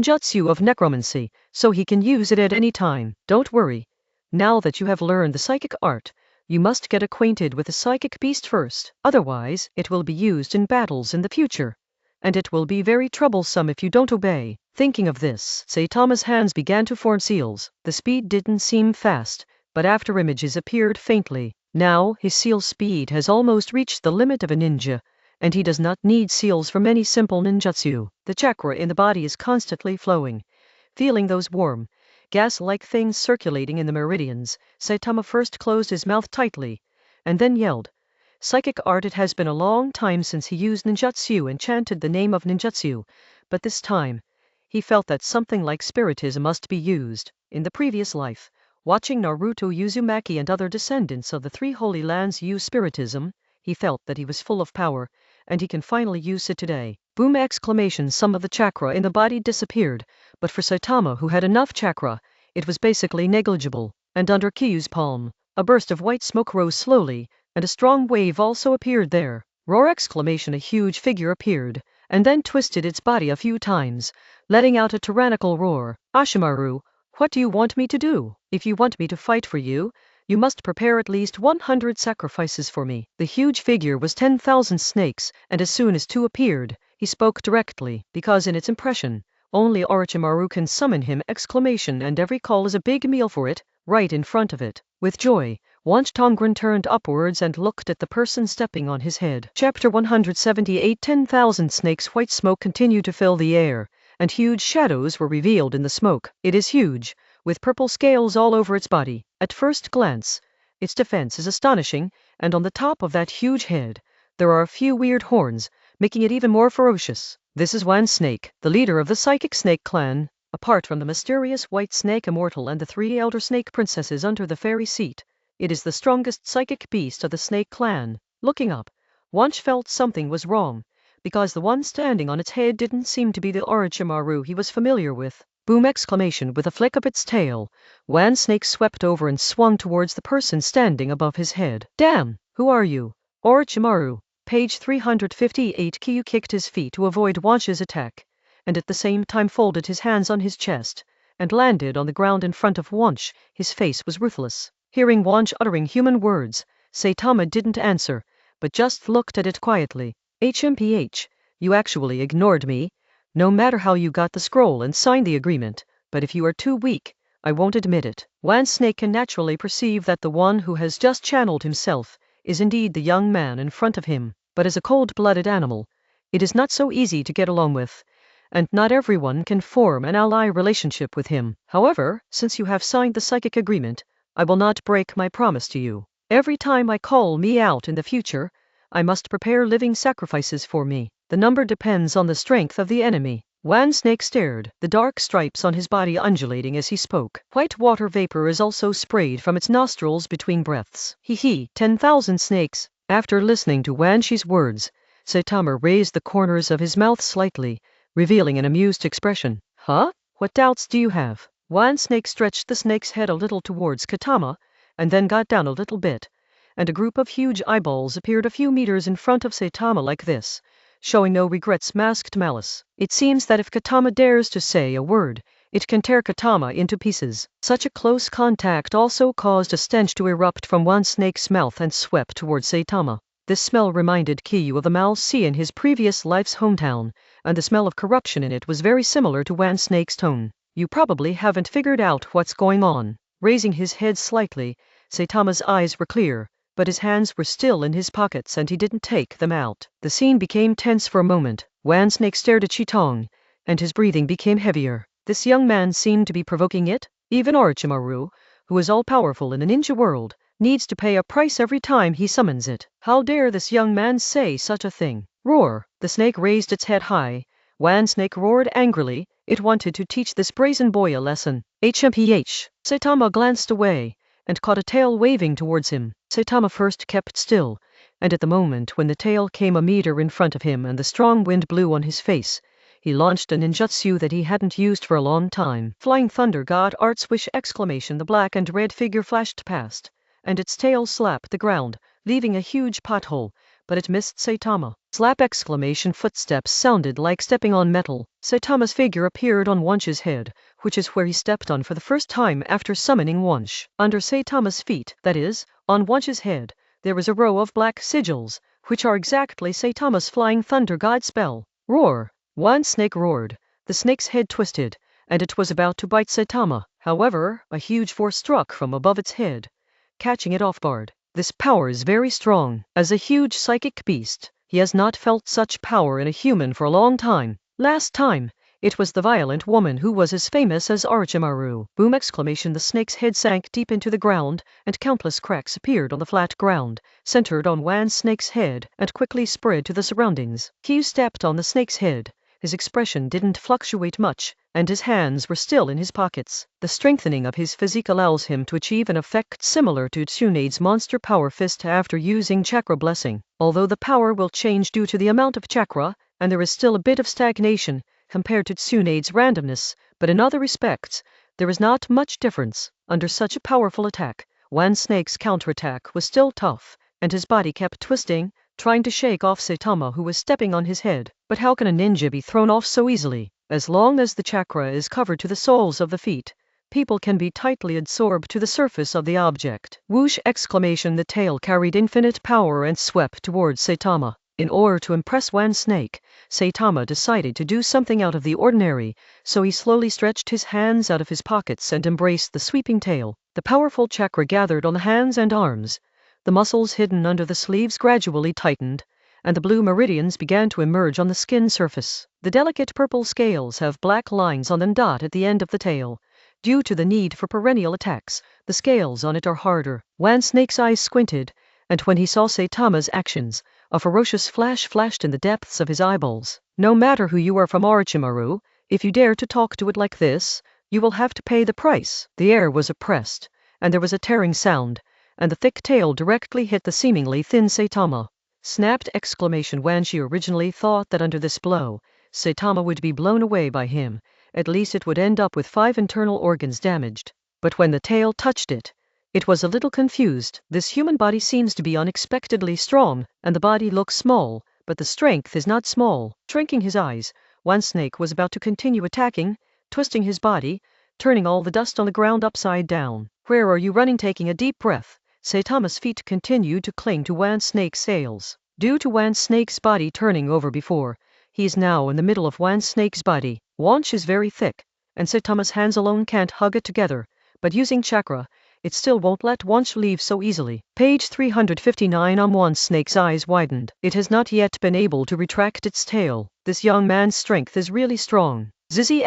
jutsu of necromancy, so he can use it at any time. Don't worry. Now that you have learned the psychic art, you must get acquainted with the psychic beast first. Otherwise, it will be used in battles in the future, and it will be very troublesome if you don't obey. Thinking of this, Saitama's hands began to form seals. The speed didn't seem fast, but after images appeared faintly. Now, his seal speed has almost reached the limit of a ninja, and he does not need seals for many simple ninjutsu. The chakra in the body is constantly flowing. Feeling those warm, gas-like things circulating in the meridians, Saitama first closed his mouth tightly, and then yelled. Psychic art. It has been a long time since he used ninjutsu and chanted the name of ninjutsu, but this time, he felt that something like spiritism must be used. In the previous life, watching Naruto Uzumaki and other descendants of the three holy lands use spiritism, he felt that he was full of power, and he can finally use it today. Boom! Exclamation! Some of the chakra in the body disappeared, but for Saitama, who had enough chakra, it was basically negligible. And under Kiyu's palm, a burst of white smoke rose slowly, and a strong wave also appeared there. Roar! Exclamation! A huge figure appeared, and then twisted its body a few times, letting out a tyrannical roar. Ashimaru, what do you want me to do? If you want me to fight for you, you must prepare at least 100 sacrifices for me. The huge figure was 10,000 snakes, and as soon as two appeared, he spoke directly, because in its impression, only Orochimaru can summon him! Exclamation! And every call is a big meal for it, right in front of it. With joy, Wanch Tongren turned upwards and looked at the person stepping on his head. Chapter 178. 10,000 snakes. White smoke continued to fill the air, and huge shadows were revealed in the smoke. It is huge, with purple scales all over its body. At first glance, its defense is astonishing, and on the top of that huge head, there are a few weird horns, making it even more ferocious. This is Wan Snake, the leader of the psychic snake clan. Apart from the mysterious white snake immortal and the three elder snake princesses under the fairy seat, it is the strongest psychic beast of the snake clan. Looking up, Wanch felt something was wrong, because the one standing on its head didn't seem to be the Orochimaru he was familiar with. Boom! Exclamation! With a flick of its tail, Wan Snake swept over and swung towards the person standing above his head. Damn! Who are you? Orochimaru. Page 358. Kiyu kicked his feet to avoid Wanch's attack, and at the same time folded his hands on his chest, and landed on the ground in front of Wanch. His face was ruthless. Hearing Wanch uttering human words, Saitama didn't answer, but just looked at it quietly. HMPH, you actually ignored me? No matter how you got the scroll and signed the agreement, but if you are too weak, I won't admit it. Wan Snake can naturally perceive that the one who has just channeled himself is indeed the young man in front of him, but as a cold-blooded animal, it is not so easy to get along with, and not everyone can form an ally relationship with him. However, since you have signed the psychic agreement, I will not break my promise to you. Every time I call me out in the future, I must prepare living sacrifices for me. The number depends on the strength of the enemy. Wan Snake stared, the dark stripes on his body undulating as he spoke. White water vapor is also sprayed from its nostrils between breaths. 10,000 snakes. After listening to Wanchi's words, Saitama raised the corners of his mouth slightly, revealing an amused expression. Huh? What doubts do you have? Wan Snake stretched the snake's head a little towards Katama, and then got down a little bit, and a group of huge eyeballs appeared a few meters in front of Saitama like this, showing no regrets, masked malice. It seems that if Katama dares to say a word, it can tear Katama into pieces. Such a close contact also caused a stench to erupt from Wan Snake's mouth and swept towards Saitama. This smell reminded Kiyu of the Mal Sea in his previous life's hometown, and the smell of corruption in it was very similar to Wan Snake's tone. You probably haven't figured out what's going on. Raising his head slightly, Saitama's eyes were clear, but his hands were still in his pockets and he didn't take them out. The scene became tense for a moment. Wan Snake stared at Chitong, and his breathing became heavier. This young man seemed to be provoking it. Even Orochimaru, who is all-powerful in the ninja world, needs to pay a price every time he summons it. How dare this young man say such a thing? Roar! The snake raised its head high. Wan Snake roared angrily. It wanted to teach this brazen boy a lesson. HMPH. Saitama glanced away, and caught a tail waving towards him. Saitama first kept still, and at the moment when the tail came a meter in front of him and the strong wind blew on his face, he launched a ninjutsu that he hadn't used for a long time. Flying Thunder God Art Swish! Exclamation! The black and red figure flashed past, and its tail slapped the ground, leaving a huge pothole, but it missed Saitama. Slap! Footsteps sounded like stepping on metal. Saitama's figure appeared on Wunsch's head, which is where he stepped on for the first time after summoning Wunsch. Under Saitama's feet, that is, on Wunsch's head, there was a row of black sigils, which are exactly Saitama's flying thunder god spell. Roar! One snake roared. The snake's head twisted, and it was about to bite Saitama. However, a huge force struck from above its head, catching it off guard. This power is very strong. As a huge psychic beast, he has not felt such power in a human for a long time. Last time, it was the violent woman who was as famous as Orochimaru. Boom! The snake's head sank deep into the ground, and countless cracks appeared on the flat ground, centered on Wan Snake's head, and quickly spread to the surroundings. Kyu stepped on the snake's head. His expression didn't fluctuate much, and his hands were still in his pockets. The strengthening of his physique allows him to achieve an effect similar to Tsunade's monster power fist after using chakra blessing. Although the power will change due to the amount of chakra, and there is still a bit of stagnation compared to Tsunade's randomness, but in other respects, there is not much difference. Under such a powerful attack, Wan Snake's counterattack was still tough, and his body kept twisting, trying to shake off Saitama, who was stepping on his head. But how can a ninja be thrown off so easily? As long as the chakra is covered to the soles of the feet, people can be tightly absorbed to the surface of the object. Whoosh! The tail carried infinite power and swept towards Saitama. In order to impress Wan Snake, Saitama decided to do something out of the ordinary, so he slowly stretched his hands out of his pockets and embraced the sweeping tail. The powerful chakra gathered on the hands and arms. The muscles hidden under the sleeves gradually tightened, and the blue meridians began to emerge on the skin surface. The delicate purple scales have black lines on them at the end of the tail. Due to the need for perennial attacks, the scales on it are harder. Wan Snake's eyes squinted, and when he saw Saitama's actions, a ferocious flash flashed in the depths of his eyeballs. No matter who you are from Orochimaru, if you dare to talk to it like this, you will have to pay the price. The air was oppressed, and there was a tearing sound, and the thick tail directly hit the seemingly thin Saitama. Snapped! Wanshi originally thought that under this blow, Saitama would be blown away by him. At least it would end up with 5 internal organs damaged. But when the tail touched it, it was a little confused. This human body seems to be unexpectedly strong, and the body looks small, but the strength is not small. Shrinking his eyes, Wan Snake was about to continue attacking, twisting his body, turning all the dust on the ground upside down. Where are you running? Taking a deep breath, Saitama's feet continued to cling to Wan Snake's sails. Due to Wan Snake's body turning over before, he is now in the middle of Wan Snake's body. Wunsch is very thick, and Saitama's hands alone can't hug it together, but using chakra, it still won't let Wunsch leave so easily. Page 359. Wan Snake's eyes widened. It has not yet been able to retract its tail. This young man's strength is really strong. Zizzy!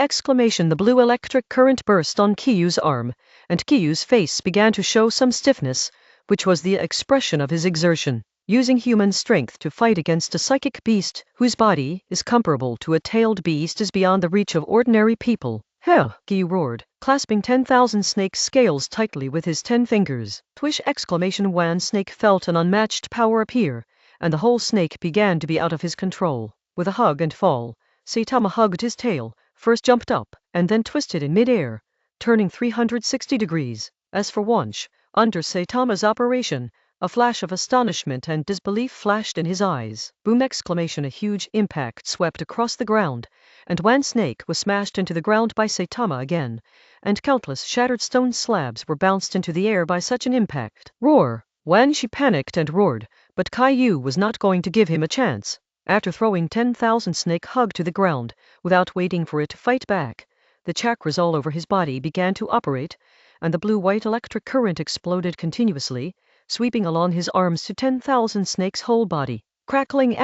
The blue electric current burst on Kiyu's arm, and Kiyu's face began to show some stiffness, which was the expression of his exertion. Using human strength to fight against a psychic beast whose body is comparable to a tailed beast is beyond the reach of ordinary people. Hell! Kyu roared, clasping 10,000 snake scales tightly with his 10 fingers. Twish! Wan Snake felt an unmatched power appear, and the whole snake began to be out of his control. With a hug and fall, Saitama hugged his tail, first jumped up, and then twisted in mid-air, turning 360 degrees. As for Wunsch, under Saitama's operation, a flash of astonishment and disbelief flashed in his eyes. Boom! A huge impact swept across the ground, and Wan Snake was smashed into the ground by Saitama again, and countless shattered stone slabs were bounced into the air by such an impact. Roar! Wanshi panicked and roared, but Kyu was not going to give him a chance. After throwing 10,000 snake hug to the ground, without waiting for it to fight back, the chakras all over his body began to operate, and the blue-white electric current exploded continuously, sweeping along his arms to 10,000 Snake's whole body. Crackling!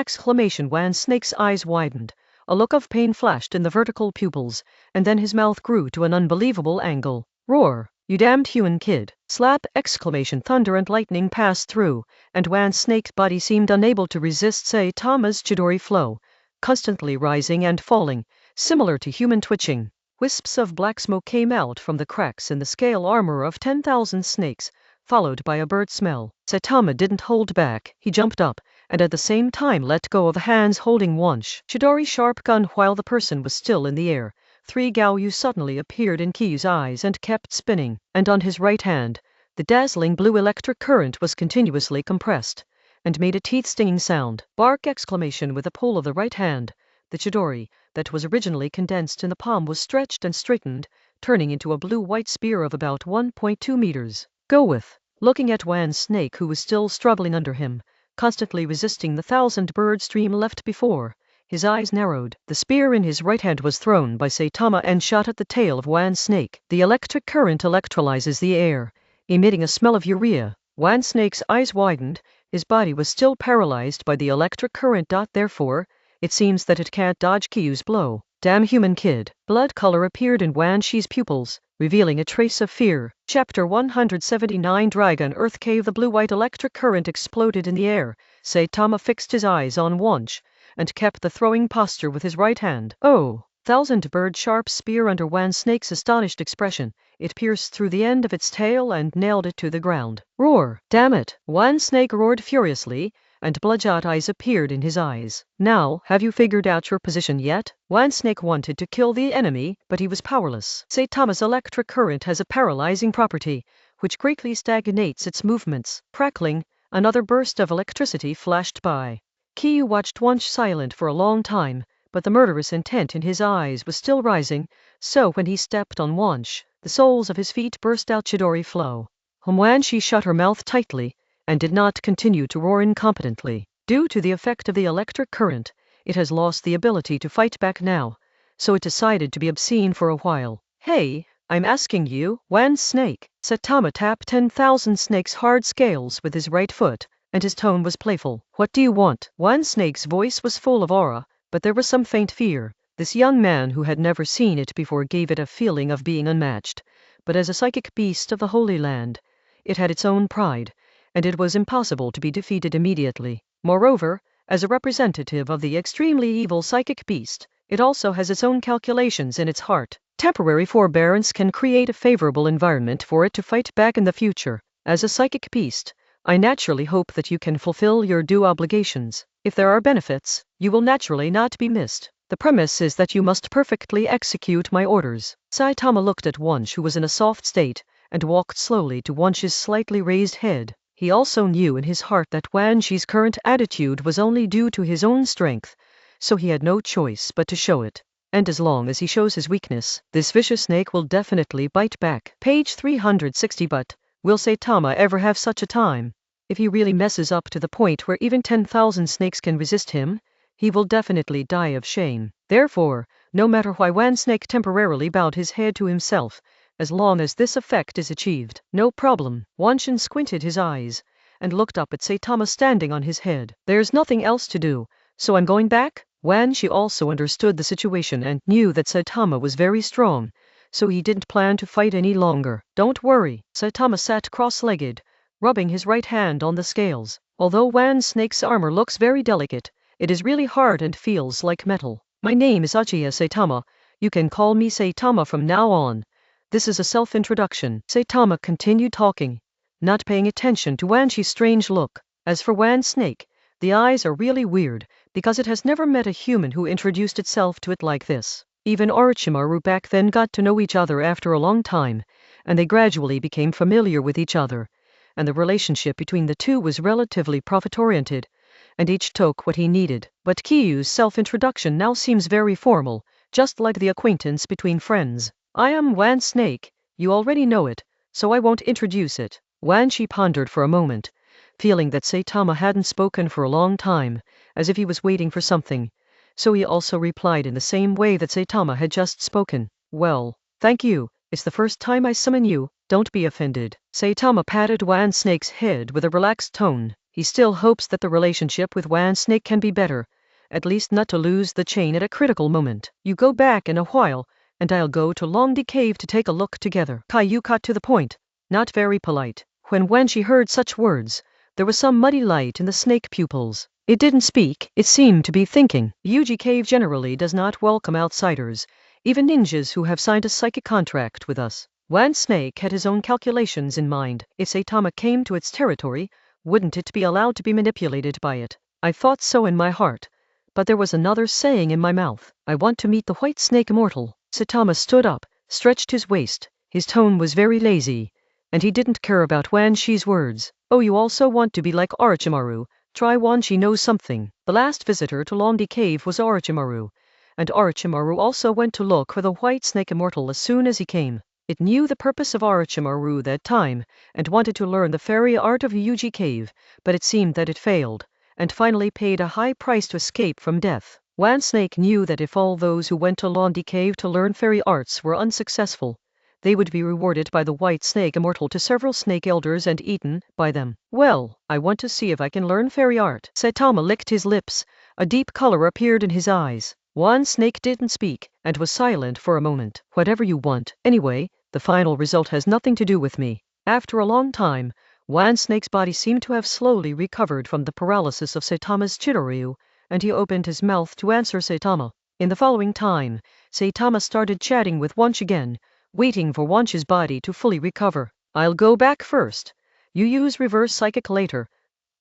Wan Snake's eyes widened. A look of pain flashed in the vertical pupils, and then his mouth grew to an unbelievable angle. Roar! You damned human kid! Slap! Thunder and lightning passed through, and Wan Snake's body seemed unable to resist Saitama's Chidori flow, constantly rising and falling, similar to human twitching. Wisps of black smoke came out from the cracks in the scale armor of 10,000 snakes, followed by a bird smell. Saitama didn't hold back. He jumped up, and at the same time let go of the hands holding Wunsch Chidori sharp gun while the person was still in the air. 3 Gaoyu suddenly appeared in Kiyu's eyes and kept spinning, and on his right hand, the dazzling blue electric current was continuously compressed, and made a teeth-stinging sound. Bark! Exclamation with a pull of the right hand. The chidori, that was originally condensed in the palm, was stretched and straightened, turning into a blue-white spear of about 1.2 meters. Go with. Looking at Wan's snake, who was still struggling under him, constantly resisting the 1,000-bird stream left before, his eyes narrowed. The spear in his right hand was thrown by Saitama and shot at the tail of Wan's snake. The electric current electrolyzes the air, emitting a smell of urea. Wan's snake's eyes widened. His body was still paralyzed by the electric current. Therefore, it seems that it can't dodge Kiyu's blow. Damn human kid. Blood color appeared in Wan Shi's pupils, revealing a trace of fear. Chapter 179 Dragon Earth Cave. The blue-white electric current exploded in the air. Saitama fixed his eyes on Wansh, and kept the throwing posture with his right hand. Oh! 1,000-bird sharp spear under Wan snake's astonished expression. It pierced through the end of its tail and nailed it to the ground. Roar! Damn it! Wan snake roared furiously, and bloodshot eyes appeared in his eyes. Now, have you figured out your position yet? Wan snake wanted to kill the enemy, but he was powerless. Saitama's electric current has a paralyzing property, which greatly stagnates its movements. Crackling, another burst of electricity flashed by. Kiyu watched Wansh silent for a long time, but the murderous intent in his eyes was still rising, so when he stepped on Wansh, the soles of his feet burst out chidori flow. Wanshi shut her mouth tightly, and did not continue to roar incompetently. Due to the effect of the electric current, it has lost the ability to fight back now, so it decided to be obscene for a while. Hey, I'm asking you, Wan snake. Saitama tapped 10,000 snake's hard scales with his right foot, and his tone was playful. What do you want? Wan snake's voice was full of aura, but there was some faint fear. This young man who had never seen it before gave it a feeling of being unmatched, but as a psychic beast of the Holy Land, it had its own pride, and it was impossible to be defeated immediately. Moreover, as a representative of the extremely evil psychic beast, it also has its own calculations in its heart. Temporary forbearance can create a favorable environment for it to fight back in the future. As a psychic beast, I naturally hope that you can fulfill your due obligations. If there are benefits, you will naturally not be missed. The premise is that you must perfectly execute my orders. Saitama looked at Wansh, who was in a soft state, and walked slowly to Wansh's slightly raised head. He also knew in his heart that Wanshi's current attitude was only due to his own strength, so he had no choice but to show it. And as long as he shows his weakness, this vicious snake will definitely bite back. Page 360. But will Saitama ever have such a time? If he really messes up to the point where even 10,000 snakes can resist him, he will definitely die of shame. Therefore, no matter why Wan snake temporarily bowed his head to himself, as long as this effect is achieved, no problem. Wanshin squinted his eyes, and looked up at Saitama standing on his head. There's nothing else to do, so I'm going back? Wanshi also understood the situation and knew that Saitama was very strong, so he didn't plan to fight any longer. Don't worry. Saitama sat cross-legged, rubbing his right hand on the scales. Although Wan snake's armor looks very delicate, it is really hard and feels like metal. My name is Uchiha Saitama. You can call me Saitama from now on. This is a self-introduction. Saitama continued talking, not paying attention to Wanshi's strange look. As for Wan snake, the eyes are really weird, because it has never met a human who introduced itself to it like this. Even Orochimaru back then got to know each other after a long time, and they gradually became familiar with each other, and the relationship between the two was relatively profit-oriented, and each took what he needed. But Kiyu's self-introduction now seems very formal, just like the acquaintance between friends. I am Wan snake, you already know it, so I won't introduce it. Wanshi pondered for a moment, feeling that Saitama hadn't spoken for a long time, as if he was waiting for something, so he also replied in the same way that Saitama had just spoken. Well, thank you, it's the first time I summon you, don't be offended. Saitama patted Wan snake's head with a relaxed tone. He still hopes that the relationship with Wan snake can be better, at least not to lose the chain at a critical moment. You go back in a while, and I'll go to Longdi Cave to take a look together. Caillou cut to the point, not very polite. When Wanshi heard such words, there was some muddy light in the snake pupils. It didn't speak, it seemed to be thinking. Yuji Cave generally does not welcome outsiders, even ninjas who have signed a psychic contract with us. Wan snake had his own calculations in mind. If Saitama came to its territory, wouldn't it be allowed to be manipulated by it? I thought so in my heart, but there was another saying in my mouth. I want to meet the white snake immortal. Saitama stood up, stretched his waist. His tone was very lazy, and he didn't care about Wanshi's words. Oh, you also want to be like Orochimaru, try. Wanshi knows something. The last visitor to Londi Cave was Orochimaru, and Orochimaru also went to look for the white snake immortal as soon as he came. It knew the purpose of Orochimaru that time, and wanted to learn the fairy art of Yuji Cave, but it seemed that it failed, and finally paid a high price to escape from death. Wan Snake knew that if all those who went to Londi Cave to learn fairy arts were unsuccessful, they would be rewarded by the white snake immortal to several snake elders and eaten by them. Well, I want to see if I can learn fairy art. Saitama licked his lips. A deep color appeared in his eyes. Wan Snake didn't speak, and was silent for a moment. Whatever you want. Anyway, the final result has nothing to do with me. After a long time, Wan Snake's body seemed to have slowly recovered from the paralysis of Saitama's Chidoryu, and he opened his mouth to answer Saitama. In the following time, Saitama started chatting with Wanshi again, waiting for Wanshi's body to fully recover. I'll go back first. You use reverse psychic later.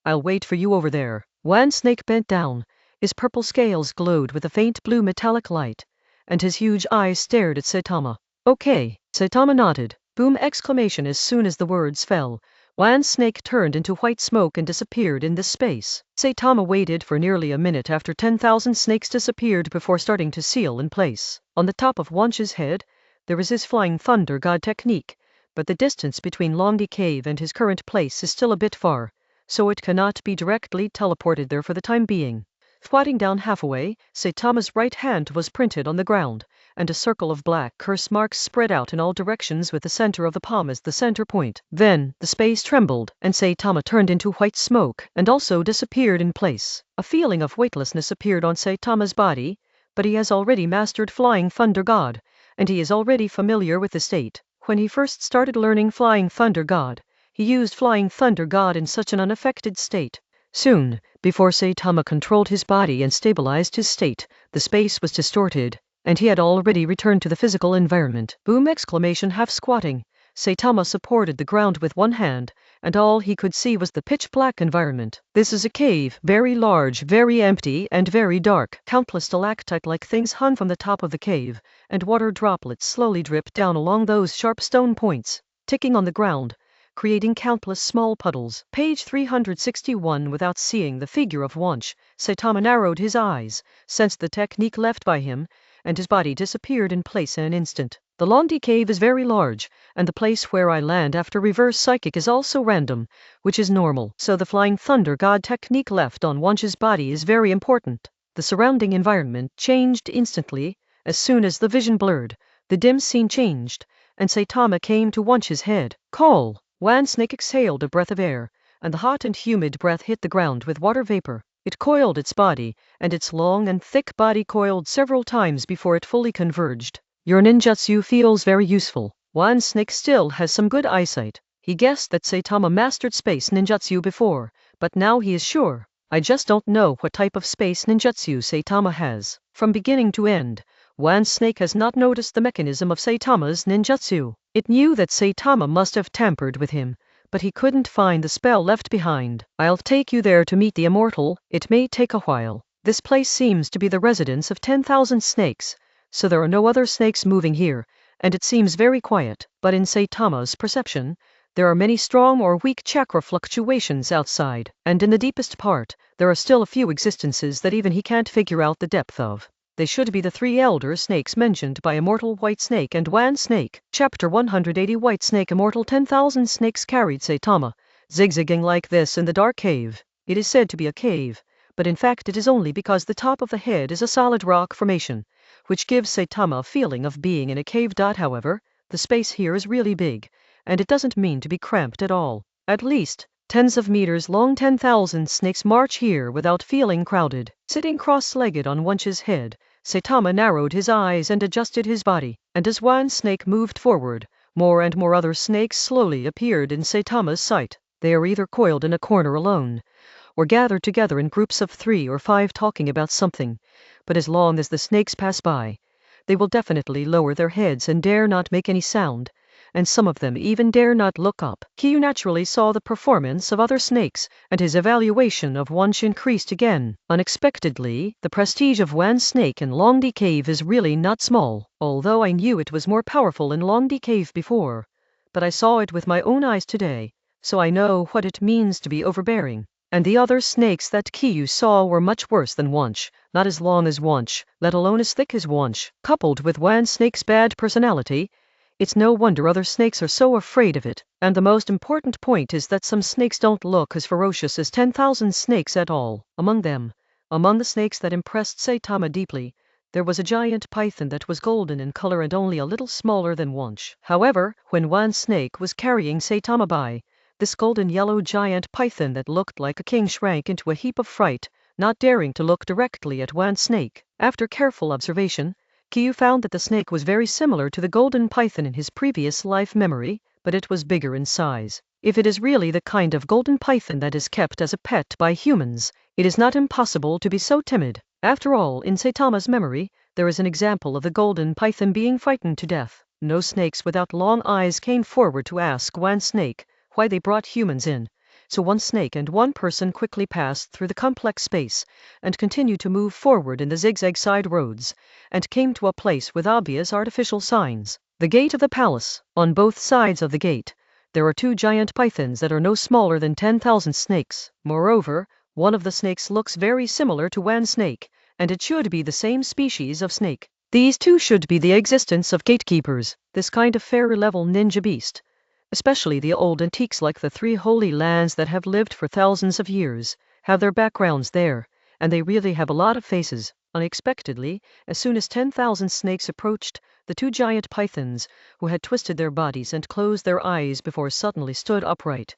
I'll wait for you over there. Wan Snake bent down. His purple scales glowed with a faint blue metallic light, and his huge eyes stared at Saitama. Okay. Saitama nodded. Boom! Exclamation as soon as the words fell. Wan Snake turned into white smoke and disappeared in this space. Saitama waited for nearly a minute after 10,000 snakes disappeared before starting to seal in place. On the top of Wanshi's head, there is his flying thunder god technique, but the distance between Londi Cave and his current place is still a bit far, so it cannot be directly teleported there for the time being. Squatting down halfway, Saitama's right hand was printed on the ground, and a circle of black curse marks spread out in all directions with the center of the palm as the center point. Then, the space trembled, and Saitama turned into white smoke and also disappeared in place. A feeling of weightlessness appeared on Saitama's body, but he has already mastered Flying Thunder God, and he is already familiar with the state. When he first started learning Flying Thunder God, he used Flying Thunder God in such an unaffected state. Soon, before Saitama controlled his body and stabilized his state, the space was distorted, and he had already returned to the physical environment. Boom! Exclamation. Half squatting, Saitama supported the ground with one hand, and all he could see was the pitch-black environment. This is a cave, very large, very empty, and very dark. Countless stalactite-like things hung from the top of the cave, and water droplets slowly dripped down along those sharp stone points, ticking on the ground, creating countless small puddles. Page 361. Without seeing the figure of Wanshi, Saitama narrowed his eyes, sensed the technique left by him, and his body disappeared in place in an instant. The Londi Cave is very large, and the place where I land after reverse psychic is also random, which is normal. So the Flying Thunder God technique left on Wanshi's body is very important. The surrounding environment changed instantly. As soon as the vision blurred, the dim scene changed, and Saitama came to Wanshi's head. Call! Wan Snake exhaled a breath of air, and the hot and humid breath hit the ground with water vapor. It coiled its body, and its long and thick body coiled several times before it fully converged. Your ninjutsu feels very useful. Wan Snake still has some good eyesight. He guessed that Saitama mastered space ninjutsu before, but now he is sure. I just don't know what type of space ninjutsu Saitama has. From beginning to end, Wan Snake has not noticed the mechanism of Saitama's ninjutsu. It knew that Saitama must have tampered with him, but he couldn't find the spell left behind. I'll take you there to meet the immortal. It may take a while. This place seems to be the residence of 10,000 snakes, so there are no other snakes moving here, and it seems very quiet. But in Saitama's perception, there are many strong or weak chakra fluctuations outside, and in the deepest part, there are still a few existences that even he can't figure out the depth of. They should be the three elder snakes mentioned by Immortal White Snake and Wan Snake. Chapter 180. White Snake Immortal. 10,000 snakes carried Saitama, zigzagging like this in the dark cave. It is said to be a cave, but in fact it is only because the top of the head is a solid rock formation, which gives Saitama a feeling of being in a cave. However, the space here is really big, and it doesn't mean to be cramped at all. At least, tens of meters long 10,000 snakes march here without feeling crowded. Sitting cross-legged on Wanshi's head, Saitama narrowed his eyes and adjusted his body, and as Wan Snake moved forward, more and more other snakes slowly appeared in Saitama's sight. They are either coiled in a corner alone, or gathered together in groups of 3 or 5 talking about something, but as long as the snakes pass by, they will definitely lower their heads and dare not make any sound, and some of them even dare not look up. Kyu naturally saw the performance of other snakes, and his evaluation of Wanshi increased again. Unexpectedly, the prestige of Wan Snake in Londi Cave is really not small, although I knew it was more powerful in Londi Cave before, but I saw it with my own eyes today, so I know what it means to be overbearing. And the other snakes that Kiyu saw were much worse than Wunsch, not as long as Wunsch, let alone as thick as Wunsch. Coupled with one snake's bad personality, it's no wonder other snakes are so afraid of it. And the most important point is that some snakes don't look as ferocious as 10,000 snakes at all. Among the snakes that impressed Saitama deeply, there was a giant python that was golden in color and only a little smaller than Wunsch. However, when one snake was carrying Saitama by, this golden yellow giant python that looked like a king shrank into a heap of fright, not daring to look directly at one snake. After careful observation, Kiyu found that the snake was very similar to the golden python in his previous life memory, but it was bigger in size. If it is really the kind of golden python that is kept as a pet by humans, it is not impossible to be so timid. After all, in Saitama's memory, there is an example of the golden python being frightened to death. No snakes without long eyes came forward to ask one snake why they brought humans in. So one snake and one person quickly passed through the complex space and continued to move forward in the zigzag side roads and came to a place with obvious artificial signs. The gate of the palace. On both sides of the gate, there are two giant pythons that are no smaller than 10,000 snakes. Moreover, one of the snakes looks very similar to one snake, and it should be the same species of snake. These two should be the existence of gatekeepers, this kind of fairy-level ninja beast. Especially the old antiques like the three holy lands that have lived for thousands of years, have their backgrounds there, and they really have a lot of faces. Unexpectedly, as soon as 10,000 snakes approached, the two giant pythons, who had twisted their bodies and closed their eyes before suddenly stood upright,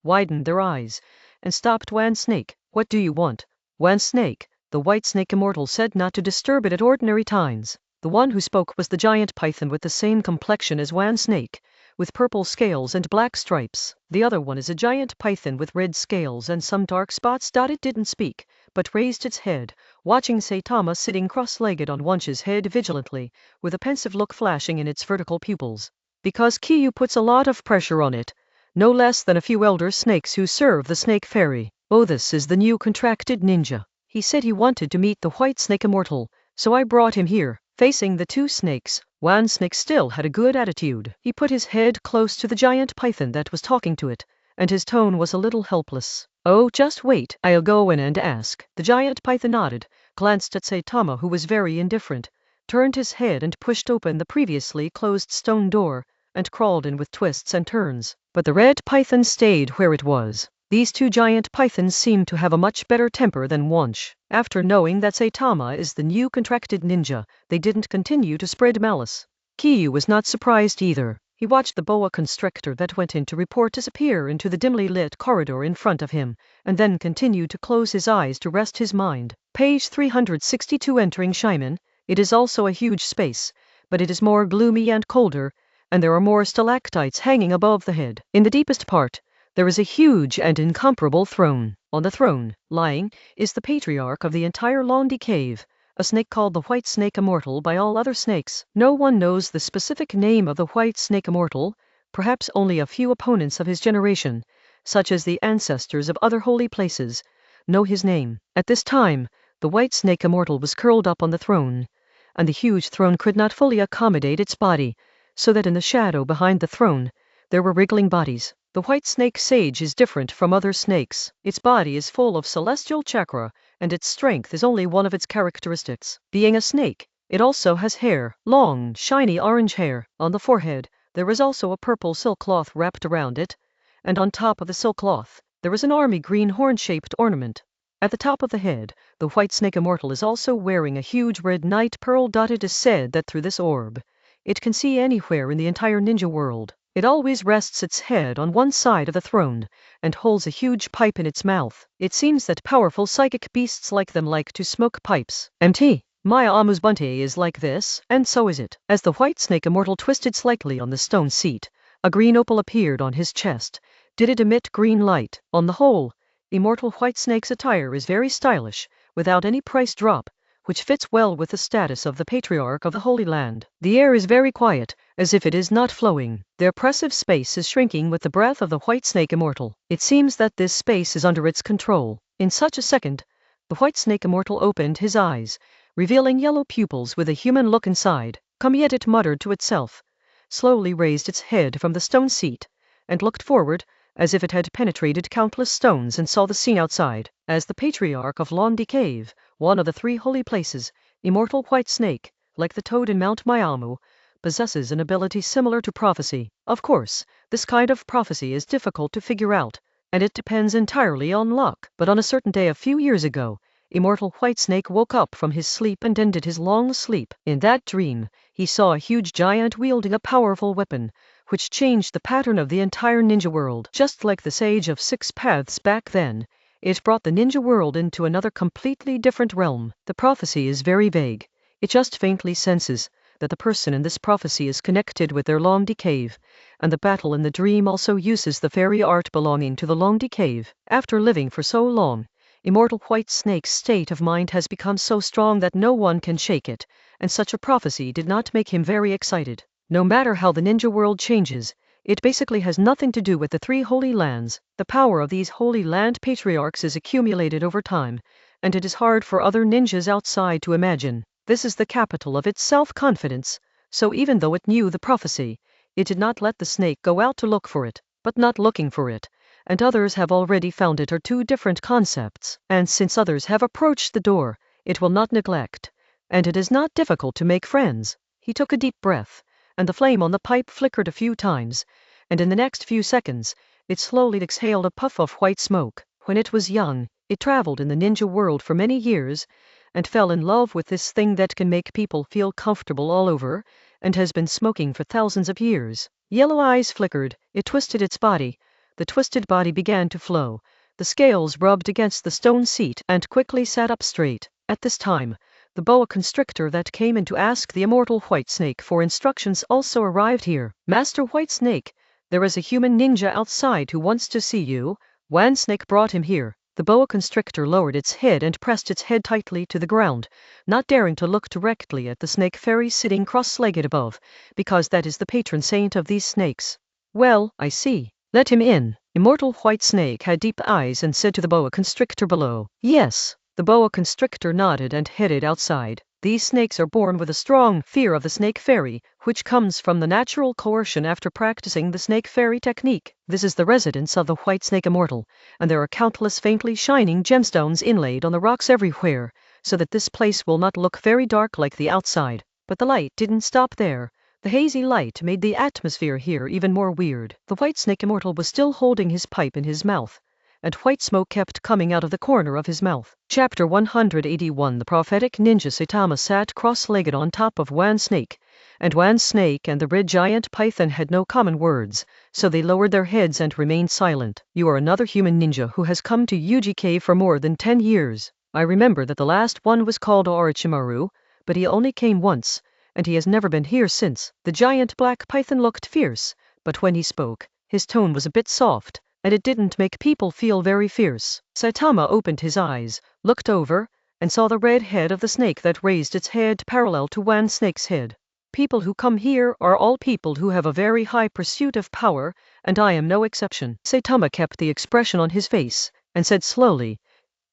widened their eyes, and stopped one snake. What do you want? One snake, the white snake immortal said not to disturb it at ordinary times. The one who spoke was the giant python with the same complexion as one snake, with purple scales and black stripes. The other one is a giant python with red scales and some dark spots. It didn't speak, but raised its head, watching Saitama sitting cross-legged on Wunsch's head vigilantly, with a pensive look flashing in its vertical pupils. Because Kiyu puts a lot of pressure on it, no less than a few elder snakes who serve the snake fairy. Oh, this is the new contracted ninja. He said he wanted to meet the white snake immortal, so I brought him here. Facing the two snakes, one snake still had a good attitude. He put his head close to the giant python that was talking to it, and his tone was a little helpless. Oh, just wait, I'll go in and ask. The giant python nodded, glanced at Saitama, who was very indifferent, turned his head and pushed open the previously closed stone door, and crawled in with twists and turns. But the red python stayed where it was. These two giant pythons seemed to have a much better temper than Wunsch. After knowing that Saitama is the new contracted ninja, they didn't continue to spread malice. Kiyu was not surprised either. He watched the boa constrictor that went in to report disappear into the dimly lit corridor in front of him, and then continued to close his eyes to rest his mind. Page 362. Entering Shimen, it is also a huge space, but it is more gloomy and colder, and there are more stalactites hanging above the head. In the deepest part, there is a huge and incomparable throne. On the throne, lying, is the patriarch of the entire Londi cave, a snake called the White Snake Immortal by all other snakes. No one knows the specific name of the White Snake Immortal, perhaps only a few opponents of his generation, such as the ancestors of other holy places, know his name. At this time, the White Snake Immortal was curled up on the throne, and the huge throne could not fully accommodate its body, so that in the shadow behind the throne, there were wriggling bodies. The white snake sage is different from other snakes. Its body is full of celestial chakra, and its strength is only one of its characteristics. Being a snake, it also has hair, long, shiny orange hair. On the forehead, there is also a purple silk cloth wrapped around it, and on top of the silk cloth, there is an army green horn-shaped ornament. At the top of the head, the white snake immortal is also wearing a huge red night pearl. It is said that through this orb, it can see anywhere in the entire ninja world. It always rests its head on one side of the throne, and holds a huge pipe in its mouth. It seems that powerful psychic beasts like them like to smoke pipes. MT. Maya Amu's Bunte is like this, and so is it. As the white snake immortal twisted slightly on the stone seat, a green opal appeared on his chest. Did it emit green light? On the whole, immortal white snake's attire is very stylish, without any price drop, which fits well with the status of the patriarch of the Holy Land. The air is very quiet, as if it is not flowing. The oppressive space is shrinking with the breath of the white snake immortal. It seems that this space is under its control. In such a second, the white snake immortal opened his eyes, revealing yellow pupils with a human look inside. Come, yet it muttered to itself, slowly raised its head from the stone seat, and looked forward, as if it had penetrated countless stones and saw the scene outside. As the patriarch of Londi Cave, one of the 3 holy places, immortal white snake, like the toad in Mount Miamu, possesses an ability similar to prophecy. Of course, this kind of prophecy is difficult to figure out, and it depends entirely on luck. But on a certain day a few years ago, immortal white snake woke up from his sleep and ended his long sleep. In that dream, he saw a huge giant wielding a powerful weapon, which changed the pattern of the entire ninja world. Just like the Sage of 6 Paths back then, it brought the ninja world into another completely different realm. The prophecy is very vague. It just faintly senses that the person in this prophecy is connected with their Londi Cave, and the battle in the dream also uses the fairy art belonging to the Londi Cave. After living for so long, immortal white snake's state of mind has become so strong that no one can shake it, and such a prophecy did not make him very excited. No matter how the ninja world changes, it basically has nothing to do with the 3 holy lands. The power of these holy land patriarchs is accumulated over time, and it is hard for other ninjas outside to imagine. This is the capital of its self-confidence, so even though it knew the prophecy, it did not let the snake go out to look for it. But not looking for it, and others have already found it, are 2 different concepts. And since others have approached the door, it will not neglect, and it is not difficult to make friends. He took a deep breath, and the flame on the pipe flickered a few times, and in the next few seconds, it slowly exhaled a puff of white smoke. When it was young, it traveled in the ninja world for many years, and fell in love with this thing that can make people feel comfortable all over, and has been smoking for thousands of years. Yellow eyes flickered, it twisted its body. The twisted body began to flow. The scales rubbed against the stone seat and quickly sat up straight. At this time, the boa constrictor that came in to ask the immortal white snake for instructions also arrived here. Master White Snake, there is a human ninja outside who wants to see you. Wan Snake brought him here. The boa constrictor lowered its head and pressed its head tightly to the ground, not daring to look directly at the snake fairy sitting cross-legged above, because that is the patron saint of these snakes. Well, I see. Let him in. Immortal White Snake had deep eyes and said to the boa constrictor below. Yes. The boa constrictor nodded and headed outside. These snakes are born with a strong fear of the snake fairy, which comes from the natural coercion after practicing the snake fairy technique. This is the residence of the white snake immortal, and there are countless faintly shining gemstones inlaid on the rocks everywhere, so that this place will not look very dark like the outside. But the light didn't stop there. The hazy light made the atmosphere here even more weird. The white snake immortal was still holding his pipe in his mouth, and white smoke kept coming out of the corner of his mouth. Chapter 181. The prophetic ninja Saitama sat cross-legged on top of Wan Snake, and Wan Snake and the red giant python had no common words, so they lowered their heads and remained silent. You are another human ninja who has come to Yuji Cave for more than 10 years. I remember that the last one was called Orochimaru, but he only came once, and he has never been here since. The giant black python looked fierce, but when he spoke, his tone was a bit soft, and it didn't make people feel very fierce. Saitama opened his eyes, looked over, and saw the red head of the snake that raised its head parallel to Wan Snake's head. People who come here are all people who have a very high pursuit of power, and I am no exception. Saitama kept the expression on his face, and said slowly,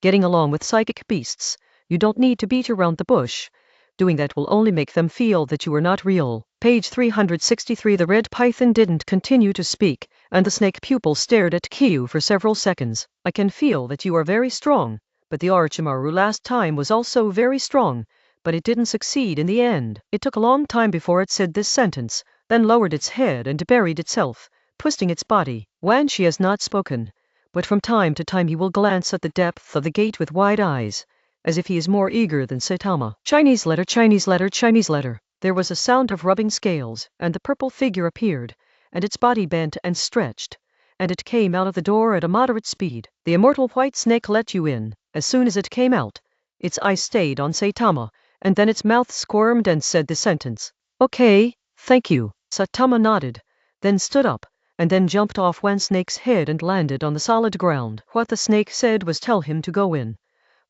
getting along with psychic beasts, you don't need to beat around the bush. Doing that will only make them feel that you are not real. Page 363. The red python didn't continue to speak, and the snake pupil stared at Kyu for several seconds. I can feel that you are very strong, but the Orochimaru last time was also very strong, but it didn't succeed in the end. It took a long time before it said this sentence, then lowered its head and buried itself, twisting its body. Wan Shi has not spoken, but from time to time he will glance at the depth of the gate with wide eyes, as if he is more eager than Saitama. Chinese letter, Chinese letter, Chinese letter. There was a sound of rubbing scales, and the purple figure appeared, and its body bent and stretched, and it came out of the door at a moderate speed. The immortal white snake let you in. As soon as it came out, its eyes stayed on Saitama, and then its mouth squirmed and said the sentence. Okay, thank you. Saitama nodded, then stood up, and then jumped off Wan Snake's head and landed on the solid ground. What the snake said was tell him to go in.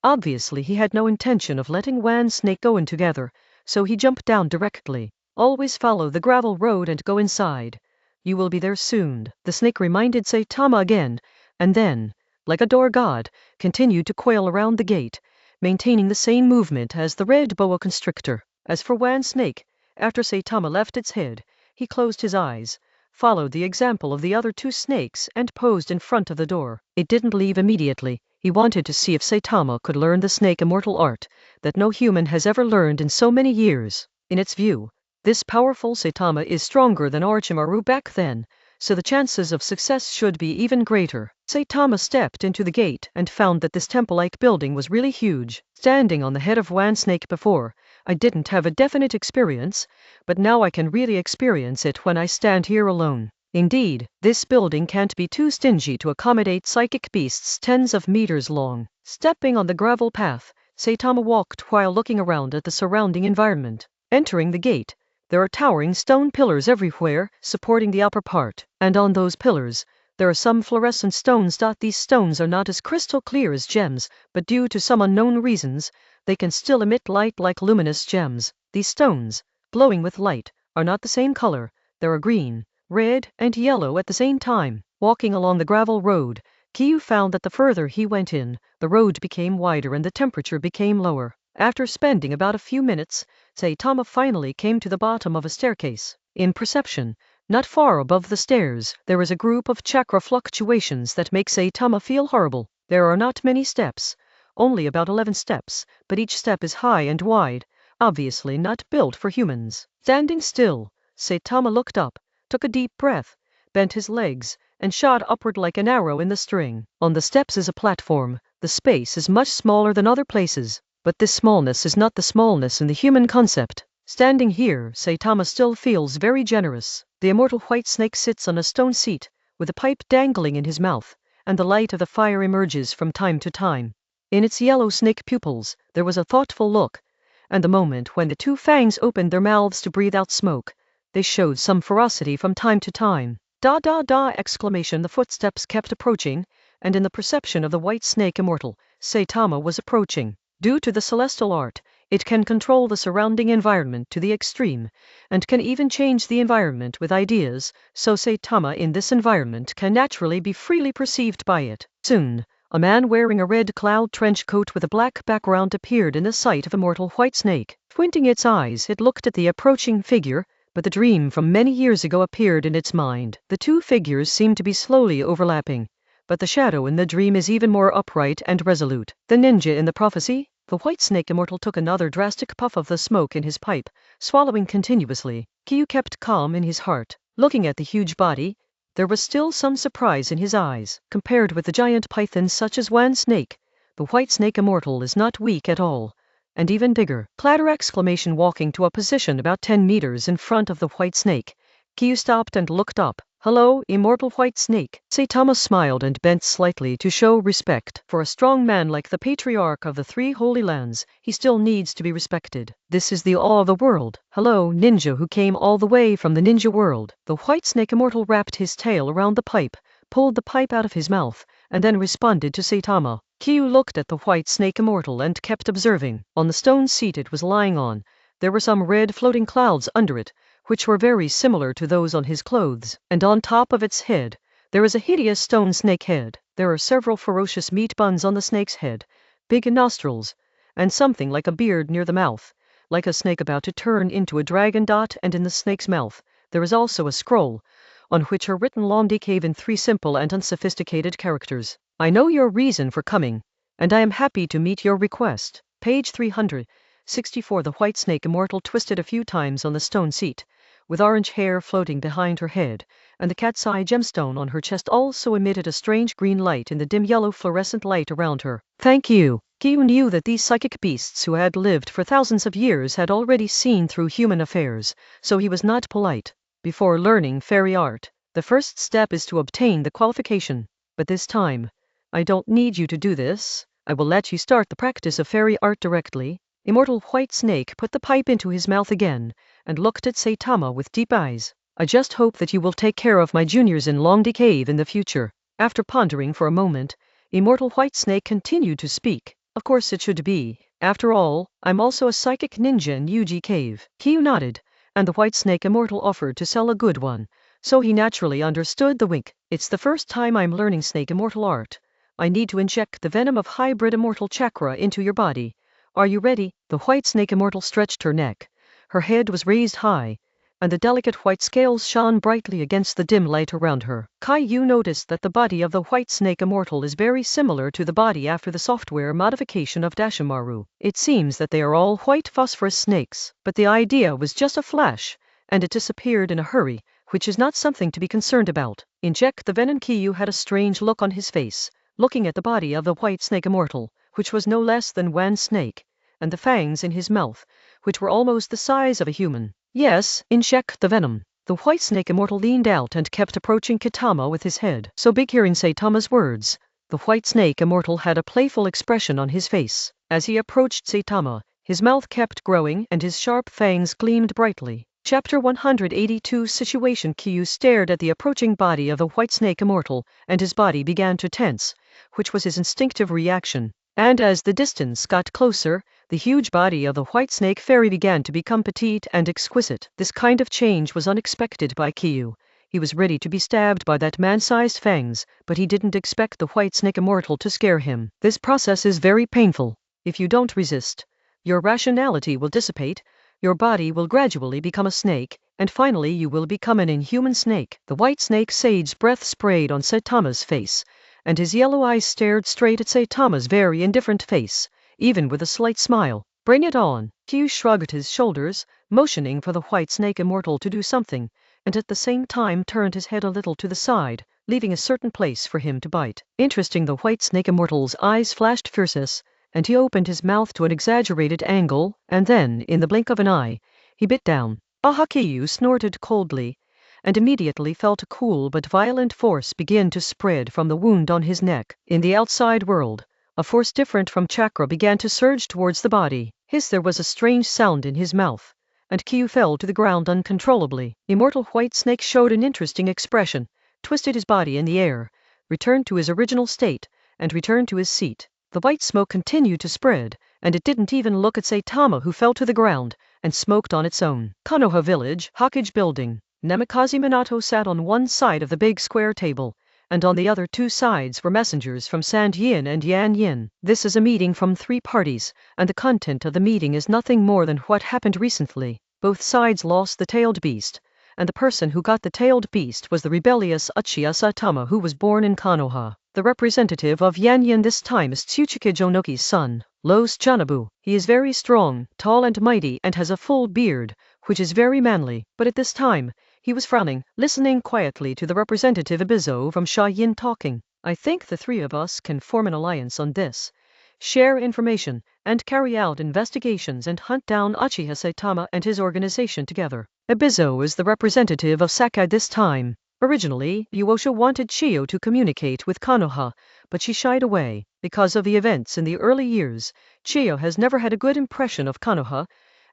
Obviously he had no intention of letting Wan Snake go in together, so he jumped down directly. Always follow the gravel road and go inside. You will be there soon. The snake reminded Saitama again, and then, like a door god, continued to coil around the gate, maintaining the same movement as the red boa constrictor. As for Wan Snake, after Saitama left its head, he closed his eyes, followed the example of the other two snakes and posed in front of the door. It didn't leave immediately. He wanted to see if Saitama could learn the snake immortal art that no human has ever learned in so many years. In its view, this powerful Saitama is stronger than Orochimaru back then, so the chances of success should be even greater. Saitama stepped into the gate and found that this temple-like building was really huge. Standing on the head of one snake before, I didn't have a definite experience, but now I can really experience it when I stand here alone. Indeed, this building can't be too stingy to accommodate psychic beasts tens of meters long. Stepping on the gravel path, Saitama walked while looking around at the surrounding environment. Entering the gate, there are towering stone pillars everywhere, supporting the upper part, and on those pillars, there are some fluorescent stones. These stones are not as crystal clear as gems, but due to some unknown reasons, they can still emit light like luminous gems. These stones, glowing with light, are not the same color. They are green, red, and yellow at the same time. Walking along the gravel road, Kyu found that the further he went in, the road became wider and the temperature became lower. After spending about a few minutes, Saitama finally came to the bottom of a staircase. In perception, not far above the stairs, there is a group of chakra fluctuations that make Saitama feel horrible. There are not many steps, only about 11 steps, but each step is high and wide, obviously not built for humans. Standing still, Saitama looked up, took a deep breath, bent his legs, and shot upward like an arrow in the string. On the steps is a platform. The space is much smaller than other places, but this smallness is not the smallness in the human concept. Standing here, Saitama still feels very generous. The immortal white snake sits on a stone seat, with a pipe dangling in his mouth, and the light of the fire emerges from time to time. In its yellow snake pupils, there was a thoughtful look, and the moment when the two fangs opened their mouths to breathe out smoke, they showed some ferocity from time to time. Da da da! Exclamation! The footsteps kept approaching, and in the perception of the white snake immortal, Saitama was approaching. Due to the celestial art, it can control the surrounding environment to the extreme, and can even change the environment with ideas, so Saitama in this environment can naturally be freely perceived by it. Soon, a man wearing a red cloud trench coat with a black background appeared in the sight of immortal white snake. Squinting its eyes, it looked at the approaching figure, but the dream from many years ago appeared in its mind. The two figures seem to be slowly overlapping, but the shadow in the dream is even more upright and resolute. The ninja in the prophecy? The white snake immortal took another drastic puff of the smoke in his pipe, swallowing continuously. Kyu kept calm in his heart. Looking at the huge body, there was still some surprise in his eyes. Compared with the giant pythons such as one snake, the white snake immortal is not weak at all, and even bigger. Clatter! Exclamation! Walking to a position about 10 meters in front of the white snake, Kyu stopped and looked up. Hello, immortal white snake. Saitama smiled and bent slightly to show respect. For a strong man like the patriarch of the 3 holy lands, he still needs to be respected. This is the awe of the world. Hello, ninja who came all the way from the ninja world. The white snake immortal wrapped his tail around the pipe, pulled the pipe out of his mouth, and then responded to Saitama. Kyu looked at the white snake immortal and kept observing. On the stone seat it was lying on, there were some red floating clouds under it, which were very similar to those on his clothes, and on top of its head, there is a hideous stone snake head. There are several ferocious meat buns on the snake's head, big nostrils, and something like a beard near the mouth, like a snake about to turn into a dragon. And in the snake's mouth, there is also a scroll, on which are written long decave in 3 simple and unsophisticated characters. I know your reason for coming, and I am happy to meet your request. Page 364. The white snake immortal twisted a few times on the stone seat, with orange hair floating behind her head, and the cat's eye gemstone on her chest also emitted a strange green light in the dim yellow fluorescent light around her. Thank you. Kyu knew that these psychic beasts who had lived for thousands of years had already seen through human affairs, so he was not polite. Before learning fairy art, the first step is to obtain the qualification. But this time, I don't need you to do this. I will let you start the practice of fairy art directly. Immortal white snake put the pipe into his mouth again, and looked at Saitama with deep eyes. I just hope that you will take care of my juniors in Long Decave in the future. After pondering for a moment, immortal white snake continued to speak. Of course it should be. After all, I'm also a psychic ninja in Yuji Cave. Kyu nodded, and the white snake immortal offered to sell a good one, so he naturally understood the wink. It's the first time I'm learning snake immortal art. I need to inject the venom of hybrid immortal chakra into your body. Are you ready? The white snake immortal stretched her neck. Her head was raised high, and the delicate white scales shone brightly against the dim light around her. Kyu noticed that the body of the white snake immortal is very similar to the body after the software modification of Dashimaru. It seems that they are all white phosphorus snakes, but the idea was just a flash, and it disappeared in a hurry, which is not something to be concerned about. Inject the venom. Kyu had a strange look on his face, looking at the body of the white snake immortal, which was no less than one snake, and the fangs in his mouth, which were almost the size of a human. Yes, inject the venom. The white snake immortal leaned out and kept approaching Kitama with his head so big. Hearing Saitama's words, the white snake immortal had a playful expression on his face. As he approached Saitama, his mouth kept growing and his sharp fangs gleamed brightly. Chapter 182 Situation. Kyu stared at the approaching body of the white snake immortal, and his body began to tense, which was his instinctive reaction. And as the distance got closer, the huge body of the white snake fairy began to become petite and exquisite. This kind of change was unexpected by Kyu. He was ready to be stabbed by that man-sized fangs, but he didn't expect the white snake immortal to scare him. This process is very painful. If you don't resist, your rationality will dissipate, your body will gradually become a snake, and finally you will become an inhuman snake. The white snake sage's breath sprayed on Saitama's face, and his yellow eyes stared straight at Saitama's very indifferent face, even with a slight smile. Bring it on. Kyu shrugged his shoulders, motioning for the white snake immortal to do something, and at the same time turned his head a little to the side, leaving a certain place for him to bite. Interesting. The white snake immortal's eyes flashed fierceness, and he opened his mouth to an exaggerated angle, and then, in the blink of an eye, he bit down. Aha! Kyu snorted coldly, and immediately felt a cool but violent force begin to spread from the wound on his neck. In the outside world, a force different from chakra began to surge towards the body. There was a strange sound in his mouth, and Kyu fell to the ground uncontrollably. Immortal white snake showed an interesting expression, twisted his body in the air, returned to his original state, and returned to his seat. The white smoke continued to spread, and it didn't even look at Saitama, who fell to the ground and smoked on its own. Konoha Village, Hokage Building. Namikaze Minato sat on one side of the big square table, and on the other two sides were messengers from Sand Yin and Yan Yin. This is a meeting from 3 parties, and the content of the meeting is nothing more than what happened recently. Both sides lost the tailed beast, and the person who got the tailed beast was the rebellious Uchiha Saitama, who was born in Konoha. The representative of Yan Yin this time is Tsuchika Jonoki's son, Los Janabu. He is very strong, tall and mighty, and has a full beard, which is very manly, but at this time, he was frowning, listening quietly to the representative Ibizo from Sha Yin talking. I think the 3 of us can form an alliance on this, share information, and carry out investigations and hunt down Uchiha Saitama and his organization together. Ibizo is the representative of Sakai this time. Originally, Yuosha wanted Chiyo to communicate with Konoha, but she shied away. Because of the events in the early years, Chiyo has never had a good impression of Konoha,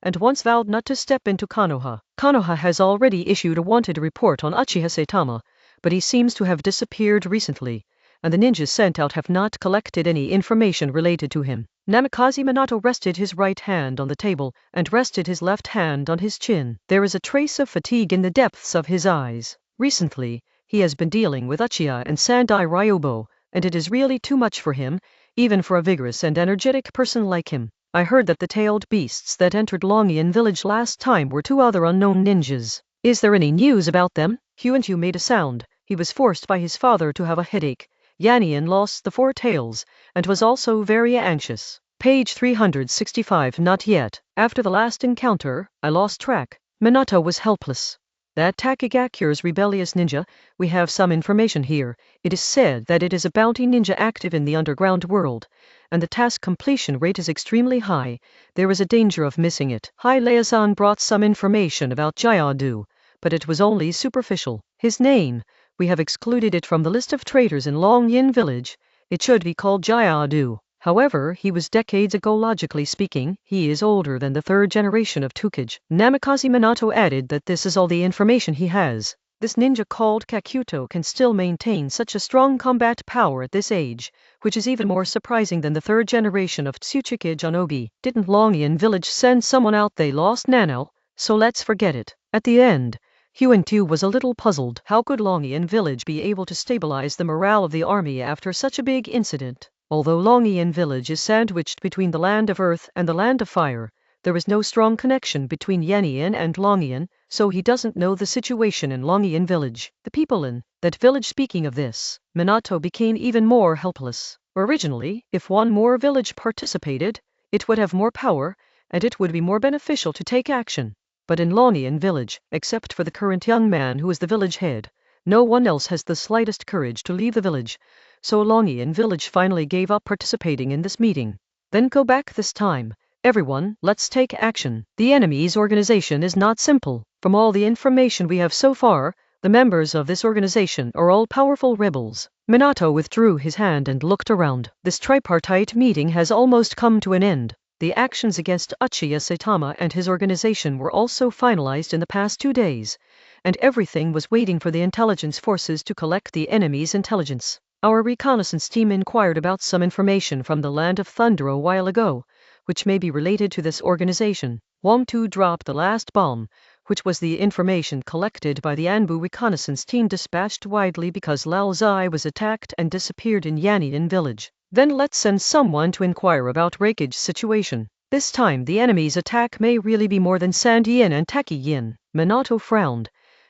and once vowed not to step into Konoha. Konoha has already issued a wanted report on Uchiha Saitama, but he seems to have disappeared recently, and the ninjas sent out have not collected any information related to him. Namikaze Minato rested his right hand on the table and rested his left hand on his chin. There is a trace of fatigue in the depths of his eyes. Recently, he has been dealing with Uchiha and Sandai Ryobo, and it is really too much for him, even for a vigorous and energetic person like him. I heard that the tailed beasts that entered Longyan village last time were 2 other unknown ninjas. Is there any news about them? Hugh made a sound. He was forced by his father to have a headache. Yanian lost the 4 tails, and was also very anxious. Page 365. Not yet. After the last encounter, I lost track. Minato was helpless. That Takigakure's rebellious ninja, we have some information here. It is said that it is a bounty ninja active in the underground world, and the task completion rate is extremely high. There is a danger of missing it. Liaison brought some information about Jayadu, but it was only superficial. His name, we have excluded it from the list of traitors in Longyan village. It should be called Jayadu. However, he was decades ago. Logically speaking, he is older than the 3rd generation of Tukage. Namikaze Minato added that this is all the information he has. This ninja called Kakuto can still maintain such a strong combat power at this age, which is even more surprising than the 3rd generation of Tsuchika Jonobi. Didn't Longyan village send someone out? They lost Nano, so let's forget it. At the end, Huantu was a little puzzled. How could Longyan village be able to stabilize the morale of the army after such a big incident? Although Longyan village is sandwiched between the land of earth and the land of fire, There is no strong connection between Yannian and Longian, so he doesn't know the situation in Longian village. The people in that village. Speaking of this, Minato became even more helpless. Originally, if one more village participated, it would have more power, and it would be more beneficial to take action. But in Longian village, except for the current young man who is the village head, no one else has the slightest courage to leave the village, so Longian village finally gave up participating in this meeting. Then go back this time. Everyone, let's take action. The enemy's organization is not simple. From all the information we have so far, the members of this organization are all powerful rebels. Minato withdrew his hand and looked around. This tripartite meeting has almost come to an end. The actions against Uchiha Saitama and his organization were also finalized in the past 2 days, and everything was waiting for the intelligence forces to collect the enemy's intelligence. Our reconnaissance team inquired about some information from the Land of Thunder a while ago, which may be related to this organization. Wang Tu dropped the last bomb, which was the information collected by the Anbu reconnaissance team dispatched widely because Lao Zai was attacked and disappeared in Yannian village. Then let's send someone to inquire about Raikage's situation. This time the enemy's attack may really be more than Sandian and Takiyin. Minato frowned,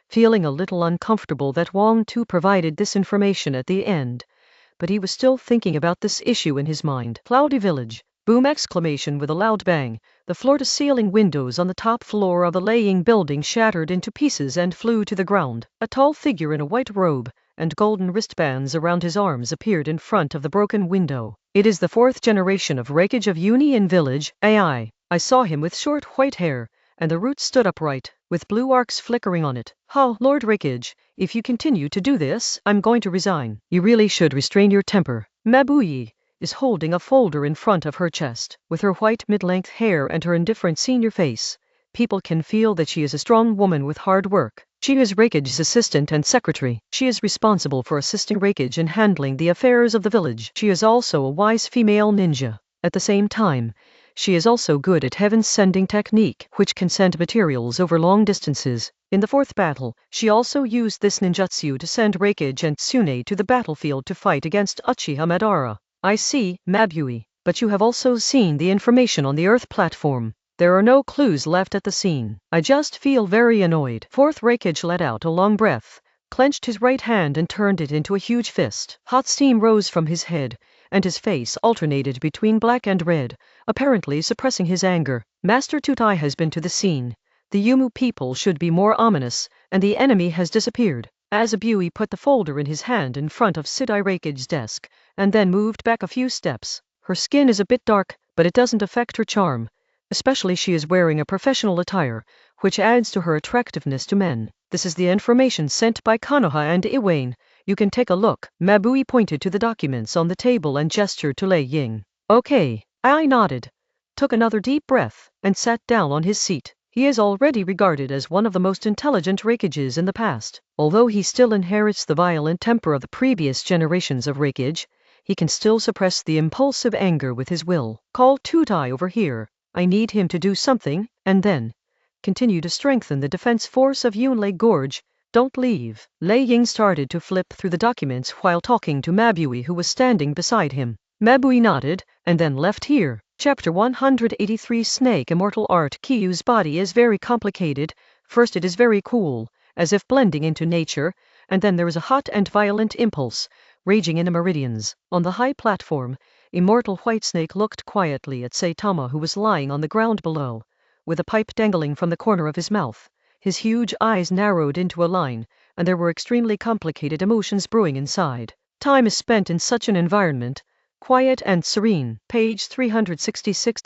feeling a little uncomfortable that Wang Tu provided this information at the end, but he was still thinking about this issue in his mind. Cloudy village. Boom! Exclamation with a loud bang. The floor-to-ceiling windows on the top floor of the laying building shattered into pieces and flew to the ground. A tall figure in a white robe and golden wristbands around his arms appeared in front of the broken window. It is the 4th generation of Raikage of Union Village, AI. I saw him with short white hair, and the root stood upright, with blue arcs flickering on it. "Ha, Lord Raikage, if you continue to do this, I'm going to resign. You really should restrain your temper." Mabuyi is holding a folder in front of her chest. With her white mid-length hair and her indifferent senior face, people can feel that she is a strong woman with hard work. She is Raikage's assistant and secretary. She is responsible for assisting Raikage in handling the affairs of the village. She is also a wise female ninja. At the same time, she is also good at heaven sending technique, which can send materials over long distances. In the 4th battle, she also used this ninjutsu to send Raikage and Tsune to the battlefield to fight against Uchiha Madara. I see, Mabui, but you have also seen the information on the Earth platform. There are no clues left at the scene. I just feel very annoyed. 4th Raikage let out a long breath, clenched his right hand and turned it into a huge fist. Hot steam rose from his head, and his face alternated between black and red, apparently suppressing his anger. Master Tutai has been to the scene. The Yumu people should be more ominous, and the enemy has disappeared. Azabui put the folder in his hand in front of Sidai Raikage's desk, and then moved back a few steps. Her skin is a bit dark, but it doesn't affect her charm. Especially she is wearing a professional attire, which adds to her attractiveness to men. This is the information sent by Konoha and Iwane. You can take a look. Mabui pointed to the documents on the table and gestured to Lei Ying. Okay. I nodded, took another deep breath, and sat down on his seat. He is already regarded as one of the most intelligent Raikages in the past. Although he still inherits the violent temper of the previous generations of Raikage, he can still suppress the impulsive anger with his will. Call Tutai over here. I need him to do something, and then continue to strengthen the defense force of Yunlei Gorge. Don't leave. Lei Ying started to flip through the documents while talking to Mabui, who was standing beside him. Mabui nodded, and then left here. Chapter 183 Snake Immortal Art. Kiyu's body is very complicated. First it is very cool, as if blending into nature, and then there is a hot and violent impulse, raging in the meridians. On the high platform, Immortal Whitesnake looked quietly at Saitama, who was lying on the ground below, with a pipe dangling from the corner of his mouth. His huge eyes narrowed into a line, and there were extremely complicated emotions brewing inside. Time is spent in such an environment, quiet and serene. Page 366.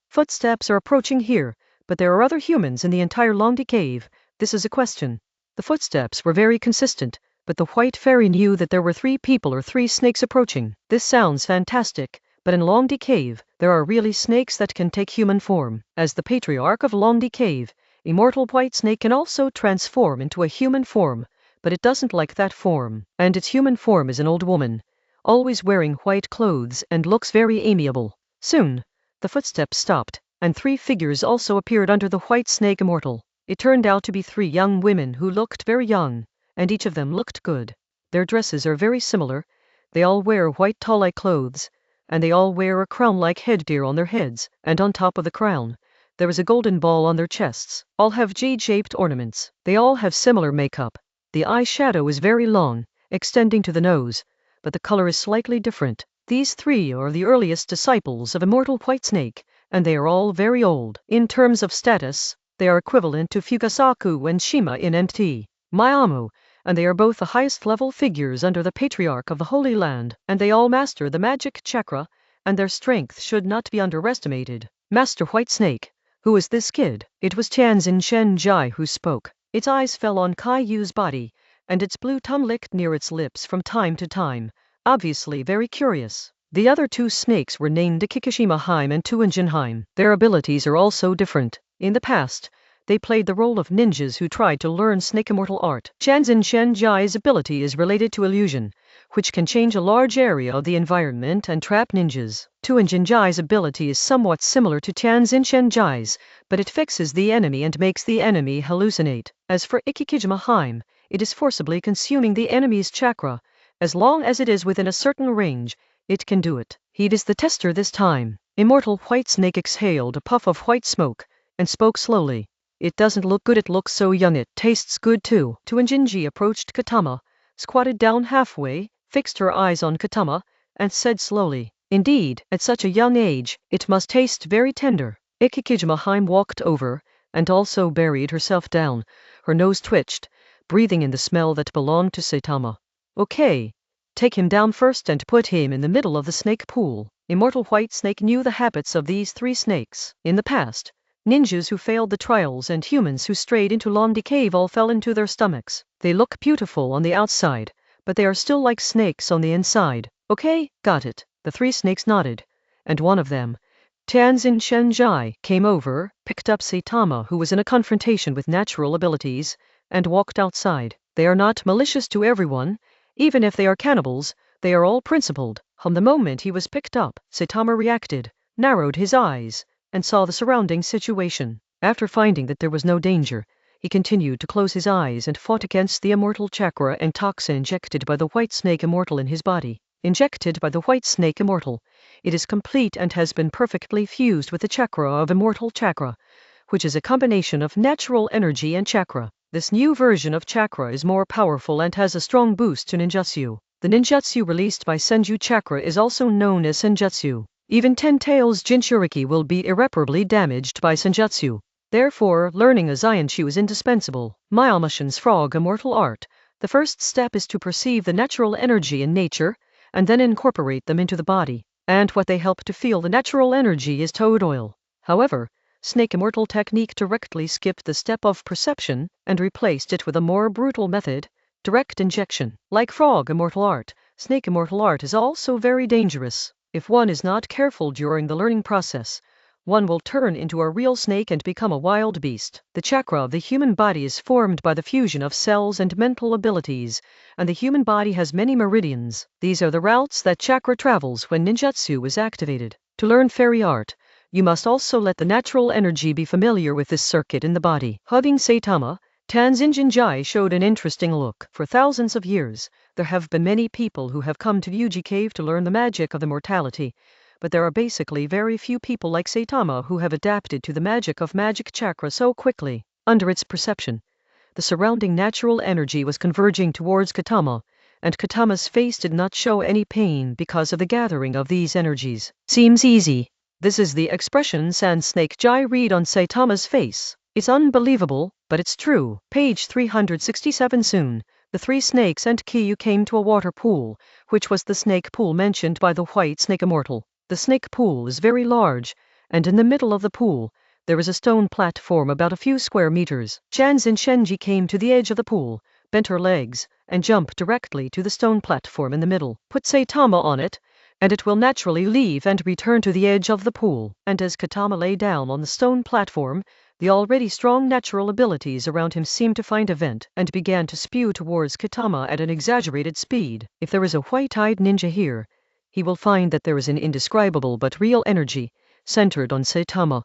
Footsteps are approaching here, but there are other humans in the entire Longdi cave. This is a question. The footsteps were very consistent, but the white fairy knew that there were 3 people or 3 snakes approaching. This sounds fantastic, but in Longdi cave, there are really snakes that can take human form. As the patriarch of Longdi cave, Immortal Whitesnake can also transform into a human form, but it doesn't like that form, and its human form is an old woman, always wearing white clothes and looks very amiable. Soon, the footsteps stopped, and 3 figures also appeared under the white snake Immortal. It turned out to be 3 young women who looked very young, and each of them looked good. Their dresses are very similar. They all wear white tall-like clothes, and they all wear a crown-like headgear on their heads, and on top of the crown, There is a golden ball on their chests. All have jade-shaped ornaments. They all have similar makeup. The eyeshadow is very long, extending to the nose, but the color is slightly different. These three are the earliest disciples of Immortal White Snake, and they are all very old. In terms of status, they are equivalent to Fukasaku and Shima in NT, Miyamoto, and they are both the highest level figures under the Patriarch of the Holy Land, and they all master the magic chakra, and their strength should not be underestimated. Master White Snake, who is this kid? It was Tianzin Shenjai who spoke. Its eyes fell on Caillou's body, and its blue tongue licked near its lips from time to time, obviously very curious. The other two snakes were named Kikishima Heim and Tuanjin Heim. Their abilities are also different. In the past, they played the role of ninjas who tried to learn snake immortal art. Tianzin Shenjai's ability is related to illusion, which can change a large area of the environment and trap ninjas. Tuanjin Jai's ability is somewhat similar to Tianzin Shenjai's, but it fixes the enemy and makes the enemy hallucinate. As for Ikikijima Heim, it is forcibly consuming the enemy's chakra. As long as it is within a certain range, it can do it. He is the tester this time. Immortal White Snake exhaled a puff of white smoke, and spoke slowly. It doesn't look good, it looks so young, it tastes good too. Tuanjinji approached Katama, squatted down halfway, fixed her eyes on Katama, and said slowly, "Indeed, at such a young age, it must taste very tender." Ikikijima Heim walked over, and also buried herself down. Her nose twitched, breathing in the smell that belonged to Saitama. "Okay. Take him down first and put him in the middle of the snake pool." Immortal White Snake knew the habits of these three snakes. In the past, ninjas who failed the trials and humans who strayed into Long Cave all fell into their stomachs. They look beautiful on the outside, but they are still like snakes on the inside. "Okay, got it." The three snakes nodded, and one of them, Tianzin Shenjai, came over, picked up Saitama, who was in a confrontation with natural abilities, and walked outside. They are not malicious to everyone. Even if they are cannibals, they are all principled. From the moment he was picked up, Saitama reacted, narrowed his eyes, and saw the surrounding situation. After finding that there was no danger, he continued to close his eyes and fought against the immortal chakra and toxin injected by the White Snake Immortal in his body. Injected by the White Snake Immortal, it is complete and has been perfectly fused with the chakra of Immortal Chakra, which is a combination of natural energy and chakra. This new version of chakra is more powerful and has a strong boost to ninjutsu. The ninjutsu released by Senju chakra is also known as senjutsu. Even Ten Tails Jinchuriki will be irreparably damaged by senjutsu. Therefore, learning a Zayanshu is indispensable. Myamashin's frog immortal art. The first step is to perceive the natural energy in nature, and then incorporate them into the body. And what they help to feel the natural energy is toad oil. However, Snake Immortal technique directly skipped the step of perception and replaced it with a more brutal method, direct injection. Like Frog Immortal art, Snake Immortal art is also very dangerous. If one is not careful during the learning process, one will turn into a real snake and become a wild beast. The chakra of the human body is formed by the fusion of cells and mental abilities, and the human body has many meridians. These are the routes that chakra travels when ninjutsu is activated. To learn fairy art, you must also let the natural energy be familiar with this circuit in the body. Hugging Saitama, Tianzin Jinjai showed an interesting look. For thousands of years, there have been many people who have come to Yuji Cave to learn the magic of immortality, but there are basically very few people like Saitama who have adapted to the magic of magic chakra so quickly. Under its perception, the surrounding natural energy was converging towards Katama, and Katama's face did not show any pain because of the gathering of these energies. "Seems easy." This is the expression Sand Snake Jai read on Saitama's face. It's unbelievable, but it's true. Page 367. Soon, the three snakes and Kiyu came to a water pool, which was the snake pool mentioned by the White Snake Immortal. The snake pool is very large, and in the middle of the pool, there is a stone platform about a few square meters. Chanzin Shenji came to the edge of the pool, bent her legs, and jumped directly to the stone platform in the middle. Put Saitama on it, and it will naturally leave and return to the edge of the pool. And as Katama lay down on the stone platform, the already strong natural abilities around him seemed to find a vent and began to spew towards Katama at an exaggerated speed. If there is a white-eyed ninja here, he will find that there is an indescribable but real energy, centered on Saitama,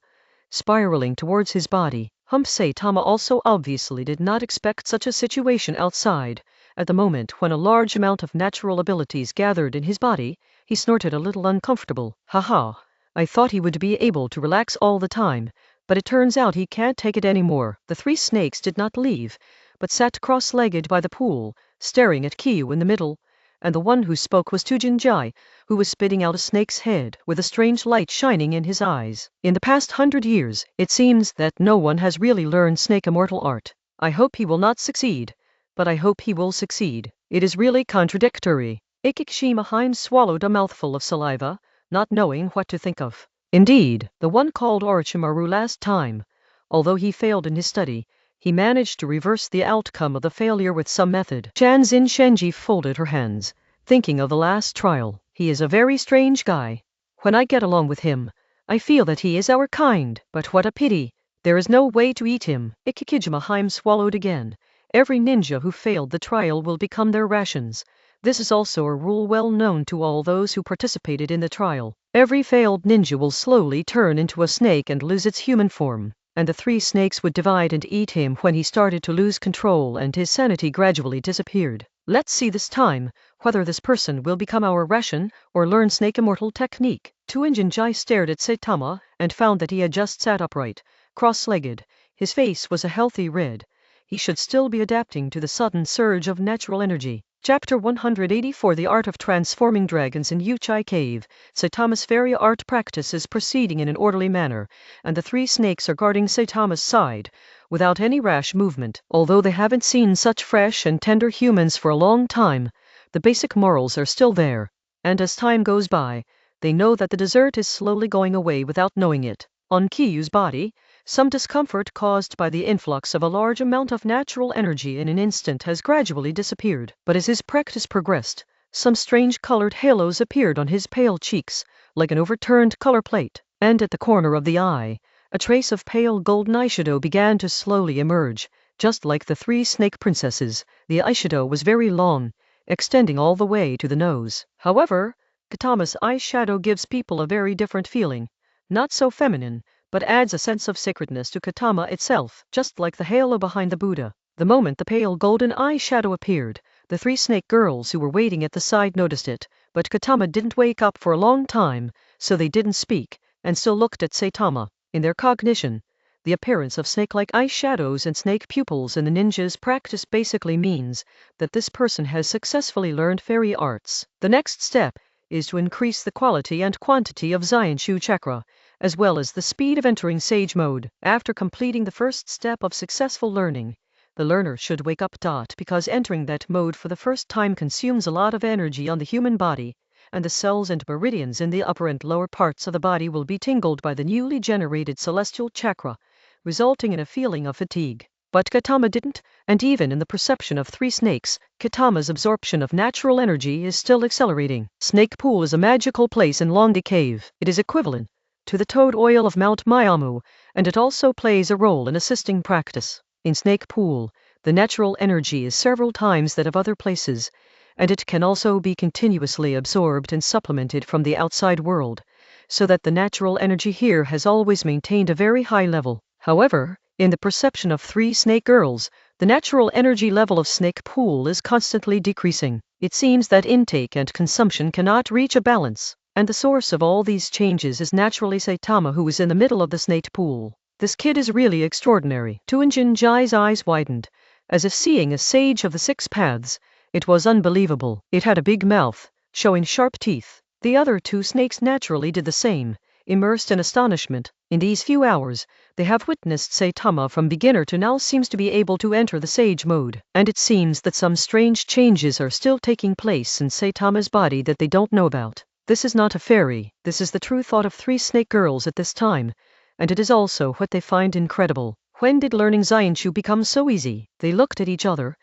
spiraling towards his body. Saitama also obviously did not expect such a situation outside. At the moment when a large amount of natural abilities gathered in his body, he snorted a little uncomfortable. "Haha, I thought he would be able to relax all the time, But it turns out he can't take it anymore. The three snakes did not leave, but sat cross-legged by the pool, staring at Kiyu in the middle, and the one who spoke was Tujinjai, who was spitting out a snake's head, with a strange light shining in his eyes. In the past 100 years, it seems that no one has really learned snake immortal art. I hope he will not succeed, but I hope he will succeed. It is really contradictory. Ikikshima swallowed a mouthful of saliva, not knowing what to think of. Indeed, the one called Orochimaru last time, although he failed in his study, he managed to reverse the outcome of the failure with some method. Shanzin Shenji folded her hands, thinking of the last trial. He is a very strange guy. When I get along with him, I feel that he is our kind. But what a pity. There is no way to eat him. Ikikijima swallowed again. Every ninja who failed the trial will become their rations. This is also a rule well known to all those who participated in the trial. Every failed ninja will slowly turn into a snake and lose its human form. And the three snakes would divide and eat him when he started to lose control and his sanity gradually disappeared. Let's see this time whether this person will become our ration or learn snake immortal technique. Tuinjinjai stared at Saitama and found that he had just sat upright, cross-legged. His face was a healthy red. He should still be adapting to the sudden surge of natural energy. Chapter 184 The Art of Transforming Dragons in Yuchai Cave. Saitama's fairy art practice is proceeding in an orderly manner, and the three snakes are guarding Saitama's side, without any rash movement. Although they haven't seen such fresh and tender humans for a long time, the basic morals are still there, and as time goes by, they know that the dessert is slowly going away without knowing it. On Kiyu's body, some discomfort caused by the influx of a large amount of natural energy in an instant has gradually disappeared. But as his practice progressed, some strange colored halos appeared on his pale cheeks, like an overturned color plate, and at the corner of the eye, a trace of pale golden eyeshadow began to slowly emerge. Just like the three snake princesses, the eyeshadow was very long, extending all the way to the nose. However, Katama's eyeshadow gives people a very different feeling, not so feminine, but adds a sense of sacredness to Katama itself, just like the halo behind the Buddha. The moment the pale golden eyeshadow appeared, the three snake girls who were waiting at the side noticed it, but Katama didn't wake up for a long time, so they didn't speak, and still looked at Saitama. In their cognition, the appearance of snake-like eyeshadows and snake pupils in the ninja's practice basically means that this person has successfully learned fairy arts. The next step is to increase the quality and quantity of Zanshu chakra, as well as the speed of entering sage mode. After completing the first step of successful learning, the learner should wake up. Because entering that mode for the first time consumes a lot of energy on the human body, and the cells and meridians in the upper and lower parts of the body will be tingled by the newly generated celestial chakra, resulting in a feeling of fatigue. But Katama didn't, and even in the perception of three snakes, Katama's absorption of natural energy is still accelerating. Snake Pool is a magical place in Longde Cave. It is equivalent to the toad oil of Mount Myamu, and it also plays a role in assisting practice. In Snake Pool, the natural energy is several times that of other places, and it can also be continuously absorbed and supplemented from the outside world, so that the natural energy here has always maintained a very high level. However, in the perception of three snake girls, the natural energy level of Snake Pool is constantly decreasing. It seems that intake and consumption cannot reach a balance, and the source of all these changes is naturally Saitama, who is in the middle of the Snake Pool. This kid is really extraordinary. Tuinjinjai's eyes widened, as if seeing a sage of the six paths. It was unbelievable. It had a big mouth, showing sharp teeth. The other two snakes naturally did the same, immersed in astonishment. In these few hours, they have witnessed Saitama from beginner to now seems to be able to enter the sage mode, and it seems that some strange changes are still taking place in Saitama's body that they don't know about. This is not a fairy, this is the true thought of three snake girls at this time, and it is also what they find incredible. When did learning Zanshu become so easy? They looked at each other,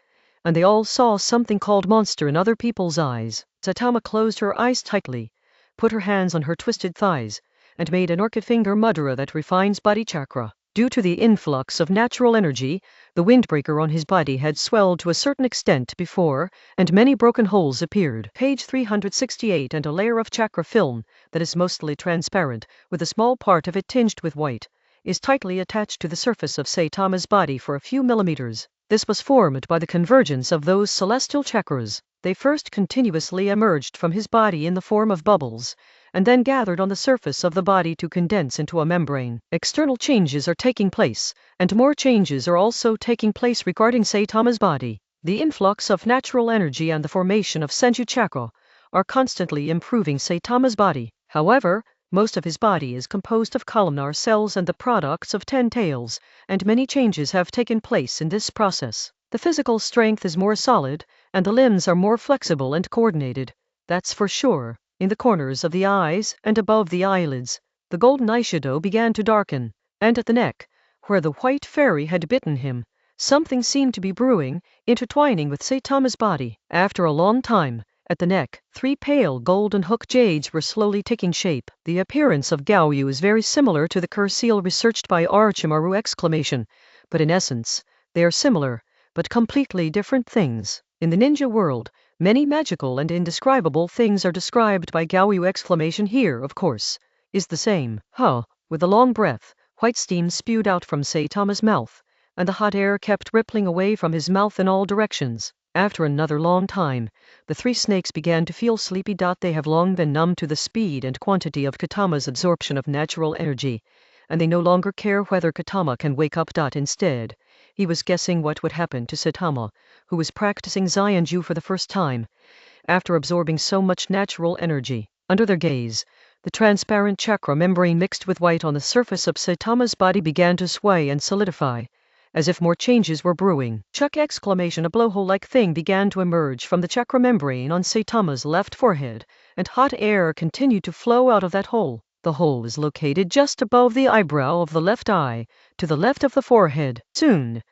and they all saw something called monster in other people's eyes. Saitama closed her eyes tightly, put her hands on her twisted thighs, and made an orchid finger mudra that refines body chakra. Due to the influx of natural energy, the windbreaker on his body had swelled to a certain extent before, and many broken holes appeared. Page 368. And a layer of chakra film, that is mostly transparent, with a small part of it tinged with white, is tightly attached to the surface of Saitama's body for a few millimeters. This was formed by the convergence of those celestial chakras. They first continuously emerged from his body in the form of bubbles, and then gathered on the surface of the body to condense into a membrane. External changes are taking place, and more changes are also taking place regarding Saitama's body. The influx of natural energy and the formation of senju chakra are constantly improving Saitama's body. However, most of his body is composed of columnar cells and the products of 10 tails, and many changes have taken place in this process. The physical strength is more solid, and the limbs are more flexible and coordinated. That's for sure. In the corners of the eyes and above the eyelids, the golden eyeshadow began to darken, and at the neck, where the white fairy had bitten him, something seemed to be brewing, intertwining with Saitama's body. After a long time, at the neck, 3 pale golden hook jades were slowly taking shape. The appearance of Gaoyu is very similar to the curseal researched by Orochimaru! But in essence, they are similar, but completely different things. In the ninja world, many magical and indescribable things are described by Gaoyu! Here, of course, is the same. With a long breath, white steam spewed out from Saitama's mouth, and the hot air kept rippling away from his mouth in all directions. After another long time, the 3 snakes began to feel sleepy. They have long been numb to the speed and quantity of Katama's absorption of natural energy, and they no longer care whether Katama can wake up. Instead, he was guessing what would happen to Saitama, who was practicing Zenju for the first time. After absorbing so much natural energy, under their gaze, the transparent chakra membrane mixed with white on the surface of Saitama's body began to sway and solidify, as if more changes were brewing. A blowhole-like thing began to emerge from the chakra membrane on Saitama's left forehead, and hot air continued to flow out of that hole. The hole is located just above the eyebrow of the left eye, to the left of the forehead. Soon,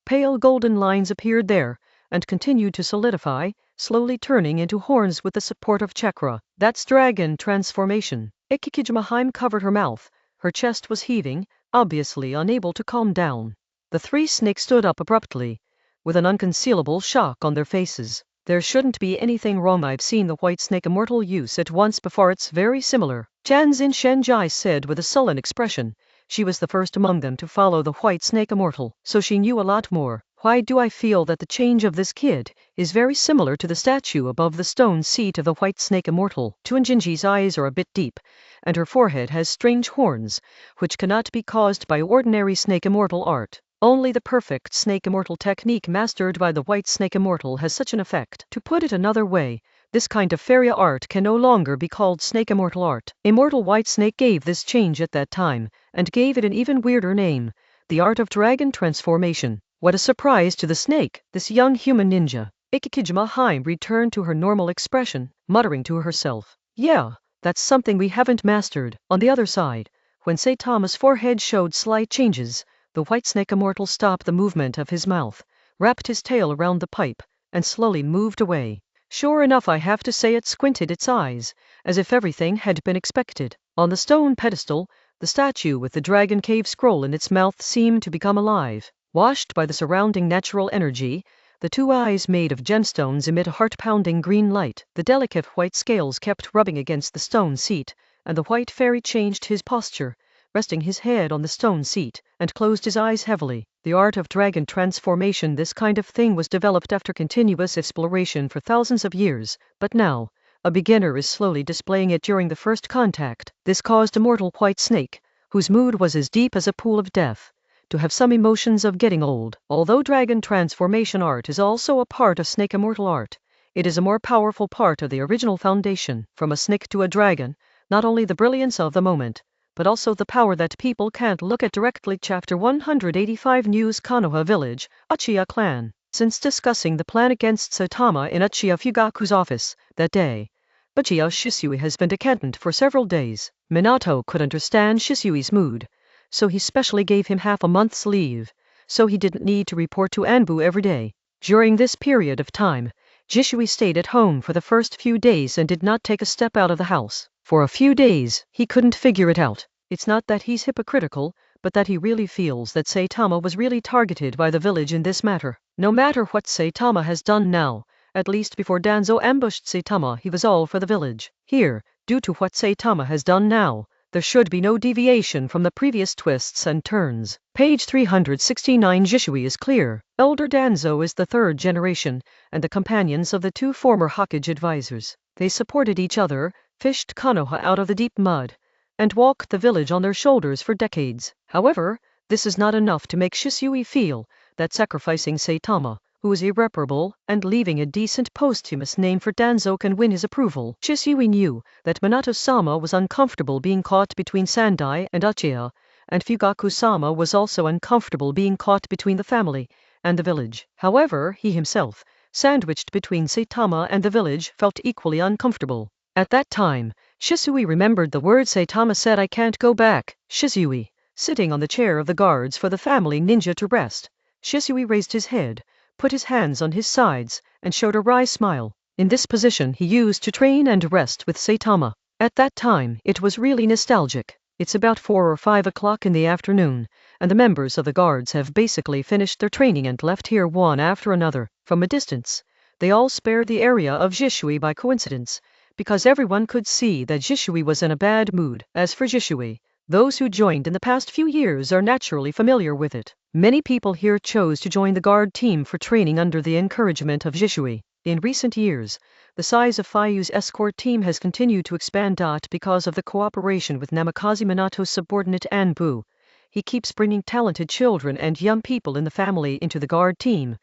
pale golden lines appeared there, and continued to solidify, slowly turning into horns with the support of chakra. That's dragon transformation. Ikikijima covered her mouth. Her chest was heaving, obviously unable to calm down. The 3 snakes stood up abruptly, with an unconcealable shock on their faces. There shouldn't be anything wrong. I've seen the white snake immortal use it once before. It's very similar, Janzin Shenjai said with a sullen expression. She was the first among them to follow the white snake immortal, so she knew a lot more. Why do I feel that the change of this kid is very similar to the statue above the stone seat of the white snake immortal? Tuanjinji's eyes are a bit deep, and her forehead has strange horns, which cannot be caused by ordinary snake immortal art. Only the perfect snake immortal technique mastered by the white snake immortal has such an effect. To put it another way, this kind of fairy art can no longer be called snake immortal art. Immortal white snake gave this change at that time, and gave it an even weirder name, the art of dragon transformation. What a surprise to the snake, this young human ninja. Ikikijima returned to her normal expression, muttering to herself, "Yeah, that's something we haven't mastered." On the other side, when Saitama's forehead showed slight changes, the white snake immortal stopped the movement of his mouth, wrapped his tail around the pipe, and slowly moved away. Sure enough, I have to say, it squinted its eyes, as if everything had been expected. On the stone pedestal, the statue with the dragon cave scroll in its mouth seemed to become alive. Washed by the surrounding natural energy, the 2 eyes made of gemstones emit a heart-pounding green light. The delicate white scales kept rubbing against the stone seat, and the white fairy changed his posture, resting his head on the stone seat, and closed his eyes heavily. The art of dragon transformation, this kind of thing, was developed after continuous exploration for thousands of years, but now, a beginner is slowly displaying it during the first contact. This caused immortal white snake, whose mood was as deep as a pool of death, to have some emotions of getting old. Although dragon transformation art is also a part of snake immortal art, it is a more powerful part of the original foundation. From a snake to a dragon, not only the brilliance of the moment, but also the power that people can't look at directly. Chapter 185 News Konoha Village, Uchiha Clan. Since discussing the plan against Saitama in Uchiha Fugaku's office that day, Uchiha Shisui has been decadent for several days. Minato could understand Shisui's mood, so he specially gave him half a month's leave, so he didn't need to report to Anbu every day. During this period of time, Jishui stayed at home for the first few days and did not take a step out of the house. For a few days, he couldn't figure it out. It's not that he's hypocritical, but that he really feels that Saitama was really targeted by the village in this matter. No matter what Saitama has done now, at least before Danzo ambushed Saitama, he was all for the village. Here, due to what Saitama has done now, there should be no deviation from the previous twists and turns. Page 369. Jishui is clear. Elder Danzo is the 3rd generation, and the companions of the 2 former Hokage advisors. They supported each other, fished Konoha out of the deep mud, and walked the village on their shoulders for decades. However, this is not enough to make Shisui feel that sacrificing Saitama, who is irreparable, and leaving a decent posthumous name for Danzo can win his approval. Shisui knew that Minato-sama was uncomfortable being caught between Sandai and Uchiha, and Fugaku-sama was also uncomfortable being caught between the family and the village. However, he himself, sandwiched between Saitama and the village, felt equally uncomfortable. At that time, Shisui remembered the words Saitama said, "I can't go back." Shisui, sitting on the chair of the guards for the family ninja to rest. Shisui raised his head, put his hands on his sides, and showed a wry smile. In this position he used to train and rest with Saitama. At that time, it was really nostalgic. It's about 4 or 5 o'clock in the afternoon, and the members of the guards have basically finished their training and left here one after another. From a distance, they all spared the area of Shisui by coincidence, because everyone could see that Shisui was in a bad mood. As for Shisui, those who joined in the past few years are naturally familiar with it. Many people here chose to join the guard team for training under the encouragement of Shisui. In recent years, the size of Fuyu's escort team has continued to expand. Because of the cooperation with Namikaze Minato's subordinate Anbu, he keeps bringing talented children and young people in the family into the guard team,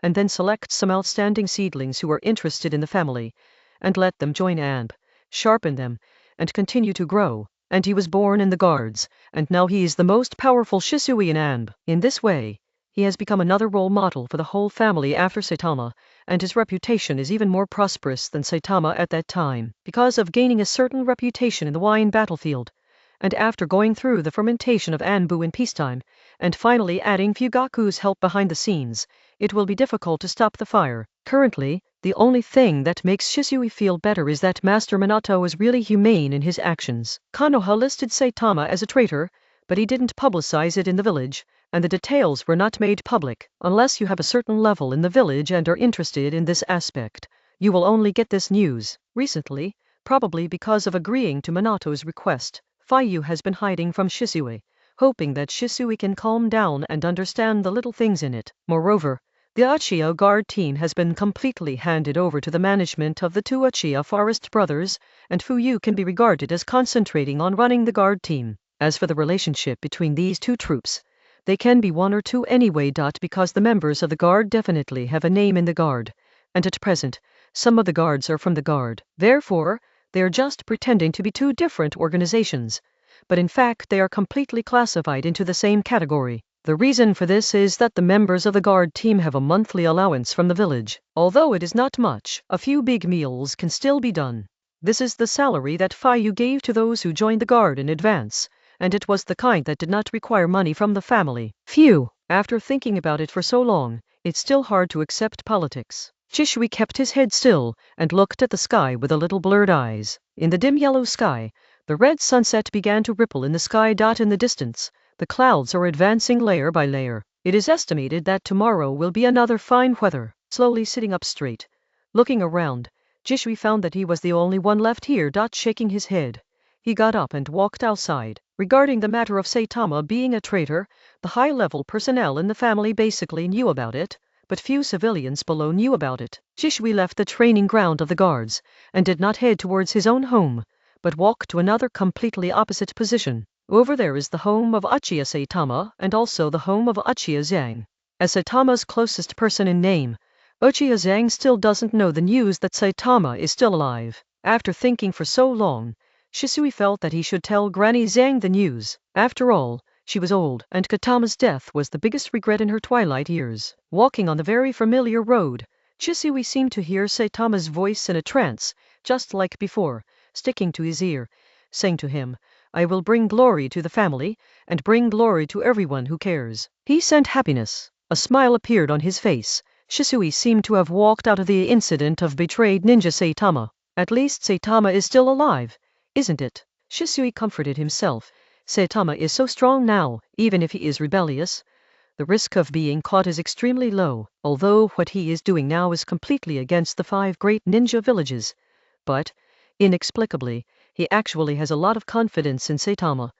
and then selects some outstanding seedlings who are interested in the family, and let them join Anb, sharpen them, and continue to grow. And he was born in the guards, and now he is the most powerful Shisui in Anb. In this way, he has become another role model for the whole family after Saitama, and his reputation is even more prosperous than Saitama at that time. Because of gaining a certain reputation in the wine battlefield, and after going through the fermentation of Anbu in peacetime, and finally adding Fugaku's help behind the scenes, it will be difficult to stop the fire. Currently, the only thing that makes Shisui feel better is that Master Minato is really humane in his actions. Konoha listed Saitama as a traitor, but he didn't publicize it in the village, and the details were not made public. Unless you have a certain level in the village and are interested in this aspect, you will only get this news. Recently, probably because of agreeing to Minato's request, Fuyu has been hiding from Shisui, hoping that Shisui can calm down and understand the little things in it. Moreover, the Uchiha guard team has been completely handed over to the management of the two Uchiha Forest brothers, and Fuyu can be regarded as concentrating on running the guard team. As for the relationship between these two troops, they can be one or two anyway. Because the members of the guard definitely have a name in the guard, and at present, some of the guards are from the guard. Therefore, they are just pretending to be two different organizations, but in fact they are completely classified into the same category. The reason for this is that the members of the guard team have a monthly allowance from the village. Although it is not much, a few big meals can still be done. This is the salary that Fuyu gave to those who joined the guard in advance, and it was the kind that did not require money from the family. Phew! After thinking about it for so long, it's still hard to accept politics. Shisui kept his head still and looked at the sky with a little blurred eyes. In the dim yellow sky, the red sunset began to ripple in the sky. In the distance, the clouds are advancing layer by layer. It is estimated that tomorrow will be another fine weather. Slowly sitting up straight, looking around, Shisui found that he was the only one left here. Shaking his head, he got up and walked outside. Regarding the matter of Saitama being a traitor, the high-level personnel in the family basically knew about it, but few civilians below knew about it. Shisui left the training ground of the guards, and did not head towards his own home, but walked to another completely opposite position. Over there is the home of Uchiha Saitama, and also the home of Uchiha Zhang. As Saitama's closest person in name, Uchiha Zhang still doesn't know the news that Saitama is still alive. After thinking for so long, Shisui felt that he should tell Granny Zhang the news. After all, she was old, and Katama's death was the biggest regret in her twilight years. Walking on the very familiar road, Shisui seemed to hear Saitama's voice in a trance, just like before, sticking to his ear, saying to him, "I will bring glory to the family, and bring glory to everyone who cares." He sent happiness. A smile appeared on his face. Shisui seemed to have walked out of the incident of betrayed ninja Saitama. At least Saitama is still alive, isn't it? Shisui comforted himself. Saitama is so strong now, even if he is rebellious. The risk of being caught is extremely low, although what he is doing now is completely against the 5 great ninja villages. But, inexplicably, he actually has a lot of confidence in Saitama,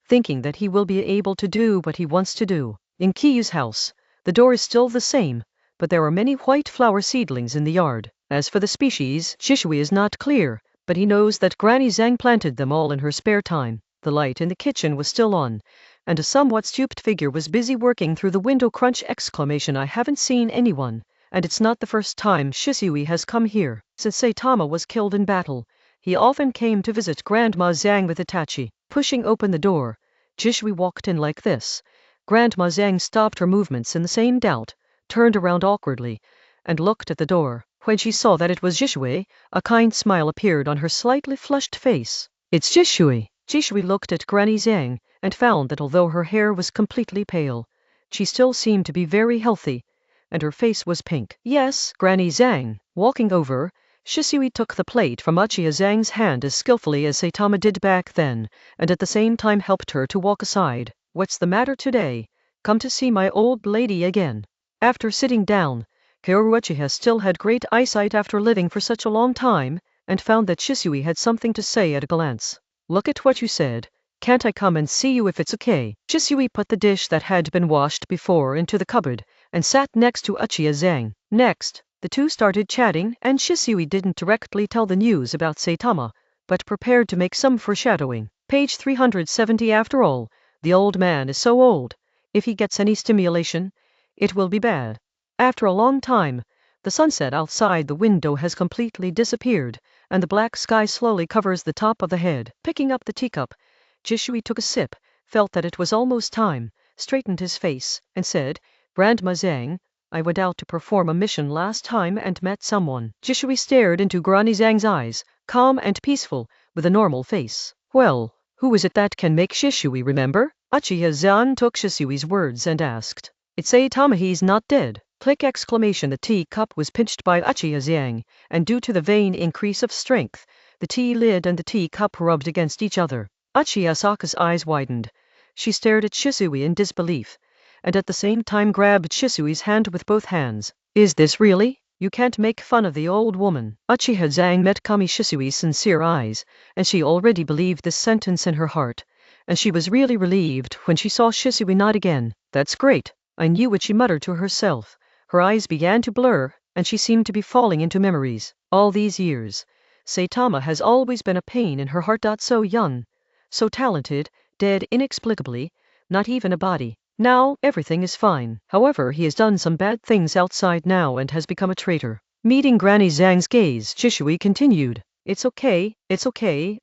thinking that he will be able to do what he wants to do. In Kiyu's house, the door is still the same, but there are many white flower seedlings in the yard. As for the species, Shisui is not clear, but he knows that Granny Zhang planted them all in her spare time. The light in the kitchen was still on, and a somewhat stooped figure was busy working through the window. Crunch! I haven't seen anyone, and it's not the first time Shisui has come here. Since Saitama was killed in battle, he often came to visit Grandma Zhang with Itachi. Pushing open the door, Shisui walked in like this. Grandma Zhang stopped her movements in the same doubt, turned around awkwardly, and looked at the door. When she saw that it was Shisui, a kind smile appeared on her slightly flushed face. It's Shisui. Shisui looked at Granny Zhang and found that although her hair was completely pale, she still seemed to be very healthy, and her face was pink. Yes, Granny Zhang. Walking over, Shisui took the plate from Uchiha Zhang's hand as skillfully as Saitama did back then, and at the same time helped her to walk aside. What's the matter today? Come to see my old lady again. After sitting down, Kaoru Uchiha still had great eyesight after living for such a long time, and found that Shisui had something to say at a glance. Look at what you said. Can't I come and see you if it's okay? Shisui put the dish that had been washed before into the cupboard, and sat next to Uchiha Zhang. Next, the two started chatting, and Shisui didn't directly tell the news about Saitama, but prepared to make some foreshadowing. Page 370. After all, the old man is so old. If he gets any stimulation, it will be bad. After a long time, the sunset outside the window has completely disappeared, and the black sky slowly covers the top of the head. Picking up the teacup, Shisui took a sip, felt that it was almost time, straightened his face, and said, Grandma Zhang, I went out to perform a mission last time and met someone. Shisui stared into Granny Zhang's eyes, calm and peaceful, with a normal face. Well, who is it that can make Shisui remember? Uchiha Zhang took Shisui's words and asked, It's Saitama, he's not dead. Click! The teacup was pinched by Uchiha Zhang, and due to the vain increase of strength, the tea lid and the teacup rubbed against each other. Uchiha Saka's eyes widened. She stared at Shisui in disbelief, and at the same time grabbed Shisui's hand with both hands. Is this really? You can't make fun of the old woman. Uchiha Zhang met Kami Shisui's sincere eyes, and she already believed this sentence in her heart, and she was really relieved when she saw Shisui nod again. That's great. I knew what she muttered to herself. Her eyes began to blur, and she seemed to be falling into memories. All these years, Saitama has always been a pain in her heart. So young, so talented, dead inexplicably, not even a body. Now, everything is fine. However, he has done some bad things outside now and has become a traitor. Meeting Granny Zhang's gaze, Shisui continued. It's okay,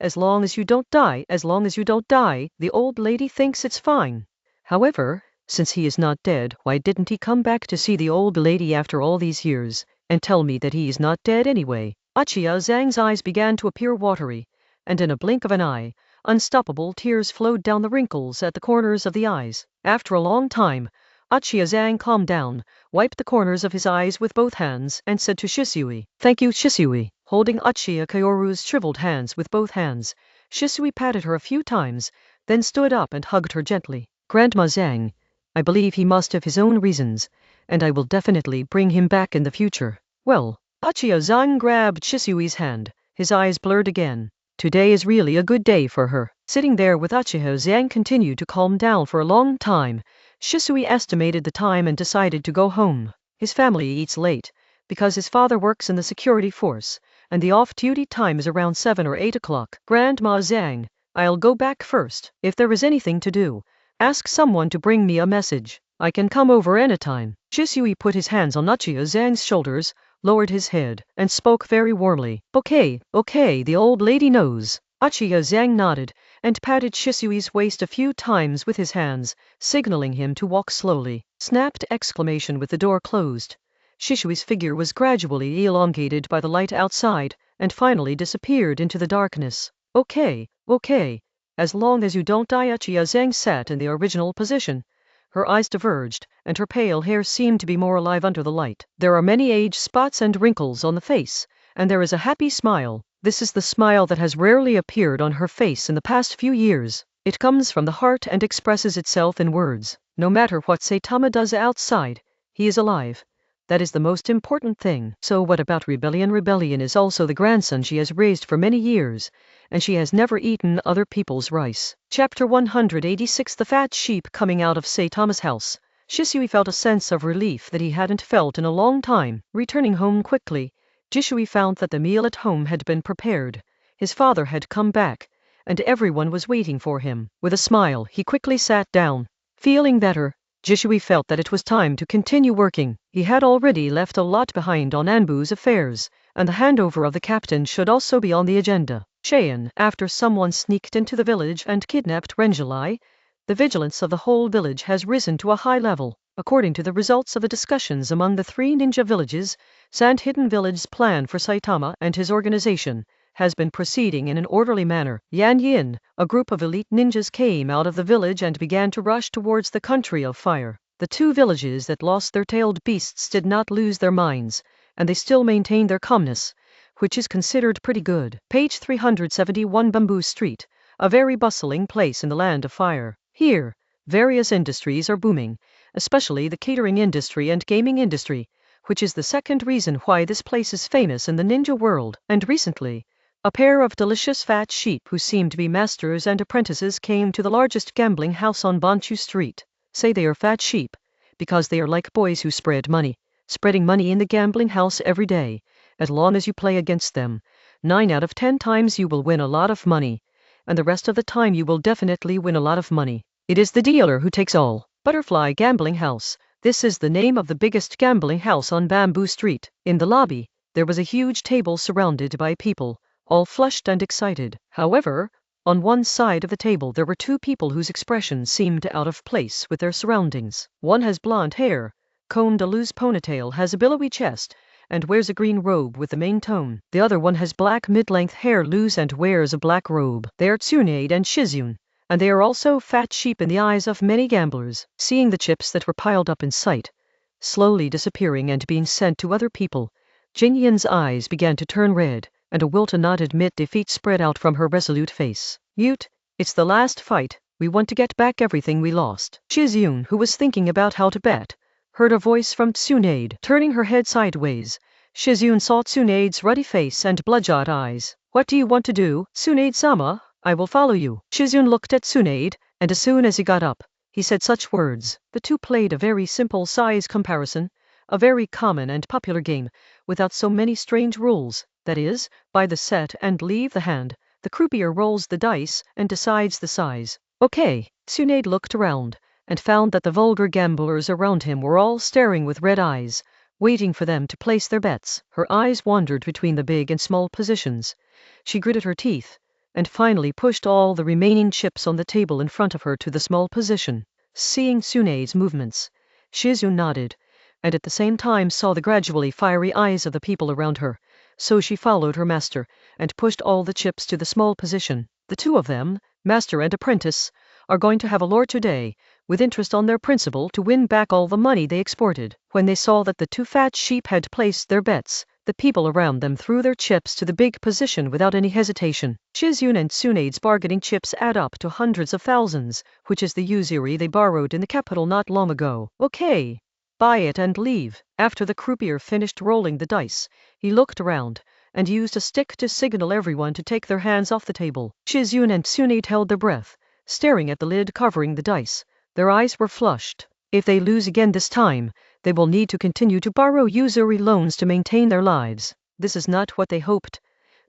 as long as you don't die. The old lady thinks it's fine. However, since he is not dead, why didn't he come back to see the old lady after all these years, and tell me that he is not dead anyway? Uchiha Zhang's eyes began to appear watery, and in a blink of an eye, unstoppable tears flowed down the wrinkles at the corners of the eyes. After a long time, Uchiha Zhang calmed down, wiped the corners of his eyes with both hands, and said to Shisui, Thank you, Shisui. Holding Uchiha Kaoru's shriveled hands with both hands, Shisui patted her a few times, then stood up and hugged her gently. Grandma Zhang, I believe he must have his own reasons, and I will definitely bring him back in the future. Well, Uchiha Zhang grabbed Shisui's hand, his eyes blurred again. Today is really a good day for her. Sitting there with Uchiha Zhang continued to calm down for a long time. Shisui estimated the time and decided to go home. His family eats late, because his father works in the security force, and the off-duty time is around 7 or 8 o'clock. Grandma Zhang, I'll go back first. If there is anything to do, ask someone to bring me a message. I can come over anytime. Shisui put his hands on Uchiha Zhang's shoulders, lowered his head, and spoke very warmly. Okay, the old lady knows. Uchiha Zhang nodded, and patted Shisui's waist a few times with his hands, signaling him to walk slowly. Snapped! With the door closed, Shisui's figure was gradually elongated by the light outside, and finally disappeared into the darkness. Okay, as long as you don't die. Uchiha Zhang sat in the original position. Her eyes diverged, and her pale hair seemed to be more alive under the light. There are many age spots and wrinkles on the face, and there is a happy smile. This is the smile that has rarely appeared on her face in the past few years. It comes from the heart and expresses itself in words. No matter what Saitama does outside, he is alive. That is the most important thing. So what about Rebellion? Rebellion is also the grandson she has raised for many years, and she has never eaten other people's rice. Chapter 186. The fat sheep. Coming out of Saitama's house, Shisui felt a sense of relief that he hadn't felt in a long time. Returning home quickly, Shisui found that the meal at home had been prepared. His father had come back, and everyone was waiting for him. With a smile, he quickly sat down. Feeling better, Jishui felt that it was time to continue working. He had already left a lot behind on Anbu's affairs, and the handover of the captain should also be on the agenda. Cheyenne, after someone sneaked into the village and kidnapped Renjulai, the vigilance of the whole village has risen to a high level. According to the results of the discussions among the 3 ninja villages, Sand Hidden Village's plan for Saitama and his organization has been proceeding in an orderly manner. Yan Yin, a group of elite ninjas, came out of the village and began to rush towards the country of fire. The 2 villages that lost their tailed beasts did not lose their minds, and they still maintained their calmness, which is considered pretty good. Page 371. Bamboo Street, a very bustling place in the land of fire. Here, various industries are booming, especially the catering industry and gaming industry, which is the second reason why this place is famous in the ninja world. And recently, a pair of delicious fat sheep who seem to be masters and apprentices came to the largest gambling house on Bonchu Street. Say they are fat sheep, because they are like boys who spread money, spreading money in the gambling house every day. As long as you play against them, 9 out of 10 times you will win a lot of money, and the rest of the time you will definitely win a lot of money. It is the dealer who takes all. Butterfly Gambling House. This is the name of the biggest gambling house on Bamboo Street. In the lobby, there was a huge table surrounded by people, all flushed and excited. However, on one side of the table there were 2 people whose expressions seemed out of place with their surroundings. One has blonde hair, combed a loose ponytail, has a billowy chest, and wears a green robe with the main tone. The other one has black mid-length hair, loose, and wears a black robe. They are Tsunade and Shizune, and they are also fat sheep in the eyes of many gamblers. Seeing the chips that were piled up in sight, slowly disappearing and being sent to other people, Jin Yin's eyes began to turn red, and a will to not admit defeat spread out from her resolute face. Mute, it's the last fight. We want to get back everything we lost. Shizune, who was thinking about how to bet, heard a voice from Tsunade. Turning her head sideways, Shizune saw Tsunade's ruddy face and bloodshot eyes. What do you want to do, Tsunade-sama? I will follow you. Shizune looked at Tsunade, and as soon as he got up, he said such words. The 2 played a very simple size comparison, a very common and popular game, without so many strange rules. That is, buy the set and leave the hand. The croupier rolls the dice and decides the size. Okay. Tsunade looked around, and found that the vulgar gamblers around him were all staring with red eyes, waiting for them to place their bets. Her eyes wandered between the big and small positions. She gritted her teeth, and finally pushed all the remaining chips on the table in front of her to the small position. Seeing Tsunade's movements, Shizune nodded, and at the same time saw the gradually fiery eyes of the people around her, so she followed her master, and pushed all the chips to the small position. The 2 of them, master and apprentice, are going to have a lure today, with interest on their principal, to win back all the money they exported. When they saw that the 2 fat sheep had placed their bets, the people around them threw their chips to the big position without any hesitation. Shizune and Tsunade's bargaining chips add up to hundreds of thousands, which is the usury they borrowed in the capital not long ago. Okay. Buy it and leave. After the croupier finished rolling the dice, he looked around, and used a stick to signal everyone to take their hands off the table. Shizune and Tsunade held their breath, staring at the lid covering the dice. Their eyes were flushed. If they lose again this time, they will need to continue to borrow usury loans to maintain their lives. This is not what they hoped,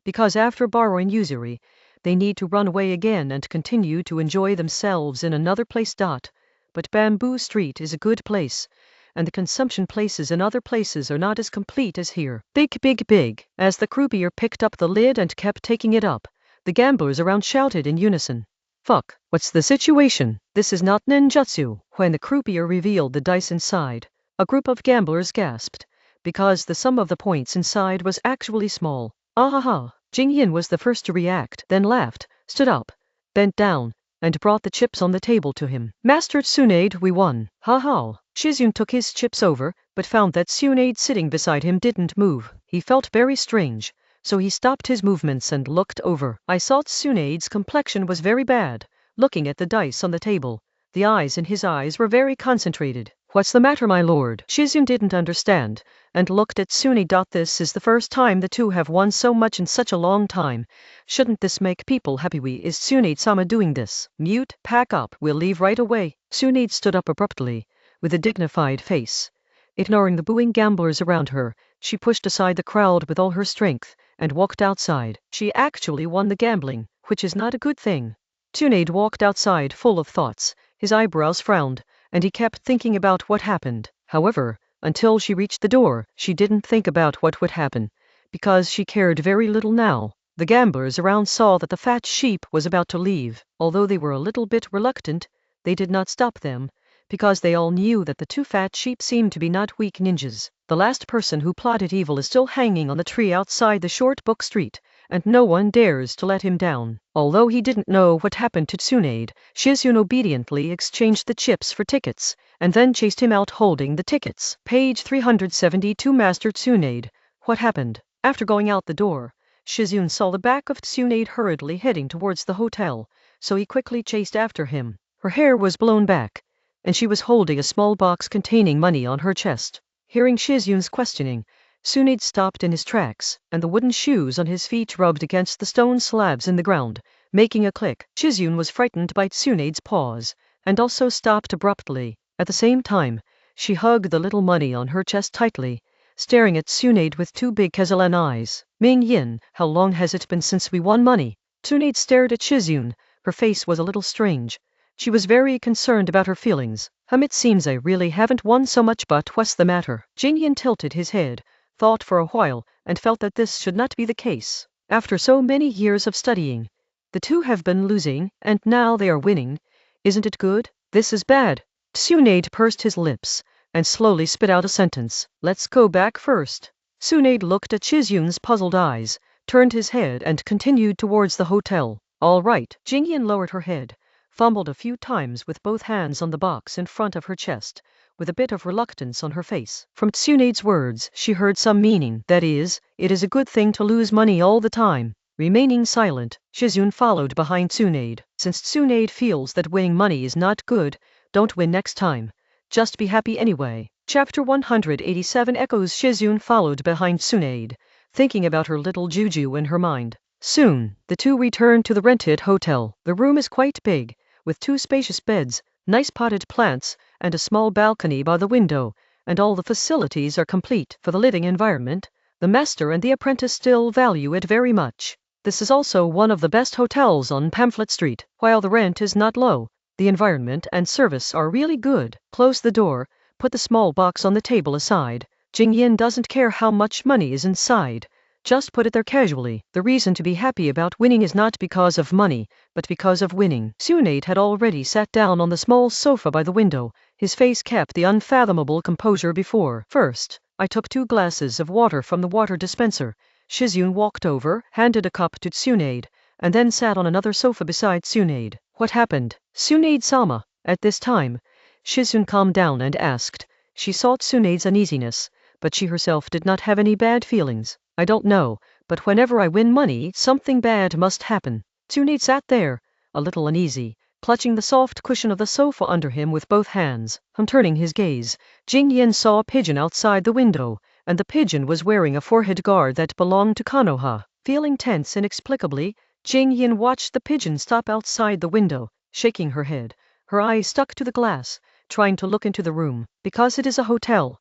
because after borrowing usury, they need to run away again and continue to enjoy themselves in another place. But Bamboo Street is a good place, and the consumption places in other places are not as complete as here. Big. As the croupier picked up the lid and kept taking it up, the gamblers around shouted in unison. Fuck, what's the situation? This is not ninjutsu. When the croupier revealed the dice inside, a group of gamblers gasped, because the sum of the points inside was actually small. Ahaha. Jing Yin was the first to react, then laughed, stood up, bent down, and brought the chips on the table to him. Master Tsunade, we won. Ha ha. Shizune took his chips over, but found that Tsunade sitting beside him didn't move. He felt very strange, so he stopped his movements and looked over. I saw Tsunade's complexion was very bad. Looking at the dice on the table, the eyes in his eyes were very concentrated. What's the matter, my lord? Shizune didn't understand, and looked at Tsunade. This is the first time the 2 have won so much in such a long time. Shouldn't this make people happy? Is Tsunade-sama doing this? Mute, pack up, we'll leave right away. Tsunade stood up abruptly, with a dignified face. Ignoring the booing gamblers around her, she pushed aside the crowd with all her strength, and walked outside. She actually won the gambling, which is not a good thing. Tsunade walked outside full of thoughts. His eyebrows frowned, and he kept thinking about what happened. However, until she reached the door, she didn't think about what would happen, because she cared very little now. The gamblers around saw that the fat sheep was about to leave. Although they were a little bit reluctant, they did not stop them, because they all knew that the two fat sheep seemed to be not weak ninjas. The last person who plotted evil is still hanging on the tree outside the short book street, and no one dares to let him down. Although he didn't know what happened to Tsunade, Shizune obediently exchanged the chips for tickets, and then chased him out holding the tickets. Page 372. Master Tsunade. What happened? After going out the door, Shizune saw the back of Tsunade hurriedly heading towards the hotel, so he quickly chased after him. Her hair was blown back, and she was holding a small box containing money on her chest. Hearing Shizune's questioning, Tsunade stopped in his tracks, and the wooden shoes on his feet rubbed against the stone slabs in the ground, making a click. Shizune was frightened by Tsunade's pause, and also stopped abruptly. At the same time, she hugged the little money on her chest tightly, staring at Tsunade with two big Kazalan eyes. Ming Yin, how long has it been since we won money? Tsunade stared at Shizune. Her face was a little strange. She was very concerned about her feelings. It seems I really haven't won so much, but what's the matter? Jing Yin tilted his head, thought for a while, and felt that this should not be the case. After so many years of studying, the two have been losing, and now they are winning. Isn't it good? This is bad. Tsunade pursed his lips, and slowly spit out a sentence. Let's go back first. Tsunade looked at Shizune's puzzled eyes, turned his head and continued towards the hotel. All right. Jing Yin lowered her head, fumbled a few times with both hands on the box in front of her chest, with a bit of reluctance on her face. From Tsunade's words, she heard some meaning. That is, it is a good thing to lose money all the time. Remaining silent, Shizune followed behind Tsunade. Since Tsunade feels that winning money is not good, don't win next time. Just be happy anyway. Chapter 187 echoes. Shizune followed behind Tsunade, thinking about her little juju in her mind. Soon, the two returned to the rented hotel. The room is quite big, with two spacious beds, nice potted plants, and a small balcony by the window, and all the facilities are complete. For the living environment, the master and the apprentice still value it very much. This is also one of the best hotels on Pamphlet Street. While the rent is not low, the environment and service are really good. Close the door, put the small box on the table aside. Jing Yin doesn't care how much money is inside. Just put it there casually. The reason to be happy about winning is not because of money, but because of winning. Tsunade had already sat down on the small sofa by the window. His face kept the unfathomable composure before. First, I took 2 glasses of water from the water dispenser. Shizune walked over, handed a cup to Tsunade, and then sat on another sofa beside Tsunade. What happened? Tsunade-sama. At this time, Shizune calmed down and asked. She saw Tsunade's uneasiness, but she herself did not have any bad feelings. I don't know, but whenever I win money, something bad must happen. Tsunade sat there, a little uneasy, clutching the soft cushion of the sofa under him with both hands. Turning his gaze, Jing Yin saw a pigeon outside the window, and the pigeon was wearing a forehead guard that belonged to Konoha. Feeling tense inexplicably, Jing Yin watched the pigeon stop outside the window, shaking her head. Her eyes stuck to the glass, trying to look into the room. Because it is a hotel,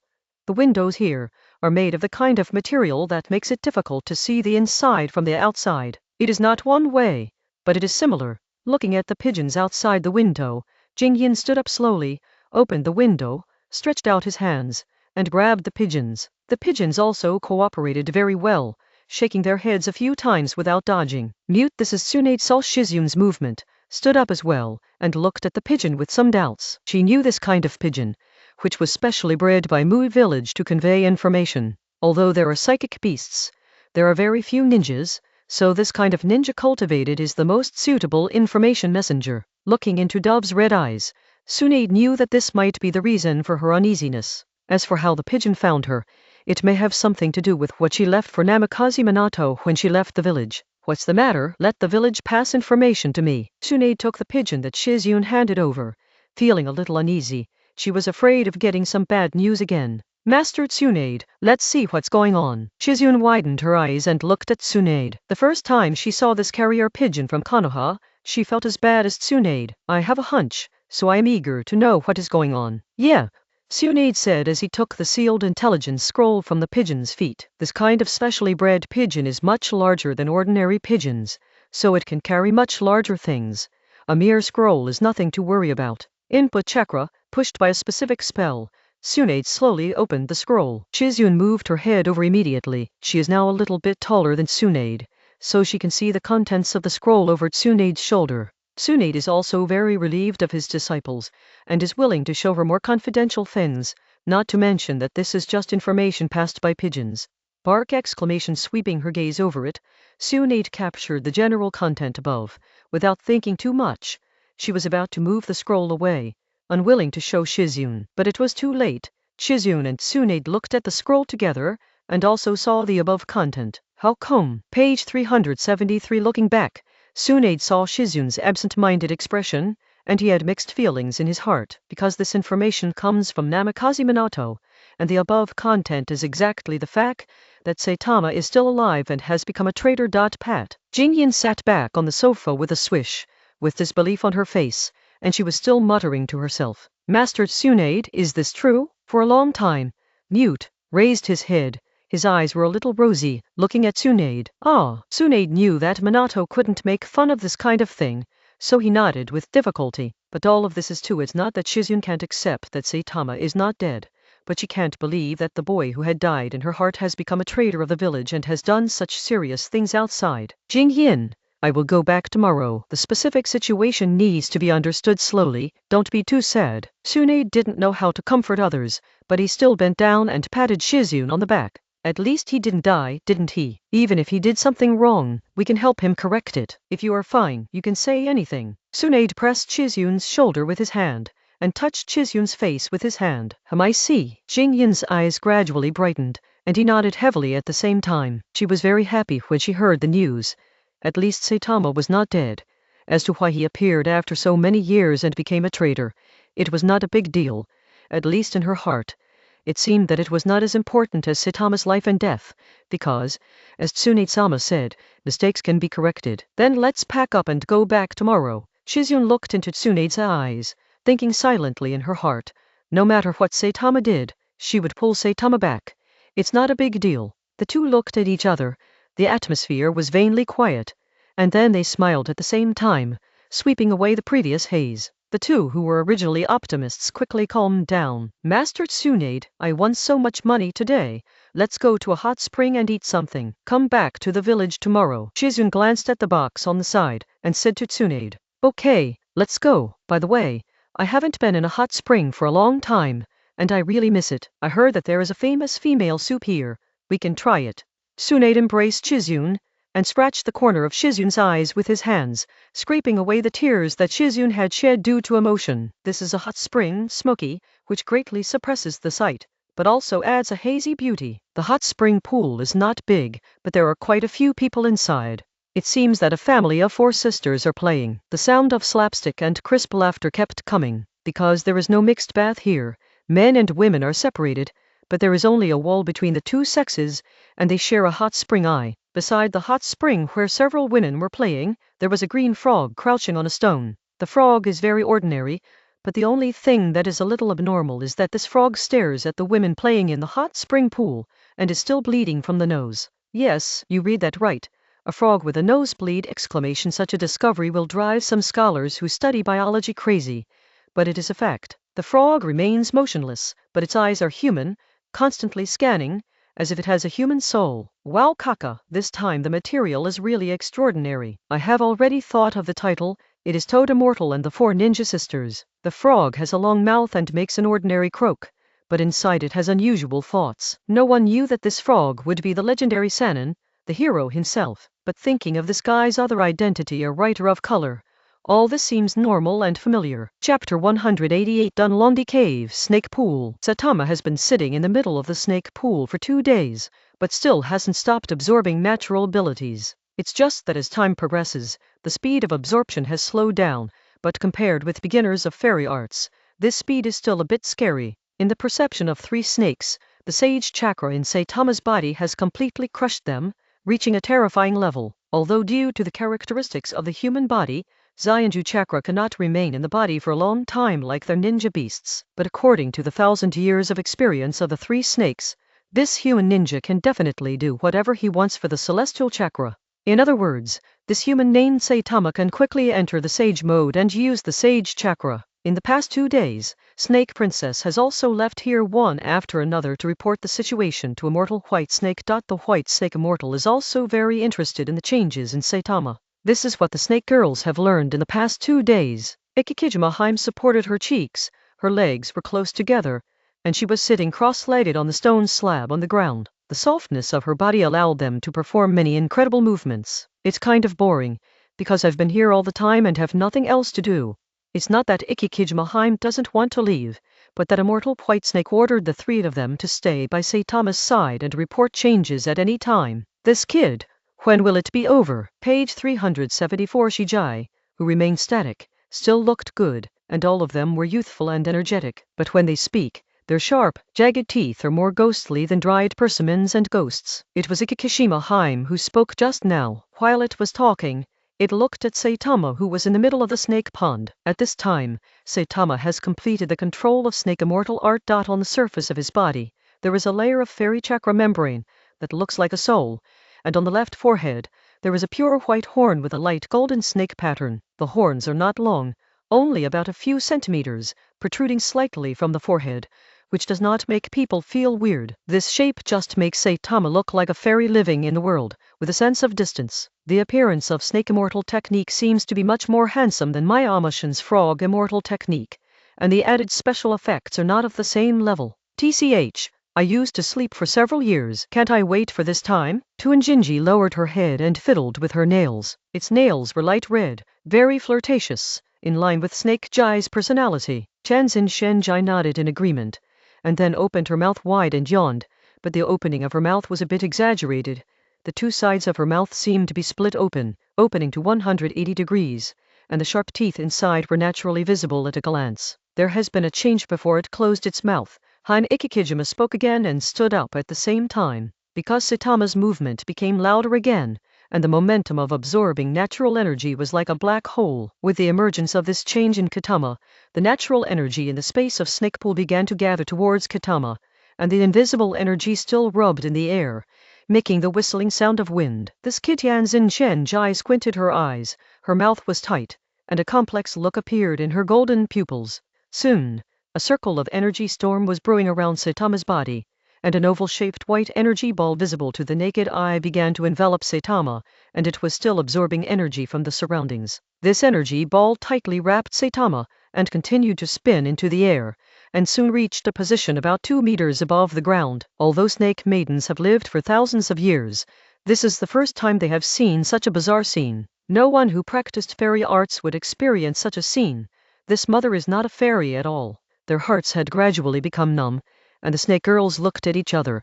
the windows here are made of the kind of material that makes it difficult to see the inside from the outside. It is not one way, but it is similar. Looking at the pigeons outside the window, Jing Yin stood up slowly, opened the window, stretched out his hands, and grabbed the pigeons. The pigeons also cooperated very well, shaking their heads a few times without dodging. Mute. This is Tsunade saw Shizune's movement, stood up as well, and looked at the pigeon with some doubts. She knew this kind of pigeon, which was specially bred by Mui village to convey information. Although there are psychic beasts, there are very few ninjas, so this kind of ninja cultivated is the most suitable information messenger. Looking into Dove's red eyes, Tsunade knew that this might be the reason for her uneasiness. As for how the pigeon found her, it may have something to do with what she left for Namikaze Minato when she left the village. What's the matter? Let the village pass information to me. Tsunade took the pigeon that Shizune handed over, feeling a little uneasy. She was afraid of getting some bad news again. Master Tsunade, let's see what's going on. Shizune widened her eyes and looked at Tsunade. The first time she saw this carrier pigeon from Konoha, she felt as bad as Tsunade. I have a hunch, so I am eager to know what is going on. Yeah. Tsunade said as he took the sealed intelligence scroll from the pigeon's feet. This kind of specially bred pigeon is much larger than ordinary pigeons, so it can carry much larger things. A mere scroll is nothing to worry about. Input chakra, pushed by a specific spell. Tsunade slowly opened the scroll. Chizun moved her head over immediately. She is now a little bit taller than Tsunade, so she can see the contents of the scroll over Tsunade's shoulder. Tsunade is also very relieved of his disciples, and is willing to show her more confidential things, not to mention that this is just information passed by pigeons. Bark! Sweeping her gaze over it, Tsunade captured the general content above. Without thinking too much, she was about to move the scroll away, unwilling to show Chizun. But it was too late. Chizun and Tsunade looked at the scroll together, and also saw the above content. How come? Page 373. Looking back, Tsunade saw Chizun's absent-minded expression, and he had mixed feelings in his heart, because this information comes from Namikaze Minato, and the above content is exactly the fact that Saitama is still alive and has become a traitor. Pat. Jingyin sat back on the sofa with a swish, with disbelief on her face, and she was still muttering to herself. Master Tsunade, is this true? For a long time, Mute raised his head. His eyes were a little rosy, looking at Tsunade. Tsunade knew that Minato couldn't make fun of this kind of thing, so he nodded with difficulty. But all of this is too. It's not that Chizun can't accept that Saitama is not dead, but she can't believe that the boy who had died in her heart has become a traitor of the village and has done such serious things outside. Jingyin, I will go back tomorrow. The specific situation needs to be understood slowly. Don't be too sad. Tsunade didn't know how to comfort others, but he still bent down and patted Chizun on the back. At least he didn't die, didn't he? Even if he did something wrong, we can help him correct it. If you are fine, you can say anything. Tsunade pressed Chizun's shoulder with his hand, and touched Chizun's face with his hand. I see. Jingyin's eyes gradually brightened, and he nodded heavily at the same time. She was very happy when she heard the news. At least Saitama was not dead. As to why he appeared after so many years and became a traitor, it was not a big deal, at least in her heart. It seemed that it was not as important as Saitama's life and death, because, as Tsunade-sama said, mistakes can be corrected. Then let's pack up and go back tomorrow. Chizun looked into Tsunade's eyes, thinking silently in her heart. No matter what Saitama did, she would pull Saitama back. It's not a big deal. The two looked at each other. The atmosphere was vainly quiet, and then they smiled at the same time, sweeping away the previous haze. The two who were originally optimists quickly calmed down. Master Tsunade, I won so much money today. Let's go to a hot spring and eat something. Come back to the village tomorrow. Chizun glanced at the box on the side, and said to Tsunade, Okay, let's go. By the way, I haven't been in a hot spring for a long time, and I really miss it. I heard that there is a famous female soup here. We can try it. Tsunade embraced Chizun, and scratched the corner of Chizun's eyes with his hands, scraping away the tears that Chizun had shed due to emotion. This is a hot spring, smoky, which greatly suppresses the sight, but also adds a hazy beauty. The hot spring pool is not big, but there are quite a few people inside. It seems that a family of 4 sisters are playing. The sound of slapstick and crisp laughter kept coming. Because there is no mixed bath here, men and women are separated, but there is only a wall between the two sexes, and they share a hot spring. Beside the hot spring where several women were playing, there was a green frog crouching on a stone. The frog is very ordinary, but the only thing that is a little abnormal is that this frog stares at the women playing in the hot spring pool, and is still bleeding from the nose. Yes, you read that right. A frog with a nosebleed! Such a discovery will drive some scholars who study biology crazy, but it is a fact. The frog remains motionless, but its eyes are human, constantly scanning, as if it has a human soul. Wow, Kaka, this time the material is really extraordinary. I have already thought of the title. It is Toad Immortal and the 4 Ninja Sisters. The frog has a long mouth and makes an ordinary croak, but inside it has unusual thoughts. No one knew that this frog would be the legendary Sannin, the hero himself. But thinking of this guy's other identity, a writer of color, all this seems normal and familiar. Chapter 188. Dunlondi Cave, Snake Pool. Saitama has been sitting in the middle of the snake pool for 2 days, but still hasn't stopped absorbing natural abilities. It's just that as time progresses, the speed of absorption has slowed down, but compared with beginners of fairy arts, this speed is still a bit scary. In the perception of 3 snakes, the sage chakra in Saitama's body has completely crushed them, reaching a terrifying level. Although due to the characteristics of the human body, Xianju chakra cannot remain in the body for a long time like their ninja beasts, but according to the 1,000 years of experience of the 3 snakes, this human ninja can definitely do whatever he wants for the celestial chakra. In other words, this human named Saitama can quickly enter the sage mode and use the sage chakra. In the past 2 days, Snake Princess has also left here one after another to report the situation to Immortal White Snake. The White Snake Immortal is also very interested in the changes in Saitama. This is what the snake girls have learned in the past 2 days. Ikikijima Haim supported her cheeks, her legs were close together, and she was sitting cross-legged on the stone slab on the ground. The softness of her body allowed them to perform many incredible movements. It's kind of boring, because I've been here all the time and have nothing else to do. It's not that Ikikijima Haim doesn't want to leave, but that Immortal White Snake ordered the 3 of them to stay by Saitama's side and report changes at any time. This kid, when will it be over? Page 374. Shijai, who remained static, still looked good, and all of them were youthful and energetic, but when they speak, their sharp, jagged teeth are more ghostly than dried persimmons and ghosts. It was Ikikishima Haim who spoke just now. While it was talking, it looked at Saitama, who was in the middle of the snake pond. At this time, Saitama has completed the control of Snake Immortal Art. On the surface of his body, there is a layer of fairy chakra membrane that looks like a soul, and on the left forehead, there is a pure white horn with a light golden snake pattern. The horns are not long, only about a few centimeters, protruding slightly from the forehead, which does not make people feel weird. This shape just makes Saitama look like a fairy living in the world, with a sense of distance. The appearance of Snake Immortal technique seems to be much more handsome than Myamashin's Frog Immortal technique, and the added special effects are not of the same level. TCH, I used to sleep for several years. Can't I wait for this time? Tuanjinji lowered her head and fiddled with her nails. Its nails were light red, very flirtatious, in line with Snake Jai's personality. Chanzin Shenjai nodded in agreement, and then opened her mouth wide and yawned, but the opening of her mouth was a bit exaggerated. The 2 sides of her mouth seemed to be split open, opening to 180 degrees, and the sharp teeth inside were naturally visible at a glance. There has been a change before it closed its mouth. Haim Ikikijima spoke again and stood up at the same time, because Saitama's movement became louder again, and the momentum of absorbing natural energy was like a black hole. With the emergence of this change in Katama, the natural energy in the space of Snake Pool began to gather towards Katama, and the invisible energy still rubbed in the air, making the whistling sound of wind. This Kitianzin Shenjai squinted her eyes, her mouth was tight, and a complex look appeared in her golden pupils. Soon, a circle of energy storm was brewing around Saitama's body, and an oval-shaped white energy ball visible to the naked eye began to envelop Saitama, and it was still absorbing energy from the surroundings. This energy ball tightly wrapped Saitama, and continued to spin into the air, and soon reached a position about 2 meters above the ground. Although snake maidens have lived for thousands of years, this is the first time they have seen such a bizarre scene. No one who practiced fairy arts would experience such a scene. This mother is not a fairy at all. Their hearts had gradually become numb, and the snake girls looked at each other,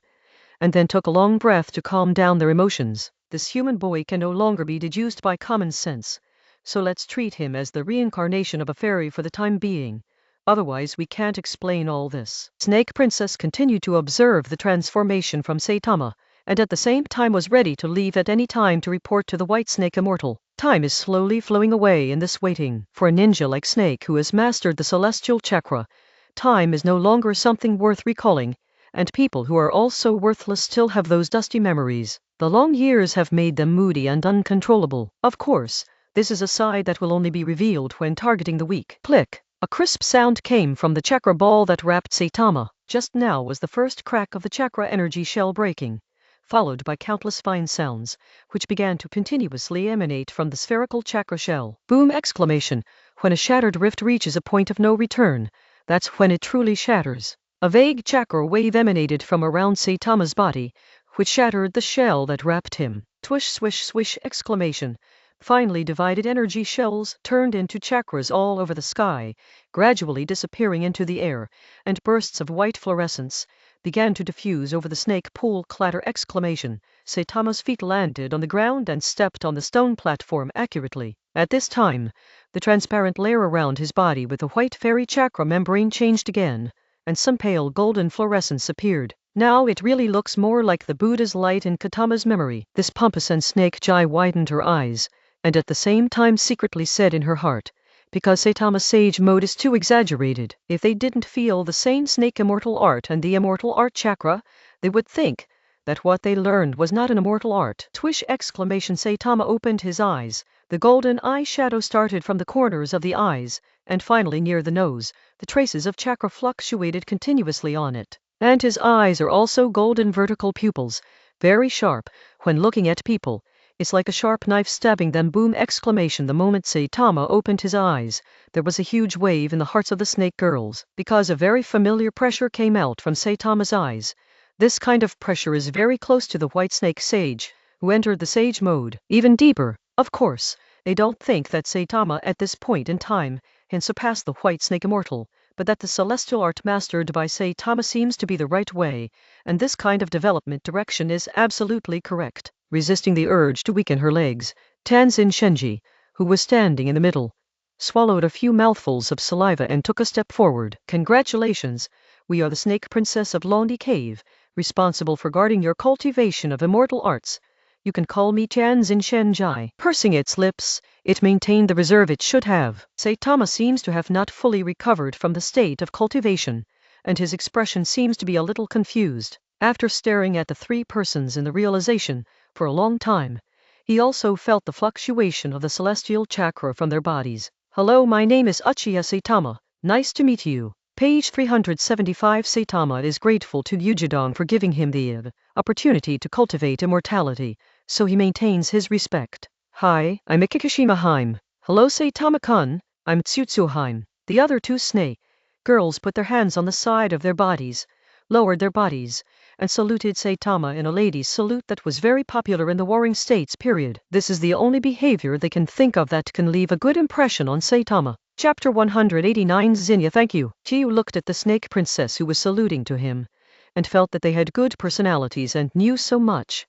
and then took a long breath to calm down their emotions. This human boy can no longer be deduced by common sense, so let's treat him as the reincarnation of a fairy for the time being. Otherwise we can't explain all this. Snake Princess continued to observe the transformation from Saitama, and at the same time was ready to leave at any time to report to the White Snake Immortal. Time is slowly flowing away in this waiting. For a ninja like Snake who has mastered the celestial chakra, time is no longer something worth recalling, and people who are also worthless still have those dusty memories. The long years have made them moody and uncontrollable. Of course, this is a side that will only be revealed when targeting the weak. Click! A crisp sound came from the chakra ball that wrapped Saitama. Just now was the first crack of the chakra energy shell breaking, followed by countless fine sounds, which began to continuously emanate from the spherical chakra shell. Boom! Exclamation! When a shattered rift reaches a point of no return, that's when it truly shatters. A vague chakra wave emanated from around Saitama's body, which shattered the shell that wrapped him. Twish, swish, swish! Exclamation! Finally divided energy shells turned into chakras all over the sky, gradually disappearing into the air, and bursts of white fluorescence began to diffuse over the snake pool. Clatter! Exclamation! Saitama's feet landed on the ground and stepped on the stone platform accurately. At this time, the transparent layer around his body with the white fairy chakra membrane changed again, and some pale golden fluorescence appeared. Now it really looks more like the Buddha's light in Katama's memory. This pompous and Snake Jai widened her eyes, and at the same time secretly said in her heart, because Saitama's sage mode is too exaggerated. If they didn't feel the same snake immortal art and the immortal art chakra, they would think that what they learned was not an immortal art. Twish! Saitama opened his eyes. The golden eye shadow started from the corners of the eyes, and finally near the nose. The traces of chakra fluctuated continuously on it. And his eyes are also golden vertical pupils, very sharp. When looking at people, it's like a sharp knife stabbing them. Boom! The moment Saitama opened his eyes, there was a huge wave in the hearts of the snake girls, because a very familiar pressure came out from Saitama's eyes. This kind of pressure is very close to the white snake sage, who entered the sage mode. Even deeper, of course. They don't think that Saitama at this point in time can surpass the white snake immortal, but that the celestial art mastered by Saitama seems to be the right way, and this kind of development direction is absolutely correct. Resisting the urge to weaken her legs, Tanzin Shenji, who was standing in the middle, swallowed a few mouthfuls of saliva and took a step forward. Congratulations, we are the Snake Princess of Lonely Cave, responsible for guarding your cultivation of immortal arts. You can call me Tanzin Shenji. Pursing its lips, it maintained the reserve it should have. Saitama seems to have not fully recovered from the state of cultivation, and his expression seems to be a little confused. After staring at the three persons in the realization for a long time, he also felt the fluctuation of the celestial chakra from their bodies. Hello, my name is Uchiha Saitama. Nice to meet you. Page 375. Saitama is grateful to Yujidong for giving him the opportunity to cultivate immortality, so he maintains his respect. Hi, I'm Ikikishima-heim. Hello Saitama-kun, I'm Tsutsu-heim. The other two snake girls put their hands on the side of their bodies, lowered their bodies, and saluted Saitama in a lady's salute that was very popular in the Warring States period. This is the only behavior they can think of that can leave a good impression on Saitama. Chapter 189. Zinnia, thank you. Chiyu looked at the snake princess who was saluting to him, and felt that they had good personalities and knew so much.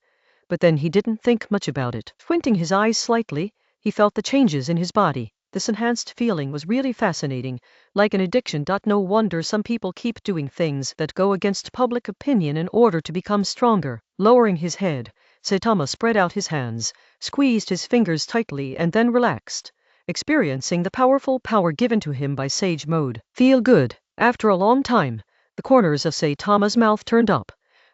But then he didn't think much about it. Squinting his eyes slightly, he felt the changes in his body. This enhanced feeling was really fascinating, like an addiction. No wonder some people keep doing things that go against public opinion in order to become stronger. Lowering his head, Saitama spread out his hands, squeezed his fingers tightly and then relaxed, experiencing the powerful power given to him by sage mode. Feel good. After a long time, the corners of Saitama's mouth turned up,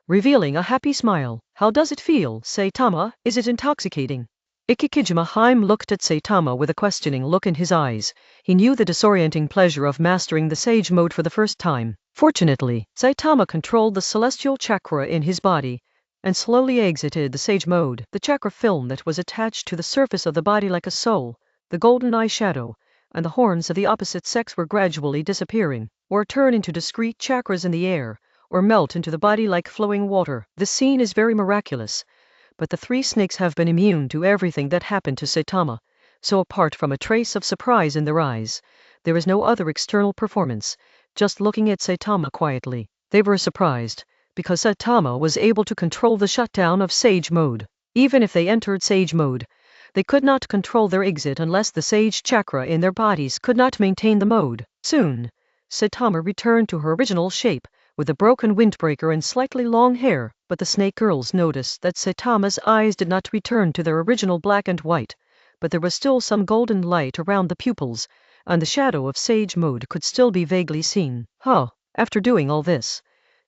revealing a happy smile. How does it feel, Saitama? Is it intoxicating? Ikikijima-heim looked at Saitama with a questioning look in his eyes. He knew the disorienting pleasure of mastering the sage mode for the first time. Fortunately, Saitama controlled the celestial chakra in his body and slowly exited the sage mode. The chakra film that was attached to the surface of the body like a soul, the golden eye shadow, and the horns of the opposite sex were gradually disappearing, or turn into discrete chakras in the air, or melt into the body like flowing water. This scene is very miraculous. But the three snakes have been immune to everything that happened to Saitama, so apart from a trace of surprise in their eyes, there is no other external performance. Just looking at Saitama quietly, they were surprised, because Saitama was able to control the shutdown of sage mode. Even if they entered sage mode, they could not control their exit unless the sage chakra in their bodies could not maintain the mode. Soon, Saitama returned to her original shape, with a broken windbreaker and slightly long hair, but the snake girls noticed that Saitama's eyes did not return to their original black and white, but there was still some golden light around the pupils, and the shadow of sage mode could still be vaguely seen. After doing all this,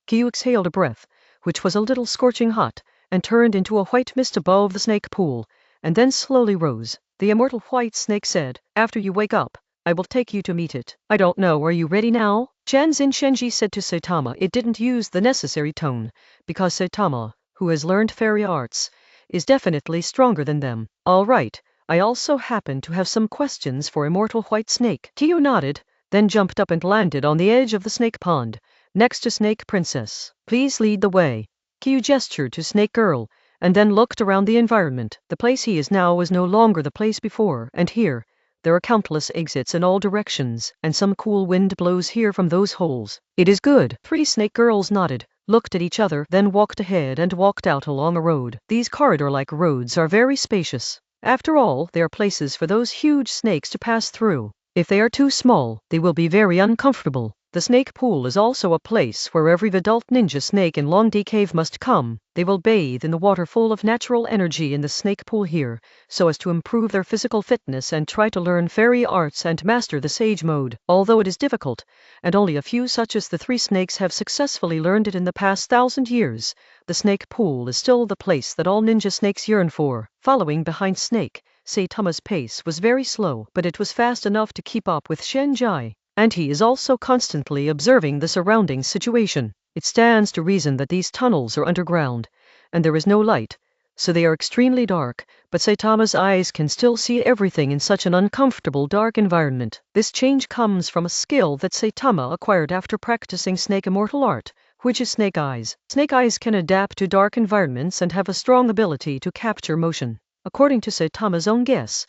Kyu exhaled a breath, which was a little scorching hot, and turned into a white mist above the snake pool, and then slowly rose. The immortal white snake said, "After you wake up, I will take you to meet it." "I don't know, are you ready now?" Tanzin Shenji said to Saitama. It didn't use the necessary tone, because Saitama, who has learned fairy arts, is definitely stronger than them. "All right, I also happen to have some questions for Immortal White Snake." Kyu nodded, then jumped up and landed on the edge of the snake pond, next to Snake Princess. "Please lead the way." Kyu gestured to Snake Girl, and then looked around the environment. The place he is now was no longer the place before, and here, there are countless exits in all directions, and some cool wind blows here from those holes. It is good. Three snake girls nodded, looked at each other, then walked ahead and walked out along a road. These corridor-like roads are very spacious. After all, they are places for those huge snakes to pass through. If they are too small, they will be very uncomfortable. The The snake pool is also a place where every adult ninja snake in Longdi Cave must come. They will bathe in the water full of natural energy in the snake pool here, so as to improve their physical fitness and try to learn fairy arts and master the sage mode. Although it is difficult, and only a few such as the 3 snakes have successfully learned it in the past 1,000 years, the snake pool is still the place that all ninja snakes yearn for. Following behind Snake, Saitama's pace was very slow, but it was fast enough to keep up with Shenjai, and he is also constantly observing the surrounding situation. It stands to reason that these tunnels are underground, and there is no light, so they are extremely dark, but Saitama's eyes can still see everything in such an uncomfortable dark environment. This change comes from a skill that Saitama acquired after practicing Snake Immortal Art, which is Snake Eyes. Snake Eyes can adapt to dark environments and have a strong ability to capture motion. According to Saitama's own guess,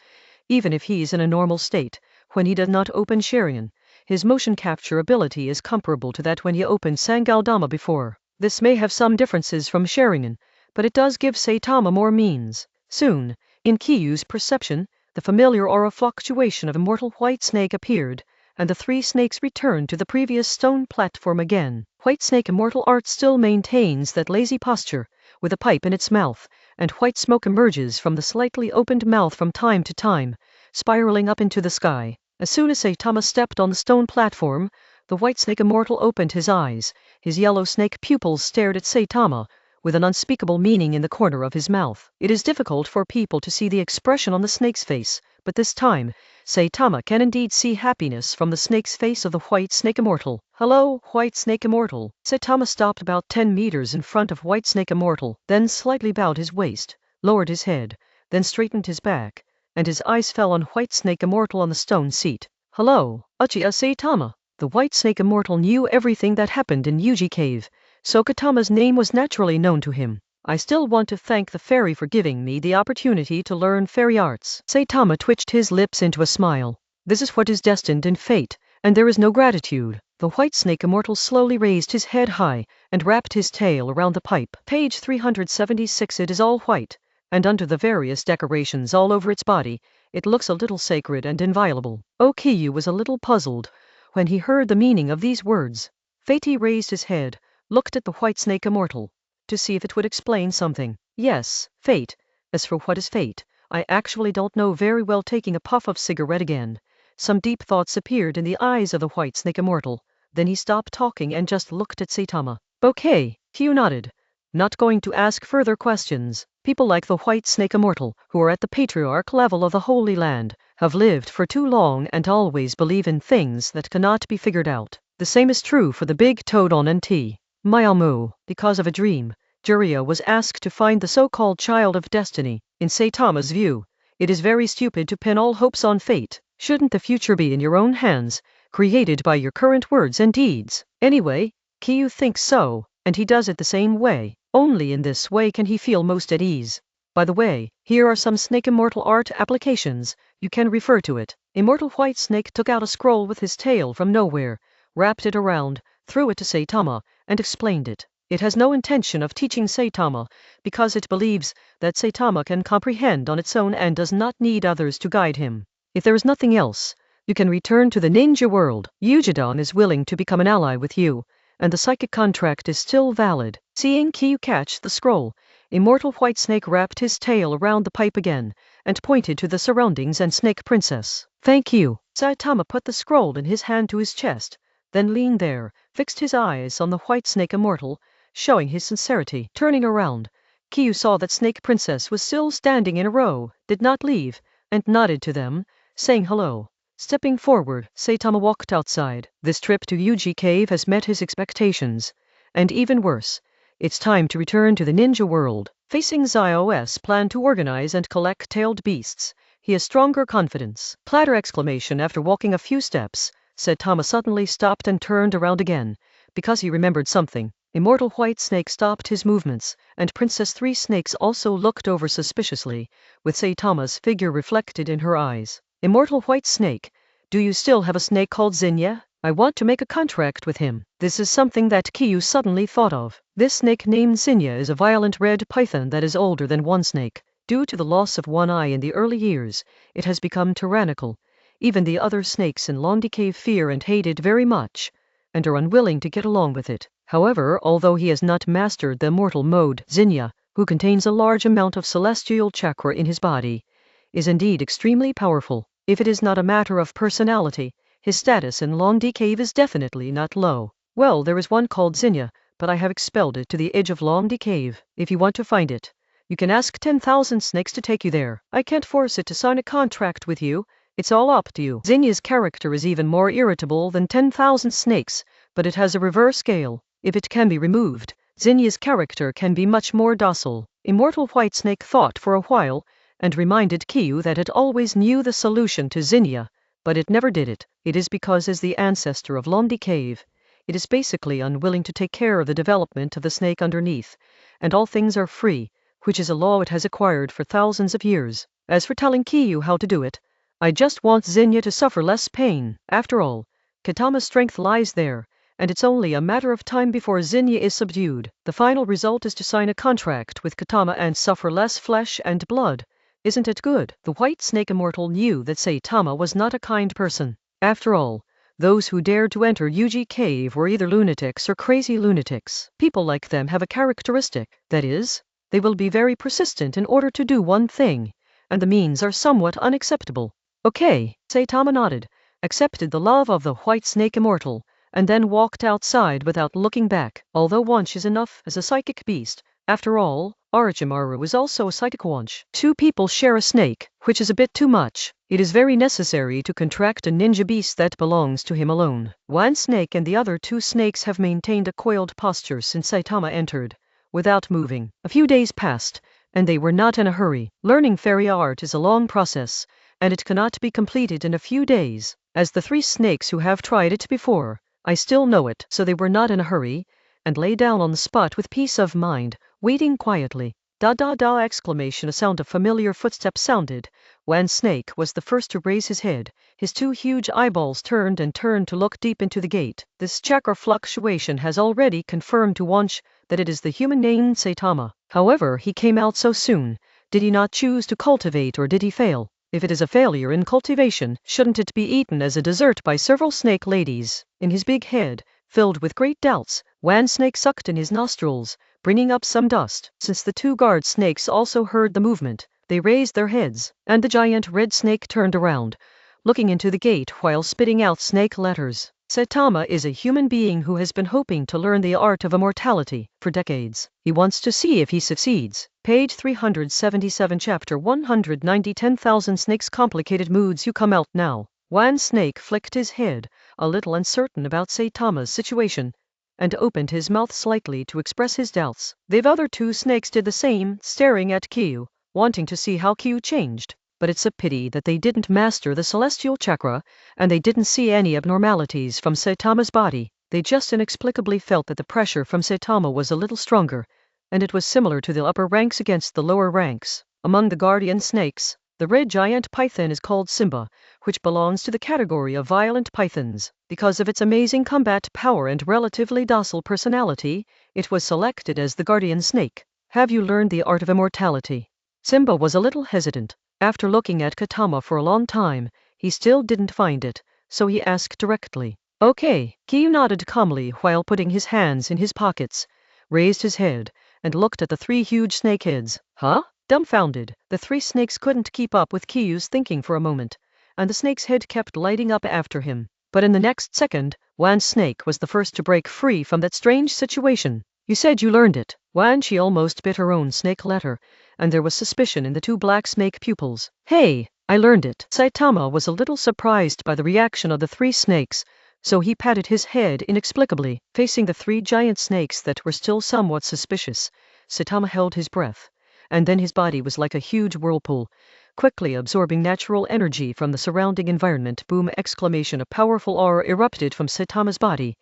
even if he's in a normal state, when he does not open Sharingan, his motion capture ability is comparable to that when he opened Sangaldama before. This may have some differences from Sharingan, but it does give Saitama more means. Soon, in Kiyu's perception, the familiar aura fluctuation of Immortal White Snake appeared, and the 3 snakes returned to the previous stone platform again. White Snake Immortal Art still maintains that lazy posture, with a pipe in its mouth, and white smoke emerges from the slightly opened mouth from time to time, spiraling up into the sky. As soon as Saitama stepped on the stone platform, the White Snake Immortal opened his eyes. His yellow snake pupils stared at Saitama, with an unspeakable meaning in the corner of his mouth. It is difficult for people to see the expression on the snake's face, but this time, Saitama can indeed see happiness from the snake's face of the White Snake Immortal. "Hello, White Snake Immortal." Saitama stopped about 10 meters in front of White Snake Immortal, then slightly bowed his waist, lowered his head, then straightened his back, and his eyes fell on White Snake Immortal on the stone seat. "Hello, Uchiha Saitama." The White Snake Immortal knew everything that happened in Yuji Cave, so Katama's name was naturally known to him. "I still want to thank the fairy for giving me the opportunity to learn fairy arts." Saitama twitched his lips into a smile. "This is what is destined in fate, and there is no gratitude." The White Snake Immortal slowly raised his head high and wrapped his tail around the pipe. Page 376. It is all white, and under the various decorations all over its body, it looks a little sacred and inviolable. Okiyu was a little puzzled when he heard the meaning of these words. Fate raised his head, looked at the White Snake Immortal, to see if it would explain something. "Yes, fate. As for what is fate, I actually don't know very well." Taking a puff of cigarette again, some deep thoughts appeared in the eyes of the White Snake Immortal. Then he stopped talking and just looked at Saitama. "Okay," Kyu nodded. "Not going to ask further questions. People like the White Snake Immortal, who are at the patriarch level of the Holy Land, have lived for too long and always believe in things that cannot be figured out. The same is true for the big toad on NT. Miyamu." Because of a dream, Jiraiya was asked to find the so-called child of destiny. In Saitama's view, it is very stupid to pin all hopes on fate. Shouldn't the future be in your own hands, created by your current words and deeds? Anyway, Kyu thinks so, and he does it the same way. Only in this way can he feel most at ease. By the way, here are some Snake Immortal Art applications. You can refer to it. Immortal White Snake took out a scroll with his tail from nowhere, wrapped it around, threw it to Saitama, and explained it. It has no intention of teaching Saitama, because it believes that Saitama can comprehend on its own and does not need others to guide him. If there is nothing else, you can return to the ninja world. Yujidan is willing to become an ally with you, and the psychic contract is still valid. Seeing Kyu catch the scroll, Immortal White Snake wrapped his tail around the pipe again, and pointed to the surroundings and Snake Princess. "Thank you." Saitama put the scroll in his hand to his chest, then leaned there, fixed his eyes on the White Snake Immortal, showing his sincerity. Turning around, Kyu saw that Snake Princess was still standing in a row, did not leave, and nodded to them, saying hello. Stepping forward, Saitama walked outside. This trip to Yuji Cave has met his expectations, and even worse, it's time to return to the ninja world. Facing Zio's plan to organize and collect tailed beasts, he has stronger confidence. Platter exclamation. After walking a few steps, Saitama suddenly stopped and turned around again, because he remembered something. Immortal White Snake stopped his movements, and Princess Three Snakes also looked over suspiciously, with Saitama's figure reflected in her eyes. "Immortal White Snake, do you still have a snake called Zinnia? I want to make a contract with him." This is something that Kyu suddenly thought of. This snake named Zinnia is a violent red python that is older than one snake. Due to the loss of one eye in the early years, it has become tyrannical. Even the other snakes in Londi Cave fear and hate it very much. and are unwilling to get along with it. However, although he has not mastered the immortal mode, Zinnia, who contains a large amount of celestial chakra in his body, is indeed extremely powerful. If it is not a matter of personality, his status in Long Cave is definitely not low. Well, there is one called Zinnia, but I have expelled it to the edge of Long Cave. If you want to find it, you can ask 10,000 snakes to take you there. I can't force it to sign a contract with you. It's all up to you. Zinnia's character is even more irritable than 10,000 snakes, but it has a reverse scale. If it can be removed, Zinnia's character can be much more docile. Immortal White Snake thought for a while, and reminded Kiyu that it always knew the solution to Zinnia, but it never did it. It is because as the ancestor of Long Cave, it is basically unwilling to take care of the development of the snake underneath, and all things are free, which is a law it has acquired for thousands of years. As for telling Kiyu how to do it, I just want Zinnia to suffer less pain. After all, Katama's strength lies there, and it's only a matter of time before Zinnia is subdued. The final result is to sign a contract with Katama and suffer less flesh and blood. Isn't it good? The White Snake Immortal knew that Saitama was not a kind person. After all, those who dared to enter Yuji Cave were either lunatics or crazy lunatics. People like them have a characteristic, that is, they will be very persistent in order to do one thing, and the means are somewhat unacceptable. Okay, Saitama nodded, accepted the love of the White Snake Immortal, and then walked outside without looking back. Although Wanch is enough as a psychic beast, after all, Orochimaru is also a psychic Wanch. Two people share a snake, which is a bit too much. It is very necessary to contract a ninja beast that belongs to him alone. One snake and the other two snakes have maintained a coiled posture since Saitama entered, without moving. A few days passed, and they were not in a hurry. Learning fairy art is a long process, and it cannot be completed in a few days. As the three snakes who have tried it before, I still know it, so they were not in a hurry, and lay down on the spot with peace of mind, waiting quietly. Da da da exclamation. A sound of familiar footsteps sounded. Wan Snake was the first to raise his head. His two huge eyeballs turned to look deep into the gate. This chakra fluctuation has already confirmed to Wanch that it is the human named Saitama. However, he came out so soon. Did he not choose to cultivate, or did he fail? If it is a failure in cultivation, shouldn't it be eaten as a dessert by several snake ladies? In his big head, filled with great doubts, Wan Snake sucked in his nostrils, bringing up some dust. Since the two guard snakes also heard the movement, they raised their heads, and the giant red snake turned around, looking into the gate while spitting out snake letters. Saitama is a human being who has been hoping to learn the art of immortality for decades. He wants to see if he succeeds. Page 377, Chapter 190. 10,000 Snakes. Complicated moods. You come out now. Wan Snake flicked his head, a little uncertain about Saitama's situation, and opened his mouth slightly to express his doubts. The other two snakes did the same, staring at Kiyu, wanting to see how Kiyu changed. But it's a pity that they didn't master the celestial chakra, and they didn't see any abnormalities from Saitama's body. They just inexplicably felt that the pressure from Saitama was a little stronger, and it was similar to the upper ranks against the lower ranks. Among the guardian snakes, the red giant python is called Simba, which belongs to the category of violent pythons. Because of its amazing combat power and relatively docile personality, it was selected as the guardian snake. Have you learned the art of immortality? Simba was a little hesitant. After looking at Katama for a long time, he still didn't find it, so he asked directly. Okay. Kiyu nodded calmly while putting his hands in his pockets, raised his head, and looked at the three huge snake heads. Huh? Dumbfounded, the three snakes couldn't keep up with Kiyu's thinking for a moment, and the snake's head kept lighting up after him. But in the next second, Wan Snake was the first to break free from that strange situation. You said you learned it. Wan, she almost bit her own snake letter, and there was suspicion in the two black snake pupils. Hey, I learned it. Saitama was a little surprised by the reaction of the three snakes, so he patted his head inexplicably. Facing the three giant snakes that were still somewhat suspicious, Saitama held his breath, and then his body was like a huge whirlpool, quickly absorbing natural energy from the surrounding environment. Boom! Exclamation. A powerful aura erupted from Saitama's body,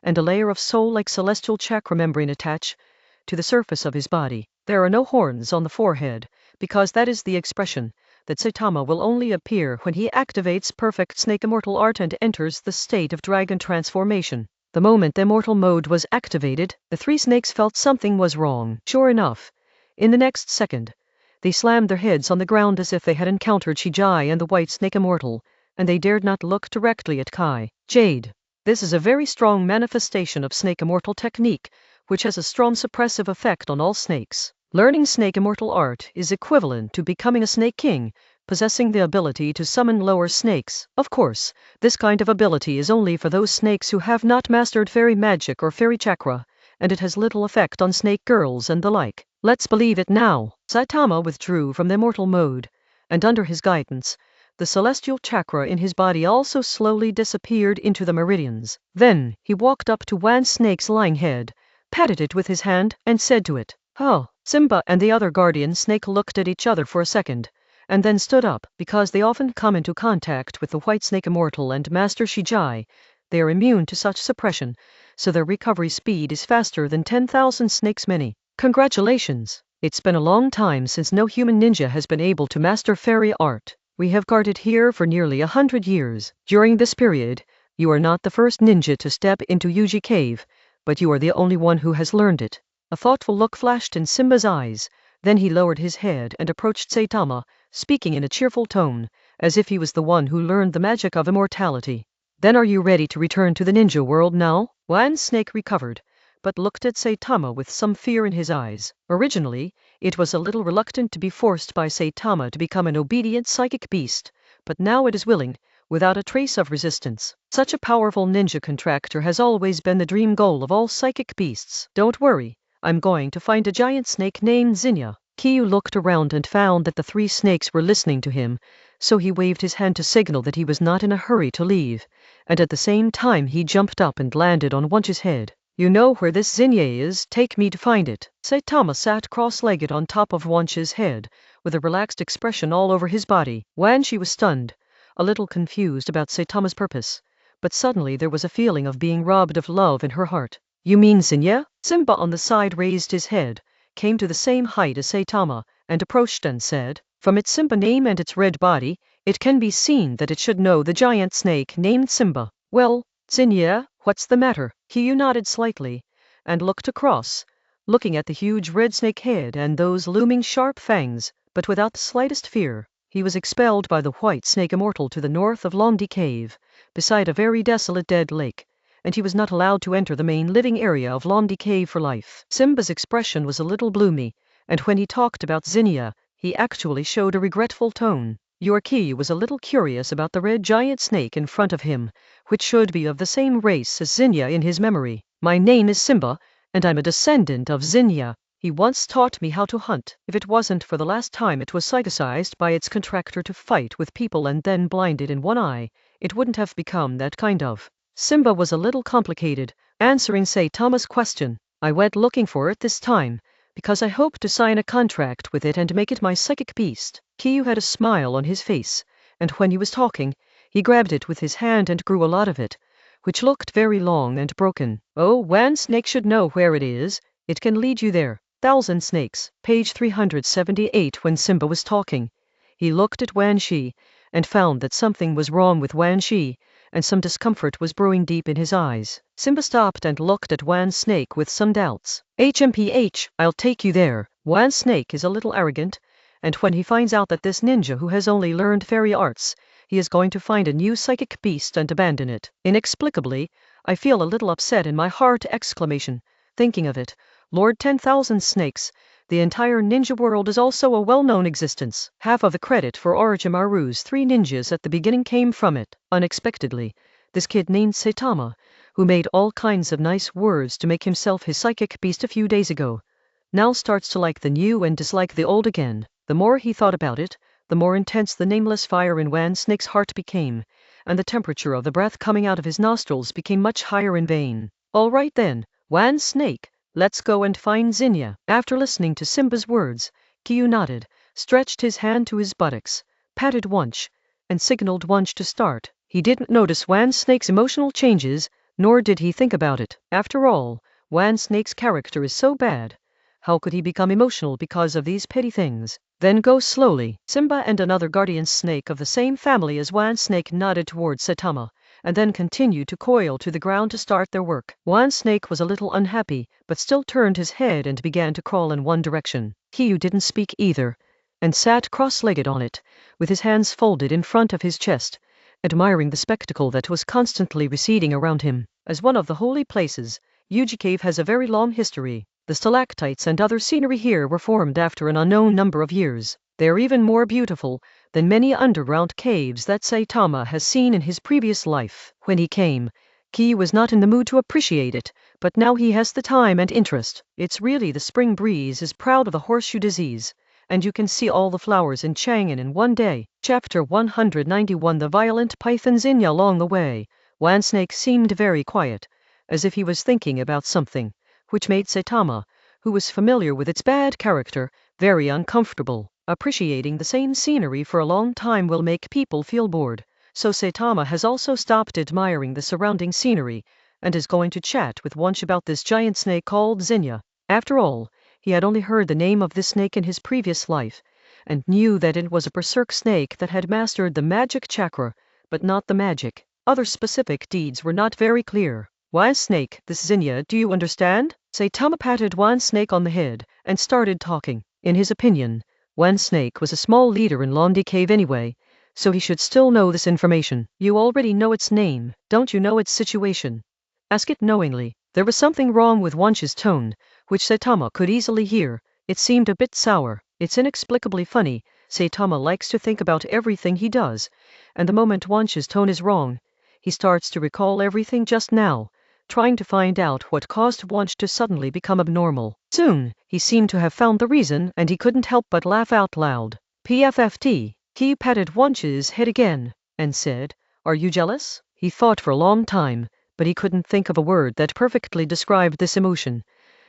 and a layer of soul-like celestial chakra membrane attached to the surface of his body. There are no horns on the forehead, because that is the expression that Saitama will only appear when he activates perfect snake immortal art and enters the state of dragon transformation. The moment the immortal mode was activated, the three snakes felt something was wrong. Sure enough, in the next second, they slammed their heads on the ground as if they had encountered Shijai and the white snake immortal, and they dared not look directly at Kai. Jade. This is a very strong manifestation of snake immortal technique, which has a strong suppressive effect on all snakes. Learning snake immortal art is equivalent to becoming a snake king, possessing the ability to summon lower snakes. Of course, this kind of ability is only for those snakes who have not mastered fairy magic or fairy chakra, and it has little effect on snake girls and the like. Let's believe it now. Saitama withdrew from the immortal mode, and under his guidance, the celestial chakra in his body also slowly disappeared into the meridians. Then, he walked up to Wan Snake's lying head, patted it with his hand, and said to it, "Oh." Simba and the other guardian snake looked at each other for a second, and then stood up. Because they often come into contact with the white snake immortal and Master Shijai, they are immune to such suppression, so their recovery speed is faster than 10,000 snakes many. Congratulations! It's been a long time since no human ninja has been able to master fairy art. We have guarded here for nearly 100 years. During this period, you are not the first ninja to step into Yuji Cave, but you are the only one who has learned it. A thoughtful look flashed in Simba's eyes, then he lowered his head and approached Saitama, speaking in a cheerful tone, as if he was the one who learned the magic of immortality. Then are you ready to return to the ninja world now? Wan Snake recovered, but looked at Saitama with some fear in his eyes. Originally, it was a little reluctant to be forced by Saitama to become an obedient psychic beast, but now it is willing, without a trace of resistance. Such a powerful ninja contractor has always been the dream goal of all psychic beasts. Don't worry, I'm going to find a giant snake named Zinnia. Kiyu looked around and found that the 3 snakes were listening to him, so he waved his hand to signal that he was not in a hurry to leave, and at the same time he jumped up and landed on Wunch's head. You know where this Zinnia is, take me to find it. Saitama sat cross-legged on top of Wunch's head, with a relaxed expression all over his body. Wanshi was stunned, a little confused about Saitama's purpose, but suddenly there was a feeling of being robbed of love in her heart. You mean Zinnia? Simba on the side raised his head, came to the same height as Saitama, and approached and said, from its Simba name and its red body, it can be seen that it should know the giant snake named Simba. Well, Zinnia, what's the matter? Kiyu nodded slightly, and looked across, looking at the huge red snake head and those looming sharp fangs, but without the slightest fear. He was expelled by the white snake immortal to the north of Longdi Cave, beside a very desolate dead lake, and he was not allowed to enter the main living area of Longdi Cave for life. Simba's expression was a little gloomy, and when he talked about Zinnia, he actually showed a regretful tone. Yorki was a little curious about the red giant snake in front of him, which should be of the same race as Zinnia in his memory. My name is Simba, and I'm a descendant of Zinnia. He once taught me how to hunt. If it wasn't for the last time it was psychicized by its contractor to fight with people and then blinded in one eye, it wouldn't have become that kind of. Simba was a little complicated, answering Saitama's question. I went looking for it this time, because I hope to sign a contract with it and make it my psychic beast. Kiyu had a smile on his face, and when he was talking, he grabbed it with his hand and grew a lot of it, which looked very long and broken. Oh, Wan Snake should know where it is. It can lead you there. 1,000 Snakes, page 378. When Simba was talking, he looked at Wan Shi, and found that something was wrong with Wan Shi, and some discomfort was brewing deep in his eyes. Simba stopped and looked at Wan Snake with some doubts. HMPH, I'll take you there. Wan Snake is a little arrogant, and when he finds out that this ninja who has only learned fairy arts, he is going to find a new psychic beast and abandon it. Inexplicably, I feel a little upset in my heart! Thinking of it, Lord 10,000 Snakes, the entire ninja world is also a well-known existence. Half of the credit for Orochimaru's 3 ninjas at the beginning came from it. Unexpectedly, this kid named Saitama, who made all kinds of nice words to make himself his psychic beast a few days ago, now starts to like the new and dislike the old again. The more he thought about it, the more intense the nameless fire in Wan Snake's heart became, and the temperature of the breath coming out of his nostrils became much higher in vain. All right then, Wan Snake, let's go and find Zinnia. After listening to Simba's words, Kiyu nodded, stretched his hand to his buttocks, patted Wunch, and signaled Wunch to start. He didn't notice Wan Snake's emotional changes, nor did he think about it. After all, Wan Snake's character is so bad. How could he become emotional because of these petty things? Then go slowly. Simba and another guardian snake of the same family as Wan Snake nodded towards Saitama, and then continued to coil to the ground to start their work. Wan Snake was a little unhappy, but still turned his head and began to crawl in one direction. Kiyu didn't speak either, and sat cross-legged on it, with his hands folded in front of his chest, admiring the spectacle that was constantly receding around him. As one of the holy places, Yuji Cave has a very long history. The stalactites and other scenery here were formed after an unknown number of years. They are even more beautiful than many underground caves that Saitama has seen in his previous life. When he came, Kyu was not in the mood to appreciate it, but now he has the time and interest. It's really the spring breeze is proud of the horseshoe disease, and you can see all the flowers in Chang'an in one day. Chapter 191 The Violent Python Zinya. Along the way, Wan Snake seemed very quiet, as if he was thinking about something, which made Saitama, who was familiar with its bad character, very uncomfortable. Appreciating the same scenery for a long time will make people feel bored, so Saitama has also stopped admiring the surrounding scenery and is going to chat with Wunsch about this giant snake called Zinya. After all, he had only heard the name of this snake in his previous life, and knew that it was a berserk snake that had mastered the magic chakra, but not the magic. Other specific deeds were not very clear. Wan Snake, this Zinya, do you understand? Saitama patted Wan Snake on the head and started talking. In his opinion, Wan Snake was a small leader in Londi Cave anyway, so he should still know this information. You already know its name, don't you know its situation? Ask it knowingly. There was something wrong with Wunsch's tone, which Saitama could easily hear. It seemed a bit sour. It's inexplicably funny. Saitama likes to think about everything he does, and the moment Wunsch's tone is wrong, he starts to recall everything just now, trying to find out what caused Wunsch to suddenly become abnormal. Soon, he seemed to have found the reason, and he couldn't help but laugh out loud. PFFT. He patted Wunsch's head again, and said, "Are you jealous?" He thought for a long time, but he couldn't think of a word that perfectly described this emotion,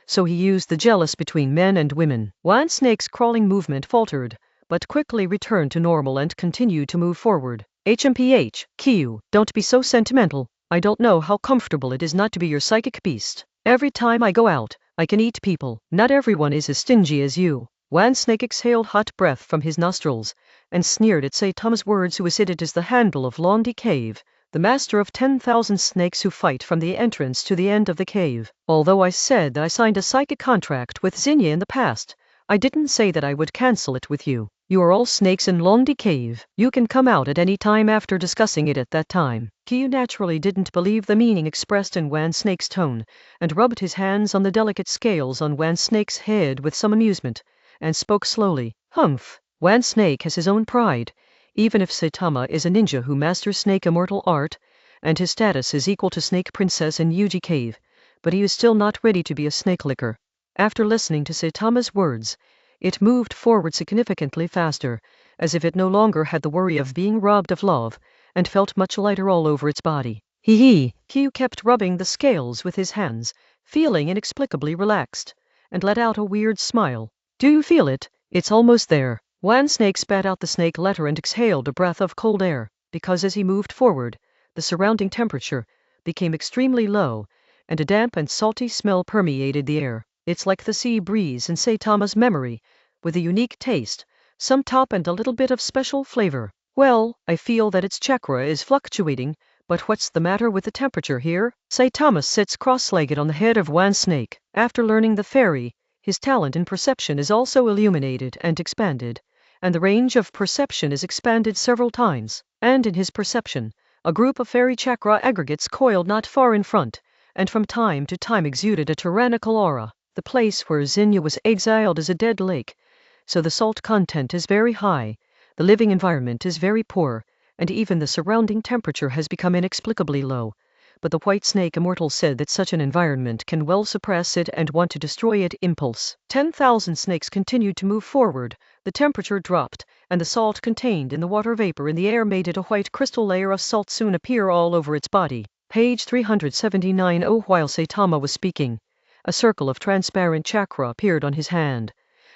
so he used the jealous between men and women. Wan Snake's crawling movement faltered, but quickly returned to normal and continued to move forward. HMPH, Kyu, don't be so sentimental. I don't know how comfortable it is not to be your psychic beast. Every time I go out, I can eat people. Not everyone is as stingy as you. Wan Snake exhaled hot breath from his nostrils, and sneered at Saitama's words. Who is it? It is the handle of Londi Cave, the master of 10,000 snakes who fight from the entrance to the end of the cave. Although I said that I signed a psychic contract with Zinya in the past, I didn't say that I would cancel it with you. You are all snakes in Londi Cave. You can come out at any time after discussing it at that time. Kyu naturally didn't believe the meaning expressed in Wan Snake's tone, and rubbed his hands on the delicate scales on Wan Snake's head with some amusement, and spoke slowly. Humph. Wan Snake has his own pride. Even if Saitama is a ninja who masters snake immortal art, and his status is equal to Snake Princess in Yuji Cave, but he is still not ready to be a snake licker. After listening to Saitama's words, it moved forward significantly faster, as if it no longer had the worry of being robbed of love, and felt much lighter all over its body. Hee. Kyu kept rubbing the scales with his hands, feeling inexplicably relaxed, and let out a weird smile. Do you feel it? It's almost there. Wan Snake spat out the snake letter and exhaled a breath of cold air, because as he moved forward, the surrounding temperature became extremely low, and a damp and salty smell permeated the air. It's like the sea breeze in Saitama's memory, with a unique taste, some top and a little bit of special flavor. Well, I feel that its chakra is fluctuating, but what's the matter with the temperature here? Saitama sits cross-legged on the head of Wan Snake. After learning the fairy, his talent in perception is also illuminated and expanded, and the range of perception is expanded several times. And in his perception, a group of fairy chakra aggregates coiled not far in front, and from time to time exuded a tyrannical aura. The place where Zinya was exiled is a dead lake, so the salt content is very high, the living environment is very poor, and even the surrounding temperature has become inexplicably low. But the white snake immortal said that such an environment can well suppress it and want to destroy it. Impulse. 10,000 snakes continued to move forward, the temperature dropped, and the salt contained in the water vapor in the air made it a white crystal layer of salt soon appear all over its body. Page 379. While Saitama was speaking, a circle of transparent chakra appeared on his hand,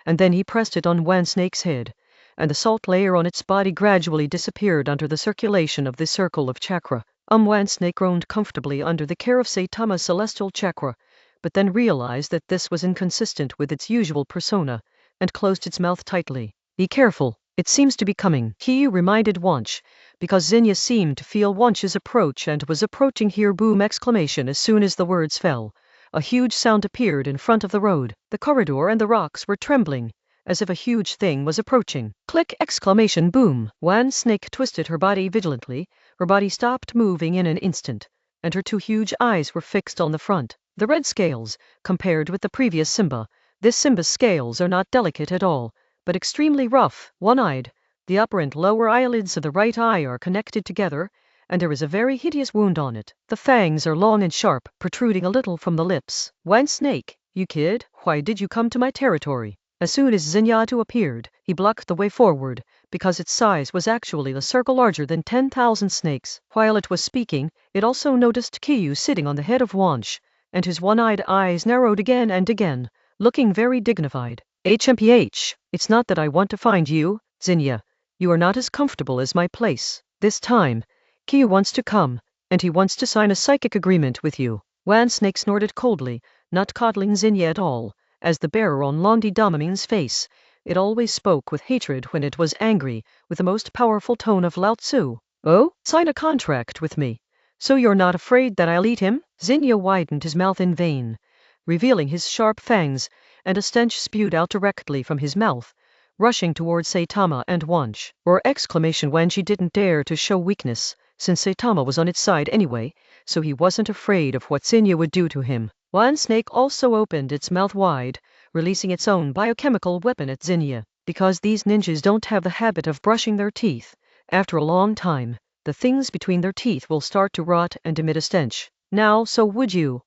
and then he pressed it on Wan Snake's head, and the salt layer on its body gradually disappeared under the circulation of this circle of chakra. Wan Snake groaned comfortably under the care of Saitama's celestial chakra, but then realized that this was inconsistent with its usual persona, and closed its mouth tightly. Be careful, it seems to be coming, he reminded Wunsch, because Zinya seemed to feel Wunsch's approach and was approaching here. Boom! Exclamation. As soon as the words fell, a huge sound appeared in front of the road. The corridor and the rocks were trembling, as if a huge thing was approaching. Click! Exclamation. Boom! Wan Snake twisted her body vigilantly, Her body stopped moving in an instant, and her two huge eyes were fixed on the front. The red scales, compared with the previous Simba, this Simba's scales are not delicate at all, but extremely rough, one-eyed. The upper and lower eyelids of the right eye are connected together, and there is a very hideous wound on it. The fangs are long and sharp, protruding a little from the lips. One snake, you kid, why did you come to my territory? As soon as Zenyatta appeared, he blocked the way forward, because its size was actually a circle larger than 10,000 snakes. While it was speaking, it also noticed Kyu sitting on the head of Wansh, and his one-eyed eyes narrowed again and again, looking very dignified. HMPH, it's not that I want to find you, Zenya. You are not as comfortable as my place. This time, Kyu wants to come, and he wants to sign a psychic agreement with you. Wan Snake snorted coldly, not coddling Zenya at all. As the bearer on Londi Domining's face, it always spoke with hatred when it was angry, with the most powerful tone of Lao Tzu. Oh, sign a contract with me. So you're not afraid that I'll eat him? Zenya widened his mouth in vain, revealing his sharp fangs, and a stench spewed out directly from his mouth, rushing towards Saitama and Wansh. Or exclamation when she didn't dare to show weakness, since Saitama was on its side anyway, so he wasn't afraid of what Zenya would do to him. One snake also opened its mouth wide, releasing its own biochemical weapon at Zenya. Because these ninjas don't have the habit of brushing their teeth, after a long time, the things between their teeth will start to rot and emit a stench. Now, so wouldn't you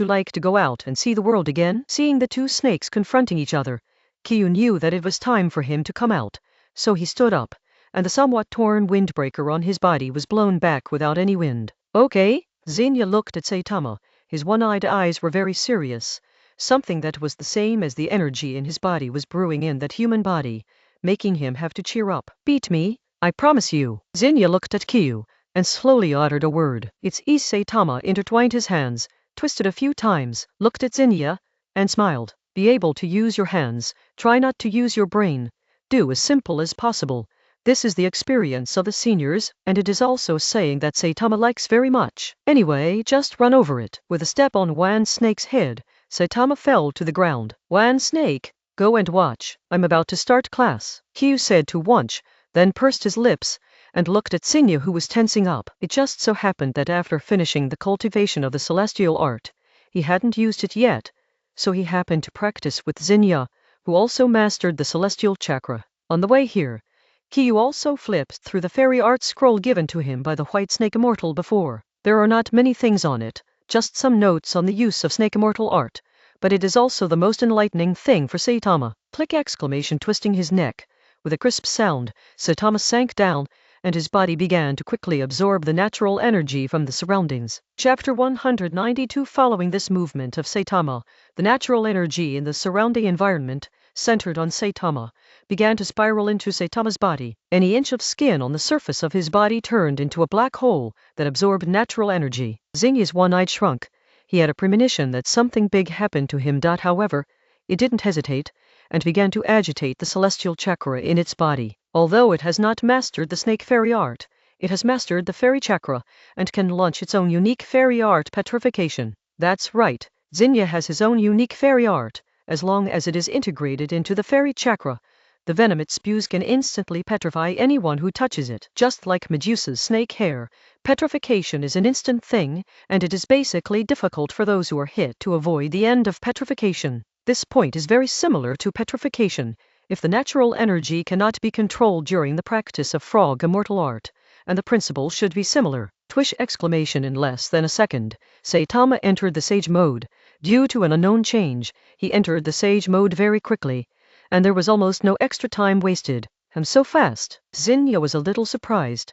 like to go out and see the world again? Seeing the two snakes confronting each other, Kyu knew that it was time for him to come out, so he stood up, and the somewhat torn windbreaker on his body was blown back without any wind. Okay, Zenya looked at Saitama. His one-eyed eyes were very serious. Something that was the same as the energy in his body was brewing in that human body, making him have to cheer up. Beat me, I promise you. Zenya looked at Kyu, and slowly uttered a word. It's easy. Saitama intertwined his hands, twisted a few times, looked at Zenya, and smiled. Be able to use your hands, try not to use your brain. Do as simple as possible. This is the experience of the seniors, and it is also saying that Saitama likes very much. Anyway, just run over it. With a step on Wan Snake's head, Saitama fell to the ground. Wan Snake, go and watch. I'm about to start class, Kyu said to Wansh, then pursed his lips, and looked at Zenya, who was tensing up. It just so happened that after finishing the cultivation of the celestial art, he hadn't used it yet, so he happened to practice with Zenya, who also mastered the celestial chakra. On the way here, Kyu also flipped through the fairy art scroll given to him by the White Snake Immortal before. There are not many things on it, just some notes on the use of Snake Immortal art, but it is also the most enlightening thing for Saitama. Click exclamation twisting his neck. With a crisp sound, Saitama sank down, and his body began to quickly absorb the natural energy from the surroundings. Chapter 192. Following this movement of Saitama, the natural energy in the surrounding environment, centered on Saitama, began to spiral into Saitama's body. Any inch of skin on the surface of his body turned into a black hole that absorbed natural energy. Zenya's one-eye shrunk. He had a premonition that something big happened to him. However, it didn't hesitate, and began to agitate the celestial chakra in its body. Although it has not mastered the snake fairy art, it has mastered the fairy chakra, and can launch its own unique fairy art petrification. That's right, Zenya has his own unique fairy art. As long as it is integrated into the fairy chakra, the venom it spews can instantly petrify anyone who touches it. Just like Medusa's snake hair, petrification is an instant thing, and it is basically difficult for those who are hit to avoid the end of petrification. This point is very similar to petrification, if the natural energy cannot be controlled during the practice of frog immortal art, and the principle should be similar. Twish exclamation. In less than a second, Saitama entered the sage mode. Due to an unknown change, he entered the sage mode very quickly, and there was almost no extra time wasted. So fast? Zenya was a little surprised.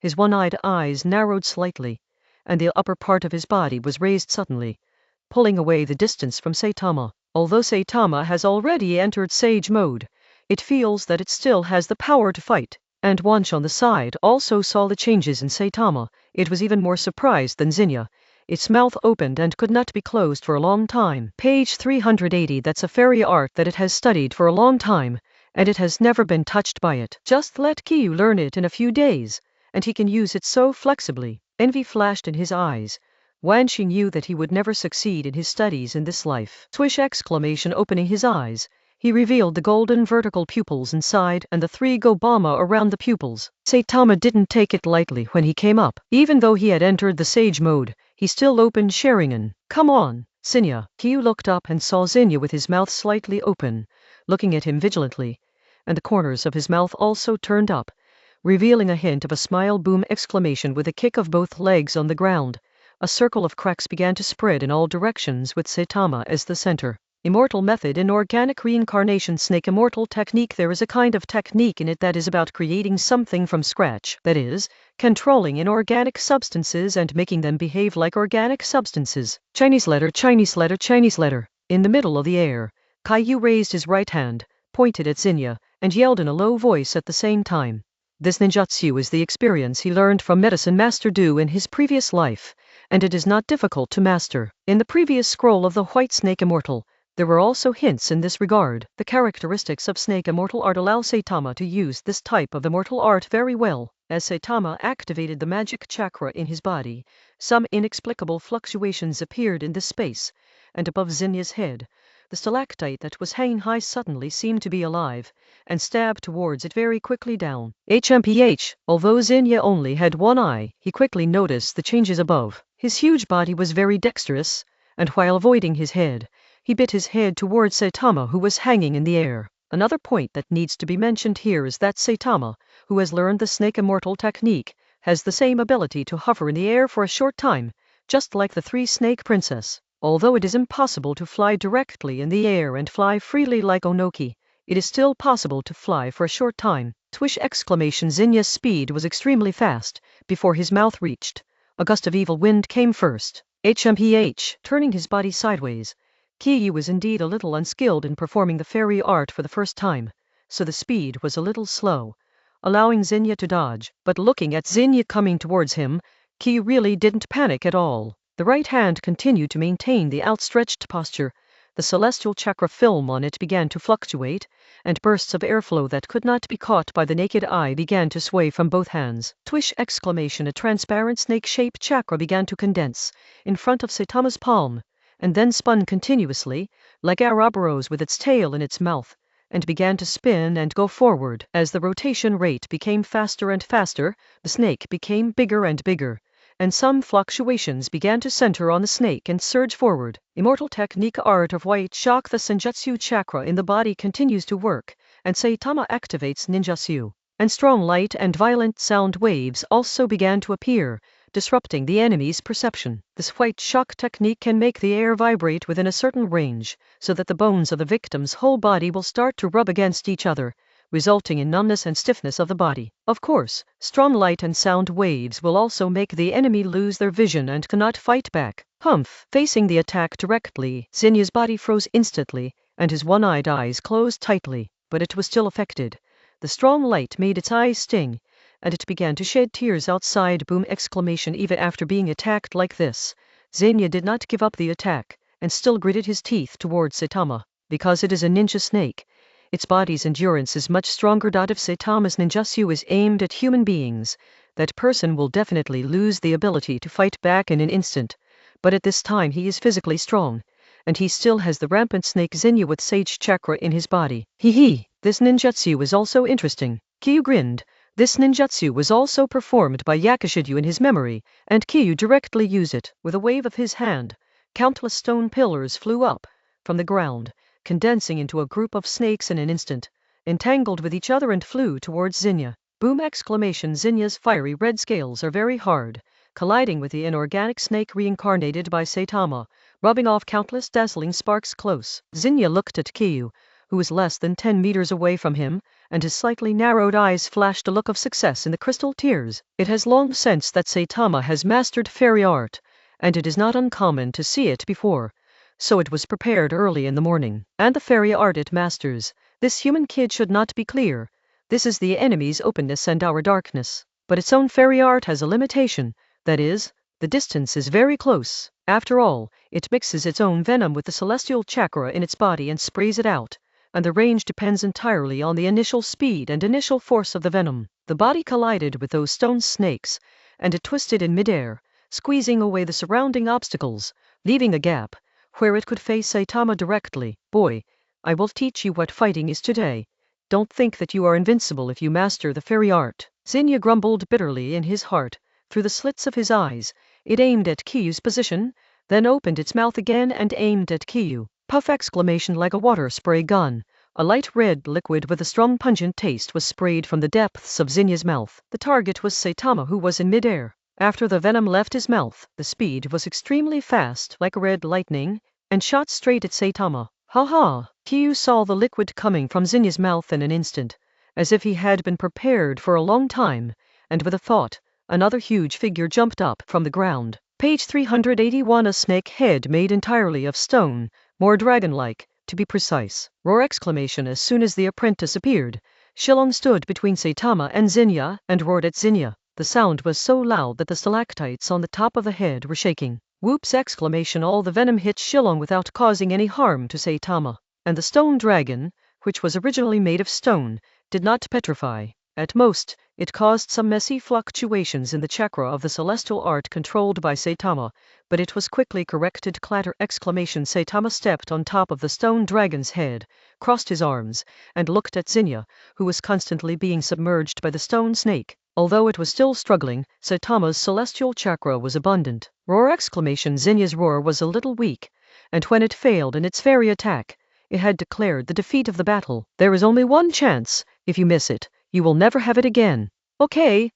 His one-eyed eyes narrowed slightly, and the upper part of his body was raised suddenly, pulling away the distance from Saitama. Although Saitama has already entered sage mode, it feels that it still has the power to fight. And Wansh on the side also saw the changes in Saitama. It was even more surprised than Zenya. Its mouth opened and could not be closed for a long time. Page 380. That's a fairy art that it has studied for a long time, and it has never been touched by it. Just let Kyu learn it in a few days, and he can use it so flexibly. Envy flashed in his eyes. Wanshi knew that he would never succeed in his studies in this life. Swish exclamation. Opening his eyes, He revealed the golden vertical pupils inside and the 3 gobama around the pupils. Saitama didn't take it lightly when he came up. Even though he had entered the sage mode, he still opened Sharingan. Come on, Zinya. Kyu looked up and saw Zinya with his mouth slightly open, looking at him vigilantly, and the corners of his mouth also turned up, revealing a hint of a smile. Boom! Exclamation with a kick of both legs on the ground. A circle of cracks began to spread in all directions with Saitama as the center. Immortal method in organic reincarnation. Snake immortal technique. There is a kind of technique in it that is about creating something from scratch, that is, controlling inorganic substances and making them behave like organic substances. Chinese letter, Chinese letter, Chinese letter. In the middle of the air, Caillou raised his right hand, pointed at Zinya, and yelled in a low voice at the same time. This ninjutsu is the experience he learned from Medicine Master Du in his previous life, and it is not difficult to master. In the previous scroll of the White Snake Immortal, there were also hints in this regard. The characteristics of Snake Immortal art allow Saitama to use this type of immortal art very well. As Saitama activated the magic chakra in his body, some inexplicable fluctuations appeared in this space, and above Zinya's head, the stalactite that was hanging high suddenly seemed to be alive, and stabbed towards it very quickly down. HMPH, although Zinya only had one eye, he quickly noticed the changes above. His huge body was very dexterous, and while avoiding his head, he bit his head towards Saitama, who was hanging in the air. Another point that needs to be mentioned here is that Saitama, who has learned the Snake Immortal technique, has the same ability to hover in the air for a short time, just like the 3-Snake Princess. Although it is impossible to fly directly in the air and fly freely like Onoki, it is still possible to fly for a short time. Twish! Exclamation. Zinya's speed was extremely fast. Before his mouth reached, a gust of evil wind came first. HMPH, turning his body sideways. Kiyu was indeed a little unskilled in performing the fairy art for the first time, so the speed was a little slow, allowing Zinya to dodge. But looking at Zinya coming towards him, Kiyu really didn't panic at all. The right hand continued to maintain the outstretched posture. The celestial chakra film on it began to fluctuate, and bursts of airflow that could not be caught by the naked eye began to sway from both hands. Twish! Exclamation. A transparent snake-shaped chakra began to condense in front of Saitama's palm, and then spun continuously, like Ouroboros with its tail in its mouth, and began to spin and go forward. As the rotation rate became faster and faster, the snake became bigger and bigger, and some fluctuations began to center on the snake and surge forward. Immortal technique art of white shock. The senjutsu chakra in the body continues to work, and Saitama activates ninjutsu, and strong light and violent sound waves also began to appear, disrupting the enemy's perception. This white shock technique can make the air vibrate within a certain range, so that the bones of the victim's whole body will start to rub against each other, resulting in numbness and stiffness of the body. Of course, strong light and sound waves will also make the enemy lose their vision and cannot fight back. Humph! Facing the attack directly, Zinya's body froze instantly, and his one-eyed eyes closed tightly, but it was still affected. The strong light made its eyes sting, and it began to shed tears outside. Boom! Exclamation. Even after being attacked like this, Zinya did not give up the attack, and still gritted his teeth towards Saitama. Because it is a ninja snake, its body's endurance is much stronger. If Saitama's ninjutsu is aimed at human beings, that person will definitely lose the ability to fight back in an instant, but at this time he is physically strong, and he still has the rampant snake Zinya with sage chakra in his body. Hee, this ninjutsu is also interesting. Kiyu grinned. This ninjutsu was also performed by Yakushidyu in his memory, and Kiyu directly used it. With a wave of his hand, countless stone pillars flew up from the ground, condensing into a group of snakes in an instant, entangled with each other and flew towards Zinya. Boom! Exclamation. Zinya's fiery red scales are very hard, colliding with the inorganic snake reincarnated by Saitama, rubbing off countless dazzling sparks close. Zinya looked at Kiyu, who was less than 10 meters away from him, and his slightly narrowed eyes flashed a look of success in the crystal tears. It has long since that Saitama has mastered fairy art, and it is not uncommon to see it before, so it was prepared early in the morning. And the fairy art it masters, this human kid should not be clear. This is the enemy's openness and our darkness. But its own fairy art has a limitation, that is, the distance is very close. After all, it mixes its own venom with the celestial chakra in its body and sprays it out, and the range depends entirely on the initial speed and initial force of the venom. The body collided with those stone snakes, and it twisted in midair, squeezing away the surrounding obstacles, leaving a gap where it could face Saitama directly. Boy, I will teach you what fighting is today. Don't think that you are invincible if you master the fairy art. Xenia grumbled bitterly in his heart. Through the slits of his eyes, it aimed at Kiyu's position, then opened its mouth again and aimed at Kiyu. Puff! Exclamation like a water spray gun. A light red liquid with a strong pungent taste was sprayed from the depths of Xenia's mouth. The target was Saitama, who was in midair. After the venom left his mouth, the speed was extremely fast, like red lightning, and shot straight at Saitama. Ha ha! Kiyu saw the liquid coming from Xenia's mouth in an instant, as if he had been prepared for a long time, and with a thought, another huge figure jumped up from the ground. Page 381. A snake head made entirely of stone, more dragon-like, to be precise. Roar! Exclamation as soon as the apprentice appeared. Shillong stood between Saitama and Xenia and roared at Xenia. The sound was so loud that the stalactites on the top of the head were shaking. Whoops! Exclamation. All the venom hit Shillong without causing any harm to Saitama, and the stone dragon, which was originally made of stone, did not petrify. At most, it caused some messy fluctuations in the chakra of the celestial art controlled by Saitama, but it was quickly corrected. Clatter! Exclamation. Saitama stepped on top of the stone dragon's head, crossed his arms, and looked at Xenia, who was constantly being submerged by the stone snake. Although it was still struggling, Saitama's celestial chakra was abundant. Roar! Exclamation. Xenia's roar was a little weak, and when it failed in its fairy attack, it had declared the defeat of the battle. There is only one chance. If you miss it, you will never have it again. Okay,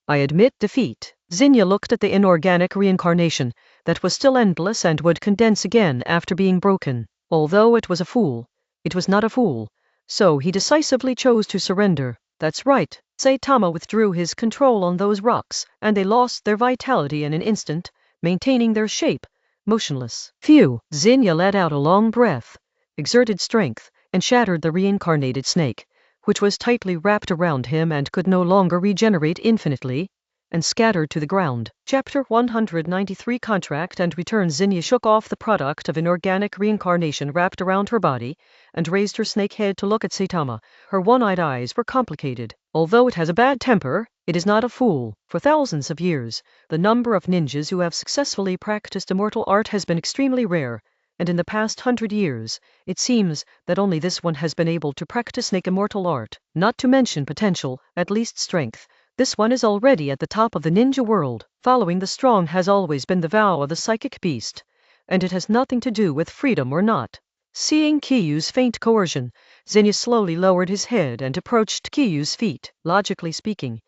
I admit defeat. Xenia looked at the inorganic reincarnation that was still endless and would condense again after being broken. Although it was a fool, it was not a fool, so he decisively chose to surrender. That's right. Saitama withdrew his control on those rocks, and they lost their vitality in an instant, maintaining their shape, motionless. Phew! Xenia let out a long breath, exerted strength, and shattered the reincarnated snake, which was tightly wrapped around him and could no longer regenerate infinitely, and scattered to the ground. Chapter 193. Contract and Return. Xenia shook off the product of inorganic reincarnation wrapped around her body, and raised her snake head to look at Saitama. Her one-eyed eyes were complicated. Although it has a bad temper, it is not a fool. For thousands of years, the number of ninjas who have successfully practiced immortal art has been extremely rare, and in the past 100 years, it seems that only this one has been able to practice snake immortal art. Not to mention potential, at least strength, this one is already at the top of the ninja world. Following the strong has always been the vow of the psychic beast, and it has nothing to do with freedom or not. Seeing Kiyu's faint coercion, Xenia slowly lowered his head and approached Kiyu's feet. Logically speaking,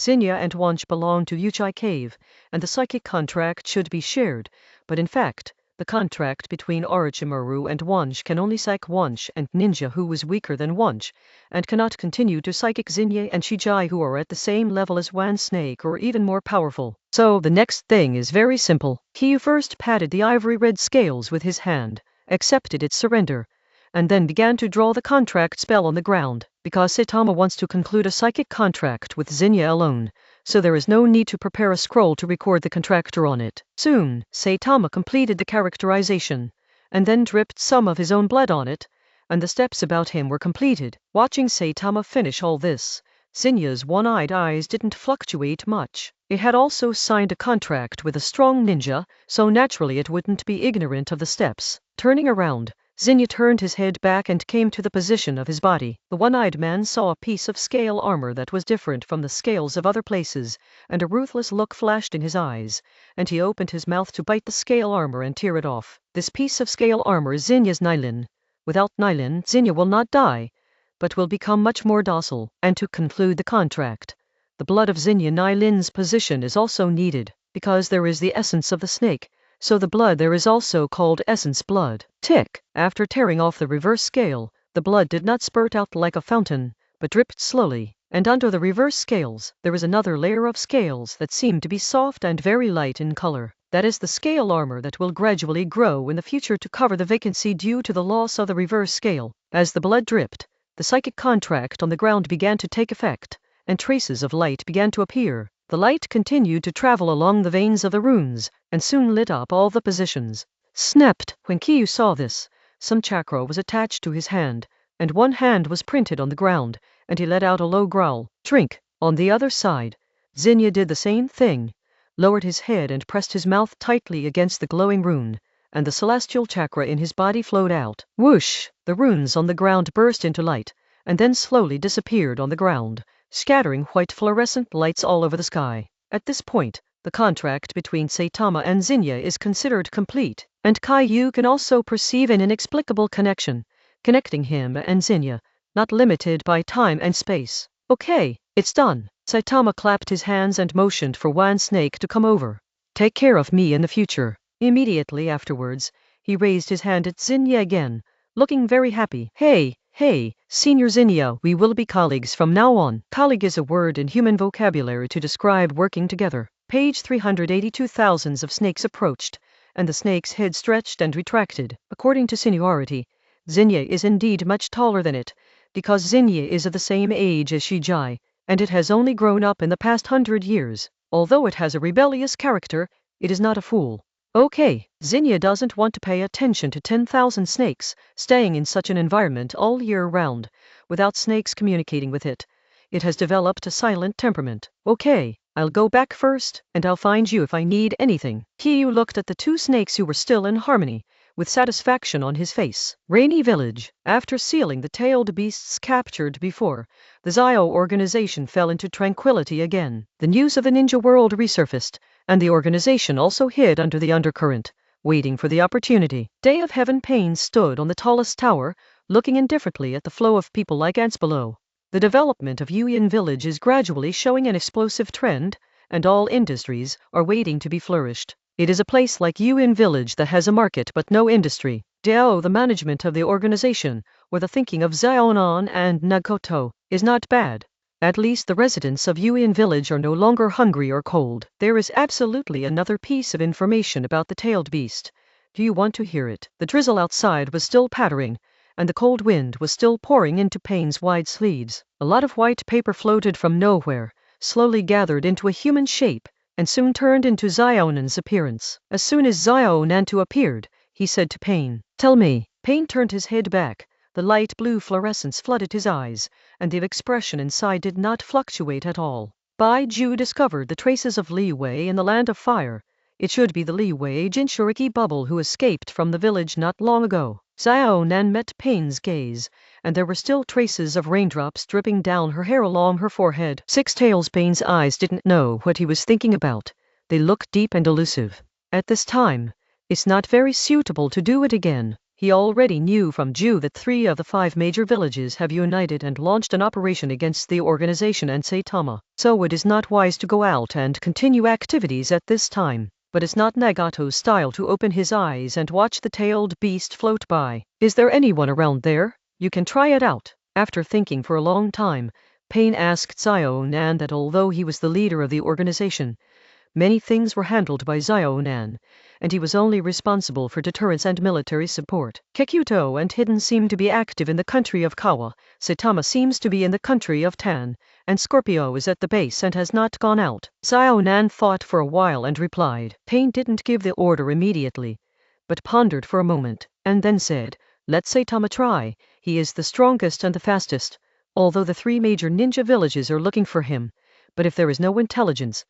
Xenia and Wunsch belong to Yuchai Cave, and the psychic contract should be shared, but in fact, the contract between Orochimaru and Wunsch can only psych Wunsch and Ninja, who is weaker than Wunsch, and cannot continue to psychic Xenia and Shijai, who are at the same level as Wan Snake or even more powerful. So the next thing is very simple. Kiyu first patted the ivory red scales with his hand, accepted its surrender, and then began to draw the contract spell on the ground. Because Saitama wants to conclude a psychic contract with Xenia alone, so there is no need to prepare a scroll to record the contractor on it. Soon, Saitama completed the characterization, and then dripped some of his own blood on it, and the steps about him were completed. Watching Saitama finish all this, Xenia's one-eyed eyes didn't fluctuate much. It had also signed a contract with a strong ninja, so naturally it wouldn't be ignorant of the steps. Turning around, Xenia turned his head back and came to the position of his body. The one-eyed man saw a piece of scale armor that was different from the scales of other places, and a ruthless look flashed in his eyes, and he opened his mouth to bite the scale armor and tear it off. This piece of scale armor is Xenia's Nylin. Without Nylin, Xenia will not die, but will become much more docile. And to conclude the contract, the blood of Xenia Nylin's position is also needed, because there is the essence of the snake, so the blood there is also called essence blood. Tick! After tearing off the reverse scale, the blood did not spurt out like a fountain, but dripped slowly, and under the reverse scales, there is another layer of scales that seem to be soft and very light in color. That is the scale armor that will gradually grow in the future to cover the vacancy due to the loss of the reverse scale. As the blood dripped, the psychic contract on the ground began to take effect, and traces of light began to appear. The light continued to travel along the veins of the runes, and soon lit up all the positions. Snapped! When Kiyu saw this, some chakra was attached to his hand, and one hand was printed on the ground, and he let out a low growl. Drink! On the other side, Xenia did the same thing, lowered his head and pressed his mouth tightly against the glowing rune, and the celestial chakra in his body flowed out. Whoosh! The runes on the ground burst into light, and then slowly disappeared on the ground, scattering white fluorescent lights all over the sky. At this point, the contract between Saitama and Zinnia is considered complete, and Caillou can also perceive an inexplicable connection, connecting him and Zinnia, not limited by time and space. Okay, it's done. Saitama clapped his hands and motioned for One Snake to come over. Take care of me in the future. Immediately afterwards, he raised his hand at Zinnia again, looking very happy. Hey, Senior Zinnia, we will be colleagues from now on. Colleague is a word in human vocabulary to describe working together. Page 382. Thousands of snakes approached, and the snake's head stretched and retracted. According to seniority, Zinnia is indeed much taller than it, because Zinnia is of the same age as Shijai, and it has only grown up in the past 100 years. Although it has a rebellious character, it is not a fool. Okay, Zinnia doesn't want to pay attention to 10,000 snakes, staying in such an environment all year round, without snakes communicating with it. It has developed a silent temperament. Okay, I'll go back first, and I'll find you if I need anything. Caillou looked at the two snakes who were still in harmony, with satisfaction on his face. Rainy Village. After sealing the tailed beasts captured before, the Zio organization fell into tranquility again. The news of the ninja world resurfaced, and the organization also hid under the undercurrent, waiting for the opportunity. Day of Heaven Pain stood on the tallest tower, looking indifferently at the flow of people like ants below. The development of Yuyan Village is gradually showing an explosive trend, and all industries are waiting to be flourished. It is a place like Yuyan Village that has a market but no industry. The management of the organization, or the thinking of Zionon and Nakoto, is not bad. At least the residents of Yuyan Village are no longer hungry or cold. There is absolutely another piece of information about the tailed beast. Do you want to hear it? The drizzle outside was still pattering, and the cold wind was still pouring into Payne's wide sleeves. A lot of white paper floated from nowhere, slowly gathered into a human shape, and soon turned into Zionan's appearance. As soon as Zionantu appeared, he said to Payne, "Tell me." Payne turned his head back. The light blue fluorescence flooded his eyes, and the expression inside did not fluctuate at all. Baiju discovered the traces of Li Wei in the Land of Fire. It should be the Li Wei Jinchuriki bubble who escaped from the village not long ago. Zionan met Payne's gaze, and there were still traces of raindrops dripping down her hair along her forehead. Six Tails. Payne's eyes didn't know what he was thinking about. They looked deep and elusive. At this time, it's not very suitable to do it again. He already knew from Ju that 3 of the 5 major villages have united and launched an operation against the organization and Saitama. So it is not wise to go out and continue activities at this time. But it's not Nagato's style to open his eyes and watch the tailed beast float by. Is there anyone around there? You can try it out. After thinking for a long time, Payne asked Zionan that although he was the leader of the organization, many things were handled by Zionan, and he was only responsible for deterrence and military support. Kekuto and Hidden seem to be active in the country of Kawa, Saitama seems to be in the country of Tan, and Scorpio is at the base and has not gone out. Zionan thought for a while and replied. Payne didn't give the order immediately, but pondered for a moment, and then said, "Let Saitama try. He is the strongest and the fastest, although the 3 major ninja villages are looking for him, but if there is no intelligence,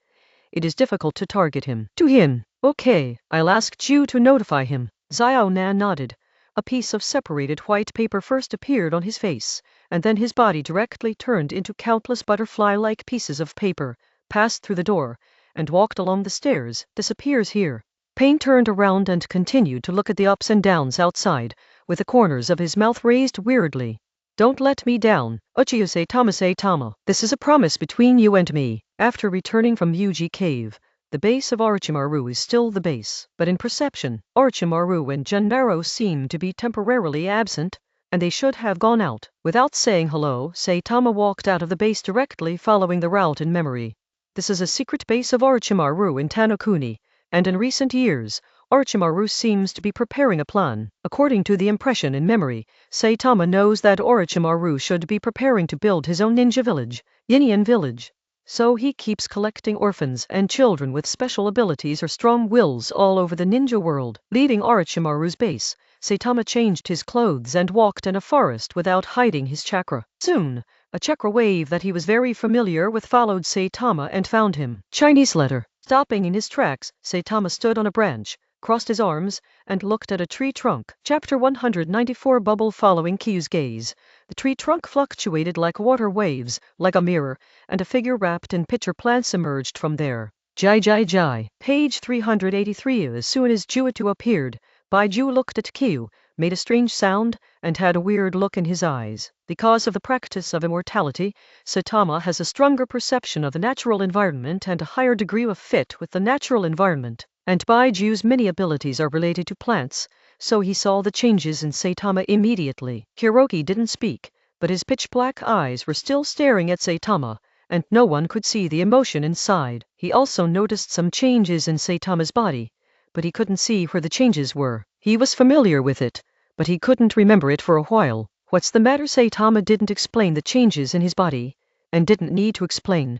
it is difficult to target him." To him. Okay, I'll ask Ju to notify him. Zionan nodded. A piece of separated white paper first appeared on his face, and then his body directly turned into countless butterfly-like pieces of paper, passed through the door, and walked along the stairs. Disappears here. Payne turned around and continued to look at the ups and downs outside, with the corners of his mouth raised weirdly. "Don't let me down, Uchiyo Saitama. This is a promise between you and me." After returning from Yuji Cave, the base of Orochimaru is still the base, but in perception, Orochimaru and Gennaro seem to be temporarily absent, and they should have gone out. Without saying hello, Saitama walked out of the base directly following the route in memory. This is a secret base of Orochimaru in Tanokuni, and in recent years, Orochimaru seems to be preparing a plan. According to the impression in memory, Saitama knows that Orochimaru should be preparing to build his own ninja village, Yinian Village. So he keeps collecting orphans and children with special abilities or strong wills all over the ninja world. Leaving Orochimaru's base, Saitama changed his clothes and walked in a forest without hiding his chakra. Soon, a chakra wave that he was very familiar with followed Saitama and found him. Chinese letter. Stopping in his tracks, Saitama stood on a branch, crossed his arms, and looked at a tree trunk. Chapter 194. Bubble. Following Kiyu's gaze, the tree trunk fluctuated like water waves, like a mirror, and a figure wrapped in pitcher plants emerged from there. Jai Jai Jai. Page 383. As soon as Jutsu appeared, Baiju looked at Kiyu, made a strange sound, and had a weird look in his eyes. Because of the practice of immortality, Saitama has a stronger perception of the natural environment and a higher degree of fit with the natural environment. And Baiju's many abilities are related to plants, so he saw the changes in Saitama immediately. Hiroki didn't speak, but his pitch-black eyes were still staring at Saitama, and no one could see the emotion inside. He also noticed some changes in Saitama's body, but he couldn't see where the changes were. He was familiar with it, but he couldn't remember it for a while. What's the matter? Saitama didn't explain the changes in his body, and didn't need to explain,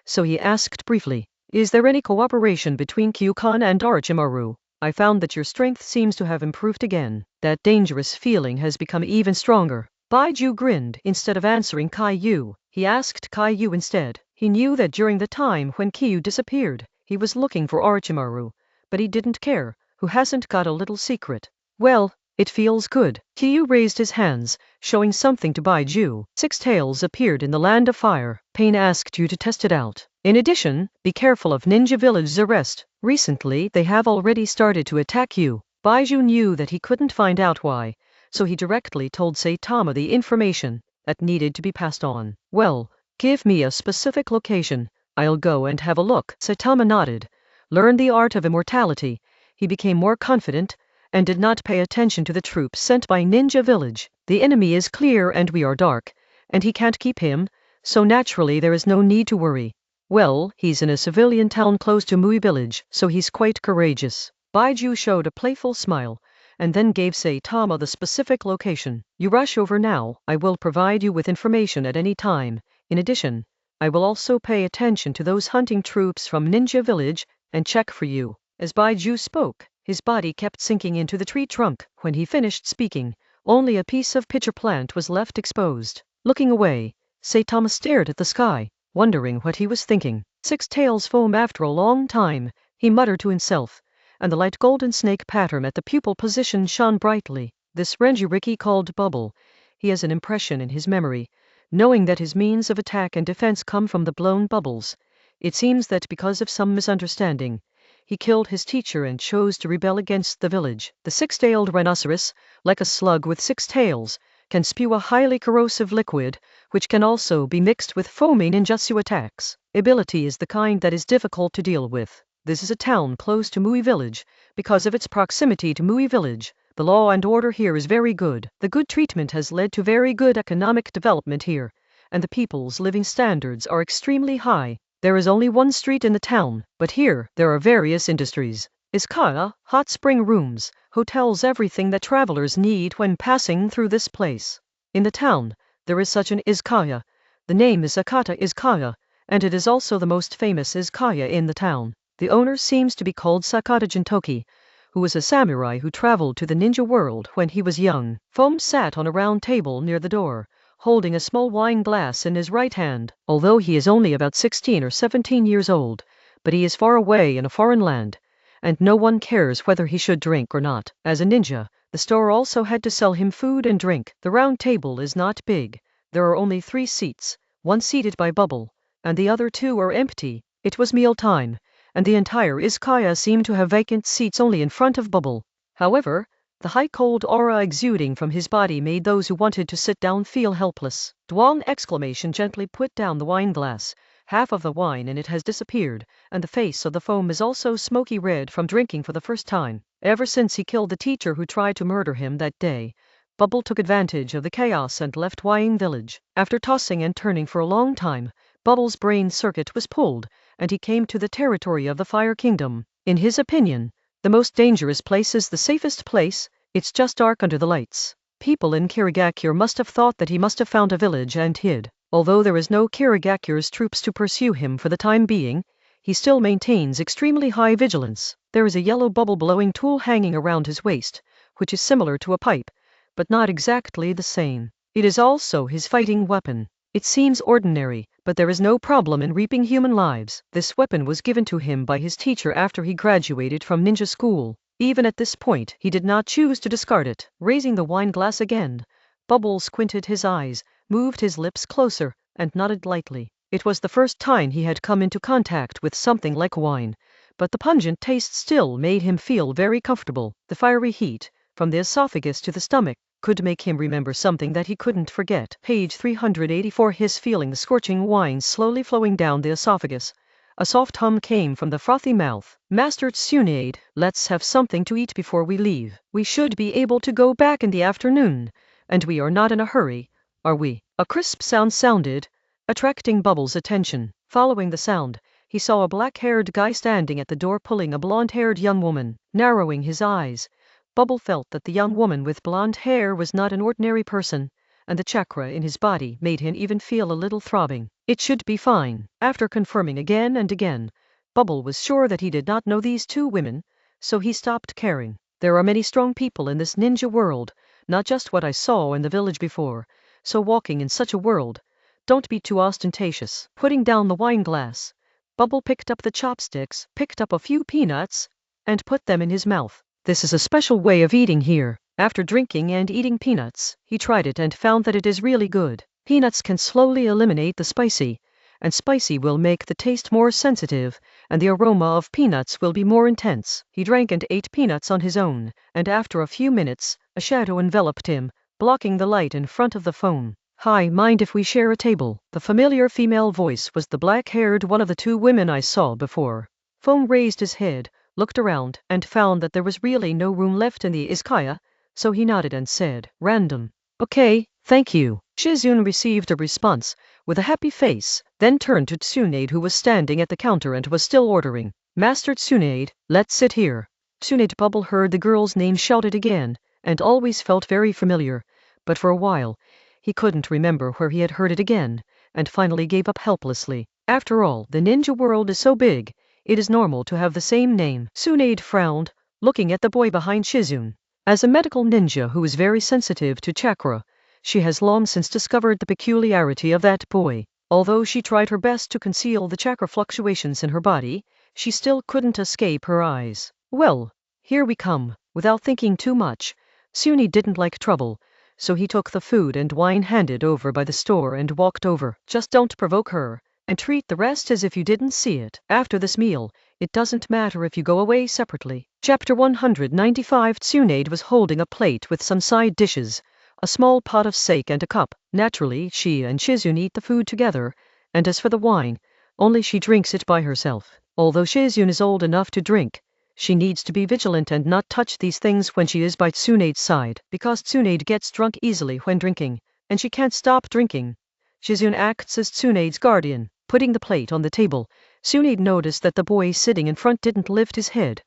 so he asked briefly, "Is there any cooperation between Kyukan and Orochimaru? I found that your strength seems to have improved again. That dangerous feeling has become even stronger." Baiju grinned. Instead of answering Kaiyu, he asked Kaiyu instead. He knew that during the time when Kiyu disappeared, he was looking for Orochimaru, but he didn't care. Who hasn't got a little secret? Well, it feels good. Kiyu raised his hands, showing something to Baiju. 6 tails appeared in the land of fire. Pain asked you to test it out. In addition, be careful of Ninja Village's arrest. Recently, they have already started to attack you. Baiju knew that he couldn't find out why, so he directly told Saitama the information that needed to be passed on. Well, give me a specific location. I'll go and have a look. Saitama nodded. Learned the art of immortality. He became more confident, and did not pay attention to the troops sent by Ninja Village. The enemy is clear and we are dark, and he can't keep him, so naturally there is no need to worry. Well, he's in a civilian town close to Mui Village, so he's quite courageous. Baiju showed a playful smile, and then gave Saitama the specific location. You rush over now. I will provide you with information at any time. In addition, I will also pay attention to those hunting troops from Ninja Village, and check for you. As Baiju spoke, his body kept sinking into the tree trunk. When he finished speaking, only a piece of pitcher plant was left exposed. Looking away, Saitama stared at the sky, wondering what he was thinking. 6 tails foam. After a long time, he muttered to himself, and the light golden snake pattern at the pupil position shone brightly. This Renjiriki called Bubble. He has an impression in his memory, knowing that his means of attack and defense come from the blown bubbles. It seems that because of some misunderstanding, he killed his teacher and chose to rebel against the village. The 6-tailed rhinoceros, like a slug with 6 tails, can spew a highly corrosive liquid, which can also be mixed with foaming ninjutsu attacks. Ability is the kind that is difficult to deal with. This is a town close to Mui Village. Because of its proximity to Mui Village, the law and order here is very good. The good treatment has led to very good economic development here, and the people's living standards are extremely high. There is only one street in the town, but here there are various industries. Izakaya, hot spring rooms, hotels, everything that travelers need when passing through this place. In the town, there is such an izakaya. The name is Akata Izakaya, and it is also the most famous izakaya in the town. The owner seems to be called Sakata Jintoki, who was a samurai who traveled to the ninja world when he was young. Foam sat on a round table near the door, holding a small wine glass in his right hand. Although he is only about 16 or 17 years old, but he is far away in a foreign land, and no one cares whether he should drink or not. As a ninja, the store also had to sell him food and drink. The round table is not big. There are only 3 seats, one seated by Bubble, and the other 2 are empty. It was meal time, and the entire izakaya seemed to have vacant seats only in front of Bubble. However, the high cold aura exuding from his body made those who wanted to sit down feel helpless. Dwang! Gently put down the wine glass. Half of the wine in it has disappeared, and the face of the foam is also smoky red from drinking for the first time. Ever since he killed the teacher who tried to murder him that day, Bubble took advantage of the chaos and left Wine Village. After tossing and turning for a long time, Bubble's brain circuit was pulled, and he came to the territory of the Fire Kingdom. In his opinion, the most dangerous place is the safest place. It's just dark under the lights. People in Kirigakure must have thought that he must have found a village and hid. Although there is no Kirigakure's troops to pursue him for the time being, he still maintains extremely high vigilance. There is a yellow bubble-blowing tool hanging around his waist, which is similar to a pipe, but not exactly the same. It is also his fighting weapon. It seems ordinary, but there is no problem in reaping human lives. This weapon was given to him by his teacher after he graduated from ninja school. Even at this point, he did not choose to discard it. Raising the wine glass again, Bubble squinted his eyes, moved his lips closer, and nodded lightly. It was the first time he had come into contact with something like wine, but the pungent taste still made him feel very comfortable. The fiery heat, from the esophagus to the stomach, could make him remember something that he couldn't forget. Page 384. His feeling the scorching wine slowly flowing down the esophagus. A soft hum came from the frothy mouth. Master Tsunade, let's have something to eat before we leave. We should be able to go back in the afternoon, and we are not in a hurry, are we? A crisp sound sounded, attracting Bubble's attention. Following the sound, he saw a black-haired guy standing at the door pulling a blonde-haired young woman. Narrowing his eyes, Bubble felt that the young woman with blonde hair was not an ordinary person, and the chakra in his body made him even feel a little throbbing. It should be fine. After confirming again and again, Bubble was sure that he did not know these two women, so he stopped caring. There are many strong people in this ninja world, not just what I saw in the village before, so walking in such a world, don't be too ostentatious. Putting down the wine glass, Bubble picked up the chopsticks, picked up a few peanuts, and put them in his mouth. This is a special way of eating here. After drinking and eating peanuts, he tried it and found that it is really good. Peanuts can slowly eliminate the spicy, and spicy will make the taste more sensitive, and the aroma of peanuts will be more intense. He drank and ate peanuts on his own, and after a few minutes, a shadow enveloped him, blocking the light in front of the phone. Hi, mind if we share a table? The familiar female voice was the black-haired one of the two women I saw before. Phone raised his head, looked around, and found that there was really no room left in the izakaya, so he nodded and said, random. Okay, thank you. Shizune received a response, with a happy face, then turned to Tsunade who was standing at the counter and was still ordering. Master Tsunade, let's sit here. Tsunade Bubble heard the girl's name shouted again, and always felt very familiar, but for a while, he couldn't remember where he had heard it again, and finally gave up helplessly. After all, the ninja world is so big, it is normal to have the same name. Tsunade frowned, looking at the boy behind Shizune. As a medical ninja who is very sensitive to chakra, she has long since discovered the peculiarity of that boy. Although she tried her best to conceal the chakra fluctuations in her body, she still couldn't escape her eyes. Well, here we come. Without thinking too much, Tsunade didn't like trouble, so he took the food and wine handed over by the store and walked over. Just don't provoke her, and treat the rest as if you didn't see it. After this meal, it doesn't matter if you go away separately. Chapter 195. Tsunade was holding a plate with some side dishes, a small pot of sake and a cup. Naturally, she and Shizune eat the food together, and as for the wine, only she drinks it by herself. Although Shizune is old enough to drink, she needs to be vigilant and not touch these things when she is by Tsunade's side, because Tsunade gets drunk easily when drinking, and she can't stop drinking. Shizune acts as Tsunade's guardian. Putting the plate on the table, Tsunade noticed that the boy sitting in front didn't lift his head,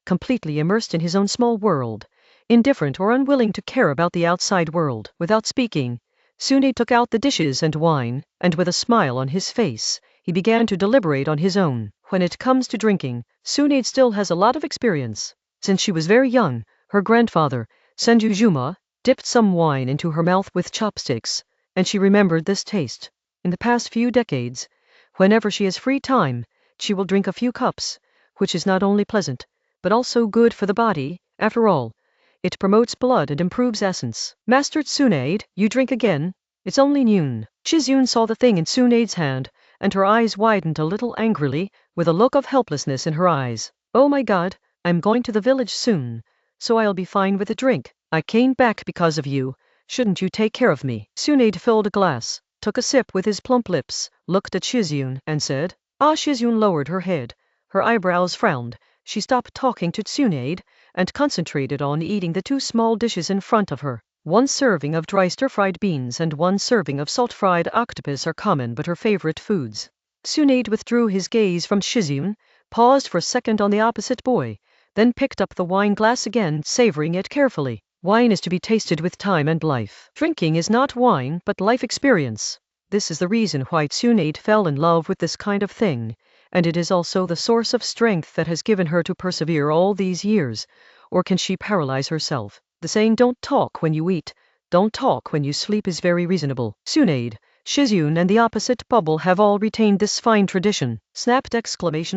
completely immersed in his own small world, indifferent or unwilling to care about the outside world. Without speaking, Tsunade took out the dishes and wine, and with a smile on his face, he began to deliberate on his own. When it comes to drinking, Tsunade still has a lot of experience. Since she was very young, her grandfather, Senjujuma, dipped some wine into her mouth with chopsticks, and she remembered this taste. In the past few decades, whenever she has free time, she will drink a few cups, which is not only pleasant, but also good for the body. After all, it promotes blood and improves essence. Master Tsunade, you drink again? It's only noon. Shizune saw the thing in Tsunade's hand, and her eyes widened a little angrily, with a look of helplessness in her eyes. Oh my god, I'm going to the village soon, so I'll be fine with a drink. I came back because of you. Shouldn't you take care of me? Tsunade filled a glass, took a sip with his plump lips, looked at Shizune, and said, Ah. Shizune lowered her head, her eyebrows frowned. She stopped talking to Tsunade, and concentrated on eating the two small dishes in front of her. One serving of dry stir-fried beans and one serving of salt-fried octopus are common but her favorite foods. Tsunade withdrew his gaze from Shizune, paused for a second on the opposite boy, then picked up the wine glass again, savoring it carefully. Wine is to be tasted with time and life. Drinking is not wine, but life experience. This is the reason why Tsunade fell in love with this kind of thing, and it is also the source of strength that has given her to persevere all these years. Or can she paralyze herself? The saying don't talk when you eat, don't talk when you sleep is very reasonable. Tsunade, Shizune and the opposite Bubble have all retained this fine tradition. Snapped!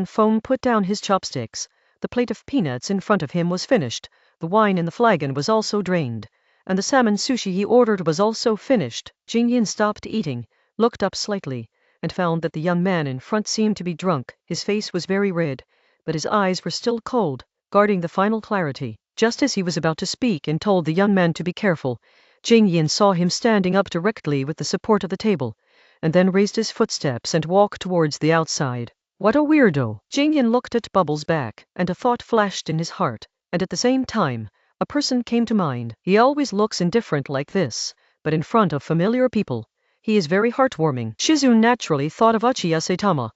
Phone put down his chopsticks, The plate of peanuts in front of him was finished, the wine in the flagon was also drained, and the salmon sushi he ordered was also finished. Jingyin stopped eating, looked up slightly, and found that the young man in front seemed to be drunk. His face was very red, but his eyes were still cold, guarding the final clarity. Just as he was about to speak and told the young man to be careful, Jingyin saw him standing up directly with the support of the table, and then raised his footsteps and walked towards the outside. What a weirdo! Jingyin looked at Bubbles' back, and a thought flashed in his heart, and at the same time, a person came to mind. He always looks indifferent like this, but in front of familiar people, he is very heartwarming. Shizune naturally thought of Uchiha Saitama,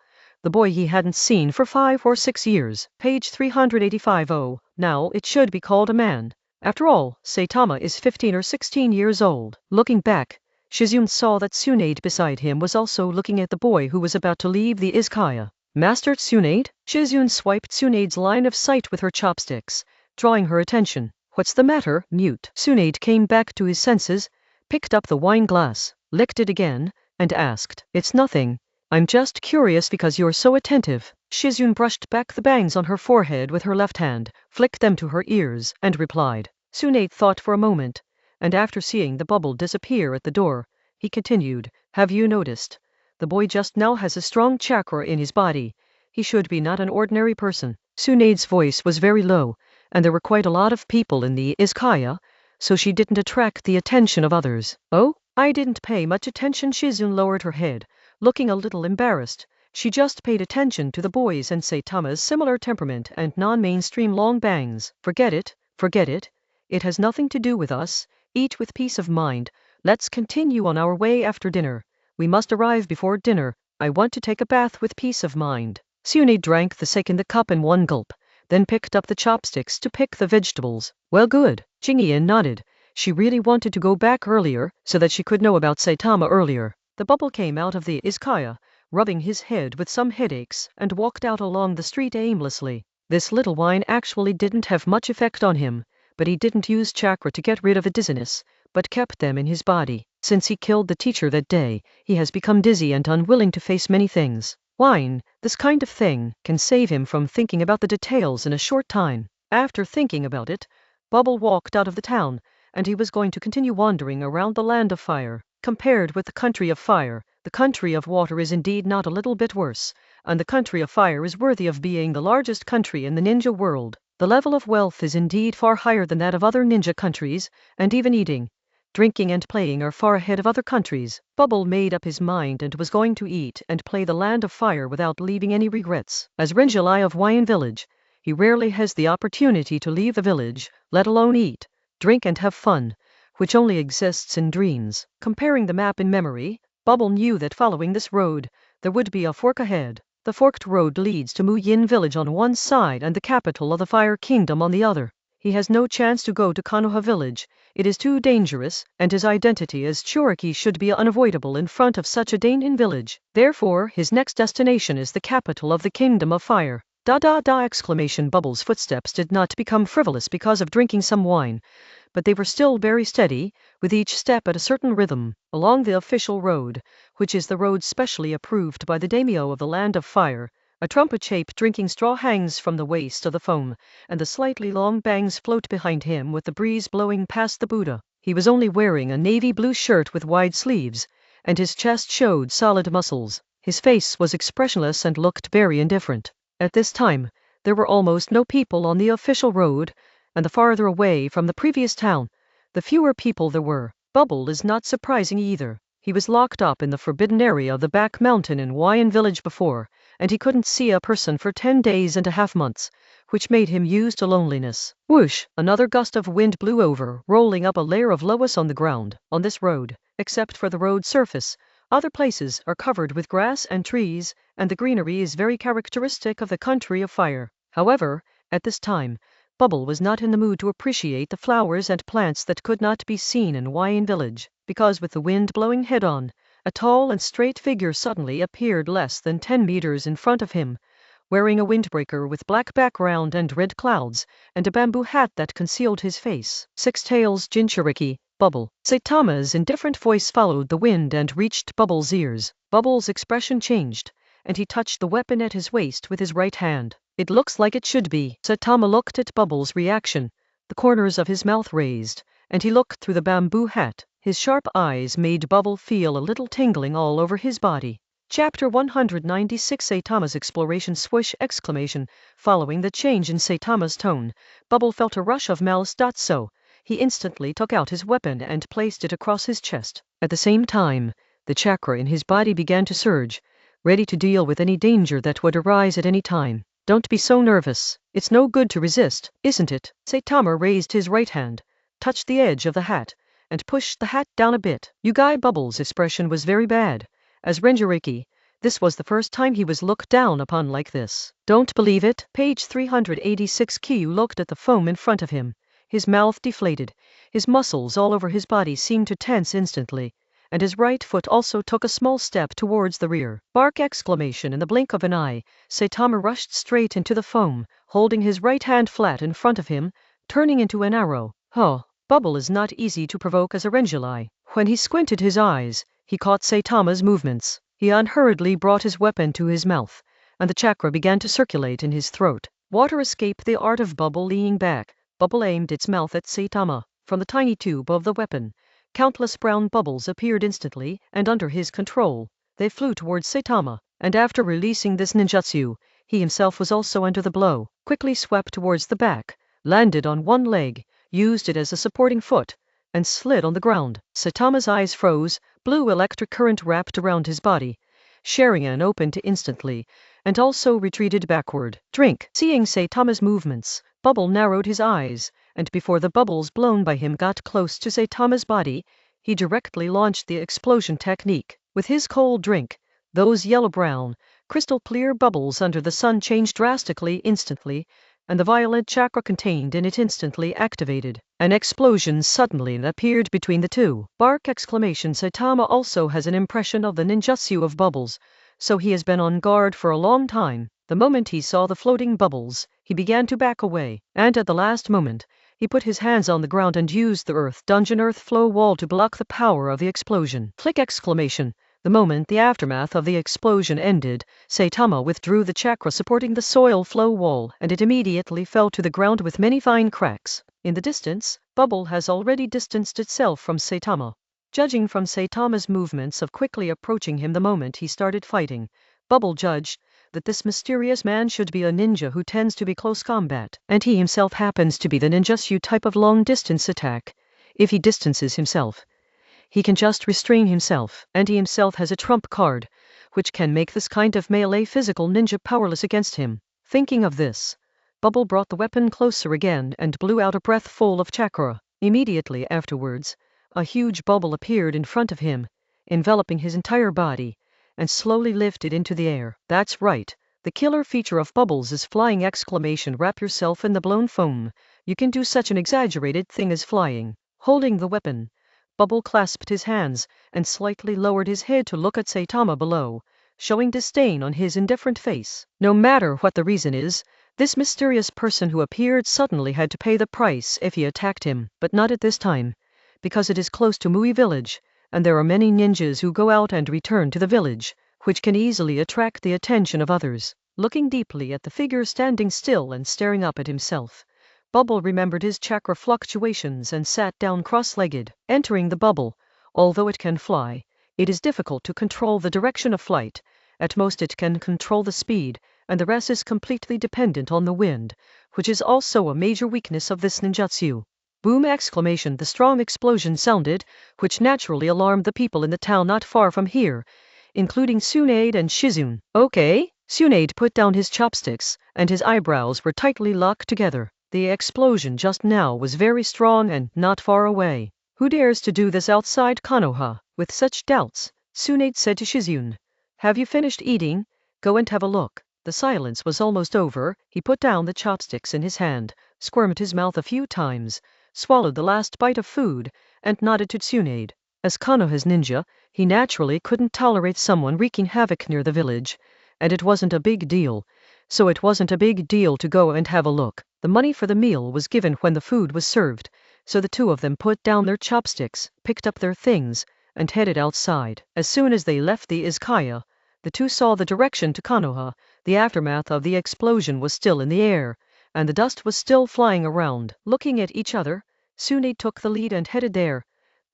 the boy he hadn't seen for 5 or 6 years. Page 385. Oh, now it should be called a man. After all, Saitama is 15 or 16 years old. Looking back, Shizune saw that Tsunade beside him was also looking at the boy who was about to leave the izakaya. Master Tsunade? Shizune swiped Tsunade's line of sight with her chopsticks, drawing her attention. What's the matter, mute? Tsunade came back to his senses, picked up the wine glass, licked it again, and asked, "It's nothing. I'm just curious because you're so attentive." Shizune brushed back the bangs on her forehead with her left hand, flicked them to her ears, and replied. Tsunade thought for a moment, and after seeing the bubble disappear at the door, he continued, "Have you noticed? The boy just now has a strong chakra in his body. He should be not an ordinary person." Tsunade's voice was very low, and there were quite a lot of people in the izakaya, so she didn't attract the attention of others. "Oh? I didn't pay much attention." Shizune lowered her head, looking a little embarrassed. She just paid attention to the boys and Saitama's similar temperament and non-mainstream long bangs. Forget it, forget it. It has nothing to do with us. Eat with peace of mind. Let's continue on our way after dinner. We must arrive before dinner. I want to take a bath with peace of mind. Tsunade drank the sake in the cup in one gulp, then picked up the chopsticks to pick the vegetables. Well, good. Jingyin nodded. She really wanted to go back earlier, so that she could know about Saitama earlier. The bubble came out of the izakaya, rubbing his head with some headaches, and walked out along the street aimlessly. This little wine actually didn't have much effect on him, but he didn't use chakra to get rid of a dizziness, but kept them in his body. Since he killed the teacher that day, he has become dizzy and unwilling to face many things. Wine, this kind of thing, can save him from thinking about the details in a short time. After thinking about it, Bubble walked out of the town, and he was going to continue wandering around the land of fire. Compared with the country of fire, the country of water is indeed not a little bit worse, and the country of fire is worthy of being the largest country in the ninja world. The level of wealth is indeed far higher than that of other ninja countries, and even eating, drinking and playing are far ahead of other countries. Bubble made up his mind and was going to eat and play the land of fire without leaving any regrets. As Rinjalai of Wyan village, he rarely has the opportunity to leave the village, let alone eat, drink and have fun, which only exists in dreams. Comparing the map in memory, Bubble knew that following this road, there would be a fork ahead. The forked road leads to Muyin village on one side and the capital of the Fire Kingdom on the other. He has no chance to go to Konoha village. It is too dangerous, and his identity as Choriki should be unavoidable in front of such a Dainin village. Therefore, his next destination is the capital of the Kingdom of Fire. Exclamation. Bubble's footsteps did not become frivolous because of drinking some wine, but they were still very steady, with each step at a certain rhythm. Along the official road, which is the road specially approved by the daimyo of the Land of Fire, a trumpet-shaped drinking straw hangs from the waist of the foam, and the slightly long bangs float behind him with the breeze blowing past the Buddha. He was only wearing a navy blue shirt with wide sleeves, and his chest showed solid muscles. His face was expressionless and looked very indifferent. At this time, there were almost no people on the official road, and the farther away from the previous town, the fewer people there were. Bubble is not surprising either. He was locked up in the forbidden area of the back mountain in Wyan village before, and he couldn't see a person for 10 days and a half months, which made him used to loneliness. Whoosh! Another gust of wind blew over, rolling up a layer of loess on the ground. On this road, except for the road surface, other places are covered with grass and trees, and the greenery is very characteristic of the country of fire. However, at this time, Bubble was not in the mood to appreciate the flowers and plants that could not be seen in Wyan village, because with the wind blowing head-on, a tall and straight figure suddenly appeared less than 10 meters in front of him, wearing a windbreaker with black background and red clouds, and a bamboo hat that concealed his face. Six Tails Jinchuriki, Bubble. Saitama's indifferent voice followed the wind and reached Bubble's ears. Bubble's expression changed, and he touched the weapon at his waist with his right hand. It looks like it should be. Saitama looked at Bubble's reaction. The corners of his mouth raised, and he looked through the bamboo hat. His sharp eyes made Bubble feel a little tingling all over his body. Chapter 196 Saitama's Exploration Swoosh! Exclamation. Following the change in Saitama's tone, Bubble felt a rush of malice. So, he instantly took out his weapon and placed it across his chest. At the same time, the chakra in his body began to surge, ready to deal with any danger that would arise at any time. Don't be so nervous. It's no good to resist, isn't it? Saitama raised his right hand, touched the edge of the hat, and pushed the hat down a bit. Yugai Bubble's expression was very bad. As Renjiriki, this was the first time he was looked down upon like this. Don't believe it? Page 386. Kyu looked at the foam in front of him. His mouth deflated. His muscles all over his body seemed to tense instantly, and his right foot also took a small step towards the rear. Bark! Exclamation. In the blink of an eye, Saitama rushed straight into the foam, holding his right hand flat in front of him, turning into an arrow. Bubble is not easy to provoke as a Renjilai. When he squinted his eyes, he caught Saitama's movements. He unhurriedly brought his weapon to his mouth, and the chakra began to circulate in his throat. Water escaped the art of Bubble. Leaning back, Bubble aimed its mouth at Saitama. From the tiny tube of the weapon, countless brown bubbles appeared instantly, and under his control, they flew towards Saitama, and after releasing this ninjutsu, he himself was also under the blow. Quickly swept towards the back, landed on one leg, used it as a supporting foot, and slid on the ground. Saitama's eyes froze, blue electric current wrapped around his body. Sharingan opened instantly, and also retreated backward. Drink! Seeing Saitama's movements, Bubble narrowed his eyes, and before the bubbles blown by him got close to Saitama's body, he directly launched the explosion technique. With his cold drink, those yellow-brown, crystal-clear bubbles under the sun changed drastically instantly, and the violent chakra contained in it instantly activated. An explosion suddenly appeared between the two. Bark! Exclamation. Saitama also has an impression of the ninjutsu of bubbles, so he has been on guard for a long time. The moment he saw the floating bubbles, he began to back away, and at the last moment, he put his hands on the ground and used the earth flow wall to block the power of the explosion. Click! Exclamation. The moment the aftermath of the explosion ended, Saitama withdrew the chakra supporting the soil flow wall, and it immediately fell to the ground with many fine cracks. In the distance, Bubble has already distanced itself from Saitama. Judging from Saitama's movements of quickly approaching him the moment he started fighting, Bubble judged that this mysterious man should be a ninja who tends to be close combat, and he himself happens to be the ninjutsu type of long-distance attack. If he distances himself, he can just restrain himself, and he himself has a trump card, which can make this kind of melee physical ninja powerless against him. Thinking of this, Bubble brought the weapon closer again and blew out a breath full of chakra. Immediately afterwards, a huge bubble appeared in front of him, enveloping his entire body, and slowly lifted into the air. That's right, the killer feature of bubbles is flying! Exclamation. Wrap yourself in the blown foam. You can do such an exaggerated thing as flying. Holding the weapon, Bubble clasped his hands and slightly lowered his head to look at Saitama below, showing disdain on his indifferent face. No matter what the reason is, this mysterious person who appeared suddenly had to pay the price if he attacked him, but not at this time, because it is close to Mui village, and there are many ninjas who go out and return to the village, which can easily attract the attention of others. Looking deeply at the figure standing still and staring up at himself, Bubble remembered his chakra fluctuations and sat down cross-legged. Entering the bubble, although it can fly, it is difficult to control the direction of flight. At most it can control the speed, and the rest is completely dependent on the wind, which is also a major weakness of this ninjutsu. Boom! Exclamation. The strong explosion sounded, which naturally alarmed the people in the town not far from here, including Tsunade and Shizune. Okay? Tsunade put down his chopsticks, and his eyebrows were tightly locked together. The explosion just now was very strong and not far away. Who dares to do this outside Konoha? With such doubts, Tsunade said to Shizune, "Have you finished eating? Go and have a look." The silence was almost over. He put down the chopsticks in his hand, squirmed his mouth a few times, swallowed the last bite of food, and nodded to Tsunade. As Konoha's ninja, he naturally couldn't tolerate someone wreaking havoc near the village, and it wasn't a big deal. So it wasn't a big deal to go and have a look. The money for the meal was given when the food was served, so the two of them put down their chopsticks, picked up their things, and headed outside. As soon as they left the izakaya, The two saw the direction to Konoha. The aftermath of the explosion was still in the air, and the dust was still flying around. Looking at each other, Tsunade took the lead and headed there,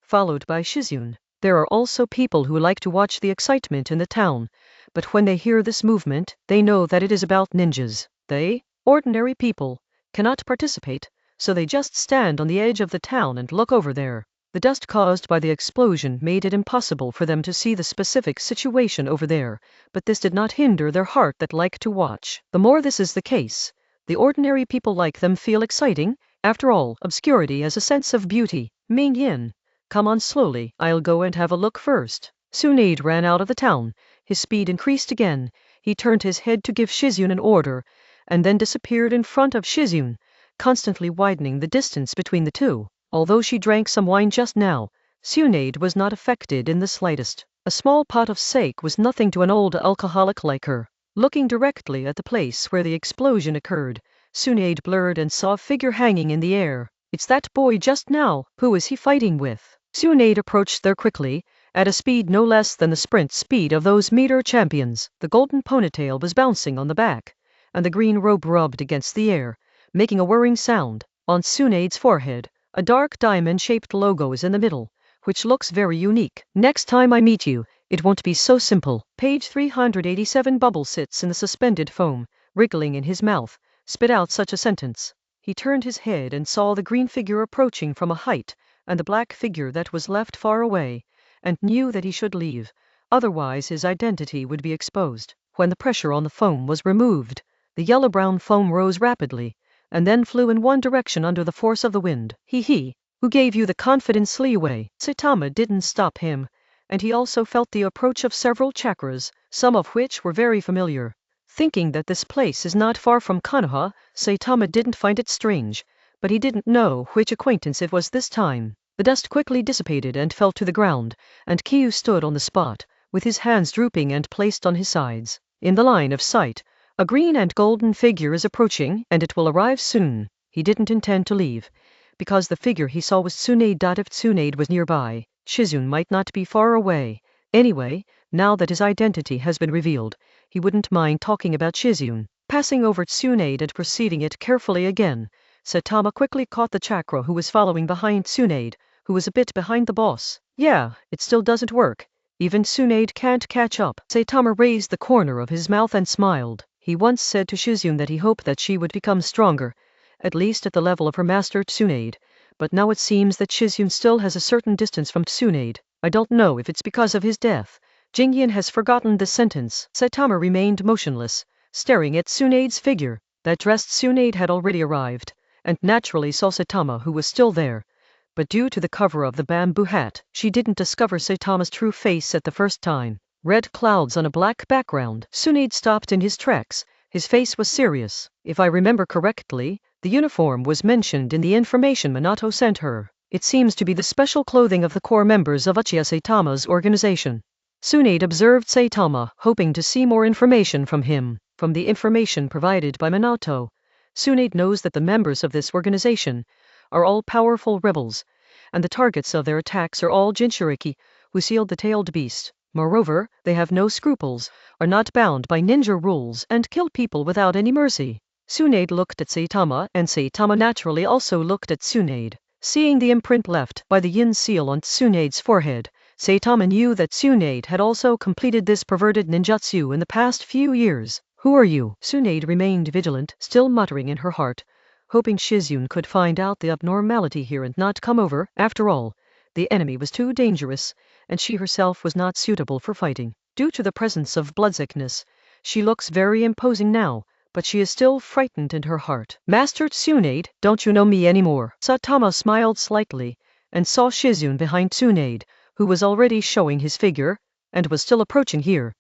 followed by Shizune. There are also people who like to watch the excitement in the town, but when they hear this movement, they know that it is about ninjas. They, ordinary people, cannot participate, so they just stand on the edge of the town and look over there. The dust caused by the explosion made it impossible for them to see the specific situation over there, but this did not hinder their heart that liked to watch. The more this is the case, the ordinary people like them feel exciting. After all, obscurity has a sense of beauty. Ming Yin, come on slowly, I'll go and have a look first. Tsunade ran out of the town. His speed increased again. He turned his head to give Shizune an order, and then disappeared in front of Shizune, constantly widening the distance between the two. Although she drank some wine just now, Tsunade was not affected in the slightest. A small pot of sake was nothing to an old alcoholic like her. Looking directly at the place where the explosion occurred, Tsunade blurred and saw a figure hanging in the air. It's that boy just now. Who is he fighting with? Tsunade approached there quickly, at a speed no less than the sprint speed of those meter champions. The golden ponytail was bouncing on the back, and the green robe rubbed against the air, making a whirring sound. On Tsunade's forehead, a dark diamond-shaped logo is in the middle, which looks very unique. Next time I meet you, it won't be so simple. Page 387. Bubble sits in the suspended foam, wriggling in his mouth, spit out such a sentence. He turned his head and saw the green figure approaching from a height, and the black figure that was left far away, and knew that he should leave, otherwise his identity would be exposed. When the pressure on the foam was removed, the yellow-brown foam rose rapidly, and then flew in one direction under the force of the wind. Who gave you the confidence leeway? Saitama didn't stop him, and he also felt the approach of several chakras, some of which were very familiar. Thinking that this place is not far from Konoha, Saitama didn't find it strange, but he didn't know which acquaintance it was this time. The dust quickly dissipated and fell to the ground, and Kyu stood on the spot, with his hands drooping and placed on his sides. In the line of sight, a green and golden figure is approaching, and it will arrive soon. He didn't intend to leave, because the figure he saw was Tsunade. If Tsunade was nearby, Shizune might not be far away. Anyway, now that his identity has been revealed, he wouldn't mind talking about Shizune. Passing over Tsunade and proceeding it carefully again, Saitama quickly caught the chakra who was following behind Tsunade, who was a bit behind the boss. Yeah, it still doesn't work. Even Tsunade can't catch up. Saitama raised the corner of his mouth and smiled. He once said to Shizune that he hoped that she would become stronger, at least at the level of her master Tsunade, but now it seems that Shizune still has a certain distance from Tsunade. I don't know if it's because of his death. Jingyan has forgotten this sentence. Saitama remained motionless, staring at Tsunade's figure. That dressed Tsunade had already arrived, and naturally saw Saitama, who was still there. But due to the cover of the bamboo hat, she didn't discover Saitama's true face at the first time. Red clouds on a black background. Tsunade stopped in his tracks. His face was serious. If I remember correctly, the uniform was mentioned in the information Minato sent her. It seems to be the special clothing of the core members of Uchiha Saitama's organization. Tsunade observed Saitama, hoping to see more information from him. From the information provided by Minato, Tsunade knows that the members of this organization are all powerful rebels, and the targets of their attacks are all Jinchuriki, who sealed the tailed beast. Moreover, they have no scruples, are not bound by ninja rules, and kill people without any mercy. Tsunade looked at Saitama, and Saitama naturally also looked at Tsunade. Seeing the imprint left by the yin seal on Tsunade's forehead, Saitama knew that Tsunade had also completed this perverted ninjutsu in the past few years. Who are you? Tsunade remained vigilant, still muttering in her heart, hoping Shizune could find out the abnormality here and not come over. After all, the enemy was too dangerous, and she herself was not suitable for fighting. Due to the presence of bloodsickness, she looks very imposing now, but she is still frightened in her heart. Master Tsunade, don't you know me anymore? Saitama smiled slightly, and saw Shizune behind Tsunade, who was already showing his figure, and was still approaching here.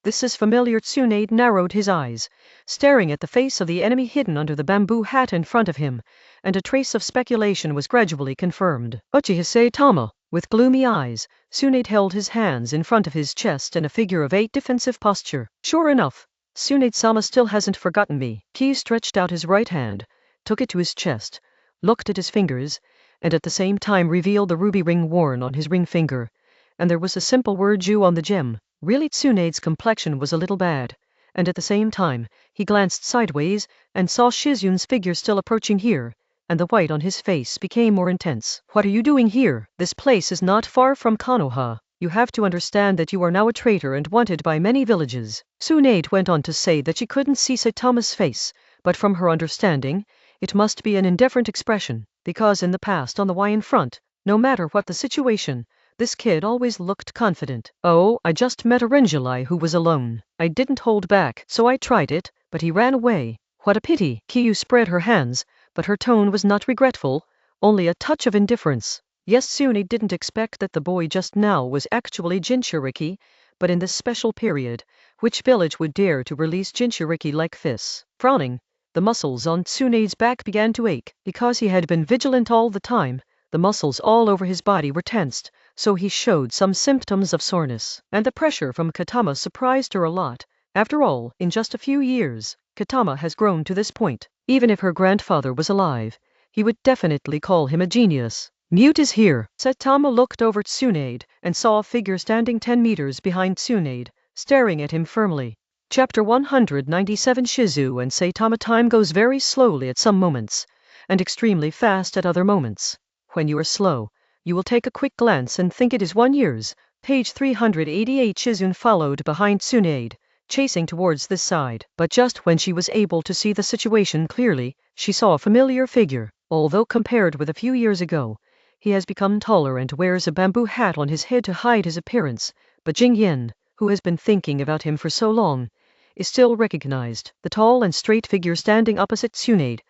This is familiar. Tsunade narrowed his eyes, staring at the face of the enemy hidden under the bamboo hat in front of him, and a trace of speculation was gradually confirmed. Uchiha Saitama. With gloomy eyes, Tsunade held his hands in front of his chest in a figure of 8 defensive posture. Sure enough, Tsunade-sama still hasn't forgotten me. Ki stretched out his right hand, took it to his chest, looked at his fingers, and at the same time revealed the ruby ring worn on his ring finger, and there was a simple word Ju on the gem. Really, Tsunade's complexion was a little bad, and at the same time, he glanced sideways and saw Shizun's figure still approaching here, and the white on his face became more intense. What are you doing here? This place is not far from Konoha. You have to understand that you are now a traitor and wanted by many villages. Tsunade went on to say that she couldn't see Saitama's face, but from her understanding, it must be an indifferent expression, because in the past on the Hawaiian front, no matter what the situation, this kid always looked confident. Oh, I just met a Rinjali who was alone. I didn't hold back, so I tried it, but he ran away. What a pity. Kiyu spread her hands, but her tone was not regretful, only a touch of indifference. Yes, Tsunade didn't expect that the boy just now was actually Jinchuriki, but in this special period, which village would dare to release Jinchuriki like this? Frowning, the muscles on Tsunade's back began to ache. Because he had been vigilant all the time, the muscles all over his body were tensed, so he showed some symptoms of soreness. And the pressure from Katama surprised her a lot. After all, in just a few years, Katama has grown to this point. Even if her grandfather was alive, he would definitely call him a genius. Mute is here. Saitama looked over Tsunade and saw a figure standing 10 meters behind Tsunade, staring at him firmly. Chapter 197. Shizu and Saitama. Time goes very slowly at some moments, and extremely fast at other moments. When you are slow, you will take a quick glance and think it is 1 year's. Page 388. Shizun followed behind Tsunade, chasing towards this side. But just when she was able to see the situation clearly, she saw a familiar figure. Although compared with a few years ago, he has become taller and wears a bamboo hat on his head to hide his appearance, but Jingyan, who has been thinking about him for so long, is still recognized. The tall and straight figure standing opposite Tsunade,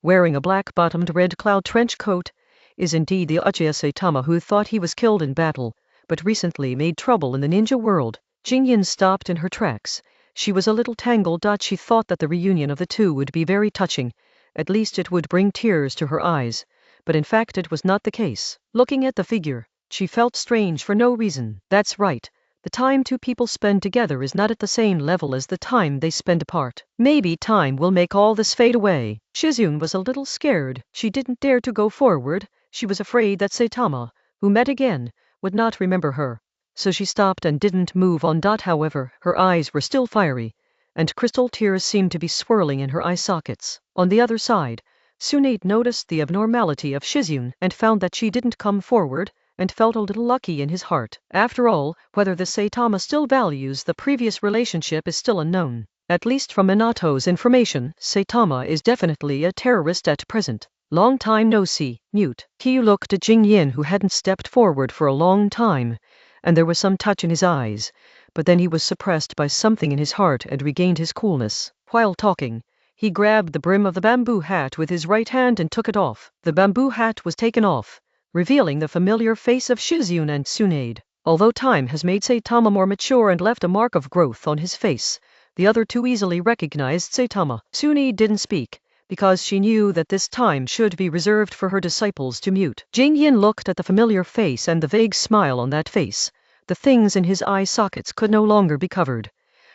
wearing a black-bottomed red cloud trench coat, is indeed the Uchiha Saitama who thought he was killed in battle, but recently made trouble in the ninja world. Jingyan stopped in her tracks. She was a little tangled. She thought that the reunion of the two would be very touching, at least it would bring tears to her eyes, but in fact it was not the case. Looking at the figure, she felt strange for no reason. That's right. The time two people spend together is not at the same level as the time they spend apart. Maybe time will make all this fade away. Shizun was a little scared. She didn't dare to go forward. She was afraid that Saitama, who met again, would not remember her. So she stopped and didn't move on. However, her eyes were still fiery, and crystal tears seemed to be swirling in her eye sockets. On the other side, Tsunade noticed the abnormality of Shizun and found that she didn't come forward, and felt a little lucky in his heart. After all, whether the Saitama still values the previous relationship is still unknown. At least from Minato's information, Saitama is definitely a terrorist at present. Long time no see. Mute. Kiyu looked at Jingyan, who hadn't stepped forward for a long time, and there was some touch in his eyes, but then he was suppressed by something in his heart and regained his coolness. While talking, he grabbed the brim of the bamboo hat with his right hand and took it off. The bamboo hat was taken off, revealing the familiar face of Shizun and Tsunade. Although time has made Saitama more mature and left a mark of growth on his face, the other two easily recognized Saitama. Tsunade didn't speak, because she knew that this time should be reserved for her disciples to mute. Jingyan looked at the familiar face and the vague smile on that face. The things in his eye sockets could no longer be covered,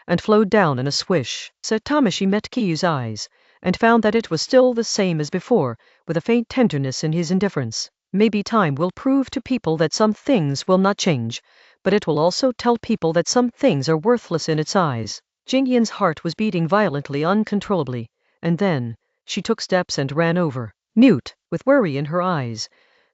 and flowed down in a swish. Saitama. She met Kiyu's eyes, and found that it was still the same as before, with a faint tenderness in his indifference. Maybe time will prove to people that some things will not change, but it will also tell people that some things are worthless in its eyes. Jingyan's heart was beating violently, uncontrollably, and then she took steps and ran over. Mute, with worry in her eyes,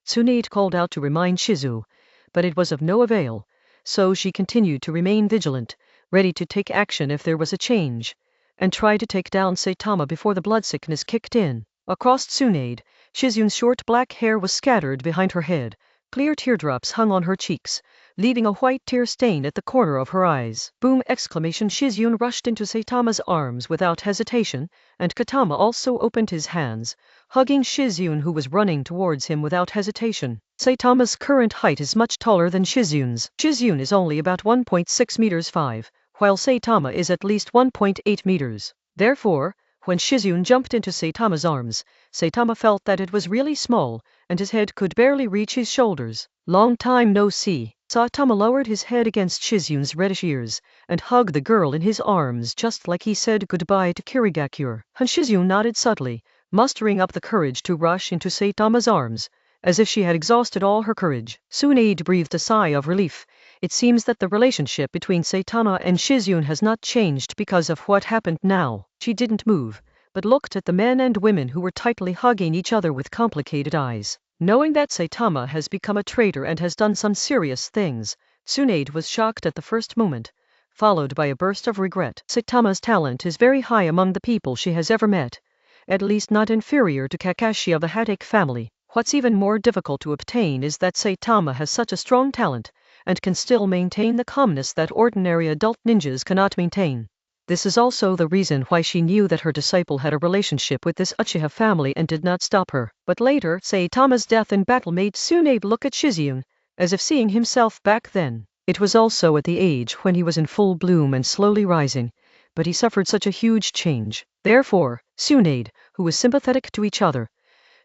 Tsunade called out to remind Shizu, but it was of no avail, so she continued to remain vigilant, ready to take action if there was a change, and try to take down Saitama before the blood sickness kicked in. Across Tsunade, Shizun's short black hair was scattered behind her head. Clear teardrops hung on her cheeks, leaving a white tear stain at the corner of her eyes. Boom! Exclamation! Shizun rushed into Saitama's arms without hesitation, and Katama also opened his hands, hugging Shizun, who was running towards him without hesitation. Saitama's current height is much taller than Shizun's. Shizun is only about 1.6 meters 5, while Saitama is at least 1.8 meters. Therefore, when Shizun jumped into Saitama's arms, Saitama felt that it was really small, and his head could barely reach his shoulders. Long time no see. Saitama lowered his head against Shizun's reddish ears, and hugged the girl in his arms just like he said goodbye to Kirigakure. Shizun nodded subtly, mustering up the courage to rush into Saitama's arms, as if she had exhausted all her courage. Tsunade breathed a sigh of relief. It seems that the relationship between Saitama and Shizune has not changed because of what happened now. She didn't move, but looked at the men and women who were tightly hugging each other with complicated eyes. Knowing that Saitama has become a traitor and has done some serious things, Tsunade was shocked at the first moment, followed by a burst of regret. Saitama's talent is very high among the people she has ever met, at least not inferior to Kakashi of the Hatake family. What's even more difficult to obtain is that Saitama has such a strong talent, and can still maintain the calmness that ordinary adult ninjas cannot maintain. This is also the reason why she knew that her disciple had a relationship with this Uchiha family and did not stop her. But later, Saitama's death in battle made Tsunade look at Shizune, as if seeing himself back then. It was also at the age when he was in full bloom and slowly rising, but he suffered such a huge change. Therefore, Tsunade, who was sympathetic to each other,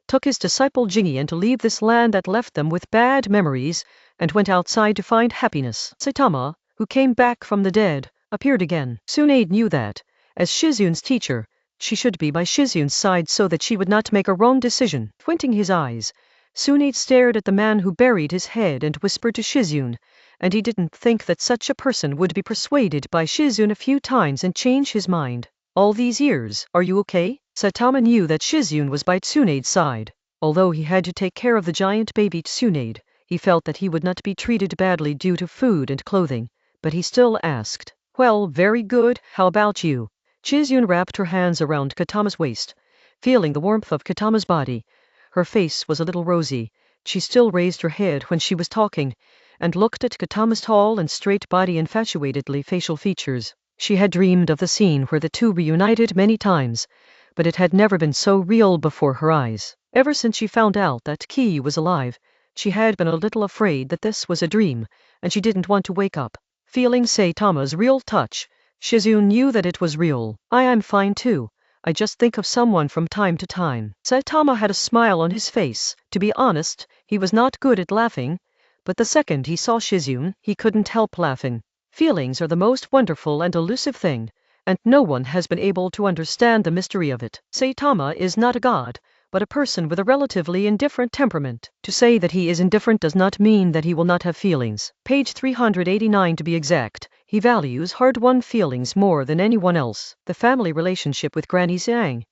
took his disciple Jingian to leave this land that left them with bad memories, and went outside to find happiness. Saitama, who came back from the dead, appeared again. Tsunade knew that, as Shizune's teacher, she should be by Shizune's side so that she would not make a wrong decision. Squinting his eyes, Tsunade stared at the man who buried his head and whispered to Shizune, and he didn't think that such a person would be persuaded by Shizune a few times and change his mind. All these years, are you okay? Saitama knew that Shizune was by Tsunade's side. Although he had to take care of the giant baby Tsunade, he felt that he would not be treated badly due to food and clothing, but he still asked, "Well, very good, how about you?" Shizune wrapped her hands around Katama's waist, feeling the warmth of Katama's body. Her face was a little rosy. She still raised her head when she was talking, and looked at Katama's tall and straight body and infatuatedly facial features. She had dreamed of the scene where the two reunited many times, but it had never been so real before her eyes. Ever since she found out that Ki was alive, she had been a little afraid that this was a dream, and she didn't want to wake up. Feeling Saitama's real touch, Shizune knew that it was real. "I am fine too. I just think of someone from time to time." Saitama had a smile on his face. To be honest, he was not good at laughing, but the second he saw Shizune, he couldn't help laughing. Feelings are the most wonderful and elusive thing, and no one has been able to understand the mystery of it. Saitama is not a god, but a person with a relatively indifferent temperament. To say that he is indifferent does not mean that he will not have feelings. Page 389 to be exact. He values hard-won feelings more than anyone else. The family relationship with Granny Zhang,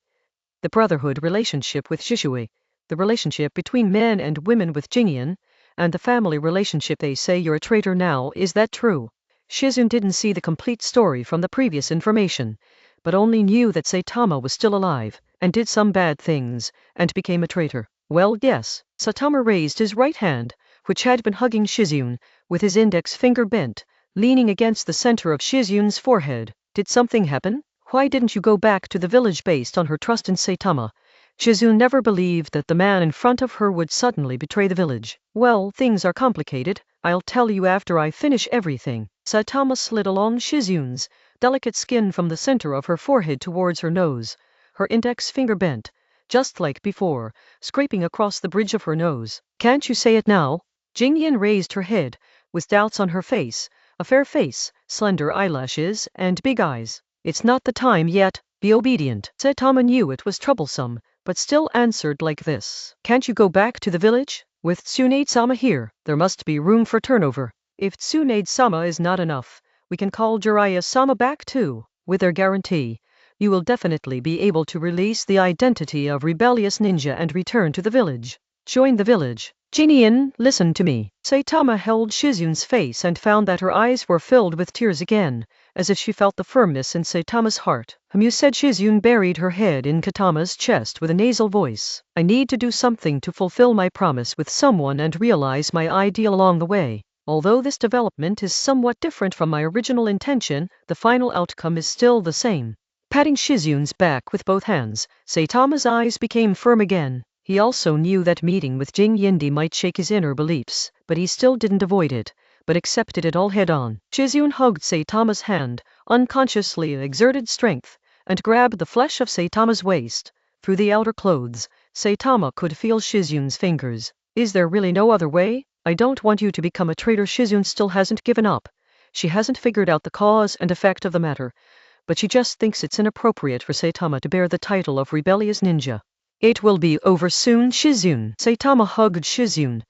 the brotherhood relationship with Shishui, the relationship between men and women with Jingian, and the family relationship. They say you're a traitor now, is that true? Shizune didn't see the complete story from the previous information, but only knew that Saitama was still alive, and did some bad things, and became a traitor. Well, yes. Saitama raised his right hand, which had been hugging Shizune, with his index finger bent, leaning against the center of Shizune's forehead. Did something happen? Why didn't you go back to the village based on her trust in Saitama? Shizune never believed that the man in front of her would suddenly betray the village. Well, things are complicated. I'll tell you after I finish everything. Saitama slid along Shizune's delicate skin from the center of her forehead towards her nose, her index finger bent, just like before, scraping across the bridge of her nose. Can't you say it now? Jingian raised her head, with doubts on her face, a fair face, slender eyelashes, and big eyes. It's not the time yet. Be obedient. Saitama knew it was troublesome, but still answered like this. Can't you go back to the village? With Tsunade-sama here, there must be room for turnover. If Tsunade-sama is not enough, we can call Jiraiya-sama back too. With their guarantee, you will definitely be able to release the identity of rebellious ninja and return to the village. Join the village. Jingian, listen to me. Saitama held Shizune's face and found that her eyes were filled with tears again, as if she felt the firmness in Saitama's heart. You said. Shizune buried her head in Katama's chest with a nasal voice. I need to do something to fulfill my promise with someone and realize my ideal along the way. Although this development is somewhat different from my original intention, the final outcome is still the same. Patting Shizune's back with both hands, Saitama's eyes became firm again. He also knew that meeting with Jing Yindi might shake his inner beliefs, but he still didn't avoid it, but accepted it all head-on. Shizune hugged Saitama's hand, unconsciously exerted strength, and grabbed the flesh of Saitama's waist. Through the outer clothes, Saitama could feel Shizune's fingers. Is there really no other way? I don't want you to become a traitor. Shizune still hasn't given up. She hasn't figured out the cause and effect of the matter, but she just thinks it's inappropriate for Saitama to bear the title of rebellious ninja. It will be over soon, Shizune. Saitama hugged Shizune,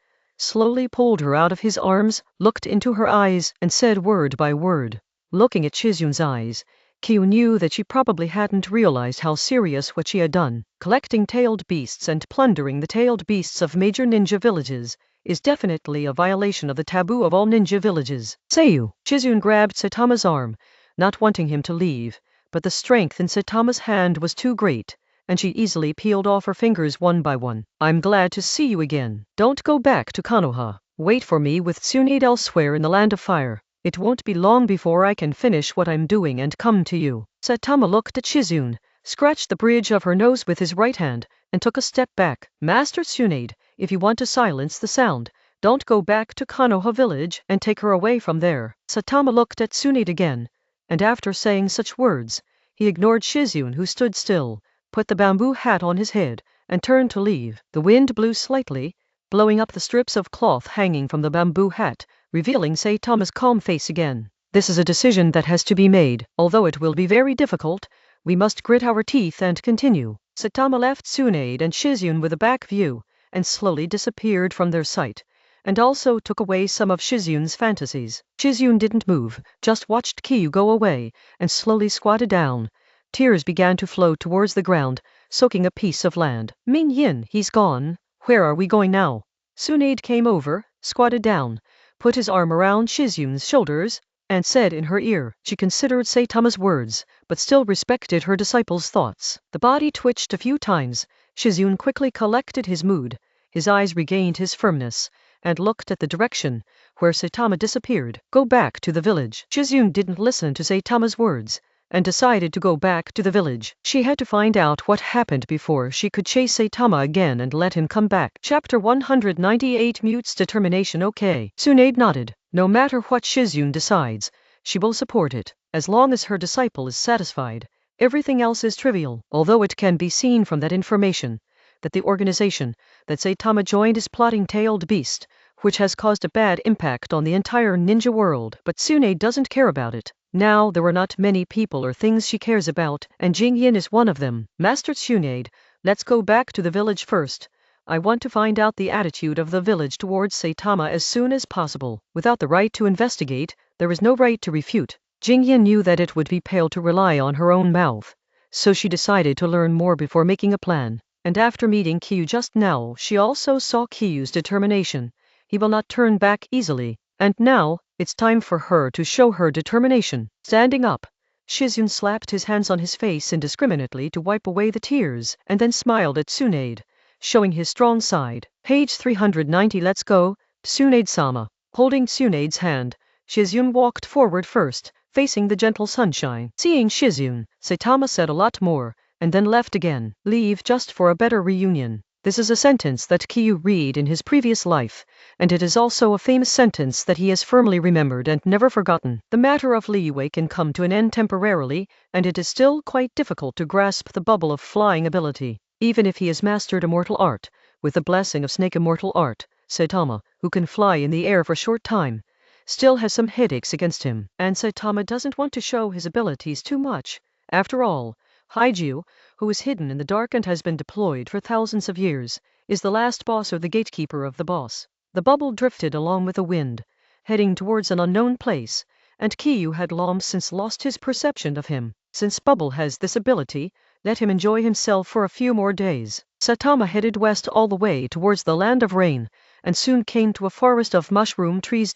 slowly pulled her out of his arms, looked into her eyes, and said word by word. Looking at Chizun's eyes, Kyu knew that she probably hadn't realized how serious what she had done. Collecting tailed beasts and plundering the tailed beasts of major ninja villages is definitely a violation of the taboo of all ninja villages. Seiyu. Chizun grabbed Saitama's arm, not wanting him to leave, but the strength in Saitama's hand was too great, and she easily peeled off her fingers one by one. I'm glad to see you again. Don't go back to Konoha. Wait for me with Tsunade elsewhere in the Land of Fire. It won't be long before I can finish what I'm doing and come to you. Saitama looked at Chizun, scratched the bridge of her nose with his right hand, and took a step back. Master Tsunade, if you want to silence the sound, don't go back to Konoha village and take her away from there. Saitama looked at Tsunade again, and after saying such words, he ignored Chizun, who stood still, put the bamboo hat on his head, and turned to leave. The wind blew slightly, blowing up the strips of cloth hanging from the bamboo hat, revealing Saitama's calm face again. This is a decision that has to be made. Although it will be very difficult, we must grit our teeth and continue. Saitama left Tsunade and Chizun with a back view, and slowly disappeared from their sight, and also took away some of Chizun's fantasies. Chizun didn't move, just watched Kyu go away, and slowly squatted down. Tears began to flow towards the ground, soaking a piece of land. Ming Yin, he's gone. Where are we going now? Tsunade came over, squatted down, put his arm around Chizun's shoulders, and said in her ear. She considered Saitama's words, but still respected her disciple's thoughts. The body twitched a few times. Chizun quickly collected his mood, his eyes regained his firmness, and looked at the direction where Saitama disappeared. Go back to the village. Chizun didn't listen to Saitama's words, and decided to go back to the village. She had to find out what happened before she could chase Saitama again and let him come back. Chapter 198 Mute's determination. Okay. Tsunade nodded. No matter what Chizun decides, she will support it. As long as her disciple is satisfied, everything else is trivial. Although it can be seen from that information that the organization that Saitama joined is plotting Tailed Beast, which has caused a bad impact on the entire ninja world. But Tsunade doesn't care about it. Now there are not many people or things she cares about, and Jingyin is one of them. Master Tsunade, let's go back to the village first. I want to find out the attitude of the village towards Saitama as soon as possible. Without the right to investigate, there is no right to refute. Jingyin knew that it would be pale to rely on her own mouth, so she decided to learn more before making a plan. And after meeting Kyu just now, she also saw Kyu's determination. He will not turn back easily. And now, it's time for her to show her determination. Standing up, Chizun slapped his hands on his face indiscriminately to wipe away the tears, and then smiled at Tsunade, showing his strong side. Page 390. Let's go, Tsunade-sama. Holding Tsunade's hand, Chizun walked forward first, facing the gentle sunshine. Seeing Chizun, Saitama said a lot more, and then left again. Leave just for a better reunion. This is a sentence that Kyu read in his previous life, and it is also a famous sentence that he has firmly remembered and never forgotten. The matter of Liyue can come to an end temporarily, and it is still quite difficult to grasp the bubble of flying ability. Even if he has mastered immortal art, with the blessing of snake immortal art, Saitama, who can fly in the air for a short time, still has some headaches against him. And Saitama doesn't want to show his abilities too much. After all, Haiju, who is hidden in the dark and has been deployed for thousands of years, is the last boss or the gatekeeper of the boss. The bubble drifted along with the wind, heading towards an unknown place, and Kyu had long since lost his perception of him. Since Bubble has this ability, let him enjoy himself for a few more days. Saitama headed west all the way towards the land of rain, and soon came to a forest of mushroom trees.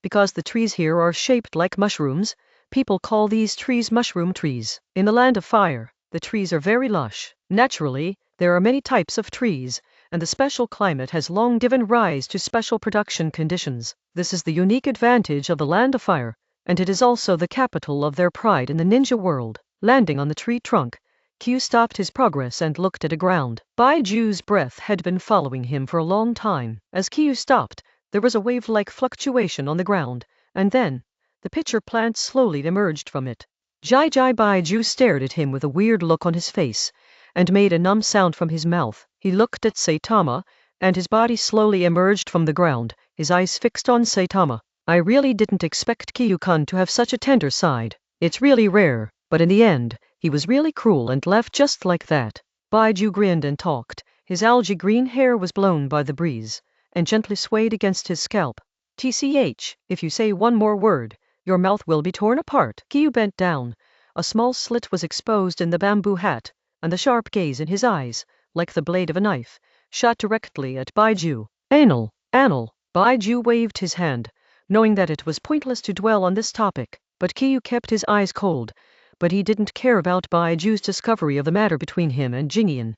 Because the trees here are shaped like mushrooms, people call these trees mushroom trees. In the land of fire, the trees are very lush. Naturally, there are many types of trees, and the special climate has long given rise to special production conditions. This is the unique advantage of the land of fire, and it is also the capital of their pride in the ninja world. Landing on the tree trunk, Kyu stopped his progress and looked at the ground. Baiju's breath had been following him for a long time. As Kyu stopped, there was a wave-like fluctuation on the ground, and then the pitcher plant slowly emerged from it. Baiju stared at him with a weird look on his face, and made a numb sound from his mouth. He looked at Saitama, and his body slowly emerged from the ground, his eyes fixed on Saitama. I really didn't expect Kyu-kun to have such a tender side. It's really rare, but in the end, he was really cruel and left just like that. Baiju grinned and talked. His algae green hair was blown by the breeze, and gently swayed against his scalp. "Tch, if you say one more word, your mouth will be torn apart." Kiyu bent down. A small slit was exposed in the bamboo hat, and the sharp gaze in his eyes, like the blade of a knife, shot directly at Baiju. "Anal. Baiju waved his hand, knowing that it was pointless to dwell on this topic, but Kiyu kept his eyes cold. But he didn't care about Baiju's discovery of the matter between him and Jingyan,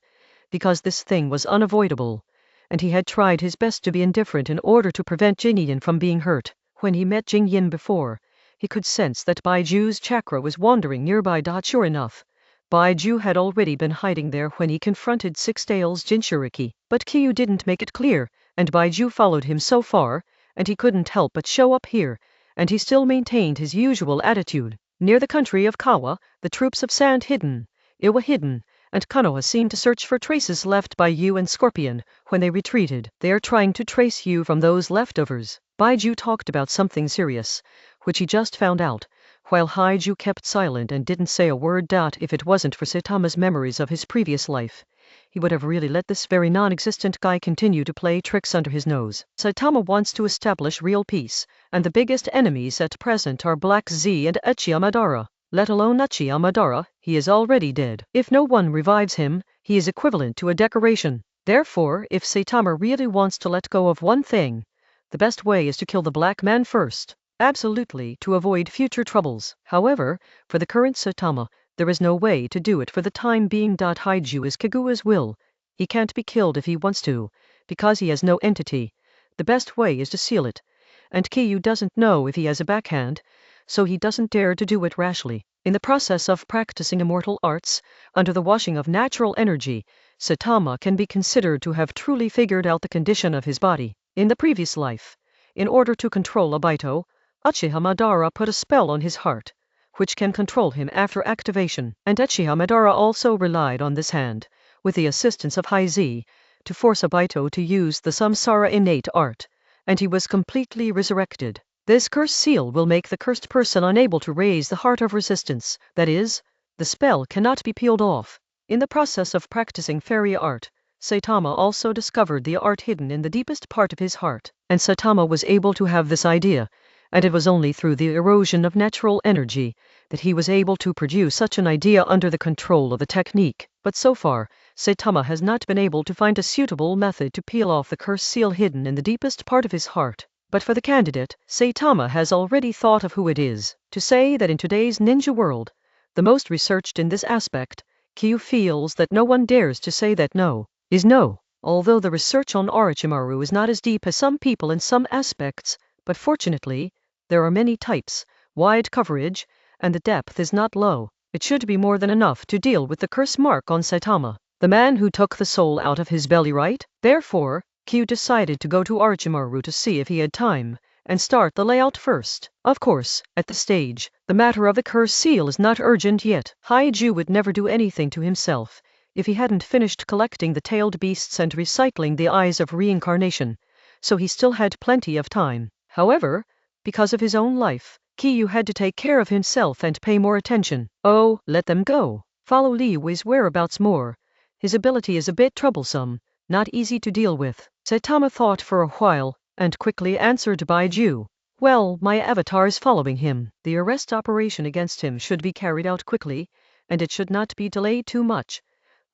because this thing was unavoidable, and he had tried his best to be indifferent in order to prevent Jingyan from being hurt. When he met Jingyan before, he could sense that Baiju's chakra was wandering nearby. Sure enough, Baiju had already been hiding there when he confronted Six Tails Jinchuriki, but Kiyu didn't make it clear, and Baiju followed him so far, and he couldn't help but show up here, and he still maintained his usual attitude. Near the country of Kawa, the troops of Sand Hidden, Iwa Hidden, and Konoha seemed to search for traces left by Yu and Scorpion when they retreated. "They are trying to trace you from those leftovers." Baiju talked about something serious, which he just found out, while Haiju kept silent and didn't say a word. If it wasn't for Saitama's memories of his previous life, he would have really let this very non-existent guy continue to play tricks under his nose. Saitama wants to establish real peace, and the biggest enemies at present are Black Z and Uchiha Madara. Let alone Uchiha Madara, he is already dead. If no one revives him, he is equivalent to a decoration. Therefore, if Saitama really wants to let go of one thing, the best way is to kill the black man first. Absolutely, to avoid future troubles. However, for the current Saitama, there is no way to do it for the time being. Haiju is Kaguya's will. He can't be killed if he wants to, because he has no entity. The best way is to seal it. And Kiyu doesn't know if he has a backhand, so he doesn't dare to do it rashly. In the process of practicing immortal arts, under the washing of natural energy, Saitama can be considered to have truly figured out the condition of his body. In the previous life, in order to control Obito, Uchiha Madara put a spell on his heart, which can control him after activation, and Uchiha Madara also relied on this hand, with the assistance of Haizi, to force Obito to use the Samsara innate art, and he was completely resurrected. This curse seal will make the cursed person unable to raise the heart of resistance, that is, the spell cannot be peeled off. In the process of practicing fairy art, Saitama also discovered the art hidden in the deepest part of his heart, and Saitama was able to have this idea, and it was only through the erosion of natural energy that he was able to produce such an idea under the control of the technique. But so far, Saitama has not been able to find a suitable method to peel off the curse seal hidden in the deepest part of his heart. But for the candidate, Saitama has already thought of who it is. To say that in today's ninja world, the most researched in this aspect, Kiyu feels that no one dares to say that no is no. Although the research on Orochimaru is not as deep as some people in some aspects, but fortunately, there are many types, wide coverage, and the depth is not low. It should be more than enough to deal with the curse mark on Saitama, the man who took the soul out of his belly, right? Therefore, Kiyu decided to go to Orochimaru to see if he had time, and start the layout first. Of course, at this stage, the matter of the curse seal is not urgent yet. Haiju would never do anything to himself if he hadn't finished collecting the tailed beasts and recycling the eyes of reincarnation, so he still had plenty of time. However, because of his own life, Kiyu had to take care of himself and pay more attention. Oh, let them go. Follow Li Wei's whereabouts more. His ability is a bit troublesome, not easy to deal with. Saitama thought for a while, and quickly answered Baiju. Well, my avatar is following him. The arrest operation against him should be carried out quickly, and it should not be delayed too much.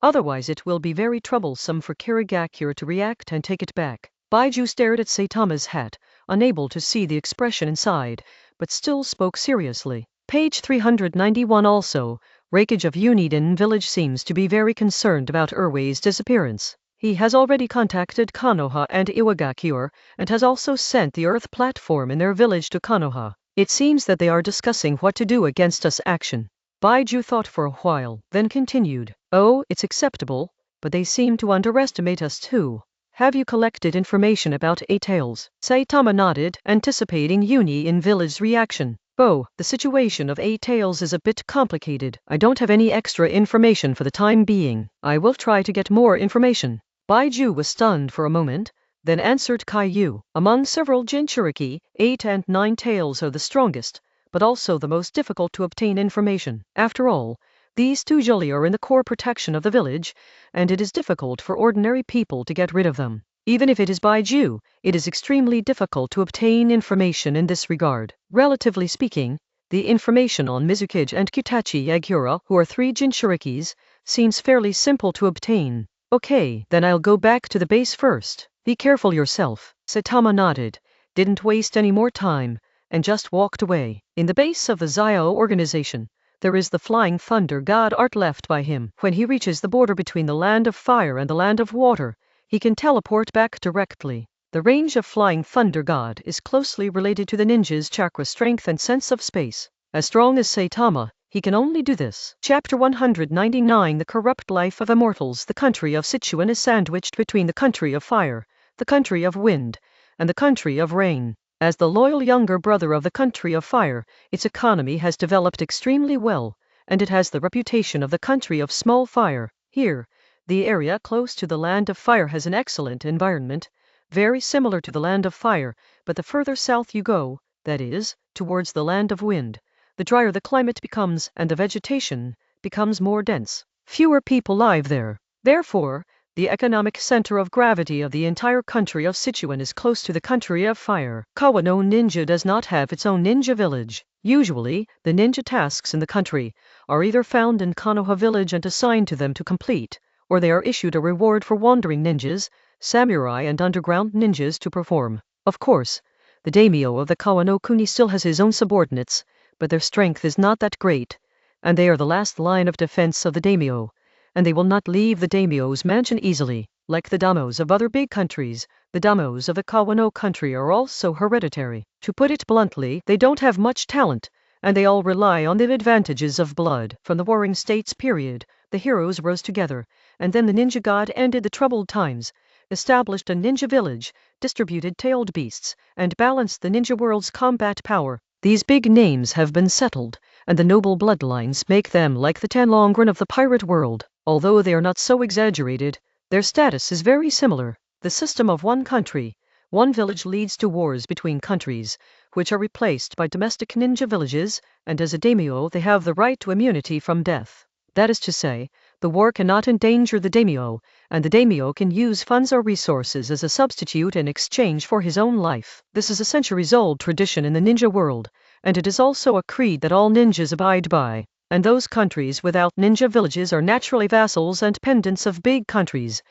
Otherwise it will be very troublesome for Kirigakure to react and take it back. Baiju stared at Saitama's hat, unable to see the expression inside, but still spoke seriously. Page 391 also, Reikage of Uniden village seems to be very concerned about Urwei's disappearance. He has already contacted Konoha and Iwagakure, and has also sent the earth platform in their village to Konoha. It seems that they are discussing what to do against us action. Baiju thought for a while, then continued. Oh, it's acceptable, but they seem to underestimate us too. Have you collected information about Eight Tails? Saitama nodded, anticipating Uni in village's reaction. Oh, the situation of Eight Tails is a bit complicated. I don't have any extra information for the time being. I will try to get more information. Baiju was stunned for a moment, then answered Caillou. Among several Jinchuriki, 8 and 9 Tails are the strongest, but also the most difficult to obtain information. After all, these two Jolie are in the core protection of the village, and it is difficult for ordinary people to get rid of them. Even if it is by Jew, it is extremely difficult to obtain information in this regard. Relatively speaking, the information on Mizukage and Kutachi Yagura, who are 3 Jinchurikis, seems fairly simple to obtain. Okay, then I'll go back to the base first. Be careful yourself. Saitama nodded, didn't waste any more time, and just walked away. In the base of the Zio organization, there is the Flying Thunder God art left by him. When he reaches the border between the land of fire and the land of water, he can teleport back directly. The range of Flying Thunder God is closely related to the ninja's chakra strength and sense of space. As strong as Saitama, he can only do this. Chapter 199 The Corrupt Life of Immortals. The country of Sichuan is sandwiched between the country of fire, the country of wind, and the country of rain. As the loyal younger brother of the country of fire, its economy has developed extremely well, and it has the reputation of the country of small fire. Here, the area close to the land of fire has an excellent environment, very similar to the land of fire, but the further south you go, that is, towards the land of wind, the drier the climate becomes and the vegetation becomes more dense. Fewer people live there. Therefore, the economic center of gravity of the entire country of Sichuan is close to the country of fire. Kawano Ninja does not have its own ninja village. Usually, the ninja tasks in the country are either found in Konoha village and assigned to them to complete, or they are issued a reward for wandering ninjas, samurai and underground ninjas to perform. Of course, the daimyo of the Kawano Kuni still has his own subordinates, but their strength is not that great, and they are the last line of defense of the daimyo, and they will not leave the daimyo's mansion easily. Like the damos of other big countries, the damos of the Kawano country are also hereditary. To put it bluntly, they don't have much talent, and they all rely on the advantages of blood. From the Warring States period, the heroes rose together, and then the ninja god ended the troubled times, established a ninja village, distributed tailed beasts, and balanced the ninja world's combat power. These big names have been settled, and the noble bloodlines make them like the Tanlongren of the pirate world. Although they are not so exaggerated, their status is very similar. The system of one country, one village leads to wars between countries, which are replaced by domestic ninja villages, and as a daimyo they have the right to immunity from death. That is to say, the war cannot endanger the daimyo, and the daimyo can use funds or resources as a substitute in exchange for his own life. This is a centuries-old tradition in the ninja world, and it is also a creed that all ninjas abide by. And those countries without ninja villages are naturally vassals and pendants of big countries,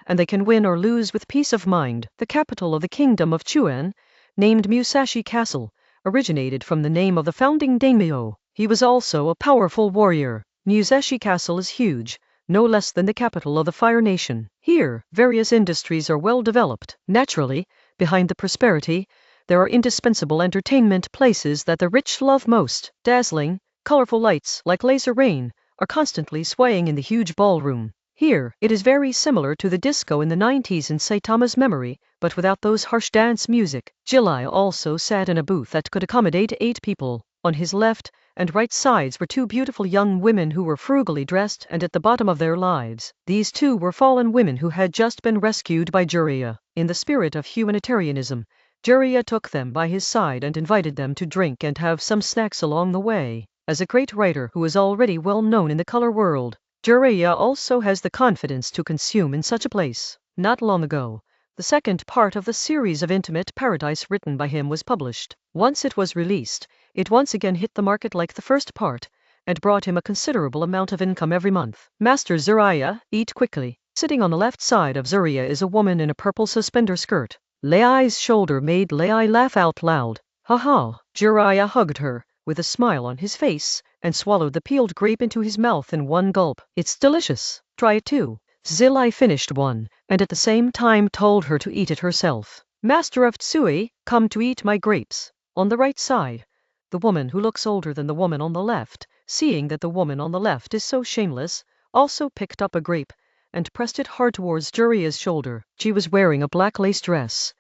and they can win or lose with peace of mind. The capital of the kingdom of Chuan, named Musashi Castle, originated from the name of the founding daimyo. He was also a powerful warrior. Musashi Castle is huge, no less than the capital of the Fire Nation. Here, various industries are well developed. Naturally, behind the prosperity, there are indispensable entertainment places that the rich love most. Dazzling, colorful lights, like laser rain, are constantly swaying in the huge ballroom. Here, it is very similar to the disco in the 90s in Saitama's memory, but without those harsh dance music. Jilai also sat in a booth that could accommodate 8 people. On his left and right sides were 2 beautiful young women who were frugally dressed and at the bottom of their lives. These 2 were fallen women who had just been rescued by Jiraiya. In the spirit of humanitarianism, Jiraiya took them by his side and invited them to drink and have some snacks along the way. As a great writer who is already well known in the color world, Jiraiya also has the confidence to consume in such a place. Not long ago, the second part of the series of Intimate Paradise written by him was published. Once it was released, it once again hit the market like the first part, and brought him a considerable amount of income every month. Master Jiraiya, eat quickly. Sitting on the left side of Jiraiya is a woman in a purple suspender skirt. Lei's shoulder made Lei laugh out loud. Ha ha! Jiraiya hugged her, with a smile on his face, and swallowed the peeled grape into his mouth in one gulp. It's delicious. Try it too. Zilai finished one, and at the same time told her to eat it herself. Master of Tsui, come to eat my grapes. On the right side, the woman who looks older than the woman on the left, seeing that the woman on the left is so shameless, also picked up a grape, and pressed it hard towards Jiraiya's shoulder. She was wearing a black lace dress,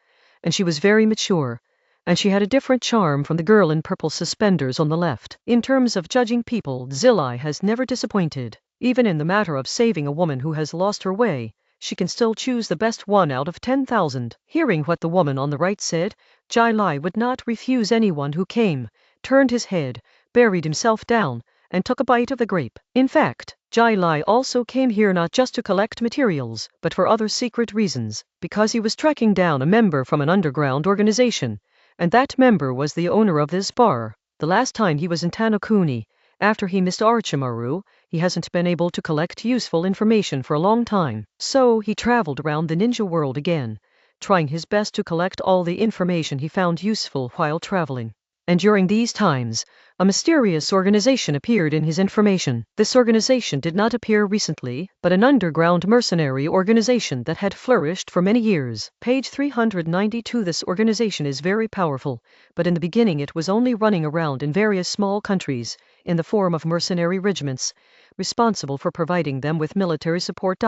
and she was very mature, and she had a different charm from the girl in purple suspenders on the left. In terms of judging people, Zilai has never disappointed. Even in the matter of saving a woman who has lost her way, she can still choose the best one out of 10,000. Hearing what the woman on the right said, Jilai would not refuse anyone who came, turned his head, buried himself down, and took a bite of the grape. In fact, Jai Lai also came here not just to collect materials, but for other secret reasons, because he was tracking down a member from an underground organization, and that member was the owner of this bar. The last time he was in Tanokuni, after he missed Archimaru, he hasn't been able to collect useful information for a long time. So he traveled around the ninja world again, trying his best to collect all the information he found useful while traveling. And during these times, a mysterious organization appeared in his information. This organization did not appear recently, but an underground mercenary organization that had flourished for many years. Page 392. This organization is very powerful, but in the beginning it was only running around in various small countries, in the form of mercenary regiments, responsible for providing them with military support.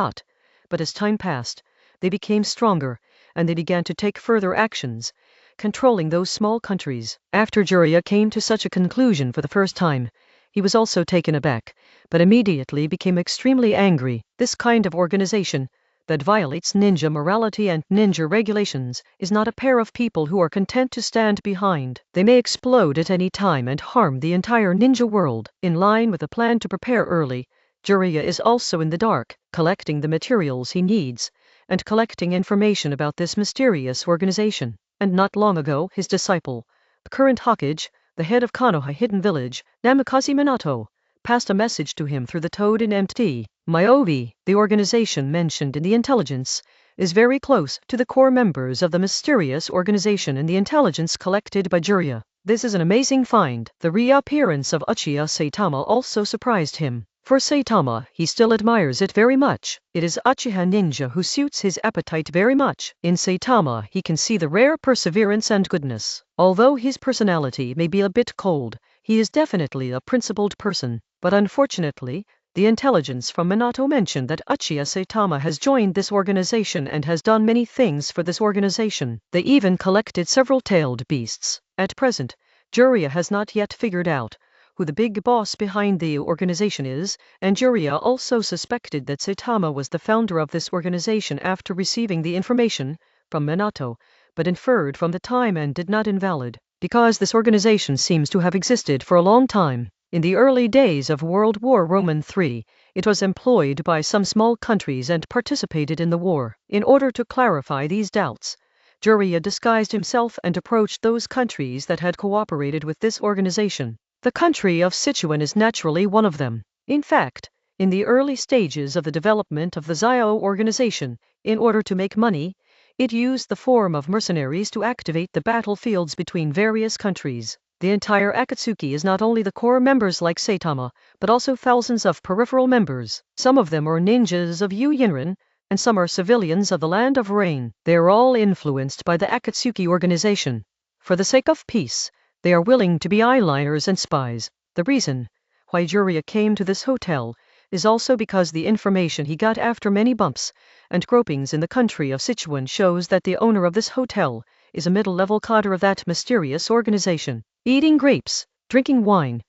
But as time passed, they became stronger, and they began to take further actions, controlling those small countries. After Jiraiya came to such a conclusion for the first time, he was also taken aback, but immediately became extremely angry. This kind of organization, that violates ninja morality and ninja regulations, is not a pair of people who are content to stand behind. They may explode at any time and harm the entire ninja world. In line with a plan to prepare early, Jiraiya is also in the dark, collecting the materials he needs, and collecting information about this mysterious organization. And not long ago, his disciple, the current Hokage, the head of Konoha Hidden Village, Namikaze Minato, passed a message to him through the Toad in MT. Myobi, the organization mentioned in the intelligence, is very close to the core members of the mysterious organization in the intelligence collected by Jiraiya. This is an amazing find. The reappearance of Uchiha Saitama also surprised him. For Saitama, he still admires it very much. It is Uchiha Ninja who suits his appetite very much. In Saitama, he can see the rare perseverance and goodness. Although his personality may be a bit cold, he is definitely a principled person. But unfortunately, the intelligence from Minato mentioned that Uchiha Saitama has joined this organization and has done many things for this organization. They even collected several tailed beasts. At present, Jiraiya has not yet figured out who the big boss behind the organization is, and Jiraiya also suspected that Saitama was the founder of this organization after receiving the information from Minato, but inferred from the time and did not invalid, because this organization seems to have existed for a long time. In the early days of World War III, it was employed by some small countries and participated in the war. In order to clarify these doubts, Jiraiya disguised himself and approached those countries that had cooperated with this organization. The country of Sichuan is naturally one of them. In fact, in the early stages of the development of the Zio organization, in order to make money, it used the form of mercenaries to activate the battlefields between various countries. The entire Akatsuki is not only the core members like Saitama, but also thousands of peripheral members. Some of them are ninjas of Yu Yinren, and some are civilians of the Land of Rain. They are all influenced by the Akatsuki organization. For the sake of peace, they are willing to be eyeliners and spies. The reason why Jiraiya came to this hotel is also because the information he got after many bumps and gropings in the country of Sichuan shows that the owner of this hotel is a middle-level cadre of that mysterious organization. Eating grapes, drinking wine,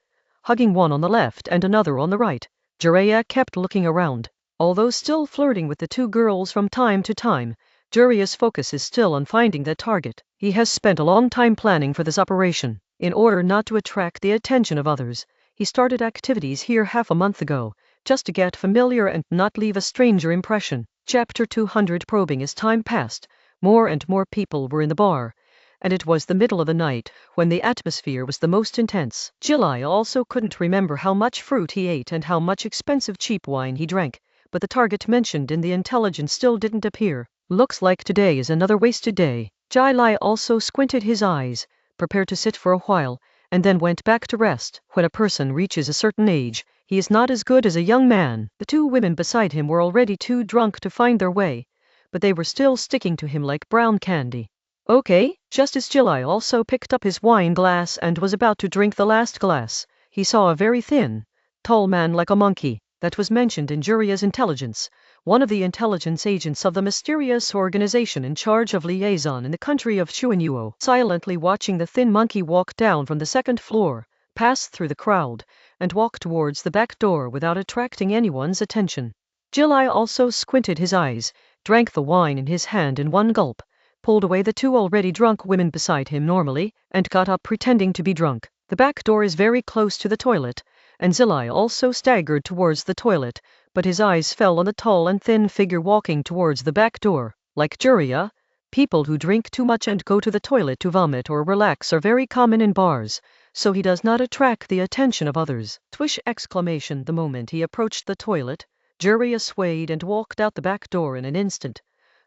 hugging one on the left and another on the right, Jiraiya kept looking around. Although still flirting with the two girls from time to time, Jiraiya's focus is still on finding that target. He has spent a long time planning for this operation. In order not to attract the attention of others, he started activities here half a month ago, just to get familiar and not leave a stranger impression. Chapter 200. Probing. As time passed, more and more people were in the bar, and it was the middle of the night when the atmosphere was the most intense. Jiraiya also couldn't remember how much fruit he ate and how much expensive cheap wine he drank, but the target mentioned in the intelligence still didn't appear. Looks like today is another wasted day. Jai Lai also squinted his eyes, prepared to sit for a while, and then went back to rest. When a person reaches a certain age, he is not as good as a young man. The two women beside him were already too drunk to find their way, but they were still sticking to him like brown candy. Okay, just as Jiraiya also picked up his wine glass and was about to drink the last glass, he saw a very thin, tall man like a monkey, that was mentioned in Jiraiya's intelligence, one of the intelligence agents of the mysterious organization in charge of liaison in the country of Chuanyuo. Silently watching the thin monkey walk down from the second floor, pass through the crowd, and walk towards the back door without attracting anyone's attention. Jiraiya also squinted his eyes, drank the wine in his hand in one gulp, pulled away the two already drunk women beside him normally, and got up pretending to be drunk. The back door is very close to the toilet, and Zilai also staggered towards the toilet, but his eyes fell on the tall and thin figure walking towards the back door. Like Juria, people who drink too much and go to the toilet to vomit or relax are very common in bars, so he does not attract the attention of others. Twish! The moment he approached the toilet, Juria swayed and walked out the back door in an instant,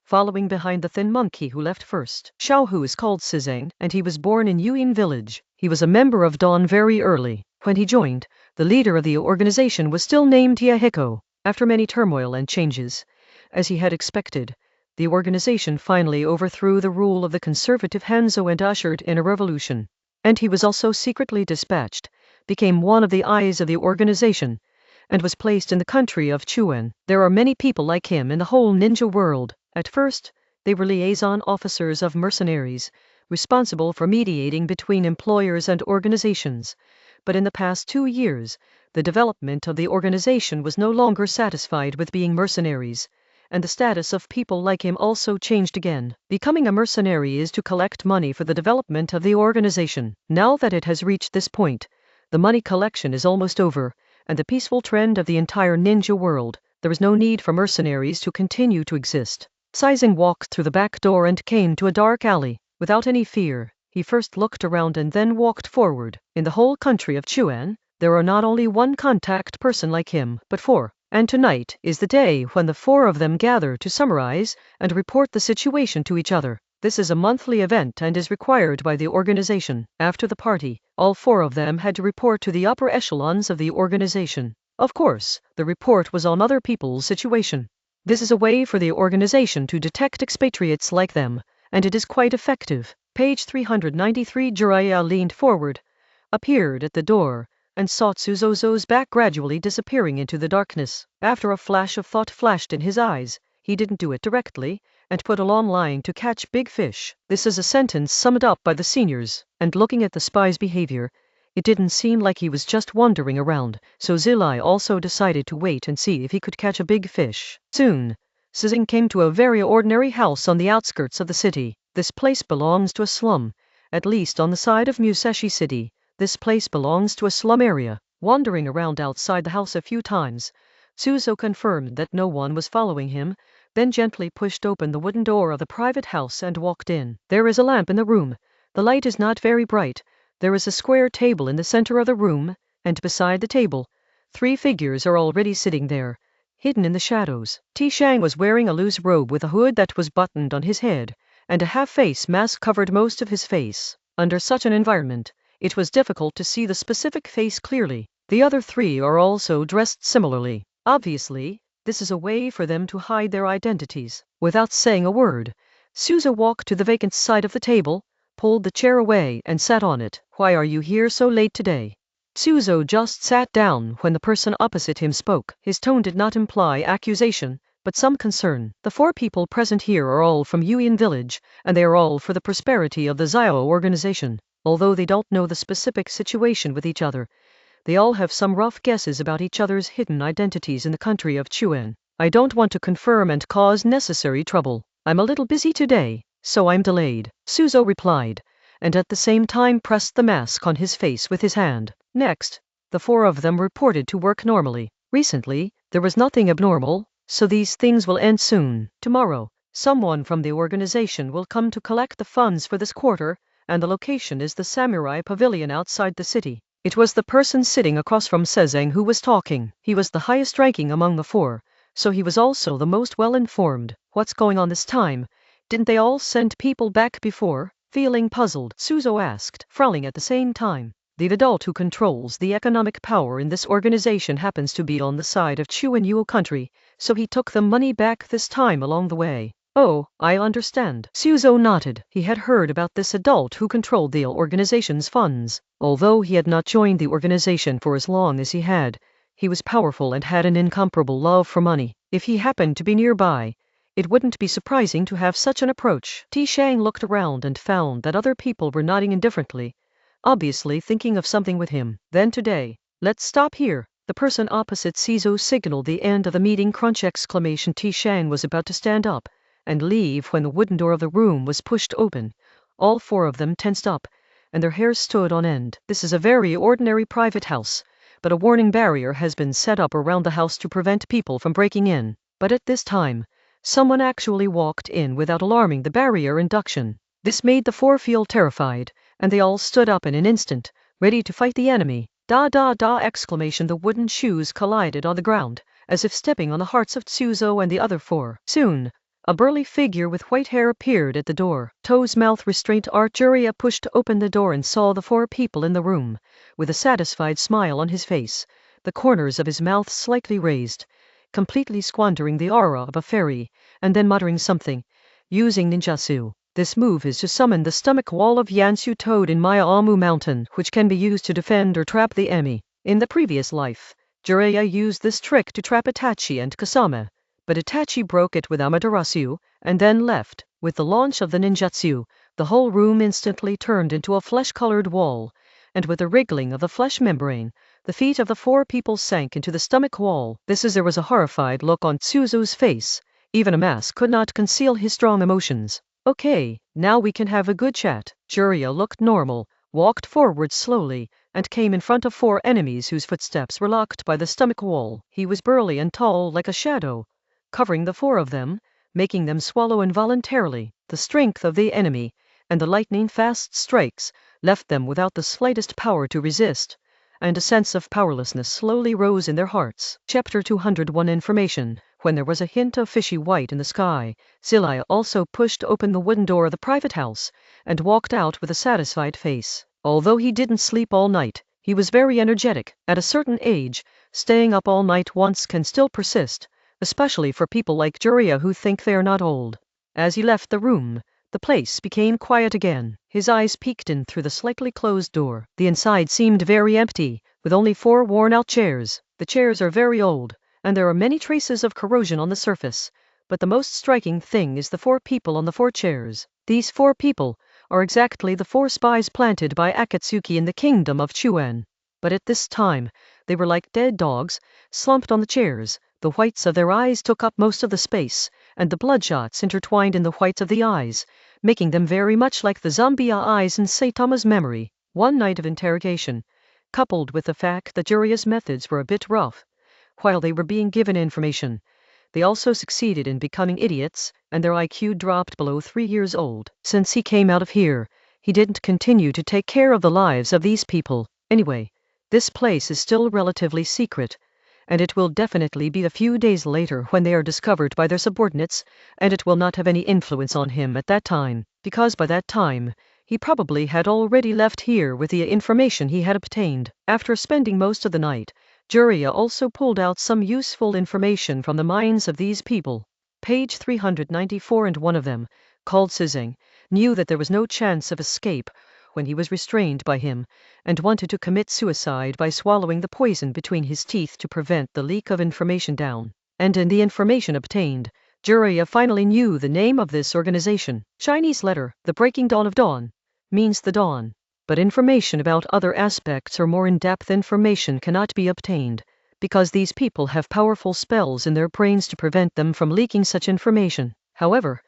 following behind the thin monkey who left first. Xiaohu is called Sizang, and he was born in Yuin village. He was a member of Dawn very early. When he joined, the leader of the organization was still named Yahiko. After many turmoil and changes, as he had expected, the organization finally overthrew the rule of the conservative Hanzo and ushered in a revolution. And he was also secretly dispatched, became one of the eyes of the organization, and was placed in the country of Chuan. There are many people like him in the whole ninja world. At first, they were liaison officers of mercenaries, responsible for mediating between employers and organizations. But in the past 2 years, the development of the organization was no longer satisfied with being mercenaries, and the status of people like him also changed again. Becoming a mercenary is to collect money for the development of the organization. Now that it has reached this point, the money collection is almost over, and the peaceful trend of the entire ninja world, there is no need for mercenaries to continue to exist. Sizang walked through the back door and came to a dark alley. Without any fear, he first looked around and then walked forward. In the whole country of Chuan, there are not only one contact person like him, but 4. And tonight is the day when the 4 of them gather to summarize and report the situation to each other. This is a monthly event and is required by the organization. After the party, all 4 of them had to report to the upper echelons of the organization. Of course, the report was on other people's situation. This is a way for the organization to detect expatriates like them, and it is quite effective. Page 393. Jiraiya leaned forward, appeared at the door, and saw Tsuzozo's back gradually disappearing into the darkness. After a flash of thought flashed in his eyes, he didn't do it directly, and put a long line to catch big fish. This is a sentence summed up by the seniors, and looking at the spy's behavior, it didn't seem like he was just wandering around, so Zilai also decided to wait and see if he could catch a big fish. Soon, Sizang came to a very ordinary house on the outskirts of the city. This place belongs to a slum, at least on the side of Musashi City. This place belongs to a slum area. Wandering around outside the house a few times, Suzo confirmed that no one was following him, then gently pushed open the wooden door of the private house and walked in. There is a lamp in the room. The light is not very bright. There is a square table in the center of the room, and beside the table, 3 figures are already sitting there, hidden in the shadows. Tishang was wearing a loose robe with a hood that was buttoned on his head, and a half-face mask covered most of his face. Under such an environment, it was difficult to see the specific face clearly. The other 3 are also dressed similarly. Obviously, this is a way for them to hide their identities. Without saying a word, Suzo walked to the vacant side of the table, pulled the chair away and sat on it. Why are you here so late today? Suzo just sat down when the person opposite him spoke. His tone did not imply accusation, but some concern. The 4 people present here are all from Yuin village, and they are all for the prosperity of the Zio organization. Although they don't know the specific situation with each other, they all have some rough guesses about each other's hidden identities in the country of Chuan. I don't want to confirm and cause necessary trouble. I'm a little busy today, so I'm delayed, Suzo replied, and at the same time pressed the mask on his face with his hand. Next, the 4 of them reported to work normally. Recently, there was nothing abnormal, so these things will end soon. Tomorrow, someone from the organization will come to collect the funds for this quarter, and the location is the Samurai Pavilion outside the city. It was the person sitting across from Sezang who was talking. He was the highest ranking among the 4, so he was also the most well-informed. What's going on this time? Didn't they all send people back before? Feeling puzzled, Suzo asked, frowning at the same time. The adult who controls the economic power in this organization happens to be on the side of Chuan Yuo country, so he took the money back this time along the way. Oh, I understand. Suzo nodded. He had heard about this adult who controlled the organization's funds. Although he had not joined the organization for as long as he had, he was powerful and had an incomparable love for money. If he happened to be nearby, it wouldn't be surprising to have such an approach. Tishang looked around and found that other people were nodding indifferently, obviously thinking of something with him. Then today, let's stop here. The person opposite Suzo signaled the end of the meeting. Tishang was about to stand up and leave when the wooden door of the room was pushed open. All 4 of them tensed up, and their hair stood on end. This is a very ordinary private house, but a warning barrier has been set up around the house to prevent people from breaking in. But at this time, someone actually walked in without alarming the barrier induction. This made the four feel terrified, and they all stood up in an instant, ready to fight the enemy. Exclamation! The wooden shoes collided on the ground, as if stepping on the hearts of Tsuzo and the other four. Soon, a burly figure with white hair appeared at the door. Toe's mouth restraint Jiraiya pushed open the door and saw the four people in the room, with a satisfied smile on his face, the corners of his mouth slightly raised, completely squandering the aura of a fairy, and then muttering something, using ninjutsu. This move is to summon the stomach wall of Yansu Toad in Maya-Amu Mountain, which can be used to defend or trap the enemy. In the previous life, Jiraiya used this trick to trap Itachi and Kasame, but Itachi broke it with Amaterasu, and then left. With the launch of the ninjutsu, the whole room instantly turned into a flesh-colored wall, and with the wriggling of the flesh membrane, the feet of the four people sank into the stomach wall. There was a horrified look on Tsuzo's face. Even a mask could not conceal his strong emotions. Okay, now we can have a good chat. Jiraiya looked normal, walked forward slowly, and came in front of four enemies whose footsteps were locked by the stomach wall. He was burly and tall like a shadow, covering the four of them, making them swallow involuntarily. The strength of the enemy, and the lightning-fast strikes, left them without the slightest power to resist, and a sense of powerlessness slowly rose in their hearts. Chapter 201 Information. When there was a hint of fishy white in the sky, Zilai also pushed open the wooden door of the private house, and walked out with a satisfied face. Although he didn't sleep all night, he was very energetic. At a certain age, staying up all night once can still persist, especially for people like Jiraiya who think they are not old. As he left the room, the place became quiet again. His eyes peeked in through the slightly closed door. The inside seemed very empty, with only four worn-out chairs. The chairs are very old, and there are many traces of corrosion on the surface, but the most striking thing is the four people on the four chairs. These four people are exactly the four spies planted by Akatsuki in the kingdom of Chuan. But at this time, they were like dead dogs, slumped on the chairs. The whites of their eyes took up most of the space, and the bloodshots intertwined in the whites of the eyes, making them very much like the zombie eyes in Saitama's memory. One night of interrogation, coupled with the fact that Jiraiya's methods were a bit rough, while they were being given information, they also succeeded in becoming idiots, and their IQ dropped below 3 years old. Since he came out of here, he didn't continue to take care of the lives of these people. Anyway, this place is still relatively secret, and it will definitely be a few days later when they are discovered by their subordinates, and it will not have any influence on him at that time, because by that time, he probably had already left here with the information he had obtained. After spending most of the night, Jiraiya also pulled out some useful information from the minds of these people. Page 394. And one of them, called Sizeng, knew that there was no chance of escape when he was restrained by him, and wanted to commit suicide by swallowing the poison between his teeth to prevent the leak of information down. And in the information obtained, Jiraiya finally knew the name of this organization. Chinese letter, the breaking dawn of dawn, means the dawn. But information about other aspects or more in-depth information cannot be obtained, because these people have powerful spells in their brains to prevent them from leaking such information. However,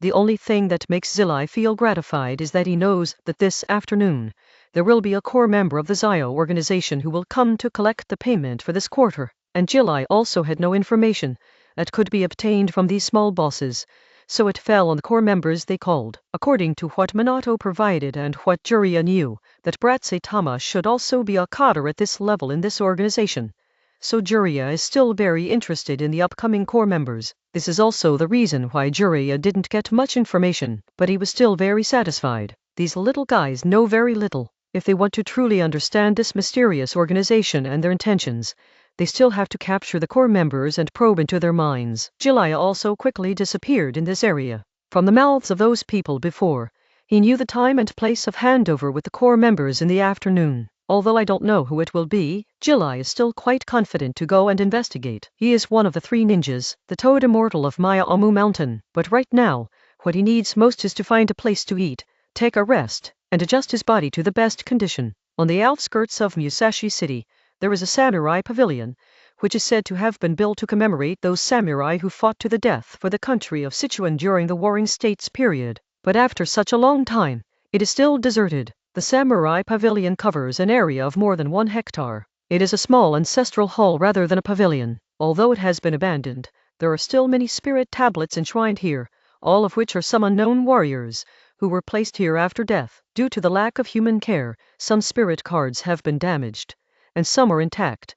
the only thing that makes Zilai feel gratified is that he knows that this afternoon, there will be a core member of the Zio organization who will come to collect the payment for this quarter. And Zilai also had no information that could be obtained from these small bosses, so it fell on the core members they called. According to what Minato provided and what Jiraiya knew, that Brat Saitama should also be a cadre at this level in this organization. So Jiraiya is still very interested in the upcoming core members. This is also the reason why Jiraiya didn't get much information, but he was still very satisfied. These little guys know very little. If they want to truly understand this mysterious organization and their intentions, they still have to capture the core members and probe into their minds. Jiraiya also quickly disappeared in this area. From the mouths of those people before, he knew the time and place of handover with the core members in the afternoon. Although I don't know who it will be, Jiraiya is still quite confident to go and investigate. He is one of the 3 ninjas, the Toad Immortal of Maya-Amu Mountain. But right now, what he needs most is to find a place to eat, take a rest, and adjust his body to the best condition. On the outskirts of Musashi City, there is a samurai pavilion, which is said to have been built to commemorate those samurai who fought to the death for the country of Sichuan during the Warring States period. But after such a long time, it is still deserted. The samurai pavilion covers an area of more than 1 hectare. It is a small ancestral hall rather than a pavilion. Although it has been abandoned, there are still many spirit tablets enshrined here, all of which are some unknown warriors, who were placed here after death. Due to the lack of human care, some spirit cards have been damaged, and some are intact,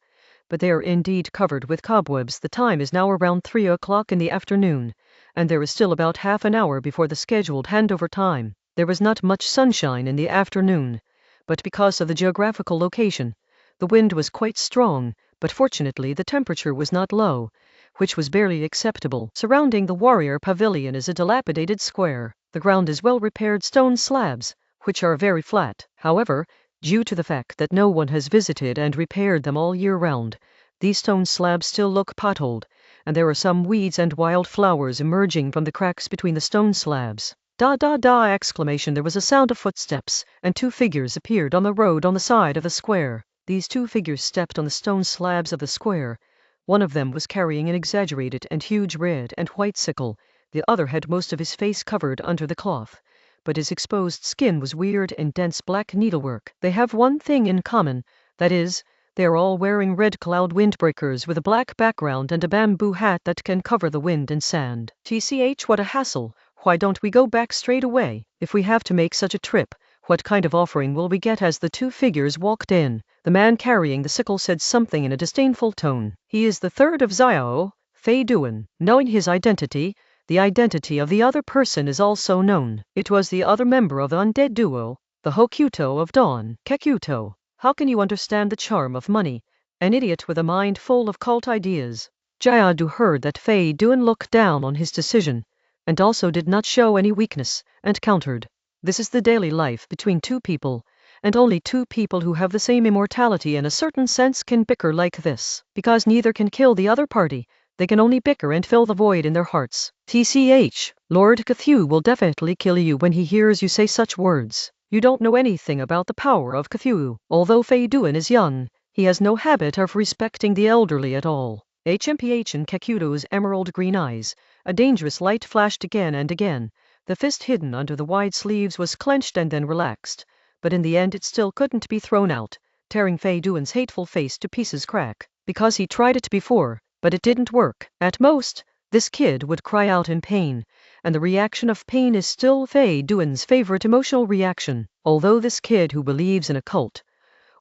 but they are indeed covered with cobwebs. The time is now around 3 o'clock in the afternoon, and there is still about half an hour before the scheduled handover time. There was not much sunshine in the afternoon, but because of the geographical location, the wind was quite strong, but fortunately the temperature was not low, which was barely acceptable. Surrounding the warrior pavilion is a dilapidated square. The ground is well-repaired stone slabs, which are very flat. However, due to the fact that no one has visited and repaired them all year round, these stone slabs still look potholed, and there are some weeds and wild flowers emerging from the cracks between the stone slabs. Exclamation. There was a sound of footsteps, and 2 figures appeared on the road on the side of the square. These 2 figures stepped on the stone slabs of the square. One of them was carrying an exaggerated and huge red and white sickle. The other had most of his face covered under the cloth, but his exposed skin was weird and dense black needlework. They have one thing in common, that is, they are all wearing red cloud windbreakers with a black background and a bamboo hat that can cover the wind and sand. TCH, what a hassle. Why don't we go back straight away? If we have to make such a trip, what kind of offering will we get? As the 2 figures walked in, the man carrying the sickle said something in a disdainful tone. He is the third of Xiao, Fei Duan. Knowing his identity, the identity of the other person is also known. It was the other member of the undead duo, the Hokuto of Dawn, Kekuto. How can you understand the charm of money? An idiot with a mind full of cult ideas. Jayadu heard that Fei Duan looked down on his decision, and also did not show any weakness, and countered. This is the daily life between 2 people, and only 2 people who have the same immortality in a certain sense can bicker like this. Because neither can kill the other party, they can only bicker and fill the void in their hearts. TCH, Lord Cthulhu will definitely kill you when he hears you say such words. You don't know anything about the power of Cthulhu. Although Fei Duan is young, he has no habit of respecting the elderly at all. HMPH in Kekuto's emerald green eyes, a dangerous light flashed again and again. The fist hidden under the wide sleeves was clenched and then relaxed, but in the end it still couldn't be thrown out, tearing Fei Duan's hateful face to pieces. Crack. Because he tried it before, but it didn't work. At most, this kid would cry out in pain, and the reaction of pain is still Fei Duan's favorite emotional reaction. Although this kid who believes in a cult,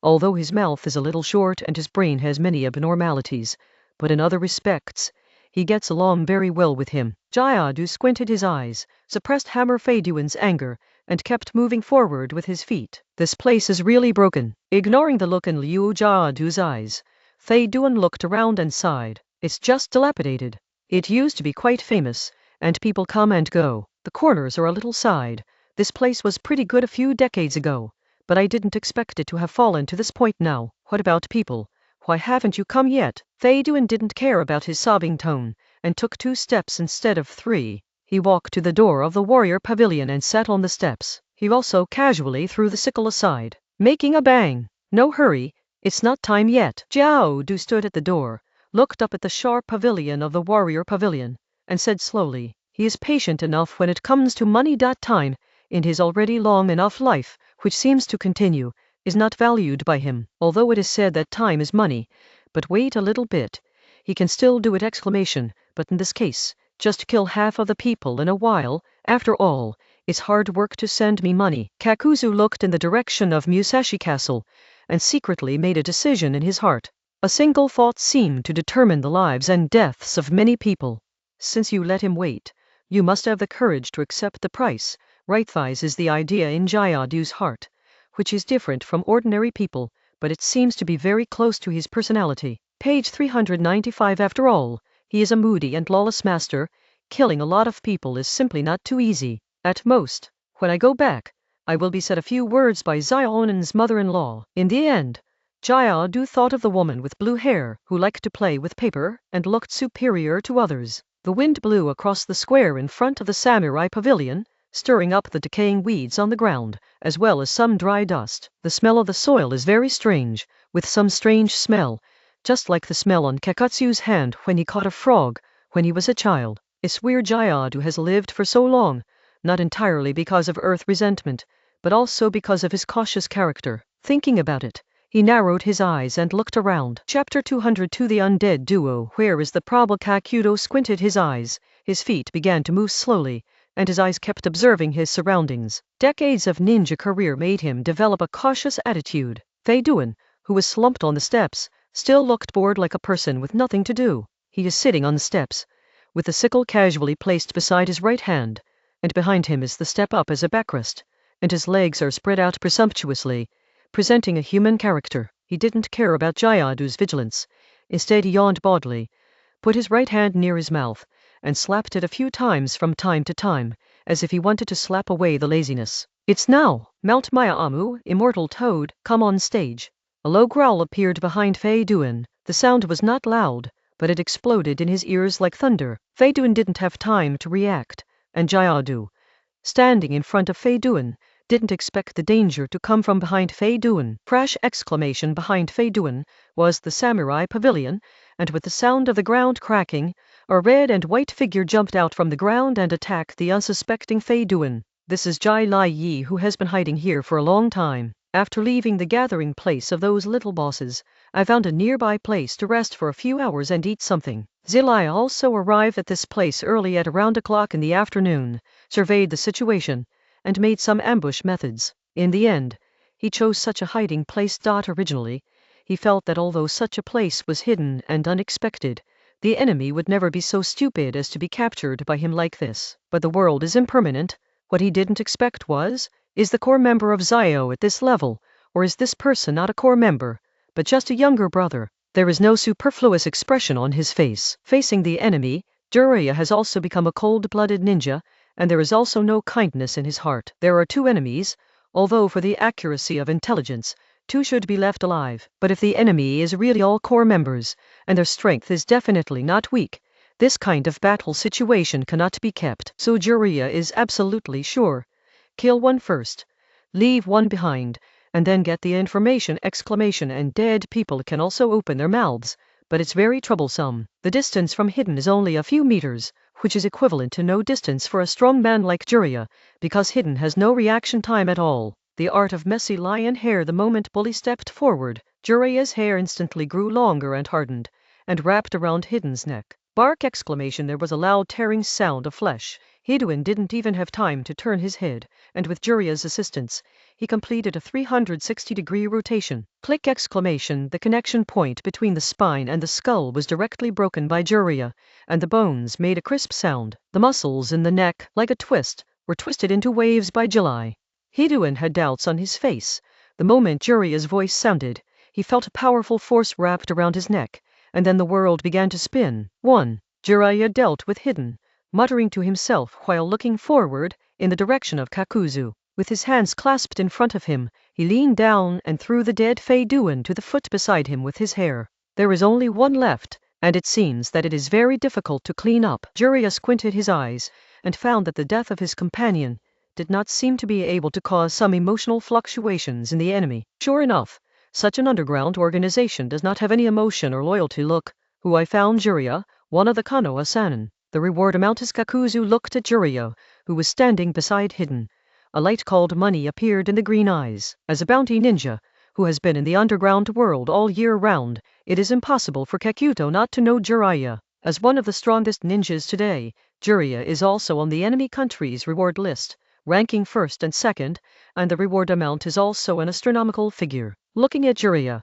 although his mouth is a little short and his brain has many abnormalities, but in other respects, he gets along very well with him. Jayadu squinted his eyes, suppressed Hammer Fei Duan's anger, and kept moving forward with his feet. This place is really broken. Ignoring the look in Liu Jadu's eyes, Fei Duan looked around and sighed. It's just dilapidated. It used to be quite famous, and people come and go. The corners are a little side. This place was pretty good a few decades ago, but I didn't expect it to have fallen to this point now. What about people? Why haven't you come yet? Fei Duan didn't care about his sobbing tone, and took 2 steps instead of 3. He walked to the door of the warrior pavilion and sat on the steps. He also casually threw the sickle aside, making a bang. No hurry, it's not time yet. Jiao Du stood at the door, looked up at the sharp pavilion of the warrior pavilion, and said slowly, he is patient enough when it comes to money. Time, in his already long enough life, which seems to continue, is not valued by him. Although it is said that time is money, but wait a little bit, he can still do it. Exclamation. But in this case, just kill half of the people in a while. After all, it's hard work to send me money. Kakuzu looked in the direction of Musashi Castle, and secretly made a decision in his heart. A single thought seemed to determine the lives and deaths of many people. Since you let him wait, you must have the courage to accept the price. Right thighs is the idea in Jayadu's heart, which is different from ordinary people, but it seems to be very close to his personality. Page 395. After all, he is a moody and lawless master. Killing a lot of people is simply not too easy. At most, when I go back, I will be said a few words by Zionan's mother-in-law. In the end, Jayadu thought of the woman with blue hair, who liked to play with paper and looked superior to others. The wind blew across the square in front of the samurai pavilion, stirring up the decaying weeds on the ground, as well as some dry dust. The smell of the soil is very strange, with some strange smell, just like the smell on Kekutsu's hand when he caught a frog, when he was a child. It's weird Jayadu has lived for so long, not entirely because of earth resentment, but also because of his cautious character. Thinking about it, He narrowed his eyes and looked around. Chapter 202 The Undead Duo. Where is the probable? Kakuto squinted his eyes, his feet began to move slowly, and his eyes kept observing his surroundings. Decades of ninja career made him develop a cautious attitude. Fei Duan, who was slumped on the steps, still looked bored like a person with nothing to do. He is sitting on the steps, with the sickle casually placed beside his right hand, and behind him is the step up as a backrest, and his legs are spread out presumptuously, presenting a human character. He didn't care about Jayadu's vigilance. Instead he yawned broadly, put his right hand near his mouth, and slapped it a few times from time to time, as if he wanted to slap away the laziness. It's now. Mount Maya-Amu, Immortal Toad, come on stage. A low growl appeared behind Fei Duan. The sound was not loud, but it exploded in his ears like thunder. Fei Duan didn't have time to react, and Jayadu, standing in front of Fei Duan, didn't expect the danger to come from behind Fei Duan. Crash! Exclamation behind Fei Duan was the samurai pavilion, and with the sound of the ground cracking, a red and white figure jumped out from the ground and attacked the unsuspecting Fei Duan. This is Jai Lai Yi, who has been hiding here for a long time. After leaving the gathering place of those little bosses, I found a nearby place to rest for a few hours and eat something. Zilai also arrived at this place early at around 2:00 in the afternoon, surveyed the situation, and made some ambush methods. In the end, he chose such a hiding place. Originally, he felt that although such a place was hidden and unexpected, the enemy would never be so stupid as to be captured by him like this. But the world is impermanent. What he didn't expect was, is the core member of Zio at this level, or is this person not a core member, but just a younger brother? There is no superfluous expression on his face. Facing the enemy, Jiraiya has also become a cold-blooded ninja, and there is also no kindness in his heart. There are two enemies, although for the accuracy of intelligence, two should be left alive. But if the enemy is really all core members, and their strength is definitely not weak, this kind of battle situation cannot be kept. So Jiraiya is absolutely sure. Kill one first, leave one behind, and then get the information! And dead people can also open their mouths, but it's very troublesome. The distance from hidden is only a few meters, which is equivalent to no distance for a strong man like Jiraiya, because hidden has no reaction time at all. The art of messy lion hair. The moment Bully stepped forward, Jiraiya's hair instantly grew longer and hardened, and wrapped around Hidden's neck. Bark! Exclamation! There was a loud tearing sound of flesh. Hidden didn't even have time to turn his head, and with Jiraiya's assistance, he completed a 360-degree rotation. Click! Exclamation! The connection point between the spine and the skull was directly broken by Jiraiya, and the bones made a crisp sound. The muscles in the neck, like a twist, were twisted into waves by July. Hiduen had doubts on his face. The moment Jiraiya's voice sounded, he felt a powerful force wrapped around his neck, and then the world began to spin. 1. Jiraiya dealt with Hidden, muttering to himself while looking forward, in the direction of Kakuzu. With his hands clasped in front of him, he leaned down and threw the dead Fei Duan to the foot beside him with his hair. There is only one left, and it seems that it is very difficult to clean up. Jiraiya squinted his eyes, and found that the death of his companion did not seem to be able to cause some emotional fluctuations in the enemy. Sure enough, such an underground organization does not have any emotion or loyalty. Look, who I found. Jiraiya, one of the Konoha Sanin. The reward amount is. Kakuzu looked at Jiraiya, who was standing beside Hidden. A light called money appeared in the green eyes. As a bounty ninja, who has been in the underground world all year round, it is impossible for Kakuto not to know Jiraiya. As one of the strongest ninjas today, Jiraiya is also on the enemy country's reward list, ranking first and second, and the reward amount is also an astronomical figure. Looking at Jiraiya,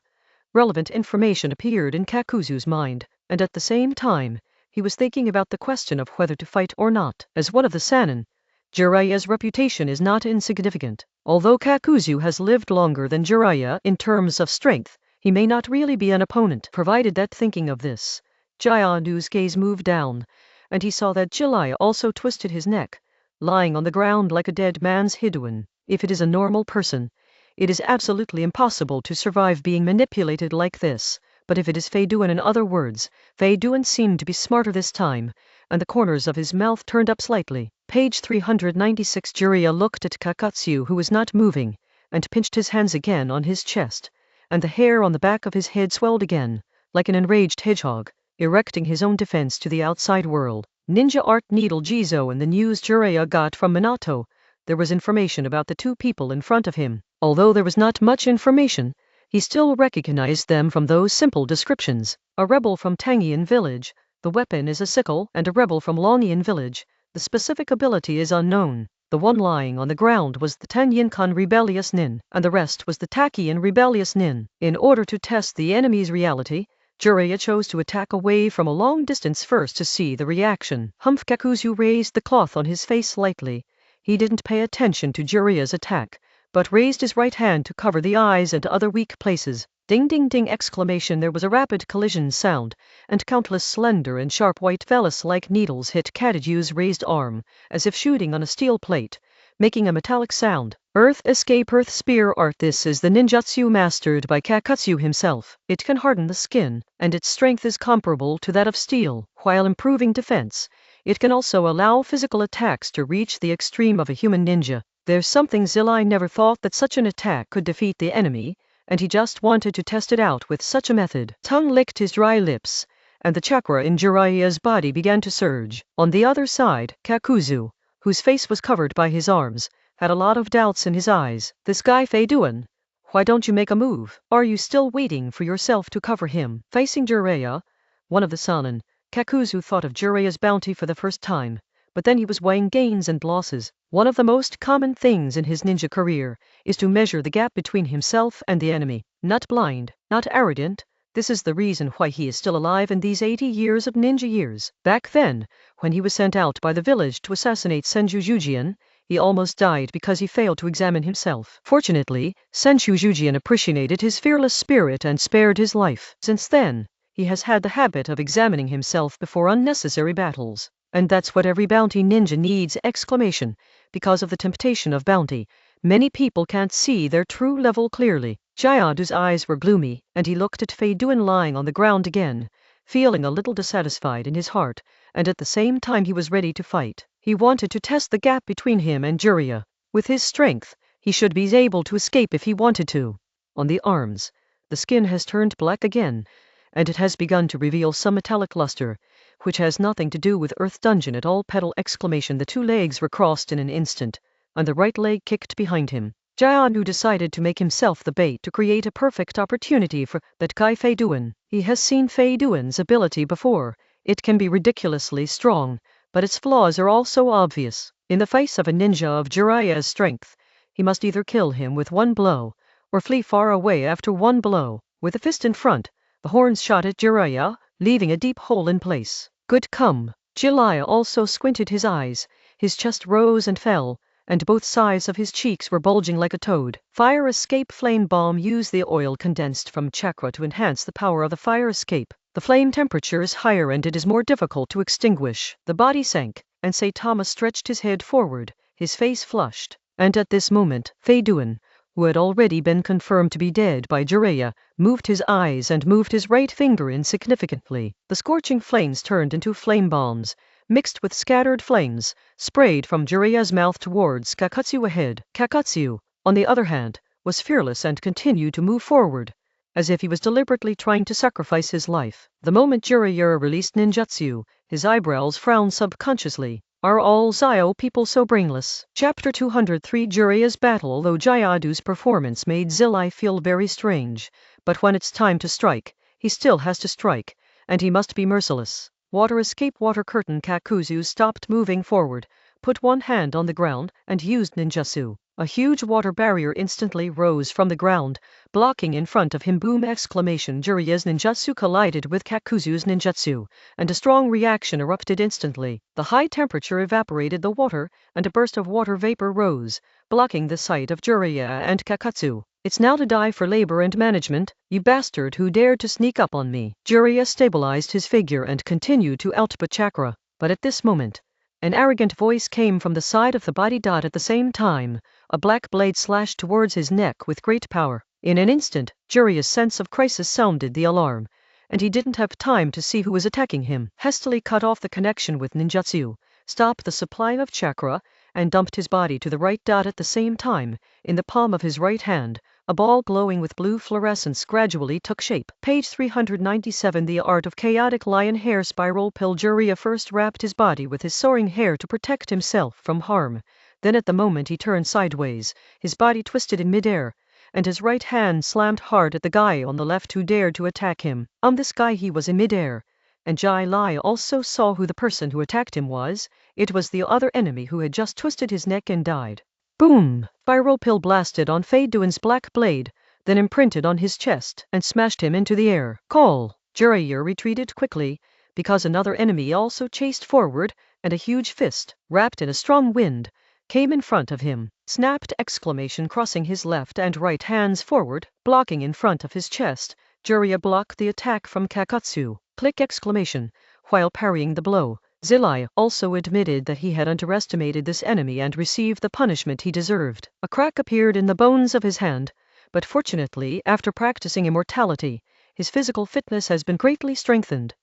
relevant information appeared in Kakuzu's mind, and at the same time, he was thinking about the question of whether to fight or not. As one of the Sanin, Jiraiya's reputation is not insignificant. Although Kakuzu has lived longer than Jiraiya in terms of strength, he may not really be an opponent. Provided that thinking of this, Jayadu's gaze moved down, and he saw that Jiraiya also twisted his neck, lying on the ground like a dead man's. Hiduen. If it is a normal person, it is absolutely impossible to survive being manipulated like this. But if it is Fei Duan, in other words, Fei Duan seemed to be smarter this time, and the corners of his mouth turned up slightly. Page 396. Jiraiya looked at Kakatsu, who was not moving, and pinched his hands again on his chest, and the hair on the back of his head swelled again, like an enraged hedgehog, erecting his own defense to the outside world. Ninja Art Needle Jizo. And the news Jiraiya got from Minato, there was information about the two people in front of him. Although there was not much information, he still recognized them from those simple descriptions. A rebel from Tangian village, the weapon is a sickle, and a rebel from Longian village, the specific ability is unknown. The one lying on the ground was the Tanyan rebellious nin, and the rest was the Takian rebellious nin. In order to test the enemy's reality, Jiraiya chose to attack away from a long distance first to see the reaction. Kakuzu raised the cloth on his face lightly. He didn't pay attention to Jiraiya's attack, but raised his right hand to cover the eyes and other weak places. Ding ding ding exclamation. There was a rapid collision sound, and countless slender and sharp white vellus-like needles hit Kakuzu's raised arm, as if shooting on a steel plate, making a metallic sound. Earth Escape Earth Spear Art. This is the ninjutsu mastered by Kakuzu himself. It can harden the skin, and its strength is comparable to that of steel. While improving defense, it can also allow physical attacks to reach the extreme of a human ninja. There's something Zillai never thought that such an attack could defeat the enemy, and he just wanted to test it out with such a method. Tongue licked his dry lips, and the chakra in Jiraiya's body began to surge. On the other side, Kakuzu, whose face was covered by his arms, had a lot of doubts in his eyes. This guy Fei doing? Why don't you make a move? Are you still waiting for yourself to cover him? Facing Jiraiya, one of the Sanin, Kakuzu thought of Jiraiya's bounty for the first time, but then he was weighing gains and losses. One of the most common things in his ninja career is to measure the gap between himself and the enemy. Not blind, not arrogant, this is the reason why he is still alive in these 80 years of ninja years. Back then, when he was sent out by the village to assassinate Senju Jujian, he almost died because he failed to examine himself. Fortunately, Senju Jujian appreciated his fearless spirit and spared his life. Since then, he has had the habit of examining himself before unnecessary battles. And that's what every bounty ninja needs! Exclamation. Because of the temptation of bounty, many people can't see their true level clearly. Jayadu's eyes were gloomy, and he looked at Fei Duan lying on the ground again, feeling a little dissatisfied in his heart, and at the same time he was ready to fight. He wanted to test the gap between him and Jiraiya. With his strength, he should be able to escape if he wanted to. On the arms, the skin has turned black again, and it has begun to reveal some metallic luster, which has nothing to do with Earth Dungeon at all. Pedal exclamation. The two legs were crossed in an instant, and the right leg kicked behind him. Jayadu decided to make himself the bait to create a perfect opportunity for that guy Fei Duan. He has seen Fei Duan's ability before. It can be ridiculously strong, but its flaws are also obvious. In the face of a ninja of Jiraiya's strength, he must either kill him with one blow, or flee far away after one blow. With a fist in front, the horns shot at Jiraiya, leaving a deep hole in place. Good come. Jiraiya also squinted his eyes, his chest rose and fell, and both sides of his cheeks were bulging like a toad. Fire escape flame bomb. Use the oil condensed from chakra to enhance the power of the fire escape. The flame temperature is higher and it is more difficult to extinguish. The body sank, and Saitama stretched his head forward, his face flushed. And at this moment, Fei Duan, who had already been confirmed to be dead by Jiraiya, moved his eyes and moved his right finger insignificantly. The scorching flames turned into flame bombs, mixed with scattered flames, sprayed from Jiraiya's mouth towards Kakuzu ahead. Kakuzu, on the other hand, was fearless and continued to move forward, as if he was deliberately trying to sacrifice his life. The moment Jiraiya released ninjutsu, his eyebrows frowned subconsciously. Are all Zio people so brainless? Chapter 203. Jiraiya's battle. Although Jayadu's performance made Zillai feel very strange, but when it's time to strike, he still has to strike, and he must be merciless. Water escape. Water curtain. Kakuzu stopped moving forward, put one hand on the ground, and used ninjutsu. A huge water barrier instantly rose from the ground, blocking in front of him. Boom! Exclamation. Jiraiya's ninjutsu collided with Kakuzu's ninjutsu, and a strong reaction erupted instantly. The high temperature evaporated the water, and a burst of water vapor rose, blocking the sight of Jiraiya and Kakuzu. It's now to die for labor and management, you bastard who dared to sneak up on me. Jiraiya stabilized his figure and continued to output chakra, but at this moment, an arrogant voice came from the side of the body. At the same time, a black blade slashed towards his neck with great power. In an instant, Jiraiya's sense of crisis sounded the alarm, and he didn't have time to see who was attacking him. Hastily cut off the connection with ninjutsu, stopped the supply of chakra, and dumped his body to the right. At the same time, in the palm of his right hand, a ball glowing with blue fluorescence gradually took shape. Page 397. The Art of Chaotic Lion Hair Spiral Pill. Jiraiya first wrapped his body with his soaring hair to protect himself from harm. Then at the moment he turned sideways, his body twisted in midair, and his right hand slammed hard at the guy on the left who dared to attack him. This guy he was in midair, and Lai also saw who the person who attacked him was. It was the other enemy who had just twisted his neck and died. Boom! Spiral pill blasted on Fei Duan's black blade, then imprinted on his chest and smashed him into the air. Call! Jiraiya retreated quickly, because another enemy also chased forward, and a huge fist, wrapped in a strong wind, came in front of him. Snapped! Exclamation, crossing his left and right hands forward, blocking in front of his chest. Jiraiya blocked the attack from Kakutsu. Click! Exclamation, while parrying the blow. Zilai also admitted that he had underestimated this enemy and received the punishment he deserved. A crack appeared in the bones of his hand, but fortunately, after practicing immortality, his physical fitness has been greatly strengthened,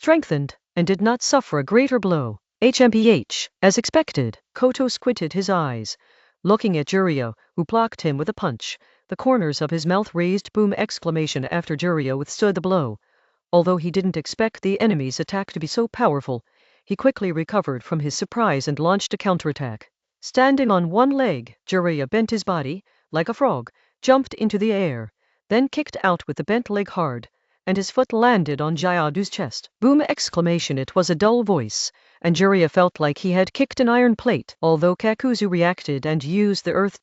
and did not suffer a greater blow. HMPH, as expected. Koto squinted his eyes, looking at Jiraiya, who blocked him with a punch. The corners of his mouth raised. Boom! Exclamation after Jiraiya withstood the blow. Although he didn't expect the enemy's attack to be so powerful, he quickly recovered from his surprise and launched a counterattack. Standing on one leg, Jiraiya bent his body, like a frog, jumped into the air, then kicked out with the bent leg hard, and his foot landed on Jayadu's chest. Boom! Exclamation. It was a dull voice, and Jiraiya felt like he had kicked an iron plate. Although Kakuzu reacted and used the Earth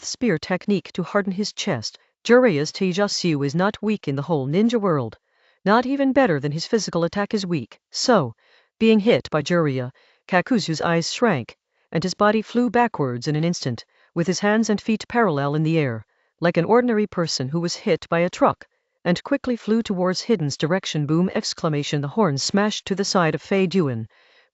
Spear technique to harden his chest, Jiraiya's Taijutsu is not weak in the whole ninja world. Not even better than his physical attack is weak. So, being hit by Jiraiya, Kakuzu's eyes shrank, and his body flew backwards in an instant, with his hands and feet parallel in the air, like an ordinary person who was hit by a truck, and quickly flew towards Hidden's direction. Boom! Exclamation. The horn smashed to the side of Fei Duan,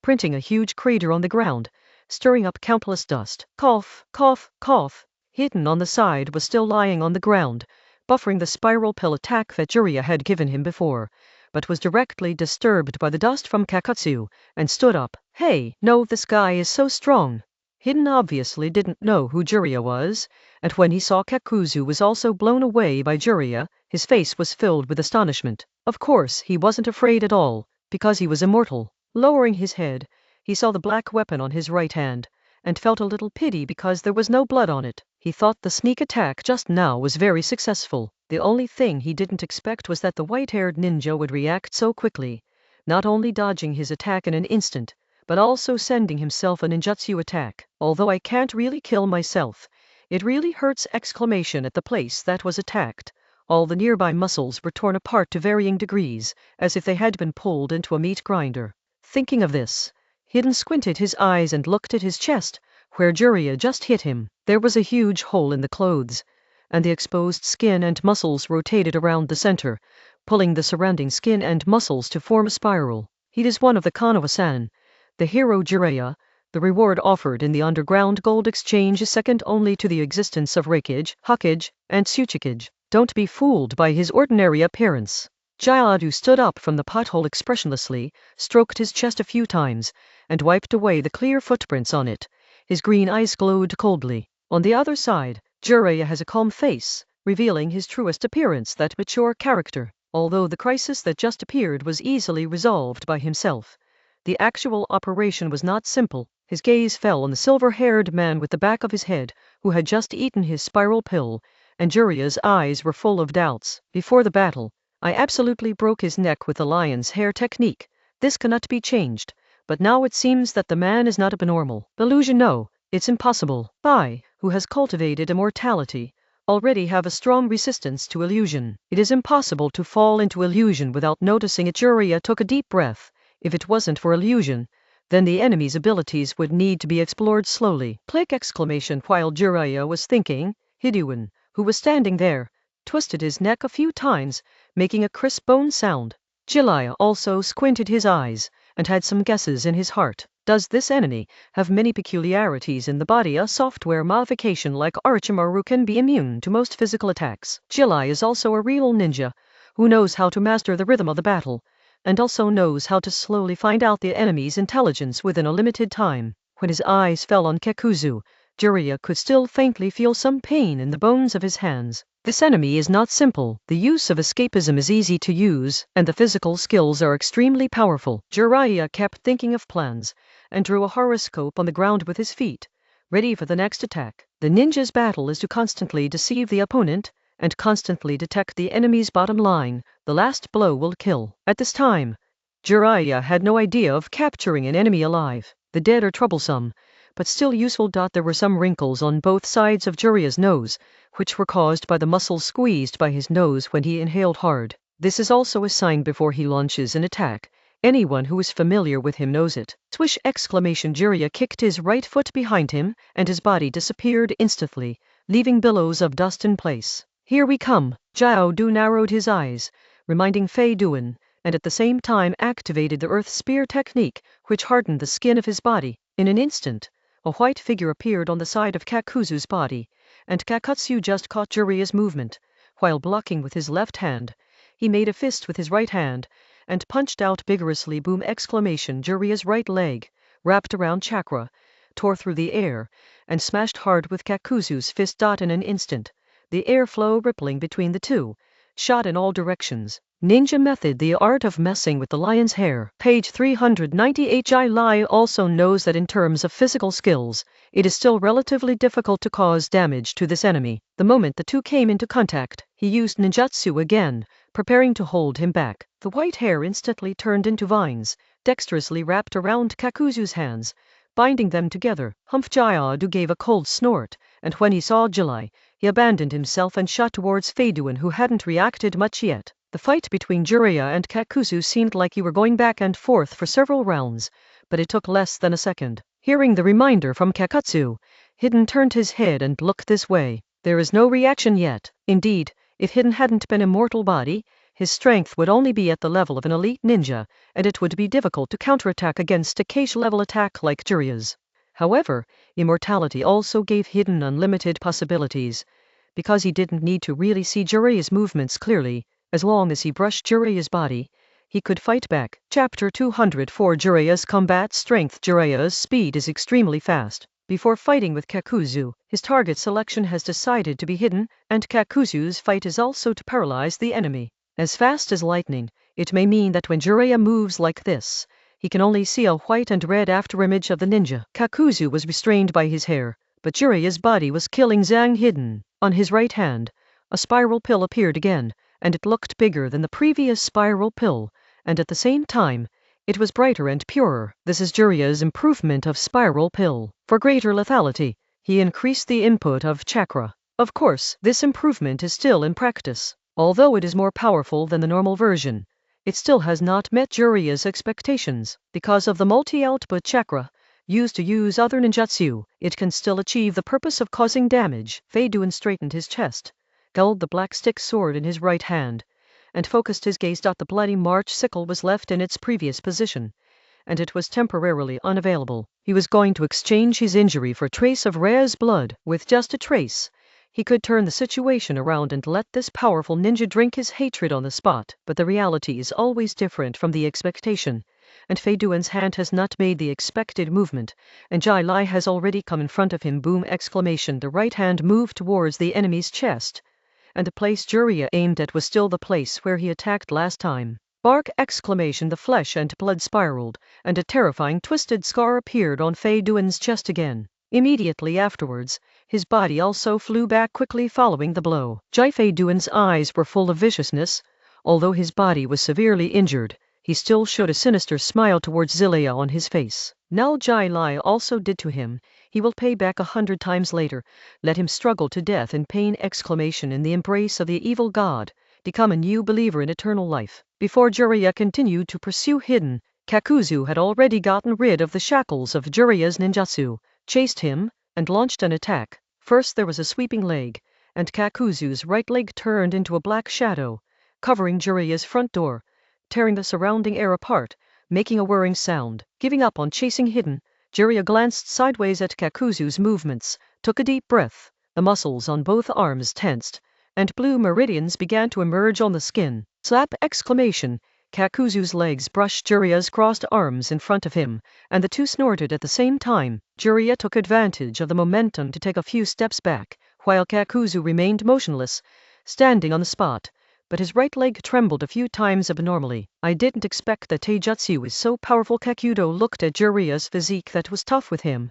printing a huge crater on the ground, stirring up countless dust. Cough, cough, cough. Hidden on the side was still lying on the ground, buffering the spiral pill attack that Jiraiya had given him before, but was directly disturbed by the dust from Kakutsu, and stood up. Hey, no, this guy is so strong. Hidden obviously didn't know who Jiraiya was, and when he saw Kakuzu was also blown away by Jiraiya, his face was filled with astonishment. Of course, he wasn't afraid at all, because he was immortal. Lowering his head, he saw the black weapon on his right hand, and felt a little pity because there was no blood on it. He thought the sneak attack just now was very successful. The only thing he didn't expect was that the white-haired ninja would react so quickly, not only dodging his attack in an instant, but also sending himself a ninjutsu attack. Although I can't really kill myself, it really hurts! Exclamation at the place that was attacked. All the nearby muscles were torn apart to varying degrees, as if they had been pulled into a meat grinder. Thinking of this, Hidden squinted his eyes and looked at his chest, where Jiraiya just hit him. There was a huge hole in the clothes, and the exposed skin and muscles rotated around the center, pulling the surrounding skin and muscles to form a spiral. He is one of the Konoha-san, the hero Jiraiya. The reward offered in the underground gold exchange is second only to the existence of Reikage, Hokage, and Tsuchikage. Don't be fooled by his ordinary appearance. Jayadu stood up from the pothole expressionlessly, stroked his chest a few times, and wiped away the clear footprints on it. His green eyes glowed coldly. On the other side, Jiraiya has a calm face, revealing his truest appearance, that mature character. Although the crisis that just appeared was easily resolved by himself, the actual operation was not simple. His gaze fell on the silver-haired man with the back of his head, who had just eaten his spiral pill, and Jiraiya's eyes were full of doubts. Before the battle, I absolutely broke his neck with the lion's hair technique. This cannot be changed, but now it seems that the man is not abnormal. Illusion? No, it's impossible. I, who has cultivated immortality, already have a strong resistance to illusion. It is impossible to fall into illusion without noticing it. Jiraiya took a deep breath. If it wasn't for illusion, then the enemy's abilities would need to be explored slowly. Click! Exclamation. While Jiraiya was thinking, Hiduan, who was standing there, twisted his neck a few times, making a crisp bone sound. Jiraiya also squinted his eyes, and had some guesses in his heart. Does this enemy have many peculiarities in the body? A software modification like Orochimaru can be immune to most physical attacks. Jiraiya is also a real ninja, who knows how to master the rhythm of the battle, and also knows how to slowly find out the enemy's intelligence within a limited time. When his eyes fell on Kakuzu, Jiraiya could still faintly feel some pain in the bones of his hands. This enemy is not simple. The use of escapism is easy to use, and the physical skills are extremely powerful. Jiraiya kept thinking of plans, and drew a horoscope on the ground with his feet, ready for the next attack. The ninja's battle is to constantly deceive the opponent, and constantly detect the enemy's bottom line. The last blow will kill. At this time, Jiraiya had no idea of capturing an enemy alive. The dead are troublesome, but still useful. There were some wrinkles on both sides of Jiraiya's nose, which were caused by the muscles squeezed by his nose when he inhaled hard. This is also a sign before he launches an attack. Anyone who is familiar with him knows it. Swish! Jiraiya kicked his right foot behind him, and his body disappeared instantly, leaving billows of dust in place. Here we come. Jiao Du narrowed his eyes, reminding Fei Duan, and at the same time activated the earth spear technique, which hardened the skin of his body. In an instant, a white figure appeared on the side of Kakuzu's body, and Kakutsu just caught Jiraiya's movement. While blocking with his left hand, he made a fist with his right hand, and punched out vigorously. Boom! Jiraiya's right leg, wrapped around chakra, tore through the air, and smashed hard with Kakuzu's fist. In an instant, the airflow rippling between the two, shot in all directions. Ninja method: the art of messing with the lion's hair. Page 398. Jai Lai also knows that in terms of physical skills, it is still relatively difficult to cause damage to this enemy. The moment the two came into contact, he used ninjutsu again, preparing to hold him back. The white hair instantly turned into vines, dexterously wrapped around Kakuzu's hands, binding them together. Jiao gave a cold snort, and when he saw Jai, he abandoned himself and shot towards Fei Duan, who hadn't reacted much yet. The fight between Jiraiya and Kakuzu seemed like you were going back and forth for several rounds, but it took less than a second. Hearing the reminder from Kakutsu, Hidden turned his head and looked this way. There is no reaction yet. Indeed, if Hidden hadn't been a mortal body, his strength would only be at the level of an elite ninja, and it would be difficult to counterattack against a Keish-level attack like Jiraiya's. However, immortality also gave Hidden unlimited possibilities, because he didn't need to really see Jiraiya's movements clearly. As long as he brushed Jiraiya's body, he could fight back. Chapter 204 Jiraiya's combat strength. Jiraiya's speed is extremely fast. Before fighting with Kakuzu, his target selection has decided to be Hidden, and Kakuzu's fight is also to paralyze the enemy. As fast as lightning, it may mean that when Jiraiya moves like this, he can only see a white and red afterimage of the ninja. Kakuzu was restrained by his hair, but Jiraiya's body was killing Zhang Hidden. On his right hand, a spiral pill appeared again, and it looked bigger than the previous spiral pill, and at the same time, it was brighter and purer. This is Jiraiya's improvement of spiral pill. For greater lethality, he increased the input of chakra. Of course, this improvement is still in practice. Although it is more powerful than the normal version, it still has not met Jiraiya's expectations. Because of the multi-output chakra used to use other ninjutsu, it can still achieve the purpose of causing damage. Fei Duan straightened his chest, held the black stick sword in his right hand, and focused his gaze. The bloody March sickle was left in its previous position, and it was temporarily unavailable. He was going to exchange his injury for a trace of Rea's blood. With just a trace, he could turn the situation around and let this powerful ninja drink his hatred on the spot. But the reality is always different from the expectation, and Fei Duan's hand has not made the expected movement, and Jai Lai has already come in front of him. Boom! The right hand moved towards the enemy's chest, and the place Jiraiya aimed at was still the place where he attacked last time. Bark! The flesh and blood spiraled, and a terrifying twisted scar appeared on Fei Duan's chest again. Immediately afterwards, his body also flew back quickly following the blow. Fei Duan's eyes were full of viciousness. Although his body was severely injured, he still showed a sinister smile towards Zilia on his face. Now Jai Lai also did to him, he will pay back 100 times later. Let him struggle to death in pain! In the embrace of the evil god, become a new believer in eternal life. Before Jiraiya continued to pursue Hidden, Kakuzu had already gotten rid of the shackles of Jiraiya's ninjutsu, chased him, and launched an attack. First there was a sweeping leg, and Kakuzu's right leg turned into a black shadow, covering Jiraiya's front door, tearing the surrounding air apart, making a whirring sound. Giving up on chasing Hidden, Jiraiya glanced sideways at Kakuzu's movements, took a deep breath, the muscles on both arms tensed, and blue meridians began to emerge on the skin. Slap! Kakuzu's legs brushed Jiraiya's crossed arms in front of him, and the two snorted at the same time. Jiraiya took advantage of the momentum to take a few steps back, while Kakuzu remained motionless, standing on the spot, but his right leg trembled a few times abnormally. I didn't expect that taijutsu was so powerful. Kakudo looked at Jiraiya's physique that was tough with him,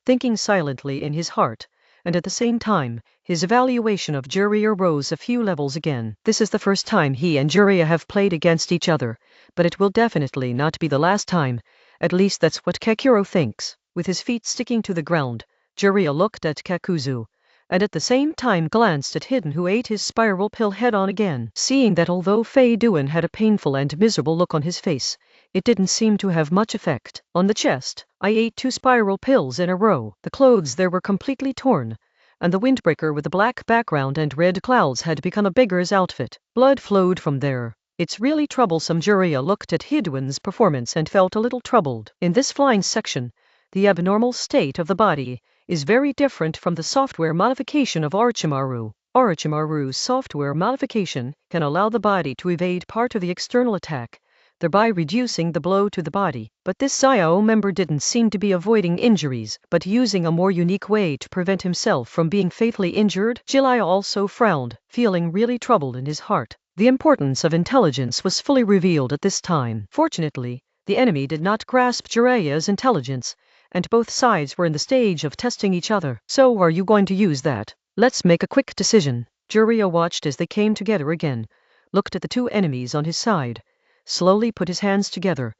thinking silently in his heart, and at the same time, his evaluation of Jiraiya rose a few levels again. This is the first time he and Jiraiya have played against each other, but it will definitely not be the last time. At least that's what Kakuro thinks. With his feet sticking to the ground, Jiraiya looked at Kakuzu, and at the same time glanced at Hidden, who ate his spiral pill head-on again. Seeing that although Fei Duan had a painful and miserable look on his face, it didn't seem to have much effect. On the chest, I ate 2 spiral pills in a row. The clothes there were completely torn, and the windbreaker with the black background and red clouds had become a beggar's outfit. Blood flowed from there. It's really troublesome. Jiraiya looked at Hiduan's performance and felt a little troubled. In this flying section, the abnormal state of the body is very different from the software modification of Orochimaru. Orochimaru's software modification can allow the body to evade part of the external attack, thereby reducing the blow to the body. But this Zio member didn't seem to be avoiding injuries, but using a more unique way to prevent himself from being fatally injured. Jiraiya also frowned, feeling really troubled in his heart. The importance of intelligence was fully revealed at this time. Fortunately, the enemy did not grasp Jiraiya's intelligence, and both sides were in the stage of testing each other. So are you going to use that? Let's make a quick decision. Jiraiya watched as they came together again, looked at the 2 enemies on his side, slowly put his hands together,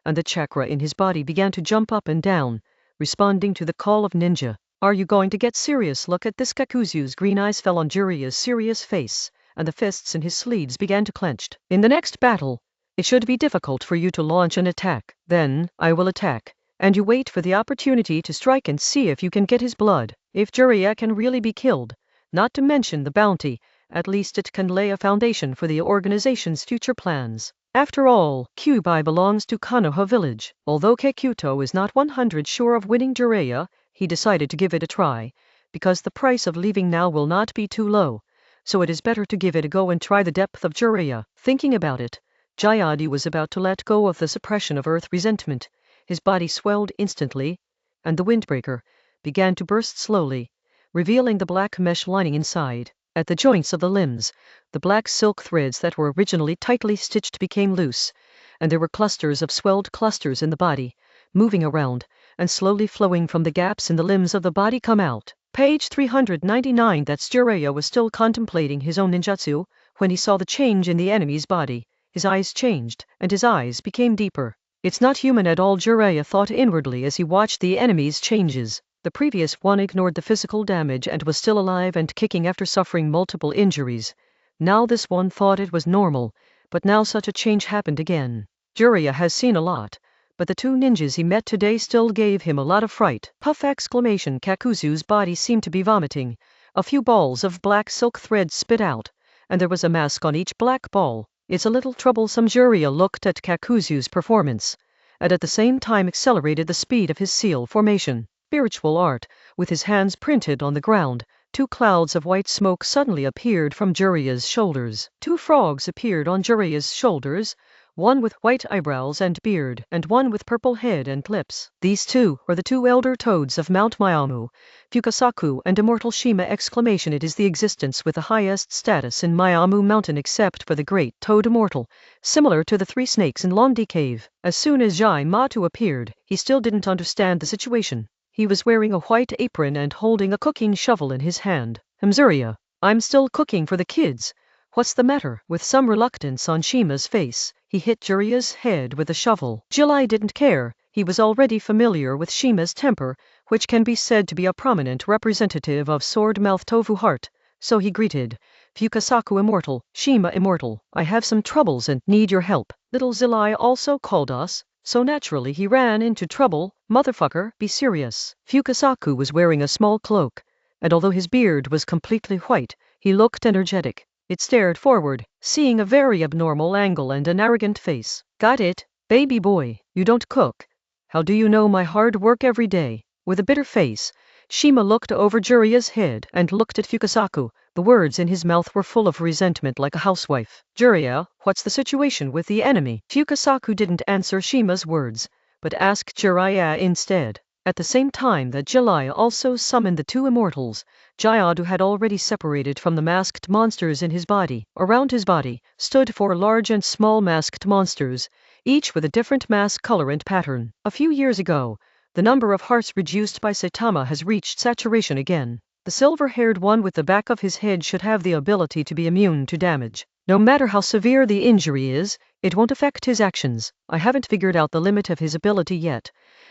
and the chakra in his body began to jump up and down, responding to the call of ninja. Are you going to get serious? Look at this. Kakuzu's green eyes fell on Jiraiya's serious face, and the fists in his sleeves began to clench. In the next battle, it should be difficult for you to launch an attack. Then, I will attack, and you wait for the opportunity to strike and see if you can get his blood. If Jiraiya can really be killed, not to mention the bounty, at least it can lay a foundation for the organization's future plans. After all, Kyubi belongs to Konoha village. Although Kekuto is not 100% sure of winning Jiraiya, he decided to give it a try, because the price of leaving now will not be too low, so it is better to give it a go and try the depth of Jiraiya. Thinking about it, Jayadi was about to let go of the suppression of earth resentment. His body swelled instantly, and the windbreaker began to burst slowly, revealing the black mesh lining inside. At the joints of the limbs, the black silk threads that were originally tightly stitched became loose, and there were clusters of swelled clusters in the body, moving around, and slowly flowing from the gaps in the limbs of the body come out. Page 399. That's Jiraiya was still contemplating his own ninjutsu, when he saw the change in the enemy's body. His eyes changed, and his eyes became deeper. It's not human at all, Jiraiya thought inwardly as he watched the enemy's changes. The previous one ignored the physical damage and was still alive and kicking after suffering multiple injuries. Now this one thought it was normal, but now such a change happened again. Jiraiya has seen a lot, but the 2 ninjas he met today still gave him a lot of fright. Puff! Exclamation. Kakuzu's body seemed to be vomiting. A few balls of black silk thread spit out, and there was a mask on each black ball. It's a little troublesome. Jiraiya looked at Kakuzu's performance, and at the same time accelerated the speed of his seal formation. Spiritual art, with his hands printed on the ground, 2 clouds of white smoke suddenly appeared from Jiraiya's shoulders. 2 frogs appeared on Jiraiya's shoulders, one with white eyebrows and beard, and one with purple head and lips. These 2 were the 2 elder toads of Mount Miyamu, Fukasaku and Immortal Shima! Exclamation. It is the existence with the highest status in Miyamu Mountain except for the Great Toad Immortal, similar to the 3 snakes in Londi Cave. As soon as Jai-Matu appeared, he still didn't understand the situation. He was wearing a white apron and holding a cooking shovel in his hand. Jiraiya, I'm still cooking for the kids. What's the matter? With some reluctance on Shima's face, he hit Jiraiya's head with the shovel. Jiraiya didn't care. He was already familiar with Shima's temper, which can be said to be a prominent representative of sword-mouth tofu heart, so he greeted, Fukasaku Immortal, Shima Immortal, I have some troubles and need your help. Little Zilai also called us, so naturally he ran into trouble. Motherfucker, be serious. Fukasaku was wearing a small cloak, and although his beard was completely white, he looked energetic. It stared forward, seeing a very abnormal angle and an arrogant face. Got it, baby boy, you don't cook. How do you know my hard work every day? With a bitter face, Shima looked over Jiraiya's head and looked at Fukasaku. The words in his mouth were full of resentment like a housewife. Jiraiya, what's the situation with the enemy? Fukasaku didn't answer Shima's words, but asked Jiraiya instead. At the same time that Jiraiya also summoned the 2 immortals, Jayadu had already separated from the masked monsters in his body. Around his body stood 4 large and small masked monsters, each with a different mask color and pattern. A few years ago, the number of hearts reduced by Saitama has reached saturation again. The silver-haired one with the back of his head should have the ability to be immune to damage. No matter how severe the injury is, it won't affect his actions. I haven't figured out the limit of his ability yet.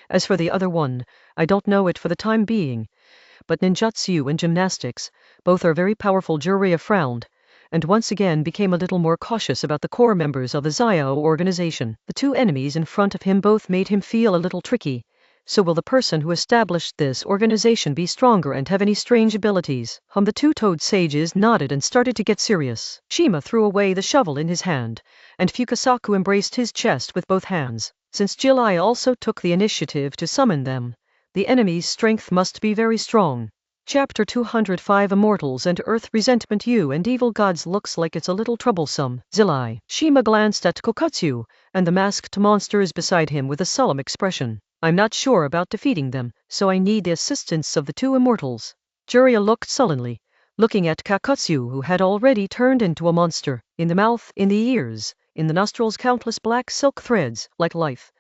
As for the other one, I don't know it for the time being. But ninjutsu and gymnastics, both are very powerful. Jiraiya frowned, and once again became a little more cautious about the core members of the Xiao organization. The two enemies in front of him both made him feel a little tricky. So will the person who established this organization be stronger and have any strange abilities? The two-toed sages nodded and started to get serious. Shima threw away the shovel in his hand, and Fukasaku embraced his chest with both hands. Since Jilai also took the initiative to summon them, the enemy's strength must be very strong. Chapter 205 Immortals and Earth Resentment. You and evil gods, looks like it's a little troublesome. Zilai. Shima glanced at Kokatsu and the masked monsters beside him with a solemn expression. I'm not sure about defeating them, so I need the assistance of the two immortals. Jiraiya looked sullenly, looking at Kakatsu, who had already turned into a monster. In the mouth, in the ears, in the nostrils, countless black silk threads, like life,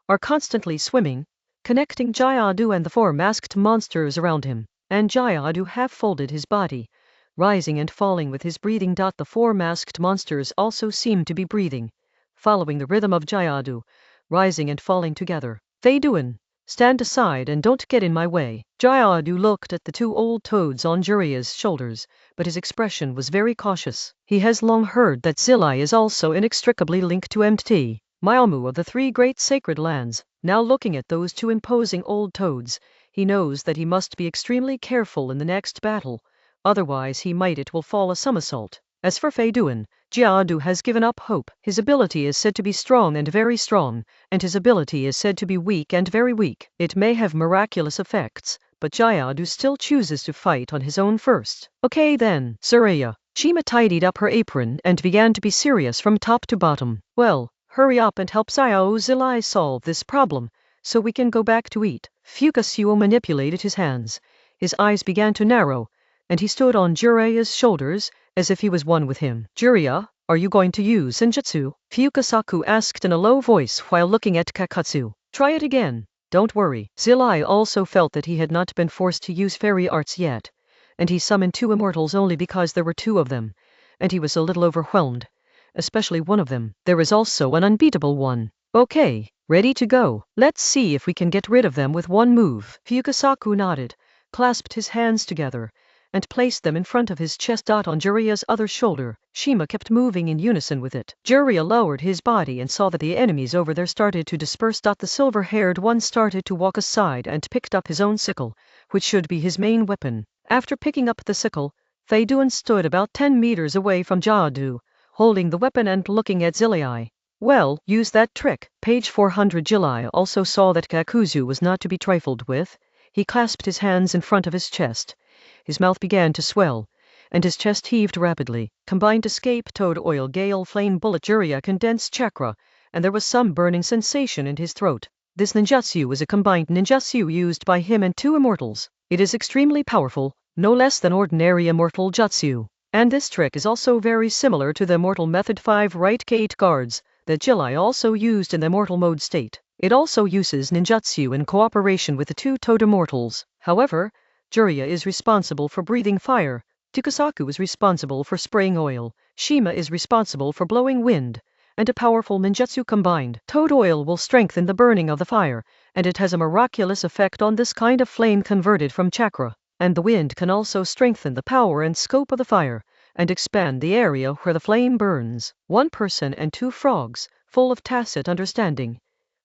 are constantly swimming, connecting Jayadu and the four masked monsters around him. And Jayadu half-folded his body, rising and falling with his breathing. The four masked monsters also seemed to be breathing, following the rhythm of Jayadu, rising and falling together. Feiduan, stand aside and don't get in my way. Jayadu looked at the two old toads on Jiraiya's shoulders, but his expression was very cautious. He has long heard that Zilai is also inextricably linked to Mt. Miamu of the three great sacred lands. Now looking at those two imposing old toads, he knows that he must be extremely careful in the next battle, otherwise it will fall a somersault. As for Feiduan, Jayadu has given up hope. His ability is said to be strong and very strong, and his ability is said to be weak and very weak. It may have miraculous effects, but Jayadu still chooses to fight on his own first. Okay then, Suraya. Shima tidied up her apron and began to be serious from top to bottom. Well, hurry up and help Xiao Zilai solve this problem, so we can go back to eat. Fukasaku manipulated his hands. His eyes began to narrow, and he stood on Jiraiya's shoulders, as if he was one with him. Jiraiya, are you going to use Senjutsu? Fukasaku asked in a low voice while looking at Kakatsu. Try it again. Don't worry. Zilai also felt that he had not been forced to use fairy arts yet, and he summoned two immortals only because there were two of them, and he was a little overwhelmed, especially one of them. There is also an unbeatable one. Okay, ready to go. Let's see if we can get rid of them with one move. Fukasaku nodded, clasped his hands together, and placed them in front of his chest. On Jiraiya's other shoulder, Shima kept moving in unison with it. Jiraiya lowered his body and saw that the enemies over there started to disperse. The silver-haired one started to walk aside and picked up his own sickle, which should be his main weapon. After picking up the sickle, Feiduan stood about 10 meters away from Jayadu, holding the weapon and looking at Zilai. Well, use that trick. Page 400. Jilai also saw that Kakuzu was not to be trifled with. He clasped his hands in front of his chest. His mouth began to swell, and his chest heaved rapidly. Combined escape toad oil, gale flame bullet, Jiraiya condensed chakra, and there was some burning sensation in his throat. This ninjutsu is a combined ninjutsu used by him and two immortals. It is extremely powerful, no less than ordinary immortal jutsu. And this trick is also very similar to the immortal method 5 right gate guards that Jilai also used in the immortal mode state. It also uses ninjutsu in cooperation with the two toad immortals. However, Jiraiya is responsible for breathing fire, Fukasaku is responsible for spraying oil, Shima is responsible for blowing wind, and a powerful ninjutsu combined. Toad oil will strengthen the burning of the fire, and it has a miraculous effect on this kind of flame converted from chakra. And the wind can also strengthen the power and scope of the fire, and expand the area where the flame burns. One person and two frogs, full of tacit understanding.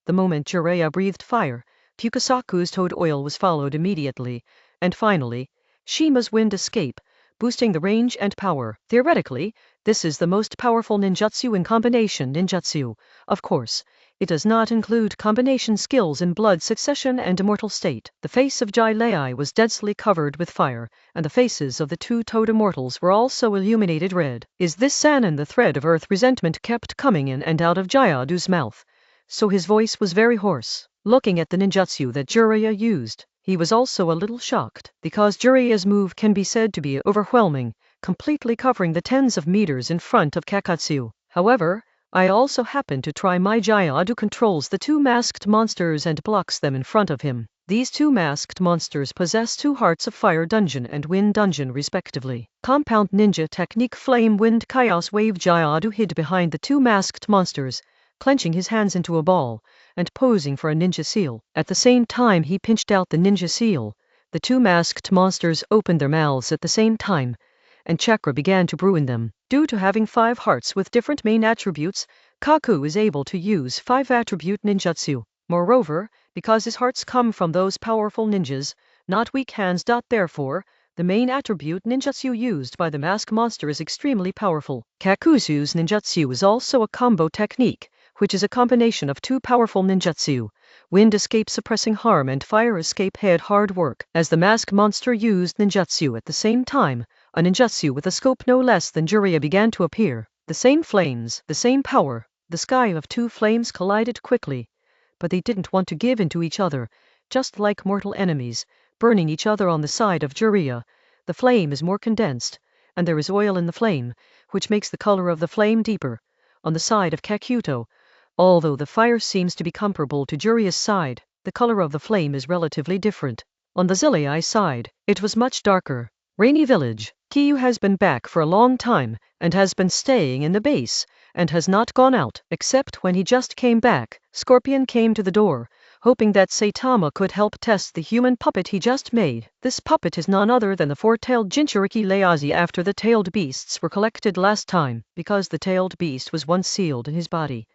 The moment Jiraiya breathed fire, Fukasaku's toad oil was followed immediately, and finally, Shima's wind escape, boosting the range and power. Theoretically, this is the most powerful ninjutsu in combination ninjutsu. Of course, it does not include combination skills in blood succession and immortal state. The face of Jilai was densely covered with fire, and the faces of the two toad immortals were also illuminated red. Is this Sanin? The thread of earth resentment kept coming in and out of Jayadu's mouth, so his voice was very hoarse. Looking at the ninjutsu that Jiraiya used, he was also a little shocked, because Jiraiya's move can be said to be overwhelming, completely covering the tens of meters in front of Kakatsu. However, I also happen to try my Jayadu controls the two masked monsters and blocks them in front of him. These two masked monsters possess 2 Hearts of Fire Dungeon and Wind Dungeon respectively. Compound Ninja Technique Flame Wind Chaos Wave Jayadu hid behind the 2 masked monsters, clenching his hands into a ball, and posing for a ninja seal. At the same time he pinched out the ninja seal. The 2 masked monsters opened their mouths at the same time, and chakra began to brew in them. Due to having 5 hearts with different main attributes, Kaku is able to use 5 attribute ninjutsu. Moreover, because his hearts come from those powerful ninjas, not weak hands. Therefore, the main attribute ninjutsu used by the mask monster is extremely powerful. Kakuzu's ninjutsu is also a combo technique, which is a combination of 2 powerful ninjutsu, Wind Escape Suppressing Harm and Fire Escape Head Hard Work. As the mask monster used ninjutsu at the same time, a ninjutsu with a scope no less than Jiraiya began to appear. The same flames, the same power, the sky of 2 flames collided quickly, but they didn't want to give in to each other, just like mortal enemies, burning each other on the side of Jiraiya. The flame is more condensed, and there is oil in the flame, which makes the color of the flame deeper. On the side of Kakuto, although the fire seems to be comparable to Jiraiya's side, the color of the flame is relatively different. On the Zilei side, it was much darker. Rainy Village. Kyu has been back for a long time, and has been staying in the base, and has not gone out, except when he just came back. Scorpion came to the door, hoping that Saitama could help test the human puppet he just made. This puppet is none other than the 4-tailed Jinchuriki Leazi after the tailed beasts were collected last time, because the tailed beast was once sealed in his body.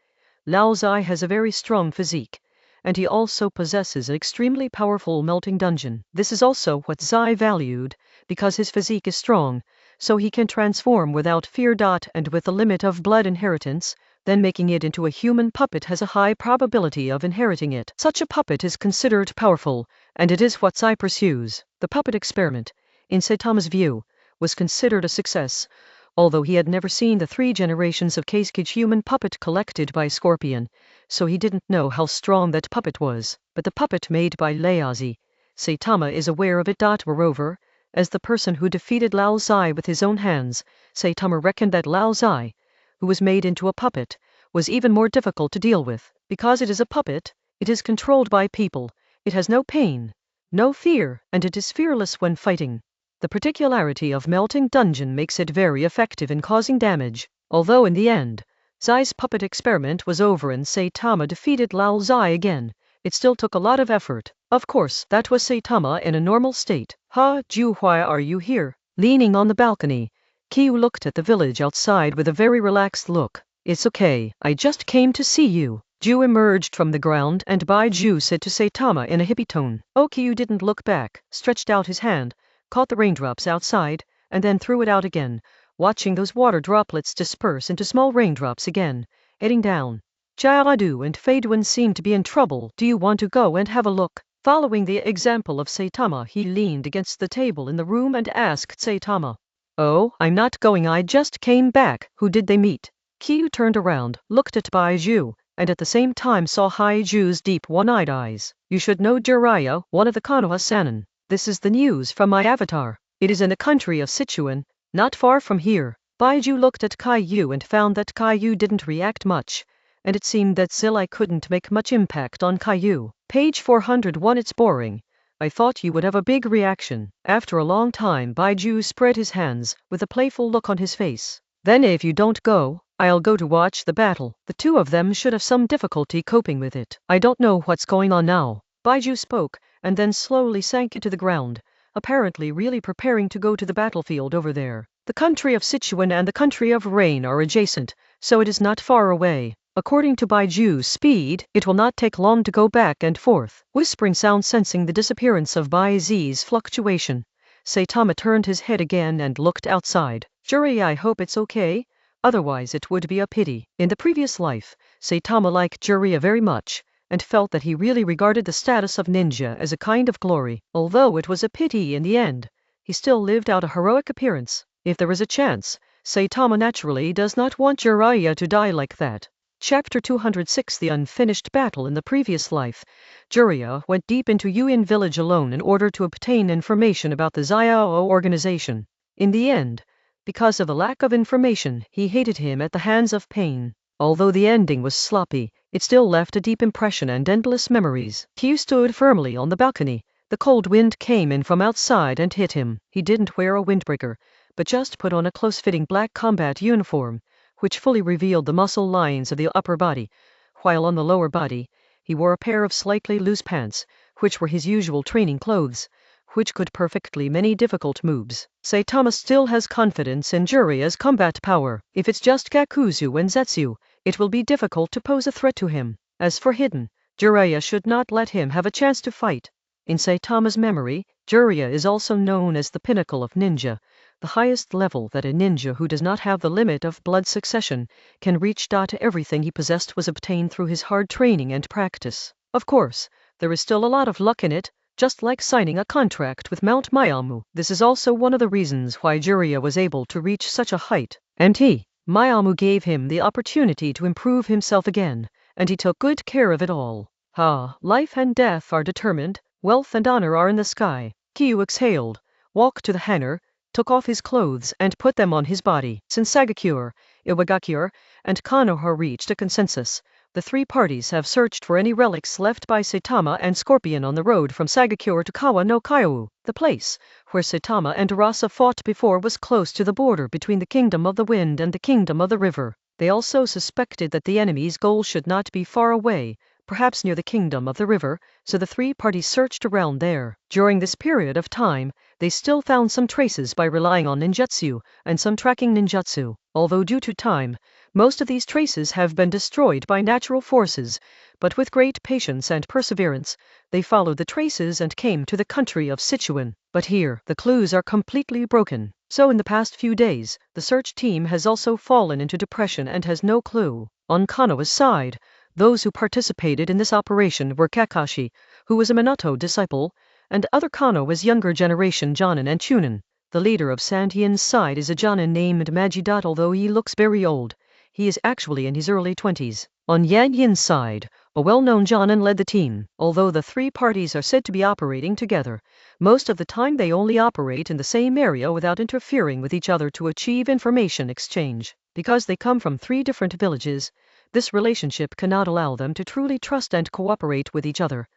Lao Zai has a very strong physique, and he also possesses an extremely powerful melting dungeon. This is also what Zai valued, because his physique is strong, so he can transform without fear. And with the limit of blood inheritance, then making it into a human puppet has a high probability of inheriting it. Such a puppet is considered powerful, and it is what Zai pursues. The puppet experiment, in Saitama's view, was considered a success, although he had never seen the 3 generations of Keisuke human puppet collected by Scorpion, so he didn't know how strong that puppet was. But the puppet made by Leazi, Saitama is aware of it. Moreover, as the person who defeated Lao Zai with his own hands, Saitama reckoned that Lao Zai, who was made into a puppet, was even more difficult to deal with. Because it is a puppet, it is controlled by people, it has no pain, no fear, and it is fearless when fighting. The particularity of Melting Dungeon makes it very effective in causing damage. Although in the end, Zai's puppet experiment was over and Saitama defeated Lao Zai again, it still took a lot of effort. Of course, that was Saitama in a normal state. Ha, Ju, why are you here? Leaning on the balcony, Kyu looked at the village outside with a very relaxed look. It's okay, I just came to see you. Ju emerged from the ground and Baiju said to Saitama in a hippie tone. Oh, Kyu didn't look back, stretched out his hand, caught the raindrops outside, and then threw it out again, watching those water droplets disperse into small raindrops again, heading down. Jairadu and Faidwin seemed to be in trouble. Do you want to go and have a look? Following the example of Saitama, he leaned against the table in the room and asked Saitama. Oh, I'm not going, I just came back. Who did they meet? Kyu turned around, looked at Baiju, and at the same time saw Haiju's deep one-eyed eyes. You should know Jiraiya, one of the Konoha Sannin. This is the news from my avatar. It is in the country of Sichuan, not far from here. Baiju looked at Kyu and found that Kyu didn't react much, and it seemed that Zilai couldn't make much impact on Kyu. Page 401. It's boring. I thought you would have a big reaction. After a long time, Baiju spread his hands, with a playful look on his face. Then if you don't go, I'll go to watch the battle. The 2 of them should have some difficulty coping with it. I don't know what's going on now. Baiju spoke, and then slowly sank into the ground, apparently really preparing to go to the battlefield over there. The country of Sichuan and the country of Rain are adjacent, so it is not far away. According to Baiju's speed, it will not take long to go back and forth. Whispering sound sensing the disappearance of Baizi's fluctuation, Saitama turned his head again and looked outside. Jiraiya, I hope it's okay, otherwise it would be a pity. In the previous life, Saitama liked Jiraiya very much, and felt that he really regarded the status of ninja as a kind of glory. Although it was a pity in the end, he still lived out a heroic appearance. If there is a chance, Saitama naturally does not want Jiraiya to die like that. Chapter 206. The unfinished battle. In the previous life, Jiraiya went deep into Yuin village alone in order to obtain information about the Xiao organization. In the end, because of the lack of information, he hated him at the hands of pain. Although the ending was sloppy, it still left a deep impression and endless memories. Kyu stood firmly on the balcony. The cold wind came in from outside and hit him. He didn't wear a windbreaker, but just put on a close-fitting black combat uniform, which fully revealed the muscle lines of the upper body, while on the lower body, he wore a pair of slightly loose pants, which were his usual training clothes, which could perfectly many difficult moves. Saitama still has confidence in Jiraiya's combat power. If it's just Kakuzu and Zetsu, it will be difficult to pose a threat to him. As for Hidden, Jiraiya should not let him have a chance to fight. In Saitama's memory, Jiraiya is also known as the pinnacle of ninja, the highest level that a ninja who does not have the limit of blood succession can reach. Everything he possessed was obtained through his hard training and practice. Of course, there is still a lot of luck in it, just like signing a contract with Mount Miyamu. This is also one of the reasons why Jiraiya was able to reach such a height. And Miyamu gave him the opportunity to improve himself again, and he took good care of it all. Life and death are determined, wealth and honor are in the sky. Kyu exhaled, walked to the hangar, took off his clothes and put them on his body. Since Sagakure, Iwagakure, and Konoha reached a consensus, the three parties have searched for any relics left by Saitama and Scorpion on the road from Sagakure to Kawa no Kyowu. The place where Saitama and Arasa fought before was close to the border between the Kingdom of the Wind and the Kingdom of the River. They also suspected that the enemy's goal should not be far away, perhaps near the Kingdom of the River, so the three parties searched around there. During this period of time, they still found some traces by relying on ninjutsu and some tracking ninjutsu. Although due to time, most of these traces have been destroyed by natural forces, but with great patience and perseverance, they followed the traces and came to the country of Sichuan. But here, the clues are completely broken. So in the past few days, the search team has also fallen into depression and has no clue. On Konoha's side, those who participated in this operation were Kakashi, who was a Minato disciple, and other Konoha's younger generation Jonin and Chunin. The leader of Santian's side is a Jonin named Maji. Although he looks very old, he is actually in his early 20s. On Yan Yin's side, a well-known Jonin led the team. Although the three parties are said to be operating together, most of the time they only operate in the same area without interfering with each other to achieve information exchange. Because they come from three different villages, this relationship cannot allow them to truly trust and cooperate with each other,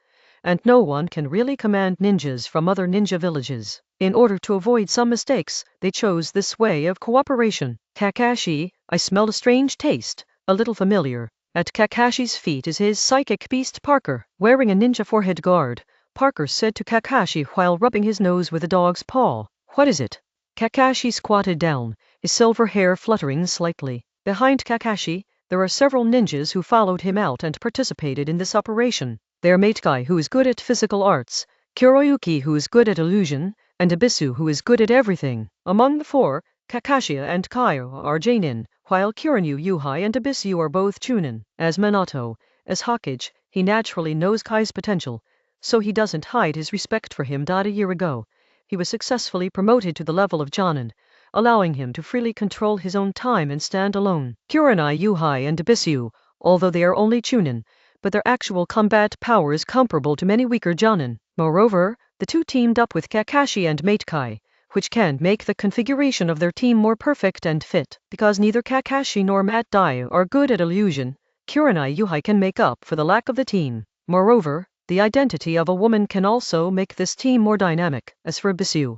and no one can really command ninjas from other ninja villages. In order to avoid some mistakes, they chose this way of cooperation. Kakashi, I smelled a strange taste, a little familiar. At Kakashi's feet is his psychic beast Parker, wearing a ninja forehead guard. Parker said to Kakashi while rubbing his nose with a dog's paw. What is it? Kakashi squatted down, his silver hair fluttering slightly. Behind Kakashi, there are several ninjas who followed him out and participated in this operation. They are Matekai, who is good at physical arts, Kuroyuki, who is good at illusion, and Abisu, who is good at everything. Among the four, Kakashi and Kyo are Jonin, while Kurenyu Yuhai and Abisu are both Chunin. As Minato, as Hokage, he naturally knows Kai's potential, so he doesn't hide his respect for him. A year ago, he was successfully promoted to the level of Jonin, allowing him to freely control his own time and stand alone. Kurenai Yuhai and Abisu, although they are only Chunin, but their actual combat power is comparable to many weaker Jonin. Moreover, the two teamed up with Kakashi and Matekai, which can make the configuration of their team more perfect and fit. Because neither Kakashi nor Matekai are good at illusion, Kurenai Yuhai can make up for the lack of the team. Moreover, the identity of a woman can also make this team more dynamic. As for Abisu,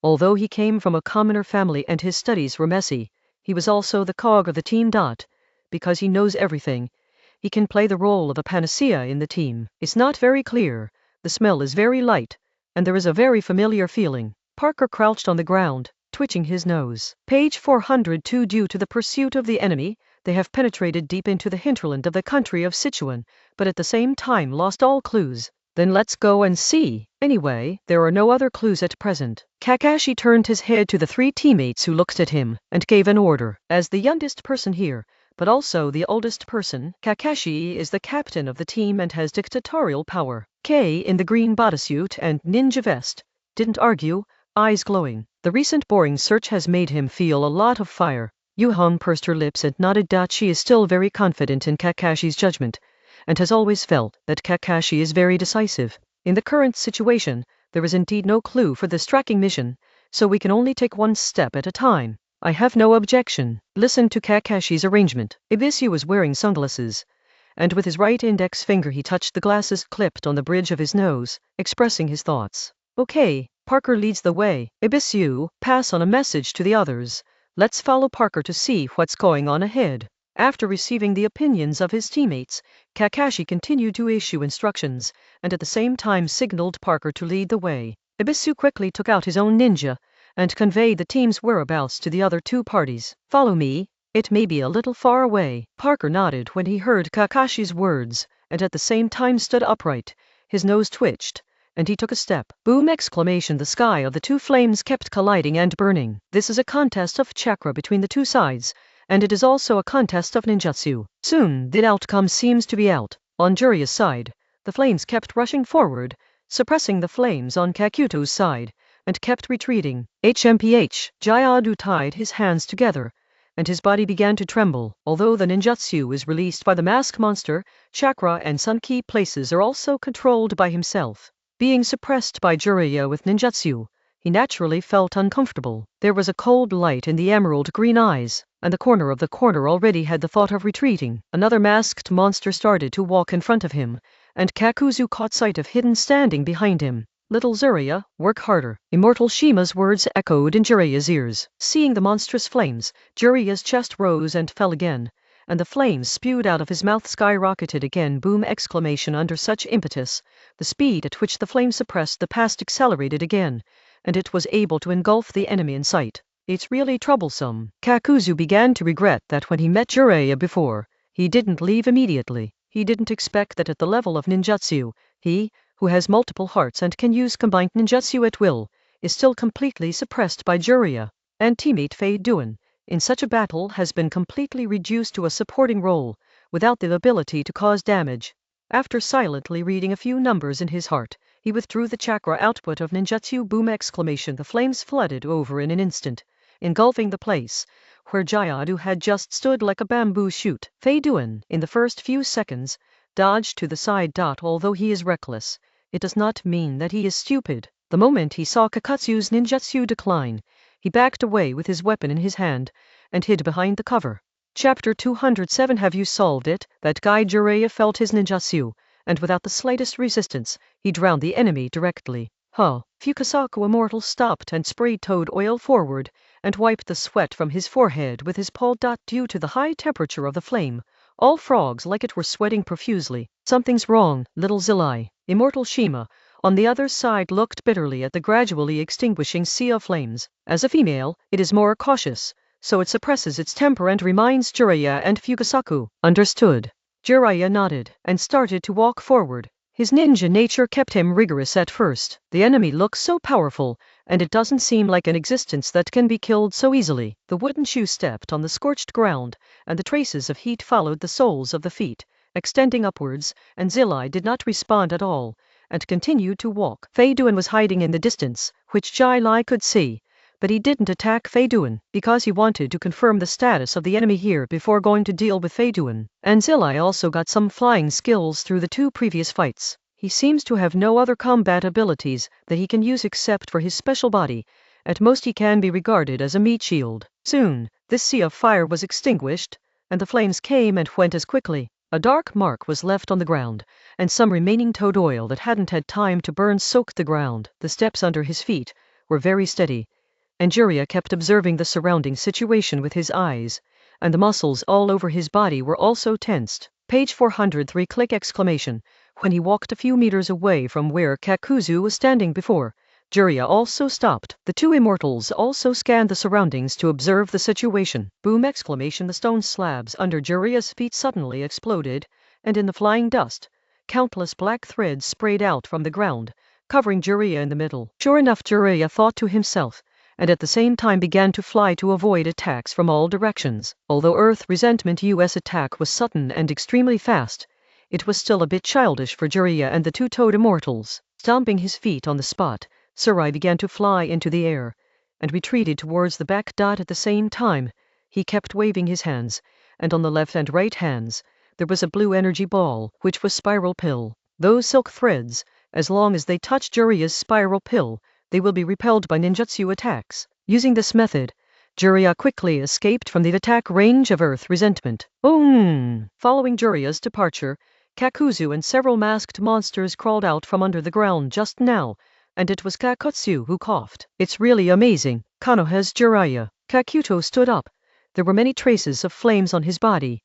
although he came from a commoner family and his studies were messy, he was also the cog of the team. Because he knows everything, he can play the role of a panacea in the team. It's not very clear, the smell is very light, and there is a very familiar feeling. Parker crouched on the ground, twitching his nose. Page 402. Due to the pursuit of the enemy, they have penetrated deep into the hinterland of the country of Sichuan, but at the same time lost all clues. Then let's go and see. Anyway, there are no other clues at present. Kakashi turned his head to the three teammates who looked at him, and gave an order. As the youngest person here, but also the oldest person, Kakashi is the captain of the team and has dictatorial power. K in the green bodysuit and ninja vest didn't argue, eyes glowing. The recent boring search has made him feel a lot of fire. Yuhan pursed her lips and nodded. She is still very confident in Kakashi's judgment, and has always felt that Kakashi is very decisive. In the current situation, there is indeed no clue for this tracking mission, so we can only take one step at a time. I have no objection. Listen to Kakashi's arrangement. Ibisu was wearing sunglasses, and with his right index finger he touched the glasses clipped on the bridge of his nose, expressing his thoughts. Okay, Parker leads the way. Ibisu, pass on a message to the others. Let's follow Parker to see what's going on ahead. After receiving the opinions of his teammates, Kakashi continued to issue instructions, and at the same time signaled Parker to lead the way. Ibisu quickly took out his own ninja, and conveyed the team's whereabouts to the other two parties. Follow me. It may be a little far away. Parker nodded when he heard Kakashi's words, and at the same time stood upright. His nose twitched, and he took a step. Boom! Exclamation! The sky of the two flames kept colliding and burning. This is a contest of chakra between the two sides, and it is also a contest of ninjutsu. Soon, the outcome seems to be out. On Jiraiya's side, the flames kept rushing forward, suppressing the flames on Kakuto's side, and kept retreating. HMPH, Jiraiya tied his hands together, and his body began to tremble. Although the ninjutsu is released by the mask monster, chakra and sun-ki places are also controlled by himself. Being suppressed by Jiraiya with ninjutsu, he naturally felt uncomfortable. There was a cold light in the emerald green eyes, and the corner already had the thought of retreating. Another masked monster started to walk in front of him, and Kakuzu caught sight of Hidden standing behind him. Little Jiraiya, work harder. Immortal Shima's words echoed in Jiraiya's ears. Seeing the monstrous flames, Jiraiya's chest rose and fell again, and the flames spewed out of his mouth skyrocketed again. Boom! Exclamation! Under such impetus, the speed at which the flame suppressed the past accelerated again, and it was able to engulf the enemy in sight. It's really troublesome. Kakuzu began to regret that when he met Jiraiya before, he didn't leave immediately. He didn't expect that at the level of ninjutsu, he, who has multiple hearts and can use combined ninjutsu at will, is still completely suppressed by Jiraiya, and teammate Fei Duan, in such a battle has been completely reduced to a supporting role, without the ability to cause damage. After silently reading a few numbers in his heart, he withdrew the chakra output of ninjutsu. Boom! Exclamation! The flames flooded over in an instant, engulfing the place where Jiraiya had just stood like a bamboo shoot. Fei Duan, in the first few seconds, dodged to the side. Although he is reckless, it does not mean that he is stupid. The moment he saw Kakutsu's ninjutsu decline, he backed away with his weapon in his hand, and hid behind the cover. Chapter 207. Have you solved it? That guy Jiraiya felt his ninjutsu, and without the slightest resistance, he drowned the enemy directly. Fukasaku Immortal stopped and sprayed toad oil forward, and wiped the sweat from his forehead with his paw. Due to the high temperature of the flame, all frogs like it were sweating profusely. Something's wrong, little Zilai. Immortal Shima, on the other side, looked bitterly at the gradually extinguishing sea of flames. As a female, it is more cautious, so it suppresses its temper and reminds Jiraiya and Fukasaku. Understood. Jiraiya nodded, and started to walk forward. His ninja nature kept him rigorous at first. The enemy looks so powerful, and it doesn't seem like an existence that can be killed so easily. The wooden shoe stepped on the scorched ground, and the traces of heat followed the soles of the feet, extending upwards, and Zilai did not respond at all, and continued to walk. Fei Duan was hiding in the distance, which Zilai could see, but he didn't attack Fei Duan, because he wanted to confirm the status of the enemy here before going to deal with Fei Duan. And Zilai also got some flying skills through the two previous fights. He seems to have no other combat abilities that he can use except for his special body. At most he can be regarded as a meat shield. Soon, this sea of fire was extinguished, and the flames came and went as quickly. A dark mark was left on the ground, and some remaining toad oil that hadn't had time to burn soaked the ground. The steps under his feet were very steady, and Jiraiya kept observing the surrounding situation with his eyes, and the muscles all over his body were also tensed. Page 403. Click exclamation. When he walked a few meters away from where Kakuzu was standing before, Jiraiya also stopped. The two immortals also scanned the surroundings to observe the situation. Boom! Exclamation. The stone slabs under Jiraiya's feet suddenly exploded, and in the flying dust, countless black threads sprayed out from the ground, covering Jiraiya in the middle. Sure enough, Jiraiya thought to himself, and at the same time began to fly to avoid attacks from all directions. Although Earth Resentment US attack was sudden and extremely fast, it was still a bit childish for Jiraiya and the two toad immortals. Stomping his feet on the spot, Sarai began to fly into the air, and retreated towards the back. At the same time, he kept waving his hands, and on the left and right hands, there was a blue energy ball, which was spiral pill. Those silk threads, as long as they touch Jiraiya's spiral pill, they will be repelled by ninjutsu attacks. Using this method, Jiraiya quickly escaped from the attack range of Earth Resentment. Boom! Following Jiraiya's departure, Kakuzu and several masked monsters crawled out from under the ground just now, and it was Kakutsu who coughed. It's really amazing. Konoha's Jiraiya. Kakuto stood up. There were many traces of flames on his body,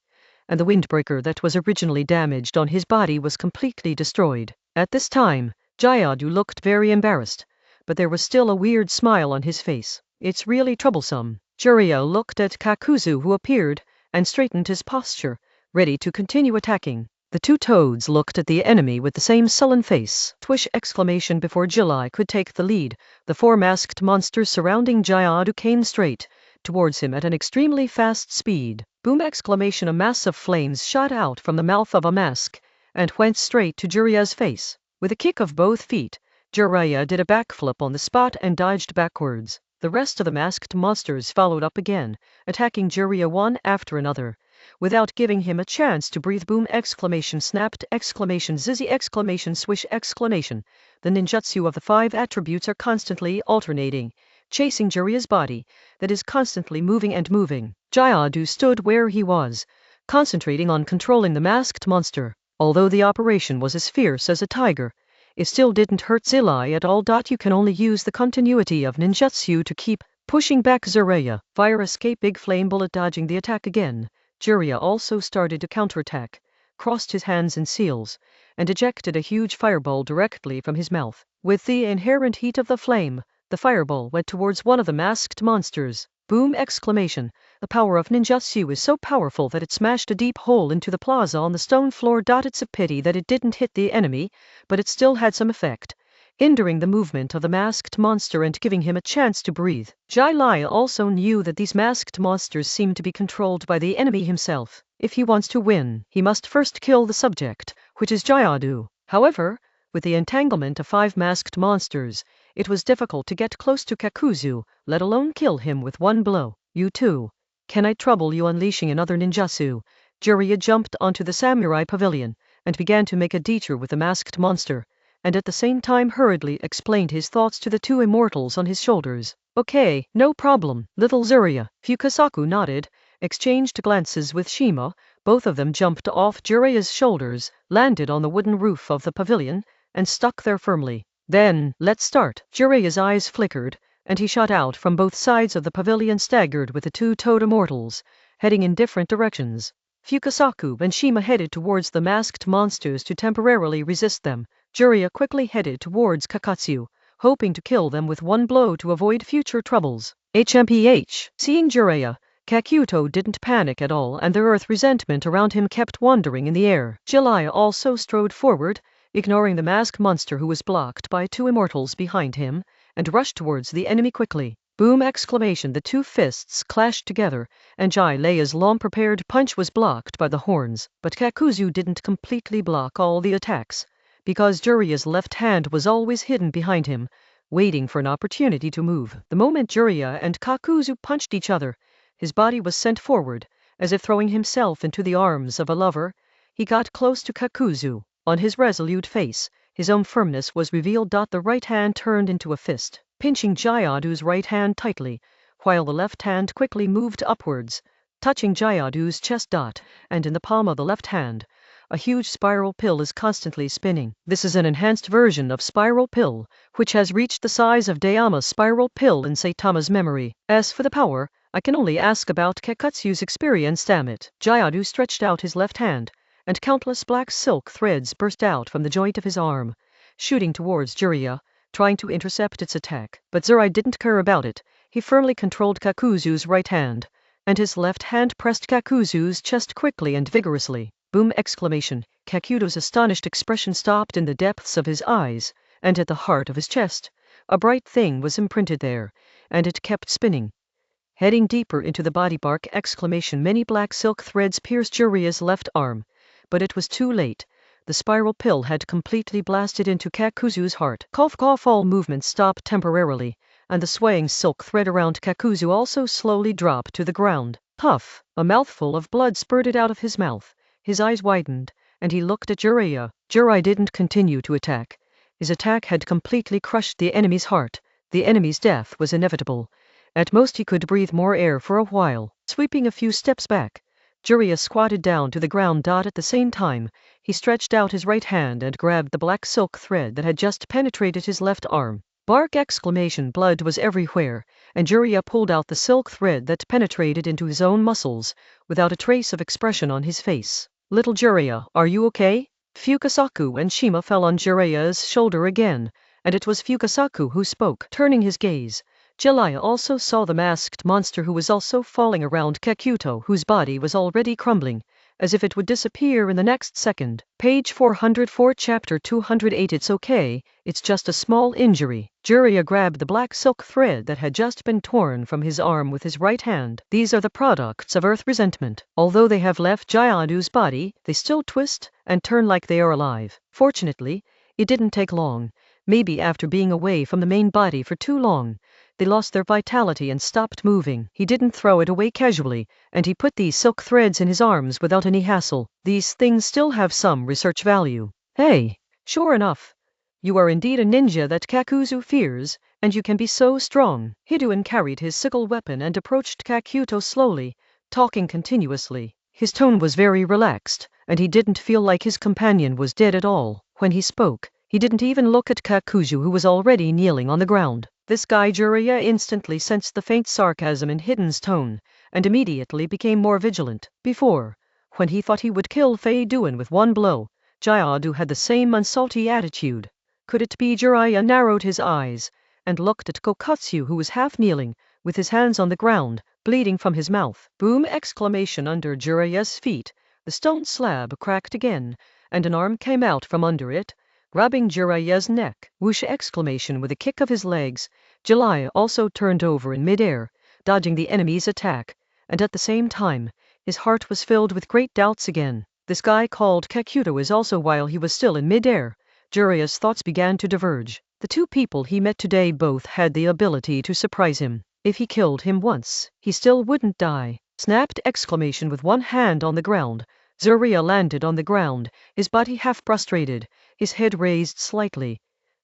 and the windbreaker that was originally damaged on his body was completely destroyed. At this time, Jayadu looked very embarrassed, but there was still a weird smile on his face. It's really troublesome. Jiraiya looked at Kakuzu, who appeared, and straightened his posture, ready to continue attacking. The two toads looked at the enemy with the same sullen face. Twish! Exclamation. Before July could take the lead, the four masked monsters surrounding Jayadu came straight towards him at an extremely fast speed. Boom! Exclamation. A mass of flames shot out from the mouth of a mask and went straight to Jiraiya's face. With a kick of both feet, Jiraiya did a backflip on the spot and dodged backwards. The rest of the masked monsters followed up again, attacking Jiraiya one after another, without giving him a chance to breathe. Boom! Exclamation. Snapped! Exclamation. Zizzy! Exclamation. Swish! Exclamation. The ninjutsu of the 5 attributes are constantly alternating, chasing Jiraiya's body, that is constantly moving and moving. Jayadu stood where he was, concentrating on controlling the masked monster. Although the operation was as fierce as a tiger, it still didn't hurt Zilai at all. You can only use the continuity of ninjutsu to keep pushing back Jiraiya. Fire escape. Big flame bullet. Dodging the attack again, Jiraiya also started to counterattack, crossed his hands in seals, and ejected a huge fireball directly from his mouth. With the inherent heat of the flame, the fireball went towards one of the masked monsters. Boom! Exclamation. The power of ninjutsu is so powerful that it smashed a deep hole into the plaza on the stone floor. It's a pity that it didn't hit the enemy, but it still had some effect, hindering the movement of the masked monster and giving him a chance to breathe. Jiraiya also knew that these masked monsters seemed to be controlled by the enemy himself. If he wants to win, he must first kill the subject, which is Jayadu. However, with the entanglement of 5 masked monsters, it was difficult to get close to Kakuzu, let alone kill him with one blow. You too. Can I trouble you unleashing another ninjutsu? Jiraiya jumped onto the samurai pavilion and began to make a detour with the masked monster, and at the same time hurriedly explained his thoughts to the 2 immortals on his shoulders. Okay, no problem, little Jiraiya. Fukasaku nodded, exchanged glances with Shima. Both of them jumped off Jiraiya's shoulders, landed on the wooden roof of the pavilion, and stuck there firmly. Then, let's start. Jiraiya's eyes flickered, and he shot out from both sides of the pavilion, staggered with the 2 toad immortals, heading in different directions. Fukasaku and Shima headed towards the masked monsters to temporarily resist them. Jiraiya quickly headed towards Kakutsu, hoping to kill them with one blow to avoid future troubles. HMPH. Seeing Jiraiya, Kakuto didn't panic at all, and the earth resentment around him kept wandering in the air. Jiraiya also strode forward, ignoring the masked monster who was blocked by 2 immortals behind him, and rushed towards the enemy quickly. Boom! Exclamation. The 2 fists clashed together, and Jiraiya's long-prepared punch was blocked by the horns. But Kakuzu didn't completely block all the attacks, because Jiraiya's left hand was always hidden behind him, waiting for an opportunity to move. The moment Jiraiya and Kakuzu punched each other, his body was sent forward, as if throwing himself into the arms of a lover. He got close to Kakuzu. On his resolute face, his own firmness was revealed. The right hand turned into a fist, pinching Jayadu's right hand tightly, while the left hand quickly moved upwards, touching Jayadu's chest. And in the palm of the left hand, a huge spiral pill is constantly spinning. This is an enhanced version of spiral pill, which has reached the size of Dayama's spiral pill in Saitama's memory. As for the power, I can only ask about Kakutsu's experience. Damn it. Jayadu stretched out his left hand, and countless black silk threads burst out from the joint of his arm, shooting towards Jiraiya, trying to intercept its attack. But Jiraiya didn't care about it. He firmly controlled Kakuzu's right hand, and his left hand pressed Kakuzu's chest quickly and vigorously. Boom! Exclamation. Kakuto's astonished expression stopped in the depths of his eyes, and at the heart of his chest, a bright thing was imprinted there, and it kept spinning, heading deeper into the body. Bark! Exclamation. Many black silk threads pierced Jiraiya's left arm, but it was too late. The spiral pill had completely blasted into Kakuzu's heart. Cough cough. All movement stopped temporarily, and the swaying silk thread around Kakuzu also slowly dropped to the ground. Puff! A mouthful of blood spurted out of his mouth. His eyes widened, and he looked at Jiraiya. Jiraiya didn't continue to attack. His attack had completely crushed the enemy's heart. The enemy's death was inevitable, At most he could breathe more air for a while. Sweeping a few steps back, Jiraiya squatted down to the ground. At the same time, he stretched out his right hand and grabbed the black silk thread that had just penetrated his left arm. Bark! Exclamation! Blood was everywhere, and Jiraiya pulled out the silk thread that penetrated into his own muscles, without a trace of expression on his face. Little Jiraiya, are you okay? Fukasaku and Shima fell on Jiraiya's shoulder again, and it was Fukasaku who spoke. Turning his gaze, Jiraiya also saw the masked monster who was also falling around Kekuto, whose body was already crumbling, as if it would disappear in the next second. Page 404, chapter 208. It's okay, it's just a small injury. Jiraiya grabbed the black silk thread that had just been torn from his arm with his right hand. These are the products of earth resentment. Although they have left Jaiadu's body, they still twist and turn like they are alive. Fortunately, it didn't take long. Maybe after being away from the main body for too long, they lost their vitality and stopped moving. He didn't throw it away casually, and he put these silk threads in his arms without any hassle. These things still have some research value. Hey, sure enough, you are indeed a ninja that Kakuzu fears, and you can be so strong. Hiduen carried his sickle weapon and approached Kakuto slowly, talking continuously. His tone was very relaxed, and he didn't feel like his companion was dead at all. When he spoke, he didn't even look at Kakuzu, who was already kneeling on the ground. This guy Jiraiya instantly sensed the faint sarcasm in Hiden's tone, and immediately became more vigilant. Before, when he thought he would kill Hiduen with one blow, Jaiadu had the same unsalty attitude. Could it be? Jiraiya narrowed his eyes, and looked at Kokatsu, who was half kneeling, with his hands on the ground, bleeding from his mouth. Boom! Exclamation. Under Jiraiya's feet, the stone slab cracked again, and an arm came out from under it, grabbing Jiraiya's neck. Whoosh! Exclamation. With a kick of his legs, Jiraiya also turned over in midair, dodging the enemy's attack, and at the same time, his heart was filled with great doubts again. This guy called Kekuto is also. While he was still in midair, Jiraiya's thoughts began to diverge. The two people he met today both had the ability to surprise him. If he killed him once, he still wouldn't die. Snapped! Exclamation. With one hand on the ground, Jiraiya landed on the ground, his body half prostrated, his head raised slightly,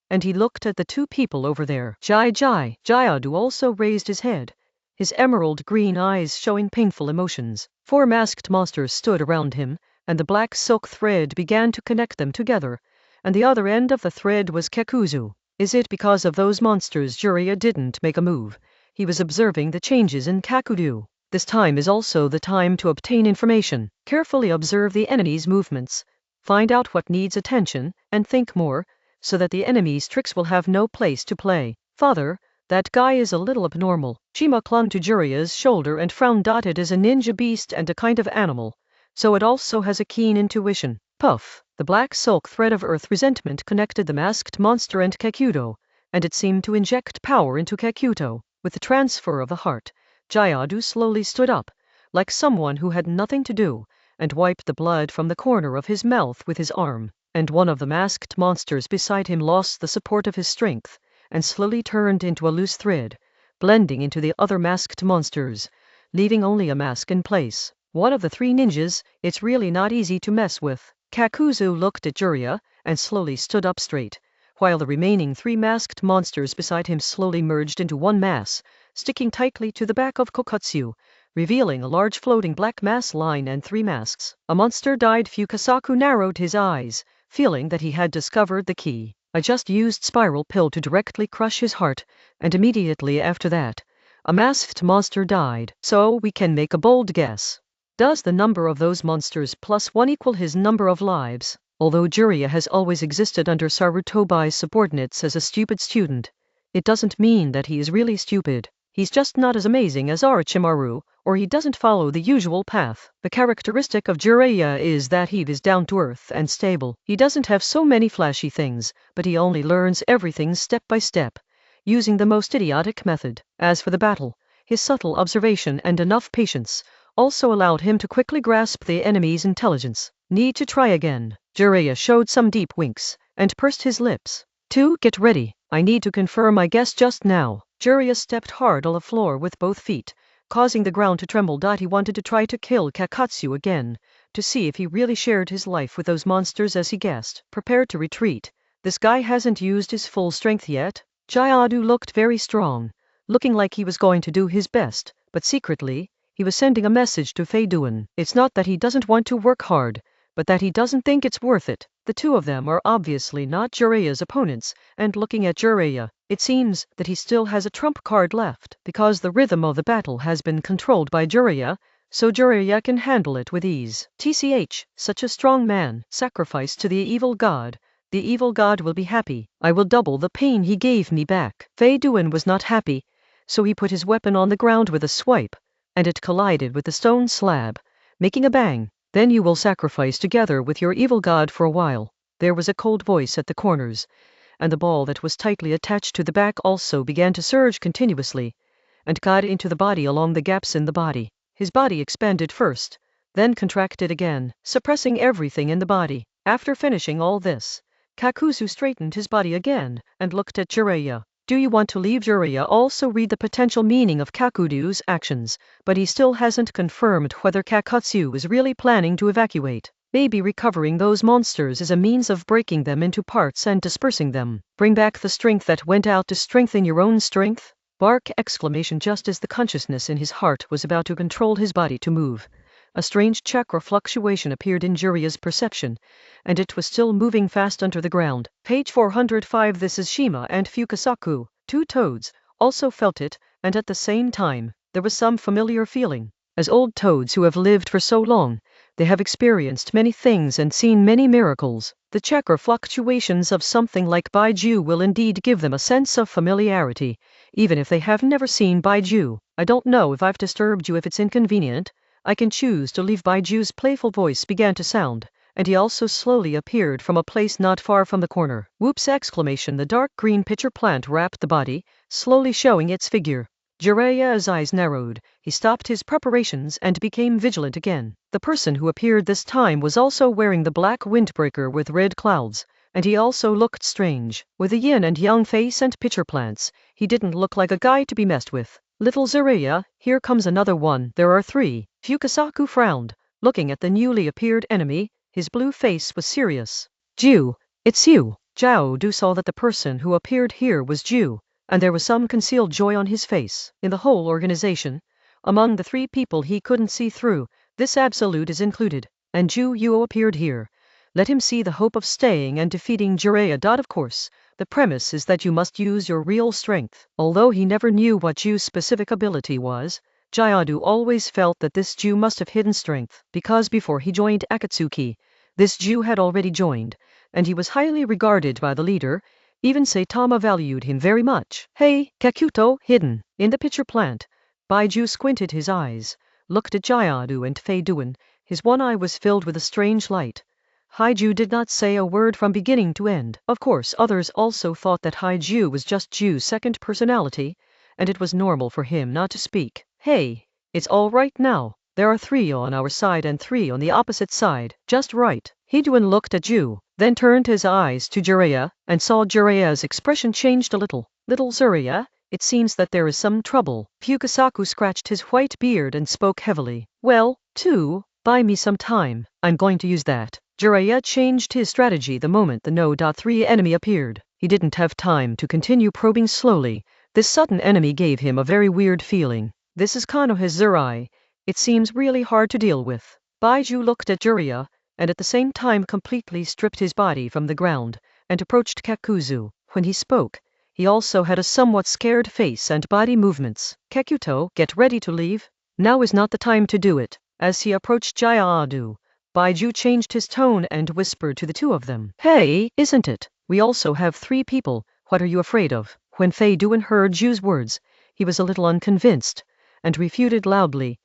and he looked at the two people over there. Jaiadu also raised his head, his emerald green eyes showing painful emotions. 4 masked monsters stood around him, and the black silk thread began to connect them together, and the other end of the thread was Kekuzu. Is it because of those monsters Jiraiya didn't make a move? He was observing the changes in Kekuzu. This time is also the time to obtain information. Carefully observe the enemy's movements, find out what needs attention, and think more, so that the enemy's tricks will have no place to play. Father, that guy is a little abnormal. Shima clung to Jiraiya's shoulder and frowned. It is a ninja beast and a kind of animal, so it also has a keen intuition. Puff! The black silk thread of earth resentment connected the masked monster and Kekuto, and it seemed to inject power into Kekuto. With the transfer of the heart, Jaiadu slowly stood up, like someone who had nothing to do, and wiped the blood from the corner of his mouth with his arm. And one of the masked monsters beside him lost the support of his strength, and slowly turned into a loose thread, blending into the other masked monsters, leaving only a mask in place. One of the 3 ninjas, it's really not easy to mess with. Kakuzu looked at Jiraiya, and slowly stood up straight, while the remaining 3 masked monsters beside him slowly merged into one mass, sticking tightly to the back of Kokatsu, revealing a large floating black mass line and 3 masks. A monster died. Fukasaku narrowed his eyes, feeling that he had discovered the key. I just used spiral pill to directly crush his heart, and immediately after that, a masked monster died. So we can make a bold guess. Does the number of those monsters plus 1 equal his number of lives? Although Jiraiya has always existed under Sarutobai's subordinates as a stupid student, it doesn't mean that he is really stupid. He's just not as amazing as Orochimaru, or he doesn't follow the usual path. The characteristic of Jiraiya is that he is down to earth and stable. He doesn't have so many flashy things, but he only learns everything step by step, using the most idiotic method. As for the battle, his subtle observation and enough patience also allowed him to quickly grasp the enemy's intelligence. Need to try again. Jiraiya showed some deep winks, and pursed his lips. 2. Get ready. I need to confirm my guess just now. Jiraiya stepped hard on the floor with both feet, causing the ground to tremble. He wanted to try to kill Kakatsu again, to see if he really shared his life with those monsters as he guessed. Prepared to retreat. This guy hasn't used his full strength yet. Jaiadu looked very strong, looking like he was going to do his best, but secretly, he was sending a message to Fei Duan. It's not that he doesn't want to work hard, but that he doesn't think it's worth it. The two of them are obviously not Jiraiya's opponents, and looking at Jiraiya, it seems that he still has a trump card left, because the rhythm of the battle has been controlled by Jiraiya, so Jiraiya can handle it with ease. TCH, such a strong man, sacrificed to the evil god. The evil god will be happy. I will double the pain he gave me back. Fei Duan was not happy, so he put his weapon on the ground with a swipe, and it collided with the stone slab, making a bang. Then you will sacrifice together with your evil god for a while. There was a cold voice at the corners, and the ball that was tightly attached to the back also began to surge continuously, and got into the body along the gaps in the body. His body expanded first, then contracted again, suppressing everything in the body. After finishing all this, Kakuzu straightened his body again, and looked at Jiraiya. Do you want to leave? Jiraiya also read the potential meaning of Kakuzu's actions, but he still hasn't confirmed whether Kakutsu is really planning to evacuate. Maybe recovering those monsters is a means of breaking them into parts and dispersing them. Bring back the strength that went out to strengthen your own strength? Bark! Exclamation just as the consciousness in his heart was about to control his body to move. A strange chakra fluctuation appeared in Jiraiya's perception, and it was still moving fast under the ground. Page 405. This is Shima and Fukasaku, two toads, also felt it, and at the same time, there was some familiar feeling. As old toads who have lived for so long, they have experienced many things and seen many miracles. The chakra fluctuations of something like Baiju will indeed give them a sense of familiarity, even if they have never seen Baiju. I don't know if I've disturbed you. If it's inconvenient, I can choose to leave. Baiju's playful voice began to sound, and he also slowly appeared from a place not far from the corner. Whoops! Exclamation. The dark green pitcher plant wrapped the body, slowly showing its figure. Jiraiya's eyes narrowed. He stopped his preparations and became vigilant again. The person who appeared this time was also wearing the black windbreaker with red clouds, and he also looked strange. With a yin and yang face and pitcher plants, he didn't look like a guy to be messed with. Little Jiraiya, here comes another one. There are three. Fukasaku frowned, looking at the newly appeared enemy. His blue face was serious. Ju, it's you. Zhao Du saw that the person who appeared here was Ju, and there was some concealed joy on his face. In the whole organization, among the three people he couldn't see through, this absolute is included, and Ju Yuo appeared here. Let him see the hope of staying and defeating Jiraiya. Of course, the premise is that you must use your real strength. Although he never knew what Ju's specific ability was, Jayadu always felt that this Ju must have hidden strength, because before he joined Akatsuki, this Ju had already joined, and he was highly regarded by the leader. Even Saitama valued him very much. Hey, Kakuto, hidden in the pitcher plant. Baiju squinted his eyes, looked at Jayadu and Fei Duan. His one eye was filled with a strange light. Haiju did not say a word from beginning to end. Of course, others also thought that Haiju was just Ju's second personality, and it was normal for him not to speak. Hey, it's all right now. There are three on our side and three on the opposite side. Just right. Hiduan looked at Ju, then turned his eyes to Jiraiya, and saw Jiraiya's expression changed a little. Little Jiraiya, it seems that there is some trouble. Fukasaku scratched his white beard and spoke heavily. Well, buy me some time. I'm going to use that. Jiraiya changed his strategy the moment the No. 3 enemy appeared. He didn't have time to continue probing slowly. This sudden enemy gave him a very weird feeling. This is Konoha's Zurai. It seems really hard to deal with. Baiju looked at Jiraiya, and at the same time completely stripped his body from the ground, and approached Kakuzu. When he spoke, he also had a somewhat scared face and body movements. Kakuto, get ready to leave. Now is not the time to do it. As he approached Jayadu, Baiju changed his tone and whispered to the two of them. Hey, isn't it? We also have three people. What are you afraid of? When Fei Duan heard Ju's words, he was a little unconvinced, and refuted loudly,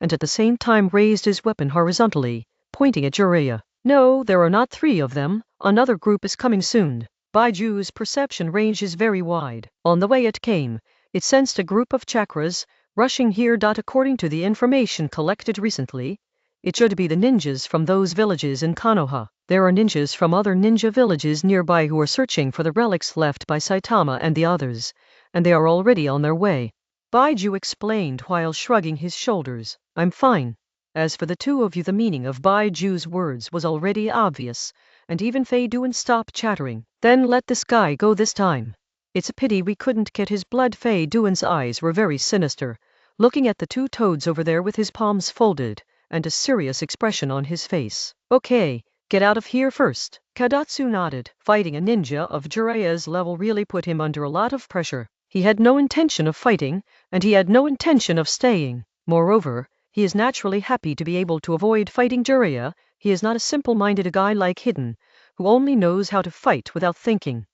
and at the same time raised his weapon horizontally, pointing at Jiraiya. No, there are not three of them. Another group is coming soon. Baiju's perception range is very wide. On the way it came, it sensed a group of chakras rushing here. According to the information collected recently, it should be the ninjas from those villages in Konoha. There are ninjas from other ninja villages nearby who are searching for the relics left by Saitama and the others, and they are already on their way. Baiju explained while shrugging his shoulders. I'm fine. As for the two of you, the meaning of Baiju's words was already obvious, and even Fei Duan stopped chattering. Then let this guy go this time. It's a pity we couldn't get his blood. Fei Duan's eyes were very sinister, looking at the two toads over there with his palms folded, and a serious expression on his face. Okay, get out of here first. Kadatsu nodded. Fighting a ninja of Jiraiya's level really put him under a lot of pressure. He had no intention of fighting, and he had no intention of staying. Moreover, he is naturally happy to be able to avoid fighting Jiraiya. He is not a simple-minded guy like Hidden, who only knows how to fight without thinking.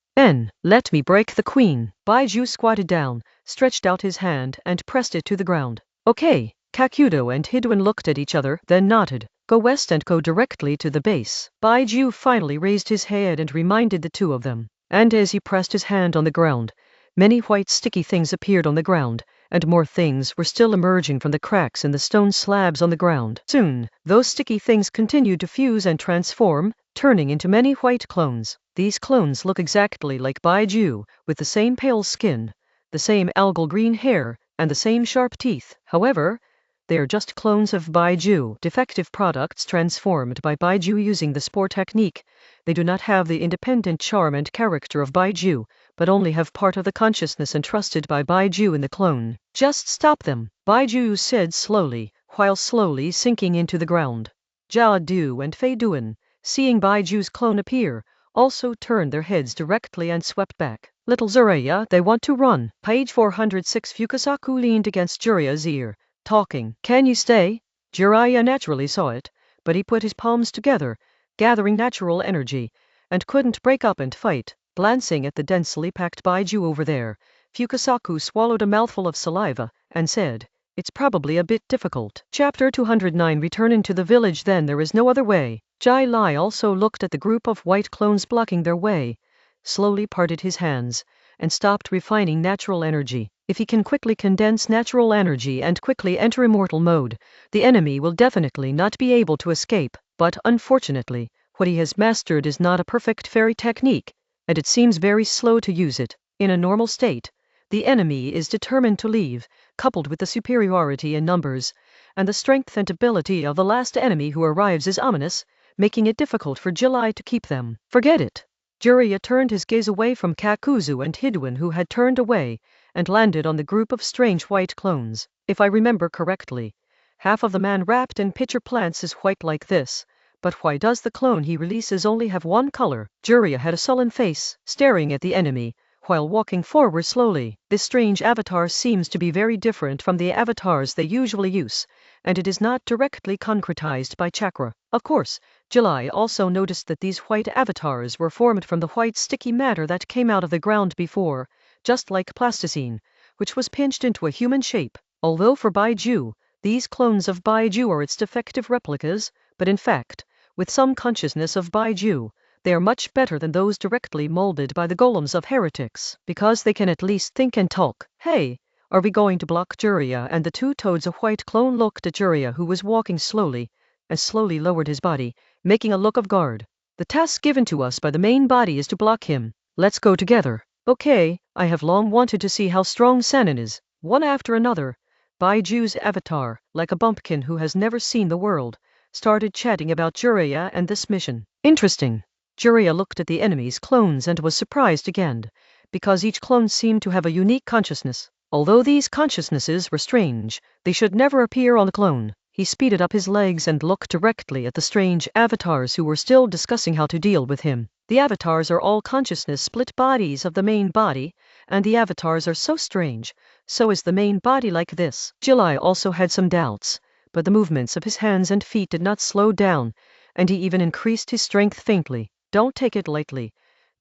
Let me break the queen. Baiju squatted down, stretched out his hand, and pressed it to the ground. Okay. Kakudo and Hidwin looked at each other, then nodded. Go west and go directly to the base. Baiju finally raised his head and reminded the two of them. And as he pressed his hand on the ground, many white sticky things appeared on the ground, and more things were still emerging from the cracks in the stone slabs on the ground. Soon, those sticky things continued to fuse and transform, turning into many white clones. These clones look exactly like Baiju, with the same pale skin, the same algal green hair, and the same sharp teeth. However, they are just clones of Baiju, defective products transformed by Baiju using the spore technique. They do not have the independent charm and character of Baiju, but only have part of the consciousness entrusted by Baiju in the clone. Just stop them, Baiju said slowly, while slowly sinking into the ground. Jiadu and Fei Duan, seeing Baiju's clone appear, also turned their heads directly and swept back. Little Jiraiya, they want to run. Page 406. Fukasaku leaned against Jiraiya's ear, talking. Can you stay? Jiraiya naturally saw it, but he put his palms together, gathering natural energy, and couldn't break up and fight. Glancing at the densely packed Baiju over there, Fukasaku swallowed a mouthful of saliva, and said, it's probably a bit difficult. Chapter 209. Return into the village. Then there is no other way. Jai Lai also looked at the group of white clones blocking their way, slowly parted his hands, and stopped refining natural energy. If he can quickly condense natural energy and quickly enter immortal mode, the enemy will definitely not be able to escape. But unfortunately, what he has mastered is not a perfect fairy technique, and it seems very slow to use it. In a normal state, the enemy is determined to leave, coupled with the superiority in numbers, and the strength and ability of the last enemy who arrives is ominous, making it difficult for Jilai to keep them. Forget it. Jiraiya turned his gaze away from Kakuzu and Hidwin, who had turned away, and landed on the group of strange white clones. If I remember correctly, half of the man wrapped in pitcher plants is white like this, but why does the clone he releases only have one color? Jiraiya had a sullen face, staring at the enemy, while walking forward slowly. This strange avatar seems to be very different from the avatars they usually use, and it is not directly concretized by chakra. Of course, Jilai also noticed that these white avatars were formed from the white sticky matter that came out of the ground before, just like plasticine, which was pinched into a human shape. Although for Baiju, these clones of Baiju are its defective replicas, but in fact, with some consciousness of Baiju, they are much better than those directly molded by the golems of heretics, because they can at least think and talk. Hey, are we going to block Jiraiya? And the two toads, a white clone looked at Jiraiya, who was walking slowly, and slowly lowered his body, making a look of guard. The task given to us by the main body is to block him. Let's go together. Okay, I have long wanted to see how strong Sanin is. One after another, Baiju's avatar, like a bumpkin who has never seen the world, started chatting about Jiraiya and this mission. Interesting. Jiraiya looked at the enemy's clones and was surprised again, because each clone seemed to have a unique consciousness. Although these consciousnesses were strange, they should never appear on the clone. He speeded up his legs and looked directly at the strange avatars who were still discussing how to deal with him. The avatars are all consciousness split bodies of the main body, and the avatars are so strange, so is the main body like this. Jilai also had some doubts, but the movements of his hands and feet did not slow down, and he even increased his strength faintly. Don't take it lightly.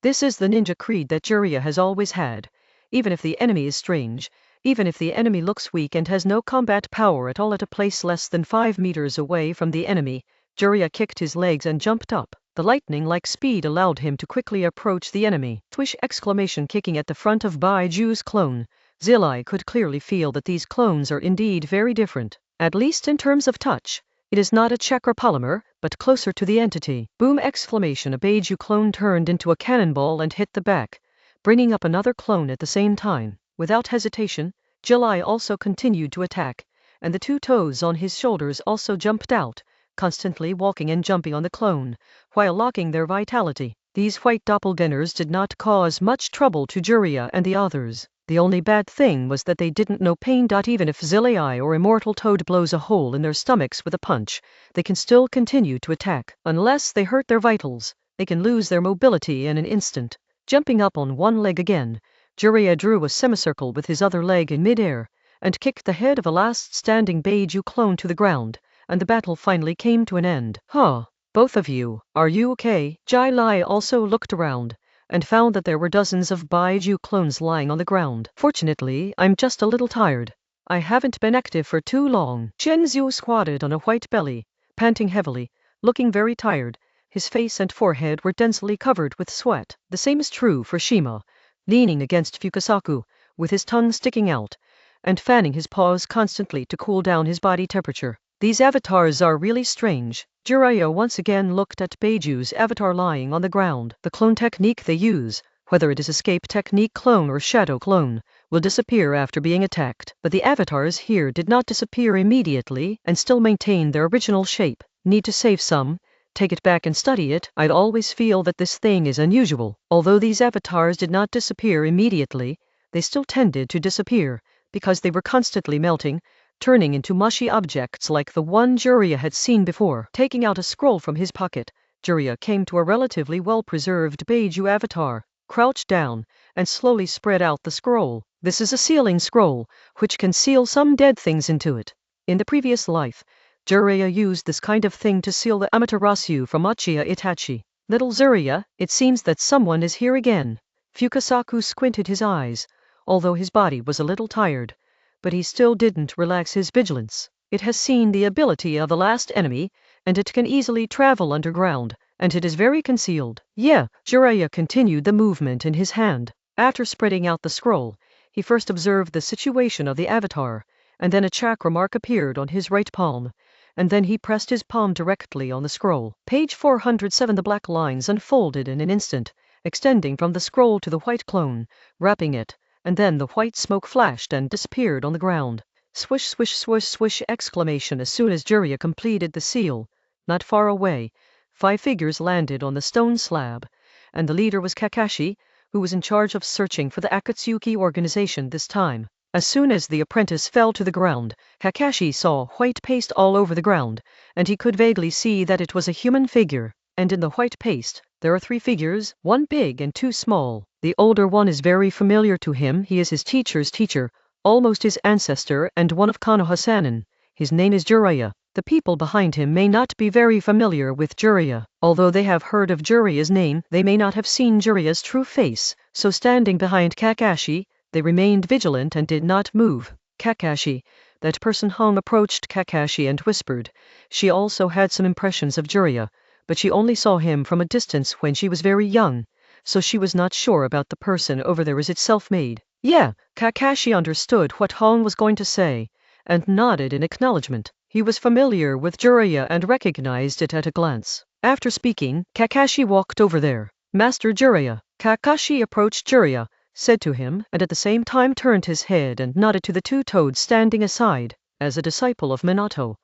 This is the ninja creed that Jiraiya has always had. Even if the enemy is strange, even if the enemy looks weak and has no combat power at all at a place less than 5 meters away from the enemy, Jiraiya kicked his legs and jumped up. The lightning-like speed allowed him to quickly approach the enemy. Twish! Exclamation. Kicking at the front of Baiju's clone, Zilai could clearly feel that these clones are indeed very different, at least in terms of touch. It is not a chakra polymer, but closer to the entity. Boom! Exclamation. A Baiju clone turned into a cannonball and hit the back, bringing up another clone at the same time. Without hesitation, Jilai also continued to attack, and the two toes on his shoulders also jumped out, constantly walking and jumping on the clone, while locking their vitality. These white doppelgangers did not cause much trouble to Jiraiya and the others. The only bad thing was that they didn't know pain. Even if Zillei or Immortal Toad blows a hole in their stomachs with a punch, they can still continue to attack. Unless they hurt their vitals, they can lose their mobility in an instant. Jumping up on one leg again, Jiraiya drew a semicircle with his other leg in midair, and kicked the head of a last standing Beiju clone to the ground, and the battle finally came to an end. Huh. Both of you, are you okay? Jai Lai also looked around, and found that there were dozens of Beiju clones lying on the ground. Fortunately, I'm just a little tired. I haven't been active for too long. Shenzhou squatted on a white belly, panting heavily, looking very tired. His face and forehead were densely covered with sweat. The same is true for Shima, leaning against Fukasaku, with his tongue sticking out, and fanning his paws constantly to cool down his body temperature. These avatars are really strange. Jiraiya once again looked at Beiju's avatar lying on the ground. The clone technique they use, whether it is escape technique clone or shadow clone, will disappear after being attacked. But the avatars here did not disappear immediately and still maintain their original shape. Need to save some? Take it back and study it. I'd always feel that this thing is unusual. Although these avatars did not disappear immediately, they still tended to disappear, because they were constantly melting, turning into mushy objects like the one Jiraiya had seen before. Taking out a scroll from his pocket, Jiraiya came to a relatively well-preserved Beiju avatar, crouched down, and slowly spread out the scroll. This is a sealing scroll, which can seal some dead things into it. In the previous life, Jiraiya used this kind of thing to seal the Amaterasu from Uchiha Itachi. Little Jiraiya, it seems that someone is here again. Fukasaku squinted his eyes, although his body was a little tired, but he still didn't relax his vigilance. It has seen the ability of the last enemy, and it can easily travel underground, and it is very concealed. Yeah, Jiraiya continued the movement in his hand. After spreading out the scroll, he first observed the situation of the avatar, and then a chakra mark appeared on his right palm, and then he pressed his palm directly on the scroll. Page 407. The black lines unfolded in an instant, extending from the scroll to the white clone, wrapping it, and then the white smoke flashed and disappeared on the ground. Swish, swish, swish, swish! Exclamation as soon as Jiraiya completed the seal. Not far away, 5 figures landed on the stone slab, and the leader was Kakashi, who was in charge of searching for the Akatsuki organization this time. As soon as the apprentice fell to the ground, Kakashi saw white paste all over the ground, and he could vaguely see that it was a human figure. And in the white paste, there are 3 figures, 1 big and 2 small. The older one is very familiar to him. He is his teacher's teacher, almost his ancestor and one of Konoha Sannin. His name is Jiraiya. The people behind him may not be very familiar with Jiraiya. Although they have heard of Jiraiya's name, they may not have seen Jiraiya's true face. So standing behind Kakashi, they remained vigilant and did not move. Kakashi, that person Hong approached Kakashi and whispered. She also had some impressions of Jiraiya, but she only saw him from a distance when she was very young, so she was not sure about the person over there. Is it self-made? Yeah, Kakashi understood what Hong was going to say, and nodded in acknowledgement. He was familiar with Jiraiya and recognized it at a glance. After speaking, Kakashi walked over there. Master Jiraiya. Kakashi approached Jiraiya, said to him, and at the same time turned his head and nodded to the 2 toads standing aside. As a disciple of Minato,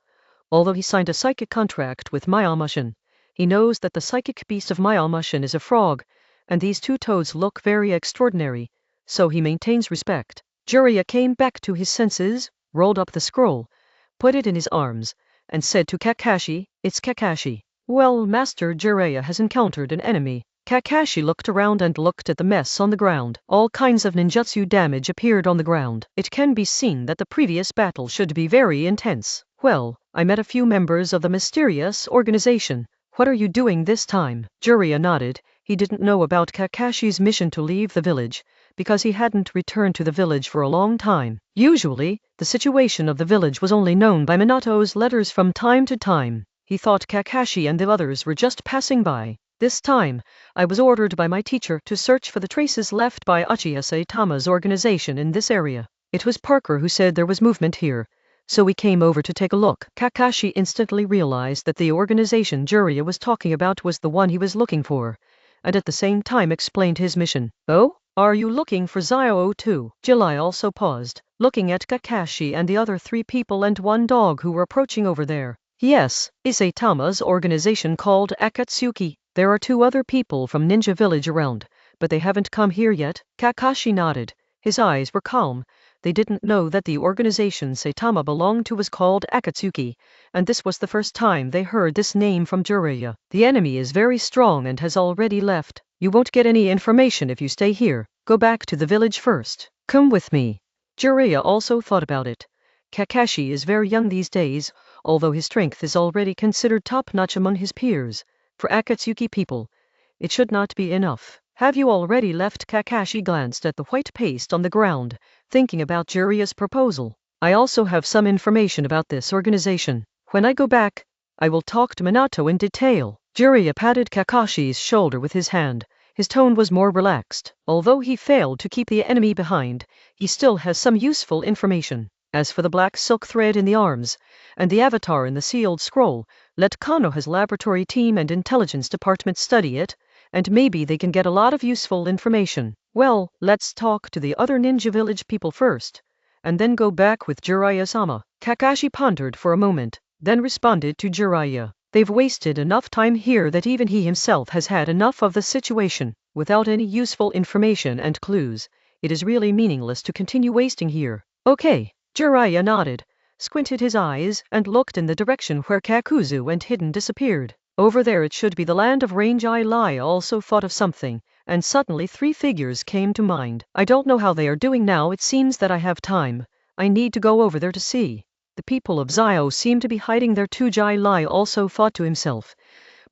although he signed a psychic contract with Myamushin, he knows that the psychic beast of Myamushin is a frog, and these 2 toads look very extraordinary, so he maintains respect. Jiraiya came back to his senses, rolled up the scroll, put it in his arms, and said to Kakashi, "It's Kakashi." Well, Master Jiraiya has encountered an enemy. Kakashi looked around and looked at the mess on the ground. All kinds of ninjutsu damage appeared on the ground. It can be seen that the previous battle should be very intense. Well, I met a few members of the mysterious organization. What are you doing this time? Jiraiya nodded. He didn't know about Kakashi's mission to leave the village, because he hadn't returned to the village for a long time. Usually, the situation of the village was only known by Minato's letters from time to time. He thought Kakashi and the others were just passing by. This time, I was ordered by my teacher to search for the traces left by Uchiha Saitama's organization in this area. It was Parker who said there was movement here, so we came over to take a look. Kakashi instantly realized that the organization Jiraiya was talking about was the one he was looking for, and at the same time explained his mission. Oh? Are you looking for Zio too? Jiraiya also paused, looking at Kakashi and the other 3 people and 1 dog who were approaching over there. Yes, is Saitama's organization called Akatsuki. There are 2 other people from Ninja Village around, but they haven't come here yet. Kakashi nodded. His eyes were calm. They didn't know that the organization Saitama belonged to was called Akatsuki, and this was the first time they heard this name from Jiraiya. The enemy is very strong and has already left. You won't get any information if you stay here. Go back to the village first. Come with me. Jiraiya also thought about it. Kakashi is very young these days, although his strength is already considered top-notch among his peers. For Akatsuki people, it should not be enough. Have you already left? Kakashi glanced at the white paste on the ground, thinking about Jiraiya's proposal. I also have some information about this organization. When I go back, I will talk to Minato in detail. Jiraiya patted Kakashi's shoulder with his hand. His tone was more relaxed. Although he failed to keep the enemy behind, he still has some useful information. As for the black silk thread in the arms, and the avatar in the sealed scroll, let Konoha's laboratory team and intelligence department study it, and maybe they can get a lot of useful information. Well, let's talk to the other ninja village people first, and then go back with Jiraiya-sama. Kakashi pondered for a moment, then responded to Jiraiya. They've wasted enough time here that even he himself has had enough of the situation. Without any useful information and clues, it is really meaningless to continue wasting here. Okay. Jiraiya nodded, squinted his eyes, and looked in the direction where Kakuzu and Hidden disappeared. Over there it should be the land of range. I also thought of something, and suddenly 3 figures came to mind. I don't know how they are doing now. It seems that I have time. I need to go over there to see. The people of Zio seem to be hiding there too. Lai also thought to himself.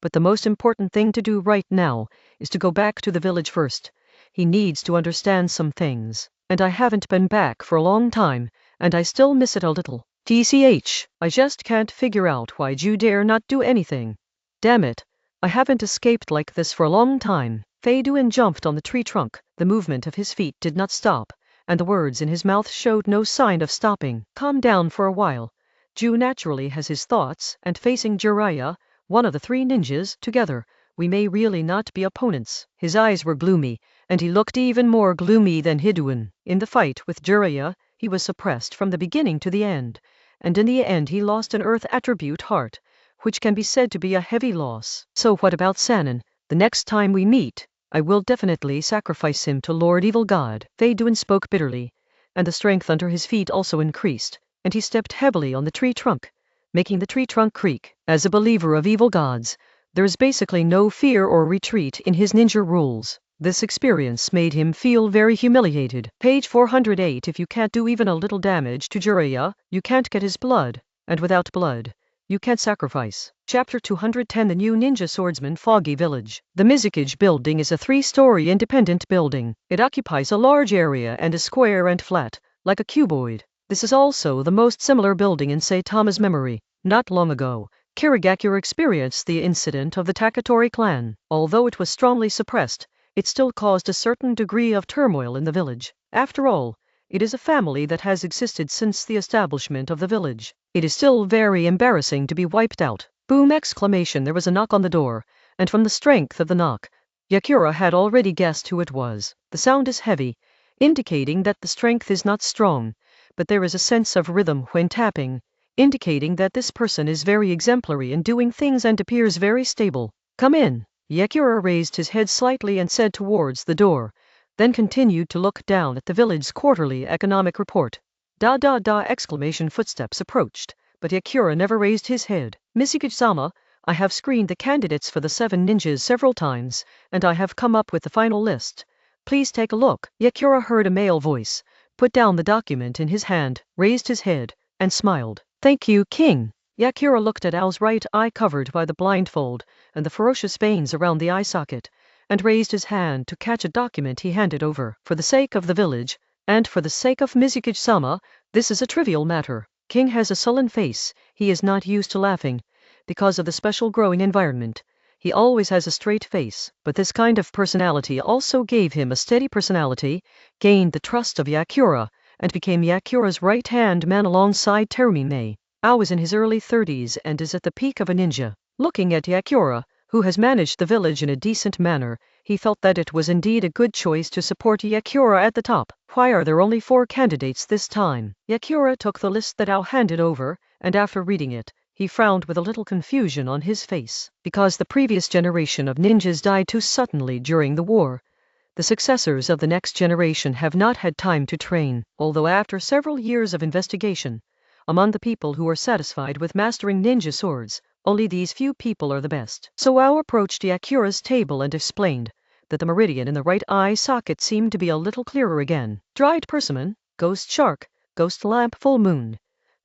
But the most important thing to do right now is to go back to the village first. He needs to understand some things. And I haven't been back for a long time, and I still miss it a little. TCH, I just can't figure out why you dare not do anything. Damn it, I haven't escaped like this for a long time. Feiduin jumped on the tree trunk. The movement of his feet did not stop, and the words in his mouth showed no sign of stopping. Calm down for a while. Ju naturally has his thoughts, and facing Jiraiya, one of the 3 ninjas, together, we may really not be opponents. His eyes were gloomy, and he looked even more gloomy than Hiduen. In the fight with Jiraiya, he was suppressed from the beginning to the end, and in the end he lost an earth attribute heart, which can be said to be a heavy loss. So what about Sanin? The next time we meet, I will definitely sacrifice him to Lord Evil God. Feiduin spoke bitterly, and the strength under his feet also increased, and he stepped heavily on the tree trunk, making the tree trunk creak. As a believer of evil gods, there is basically no fear or retreat in his ninja rules. This experience made him feel very humiliated. Page 408. If you can't do even a little damage to Jiraiya, you can't get his blood, and without blood, you can't sacrifice. Chapter 210. The New Ninja Swordsman. Foggy Village. The Mizukage building is a 3-story independent building. It occupies a large area and is square and flat, like a cuboid. This is also the most similar building in Saitama's memory. Not long ago, Kirigakure experienced the incident of the Takatori clan. Although it was strongly suppressed, it still caused a certain degree of turmoil in the village. After all, it is a family that has existed since the establishment of the village. It is still very embarrassing to be wiped out. Boom! Exclamation. There was a knock on the door, and from the strength of the knock, Yakura had already guessed who it was. The sound is heavy, indicating that the strength is not strong, but there is a sense of rhythm when tapping, indicating that this person is very exemplary in doing things and appears very stable. Come in. Yakura raised his head slightly and said towards the door, then continued to look down at the village's quarterly economic report. Exclamation. Footsteps approached, but Yakura never raised his head. Mizukage-sama, I have screened the candidates for the 7 ninjas several times, and I have come up with the final list. Please take a look. Yakura heard a male voice, put down the document in his hand, raised his head, and smiled. Thank you, King. Yakura looked at Ao's right eye covered by the blindfold and the ferocious veins around the eye socket, and raised his hand to catch a document he handed over. For the sake of the village, and for the sake of Mizukage-sama, this is a trivial matter. King has a sullen face. He is not used to laughing. Because of the special growing environment, he always has a straight face, but this kind of personality also gave him a steady personality, gained the trust of Yakura, and became Yakura's right-hand man alongside Terumine. Ao is in his early 30s and is at the peak of a ninja. Looking at Yakura, who has managed the village in a decent manner, he felt that it was indeed a good choice to support Yakura at the top. Why are there only 4 candidates this time? Yakura took the list that Ao handed over, and after reading it, He frowned with a little confusion on his face. Because the previous generation of ninjas died too suddenly during the war, the successors of the next generation have not had time to train, although after several years of investigation, among the people who are satisfied with mastering ninja swords, only these few people are the best. So Ao approached Yakura's table and explained that the meridian in the right eye socket seemed to be a little clearer again. Dried persimmon, ghost shark, ghost lamp, full moon.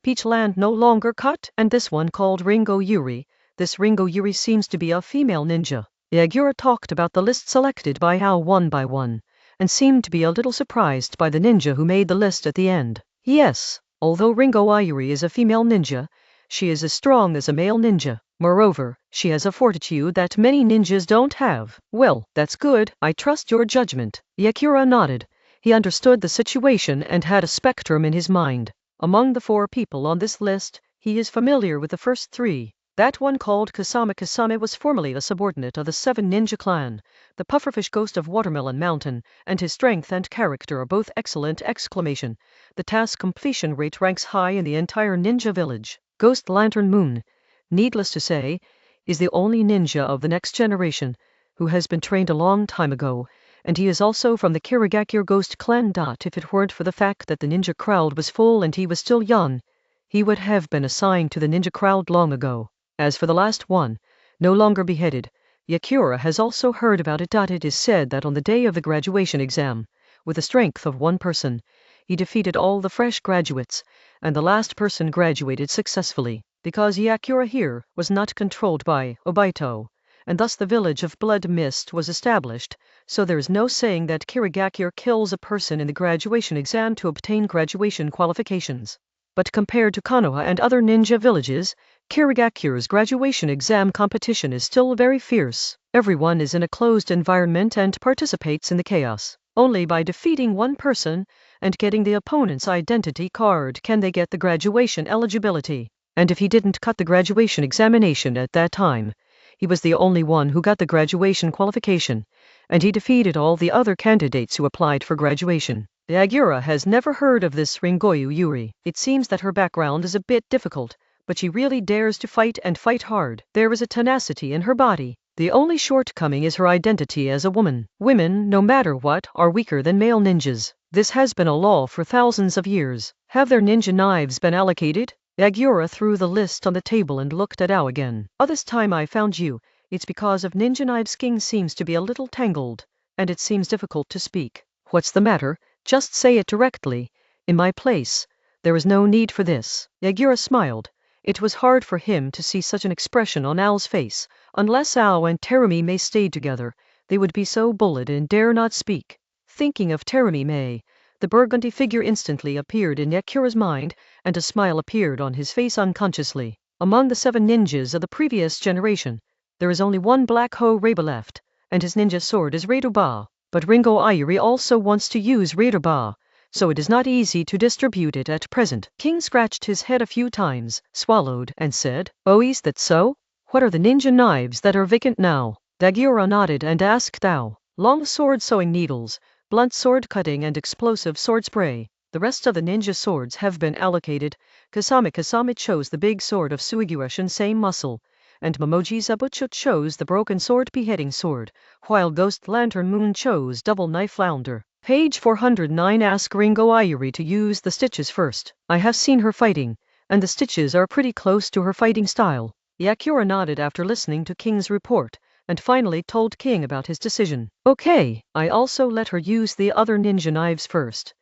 Peach land no longer cut, and this one called Ringo Yuri. This Ringo Yuri seems to be a female ninja. Yagura talked about the list selected by Ao one by one, and seemed to be a little surprised by the ninja who made the list at the end. Yes, although Ringo Yuri is a female ninja, she is as strong as a male ninja. Moreover, she has a fortitude that many ninjas don't have. Well, that's good, I trust your judgment. Yakura nodded. He understood the situation and had a spectrum in his mind. Among the 4 people on this list, he is familiar with the first 3. That one called Kasame. Kasame was formerly a subordinate of the 7 Ninja clan, the pufferfish ghost of Watermelon Mountain, and his strength and character are both excellent! The task completion rate ranks high in the entire ninja village. Ghost Lantern Moon, needless to say, is the only ninja of the next generation who has been trained a long time ago, and he is also from the Kirigakure Ghost clan. If it weren't for the fact that the ninja crowd was full and he was still young, he would have been assigned to the ninja crowd long ago. As for the last one, no longer beheaded, Yakura has also heard about it. It is said that on the day of the graduation exam, with the strength of 1 person, he defeated all the fresh graduates, and the last person graduated successfully. Because Yakura here was not controlled by Obito, and thus the village of Blood Mist was established, so there is no saying that Kirigakure kills a person in the graduation exam to obtain graduation qualifications. But compared to Konoha and other ninja villages, Kirigakure's graduation exam competition is still very fierce. Everyone is in a closed environment and participates in the chaos. Only by defeating 1 person and getting the opponent's identity card can they get the graduation eligibility. And if he didn't cut the graduation examination at that time, he was the only one who got the graduation qualification, and he defeated all the other candidates who applied for graduation. Yagura has never heard of this Ringoyu Yuri. It seems that her background is a bit difficult, but she really dares to fight and fight hard. There is a tenacity in her body. The only shortcoming is her identity as a woman. Women, no matter what, are weaker than male ninjas. This has been a law for thousands of years. Have their ninja knives been allocated? Yagura threw the list on the table and looked at Ao again. Oh, this time I found you. It's because of ninja knives. King seems to be a little tangled, and it seems difficult to speak. What's the matter? Just say it directly. In my place, there is no need for this. Yagura smiled. It was hard for him to see such an expression on Ao's face. Unless Ao and Terumi stayed together, they would be so bullied and dare not speak. Thinking of Terumi, the burgundy figure instantly appeared in Yakura's mind, and a smile appeared on his face unconsciously. Among the 7 ninjas of the previous generation, there is only 1 Black Ho-Reba left, and his ninja sword is Reidoba. But Ringo Ayuri also wants to use Reidoba, so it is not easy to distribute it at present. King scratched his head a few times, swallowed, and said, "Oh, is that so? What are the ninja knives that are vacant now?" Yagura nodded and asked Ao. Long sword sewing needles, blunt sword cutting and explosive sword spray. The rest of the ninja swords have been allocated. Kasame chose the big sword of Suiguration same muscle, and Momoji Zabucho chose the broken sword beheading sword, while Ghost Lantern Moon chose double knife flounder. Page 409. Ask Ringo Ayuri to use the stitches first. I have seen her fighting, and the stitches are pretty close to her fighting style. Yakura nodded after listening to King's report, and finally told King about his decision. Okay, I also let her use the other ninja knives first,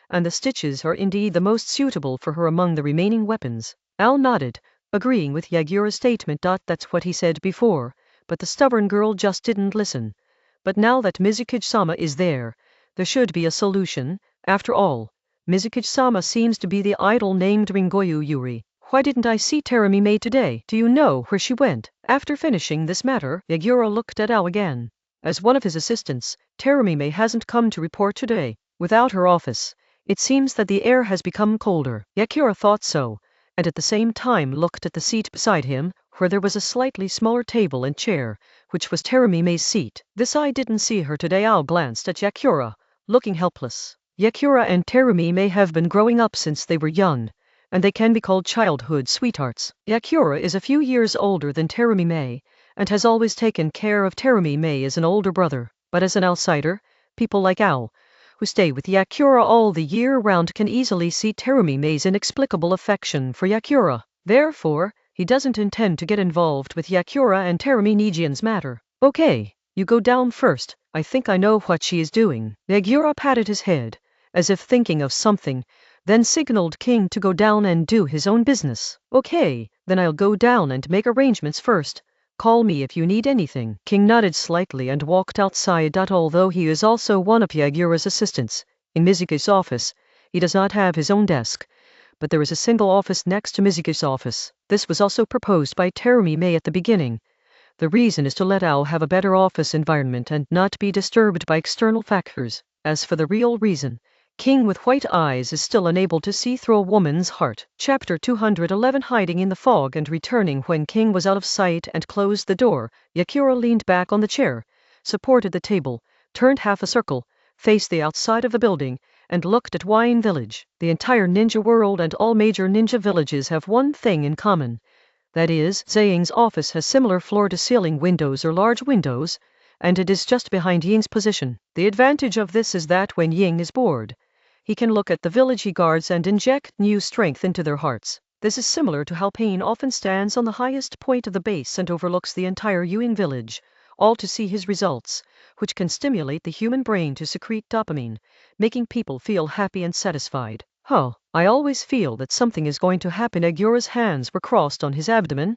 and the stitches are indeed the most suitable for her among the remaining weapons. Ao nodded, agreeing with Yagura's statement. That's what he said before, but the stubborn girl just didn't listen. But now that Mizuki-sama is there should be a solution. After all, Mizuki-sama seems to be the idol named Ringoyu Yuri. Why didn't I see Terumi today? Do you know where she went? After finishing this matter, Yagura looked at Ao again. As one of his assistants, Terumi hasn't come to report today. Without her office, it seems that the air has become colder. Yakura thought so, and at the same time looked at the seat beside him, where there was a slightly smaller table and chair, which was Terumi's seat. This I didn't see her today. Ao glanced at Yakura, looking helpless. Yakura and Terumi have been growing up since they were young, and they can be called childhood sweethearts. Yakura is a few years older than Terumi May, and has always taken care of Terumi May as an older brother. But as an outsider, people like Ao, who stay with Yakura all the year round, can easily see Terumi May's inexplicable affection for Yakura. Therefore, he doesn't intend to get involved with Yakura and Terumi Nijian's matter. Okay, you go down first. I think I know what she is doing. Yakura patted his head, as if thinking of something, then signaled King to go down and do his own business. Okay, then I'll go down and make arrangements first. Call me if you need anything. King nodded slightly and walked outside. Although he is also one of Yagura's assistants, in Mizuki's office, he does not have his own desk, but there is a single office next to Mizuki's office. This was also proposed by Terumi May at the beginning. The reason is to let Ao have a better office environment and not be disturbed by external factors. As for the real reason, King with white eyes is still unable to see through a woman's heart. Chapter 211. Hiding in the fog and returning. When King was out of sight and closed the door, Yakura leaned back on the chair, supported the table, turned half a circle, faced the outside of the building, and looked at Wine Village. The entire ninja world and all major ninja villages have one thing in common. That is, Zhang's office has similar floor-to-ceiling windows or large windows, and it is just behind Ying's position. The advantage of this is that when Ying is bored, he can look at the village he guards and inject new strength into their hearts. This is similar to how Pain often stands on the highest point of the base and overlooks the entire Ying village, all to see his results, which can stimulate the human brain to secrete dopamine, making people feel happy and satisfied. I always feel that something is going to happen. Yagura's hands were crossed on his abdomen,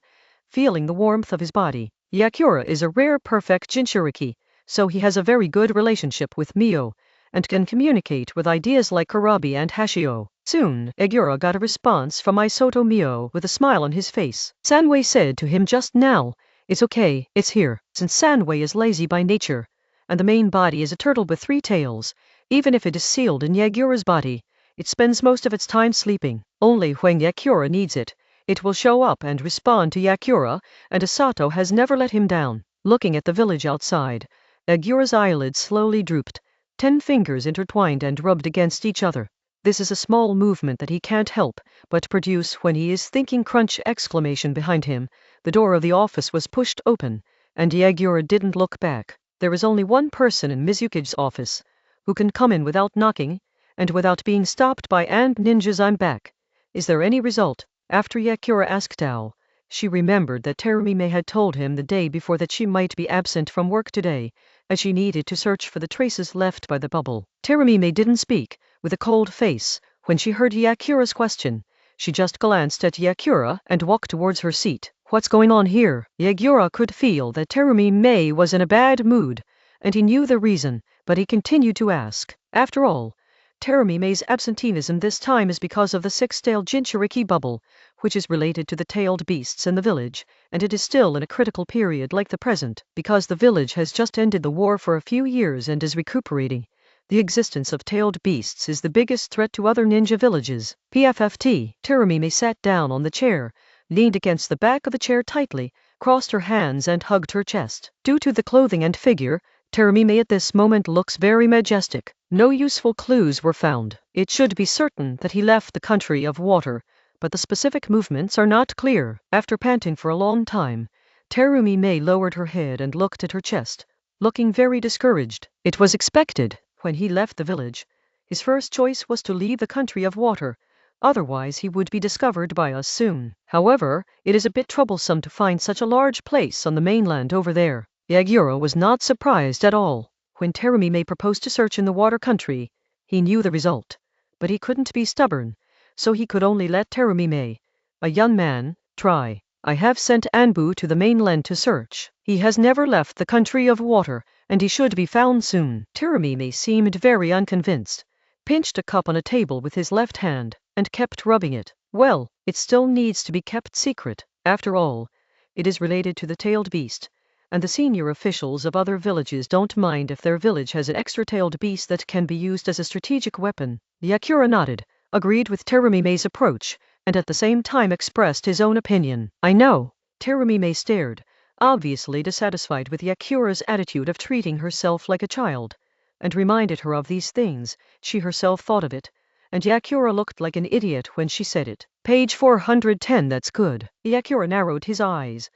feeling the warmth of his body. Yakura is a rare perfect Jinchuriki, so he has a very good relationship with Mio, and can communicate with ideas like Karabi and Hashio. Soon, Yagura got a response from Isoto Mio with a smile on his face. Sanwei said to him just now, "It's okay, it's here." Since Sanwei is lazy by nature, and the main body is a turtle with 3 tails, even if it is sealed in Yagura's body, it spends most of its time sleeping. Only when Yakura needs it, it will show up and respond to Yakura, and Asato has never let him down. Looking at the village outside, Yagura's eyelids slowly drooped, 10 fingers intertwined and rubbed against each other. This is a small movement that he can't help but produce when he is thinking. Crunch! Exclamation behind him. The door of the office was pushed open, and Yagura didn't look back. There is only one person in Mizuki's office who can come in without knocking, and without being stopped by "And ninjas, I'm back. Is there any result?" After Yakura asked Ao, she remembered that Terumi May had told him the day before that she might be absent from work today, as she needed to search for the traces left by the bubble. Terumi May didn't speak, with a cold face, when she heard Yakura's question. She just glanced at Yakura and walked towards her seat. What's going on here? Yakura could feel that Terumi May was in a bad mood, and he knew the reason, but he continued to ask. After all, Terumi May's absenteeism this time is because of the 6-tailed Jinchuriki bubble, which is related to the tailed beasts in the village, and it is still in a critical period like the present, because the village has just ended the war for a few years and is recuperating. The existence of tailed beasts is the biggest threat to other ninja villages. PFFT. Terumi May sat down on the chair, leaned against the back of the chair tightly, crossed her hands and hugged her chest. Due to the clothing and figure, Terumi May at this moment looks very majestic. No useful clues were found. It should be certain that he left the country of water, but the specific movements are not clear. After panting for a long time, Terumi May lowered her head and looked at her chest, looking very discouraged. It was expected, when he left the village, his first choice was to leave the country of water, otherwise he would be discovered by us soon. However, it is a bit troublesome to find such a large place on the mainland over there. Yagura was not surprised at all. When Terumi May proposed to search in the water country, he knew the result, but he couldn't be stubborn, so he could only let Terumi May, a young man, try. I have sent Anbu to the mainland to search. He has never left the country of water, and he should be found soon. Terumi May seemed very unconvinced, pinched a cup on a table with his left hand, and kept rubbing it. Well, it still needs to be kept secret. After all, it is related to the tailed beast, and the senior officials of other villages don't mind if their village has an extra-tailed beast that can be used as a strategic weapon. Yakura nodded, agreed with Terumi May's approach, and at the same time expressed his own opinion. I know. Terumi May stared, obviously dissatisfied with Yakura's attitude of treating herself like a child, and reminded her of these things. She herself thought of it, and Yakura looked like an idiot when she said it. Page 410, that's good. Yakura narrowed his eyes.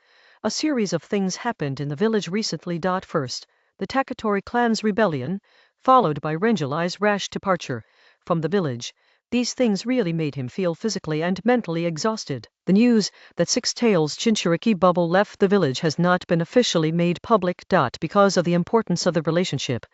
A series of things happened in the village recently. First, the Takatori clan's rebellion, followed by Renjali's rash departure from the village. These things really made him feel physically and mentally exhausted. The news that Six Tails Jinchuriki Bubble left the village has not been officially made public. Because of the importance of the relationship,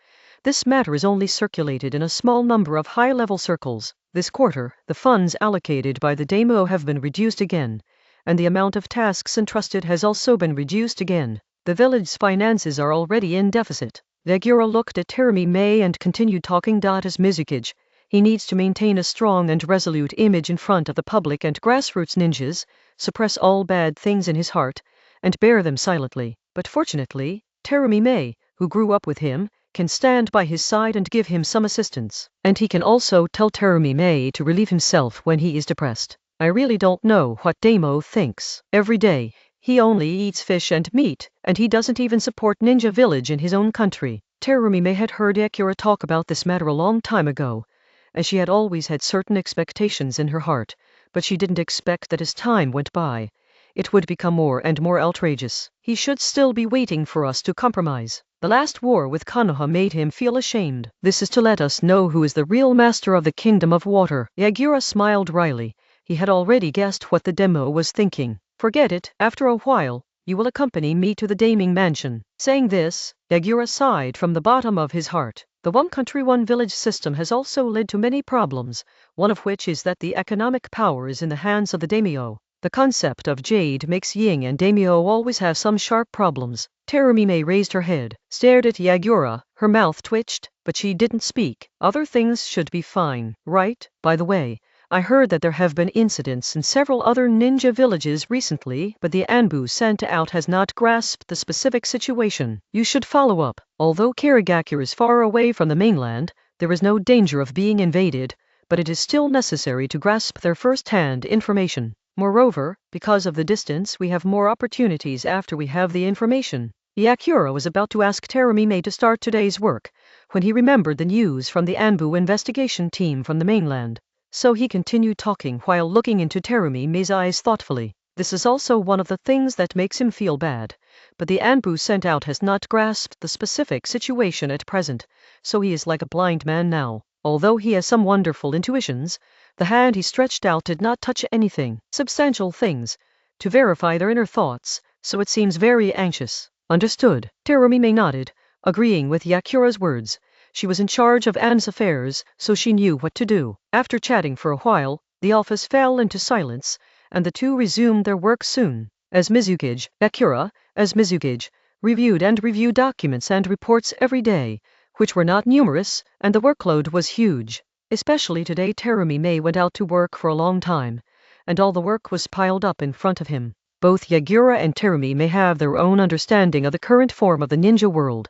this matter is only circulated in a small number of high-level circles. This quarter, the funds allocated by the daimyo have been reduced again, and the amount of tasks entrusted has also been reduced again. The village's finances are already in deficit. Yagura looked at Terumi May and continued talking. As Mizukage, he needs to maintain a strong and resolute image in front of the public and grassroots ninjas, suppress all bad things in his heart, and bear them silently. But fortunately, Terumi May, who grew up with him, can stand by his side and give him some assistance. And he can also tell Terumi May to relieve himself when he is depressed. I really don't know what Daimyo thinks. Every day, he only eats fish and meat, and he doesn't even support Ninja Village in his own country. Terumi May had heard Akira talk about this matter a long time ago, and she had always had certain expectations in her heart, but she didn't expect that as time went by, it would become more and more outrageous. He should still be waiting for us to compromise. The last war with Konoha made him feel ashamed. This is to let us know who is the real master of the Kingdom of Water. Yagura smiled wryly. He had already guessed what the daimyo was thinking. Forget it, after a while, you will accompany me to the daiming mansion. Saying this, Yagura sighed from the bottom of his heart. The one country one village system has also led to many problems, one of which is that the economic power is in the hands of the daimyo. The concept of jade makes yin and daimyo always have some sharp problems. Terumi May raised her head, stared at Yagura, her mouth twitched, but she didn't speak. Other things should be fine, right? By the way, I heard that there have been incidents in several other ninja villages recently, but the Anbu sent out has not grasped the specific situation. You should follow up. Although Karigakure is far away from the mainland, there is no danger of being invaded, but it is still necessary to grasp their first-hand information. Moreover, because of the distance, we have more opportunities after we have the information. Yakura was about to ask Terumi May to start today's work, when he remembered the news from the Anbu investigation team from the mainland. So he continued talking while looking into Terumi May's eyes thoughtfully. This is also one of the things that makes him feel bad, but the Anbu sent out has not grasped the specific situation at present, so he is like a blind man now. Although he has some wonderful intuitions, the hand he stretched out did not touch anything, substantial things, to verify their inner thoughts, so it seems very anxious. Understood. Terumi May nodded, agreeing with Yakura's words. She was in charge of An's affairs, so she knew what to do. After chatting for a while, the office fell into silence, and the two resumed their work soon. As Mizukage, Yakura, as Mizukage, reviewed documents and reports every day, which were not numerous, and the workload was huge. Especially today Terumi May went out to work for a long time, and all the work was piled up in front of him. Both Yagura and Terumi May have their own understanding of the current form of the ninja world,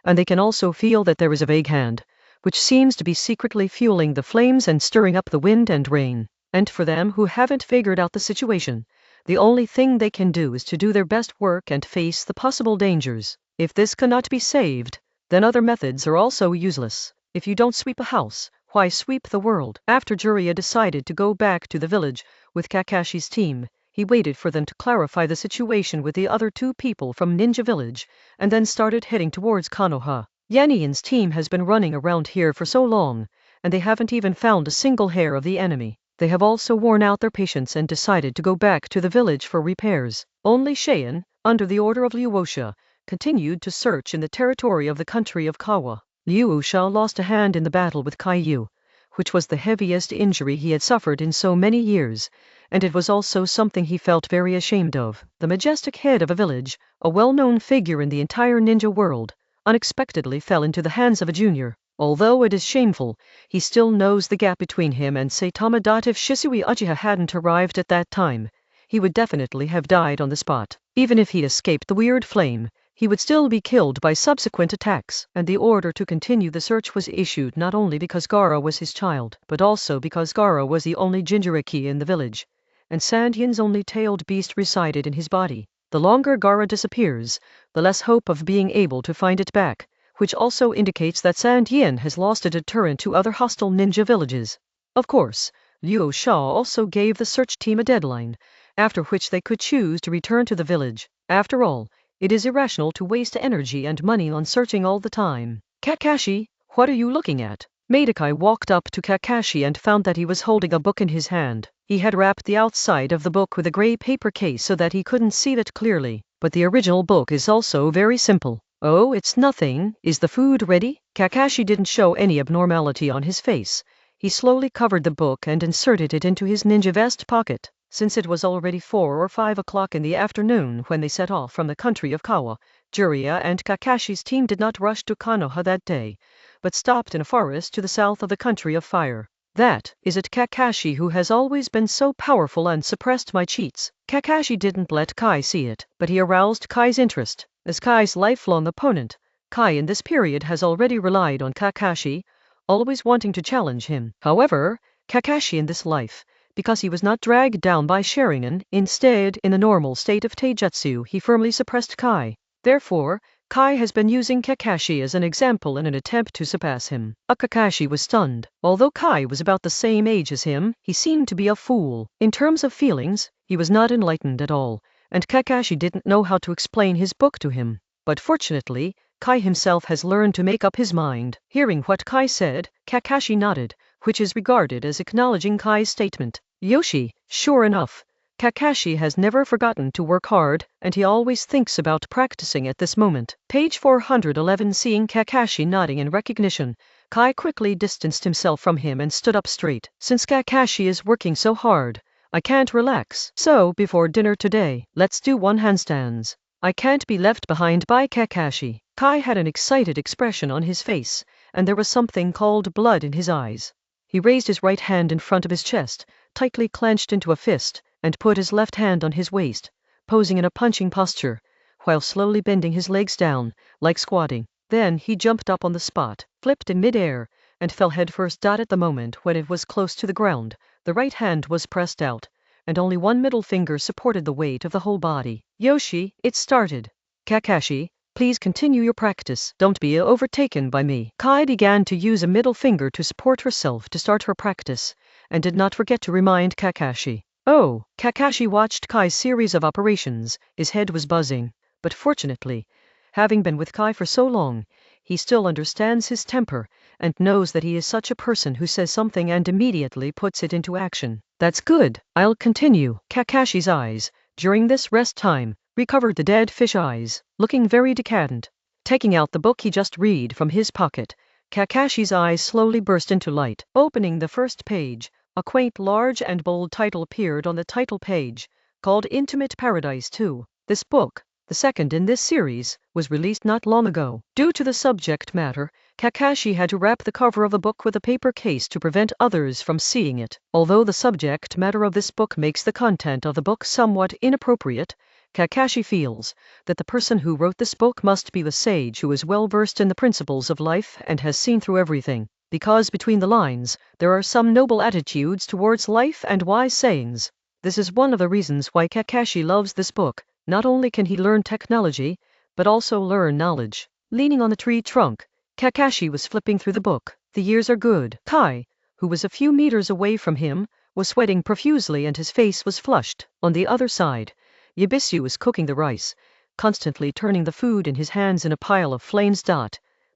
and they can also feel that there is a vague hand, which seems to be secretly fueling the flames and stirring up the wind and rain. And for them who haven't figured out the situation, the only thing they can do is to do their best work and face the possible dangers. If this cannot be saved, then other methods are also useless. If you don't sweep a house, why sweep the world? After Jiraiya decided to go back to the village with Kakashi's team, he waited for them to clarify the situation with the other two people from Ninja Village, and then started heading towards Konoha. Yanian's team has been running around here for so long, and they haven't even found a single hair of the enemy. They have also worn out their patience and decided to go back to the village for repairs. Only Cheyenne, under the order of Liu Wuxia, continued to search in the territory of the country of Kawa. Liu Wuxia lost a hand in the battle with Kaiyu, which was the heaviest injury he had suffered in so many years, and it was also something he felt very ashamed of. The majestic head of a village, a well-known figure in the entire ninja world, unexpectedly fell into the hands of a junior. Although it is shameful, he still knows the gap between him and Saitama. If Shisui Uchiha hadn't arrived at that time, he would definitely have died on the spot. Even if he escaped the weird flame, he would still be killed by subsequent attacks, and the order to continue the search was issued not only because Gaara was his child, but also because Gaara was the only Jinchuriki in the village, and Sandyen's only tailed beast resided in his body. The longer Gaara disappears, the less hope of being able to find it back, which also indicates that Sandyen has lost a deterrent to other hostile ninja villages. Of course, Liu Sha also gave the search team a deadline, after which they could choose to return to the village. After all, it is irrational to waste energy and money on searching all the time. Kakashi, what are you looking at? Madokai walked up to Kakashi and found that he was holding a book in his hand. He had wrapped the outside of the book with a gray paper case so that he couldn't see it clearly, but the original book is also very simple. Oh, it's nothing. Is the food ready? Kakashi didn't show any abnormality on his face. He slowly covered the book and inserted it into his ninja vest pocket. Since it was already 4 or 5 o'clock in the afternoon when they set off from the country of Kawa, Jiraiya and Kakashi's team did not rush to Konoha that day, but stopped in a forest to the south of the country of fire. That is it, Kakashi, who has always been so powerful and suppressed my cheats. Kakashi didn't let Kai see it, but he aroused Kai's interest. As Kai's lifelong opponent, Kai in this period has already relied on Kakashi, always wanting to challenge him. However, Kakashi in this life, because he was not dragged down by Sharingan, instead in the normal state of taijutsu, he firmly suppressed Kai. Therefore, Kai has been using Kakashi as an example in an attempt to surpass him. Kakashi was stunned. Although Kai was about the same age as him, he seemed to be a fool. In terms of feelings, he was not enlightened at all, and Kakashi didn't know how to explain his book to him. But fortunately, Kai himself has learned to make up his mind. Hearing what Kai said, Kakashi nodded, which is regarded as acknowledging Kai's statement. Yoshi, sure enough, Kakashi has never forgotten to work hard, and he always thinks about practicing at this moment. Page 411. Seeing Kakashi nodding in recognition, Kai quickly distanced himself from him and stood up straight. Since Kakashi is working so hard, I can't relax. So, before dinner today, let's do 1 handstands. I can't be left behind by Kakashi. Kai had an excited expression on his face, and there was something called blood in his eyes. He raised his right hand in front of his chest, tightly clenched into a fist, and put his left hand on his waist, posing in a punching posture, while slowly bending his legs down, like squatting. Then he jumped up on the spot, flipped in mid-air, and fell headfirst. At the moment when it was close to the ground, the right hand was pressed out, and only one middle finger supported the weight of the whole body. Yoshi, it started. Kakashi, please continue your practice. Don't be overtaken by me. Kai began to use a middle finger to support herself to start her practice, and did not forget to remind Kakashi. Oh, Kakashi watched Kai's series of operations. His head was buzzing, but fortunately, having been with Kai for so long, he still understands his temper, and knows that he is such a person who says something and immediately puts it into action. That's good. I'll continue. Kakashi's eyes, during this rest time, recovered the dead fish eyes, looking very decadent. Taking out the book he just read from his pocket, Kakashi's eyes slowly burst into light. Opening the first page, a quaint, large and bold title appeared on the title page, called Intimate Paradise 2. This book, the second in this series, was released not long ago. Due to the subject matter, Kakashi had to wrap the cover of the book with a paper case to prevent others from seeing it. Although the subject matter of this book makes the content of the book somewhat inappropriate, Kakashi feels that the person who wrote this book must be a sage who is well versed in the principles of life and has seen through everything, because between the lines, there are some noble attitudes towards life and wise sayings. This is one of the reasons why Kakashi loves this book. Not only can he learn technology, but also learn knowledge. Leaning on the tree trunk, Kakashi was flipping through the book. The years are good. Kai, who was a few meters away from him, was sweating profusely and his face was flushed. On the other side, Yabisu was cooking the rice, constantly turning the food in his hands in a pile of flames.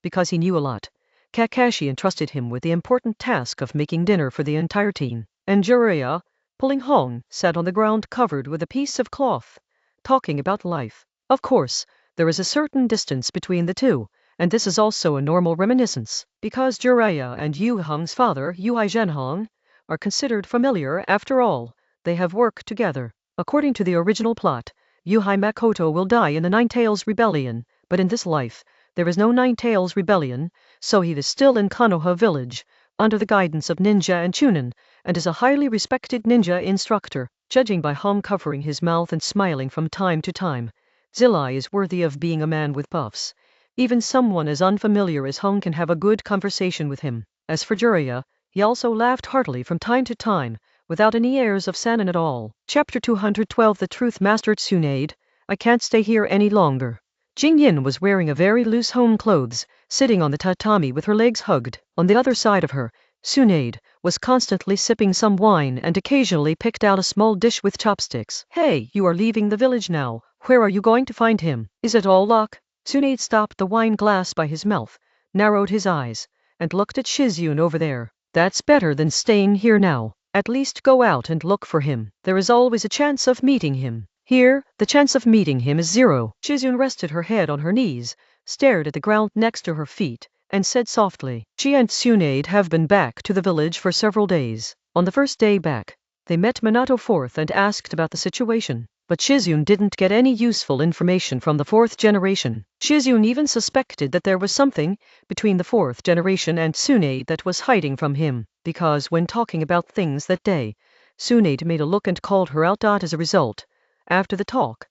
Because he knew a lot, Kakashi entrusted him with the important task of making dinner for the entire team. And Jiraiya, pulling Hong, sat on the ground covered with a piece of cloth, talking about life. Of course, there is a certain distance between the two, and this is also a normal reminiscence, because Jiraiya and Yu Hong's father, Yu Zhenhong, are considered familiar. After all, they have worked together. According to the original plot, Yu Makoto will die in the Nine Tails Rebellion, but in this life, there is no Nine Tails Rebellion, so he is still in Konoha village, under the guidance of Ninja and Chunin, and is a highly respected ninja instructor. Judging by Hong covering his mouth and smiling from time to time, Zilai is worthy of being a man with puffs. Even someone as unfamiliar as Hong can have a good conversation with him. As for Jiraiya, he also laughed heartily from time to time, without any airs of Sanin at all. Chapter 212. The Truth Master Tsunade. I can't stay here any longer. Jing Yin was wearing a very loose home clothes, sitting on the tatami with her legs hugged. On the other side of her, Tsunade was constantly sipping some wine and occasionally picked out a small dish with chopsticks. Hey, you are leaving the village now. Where are you going to find him? Is it all luck? Tsunade stopped the wine glass by his mouth, narrowed his eyes, and looked at Shizune over there. That's better than staying here now. At least go out and look for him. There is always a chance of meeting him. Here, the chance of meeting him is 0. Shizune rested her head on her knees, stared at the ground next to her feet, and said softly, she and Tsunade have been back to the village for several days. On the first day back, they met Minato fourth and asked about the situation. But Shizune didn't get any useful information from the 4th generation. Shizune even suspected that there was something between the 4th generation and Tsunade that was hiding from him, because when talking about things that day, Tsunade made a look and called her out. As a result, after the talk,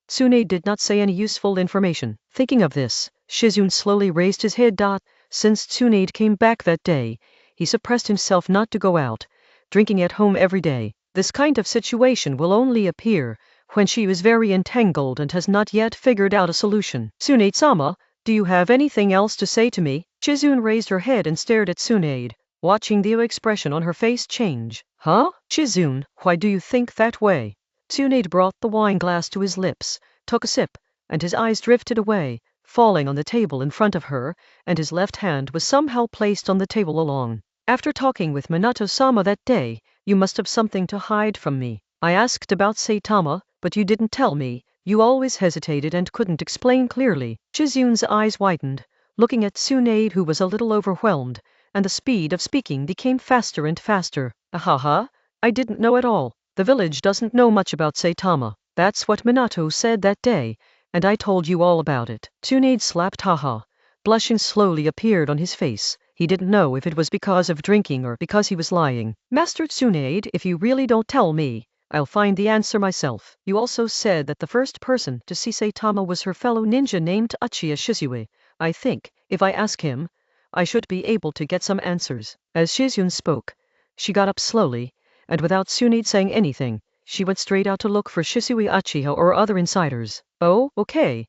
Tsunade did not say any useful information. Thinking of this, Shizune slowly raised his head. Since Tsunade came back that day, he suppressed himself not to go out, drinking at home every day. This kind of situation will only appear when she is very entangled and has not yet figured out a solution. Tsunade-sama, do you have anything else to say to me? Shizune raised her head and stared at Tsunade, watching the expression on her face change. Huh? Shizune, why do you think that way? Tsunade brought the wine glass to his lips, took a sip, and his eyes drifted away, falling on the table in front of her, and his left hand was somehow placed on the table along. After talking with Minato-sama that day, you must have something to hide from me. I asked about Saitama, but you didn't tell me. You always hesitated and couldn't explain clearly. Shizune's eyes widened, looking at Tsunade, who was a little overwhelmed, and the speed of speaking became faster and faster. Ahaha, I didn't know at all. The village doesn't know much about Saitama. That's what Minato said that day, and I told you all about it. Tsunade slapped. Haha. Blushing slowly appeared on his face. He didn't know if it was because of drinking or because he was lying. Master Tsunade, if you really don't tell me, I'll find the answer myself. You also said that the first person to see Saitama was her fellow ninja named Uchiha Shizue. I think, if I ask him, I should be able to get some answers. As Shizune spoke, she got up slowly, and without Tsunade saying anything, she went straight out to look for Shizue Uchiha or other insiders. Oh, okay,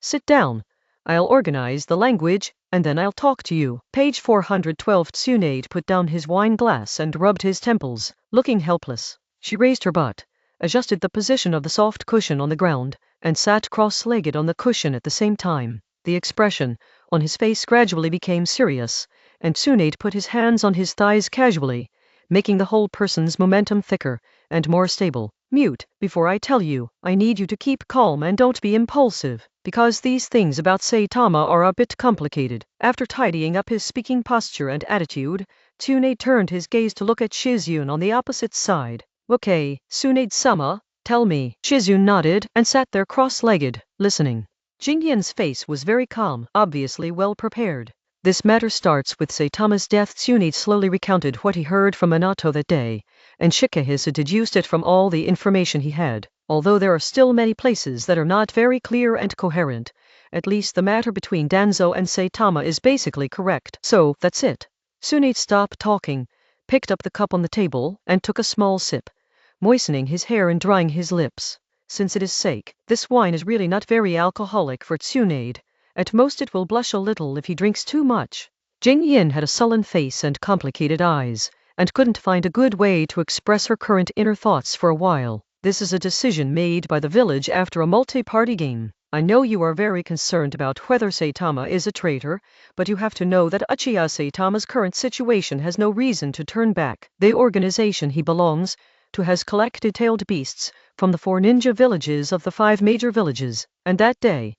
sit down. I'll organize the language, and then I'll talk to you. Page 412. Tsunade put down his wine glass and rubbed his temples, looking helpless. She raised her butt, adjusted the position of the soft cushion on the ground, and sat cross-legged on the cushion at the same time. The expression on his face gradually became serious, and Tsunade put his hands on his thighs casually, making the whole person's momentum thicker and more stable. Mute, before I tell you, I need you to keep calm and don't be impulsive, because these things about Saitama are a bit complicated. After tidying up his speaking posture and attitude, Tsunade turned his gaze to look at Shizune on the opposite side. Okay, Tsunade-sama, tell me. Shizune nodded and sat there cross-legged, listening. Jingyan's face was very calm, obviously well prepared. This matter starts with Saitama's death. Tsunade slowly recounted what he heard from Minato that day, and Shikahisa deduced it from all the information he had. Although there are still many places that are not very clear and coherent, at least the matter between Danzo and Saitama is basically correct. So, that's it. Tsunade stopped talking, picked up the cup on the table, and took a small sip, moistening his hair and drying his lips. Since it is sake, this wine is really not very alcoholic for Tsunade. At most it will blush a little if he drinks too much. Jingyan had a sullen face and complicated eyes, and couldn't find a good way to express her current inner thoughts for a while. This is a decision made by the village after a multi-party game. I know you are very concerned about whether Saitama is a traitor, but you have to know that Uchiha Saitama's current situation has no reason to turn back. The organization he belongs to has collected tailed beasts from the 4 ninja villages of the 5 major villages, and that day,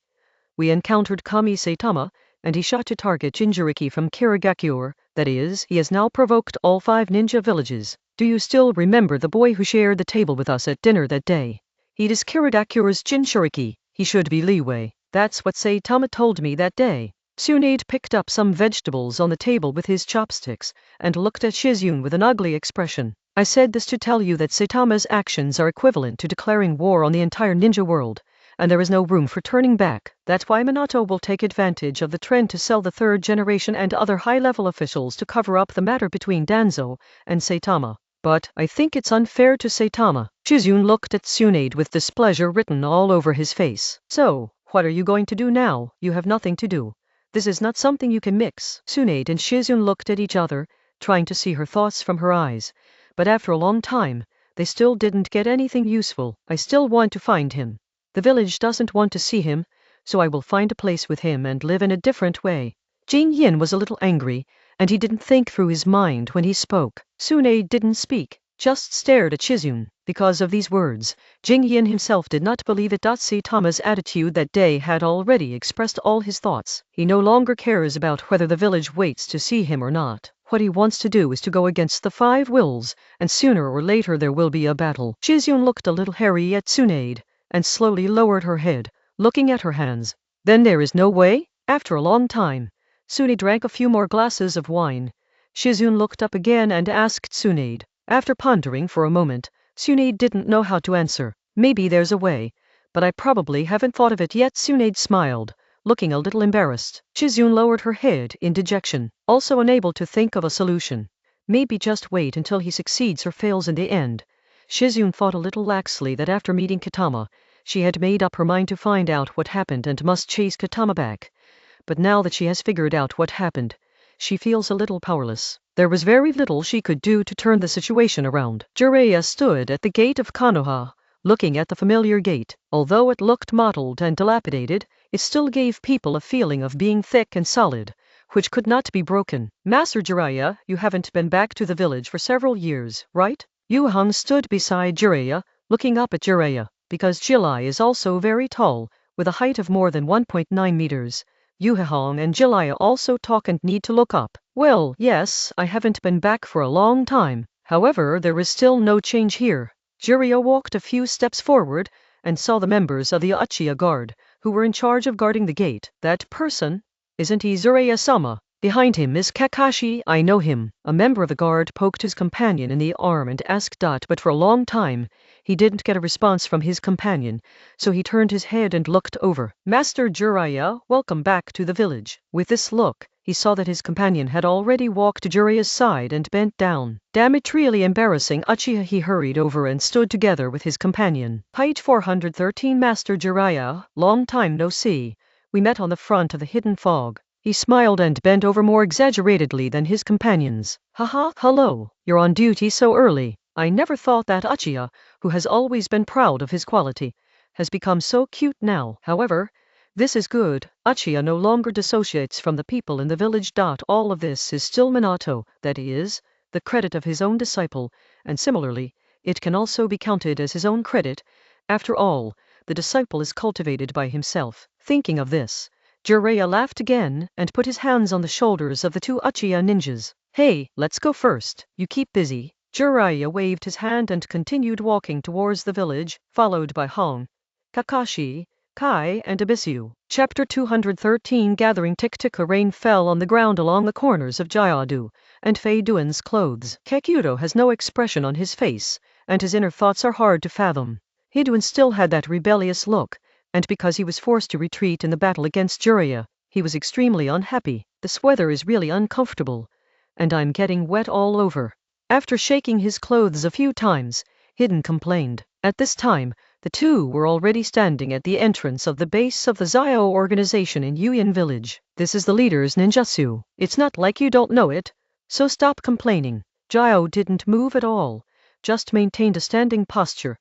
we encountered Kami Saitama, and he shot to target Jinchuriki from Kirigakure. That is, he has now provoked all 5 ninja villages. Do you still remember the boy who shared the table with us at dinner that day? He is Kirigakure's Jinchuriki. He should be Leeway. That's what Saitama told me that day. Tsunade picked up some vegetables on the table with his chopsticks, and looked at Shizune with an ugly expression. I said this to tell you that Saitama's actions are equivalent to declaring war on the entire ninja world, and there is no room for turning back. That's why Minato will take advantage of the trend to sell the 3rd generation and other high-level officials to cover up the matter between Danzo and Saitama. But I think it's unfair to Saitama. Shizune looked at Tsunade with displeasure written all over his face. So, what are you going to do now? You have nothing to do. This is not something you can mix. Tsunade and Shizune looked at each other, trying to see her thoughts from her eyes. But after a long time, they still didn't get anything useful. I still want to find him. The village doesn't want to see him, so I will find a place with him and live in a different way. Jing Yin was a little angry, and he didn't think through his mind when he spoke. Tsunade didn't speak, just stared at Shizune. Because of these words, Jing Yin himself did not believe it. Saitama's attitude that day had already expressed all his thoughts. He no longer cares about whether the village waits to see him or not. What he wants to do is to go against the 5 wills, and sooner or later there will be a battle. Shizune looked a little hairy at Tsunade, and slowly lowered her head, looking at her hands. Then there is no way? After a long time, Tsunade drank a few more glasses of wine. Shizune looked up again and asked Tsunade. After pondering for a moment, Tsunade didn't know how to answer. Maybe there's a way, but I probably haven't thought of it yet. Tsunade smiled, looking a little embarrassed. Shizune lowered her head in dejection, also unable to think of a solution. Maybe just wait until he succeeds or fails in the end. Shizune thought a little laxly that after meeting Katama, she had made up her mind to find out what happened and must chase Katama back. But now that she has figured out what happened, she feels a little powerless. There was very little she could do to turn the situation around. Jiraiya stood at the gate of Konoha, looking at the familiar gate. Although it looked mottled and dilapidated, it still gave people a feeling of being thick and solid, which could not be broken. Master Jiraiya, you haven't been back to the village for several years, right? Yu Hong stood beside Jiraiya, looking up at Jiraiya, because Jilai is also very tall, with a height of more than 1.9 meters. Yu Hong and Jiraiya also talk and need to look up. Well, yes, I haven't been back for a long time. However, there is still no change here. Jiraiya walked a few steps forward and saw the members of the Uchiha Guard, who were in charge of guarding the gate. That person? Isn't he Jiraiya-sama? Behind him is Kakashi. I know him. A member of the guard poked his companion in the arm and asked but for a long time, he didn't get a response from his companion, so he turned his head and looked over. Master Jiraiya, welcome back to the village. With this look, he saw that his companion had already walked to Jiraiya's side and bent down. Damn it, really embarrassing. Uchiha. He hurried over and stood together with his companion. Page 413. Master Jiraiya, long time no see. We met on the front of the hidden fog. He smiled and bent over more exaggeratedly than his companions. Haha, hello, you're on duty so early. I never thought that Uchiha, who has always been proud of his quality, has become so cute now. However, this is good. Uchiha no longer dissociates from the people in the village. All of this is still Minato, that is, the credit of his own disciple, and similarly, it can also be counted as his own credit. After all, the disciple is cultivated by himself. Thinking of this, Jiraiya laughed again and put his hands on the shoulders of the 2 Uchiha ninjas. Hey, let's go first. You keep busy. Jiraiya waved his hand and continued walking towards the village, followed by Hong, Kakashi, Kai, and Abisu. Chapter 213. Gathering tick-tick. A rain fell on the ground along the corners of Jayadu and Fei Duan's clothes. Kekudo has no expression on his face, and his inner thoughts are hard to fathom. Hiduan still had that rebellious look, and because he was forced to retreat in the battle against Jiraiya, he was extremely unhappy. This weather is really uncomfortable, and I'm getting wet all over. After shaking his clothes a few times, Hidden complained. At this time, the two were already standing at the entrance of the base of the Zio organization in Yuyan village. This is the leader's ninjutsu. It's not like you don't know it, so stop complaining. Zio didn't move at all, just maintained a standing posture,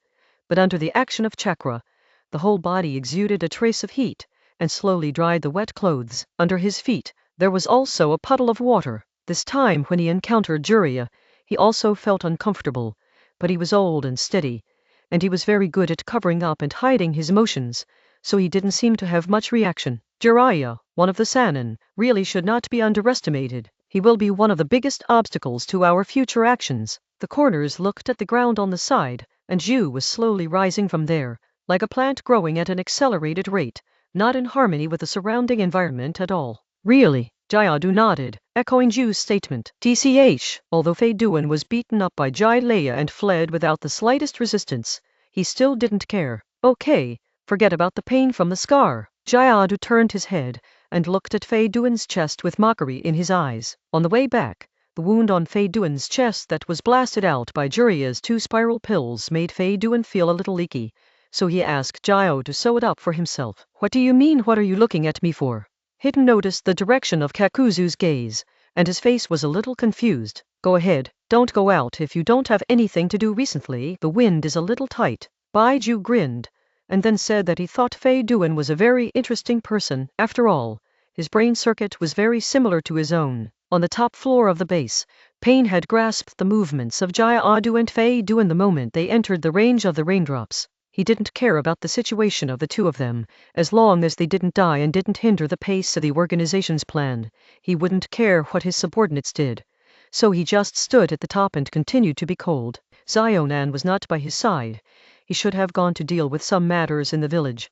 but under the action of chakra, the whole body exuded a trace of heat, and slowly dried the wet clothes. Under his feet, there was also a puddle of water. This time when he encountered Jiraiya, he also felt uncomfortable, but he was old and steady, and he was very good at covering up and hiding his emotions, so he didn't seem to have much reaction. Jiraiya, one of the Sannin, really should not be underestimated. He will be one of the biggest obstacles to our future actions. The corners looked at the ground on the side, and Zhu was slowly rising from there, like a plant growing at an accelerated rate, not in harmony with the surrounding environment at all. Really? Jayadu nodded, echoing Zhu's statement. TCH, although Fei Duan was beaten up by Jai Leia and fled without the slightest resistance, he still didn't care. Okay, forget about the pain from the scar. Jayadu turned his head and looked at Fei Duan's chest with mockery in his eyes. On the way back, the wound on Fei Duan's chest that was blasted out by Jiraiya's 2 spiral pills made Fei Duan feel a little leaky, so he asked Jio to sew it up for himself. What do you mean? What are you looking at me for? Hidden noticed the direction of Kakuzu's gaze, and his face was a little confused. Go ahead, don't go out if you don't have anything to do recently. The wind is a little tight. Baiju grinned, and then said that he thought Fei Duan was a very interesting person. After all, his brain circuit was very similar to his own. On the top floor of the base, Pain had grasped the movements of Jia Adu and Fei Duan the moment they entered the range of the raindrops. He didn't care about the situation of the two of them, as long as they didn't die and didn't hinder the pace of the organization's plan. He wouldn't care what his subordinates did. So he just stood at the top and continued to be cold. Zionan was not by his side. He should have gone to deal with some matters in the village.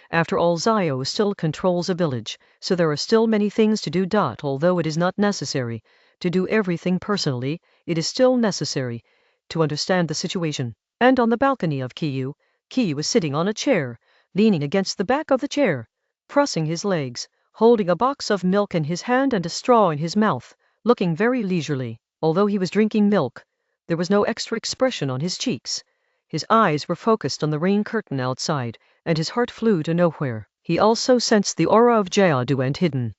After all, Zio still controls a village, so there are still many things to do. Although it is not necessary to do everything personally, it is still necessary to understand the situation. And on the balcony of Kiyu was sitting on a chair, leaning against the back of the chair, crossing his legs, holding a box of milk in his hand and a straw in his mouth, looking very leisurely. Although he was drinking milk, there was no extra expression on his cheeks. His eyes were focused on the rain curtain outside, and his heart flew to nowhere. He also sensed the aura of Jayadu and Hidden,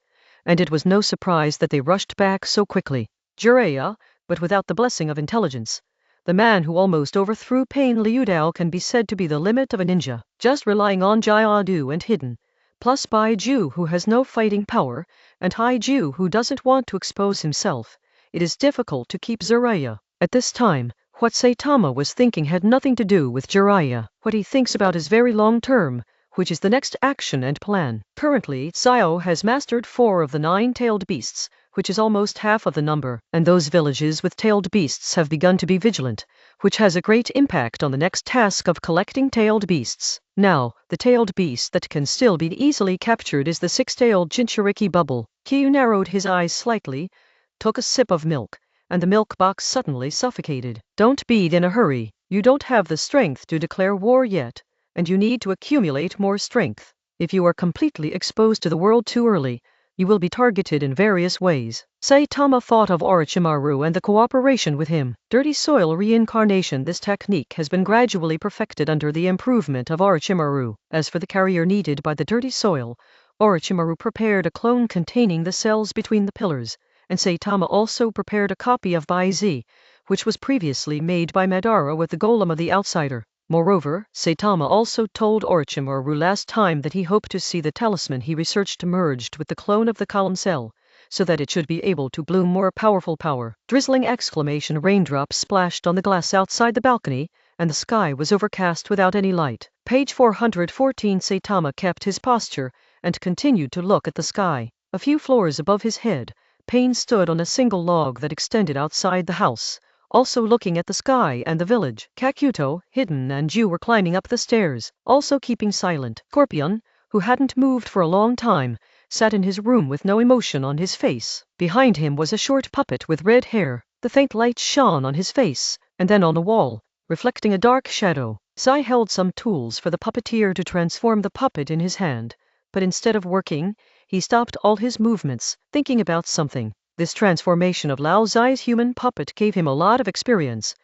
and it was no surprise that they rushed back so quickly. Jiraiya, but without the blessing of intelligence. The man who almost overthrew Pain Liudao can be said to be the limit of a ninja, just relying on Jayadu and Hidden, plus Baiju who has no fighting power, and Haiju who doesn't want to expose himself. It is difficult to keep Jiraiya. At this time, what Saitama was thinking had nothing to do with Jiraiya. What he thinks about is very long term, which is the next action and plan. Currently, Zio has mastered 4 of the 9-tailed beasts, which is almost half of the number, and those villages with tailed beasts have begun to be vigilant, which has a great impact on the next task of collecting tailed beasts. Now, the tailed beast that can still be easily captured is the 6-tailed Jinchuriki bubble. Kiyu narrowed his eyes slightly, took a sip of milk, and the milk box suddenly suffocated. Don't be in a hurry. You don't have the strength to declare war yet, and you need to accumulate more strength. If you are completely exposed to the world too early, you will be targeted in various ways. Saitama thought of Orochimaru and the cooperation with him. Dirty soil reincarnation. This technique has been gradually perfected under the improvement of Orochimaru. As for the carrier needed by the dirty soil, Orochimaru prepared a clone containing the cells between the pillars, and Saitama also prepared a copy of Bai-Z, which was previously made by Madara with the golem of the outsider. Moreover, Saitama also told Orochimaru last time that he hoped to see the talisman he researched merged with the clone of the column cell, so that it should be able to bloom more powerful power. Drizzling exclamation raindrops splashed on the glass outside the balcony, and the sky was overcast without any light. Page 414. Saitama kept his posture and continued to look at the sky. A few floors above his head, Pain stood on a single log that extended outside the house, also looking at the sky and the village. Kakuto, Hidden, and Ju were climbing up the stairs, also keeping silent. Scorpion, who hadn't moved for a long time, sat in his room with no emotion on his face. Behind him was a short puppet with red hair. The faint light shone on his face, and then on the wall, reflecting a dark shadow. Sai held some tools for the puppeteer to transform the puppet in his hand, but instead of working, he stopped all his movements, thinking about something. This transformation of Lao Zai's human puppet gave him a lot of experience,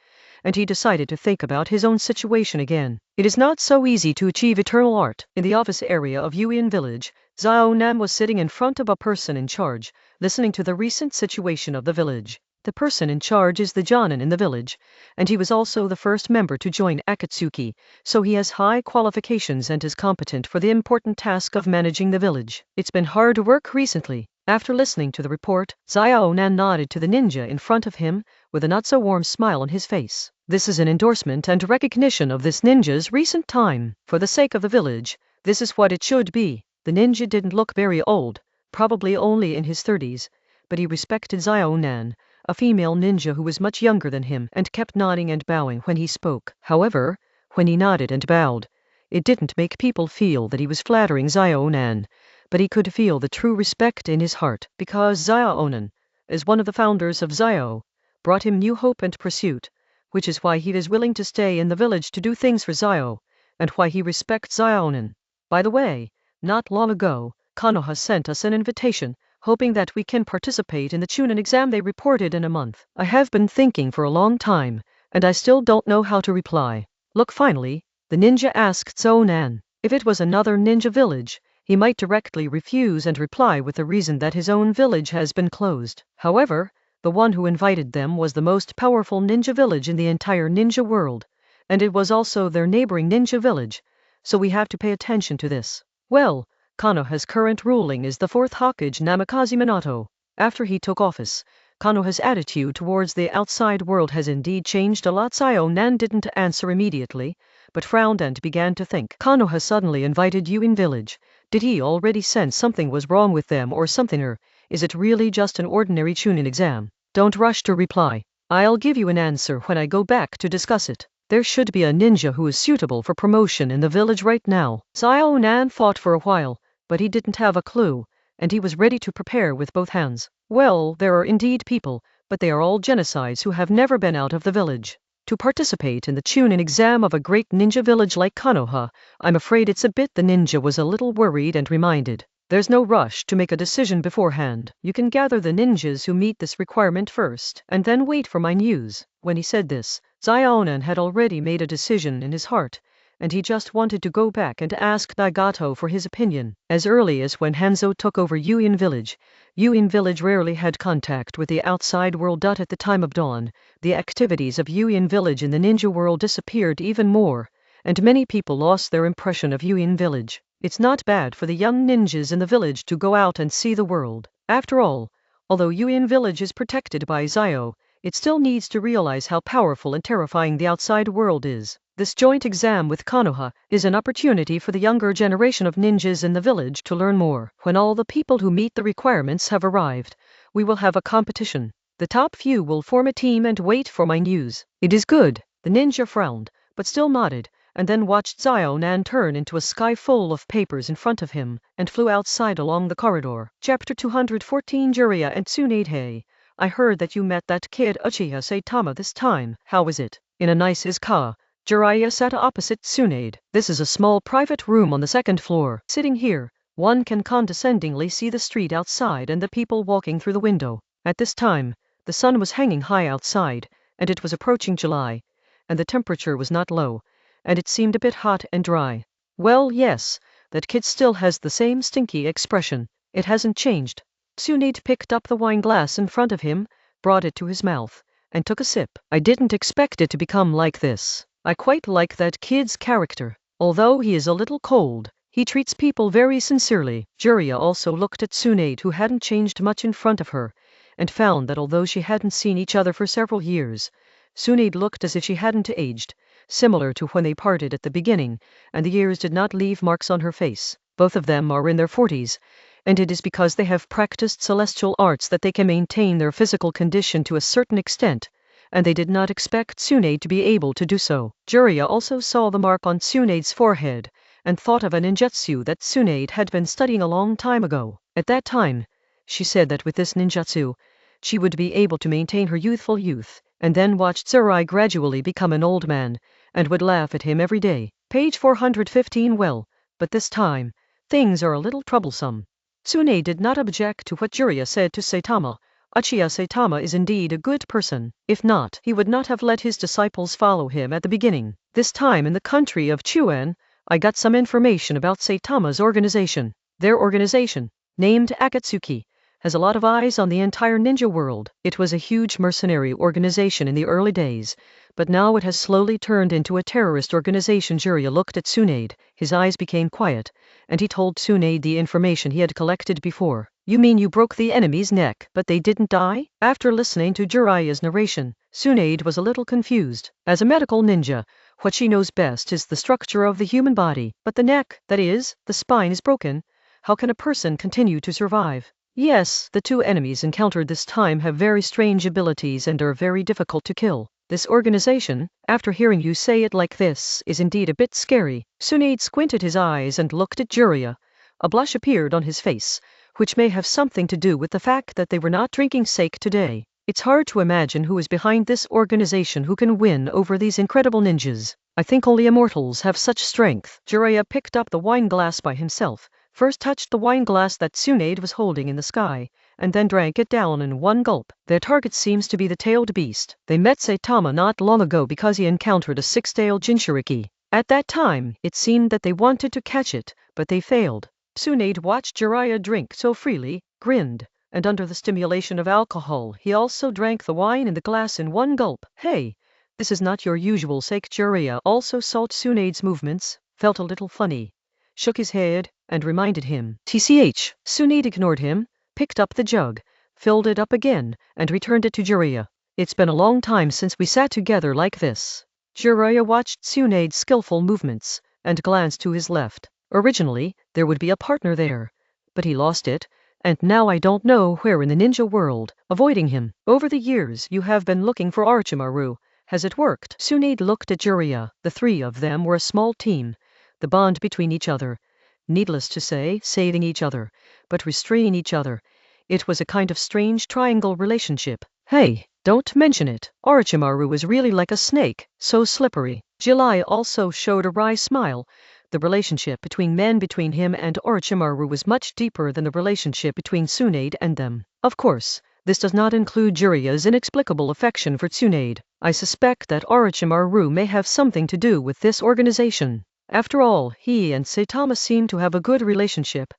and he decided to think about his own situation again. It is not so easy to achieve eternal art. In the office area of Yuan village, Zhao Nam was sitting in front of a person in charge, listening to the recent situation of the village. The person in charge is the Jonin in the village, and he was also the first member to join Akatsuki, so he has high qualifications and is competent for the important task of managing the village. It's been hard work recently. After listening to the report, Zhao Nan nodded to the ninja in front of him, with a not-so-warm smile on his face. This is an endorsement and recognition of this ninja's recent time. For the sake of the village, this is what it should be. The ninja didn't look very old, probably only in his 30s, but he respected Zhao Nan, a female ninja who was much younger than him, and kept nodding and bowing when he spoke. However, when he nodded and bowed, it didn't make people feel that he was flattering Zhao Nan, but he could feel the true respect in his heart, because Zhao Nan, as one of the founders of Zhao, brought him new hope and pursuit, which is why he is willing to stay in the village to do things for Zhao, and why he respects Zhao Nan. By the way, not long ago, Konoha sent us an invitation, hoping that we can participate in the Chunin exam they reported in a month. I have been thinking for a long time, and I still don't know how to reply. Look, finally, the ninja asked Zhou Nan. If it was another ninja village, he might directly refuse and reply with the reason that his own village has been closed. However, the one who invited them was the most powerful ninja village in the entire ninja world, and it was also their neighboring ninja village, so we have to pay attention to this. Well, Konoha's current ruling is the fourth Hokage Namikaze Minato. After he took office, Konoha's attitude towards the outside world has indeed changed a lot. Nan didn't answer immediately, but frowned and began to think. Konoha suddenly invited you in village. Did he already sense something was wrong with them or something, or is it really just an ordinary chunin exam? Don't rush to reply. I'll give you an answer when I go back to discuss it. There should be a ninja who is suitable for promotion in the village right now. Nan thought for a while, but he didn't have a clue, and he was ready to prepare with both hands. Well, there are indeed people, but they are all genocides who have never been out of the village. To participate in the chunin exam of a great ninja village like Konoha, I'm afraid it's a bit. The ninja was a little worried and reminded. There's no rush to make a decision beforehand. You can gather the ninjas who meet this requirement first, and then wait for my news. When he said this, Zionan had already made a decision in his heart, and he just wanted to go back and ask Nagato for his opinion. As early as when Hanzo took over Yuin Village, Yuin Village rarely had contact with the outside world. At the time of dawn, the activities of Yuin Village in the ninja world disappeared even more, and many people lost their impression of Yuin Village. It's not bad for the young ninjas in the village to go out and see the world. After all, although Yuin Village is protected by Zio, it still needs to realize how powerful and terrifying the outside world is. This joint exam with Konoha is an opportunity for the younger generation of ninjas in the village to learn more. When all the people who meet the requirements have arrived, we will have a competition. The top few will form a team and wait for my news. It is good. The ninja frowned, but still nodded, and then watched Zionan turn into a sky full of papers in front of him, and flew outside along the corridor. Chapter 214. Jiraiya and Tsunade. I heard that you met that kid Uchiha Saitama this time. How is it? In a nice car. Jiraiya sat opposite Tsunade. This is a small private room on the second floor. Sitting here, one can condescendingly see the street outside and the people walking through the window. At this time, the sun was hanging high outside, and it was approaching July, and the temperature was not low, and it seemed a bit hot and dry. Well, yes, that kid still has the same stinky expression. It hasn't changed. Tsunade picked up the wine glass in front of him, brought it to his mouth, and took a sip. I didn't expect it to become like this. I quite like that kid's character. Although he is a little cold, he treats people very sincerely. Jiraiya also looked at Tsunade, who hadn't changed much in front of her, and found that although she hadn't seen each other for several years, Tsunade looked as if she hadn't aged, similar to when they parted at the beginning, and the years did not leave marks on her face. Both of them are in their 40s, and it is because they have practiced celestial arts that they can maintain their physical condition to a certain extent, and they did not expect Tsunade to be able to do so. Jiraiya also saw the mark on Tsunade's forehead, and thought of a ninjutsu that Tsunade had been studying a long time ago. At that time, she said that with this ninjutsu, she would be able to maintain her youthful youth, and then watched Tsurai gradually become an old man, and would laugh at him every day. Page 415. Well, but this time, things are a little troublesome. Tsunade did not object to what Jiraiya said to Saitama. Uchiha Saitama is indeed a good person. If not, he would not have let his disciples follow him at the beginning. This time in the country of Chuan, I got some information about Saitama's organization. Their organization, named Akatsuki, has a lot of eyes on the entire ninja world. It was a huge mercenary organization in the early days, but now it has slowly turned into a terrorist organization. Jiraiya looked at Tsunade, his eyes became quiet, and he told Tsunade the information he had collected before. You mean you broke the enemy's neck, but they didn't die? After listening to Jiraiya's narration, Tsunade was a little confused. As a medical ninja, what she knows best is the structure of the human body, but the neck, that is, the spine is broken. How can a person continue to survive? Yes, the two enemies encountered this time have very strange abilities and are very difficult to kill. This organization, after hearing you say it like this, is indeed a bit scary. Tsunade squinted his eyes and looked at Jiraiya. A blush appeared on his face, which may have something to do with the fact that they were not drinking sake today. It's hard to imagine who is behind this organization who can win over these incredible ninjas. I think only immortals have such strength. Jiraiya picked up the wine glass by himself, first touched the wine glass that Tsunade was holding in the sky, and then drank it down in one gulp. Their target seems to be the tailed beast. They met Saitama not long ago because he encountered a six-tailed Jinchuriki. At that time, it seemed that they wanted to catch it, but they failed. Tsunade watched Jiraiya drink so freely, grinned, and under the stimulation of alcohol he also drank the wine in the glass in one gulp. Hey, this is not your usual sake. Jiraiya also saw Tsunade's movements, felt a little funny, shook his head, and reminded him. Tsunade ignored him, picked up the jug, filled it up again, and returned it to Jiraiya. It's been a long time since we sat together like this. Jiraiya watched Tsunade's skillful movements, and glanced to his left. Originally, there would be a partner there, but he lost it, and now I don't know where in the ninja world, avoiding him. Over the years you have been looking for Orochimaru. Has it worked? Tsunade looked at Jiraiya. The three of them were a small team. The bond between each other, needless to say, saving each other, but restraining each other. It was a kind of strange triangle relationship. Hey, don't mention it. Orochimaru was really like a snake, so slippery. Jiraiya also showed a wry smile. The relationship between him and Orochimaru was much deeper than the relationship between Tsunade and them. Of course, this does not include Jiraiya's inexplicable affection for Tsunade. I suspect that Orochimaru may have something to do with this organization. After all, he and Saitama seem to have a good relationship,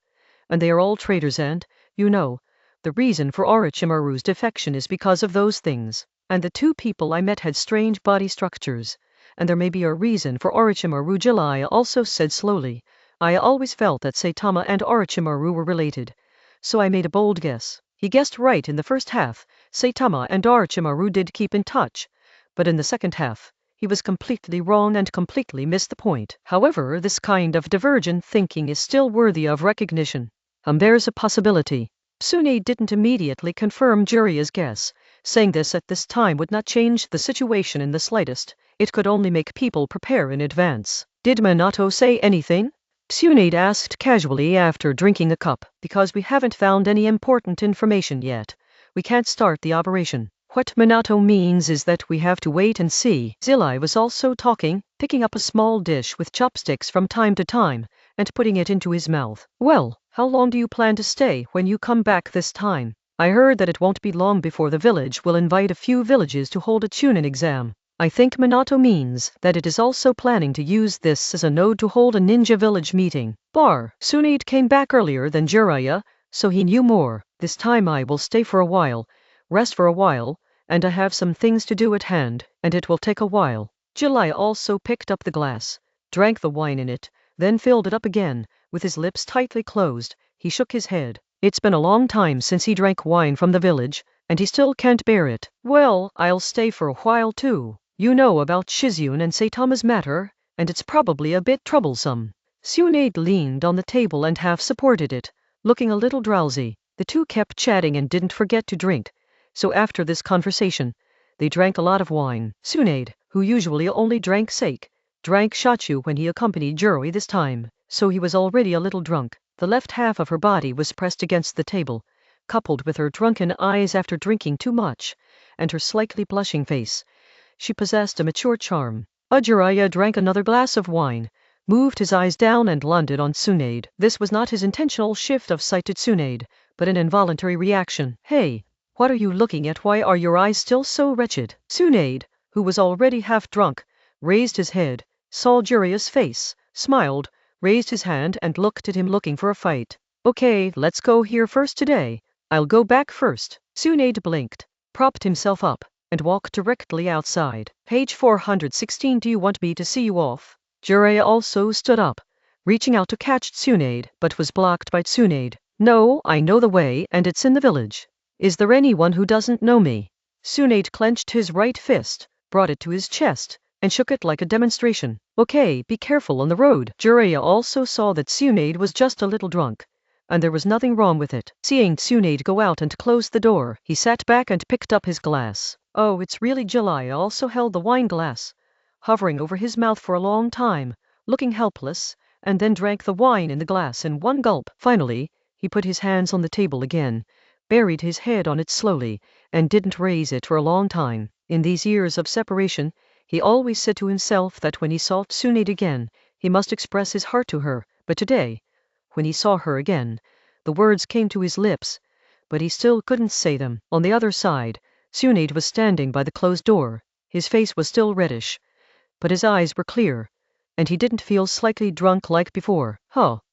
and they are all traitors and, the reason for Orochimaru's defection is because of those things. And the two people I met had strange body structures, and there may be a reason for Orochimaru. Jiraiya also said slowly. I always felt that Saitama and Orochimaru were related, so I made a bold guess. He guessed right in the first half. Saitama and Orochimaru did keep in touch, but in the second half, he was completely wrong and completely missed the point. However, this kind of divergent thinking is still worthy of recognition. There's a possibility. Tsunade didn't immediately confirm Jiraiya's guess, saying this at this time would not change the situation in the slightest. It could only make people prepare in advance. Did Minato say anything? Tsunade asked casually after drinking a cup. Because we haven't found any important information yet, we can't start the operation. What Minato means is that we have to wait and see. Zilai was also talking, picking up a small dish with chopsticks from time to time, and putting it into his mouth. Well, how long do you plan to stay when you come back this time? I heard that it won't be long before the village will invite a few villages to hold a Chunin exam. I think Minato means that it is also planning to use this as a node to hold a ninja village meeting. Tsunade came back earlier than Jiraiya, so he knew more. This time I will stay for a while, rest for a while, and I have some things to do at hand, and it will take a while. Jiraiya also picked up the glass, drank the wine in it, then filled it up again. With his lips tightly closed, he shook his head. It's been a long time since he drank wine from the village, and he still can't bear it. Well, I'll stay for a while too. You know about Shizune and Saitama's matter, and it's probably a bit troublesome. Tsunade leaned on the table and half supported it, looking a little drowsy. The two kept chatting and didn't forget to drink, so after this conversation, they drank a lot of wine. Tsunade, who usually only drank sake, drank shochu when he accompanied Jiraiya this time, so he was already a little drunk. The left half of her body was pressed against the table, coupled with her drunken eyes after drinking too much, and her slightly blushing face. She possessed a mature charm. Jiraiya drank another glass of wine, moved his eyes down and landed on Tsunade. This was not his intentional shift of sight to Tsunade, but an involuntary reaction. Hey, what are you looking at? Why are your eyes still so wretched? Tsunade, who was already half drunk, raised his head, saw Jiraiya's face, smiled, raised his hand and looked at him looking for a fight. Okay, let's go here first today. I'll go back first. Tsunade blinked, propped himself up, and walked directly outside. Page 416. Do you want me to see you off? Jiraiya also stood up, reaching out to catch Tsunade, but was blocked by Tsunade. No, I know the way, and it's in the village. Is there anyone who doesn't know me? Tsunade clenched his right fist, brought it to his chest, and shook it like a demonstration. Okay, be careful on the road. Jiraiya also saw that Tsunade was just a little drunk, and there was nothing wrong with it. Seeing Tsunade go out and close the door, he sat back and picked up his glass. Oh, it's really Jiraiya also held the wine glass, hovering over his mouth for a long time, looking helpless, and then drank the wine in the glass in one gulp. Finally, he put his hands on the table again, buried his head on it slowly, and didn't raise it for a long time. In these years of separation, he always said to himself that when he saw Tsunade again, he must express his heart to her. But today, when he saw her again, the words came to his lips, but he still couldn't say them. On the other side, Tsunade was standing by the closed door. His face was still reddish, but his eyes were clear. and he didn't feel slightly drunk like before.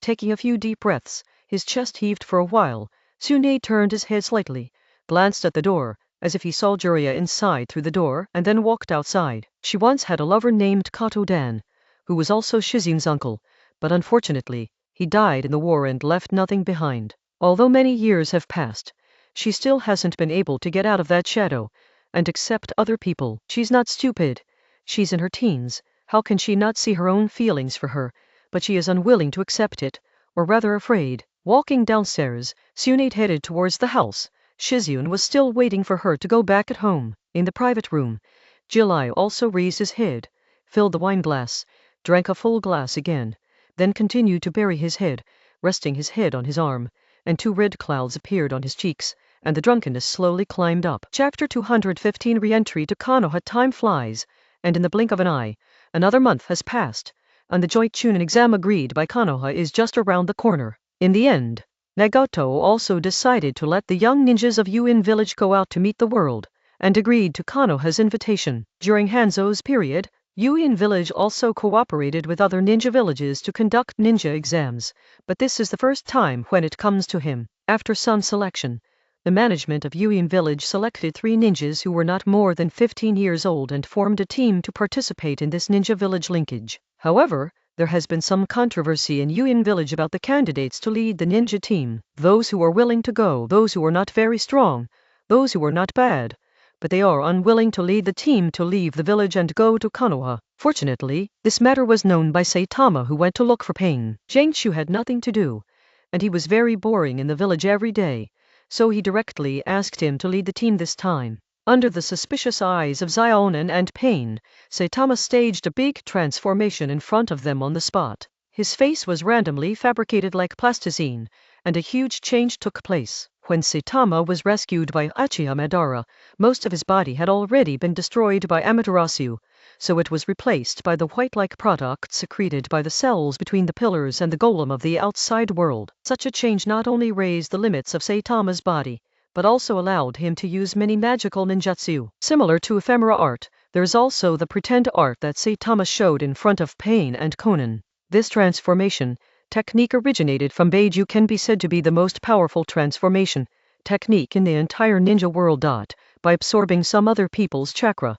Taking a few deep breaths, his chest heaved for a while. Tsunade turned his head slightly, glanced at the door, as if he saw Jiraiya inside through the door, and then walked outside. She once had a lover named Kato Dan, who was also Shizune's uncle, but unfortunately, he died in the war and left nothing behind. Although many years have passed, she still hasn't been able to get out of that shadow and accept other people. She's not stupid. She's in her teens. How can she not see her own feelings for her? But she is unwilling to accept it, or rather afraid. Walking downstairs, Tsunade headed towards the house. Shizune was still waiting for her to go back at home. In the private room, Jilai also raised his head, filled the wine glass, drank a full glass again, then continued to bury his head, resting his head on his arm, and 2 red clouds appeared on his cheeks, and the drunkenness slowly climbed up. Chapter 215 Re-entry to Konoha. Time flies, and in the blink of an eye, another month has passed, and the joint Chunin exam agreed by Konoha is just around the corner. In the end, Nagato also decided to let the young ninjas of Yuin village go out to meet the world, and agreed to Konoha's invitation. During Hanzo's period, Yuin village also cooperated with other ninja villages to conduct ninja exams, but this is the first time when it comes to him. After some selection, the management of Yuin village selected 3 ninjas who were not more than 15 years old and formed a team to participate in this ninja village linkage. However, there has been some controversy in Yuin village about the candidates to lead the ninja team. Those who are willing to go, those who are not very strong, those who are not bad, but they are unwilling to lead the team to leave the village and go to Konoha. Fortunately, this matter was known by Saitama, who went to look for Pain. Jingshu had nothing to do, and he was very boring in the village every day, so he directly asked him to lead the team this time. Under the suspicious eyes of Zionin and Pain, Saitama staged a big transformation in front of them on the spot. His face was randomly fabricated like plasticine, and a huge change took place. When Saitama was rescued by Uchiha Madara, most of his body had already been destroyed by Amaterasu, so it was replaced by the white-like product secreted by the cells between the pillars and the golem of the outside world. Such a change not only raised the limits of Saitama's body, but also allowed him to use many magical ninjutsu. Similar to ephemera art, there is also the pretend art that Saitama showed in front of Pain and Conan. This transformation technique originated from Beiju, can be said to be the most powerful transformation technique in the entire ninja world. By absorbing some other people's chakra,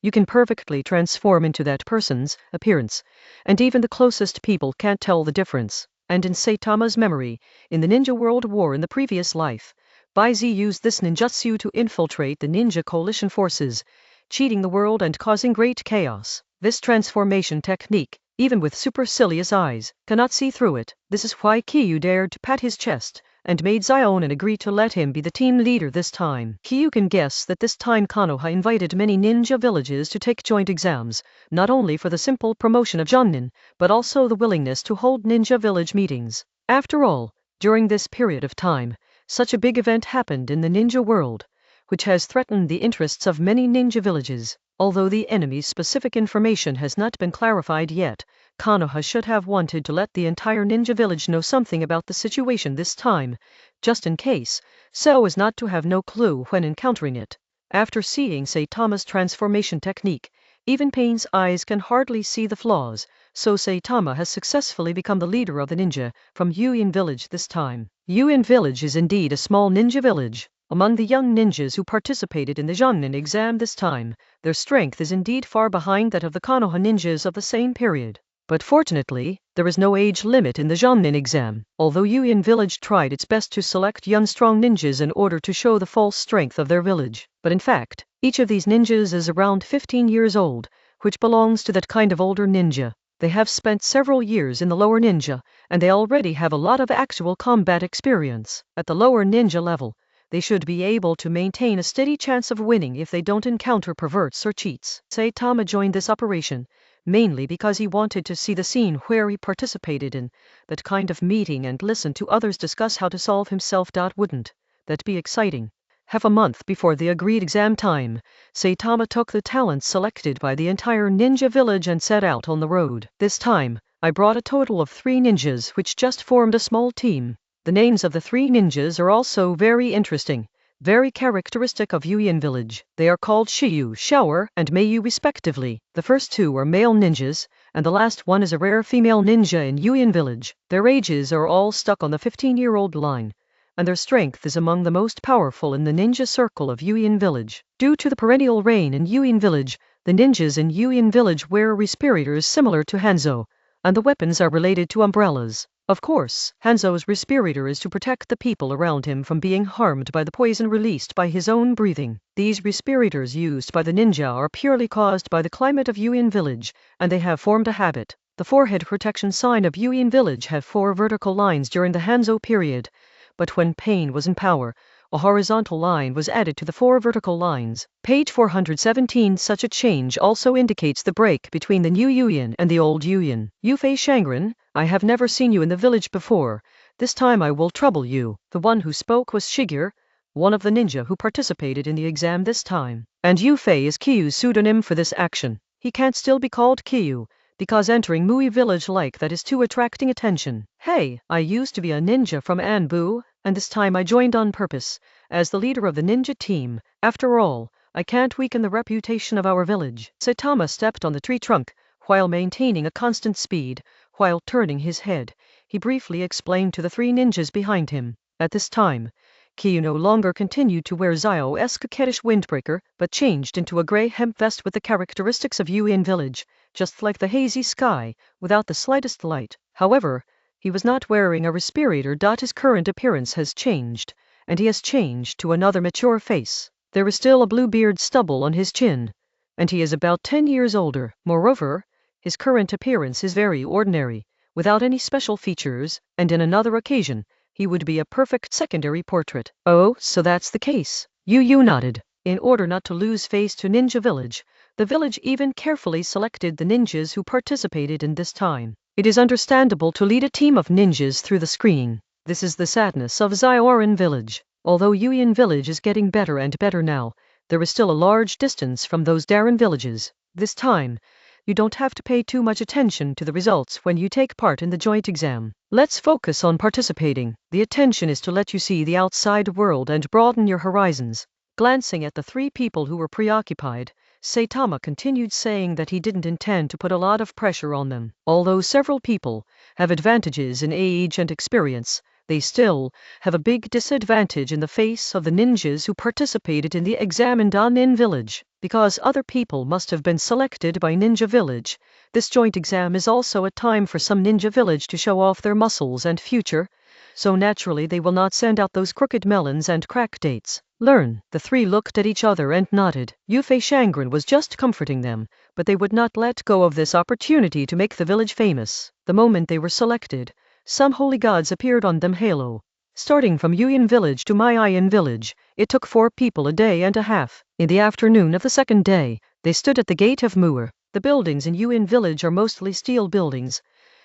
you can perfectly transform into that person's appearance, and even the closest people can't tell the difference. And in Saitama's memory, in the Ninja World War in the previous life, Baizi used this ninjutsu to infiltrate the ninja coalition forces, cheating the world and causing great chaos. This transformation technique, even with supercilious eyes, cannot see through it. This is why Kyu dared to pat his chest, and made Zionin agree to let him be the team leader this time. Kyu can guess that this time Konoha invited many ninja villages to take joint exams, not only for the simple promotion of Jonin, but also the willingness to hold ninja village meetings. After all, during this period of time, such a big event happened in the ninja world, which has threatened the interests of many ninja villages. Although the enemy's specific information has not been clarified yet, Konoha should have wanted to let the entire ninja village know something about the situation this time, just in case, so as not to have no clue when encountering it. After seeing Saitama's transformation technique, even Pain's eyes can hardly see the flaws, so Saitama has successfully become the leader of the ninja from Yuin village this time. Yuin village is indeed a small ninja village. Among the young ninjas who participated in the Jonin exam this time, their strength is indeed far behind that of the Konoha ninjas of the same period. But fortunately, there is no age limit in the Jonin exam, although Yuin village tried its best to select young strong ninjas in order to show the false strength of their village. But in fact, each of these ninjas is around 15 years old, which belongs to that kind of older ninja. They have spent several years in the lower ninja, and they already have a lot of actual combat experience. At the lower ninja level, they should be able to maintain a steady chance of winning if they don't encounter perverts or cheats. Saitama joined this operation, mainly because he wanted to see the scene where he participated in that kind of meeting and listen to others discuss how to solve himself. Wouldn't that be exciting? Half a month before the agreed exam time, Saitama took the talents selected by the entire ninja village and set out on the road. This time, I brought a total of 3 ninjas which just formed a small team. The names of the 3 ninjas are also very interesting, very characteristic of Yuin village. They are called Shiyu, Shower, and Meiyu respectively. The first 2 are male ninjas, and the last one is a rare female ninja in Yuyan village. Their ages are all stuck on the 15-year-old line, and their strength is among the most powerful in the ninja circle of Yuyan village. Due to the perennial rain in Yuyan village, the ninjas in Yuyan village wear respirators similar to Hanzo, and the weapons are related to umbrellas. Of course, Hanzo's respirator is to protect the people around him from being harmed by the poison released by his own breathing. These respirators used by the ninja are purely caused by the climate of Yuyan village, and they have formed a habit. The forehead protection sign of Yuyan village had 4 vertical lines during the Hanzo period, but when Pain was in power, a horizontal line was added to the 4 vertical lines. Page 417. Such a change also indicates the break between the new Yuyan and the old Yuyan. Yufei Shangren, I have never seen you in the village before. This time I will trouble you. The one who spoke was Shigeru, one of the ninja who participated in the exam this time. And Yufei is Kiyu's pseudonym for this action. He can't still be called Kiyu, because entering Mui village like that is too attracting attention. Hey, I used to be a ninja from Anbu, and this time I joined on purpose, as the leader of the ninja team. After all, I can't weaken the reputation of our village. Saitama stepped on the tree trunk, while maintaining a constant speed. While turning his head, he briefly explained to the 3 ninjas behind him. At this time, Kiyu no longer continued to wear Zio-esque coquettish windbreaker, but changed into a grey hemp vest with the characteristics of Yuyan village, just like the hazy sky, without the slightest light. However, he was not wearing a respirator. His current appearance has changed, and he has changed to another mature face. There is still a blue beard stubble on his chin, and he is about 10 years older. Moreover, his current appearance is very ordinary, without any special features, and in another occasion, he would be a perfect secondary portrait. Oh, so that's the case. Yu nodded. In order not to lose face to Ninja Village, the village even carefully selected the ninjas who participated in this time. It is understandable to lead a team of ninjas through the screening. This is the sadness of Zioran village. Although Yuyan village is getting better and better now, there is still a large distance from those Darren villages. This time, you don't have to pay too much attention to the results when you take part in the joint exam. Let's focus on participating. The attention is to let you see the outside world and broaden your horizons. Glancing at the 3 people who were preoccupied, Saitama continued saying that he didn't intend to put a lot of pressure on them. Although several people have advantages in age and experience, they still have a big disadvantage in the face of the ninjas who participated in the exam in Danin village. Because other people must have been selected by Ninja Village, this joint exam is also a time for some Ninja Village to show off their muscles and future, so naturally they will not send out those crooked melons and crack dates. Learn. The 3 looked at each other and nodded. Yufei Shangren was just comforting them, but they would not let go of this opportunity to make the village famous. The moment they were selected, some holy gods appeared on them halo. Starting from Yuyan village to Mayan village, it took 4 people a day and a half. In the afternoon of the 2nd day, they stood at the gate of Muir. The buildings in Yuyan village are mostly steel buildings,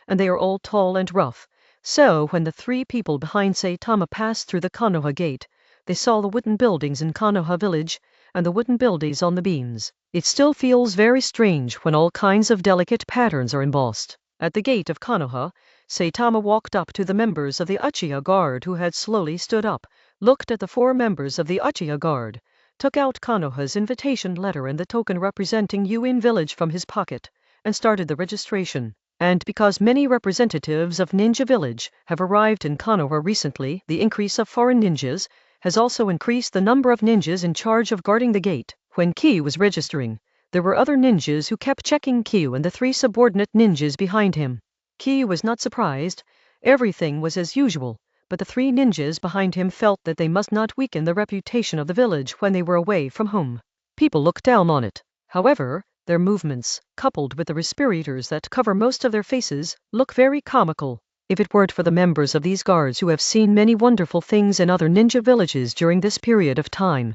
and they are all tall and rough. So when the 3 people behind Saitama passed through the Konoha gate, they saw the wooden buildings in Konoha village, and the wooden buildings on the beams. It still feels very strange when all kinds of delicate patterns are embossed. At the gate of Konoha, Saitama walked up to the members of the Uchiha Guard who had slowly stood up, looked at the 4 members of the Uchiha Guard, took out Konoha's invitation letter and the token representing Yuyan village from his pocket, and started the registration. And because many representatives of Ninja Village have arrived in Konoha recently, the increase of foreign ninjas has also increased the number of ninjas in charge of guarding the gate. When Kiyu was registering, there were other ninjas who kept checking Kiyu and the 3 subordinate ninjas behind him. Kiyu was not surprised. Everything was as usual, but the 3 ninjas behind him felt that they must not weaken the reputation of the village when they were away from home. People looked down on it. However, their movements, coupled with the respirators that cover most of their faces, look very comical. If it weren't for the members of these guards who have seen many wonderful things in other ninja villages during this period of time,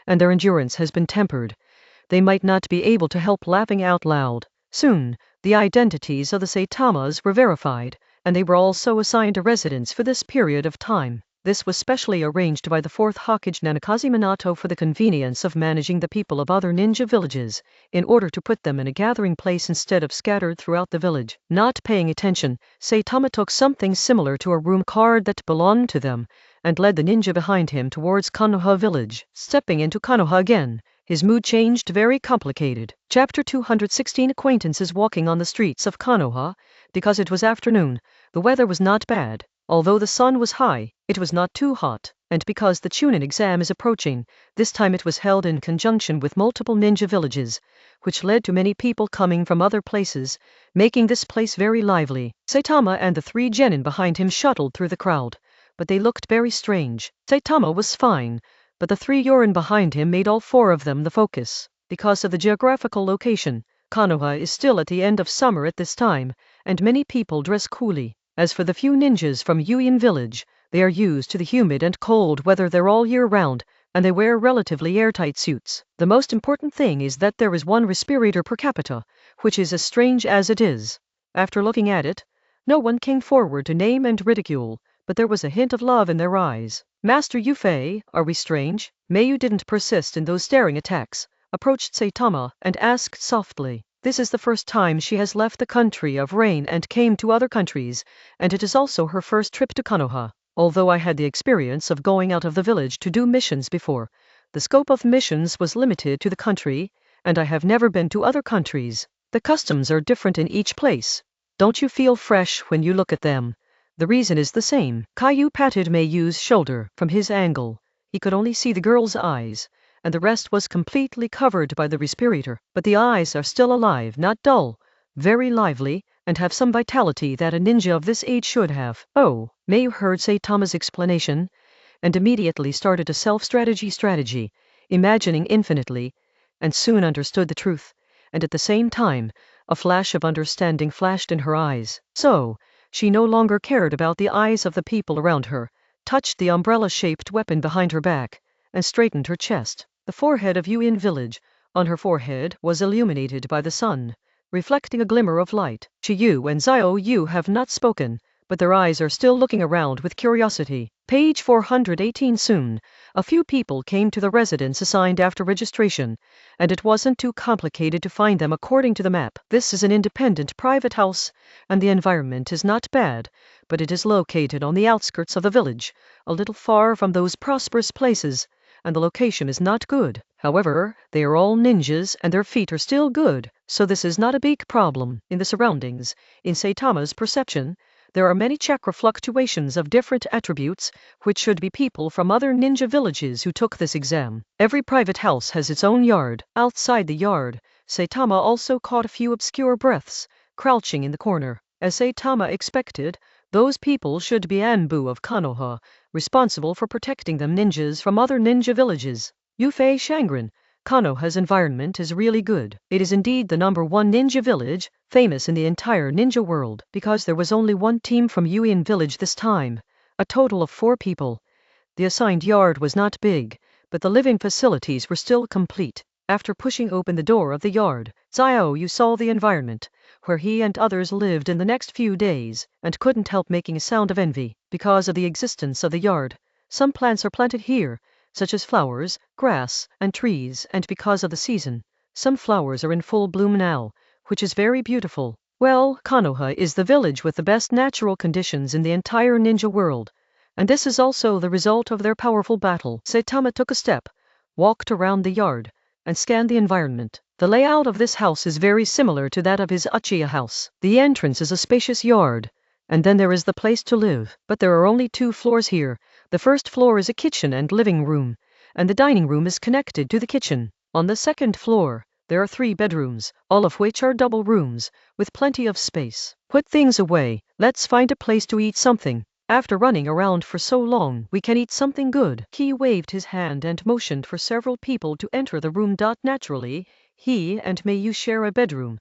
and their endurance has been tempered, they might not be able to help laughing out loud. Soon, the identities of the Saitamas were verified, and they were also assigned a residence for this period of time. This was specially arranged by the 4th Hokage Nanakaze Minato for the convenience of managing the people of other ninja villages, in order to put them in a gathering place instead of scattered throughout the village. Not paying attention, Saitama took something similar to a room card that belonged to them, and led the ninja behind him towards Konoha village. Stepping into Konoha again, his mood changed very complicated. Chapter 216 Acquaintances walking on the streets of Konoha. Because it was afternoon, the weather was not bad. Although the sun was high, it was not too hot. And because the Chunin exam is approaching, this time it was held in conjunction with multiple ninja villages, which led to many people coming from other places, making this place very lively. Saitama and the 3 genin behind him shuttled through the crowd, but they looked very strange. Saitama was fine, but the 3 yorin behind him made all 4 of them the focus. Because of the geographical location, Konoha is still at the end of summer at this time, and many people dress coolly. As for the few ninjas from Yuin village, they are used to the humid and cold weather there all year round, and they wear relatively airtight suits. The most important thing is that there is 1 respirator per capita, which is as strange as it is. After looking at it, no one came forward to name and ridicule, but there was a hint of love in their eyes. Master Yufei, are we strange? Mayu didn't persist in those staring attacks, approached Saitama, and asked softly. This is the first time she has left the country of rain and came to other countries, and it is also her first trip to Konoha. Although I had the experience of going out of the village to do missions before, the scope of missions was limited to the country, and I have never been to other countries. The customs are different in each place. Don't you feel fresh when you look at them? The reason is the same. Caillou patted Mayu's shoulder. From his angle, he could only see the girl's eyes, and the rest was completely covered by the respirator. But the eyes are still alive, not dull, very lively, and have some vitality that a ninja of this age should have. Oh, Mayu heard Saitama's explanation, and immediately started a self-strategy, imagining infinitely, and soon understood the truth, and at the same time, a flash of understanding flashed in her eyes. So, she no longer cared about the eyes of the people around her, touched the umbrella-shaped weapon behind her back, and straightened her chest. The forehead of Yuin village, on her forehead, was illuminated by the sun, reflecting a glimmer of light. Chiyu and Zio Yu have not spoken, but their eyes are still looking around with curiosity. Page 418. Soon, a few people came to the residence assigned after registration, and it wasn't too complicated to find them according to the map. This is an independent private house, and the environment is not bad, but it is located on the outskirts of the village, a little far from those prosperous places, and the location is not good. However, they are all ninjas and their feet are still good, so this is not a big problem. In the surroundings, in Saitama's perception, there are many chakra fluctuations of different attributes, which should be people from other ninja villages who took this exam. Every private house has its own yard. Outside the yard, Saitama also caught a few obscure breaths, crouching in the corner. As Saitama expected, those people should be Anbu of Konoha, responsible for protecting them ninjas from other ninja villages. Yufei Shangren, Konoha's environment is really good. It is indeed the #1 ninja village, famous in the entire ninja world. Because there was only 1 team from Yuin village this time, a total of 4 people. The assigned yard was not big, but the living facilities were still complete. After pushing open the door of the yard, Zio Yu saw the environment, where he and others lived in the next few days, and couldn't help making a sound of envy. Because of the existence of the yard, some plants are planted here, such as flowers, grass, and trees, and because of the season, some flowers are in full bloom now, which is very beautiful. Well, Konoha is the village with the best natural conditions in the entire ninja world, and this is also the result of their powerful battle. Saitama took a step, walked around the yard, and scanned the environment. The layout of this house is very similar to that of his Uchiha house. The entrance is a spacious yard, and then there is the place to live. But there are only 2 floors here. The first floor is a kitchen and living room, and the dining room is connected to the kitchen. On the second floor, there are 3 bedrooms, all of which are double rooms, with plenty of space. Put things away, let's find a place to eat something. After running around for so long, we can eat something good. He waved his hand and motioned for several people to enter the room. Naturally, he and Mayu share a bedroom,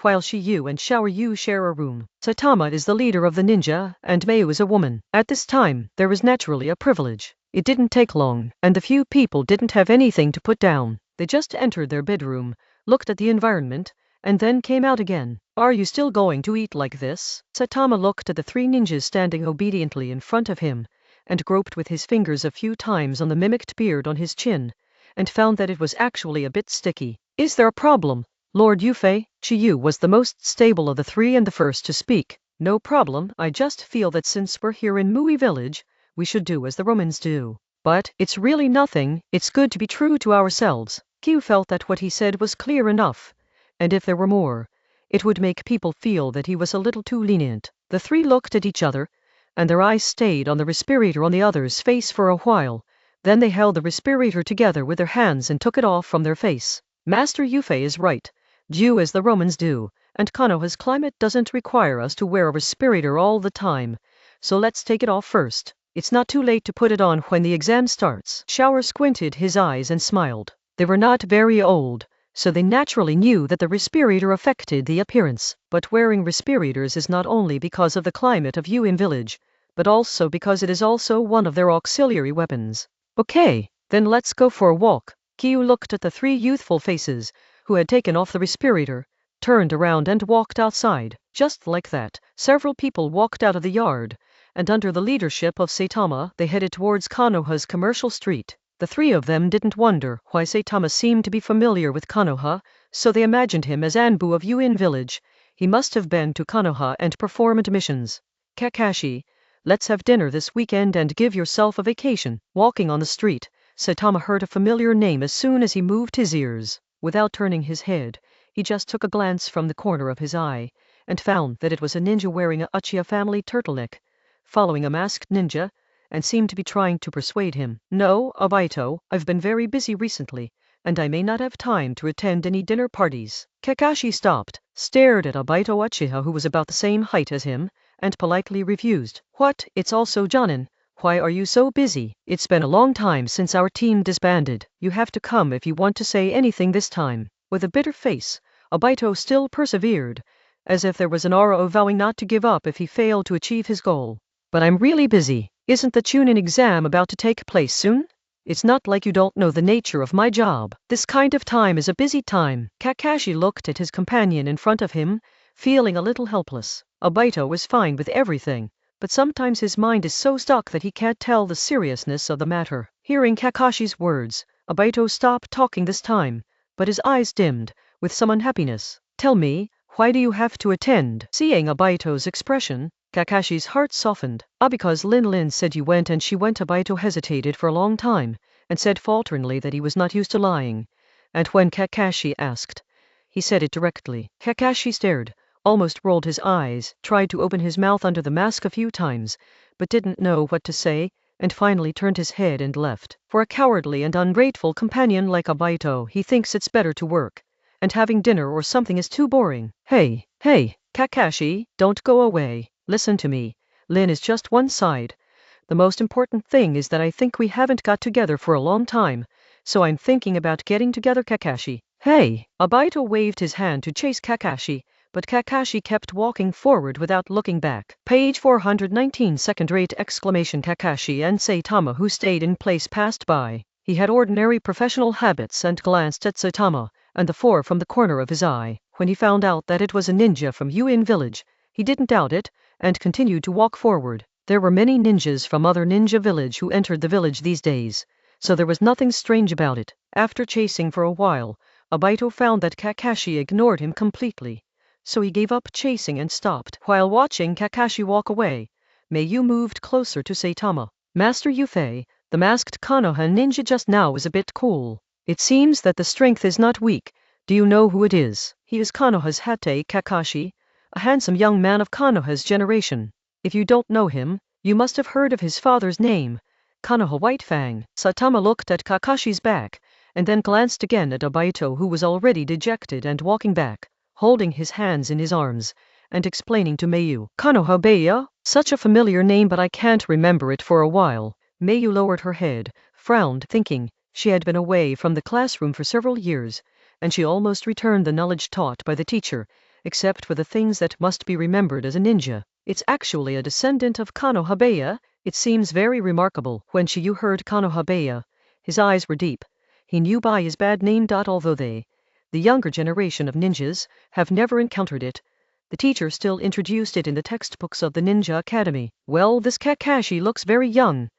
while Shiyu and Xiaoyu share a room. Saitama is the leader of the ninja, and Mayu is a woman. At this time, there is naturally a privilege. It didn't take long, and the few people didn't have anything to put down. They just entered their bedroom, looked at the environment, and then came out again. Are you still going to eat like this? Saitama looked at the 3 ninjas standing obediently in front of him, and groped with his fingers a few times on the mimicked beard on his chin, and found that it was actually a bit sticky. Is there a problem, Lord Yufei? Chiyu was the most stable of the 3 and the first to speak. No problem, I just feel that since we're here in Mui village, we should do as the Romans do. But it's really nothing, it's good to be true to ourselves. Kyu felt that what he said was clear enough, and if there were more, it would make people feel that he was a little too lenient. The three looked at each other, and their eyes stayed on the respirator on the other's face for a while. Then they held the respirator together with their hands and took it off from their face. Master Yufei is right. Do as the Romans do, and Konoha's climate doesn't require us to wear a respirator all the time, so let's take it off first. It's not too late to put it on when the exam starts. Shower squinted his eyes and smiled. They were not very old, so they naturally knew that the respirator affected the appearance. But wearing respirators is not only because of the climate of Yuin village, but also because it is also one of their auxiliary weapons. Okay, then let's go for a walk. Kyu looked at the three youthful faces, who had taken off the respirator, turned around and walked outside. Just like that, several people walked out of the yard, and under the leadership of Saitama they headed towards Konoha's commercial street. The three of them didn't wonder why Saitama seemed to be familiar with Konoha, so they imagined him as Anbu of Yuin village. He must have been to Konoha and performed missions. Kakashi, let's have dinner this weekend and give yourself a vacation. Walking on the street, Saitama heard a familiar name as soon as he moved his ears. Without turning his head, he just took a glance from the corner of his eye, and found that it was a ninja wearing a Uchiha family turtleneck, following a masked ninja, and seemed to be trying to persuade him. No, Obito, I've been very busy recently, and I may not have time to attend any dinner parties. Kakashi stopped, stared at Obito Uchiha, who was about the same height as him, and politely refused. What, it's also Jonin. Why are you so busy? It's been a long time since our team disbanded. You have to come if you want to say anything this time. With a bitter face, Obito still persevered, as if there was an aura of vowing not to give up if he failed to achieve his goal. But I'm really busy. Isn't the Chunin exam about to take place soon? It's not like you don't know the nature of my job. This kind of time is a busy time. Kakashi looked at his companion in front of him, feeling a little helpless. Obito was fine with everything, but sometimes his mind is so stuck that he can't tell the seriousness of the matter. Hearing Kakashi's words, Obito stopped talking this time, but his eyes dimmed with some unhappiness. Tell me, why do you have to attend? Seeing Obito's expression, Kakashi's heart softened. Because Lin said you went, and she went. Obito hesitated for a long time, and said falteringly that he was not used to lying, and when Kakashi asked, he said it directly. Kakashi stared, almost rolled his eyes, tried to open his mouth under the mask a few times, but didn't know what to say, and finally turned his head and left. For a cowardly and ungrateful companion like Obito, he thinks it's better to work, and having dinner or something is too boring. Hey, Kakashi, don't go away. Listen to me. Lin is just one side. The most important thing is that I think we haven't got together for a long time, so I'm thinking about getting together. Kakashi. Hey! Obito waved his hand to chase Kakashi, but Kakashi kept walking forward without looking back. Page 419, second-rate exclamation. Kakashi and Saitama, who stayed in place, passed by. He had ordinary professional habits and glanced at Saitama and the four from the corner of his eye. When he found out that it was a ninja from Yuin village, he didn't doubt it, and continued to walk forward. There were many ninjas from other ninja village who entered the village these days, so there was nothing strange about it. After chasing for a while, Obito found that Kakashi ignored him completely, so he gave up chasing and stopped. While watching Kakashi walk away, Mayu moved closer to Saitama. Master Yufei, the masked Konoha ninja just now was a bit cool. It seems that the strength is not weak. Do you know who it is? He is Konoha's Hate Kakashi, a handsome young man of Konoha's generation. If you don't know him, you must have heard of his father's name, Konoha Whitefang. Saitama looked at Kakashi's back, and then glanced again at Obito, who was already dejected and walking back, holding his hands in his arms, and explaining to Mayu. Konoha Baya? Such a familiar name, but I can't remember it for a while. Mayu lowered her head, frowned, thinking she had been away from the classroom for several years, and she almost returned the knowledge taught by the teacher, except for the things that must be remembered as a ninja. It's actually a descendant of Konoha Baya. It seems very remarkable. When Shiyu heard Konoha Baya, his eyes were deep. He knew by his bad name. Although the younger generation of ninjas, have never encountered it, the teacher still introduced it in the textbooks of the Ninja Academy. Well, this Kakashi looks very young,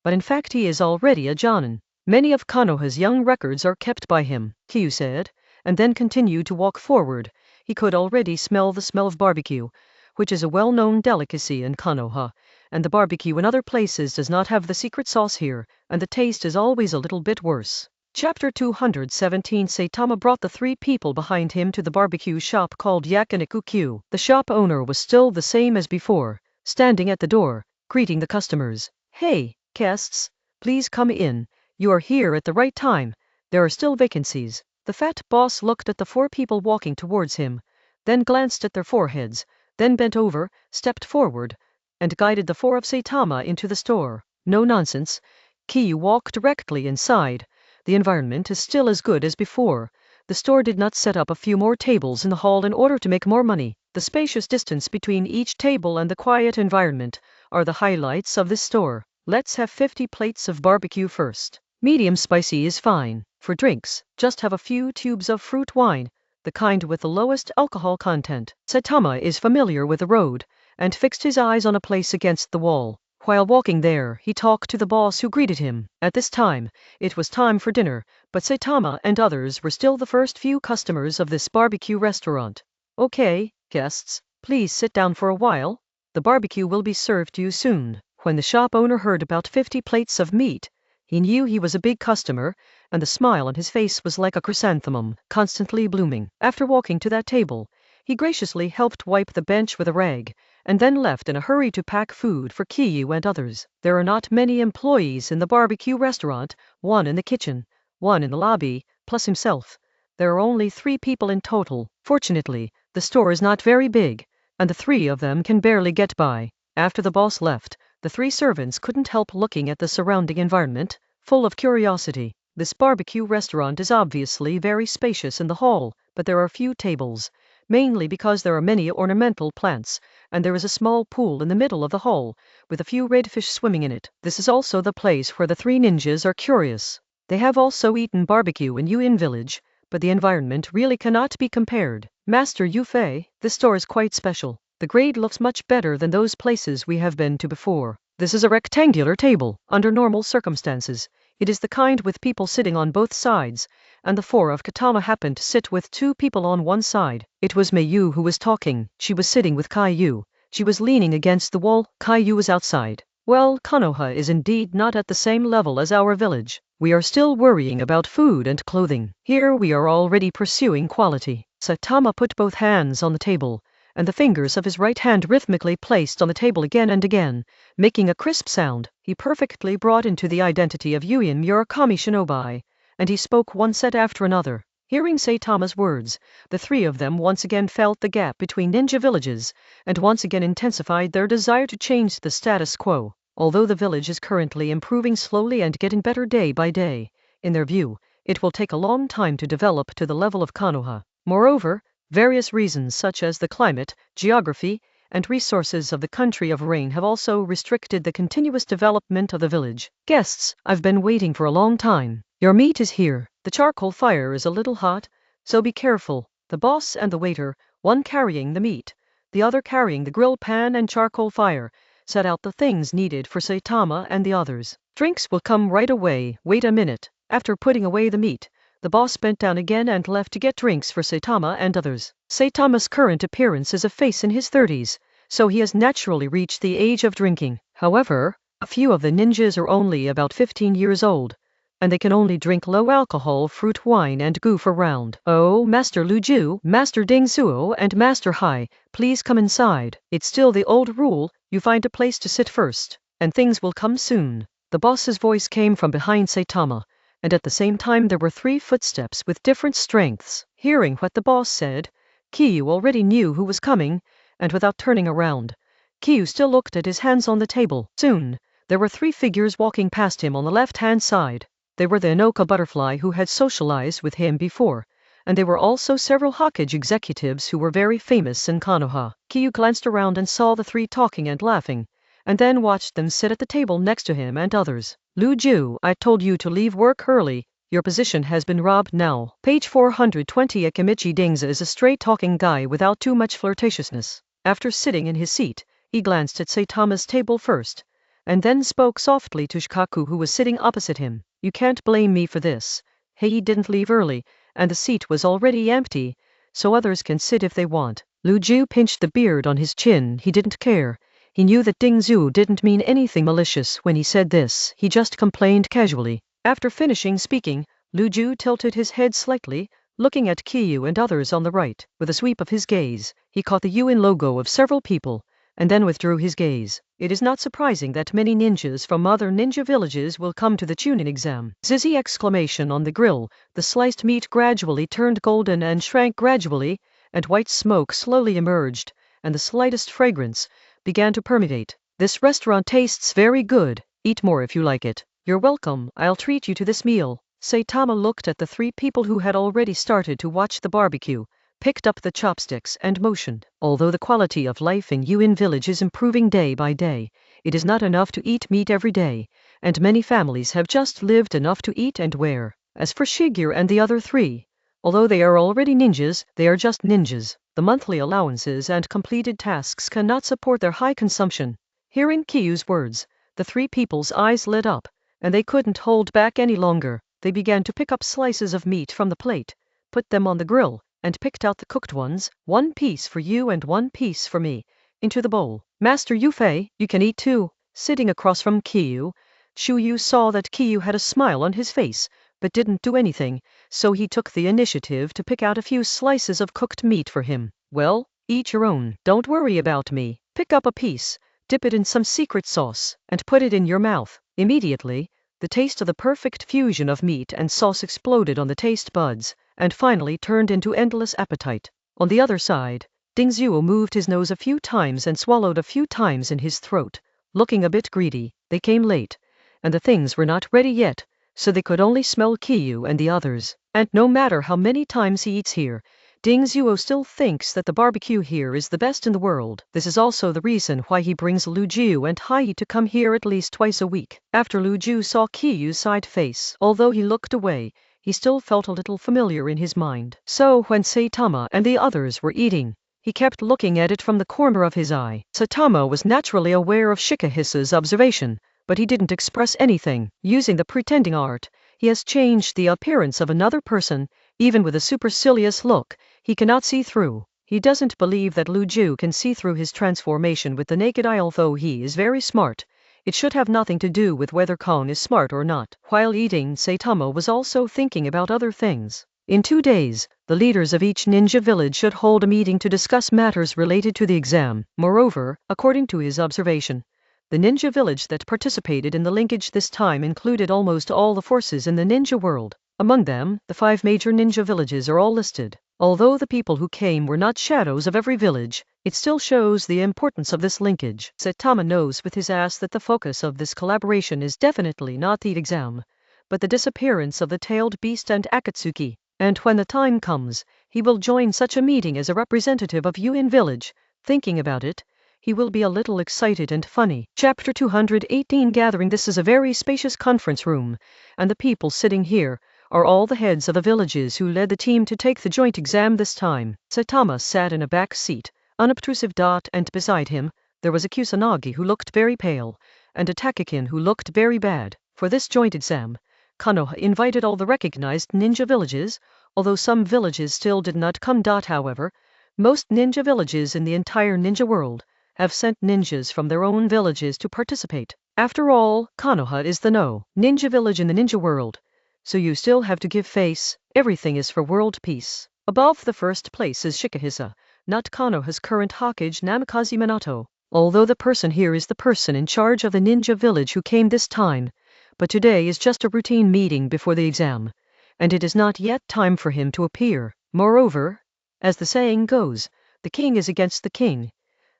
but in fact he is already a Jonin. Many of Konoha's young records are kept by him, Kyu said, and then continued to walk forward. He could already smell the smell of barbecue, which is a well-known delicacy in Konoha, and the barbecue in other places does not have the secret sauce here, and the taste is always a little bit worse. Chapter 217. Saitama brought the 3 people behind him to the barbecue shop called Yakiniku-kyu. The shop owner was still the same as before, standing at the door, greeting the customers. Hey, guests, please come in. You are here at the right time. There are still vacancies. The fat boss looked at the 4 people walking towards him, then glanced at their foreheads, then bent over, stepped forward, and guided the 4 of Saitama into the store. No nonsense. Kyu walked directly inside. The environment is still as good as before. The store did not set up a few more tables in the hall in order to make more money. The spacious distance between each table and the quiet environment are the highlights of this store. Let's have 50 plates of barbecue first. Medium spicy is fine. For drinks, just have a few tubes of fruit wine, the kind with the lowest alcohol content. Saitama is familiar with the road, and fixed his eyes on a place against the wall. While walking there, he talked to the boss who greeted him. At this time, it was time for dinner, but Saitama and others were still the first few customers of this barbecue restaurant. Okay, guests, please sit down for a while. The barbecue will be served to you soon. When the shop owner heard about 50 plates of meat, he knew he was a big customer, and the smile on his face was like a chrysanthemum, constantly blooming. After walking to that table, he graciously helped wipe the bench with a rag, and then left in a hurry to pack food for Kyu and others. There are not many employees in the barbecue restaurant, 1 in the kitchen, 1 in the lobby, plus himself. There are only 3 people in total. Fortunately, the store is not very big, and the 3 of them can barely get by. After the boss left, the 3 servants couldn't help looking at the surrounding environment, full of curiosity. This barbecue restaurant is obviously very spacious in the hall, but there are few tables, mainly because there are many ornamental plants, and there is a small pool in the middle of the hall, with a few red fish swimming in it. This is also the place where the 3 ninjas are curious. They have also eaten barbecue in Yuin village, but the environment really cannot be compared. Master Yufei, this store is quite special. The grade looks much better than those places we have been to before. This is a rectangular table. Under normal circumstances, it is the kind with people sitting on both sides, and the 4 of Katama happened to sit with 2 people on one side. It was Mayu who was talking. She was sitting with Caillou. She was leaning against the wall. Caillou was outside. Well, Konoha is indeed not at the same level as our village. We are still worrying about food and clothing. Here we are already pursuing quality. Saitama put both hands on the table, and the fingers of his right hand rhythmically placed on the table again and again, making a crisp sound. He perfectly brought into the identity of Yuin Murakami Shinobi, and he spoke one set after another. Hearing Saitama's words, the 3 of them once again felt the gap between ninja villages, and once again intensified their desire to change the status quo. Although the village is currently improving slowly and getting better day by day, in their view, it will take a long time to develop to the level of Konoha. Moreover, various reasons such as the climate, geography, and resources of the country of rain have also restricted the continuous development of the village. Guests, I've been waiting for a long time. Your meat is here. The charcoal fire is a little hot, so be careful. The boss and the waiter, one carrying the meat, the other carrying the grill pan and charcoal fire, set out the things needed for Saitama and the others. Drinks will come right away. Wait a minute. After putting away the meat, the boss bent down again and left to get drinks for Saitama and others. Saitama's current appearance is a face in his 30s, so he has naturally reached the age of drinking. However, a few of the ninjas are only about 15 years old, and they can only drink low-alcohol fruit wine and goof around. Oh, Master Luju, Master Dingsuo, and Master Hai, please come inside. It's still the old rule, you find a place to sit first, and things will come soon. The boss's voice came from behind Saitama, and at the same time there were 3 footsteps with different strengths. Hearing what the boss said, Kyu already knew who was coming, and without turning around, Kyu still looked at his hands on the table. Soon, there were 3 figures walking past him on the left-hand side. They were the Inoka butterfly who had socialized with him before, and there were also several Hokage executives who were very famous in Konoha. Kyu glanced around and saw the 3 talking and laughing, and then watched them sit at the table next to him and others. Luju, I told you to leave work early. Your position has been robbed now. Page 420. Akimichi Dingza is a straight-talking guy without too much flirtatiousness. After sitting in his seat, he glanced at Saitama's table first, and then spoke softly to Shikaku who was sitting opposite him. You can't blame me for this. He didn't leave early, and the seat was already empty, so others can sit if they want. Luju pinched the beard on his chin. He didn't care. He knew that Dingzu didn't mean anything malicious when he said this. He just complained casually. After finishing speaking, Luju tilted his head slightly, looking at Kiyu and others on the right. With a sweep of his gaze, he caught the UN logo of several people, and then withdrew his gaze. It is not surprising that many ninjas from other ninja villages will come to the Chunin exam. Zizzy exclamation on the grill, the sliced meat gradually turned golden and shrank gradually, and white smoke slowly emerged, and the slightest fragrance began to permeate. This restaurant tastes very good. Eat more if you like it. You're welcome. I'll treat you to this meal. Saitama looked at the 3 people who had already started to watch the barbecue, picked up the chopsticks and motioned. Although the quality of life in Yuin village is improving day by day, it is not enough to eat meat every day, and many families have just lived enough to eat and wear. As for Shigeru and the other 3, although they are already ninjas, they are just ninjas. The monthly allowances and completed tasks cannot support their high consumption. Hearing Kiyu's words, the 3 people's eyes lit up, and they couldn't hold back any longer. They began to pick up slices of meat from the plate, put them on the grill, and picked out the cooked ones, 1 piece for you and 1 piece for me, into the bowl. Master Yufei, you can eat too. Sitting across from Kiyu, Shuyu saw that Kiyu had a smile on his face, but didn't do anything, so he took the initiative to pick out a few slices of cooked meat for him. Well, eat your own. Don't worry about me. Pick up a piece, dip it in some secret sauce, and put it in your mouth. Immediately, the taste of the perfect fusion of meat and sauce exploded on the taste buds, and finally turned into endless appetite. On the other side, Ding Zhuo moved his nose a few times and swallowed a few times in his throat, looking a bit greedy. They came late, and the things were not ready yet, so they could only smell Kiyu and the others. And no matter how many times he eats here, Ding Zhuo still thinks that the barbecue here is the best in the world. This is also the reason why he brings Lu Ju and Hai to come here at least twice a week. After Lu Ju saw Kiyu's side face, although he looked away, he still felt a little familiar in his mind. So when Saitama and the others were eating, he kept looking at it from the corner of his eye. Saitama was naturally aware of Shikahisa's observation, but he didn't express anything. Using the pretending art, he has changed the appearance of another person. Even with a supercilious look, he cannot see through. He doesn't believe that Lu Ju can see through his transformation with the naked eye. Although he is very smart, it should have nothing to do with whether Kong is smart or not. While eating, Saitama was also thinking about other things. In 2 days, the leaders of each ninja village should hold a meeting to discuss matters related to the exam. Moreover, according to his observation, the ninja village that participated in the linkage this time included almost all the forces in the ninja world. Among them, the 5 major ninja villages are all listed. Although the people who came were not shadows of every village, it still shows the importance of this linkage. Saitama knows with his ass that the focus of this collaboration is definitely not the exam, but the disappearance of the tailed beast and Akatsuki. And when the time comes, he will join such a meeting as a representative of Yuin village. Thinking about it, he will be a little excited and funny. Chapter 218 Gathering. This is a very spacious conference room, and the people sitting here are all the heads of the villages who led the team to take the joint exam this time. Saitama sat in a back seat, unobtrusive. And beside him, there was a Kusanagi who looked very pale, and a Takakin who looked very bad. For this joint exam, Konoha invited all the recognized ninja villages, although some villages still did not come. However, most ninja villages in the entire ninja world have sent ninjas from their own villages to participate. After all, Konoha is the no ninja village in the ninja world, so you still have to give face. Everything is for world peace. Above the first place is Shikahisa, not Konoha's current Hokage Namikaze Minato. Although the person here is the person in charge of the ninja village who came this time, but today is just a routine meeting before the exam, and it is not yet time for him to appear. Moreover, as the saying goes, the king is against the king,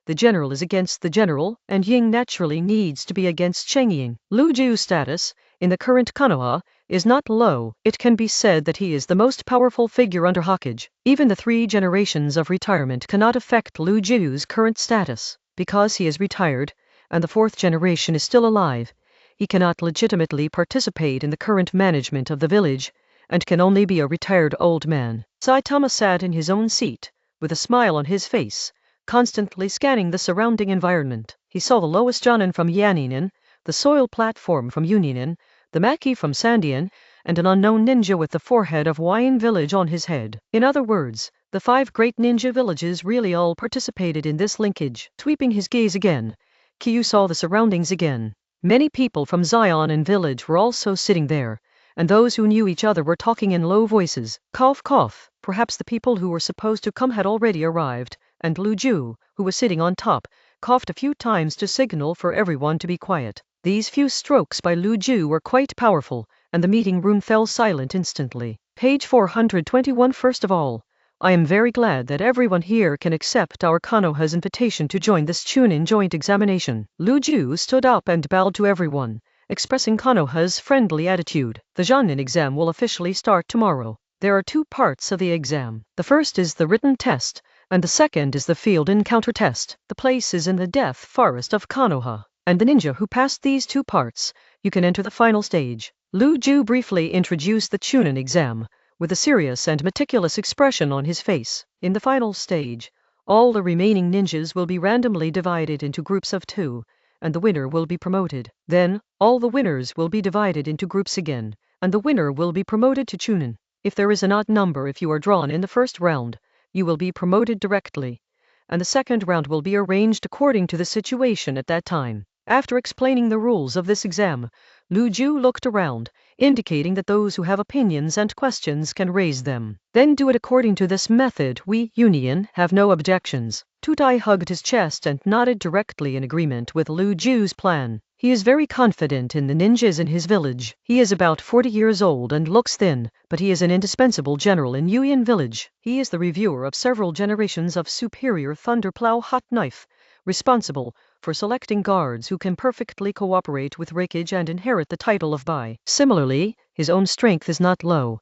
the general is against the general, and Ying naturally needs to be against Shengying. Lu Ju's status, in the current Konoha, is not low. It can be said that he is the most powerful figure under Hokage. Even the 3 generations of retirement cannot affect Lu Ju's current status. Because he is retired, and the 4th generation is still alive, he cannot legitimately participate in the current management of the village, and can only be a retired old man. Saitama sat in his own seat, with a smile on his face, constantly scanning the surrounding environment. He saw the lowest Jonin from Yaninin, the soil platform from Uninin, the Maki from Sandian, and an unknown ninja with the forehead of Wine village on his head. In other words, the 5 great ninja villages really all participated in this linkage. Sweeping his gaze again, Kiyu saw the surroundings again. Many people from Zion and village were also sitting there, and those who knew each other were talking in low voices. Cough, cough. Perhaps the people who were supposed to come had already arrived, and Lu Ju, who was sitting on top, coughed a few times to signal for everyone to be quiet. These few strokes by Lu Ju were quite powerful, and the meeting room fell silent instantly. Page 421. First of all, I am very glad that everyone here can accept our Konoha's invitation to join this Chunin joint examination. Lu Ju stood up and bowed to everyone, expressing Konoha's friendly attitude. The Jonin exam will officially start tomorrow. There are two parts of the exam. The first is the written test, and the second is the field encounter test. The place is in the Death Forest of Konoha, and the ninja who passed these two parts, you can enter the final stage. Lu Ju briefly introduced the Chunin exam, with a serious and meticulous expression on his face. In the final stage, all the remaining ninjas will be randomly divided into groups of 2, and the winner will be promoted. Then, all the winners will be divided into groups again, and the winner will be promoted to Chunin. If there is an odd number if you are drawn in the first round, you will be promoted directly, and the second round will be arranged according to the situation at that time. After explaining the rules of this exam, Lu Ju looked around, indicating that those who have opinions and questions can raise them. Then do it according to this method. We, Union, have no objections. Tutai hugged his chest and nodded directly in agreement with Lu Ju's plan. He is very confident in the ninjas in his village. He is about 40 years old and looks thin, but he is an indispensable general in Yuyan village. He is the reviewer of several generations of superior thunderplow hot knife, responsible for selecting guards who can perfectly cooperate with Raikage and inherit the title of Bai. Similarly, his own strength is not low,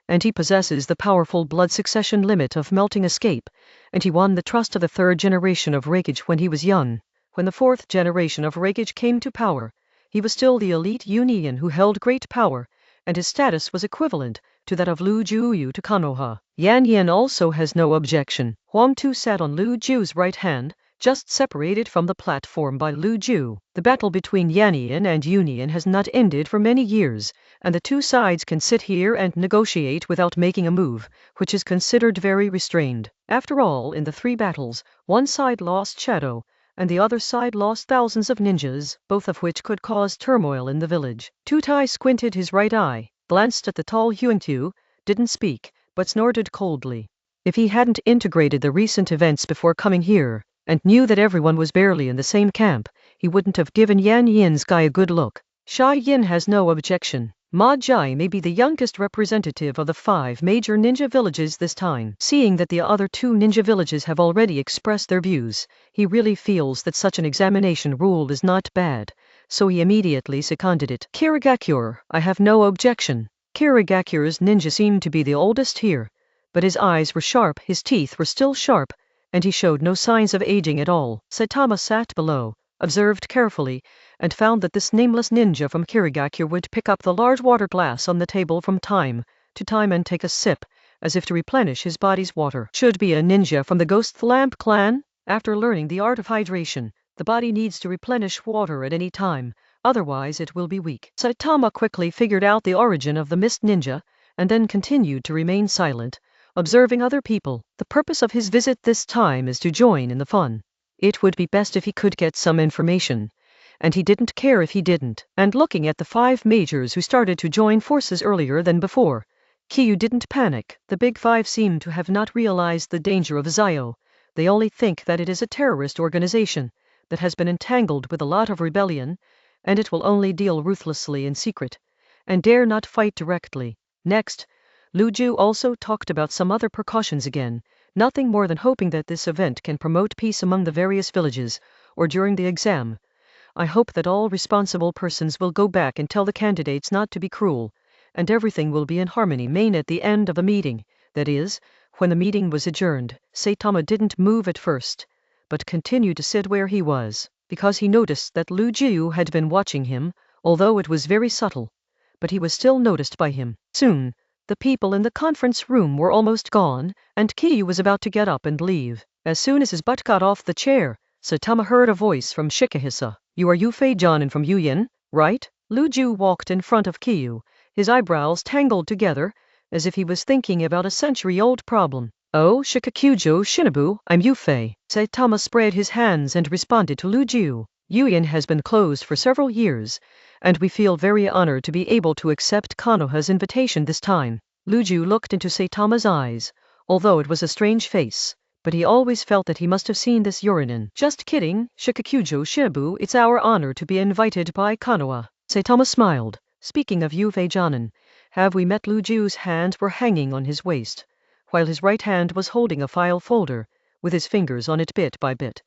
and he possesses the powerful blood succession limit of melting escape, and he won the trust of the third generation of Raikage when he was young. When the fourth generation of Raikage came to power, he was still the elite Union who held great power, and his status was equivalent to that of Lu Juyu to Konoha. Yan Yin also has no objection. Huang Tu sat on Lu Ju's right hand, just separated from the platform by Lu Ju. The battle between Yan Yin and Union has not ended for many years, and the two sides can sit here and negotiate without making a move, which is considered very restrained. After all, in the 3 battles, one side lost Shadow, and the other side lost thousands of ninjas, both of which could cause turmoil in the village. Tutai squinted his right eye, glanced at the tall Huangtu, didn't speak, but snorted coldly. If he hadn't integrated the recent events before coming here, and knew that everyone was barely in the same camp, he wouldn't have given Yan Yin's guy a good look. Sha Yin has no objection. Ma Jai may be the youngest representative of the 5 major ninja villages this time. Seeing that the other 2 ninja villages have already expressed their views, he really feels that such an examination rule is not bad, so he immediately seconded it. Kirigakure, I have no objection. Kirigakure's ninja seemed to be the oldest here, but his eyes were sharp, his teeth were still sharp, and he showed no signs of aging at all. Saitama sat below, observed carefully, and found that this nameless ninja from Kirigakure would pick up the large water glass on the table from time to time and take a sip, as if to replenish his body's water. Should be a ninja from the Ghost Lamp clan. After learning the art of hydration, the body needs to replenish water at any time, otherwise it will be weak. Saitama quickly figured out the origin of the mist ninja, and then continued to remain silent, observing other people. The purpose of his visit this time is to join in the fun. It would be best if he could get some information, and he didn't care if he didn't. And looking at the 5 majors who started to join forces earlier than before, Kiyu didn't panic. The big 5 seem to have not realized the danger of Zio. They only think that it is a terrorist organization that has been entangled with a lot of rebellion, and it will only deal ruthlessly in secret, and dare not fight directly. Next, Lu Ju also talked about some other precautions again, nothing more than hoping that this event can promote peace among the various villages, or during the exam. I hope that all responsible persons will go back and tell the candidates not to be cruel, and everything will be in harmony. Main at the end of the meeting, that is, when the meeting was adjourned, Saitama didn't move at first, but continued to sit where he was, because he noticed that Lu Ju had been watching him, although it was very subtle, but he was still noticed by him. Soon, the people in the conference room were almost gone, and Kiyu was about to get up and leave. As soon as his butt got off the chair, Saitama heard a voice from Shikahisa. You are Yufei Jonin from Yuyin, right? Lu Ju walked in front of Kiyu, his eyebrows tangled together, as if he was thinking about a century-old problem. Oh, Shikakujo Shinobu, I'm Yufei. Saitama spread his hands and responded to Lu Ju. Yuan has been closed for several years, and we feel very honored to be able to accept Konoha's invitation this time. Luju looked into Saitama's eyes, although it was a strange face, but he always felt that he must have seen this urinin. Just kidding, Shikakujo Shinobu, it's our honor to be invited by Konoha. Saitama smiled. Speaking of Yufei-janin, have we met? Luju's hands were hanging on his waist, while his right hand was holding a file folder, with his fingers on it bit by bit.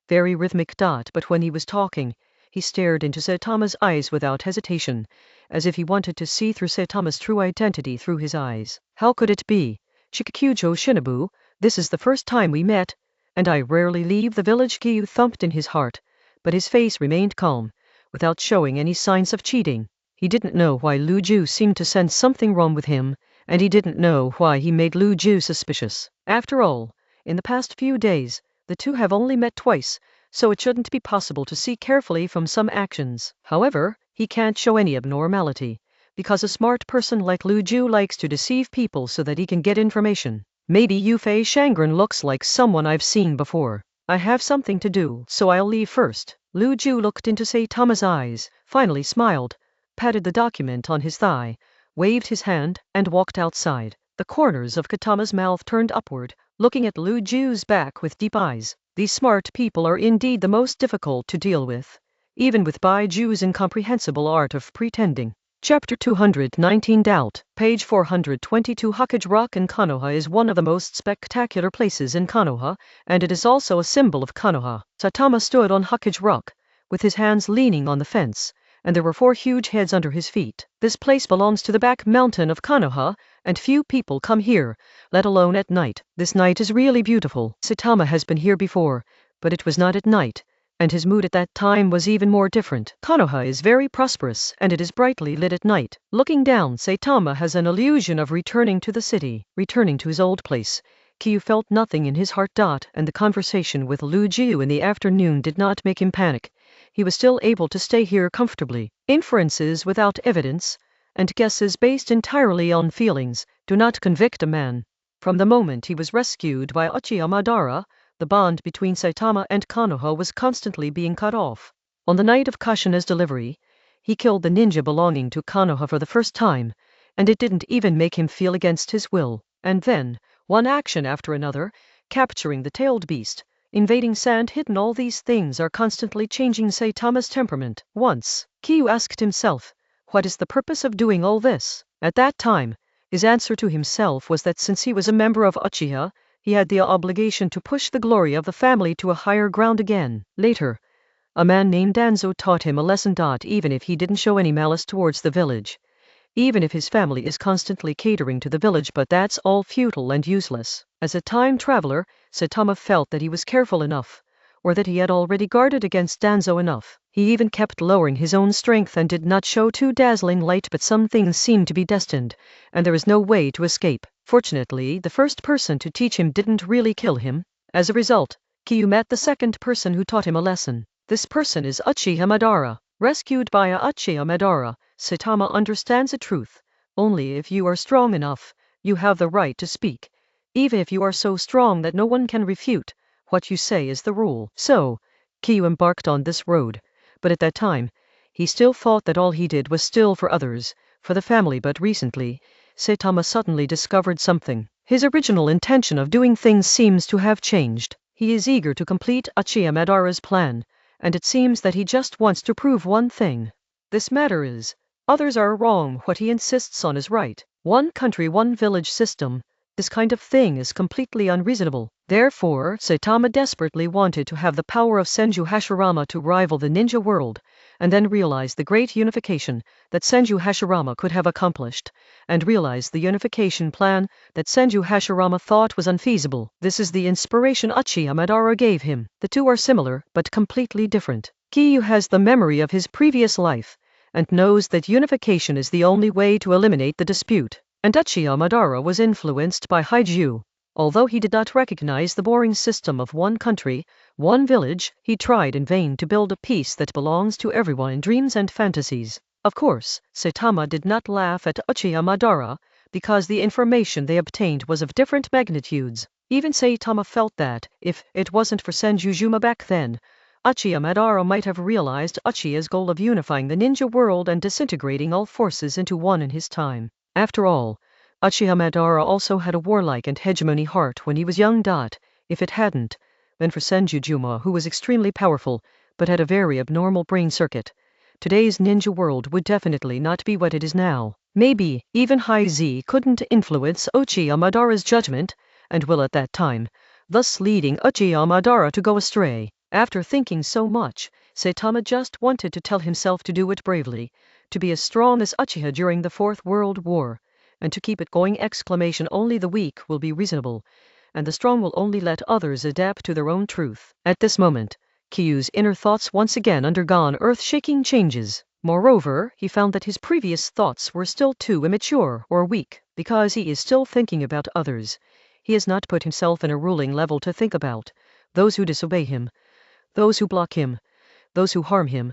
Very rhythmic. But when he was talking, he stared into Saitama's eyes without hesitation, as if he wanted to see through Saitama's true identity through his eyes. How could it be? Shikakujo Shinobu, this is the first time we met, and I rarely leave the village. Kyu thumped in his heart, but his face remained calm, without showing any signs of cheating. He didn't know why Luju seemed to sense something wrong with him, and he didn't know why he made Luju suspicious. After all, in the past few days, the two have only met twice, so it shouldn't be possible to see carefully from some actions. However, he can't show any abnormality, because a smart person like Luju likes to deceive people so that he can get information. Maybe Yufei Shangren looks like someone I've seen before. I have something to do, so I'll leave first. Luju looked into Saitama's eyes, finally smiled, patted the document on his thigh, waved his hand, and walked outside. The corners of Katama's mouth turned upward, looking at Luju's back with deep eyes. These smart people are indeed the most difficult to deal with, even with Baiju's incomprehensible art of pretending. Chapter 219 Doubt. Page 422. Hokage Rock in Konoha is one of the most spectacular places in Konoha, and it is also a symbol of Konoha. Saitama stood on Hokage Rock, with his hands leaning on the fence, and there were 4 huge heads under his feet. This place belongs to the back mountain of Konoha, and few people come here, let alone at night. This night is really beautiful. Saitama has been here before, but it was not at night, and his mood at that time was even more different. Konoha is very prosperous, and it is brightly lit at night. Looking down, Saitama has an illusion of returning to the city, returning to his old place. Kyu felt nothing in his heart. And the conversation with Luju in the afternoon did not make him panic. He was still able to stay here comfortably. Inferences without evidence, and guesses based entirely on feelings, do not convict a man. From the moment he was rescued by Uchiha Madara, the bond between Saitama and Konoha was constantly being cut off. On the night of Kashina's delivery, he killed the ninja belonging to Konoha for the first time, and it didn't even make him feel against his will. And then, one action after another, capturing the tailed beast, invading Sand Hidden, all these things are constantly changing Saitama's temperament. Once, Kyu asked himself, what is the purpose of doing all this? At that time, his answer to himself was that since he was a member of Uchiha, he had the obligation to push the glory of the family to a higher ground again. Later, a man named Danzo taught him a lesson. Even if he didn't show any malice towards the village, even if his family is constantly catering to the village, but that's all futile and useless. As a time traveler, Saitama felt that he was careful enough, or that he had already guarded against Danzo enough. He even kept lowering his own strength and did not show too dazzling light, but some things seemed to be destined, and there is no way to escape. Fortunately, the first person to teach him didn't really kill him. As a result, Kyu met the second person who taught him a lesson. This person is Uchiha Madara. Rescued by Uchiha Madara, Saitama understands the truth. Only if you are strong enough, you have the right to speak. Even if you are so strong that no one can refute, what you say is the rule. So, Kyu embarked on this road, but at that time, he still thought that all he did was still for others, for the family. But recently, Saitama suddenly discovered something. His original intention of doing things seems to have changed. He is eager to complete Uchiha Madara's plan, and it seems that he just wants to prove one thing. This matter is, others are wrong, what he insists on is right. One country, one village system, this kind of thing is completely unreasonable. Therefore, Saitama desperately wanted to have the power of Senju Hashirama to rival the ninja world, and then realize the great unification that Senju Hashirama could have accomplished, and realize the unification plan that Senju Hashirama thought was unfeasible. This is the inspiration Uchiha Madara gave him. The two are similar, but completely different. Kyu has the memory of his previous life, and knows that unification is the only way to eliminate the dispute. And Uchiha Madara was influenced by Haiju. Although he did not recognize the boring system of one country, one village, he tried in vain to build a peace that belongs to everyone in dreams and fantasies. Of course, Saitama did not laugh at Uchiha Madara, because the information they obtained was of different magnitudes. Even Saitama felt that, if it wasn't for Senju Juma back then, Uchiha Madara might have realized Uchiha's goal of unifying the ninja world and disintegrating all forces into one in his time. After all, Uchiha Madara also had a warlike and hegemony heart when he was young. If it hadn't been for Senjujuma, who was extremely powerful, but had a very abnormal brain circuit, today's ninja world would definitely not be what it is now. Maybe even High Z couldn't influence Uchiha Madara's judgment and will at that time, thus leading Uchiha Madara to go astray. After thinking so much, Saitama just wanted to tell himself to do it bravely, to be as strong as Uchiha during the Fourth World War, and to keep it going! Only the weak will be reasonable, and the strong will only let others adapt to their own truth. At this moment, Kyu's inner thoughts once again undergone earth-shaking changes. Moreover, he found that his previous thoughts were still too immature or weak, because he is still thinking about others. He has not put himself in a ruling level to think about those who disobey him, those who block him, those who harm him,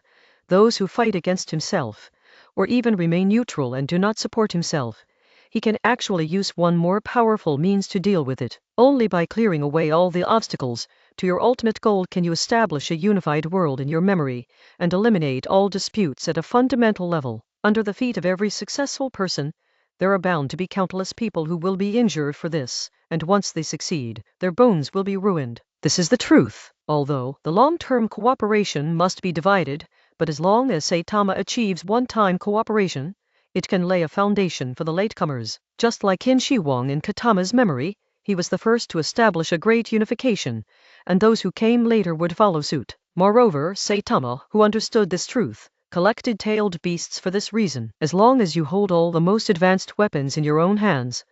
those who fight against himself, or even remain neutral and do not support himself. He can actually use one more powerful means to deal with it. Only by clearing away all the obstacles to your ultimate goal can you establish a unified world in your memory and eliminate all disputes at a fundamental level. Under the feet of every successful person, there are bound to be countless people who will be injured for this, and once they succeed, their bones will be ruined. This is the truth. Although the long-term cooperation must be divided, but as long as Saitama achieves one-time cooperation, it can lay a foundation for the latecomers. Just like in Shiwong in Katama's memory, he was the first to establish a great unification, and those who came later would follow suit. Moreover, Saitama, who understood this truth, collected tailed beasts for this reason. As long as you hold all the most advanced weapons in your own hands,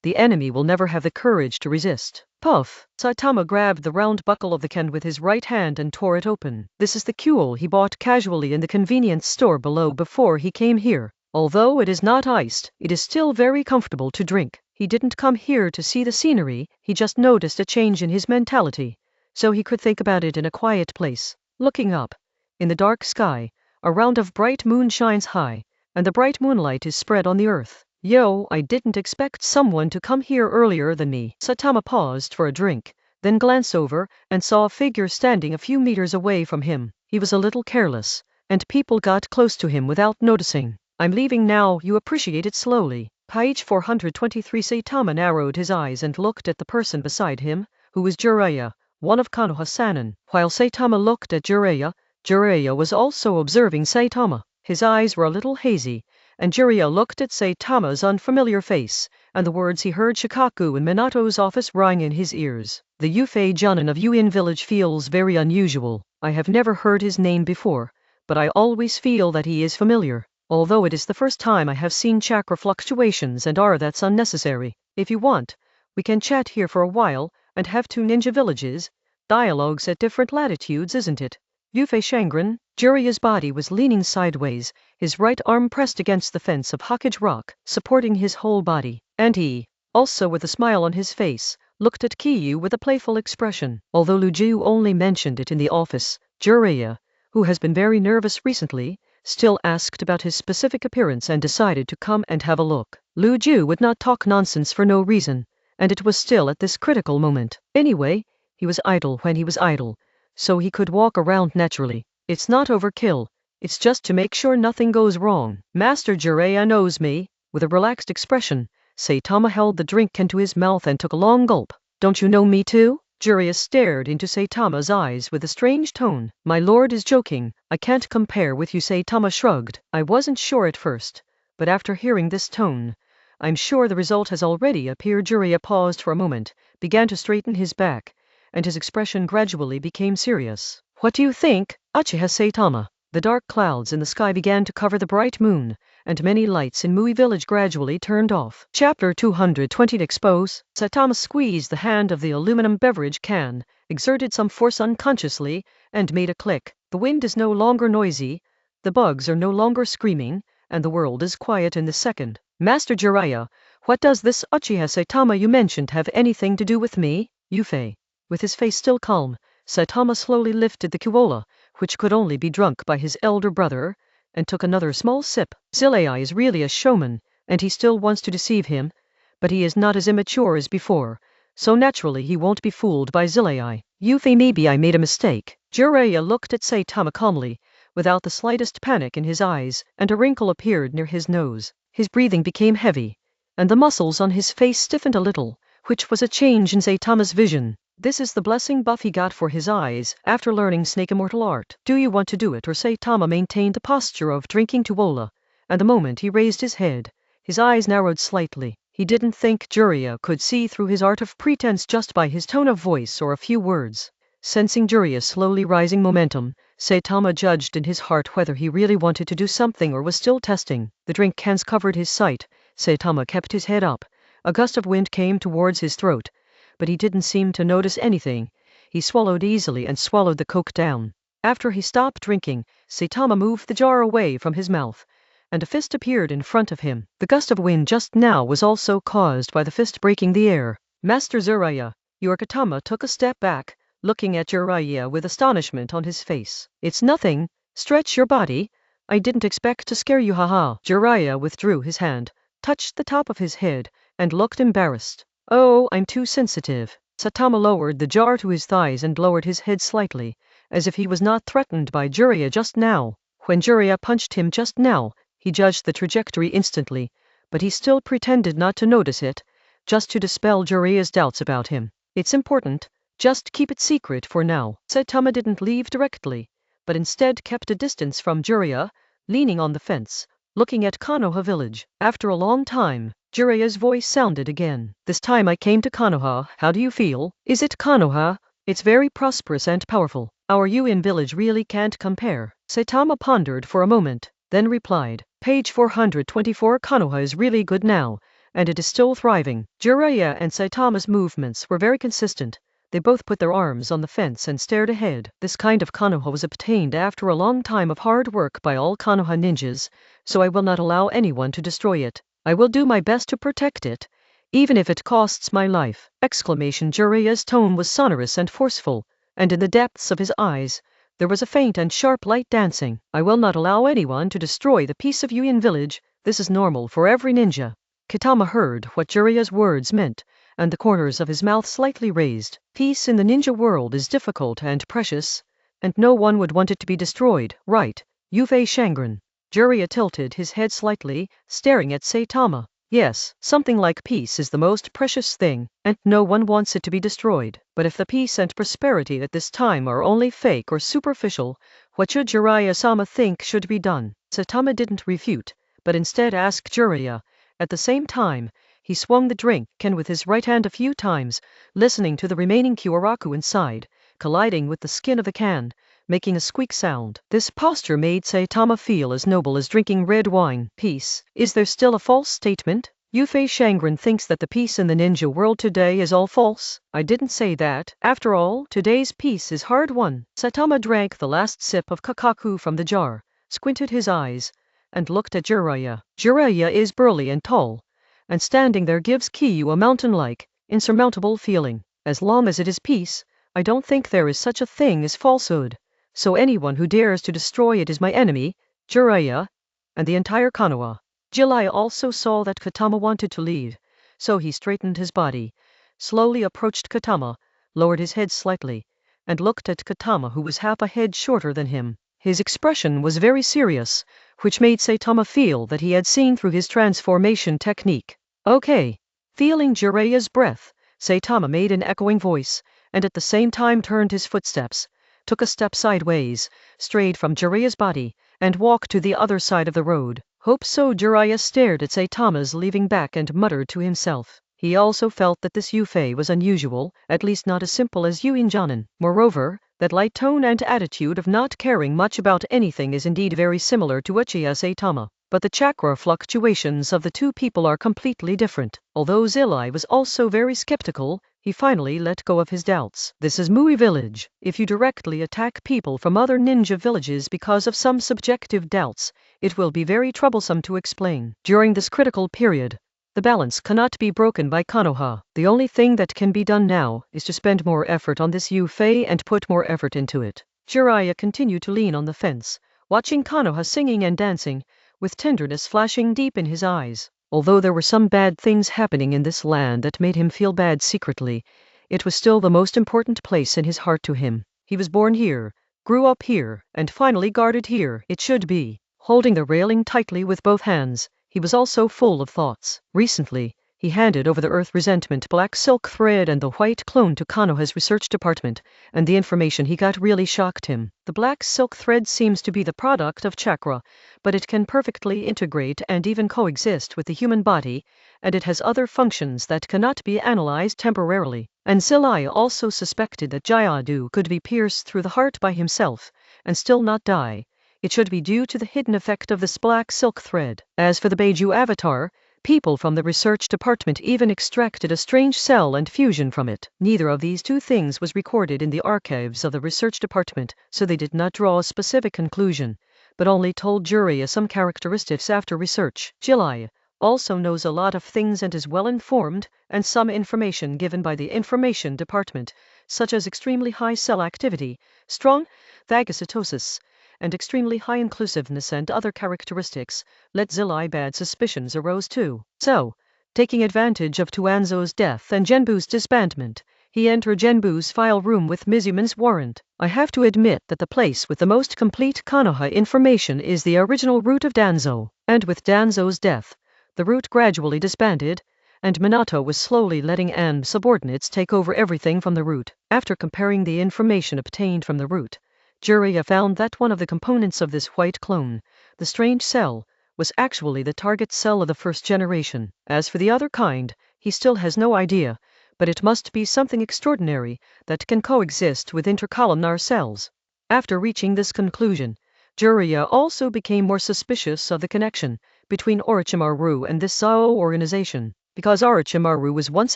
the enemy will never have the courage to resist. Puff! Saitama grabbed the round buckle of the ken with his right hand and tore it open. This is the kuel he bought casually in the convenience store below before he came here. Although it is not iced, it is still very comfortable to drink. He didn't come here to see the scenery, he just noticed a change in his mentality, so he could think about it in a quiet place. Looking up, in the dark sky, a round of bright moon shines high, and the bright moonlight is spread on the earth. Yo, I didn't expect someone to come here earlier than me. Saitama paused for a drink, then glanced over and saw a figure standing a few meters away from him. He was a little careless, and people got close to him without noticing. I'm leaving now, you appreciate it slowly. Page 423. Saitama narrowed his eyes and looked at the person beside him, who was Jiraiya, one of Konoha-sanin. While Saitama looked at Jiraiya, Jiraiya was also observing Saitama. His eyes were a little hazy, and Jiraiya looked at Saitama's unfamiliar face, and the words he heard Shikaku in Minato's office rang in his ears. The Yufei Junin of Yuin village feels very unusual. I have never heard his name before, but I always feel that he is familiar. Although it is the first time I have seen chakra fluctuations and that's unnecessary. If you want, we can chat here for a while and have two ninja villages, dialogues at different latitudes, isn't it? Yufei Shangren. Jiraiya's body was leaning sideways, his right arm pressed against the fence of Hokage Rock, supporting his whole body, and he, also with a smile on his face, looked at Kyu with a playful expression. Although Luju only mentioned it in the office, Jiraiya, who has been very nervous recently, still asked about his specific appearance and decided to come and have a look. Luju would not talk nonsense for no reason, and it was still at this critical moment. Anyway, he was idle when he was idle, so he could walk around naturally. It's not overkill, it's just to make sure nothing goes wrong. Master Jiraiya knows me. With a relaxed expression, Saitama held the drink into his mouth and took a long gulp. Don't you know me too? Jiraiya stared into Saitama's eyes with a strange tone. My lord is joking, I can't compare with you. Saitama shrugged. I wasn't sure at first, but after hearing this tone, I'm sure the result has already appeared. Jiraiya paused for a moment, began to straighten his back, and his expression gradually became serious. What do you think, Uchiha Saitama? The dark clouds in the sky began to cover the bright moon, and many lights in Mui village gradually turned off. Chapter 220. Expose. Saitama squeezed the hand of the aluminum beverage can, exerted some force unconsciously, and made a click. The wind is no longer noisy, the bugs are no longer screaming, and the world is quiet in the second. Master Jiraiya, what does this Uchiha Saitama you mentioned have anything to do with me? Yufei. With his face still calm, Saitama slowly lifted the Kuola, which could only be drunk by his elder brother, and took another small sip. Zilei is really a showman, and he still wants to deceive him, but he is not as immature as before, so naturally he won't be fooled by Zilei. Yufei, maybe I made a mistake. Jiraiya looked at Saitama calmly, without the slightest panic in his eyes, and a wrinkle appeared near his nose. His breathing became heavy, and the muscles on his face stiffened a little, which was a change in Saitama's vision. This is the blessing buff he got for his eyes after learning Snake Immortal Art. Do you want to do it? Or Saitama maintained the posture of drinking Tuola, and the moment he raised his head, his eyes narrowed slightly. He didn't think Jiraiya could see through his art of pretense just by his tone of voice or a few words. Sensing Jiraiya's slowly rising momentum, Saitama judged in his heart whether he really wanted to do something or was still testing. The drink cans covered his sight. Saitama kept his head up. A gust of wind came towards his throat, but he didn't seem to notice anything. He swallowed easily and swallowed the coke down. After he stopped drinking, Saitama moved the jar away from his mouth, and a fist appeared in front of him. The gust of wind just now was also caused by the fist breaking the air. Master Jiraiya, your Katama took a step back, looking at Jiraiya with astonishment on his face. It's nothing. Stretch your body. I didn't expect to scare you, haha. Jiraiya withdrew his hand, touched the top of his head, and looked embarrassed. Oh, I'm too sensitive. Saitama lowered the jar to his thighs and lowered his head slightly, as if he was not threatened by Jiraiya just now. When Jiraiya punched him just now, he judged the trajectory instantly, but he still pretended not to notice it, just to dispel Jiraiya's doubts about him. It's important. Just keep it secret for now. Saitama didn't leave directly, but instead kept a distance from Jiraiya, leaning on the fence, looking at Konoha village. After a long time, Jiraiya's voice sounded again. This time I came to Konoha. How do you feel? Is it Konoha? It's very prosperous and powerful. Our Yuin village really can't compare. Saitama pondered for a moment, then replied, Page 424. Konoha is really good now, and it is still thriving. Jiraiya and Saitama's movements were very consistent. They both put their arms on the fence and stared ahead. This kind of Konoha was obtained after a long time of hard work by all Konoha ninjas, so I will not allow anyone to destroy it. I will do my best to protect it, even if it costs my life! Jiraiya's tone was sonorous and forceful, and in the depths of his eyes, there was a faint and sharp light dancing. I will not allow anyone to destroy the peace of Yuin village. This is normal for every ninja. Kitama heard what Jiraiya's words meant, and the corners of his mouth slightly raised. Peace in the ninja world is difficult and precious, and no one would want it to be destroyed, right, Yufei Shangren? Jiraiya tilted his head slightly, staring at Saitama. Yes, something like peace is the most precious thing, and no one wants it to be destroyed. But if the peace and prosperity at this time are only fake or superficial, what should Jiraiya-sama think should be done? Saitama didn't refute, but instead asked Jiraiya. At the same time, he swung the drink can with his right hand a few times, listening to the remaining Kyoraku inside, colliding with the skin of the can, making a squeak sound. This posture made Saitama feel as noble as drinking red wine. Peace. Is there still a false statement? Yufei Shangren thinks that the peace in the ninja world today is all false. I didn't say that. After all, today's peace is hard won. Saitama drank the last sip of kakaku from the jar, squinted his eyes, and looked at Jiraiya. Jiraiya is burly and tall, and standing there gives Kiyu a mountain-like, insurmountable feeling. As long as it is peace, I don't think there is such a thing as falsehood. So anyone who dares to destroy it is my enemy, Jiraiya, and the entire Konoha. Jiraiya also saw that Katama wanted to leave, so he straightened his body, slowly approached Katama, lowered his head slightly, and looked at Katama, who was half a head shorter than him. His expression was very serious, which made Saitama feel that he had seen through his transformation technique. Okay. Feeling Jiraiya's breath, Saitama made an echoing voice, and at the same time turned his footsteps, took a step sideways, strayed from Jiraiya's body, and walked to the other side of the road. Hope so. Jiraiya stared at Saitama's leaving back and muttered to himself. He also felt that this Yufei was unusual, at least not as simple as Yuin Jonin. Moreover, that light tone and attitude of not caring much about anything is indeed very similar to Uchiha Saitama. But the chakra fluctuations of the two people are completely different. Although Zillai was also very skeptical, he finally let go of his doubts. This is Mui village. If you directly attack people from other ninja villages because of some subjective doubts, it will be very troublesome to explain. During this critical period, the balance cannot be broken by Konoha. The only thing that can be done now is to spend more effort on this Yufei and put more effort into it. Jiraiya continued to lean on the fence, watching Konoha singing and dancing, with tenderness flashing deep in his eyes. Although there were some bad things happening in this land that made him feel bad secretly, it was still the most important place in his heart to him. He was born here, grew up here, and finally guarded here, it should be. Holding the railing tightly with both hands, he was also full of thoughts. Recently, he handed over the Earth Resentment black silk thread and the white clone to Konoha's research department, and the information he got really shocked him. The black silk thread seems to be the product of chakra, but it can perfectly integrate and even coexist with the human body, and it has other functions that cannot be analyzed temporarily. And Zilai also suspected that Jayadu could be pierced through the heart by himself, and still not die. It should be due to the hidden effect of this black silk thread. As for the Beiju avatar, people from the research department even extracted a strange cell and fusion from it. Neither of these two things was recorded in the archives of the research department, so they did not draw a specific conclusion, but only told Jiraiya some characteristics after research. Jiraiya also knows a lot of things and is well informed, and some information given by the information department, such as extremely high cell activity, strong phagocytosis, and extremely high inclusiveness and other characteristics, let Zilai bad suspicions arose too. So, taking advantage of Tuanzo's death and Genbu's disbandment, he entered Genbu's file room with Mizuman's warrant. I have to admit that the place with the most complete Konoha information is the original root of Danzo, and with Danzo's death, the root gradually disbanded, and Minato was slowly letting subordinates take over everything from the root. After comparing the information obtained from the root, Jiraiya found that one of the components of this white clone, the strange cell, was actually the target cell of the first generation. As for the other kind, he still has no idea, but it must be something extraordinary that can coexist with intercolumnar cells. After reaching this conclusion, Jiraiya also became more suspicious of the connection between Orochimaru and this Zao organization. Because Orochimaru was once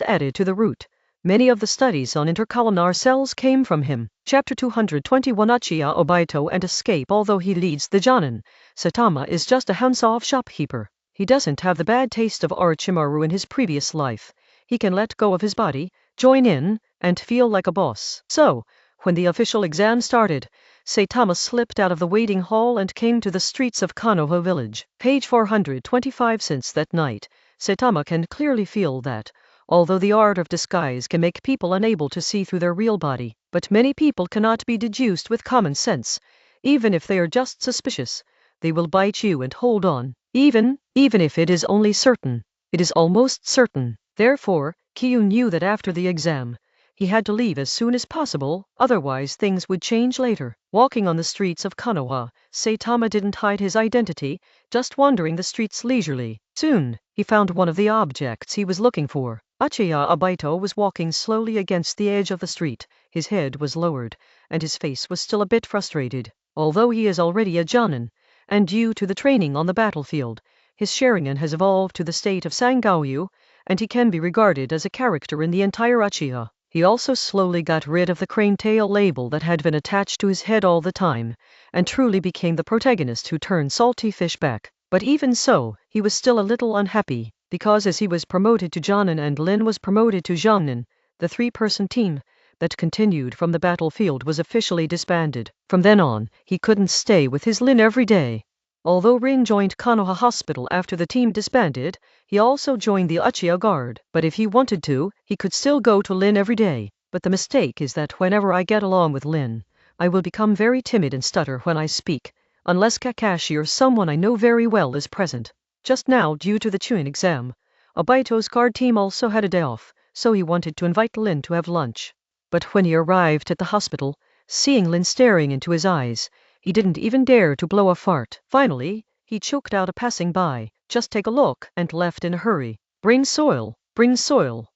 added to the root, many of the studies on intercolumnar cells came from him. Chapter 221 Uchiha Obito and Escape. Although he leads the Jonin, Saitama is just a hands-off shopkeeper. He doesn't have the bad taste of Orochimaru in his previous life. He can let go of his body, join in, and feel like a boss. So, when the official exam started, Saitama slipped out of the waiting hall and came to the streets of Konoha village. Page 425. Since that night, Saitama can clearly feel that, although the art of disguise can make people unable to see through their real body, but many people cannot be deduced with common sense. Even if they are just suspicious, they will bite you and hold on, even if it is only certain. It is almost certain. Therefore, Kyu knew that after the exam, he had to leave as soon as possible, otherwise things would change later. Walking on the streets of Konoha, Saitama didn't hide his identity, just wandering the streets leisurely. Soon, he found one of the objects he was looking for. Uchiha Obito was walking slowly against the edge of the street. His head was lowered, and his face was still a bit frustrated. Although he is already a Jonin, and due to the training on the battlefield, his Sharingan has evolved to the state of Sangoyu, and he can be regarded as a character in the entire Uchiha. He also slowly got rid of the crane tail label that had been attached to his head all the time, and truly became the protagonist who turned salty fish back. But even so, he was still a little unhappy, because as he was promoted to Jonin and Lin was promoted to Jonin, the three-person team that continued from the battlefield was officially disbanded. From then on, he couldn't stay with his Lin every day. Although Rin joined Konoha Hospital after the team disbanded, he also joined the Uchiha Guard. But if he wanted to, he could still go to Lin every day. But the mistake is that whenever I get along with Lin, I will become very timid and stutter when I speak, unless Kakashi or someone I know very well is present. Just now, due to the Chunin exam, Obito's guard team also had a day off, so he wanted to invite Lin to have lunch. But when he arrived at the hospital, seeing Lin staring into his eyes, he didn't even dare to blow a fart. Finally, he choked out a passing by, "Just take a look," and left in a hurry. Bring soil,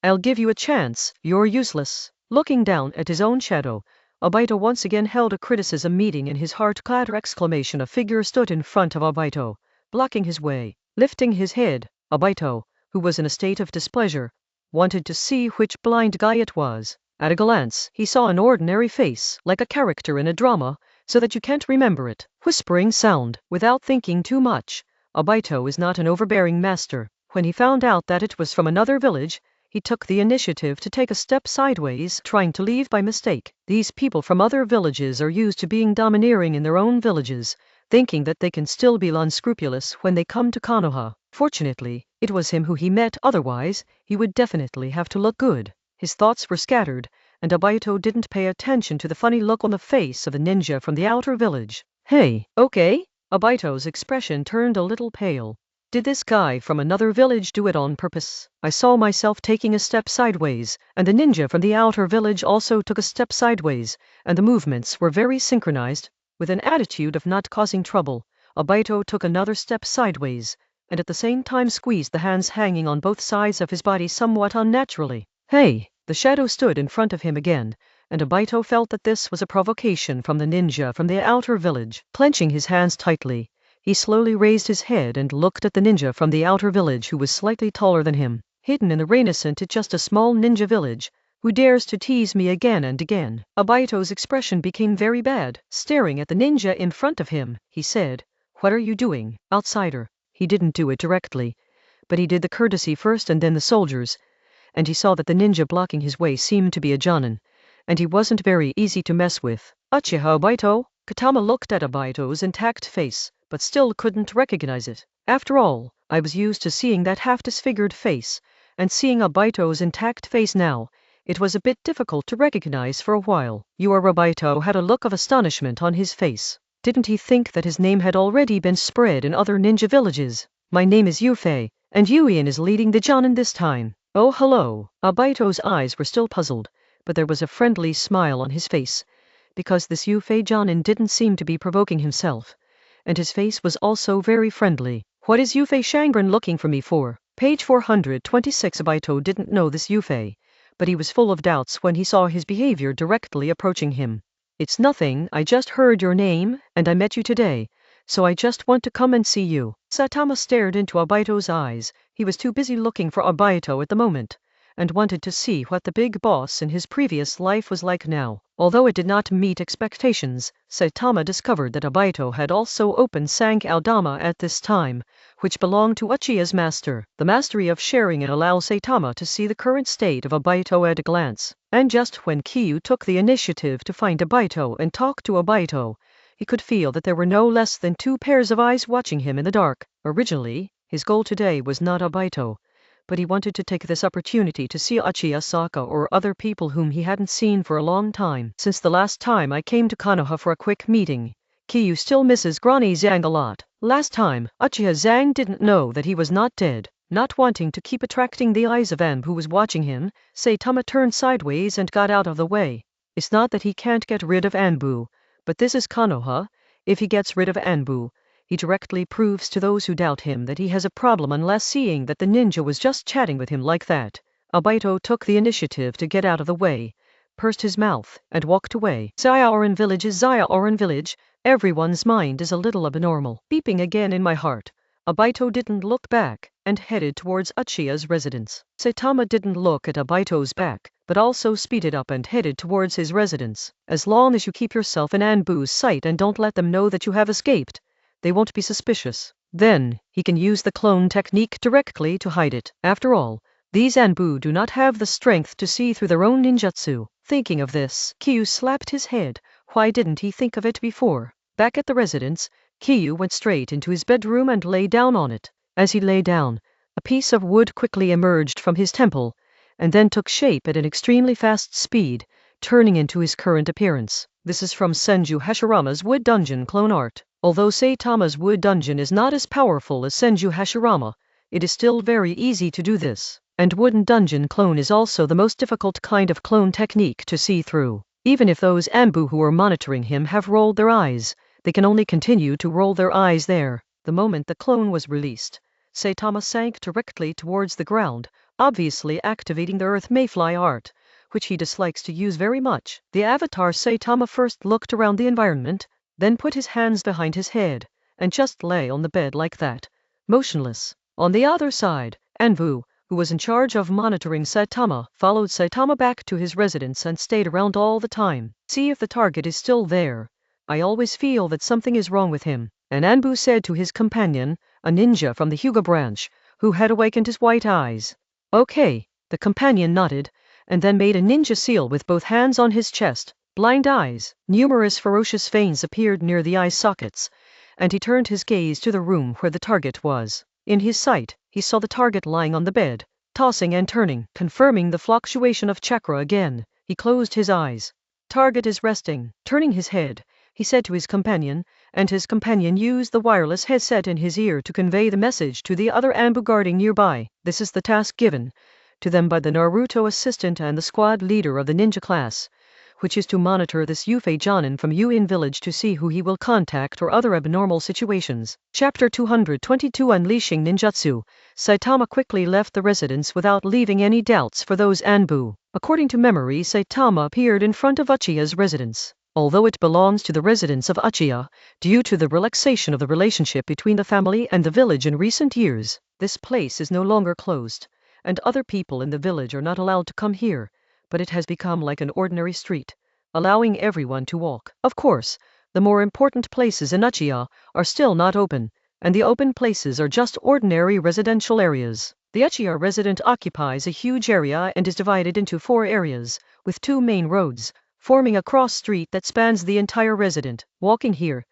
I'll give you a chance, you're useless." Looking down at his own shadow, Obito once again held a criticism meeting. In his heart-clatter exclamation, a figure stood in front of Obito, blocking his way. Lifting his head, Obito, who was in a state of displeasure, wanted to see which blind guy it was. At a glance, he saw an ordinary face, like a character in a drama, so that you can't remember it. Whispering sound. Without thinking too much, Obito is not an overbearing master. When he found out that it was from another village, he took the initiative to take a step sideways, trying to leave by mistake. These people from other villages are used to being domineering in their own villages, thinking that they can still be unscrupulous when they come to Konoha. Fortunately, it was him who he met, otherwise, he would definitely have to look good. His thoughts were scattered, and Obito didn't pay attention to the funny look on the face of the ninja from the outer village. Hey, okay? Obito's expression turned a little pale. Did this guy from another village do it on purpose? I saw myself taking a step sideways, and the ninja from the outer village also took a step sideways, and the movements were very synchronized. With an attitude of not causing trouble, Obito took another step sideways, and at the same time squeezed the hands hanging on both sides of his body somewhat unnaturally. Hey! The shadow stood in front of him again, and Obito felt that this was a provocation from the ninja from the outer village. Clenching his hands tightly, he slowly raised his head and looked at the ninja from the outer village who was slightly taller than him. Hidden in the rain, isn't it just a small ninja village? Who dares to tease me again and again? Obito's expression became very bad. Staring at the ninja in front of him, he said, "What are you doing, outsider?" He didn't do it directly, but he did the courtesy first and then the soldiers, and he saw that the ninja blocking his way seemed to be a jonin, and he wasn't very easy to mess with. Uchiha Obito? Katama looked at Obito's intact face, but still couldn't recognize it. After all, I was used to seeing that half-disfigured face, and seeing Obito's intact face now, it was a bit difficult to recognize for a while. Obito had a look of astonishment on his face. Didn't he think that his name had already been spread in other ninja villages? My name is Yufei, and Yuien is leading the jonin this time. Oh, hello. Obito's eyes were still puzzled, but there was a friendly smile on his face, because this Yufei jonin didn't seem to be provoking himself, and his face was also very friendly. What is Yufei Shangren looking for me for? Page 426. Obito didn't know this Yufei, but he was full of doubts when he saw his behavior directly approaching him. It's nothing, I just heard your name, and I met you today, so I just want to come and see you. Saitama stared into Obito's eyes. He was too busy looking for Obito at the moment, and wanted to see what the big boss in his previous life was like now. Although it did not meet expectations, Saitama discovered that Obito had also opened Sank Aodama at this time, which belonged to Uchiha's master. The mastery of sharing it allows Saitama to see the current state of Obito at a glance. And just when Kyu took the initiative to find Obito and talk to Obito, he could feel that there were no less than 2 pairs of eyes watching him in the dark. Originally, his goal today was not Obito, but he wanted to take this opportunity to see Uchiha Sokka or other people whom he hadn't seen for a long time. Since the last time I came to Konoha for a quick meeting, Kyu still misses Granny Zhang a lot. Last time, Uchiha Zhang didn't know that he was not dead. Not wanting to keep attracting the eyes of Anbu who was watching him, Saitama turned sideways and got out of the way. It's not that he can't get rid of Anbu, but this is Konoha. If he gets rid of Anbu, he directly proves to those who doubt him that he has a problem, unless seeing that the ninja was just chatting with him like that. Obito took the initiative to get out of the way, pursed his mouth, and walked away. Zaya-Oren Village is Zaya-Oren Village. Everyone's mind is a little abnormal. Beeping again in my heart, Obito didn't look back, and headed towards Uchiha's residence. Saitama didn't look at Obito's back, but also speeded up and headed towards his residence. As long as you keep yourself in Anbu's sight and don't let them know that you have escaped, they won't be suspicious. Then, he can use the clone technique directly to hide it. After all, these Anbu do not have the strength to see through their own ninjutsu. Thinking of this, Kyu slapped his head. Why didn't he think of it before? Back at the residence, Kyu went straight into his bedroom and lay down on it. As he lay down, a piece of wood quickly emerged from his temple, and then took shape at an extremely fast speed, turning into his current appearance. This is from Senju Hashirama's Wood Dungeon clone art. Although Saitama's Wood Dungeon is not as powerful as Senju Hashirama, it is still very easy to do this. And Wooden Dungeon clone is also the most difficult kind of clone technique to see through. Even if those Anbu who are monitoring him have rolled their eyes, they can only continue to roll their eyes there. The moment the clone was released, Saitama sank directly towards the ground, obviously activating the Earth Mayfly art, which he dislikes to use very much. The avatar Saitama first looked around the environment, then put his hands behind his head, and just lay on the bed like that, motionless. On the other side, Anbu, who was in charge of monitoring Saitama, followed Saitama back to his residence and stayed around all the time. See if the target is still there. I always feel that something is wrong with him. And Anbu said to his companion, a ninja from the Hyuga branch, who had awakened his white eyes. Okay, the companion nodded, and then made a ninja seal with both hands on his chest. Blind eyes. Numerous ferocious veins appeared near the eye sockets, and he turned his gaze to the room where the target was. In his sight, he saw the target lying on the bed, tossing and turning, confirming the fluctuation of chakra again. He closed his eyes. Target is resting. Turning his head, he said to his companion, and his companion used the wireless headset in his ear to convey the message to the other Anbu guarding nearby. This is the task given to them by the Naruto assistant and the squad leader of the ninja class, which is to monitor this Yufei Jonin from Yuin village to see who he will contact or other abnormal situations. Chapter 222 Unleashing Ninjutsu. Saitama quickly left the residence without leaving any doubts for those Anbu. According to memory, Saitama appeared in front of Uchiha's residence. Although it belongs to the residence of Uchiha, due to the relaxation of the relationship between the family and the village in recent years, this place is no longer closed, and other people in the village are not allowed to come here, but it has become like an ordinary street, allowing everyone to walk. Of course, the more important places in Uchiha are still not open, and the open places are just ordinary residential areas. The Uchiha resident occupies a huge area and is divided into 4 areas, with 2 main roads, forming a cross street that spans the entire resident. Walking here,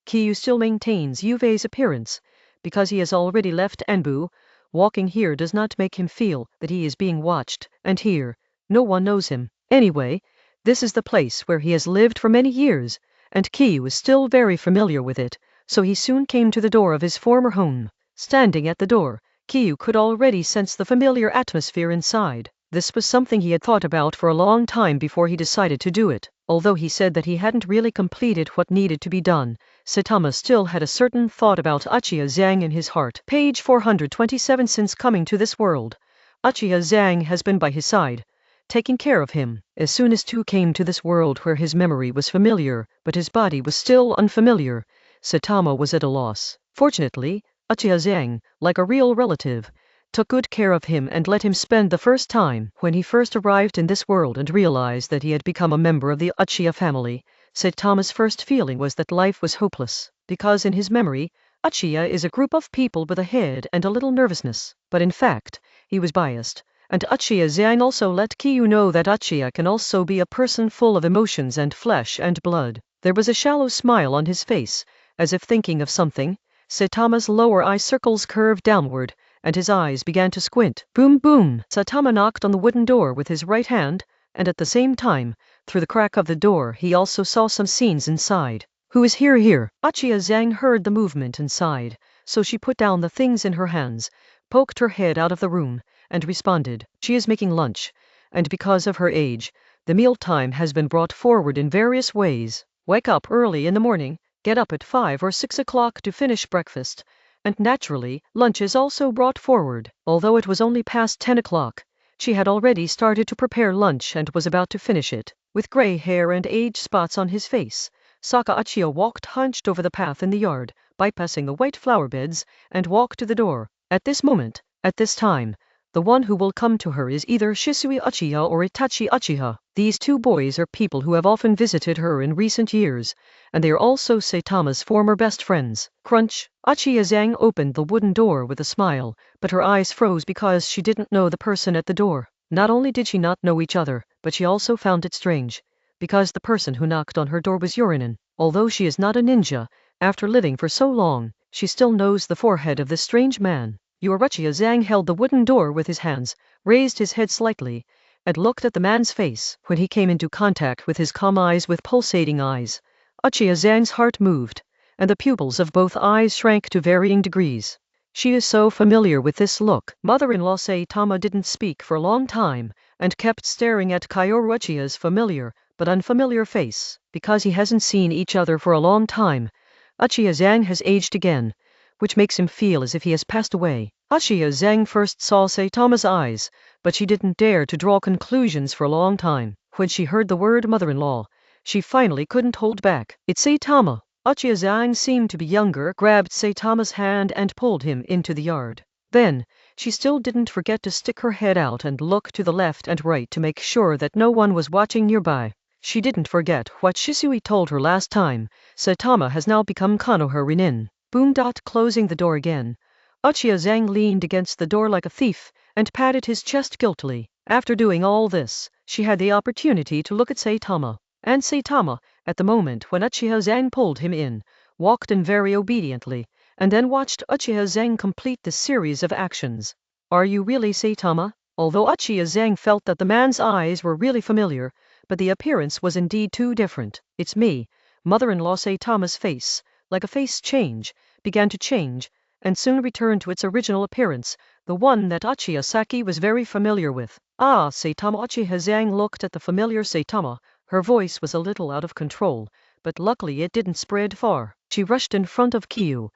Kyu still maintains Yufei's appearance, because he has already left Anbu. Walking here does not make him feel that he is being watched, and here, no one knows him. Anyway, this is the place where he has lived for many years, and Kyu is still very familiar with it, so he soon came to the door of his former home. Standing at the door, Kyu could already sense the familiar atmosphere inside. This was something he had thought about for a long time before he decided to do it. Although he said that he hadn't really completed what needed to be done, Saitama still had a certain thought about Uchiha Zhang in his heart. Page 427. Since coming to this world, Uchiha Zhang has been by his side, taking care of him. As soon as Tu came to this world where his memory was familiar, but his body was still unfamiliar, Saitama was at a loss. Fortunately, Uchiha Zhang, like a real relative, took good care of him and let him spend the first time. When he first arrived in this world and realized that he had become a member of the Uchiha family, Saitama's first feeling was that life was hopeless, because in his memory, Uchiha is a group of people with a head and a little nervousness. But in fact, he was biased, and Uchiha Zhang also let Kyu know that Uchiha can also be a person full of emotions and flesh and blood. There was a shallow smile on his face, as if thinking of something. Saitama's lower eye circles curved downward, and his eyes began to squint. Boom boom! Saitama knocked on the wooden door with his right hand, and at the same time, through the crack of the door he also saw some scenes inside. Who is here? Uchiha Zhang heard the movement inside, so she put down the things in her hands, poked her head out of the room, and responded. She is making lunch, and because of her age, the mealtime has been brought forward in various ways. Wake up early in the morning, get up at 5 or 6 o'clock to finish breakfast, and naturally, lunch is also brought forward. Although it was only past 10 o'clock, she had already started to prepare lunch and was about to finish it. With gray hair and age spots on his face, Saka Uchiha walked hunched over the path in the yard, bypassing the white flower beds, and walked to the door. At this moment, at this time, the one who will come to her is either Shisui Uchiha or Itachi Uchiha. These 2 boys are people who have often visited her in recent years, and they are also Saitama's former best friends. Crunch! Uchiha Zhang opened the wooden door with a smile, but her eyes froze because she didn't know the person at the door. Not only did she not know each other, but she also found it strange, because the person who knocked on her door was Urinen. Although she is not a ninja, after living for so long, she still knows the forehead of this strange man. Uchiha Zhang held the wooden door with his hands, raised his head slightly, and looked at the man's face. When he came into contact with his calm eyes with pulsating eyes, Uchiha Zhang's heart moved, and the pupils of both eyes shrank to varying degrees. She is so familiar with this look. Mother-in-law Saitama didn't speak for a long time, and kept staring at Kaoru Uchiha's familiar but unfamiliar face. Because he hasn't seen each other for a long time, Uchiha Zhang has aged again, which makes him feel as if he has passed away. Uchiha Zhang first saw Saitama's eyes, but she didn't dare to draw conclusions for a long time. When she heard the word mother-in-law, she finally couldn't hold back. It's Saitama. Uchiha Zhang seemed to be younger, grabbed Saitama's hand and pulled him into the yard. Then, she still didn't forget to stick her head out and look to the left and right to make sure that no one was watching nearby. She didn't forget what Shisui told her last time. Saitama has now become Konoha Rinin. Boom. Closing the door again, Uchiha Zhang leaned against the door like a thief, and patted his chest guiltily. After doing all this, she had the opportunity to look at Saitama. And Saitama, at the moment when Uchiha Zhang pulled him in, walked in very obediently, and then watched Uchiha Zhang complete the series of actions. Are you really Saitama? Although Uchiha Zhang felt that the man's eyes were really familiar, but the appearance was indeed too different. It's me, mother-in-law. Saitama's face, like a face change, began to change, and soon returned to its original appearance, the one that Uchiha Saki was very familiar with. Ah, Saitama. Uchiha Zhang looked at the familiar Saitama. Her voice was a little out of control, but luckily it didn't spread far. She rushed in front of Kyu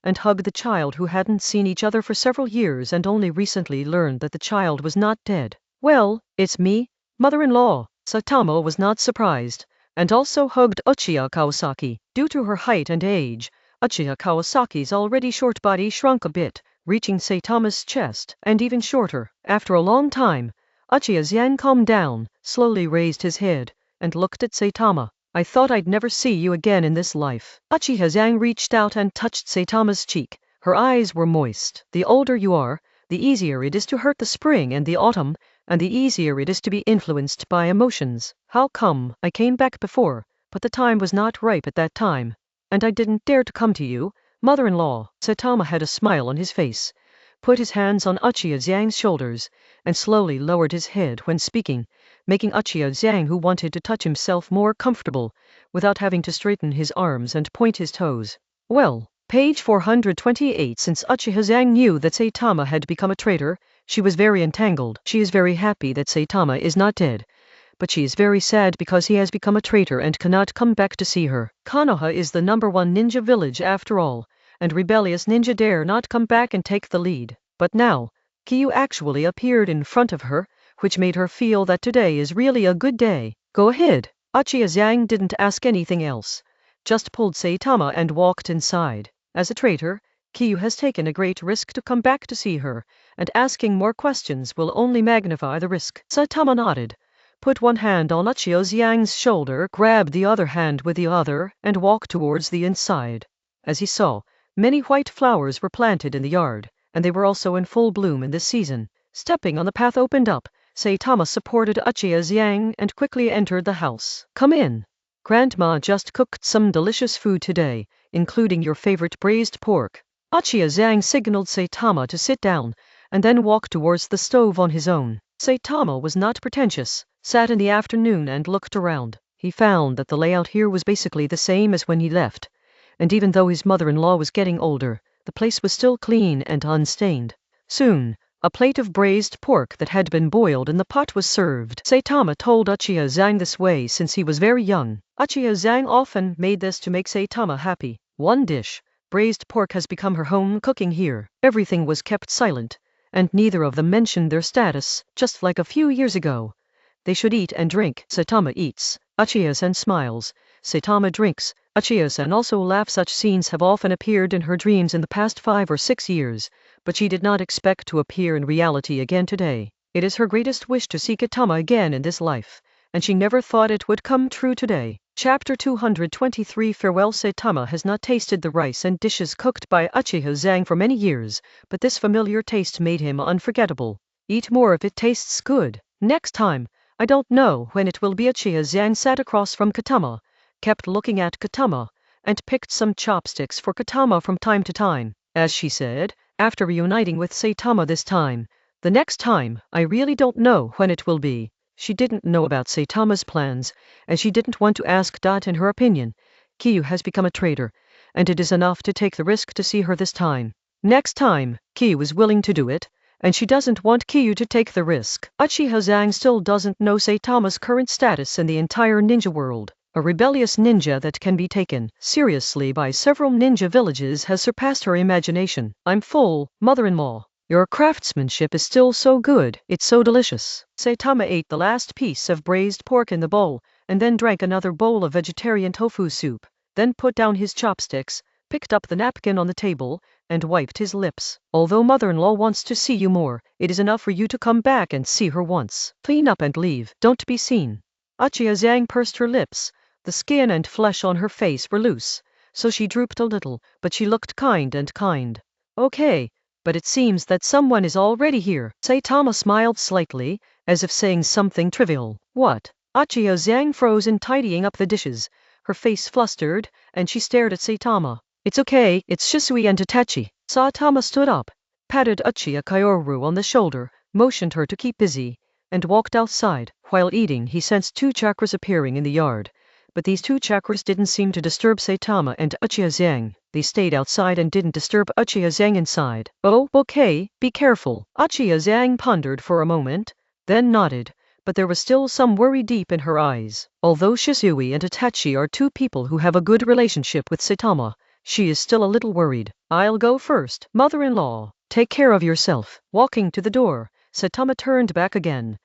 and hugged the child, who hadn't seen each other for several years and only recently learned that the child was not dead. Well, it's me, mother-in-law. Saitama was not surprised, and also hugged Uchiha Kawasaki. Due to her height and age, Uchiha Kawasaki's already short body shrunk a bit, reaching Saitama's chest, and even shorter. After a long time, Uchiha Zhang calmed down, slowly raised his head, and looked at Saitama. I thought I'd never see you again in this life. Uchiha Zhang reached out and touched Saitama's cheek. Her eyes were moist. The older you are, the easier it is to hurt the spring and the autumn, and the easier it is to be influenced by emotions. How come? I came back before, but the time was not ripe at that time, and I didn't dare to come to you, mother-in-law. Saitama had a smile on his face, put his hands on Uchiha Zhang's shoulders, and slowly lowered his head when speaking, making Uchiha Zhang, who wanted to touch himself, more comfortable, without having to straighten his arms and point his toes. Well, page 428. Since Uchiha Zhang knew that Saitama had become a traitor, she was very entangled. She is very happy that Saitama is not dead, but she is very sad because he has become a traitor and cannot come back to see her. Konoha is the #1 ninja village after all, and rebellious ninja dare not come back and take the lead. But now, Kyu actually appeared in front of her, which made her feel that today is really a good day. Go ahead. Uchiha Zhang didn't ask anything else, just pulled Saitama and walked inside. As a traitor, Kyu has taken a great risk to come back to see her, and asking more questions will only magnify the risk. Saitama nodded, put one hand on Uchiha Zhang's shoulder, grabbed the other hand with the other, and walked towards the inside. As he saw, many white flowers were planted in the yard, and they were also in full bloom in this season. Stepping on the path opened up, Saitama supported Uchiha Zhang and quickly entered the house. Come in. Grandma just cooked some delicious food today, including your favorite braised pork. Uchiha Zhang signaled Saitama to sit down, and then walked towards the stove on his own. Saitama was not pretentious, sat in the afternoon and looked around. He found that the layout here was basically the same as when he left, and even though his mother-in-law was getting older, the place was still clean and unstained. Soon, a plate of braised pork that had been boiled in the pot was served. Saitama told Uchiha Zhang this way since he was very young. Uchiha Zhang often made this to make Saitama happy. One dish, braised pork, has become her home cooking here. Everything was kept silent, and neither of them mentioned their status, just like a few years ago. They should eat and drink. Saitama eats, Uchiha-san smiles. Saitama drinks, Uchiha-san also laughs. Such scenes have often appeared in her dreams in the past 5 or 6 years, but she did not expect to appear in reality again today. It is her greatest wish to see Kitama again in this life, and she never thought it would come true today. Chapter 223. Farewell. Saitama has not tasted the rice and dishes cooked by Uchiha Zhang for many years, but this familiar taste made him unforgettable. Eat more if it tastes good. Next time, I don't know when it will be. Uchiha Zhang sat across from Kitama, kept looking at Kitama, and picked some chopsticks for Kitama from time to time. As she said, after reuniting with Saitama this time, the next time, I really don't know when it will be. She didn't know about Saitama's plans, and she didn't want to ask. In her opinion, Kyu has become a traitor, and it is enough to take the risk to see her this time. Next time, Kyu is willing to do it, and she doesn't want Kyu to take the risk. Uchiha Zhang still doesn't know Saitama's current status in the entire ninja world. A rebellious ninja that can be taken seriously by several ninja villages has surpassed her imagination. I'm full, mother-in-law. Your craftsmanship is still so good, it's so delicious. Saitama ate the last piece of braised pork in the bowl, and then drank another bowl of vegetarian tofu soup, then put down his chopsticks, picked up the napkin on the table, and wiped his lips. Although mother-in-law wants to see you more, it is enough for you to come back and see her once. Clean up and leave. Don't be seen. Uchiha Zhang pursed her lips. The skin and flesh on her face were loose, so she drooped a little, but she looked kind and kind. Okay, but it seems that someone is already here. Saitama smiled slightly, as if saying something trivial. What? Uchiha Zhang froze in tidying up the dishes, her face flustered, and she stared at Saitama. It's okay, it's Shisui and Itachi. Saitama stood up, patted Uchiha Kaoru on the shoulder, motioned her to keep busy, and walked outside. While eating, he sensed 2 chakras appearing in the yard. But these 2 chakras didn't seem to disturb Saitama and Uchiha Zhang. They stayed outside and didn't disturb Uchiha Zhang inside. Oh, okay, be careful. Uchiha Zhang pondered for a moment, then nodded, but there was still some worry deep in her eyes. Although Shisui and Itachi are 2 people who have a good relationship with Saitama, she is still a little worried. I'll go first, mother-in-law. Take care of yourself. Walking to the door, Saitama turned back again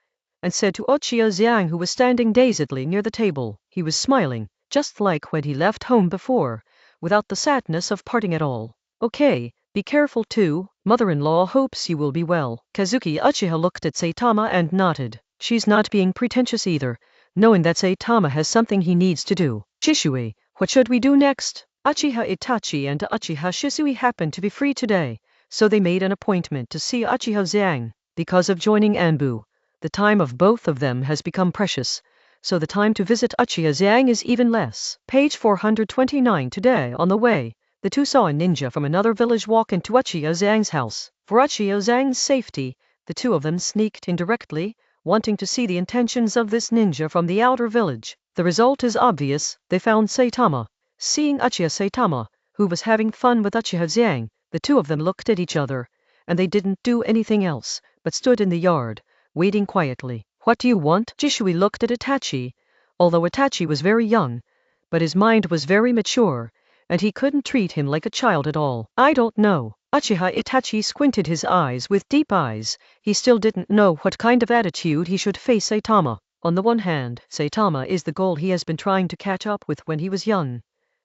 and said to Uchiha Zhang, who was standing dazedly near the table. He was smiling, just like when he left home before, without the sadness of parting at all. Okay, be careful too, mother-in-law hopes you will be well. Kazuki Uchiha looked at Saitama and nodded. She's not being pretentious either, knowing that Saitama has something he needs to do. Shisui, what should we do next? Uchiha Itachi and Uchiha Shisui happened to be free today, so they made an appointment to see Uchiha Zhang. Because of joining Anbu, the time of both of them has become precious, so the time to visit Uchiha Zhang is even less. Page 429. Today, on the way, the 2 saw a ninja from another village walk into Uchiha Zhang's house. For Uchiha Zhang's safety, the 2 of them sneaked in directly, wanting to see the intentions of this ninja from the outer village. The result is obvious. They found Saitama. Seeing Uchiha Saitama, who was having fun with Uchiha Zhang, the 2 of them looked at each other, and they didn't do anything else, but stood in the yard, waiting quietly. What do you want? Shisui looked at Itachi. Although Itachi was very young, but his mind was very mature, and he couldn't treat him like a child at all. I don't know. Uchiha Itachi squinted his eyes with deep eyes. He still didn't know what kind of attitude he should face Saitama. On the one hand, Saitama is the goal he has been trying to catch up with when he was young,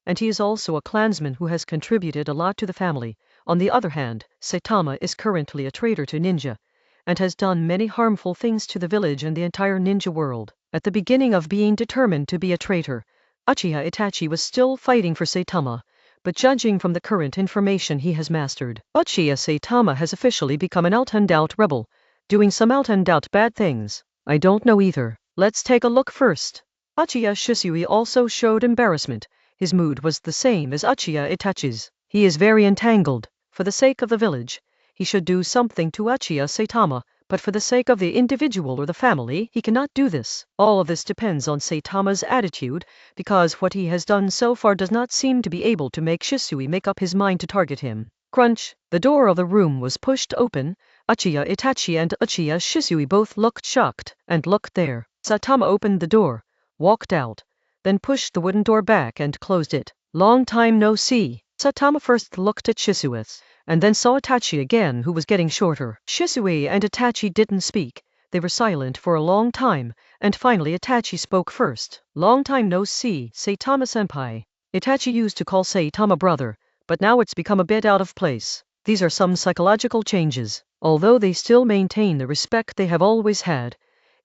and he is also a clansman who has contributed a lot to the family. On the other hand, Saitama is currently a traitor to ninja, and has done many harmful things to the village and the entire ninja world. At the beginning of being determined to be a traitor, Uchiha Itachi was still fighting for Saitama, but judging from the current information he has mastered, Uchiha Saitama has officially become an out-and-out rebel, doing some out-and-out bad things. I don't know either. Let's take a look first. Uchiha Shisui also showed embarrassment. His mood was the same as Uchiha Itachi's. He is very entangled. For the sake of the village, he should do something to Uchiha Saitama, but for the sake of the individual or the family, he cannot do this. All of this depends on Saitama's attitude, because what he has done so far does not seem to be able to make Shisui make up his mind to target him. Crunch! The door of the room was pushed open. Uchiha Itachi and Uchiha Shisui both looked shocked, and looked there. Saitama opened the door, walked out, then pushed the wooden door back and closed it. Long time no see. Saitama first looked at Shisui, and then saw Itachi again, who was getting shorter. Shisui and Itachi didn't speak. They were silent for a long time, and finally Itachi spoke first. Long time no see, Saitama-senpai. Itachi used to call Saitama brother, but now it's become a bit out of place. These are some psychological changes. Although they still maintain the respect they have always had,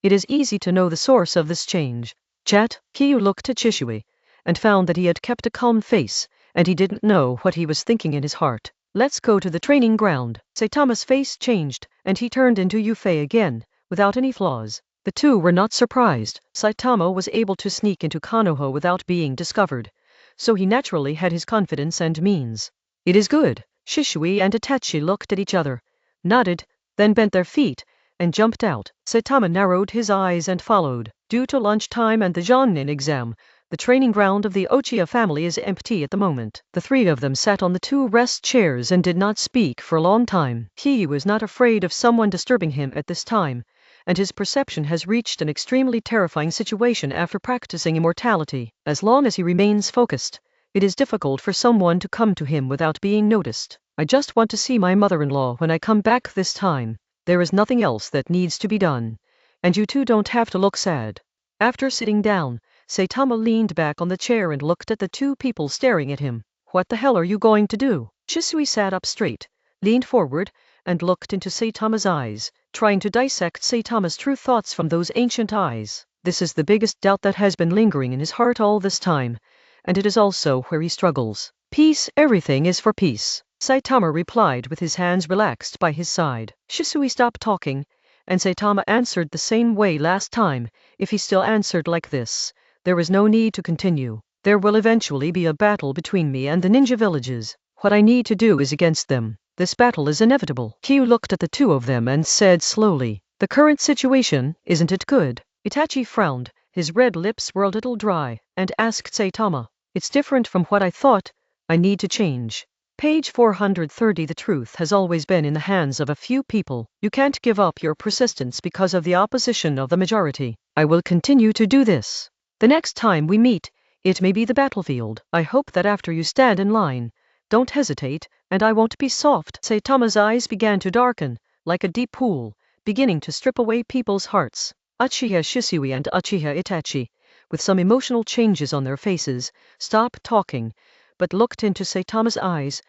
it is easy to know the source of this change. Chat, Kyu looked at Shisui, and found that he had kept a calm face, and he didn't know what he was thinking in his heart. Let's go to the training ground. Saitama's face changed, and he turned into Yufei again, without any flaws. The 2 were not surprised. Saitama was able to sneak into Konoha without being discovered, so he naturally had his confidence and means. It is good. Shisui and Itachi looked at each other, nodded, then bent their feet, and jumped out. Saitama narrowed his eyes and followed. Due to lunchtime and the Jonin exam, the training ground of the Uchiha family is empty at the moment. The 3 of them sat on the 2 rest chairs and did not speak for a long time. Kyu is not afraid of someone disturbing him at this time, and his perception has reached an extremely terrifying situation after practicing immortality. As long as he remains focused, it is difficult for someone to come to him without being noticed. I just want to see my mother-in-law when I come back this time. There is nothing else that needs to be done, and you 2 don't have to look sad. After sitting down, Saitama leaned back on the chair and looked at the 2 people staring at him. What the hell are you going to do? Shisui sat up straight, leaned forward, and looked into Saitama's eyes, trying to dissect Saitama's true thoughts from those ancient eyes. This is the biggest doubt that has been lingering in his heart all this time, and it is also where he struggles. Peace, everything is for peace, Saitama replied with his hands relaxed by his side. Shisui stopped talking, and Saitama answered the same way last time. If he still answered like this, there is no need to continue. There will eventually be a battle between me and the ninja villages. What I need to do is against them. This battle is inevitable. Kyu looked at the two of them and said slowly, "The current situation, isn't it good?" Itachi frowned, his red lips were a little dry, and asked Saitama, "It's different from what I thought. I need to change." Page 430. The truth has always been in the hands of a few people. You can't give up your persistence because of the opposition of the majority. I will continue to do this. The next time we meet, it may be the battlefield. I hope that after you stand in line, don't hesitate, and I won't be soft. Saitama's eyes began to darken, like a deep pool, beginning to strip away people's hearts. Uchiha Shisui and Uchiha Itachi, with some emotional changes on their faces, stopped talking, but looked into Saitama's eyes,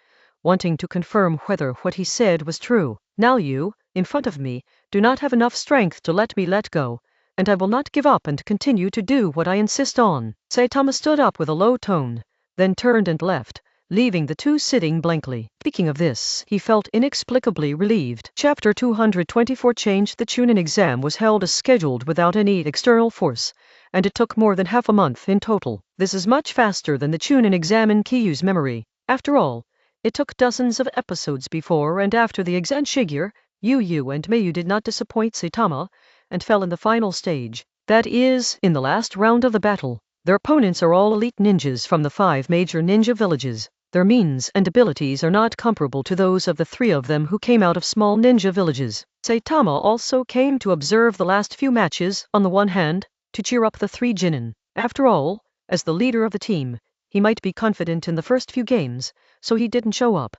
wanting to confirm whether what he said was true. Now you, in front of me, do not have enough strength to let me let go, and I will not give up and continue to do what I insist on. Saitama stood up with a low tone, then turned and left, leaving the two sitting blankly. Speaking of this, he felt inexplicably relieved. Chapter 224 Change. The Chunin exam was held as scheduled without any external force, and it took more than half a month in total. This is much faster than the Chunin exam in Kiyu's memory. After all, it took dozens of episodes before and after the exam. Shigeru, Yu and Mayu did not disappoint Saitama, and fell in the final stage, that is, in the last round of the battle. Their opponents are all elite ninjas from the 5 major ninja villages. Their means and abilities are not comparable to those of the 3 of them who came out of small ninja villages. Saitama also came to observe the last few matches, on the one hand, to cheer up the 3 genin. After all, as the leader of the team, he might be confident in the first few games, so he didn't show up.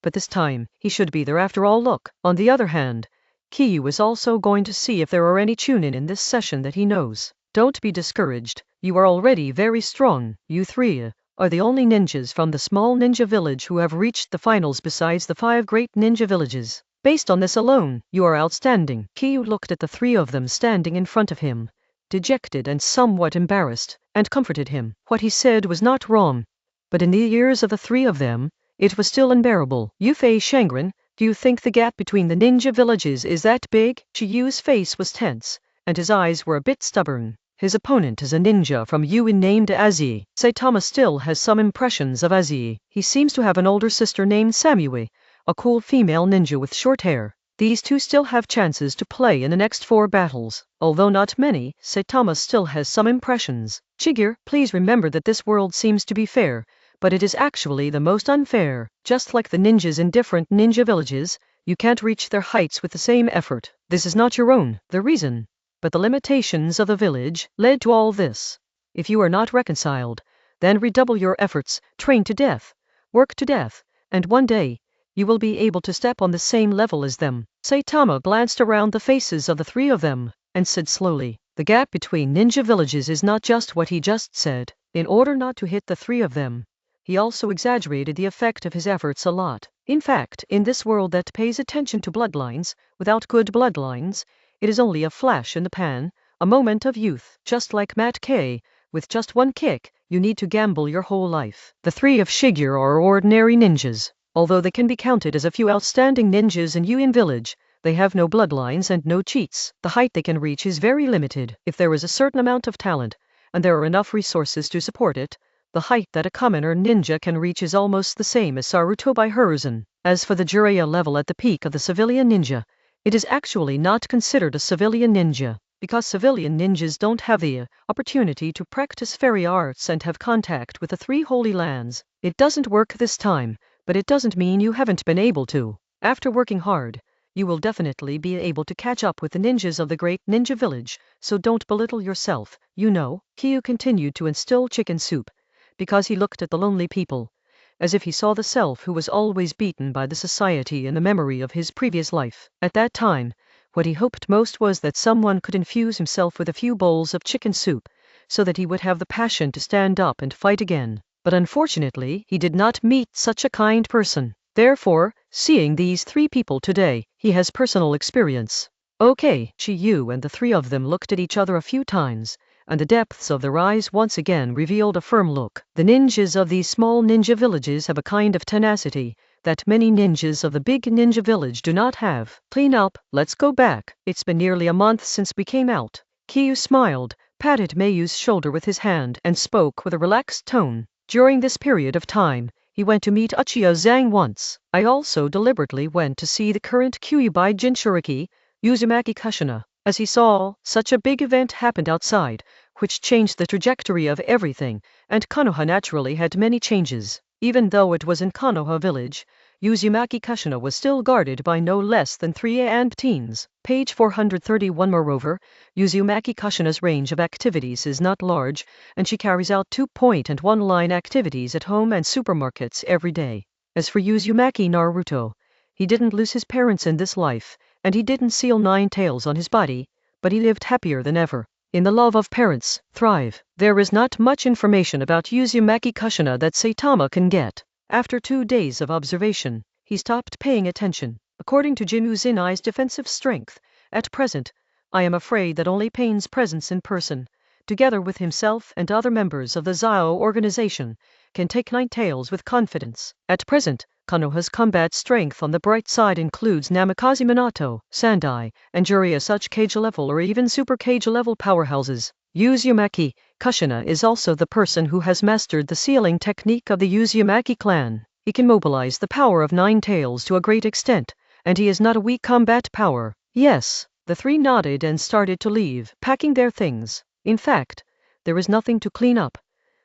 But this time, he should be there after all. Look, on the other hand, Kiyu is also going to see if there are any Chunin in this session that he knows. Don't be discouraged, you are already very strong. You 3 are the only ninjas from the small ninja village who have reached the finals besides the 5 great ninja villages. Based on this alone, you are outstanding. Kiyu looked at the 3 of them standing in front of him, dejected and somewhat embarrassed, and comforted him. What he said was not wrong, but in the ears of the 3 of them, it was still unbearable. Yufei Shangren, do you think the gap between the ninja villages is that big? Shiyu's face was tense, and his eyes were a bit stubborn. His opponent is a ninja from Yuin named Azui. Saitama still has some impressions of Azui. He seems to have an older sister named Samui, a cool female ninja with short hair. These 2 still have chances to play in the next 4 battles. Although not many, Saitama still has some impressions. Shigeru, please remember that this world seems to be fair, but it is actually the most unfair. Just like the ninjas in different ninja villages, you can't reach their heights with the same effort. This is not your own, the reason, but the limitations of the village led to all this. If you are not reconciled, then redouble your efforts, train to death, work to death, and one day, you will be able to step on the same level as them. Saitama glanced around the faces of the 3 of them, and said slowly, the gap between ninja villages is not just what he just said. In order not to hit the 3 of them, he also exaggerated the effect of his efforts a lot. In fact, in this world that pays attention to bloodlines, without good bloodlines, it is only a flash in the pan, a moment of youth. Just like Matt K, with just one kick, you need to gamble your whole life. The 3 of Shigeru are ordinary ninjas. Although they can be counted as a few outstanding ninjas in Yuin village, they have no bloodlines and no cheats. The height they can reach is very limited. If there is a certain amount of talent, and there are enough resources to support it, the height that a commoner ninja can reach is almost the same as Saruto by Hiruzen. As for the Jiraiya level at the peak of the civilian ninja, it is actually not considered a civilian ninja, because civilian ninjas don't have the opportunity to practice fairy arts and have contact with the 3 holy lands. It doesn't work this time, but it doesn't mean you haven't been able to. After working hard, you will definitely be able to catch up with the ninjas of the great ninja village, so don't belittle yourself. You know, Kiyu continued to instill chicken soup, because he looked at the lonely people, as if he saw the self who was always beaten by the society in the memory of his previous life. At that time, what he hoped most was that someone could infuse himself with a few bowls of chicken soup, so that he would have the passion to stand up and fight again. But unfortunately, he did not meet such a kind person. Therefore, seeing these 3 people today, he has personal experience. Okay, Shiyu and the 3 of them looked at each other a few times, and the depths of their eyes once again revealed a firm look. The ninjas of these small ninja villages have a kind of tenacity that many ninjas of the big ninja village do not have. Clean up, let's go back. It's been nearly a month since we came out. Kiyu smiled, patted Mayu's shoulder with his hand, and spoke with a relaxed tone. During this period of time, He went to meet Uchiha Zhang once. I also deliberately went to see the current Kyuubi Jinchuriki, Uzumaki Kushina. As he saw, such a big event happened outside, which changed the trajectory of everything, and Konoha naturally had many changes. Even though it was in Konoha village, Uzumaki Kushina was still guarded by no less than 3 teens. Page 431. Moreover, Uzumaki Kushina's range of activities is not large, and she carries out 2-point and 1-line activities at home and supermarkets every day. As for Uzumaki Naruto, he didn't lose his parents in this life, and he didn't seal 9 tails on his body, but he lived happier than ever. In the love of parents, thrive. There is not much information about Uzumaki Kushina that Saitama can get. After 2 days of observation, he stopped paying attention. According to Jin Uzinai's defensive strength, at present, I am afraid that only Pain's presence in person, together with himself and other members of the Zio organization, can take 9 tails with confidence. At present, Konoha's combat strength on the bright side includes Namikaze Minato, Sandai, and Jiraiya, such Kage level or even super Kage level powerhouses. Uzumaki Kushina is also the person who has mastered the sealing technique of the Uzumaki clan. He can mobilize the power of 9 tails to a great extent, and he is not a weak combat power. Yes, the 3 nodded and started to leave, packing their things. In fact, there is nothing to clean up.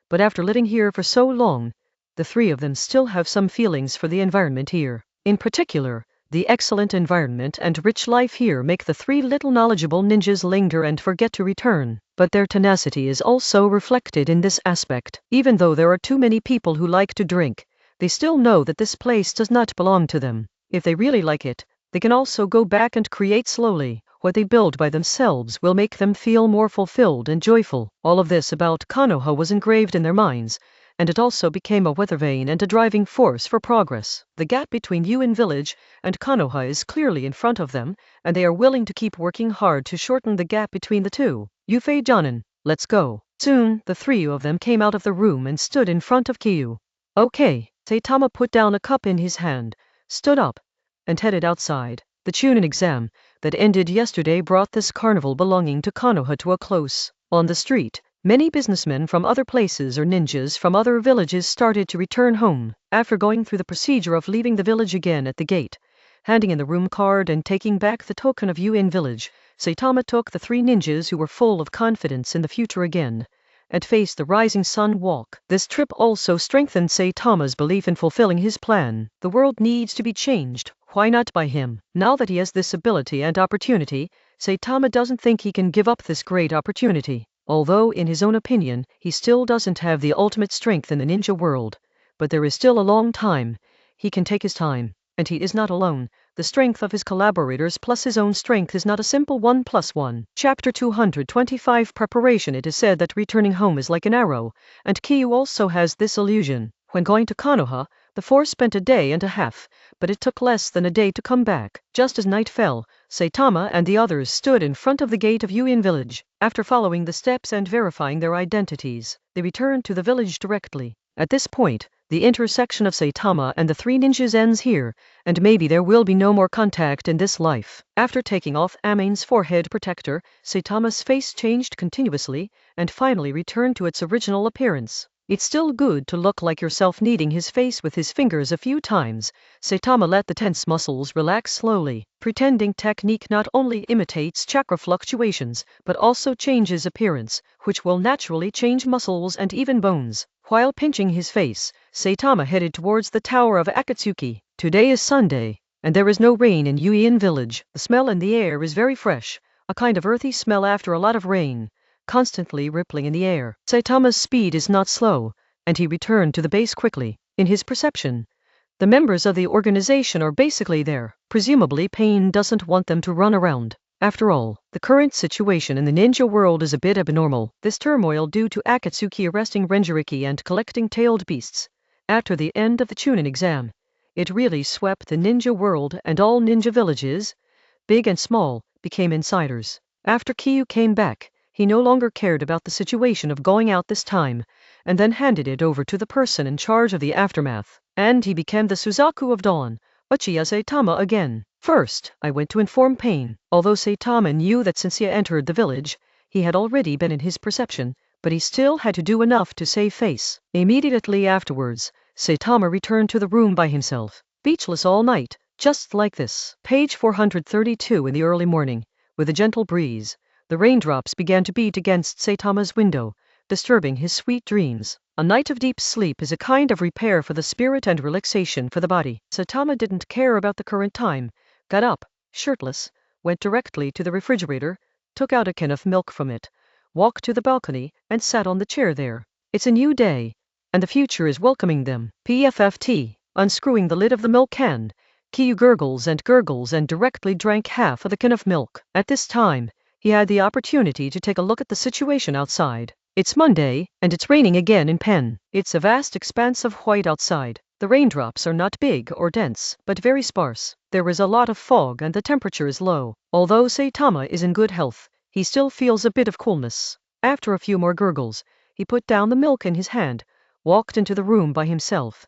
But after living here for so long, the 3 of them still have some feelings for the environment here. In particular, the excellent environment and rich life here make the 3 little knowledgeable ninjas linger and forget to return. But their tenacity is also reflected in this aspect. Even though there are too many people who like to drink, they still know that this place does not belong to them. If they really like it, they can also go back and create slowly. What they build by themselves will make them feel more fulfilled and joyful. All of this about Konoha was engraved in their minds, and it also became a weather vane and a driving force for progress. The gap between Yuin village and Konoha is clearly in front of them, and they are willing to keep working hard to shorten the gap between the two. Yufei Jonin, let's go. Soon, the 3 of them came out of the room and stood in front of Kyu. Okay. Saitama put down a cup in his hand, stood up, and headed outside. The Chunin exam that ended yesterday brought this carnival belonging to Konoha to a close. On the street, many businessmen from other places or ninjas from other villages started to return home. After going through the procedure of leaving the village again at the gate, handing in the room card and taking back the token of Yuin village, Saitama took the 3 ninjas who were full of confidence in the future again, and faced the rising sun walk. This trip also strengthened Saitama's belief in fulfilling his plan. The world needs to be changed. Why not by him? Now that he has this ability and opportunity, Saitama doesn't think he can give up this great opportunity. Although in his own opinion, he still doesn't have the ultimate strength in the ninja world. But there is still a long time. He can take his time. And he is not alone. The strength of his collaborators plus his own strength is not a simple 1+1. Chapter 225 Preparation. It is said that returning home is like an arrow, and Kyu also has this illusion. When going to Konoha, the 4 spent a day and a half, but it took less than a day to come back. Just as night fell, Saitama and the others stood in front of the gate of Yuin village. After following the steps and verifying their identities, they returned to the village directly. At this point, the intersection of Saitama and the 3 ninjas ends here, and maybe there will be no more contact in this life. After taking off Amin's forehead protector, Saitama's face changed continuously, and finally returned to its original appearance. It's still good to look like yourself. Kneading his face with his fingers a few times, Saitama let the tense muscles relax slowly. Pretending technique not only imitates chakra fluctuations, but also changes appearance, which will naturally change muscles and even bones. While pinching his face, Saitama headed towards the tower of Akatsuki. Today is Sunday, and there is no rain in Yuin village. The smell in the air is very fresh, a kind of earthy smell after a lot of rain, constantly rippling in the air. Saitama's speed is not slow, and he returned to the base quickly. In his perception, the members of the organization are basically there. Presumably Pain doesn't want them to run around. After all, the current situation in the ninja world is a bit abnormal. This turmoil due to Akatsuki arresting Renjiriki and collecting tailed beasts. After the end of the Chunin exam, it really swept the ninja world, and all ninja villages, big and small, became insiders. After Kyu came back, he no longer cared about the situation of going out this time, and then handed it over to the person in charge of the aftermath. And he became the Suzaku of Dawn, Uchiha Saitama again. First, I went to inform Pain. Although Saitama knew that since he entered the village, he had already been in his perception, but he still had to do enough to save face. Immediately afterwards, Saitama returned to the room by himself, speechless all night, just like this. Page 432. In the early morning, with a gentle breeze, the raindrops began to beat against Saitama's window, disturbing his sweet dreams. A night of deep sleep is a kind of repair for the spirit and relaxation for the body. Saitama didn't care about the current time, got up, shirtless, went directly to the refrigerator, took out a can of milk from it, walked to the balcony, and sat on the chair there. It's a new day, and the future is welcoming them. PFFT. Unscrewing the lid of the milk can, Kiyu gurgles and directly drank half of the can of milk. At this time, he had the opportunity to take a look at the situation outside. It's Monday, and it's raining again in Penn. It's a vast expanse of white outside. The raindrops are not big or dense, but very sparse. There is a lot of fog and the temperature is low. Although Saitama is in good health, he still feels a bit of coolness. After a few more gurgles, he put down the milk in his hand, walked into the room by himself,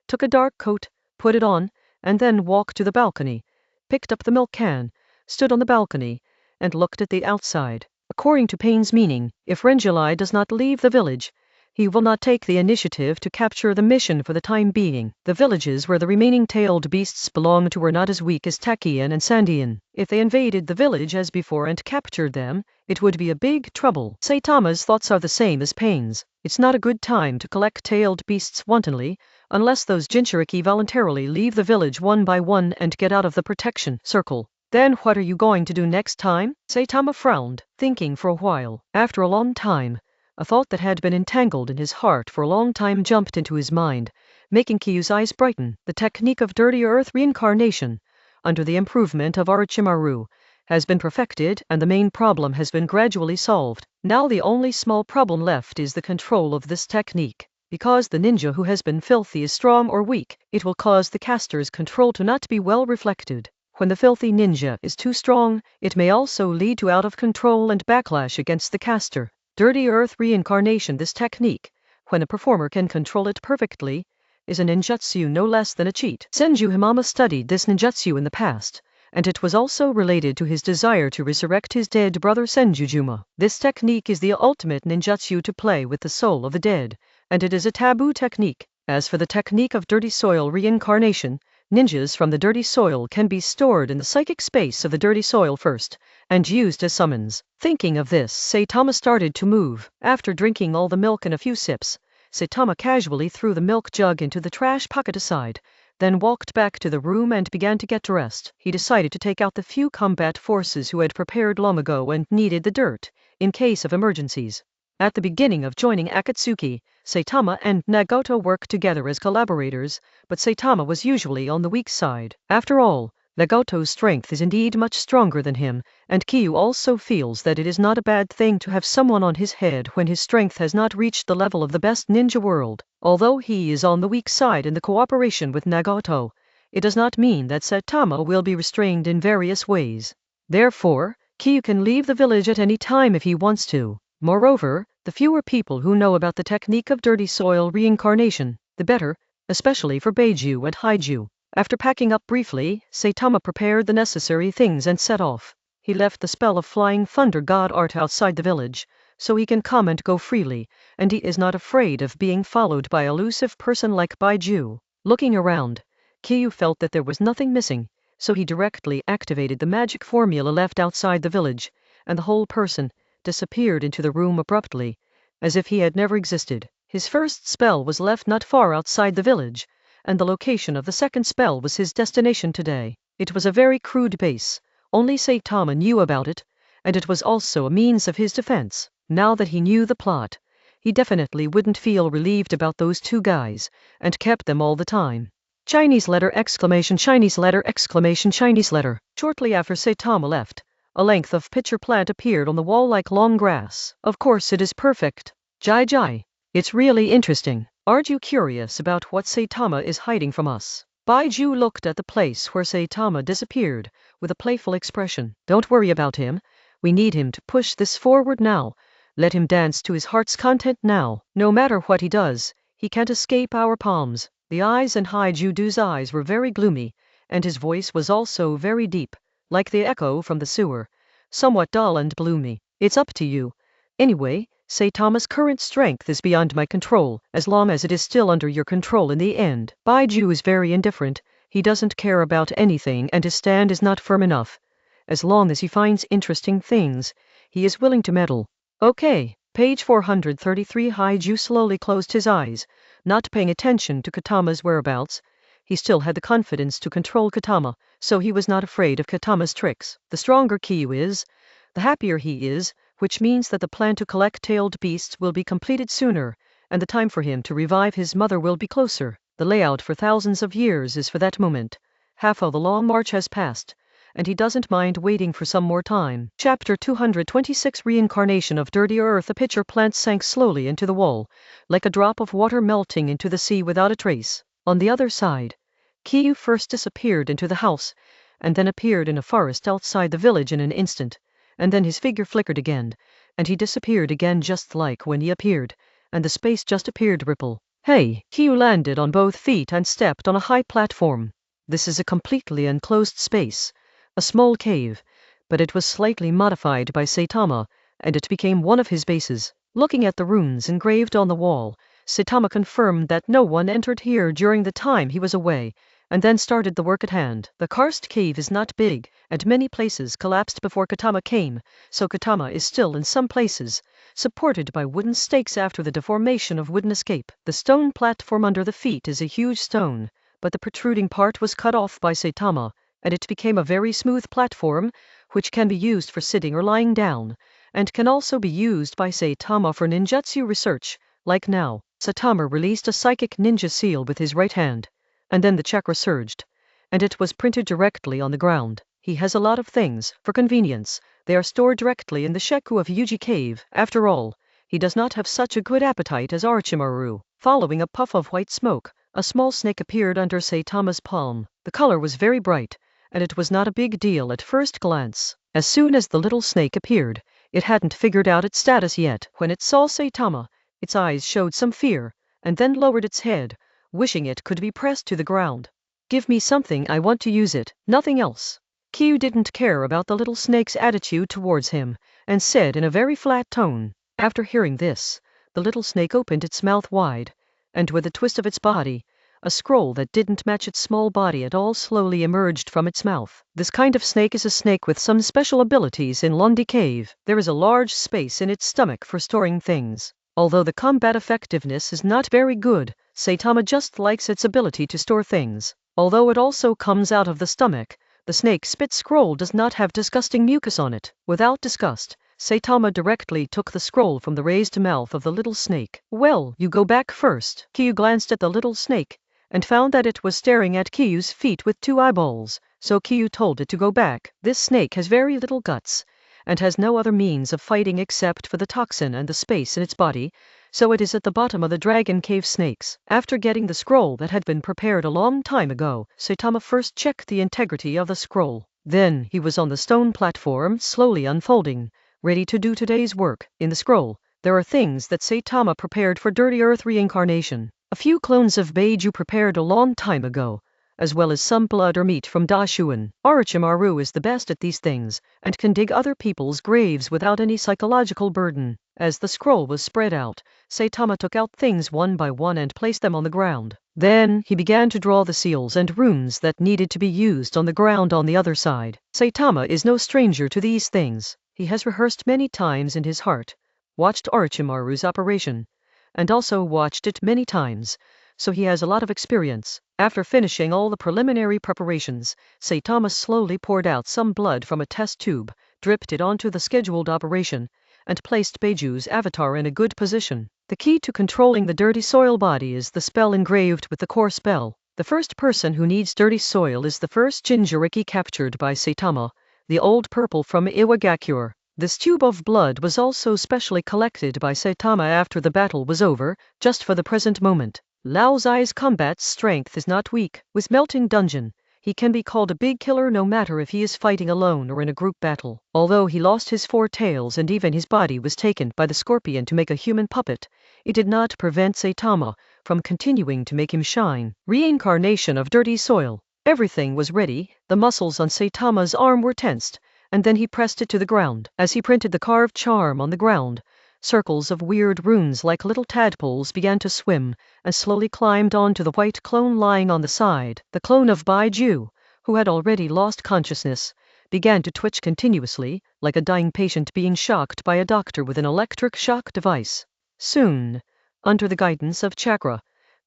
took a dark coat, put it on, and then walked to the balcony, picked up the milk can, stood on the balcony, and looked at the outside. According to Payne's meaning, if Renjulai does not leave the village, he will not take the initiative to capture the mission for the time being. The villages where the remaining tailed beasts belong to were not as weak as Takian and Sandian. If they invaded the village as before and captured them, it would be a big trouble. Saitama's thoughts are the same as Payne's. It's not a good time to collect tailed beasts wantonly, unless those Jinchuriki voluntarily leave the village one by one and get out of the protection circle. Then what are you going to do next time? Saitama frowned, thinking for a while. After a long time, a thought that had been entangled in his heart for a long time jumped into his mind, making Kiyu's eyes brighten. The technique of dirty earth reincarnation, under the improvement of Orochimaru, has been perfected and the main problem has been gradually solved. Now the only small problem left is the control of this technique. Because the ninja who has been filthy is strong or weak, it will cause the caster's control to not be well reflected. When the filthy ninja is too strong, it may also lead to out of control and backlash against the caster. Dirty earth reincarnation. This technique, when a performer can control it perfectly, is a ninjutsu no less than a cheat. Senju Himama studied this ninjutsu in the past, and it was also related to his desire to resurrect his dead brother Senjujuma. This technique is the ultimate ninjutsu to play with the soul of the dead, and it is a taboo technique. As for the technique of dirty soil reincarnation, ninjas from the dirty soil can be stored in the psychic space of the dirty soil first, and used as summons. Thinking of this, Saitama started to move. After drinking all the milk in a few sips, Saitama casually threw the milk jug into the trash pocket aside, then walked back to the room and began to get dressed. He decided to take out the few combat forces who had prepared long ago and needed the dirt, in case of emergencies. At the beginning of joining Akatsuki, Saitama and Nagato worked together as collaborators, but Saitama was usually on the weak side. After all, Nagato's strength is indeed much stronger than him, and Kiyu also feels that it is not a bad thing to have someone on his head when his strength has not reached the level of the best ninja world. Although he is on the weak side in the cooperation with Nagato, it does not mean that Saitama will be restrained in various ways. Therefore, Kiyu can leave the village at any time if he wants to. Moreover, the fewer people who know about the technique of dirty soil reincarnation, the better, especially for Beiju and Haiju. After packing up briefly, Saitama prepared the necessary things and set off. He left the spell of flying thunder god art outside the village, so he can come and go freely, and he is not afraid of being followed by an elusive person like Baiju. Looking around, Kiyu felt that there was nothing missing, so he directly activated the magic formula left outside the village, and the whole person disappeared into the room abruptly, as if he had never existed. His first spell was left not far outside the village, and the location of the second spell was his destination today. It was a very crude base, only Saitama knew about it, and it was also a means of his defense. Now that he knew the plot, he definitely wouldn't feel relieved about those two guys, and kept them all the time. Chinese letter exclamation Chinese letter exclamation Chinese letter. Shortly after Saitama left, a length of pitcher plant appeared on the wall like long grass. Of course it is perfect. Jai Jai. It's really interesting. Aren't you curious about what Saitama is hiding from us? Baiju looked at the place where Saitama disappeared, with a playful expression. Don't worry about him. We need him to push this forward now. Let him dance to his heart's content now. No matter what he does, he can't escape our palms. The eyes in Haiju's eyes were very gloomy, and his voice was also very deep, like the echo from the sewer, somewhat dull and gloomy. It's up to you. Anyway, Saitama's current strength is beyond my control, as long as it is still under your control in the end. Baiju is very indifferent, he doesn't care about anything and his stand is not firm enough. As long as he finds interesting things, he is willing to meddle. Okay, page 433. Baiju slowly closed his eyes, not paying attention to Katama's whereabouts. He still had the confidence to control Katama, so he was not afraid of Katama's tricks. The stronger Kyu is, the happier he is, which means that the plan to collect tailed beasts will be completed sooner, and the time for him to revive his mother will be closer. The layout for thousands of years is for that moment. Half of the long march has passed, and he doesn't mind waiting for some more time. Chapter 226 Reincarnation of Dirty Earth. A pitcher plant sank slowly into the wall, like a drop of water melting into the sea without a trace. On the other side, Kyu first disappeared into the house, and then appeared in a forest outside the village in an instant. And then his figure flickered again, and he disappeared again just like when he appeared, and the space just appeared ripple. Hey! Kyu landed on both feet and stepped on a high platform. This is a completely enclosed space, a small cave, but it was slightly modified by Saitama, and it became one of his bases. Looking at the runes engraved on the wall, Saitama confirmed that no one entered here during the time he was away, and then started the work at hand. The karst cave is not big, and many places collapsed before Katama came, so Katama is still in some places, supported by wooden stakes after the deformation of wooden escape. The stone platform under the feet is a huge stone, but the protruding part was cut off by Saitama, and it became a very smooth platform, which can be used for sitting or lying down, and can also be used by Saitama for ninjutsu research, like now. Saitama released a psychic ninja seal with his right hand, and then the chakra surged, and it was printed directly on the ground. He has a lot of things, for convenience, they are stored directly in the sheku of Yuji Cave. After all, he does not have such a good appetite as Orochimaru. Following a puff of white smoke, a small snake appeared under Saitama's palm. The color was very bright, and it was not a big deal at first glance. As soon as the little snake appeared, it hadn't figured out its status yet. When it saw Saitama, its eyes showed some fear, and then lowered its head, wishing it could be pressed to the ground. Give me something, I want to use it, nothing else. Kyu didn't care about the little snake's attitude towards him, and said in a very flat tone. After hearing this, the little snake opened its mouth wide, and with a twist of its body, a scroll that didn't match its small body at all slowly emerged from its mouth. This kind of snake is a snake with some special abilities in Lundi Cave. There is a large space in its stomach for storing things. Although the combat effectiveness is not very good, Saitama just likes its ability to store things. Although it also comes out of the stomach, the snake spit scroll does not have disgusting mucus on it. Without disgust, Saitama directly took the scroll from the raised mouth of the little snake. Well, you go back first. Kyu glanced at the little snake, and found that it was staring at Kyu's feet with 2 eyeballs, so Kyu told it to go back. This snake has very little guts, and has no other means of fighting except for the toxin and the space in its body, so it is at the bottom of the dragon cave snakes. After getting the scroll that had been prepared a long time ago, Saitama first checked the integrity of the scroll. Then he was on the stone platform, slowly unfolding, ready to do today's work. In the scroll, there are things that Saitama prepared for Dirty Earth reincarnation. A few clones of Baiju prepared a long time ago, as well as some blood or meat from Dashuin. Orochimaru is the best at these things, and can dig other people's graves without any psychological burden. As the scroll was spread out, Saitama took out things one by one and placed them on the ground. Then he began to draw the seals and runes that needed to be used on the ground on the other side. Saitama is no stranger to these things. He has rehearsed many times in his heart, watched Orochimaru's operation, and also watched it many times, so he has a lot of experience. After finishing all the preliminary preparations, Saitama slowly poured out some blood from a test tube, dripped it onto the scheduled operation, and placed Beiju's avatar in a good position. The key to controlling the dirty soil body is the spell engraved with the core spell. The first person who needs dirty soil is the first Jinjuriki captured by Saitama, the old purple from Iwagakure. This tube of blood was also specially collected by Saitama after the battle was over, just for the present moment. Lao Zai's combat strength is not weak. With Melting Dungeon, he can be called a big killer no matter if he is fighting alone or in a group battle. Although he lost his 4 tails and even his body was taken by the scorpion to make a human puppet, it did not prevent Saitama from continuing to make him shine. Reincarnation of Dirty Soil. Everything was ready, the muscles on Saitama's arm were tensed, and then he pressed it to the ground. As he printed the carved charm on the ground, Circles of weird runes like little tadpoles began to swim, and slowly climbed onto the white clone lying on the side. The clone of Baiju, who had already lost consciousness, began to twitch continuously, like a dying patient being shocked by a doctor with an electric shock device. Soon, under the guidance of chakra,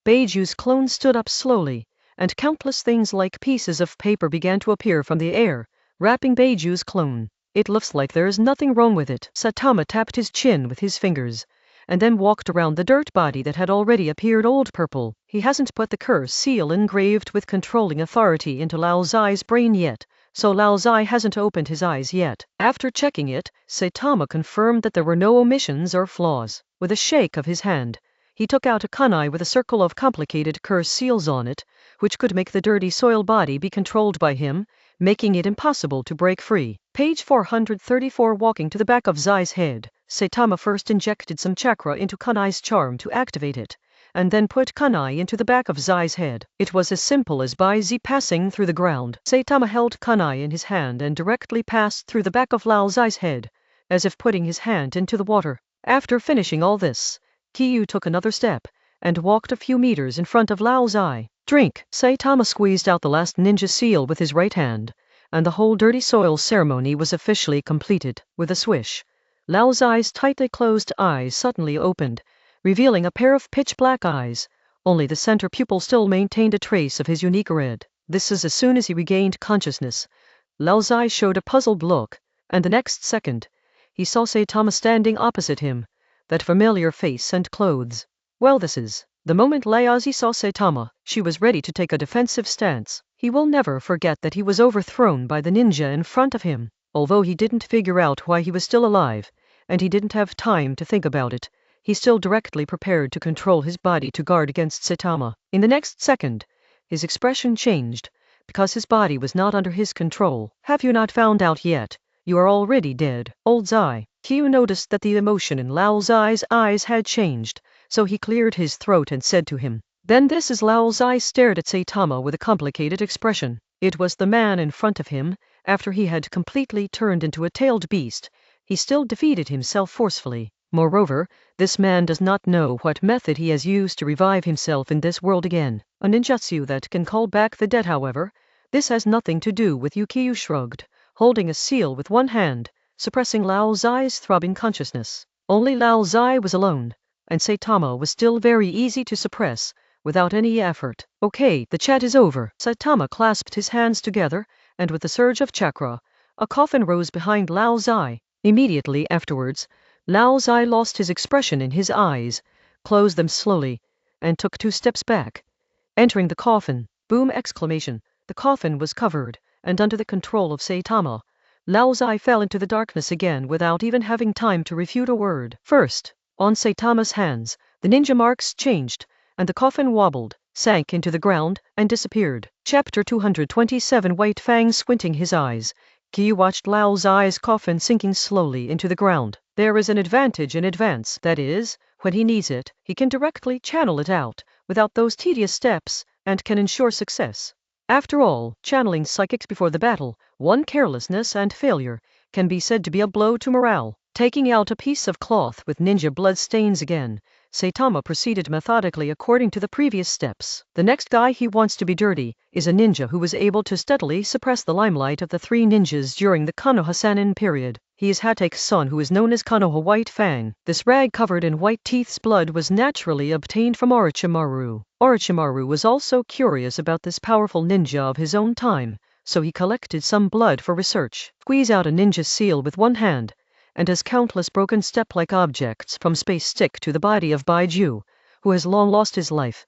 Baiju's clone stood up slowly, and countless things like pieces of paper began to appear from the air, wrapping Baiju's clone. It looks like there is nothing wrong with it. Saitama tapped his chin with his fingers, and then walked around the dirt body that had already appeared old purple. He hasn't put the curse seal engraved with controlling authority into Lao Zai's brain yet, so Lao Zai hasn't opened his eyes yet. After checking it, Saitama confirmed that there were no omissions or flaws. With a shake of his hand, he took out a kunai with a circle of complicated curse seals on it, which could make the dirty soil body be controlled by him, making it impossible to break free. Page 434. Walking to the back of Zai's head, Saitama first injected some chakra into kunai's charm to activate it, and then put kunai into the back of Zai's head. It was as simple as by Z passing through the ground. Saitama held kunai in his hand and directly passed through the back of Lao Zai's head, as if putting his hand into the water. After finishing all this, Kiyu took another step, and walked a few meters in front of Lao Zai. Drink! Saitama squeezed out the last ninja seal with his right hand, and the whole dirty soil ceremony was officially completed. With a swish, Lao Zai's tightly closed eyes suddenly opened, revealing a pair of pitch-black eyes. Only the center pupil still maintained a trace of his unique red. This is as soon as he regained consciousness. Lao Zai showed a puzzled look, and the next second, he saw Saitama standing opposite him, that familiar face and clothes. Well, this is... The moment Laozi saw Saitama, she was ready to take a defensive stance. He will never forget that he was overthrown by the ninja in front of him. Although he didn't figure out why he was still alive, and he didn't have time to think about it, he still directly prepared to control his body to guard against Saitama. In the next second, his expression changed, because his body was not under his control. Have you not found out yet? You are already dead, old Zai. Kyu noticed that the emotion in Lao Zai's eyes had changed, so he cleared his throat and said to him. Then this is Lao Zai stared at Saitama with a complicated expression. It was the man in front of him. After he had completely turned into a tailed beast, he still defeated himself forcefully. Moreover, this man does not know what method he has used to revive himself in this world again. A ninjutsu that can call back the dead, however. This has nothing to do with you. Kyu shrugged, holding a seal with one hand, suppressing Lao Zai's throbbing consciousness. Only Lao Zai was alone, and Saitama was still very easy to suppress, without any effort. Okay, the chat is over. Saitama clasped his hands together, and with a surge of chakra, a coffin rose behind Lao Zai. Immediately afterwards, Lao Zai lost his expression in his eyes, closed them slowly, and took 2 steps back. Entering the coffin, boom exclamation, the coffin was covered, and under the control of Saitama, Lao Zai fell into the darkness again without even having time to refute a word. First, on Saitama's hands, the ninja marks changed, and the coffin wobbled, sank into the ground, and disappeared. Chapter 227. White Fang squinting his eyes, Kyu watched Lao Zai's coffin sinking slowly into the ground. There is an advantage in advance, that is, when he needs it, he can directly channel it out, without those tedious steps, and can ensure success. After all, channeling psychics before the battle, one carelessness and failure, can be said to be a blow to morale. Taking out a piece of cloth with ninja blood stains again, Saitama proceeded methodically according to the previous steps. The next guy he wants to be dirty is a ninja who was able to steadily suppress the limelight of the 3 ninjas during the Konoha Sanin period. He is Hate's son, who is known as Konoha White Fang. This rag covered in white teeth's blood was naturally obtained from Orochimaru. Orochimaru was also curious about this powerful ninja of his own time, so he collected some blood for research. Squeeze out a ninja seal with one hand, and as countless broken step-like objects from space stick to the body of Baiju, who has long lost his life.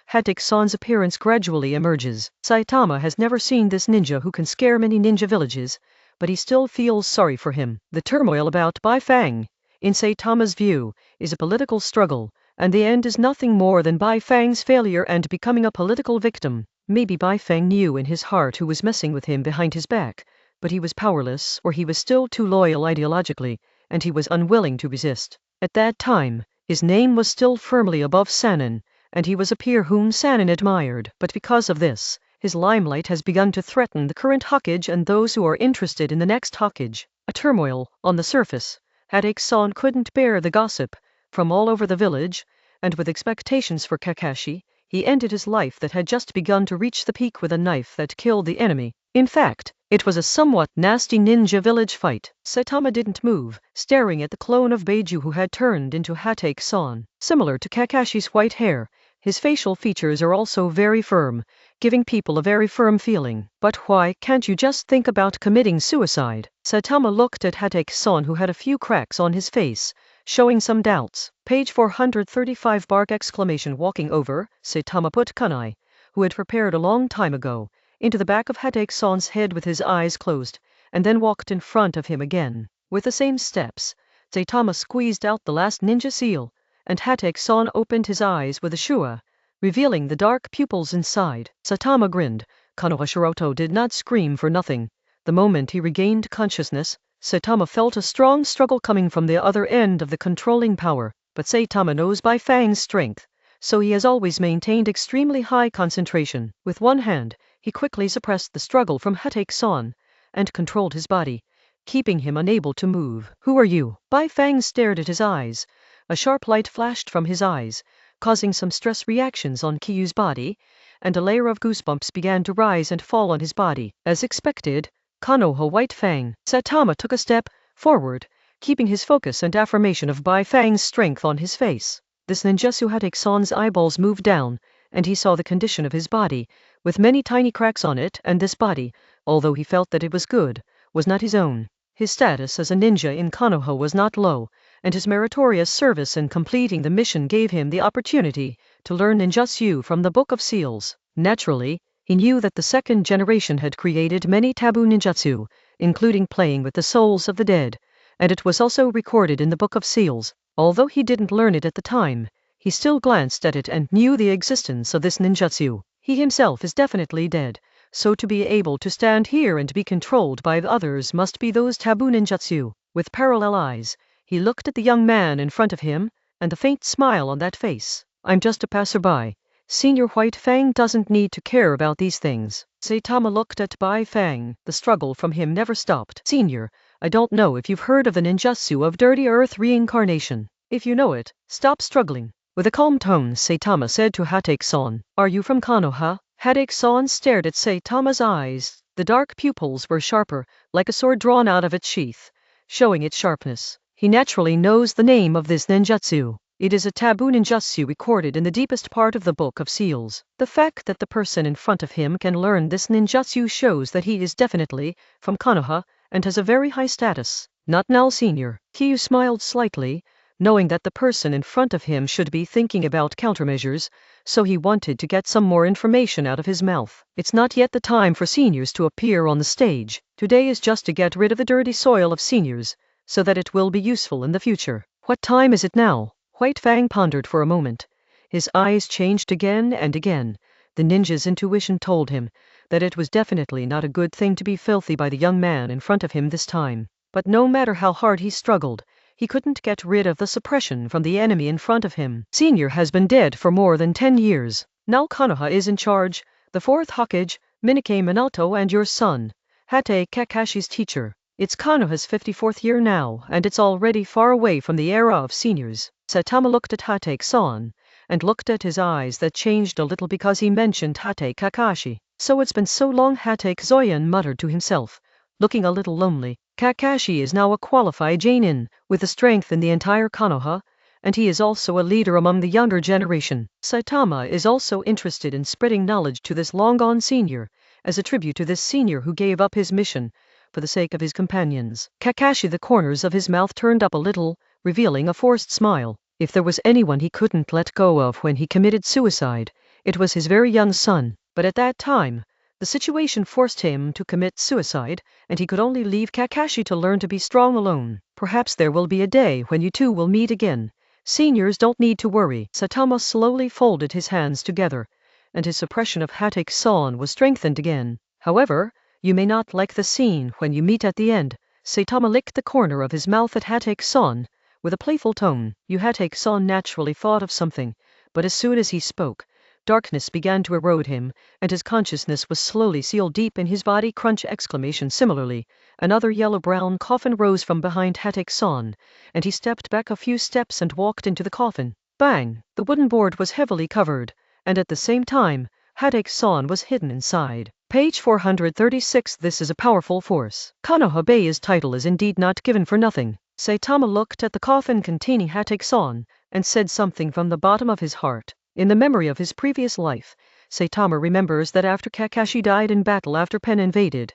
Hate's appearance gradually emerges. Saitama has never seen this ninja who can scare many ninja villages, but he still feels sorry for him. The turmoil about Bai Fang, in Saitama's view, is a political struggle, and the end is nothing more than Bai Fang's failure and becoming a political victim. Maybe Bai Fang knew in his heart who was messing with him behind his back, but he was powerless, or he was still too loyal ideologically, and he was unwilling to resist. At that time, his name was still firmly above Sanin, and he was a peer whom Sanin admired. But because of this, his limelight has begun to threaten the current Hokage and those who are interested in the next Hokage. A turmoil, on the surface, Hatake-san couldn't bear the gossip from all over the village, and with expectations for Kakashi, he ended his life that had just begun to reach the peak with a knife that killed the enemy. In fact, it was a somewhat nasty ninja village fight. Saitama didn't move, staring at the clone of Beiju who had turned into Hatake-san. Similar to Kakashi's white hair, his facial features are also very firm, giving people a very firm feeling. But why can't you just think about committing suicide? Saitama looked at Hatake-san, who had a few cracks on his face, showing some doubts. Page 435 bark exclamation. Walking over, Saitama put kunai, who had prepared a long time ago, into the back of Hatake-san's head with his eyes closed, and then walked in front of him again. With the same steps, Saitama squeezed out the last ninja seal, and Hatake-san opened his eyes with a shua, revealing the dark pupils inside. Saitama grinned. Konoha Shiroto did not scream for nothing. The moment he regained consciousness, Saitama felt a strong struggle coming from the other end of the controlling power. But Saitama knows Bai Fang's strength, so he has always maintained extremely high concentration. With one hand, he quickly suppressed the struggle from Hatake-san, and controlled his body, keeping him unable to move. Who are you? Bai Fang stared at his eyes. A sharp light flashed from his eyes, causing some stress reactions on Kiyu's body, and a layer of goosebumps began to rise and fall on his body. As expected, Konoha White Fang. Saitama took a step forward, keeping his focus and affirmation of Bai Fang's strength on his face. This ninjutsu Hatake-san's eyeballs moved down, and he saw the condition of his body, with many tiny cracks on it, and this body, although he felt that it was good, was not his own. His status as a ninja in Konoha was not low, and his meritorious service in completing the mission gave him the opportunity to learn ninjutsu from the Book of Seals. Naturally, he knew that the second generation had created many taboo ninjutsu, including playing with the souls of the dead, and it was also recorded in the Book of Seals. Although he didn't learn it at the time, he still glanced at it and knew the existence of this ninjutsu. He himself is definitely dead, so to be able to stand here and be controlled by the others must be those taboo ninjutsu. With parallel eyes, he looked at the young man in front of him, and the faint smile on that face. I'm just a passerby. Senior White Fang doesn't need to care about these things. Saitama looked at Bai Fang. The struggle from him never stopped. Senior, I don't know if you've heard of the ninjutsu of Dirty Earth reincarnation. If you know it, stop struggling. With a calm tone, Saitama said to Hatake-san, Are you from Konoha? Hatake-san stared at Saitama's eyes. The dark pupils were sharper, like a sword drawn out of its sheath, showing its sharpness. He naturally knows the name of this ninjutsu. It is a taboo ninjutsu recorded in the deepest part of the Book of Seals. The fact that the person in front of him can learn this ninjutsu shows that he is definitely from Konoha and has a very high status. Not now, senior. Kiyu smiled slightly, knowing that the person in front of him should be thinking about countermeasures, so he wanted to get some more information out of his mouth. It's not yet the time for seniors to appear on the stage. Today is just to get rid of the dirty soil of seniors, so that it will be useful in the future. What time is it now? White Fang pondered for a moment. His eyes changed again and again. The ninja's intuition told him that it was definitely not a good thing to be filthy by the young man in front of him this time. But no matter how hard he struggled, he couldn't get rid of the suppression from the enemy in front of him. Senior has been dead for more than 10 years. Now Konoha is in charge, the 4th Hokage, Minake Minato, and your son, Hatake Kakashi's teacher. It's Konoha's 54th year now, and it's already far away from the era of seniors. Saitama looked at Hatake-san, and looked at his eyes that changed a little because he mentioned Hatake Kakashi. So it's been so long, Hatake Zoyan muttered to himself, looking a little lonely. Kakashi is now a qualified Jainin, with the strength in the entire Konoha, and he is also a leader among the younger generation. Saitama is also interested in spreading knowledge to this long-gone senior, as a tribute to this senior who gave up his mission for the sake of his companions. Kakashi, the corners of his mouth turned up a little, revealing a forced smile. If there was anyone he couldn't let go of when he committed suicide, it was his very young son. But at that time, the situation forced him to commit suicide, and he could only leave Kakashi to learn to be strong alone. Perhaps there will be a day when you two will meet again. Seniors don't need to worry. Saitama slowly folded his hands together, and his suppression of Hatake-san was strengthened again. However, you may not like the scene when you meet at the end. Saitama licked the corner of his mouth at Hatake-san, with a playful tone. You Hatake-san naturally thought of something, but as soon as he spoke, Darkness began to erode him, and his consciousness was slowly sealed deep in his body. Crunch! Exclamation. Similarly, another yellow-brown coffin rose from behind Hatek-san, and he stepped back a few steps and walked into the coffin. Bang! The wooden board was heavily covered, and at the same time, Hatek-san was hidden inside. Page 436. This is a powerful force. Konoha Bei's title is indeed not given for nothing. Saitama looked at the coffin containing Hatek-san, and said something from the bottom of his heart. In the memory of his previous life, Saitama remembers that after Kakashi died in battle after Pen invaded,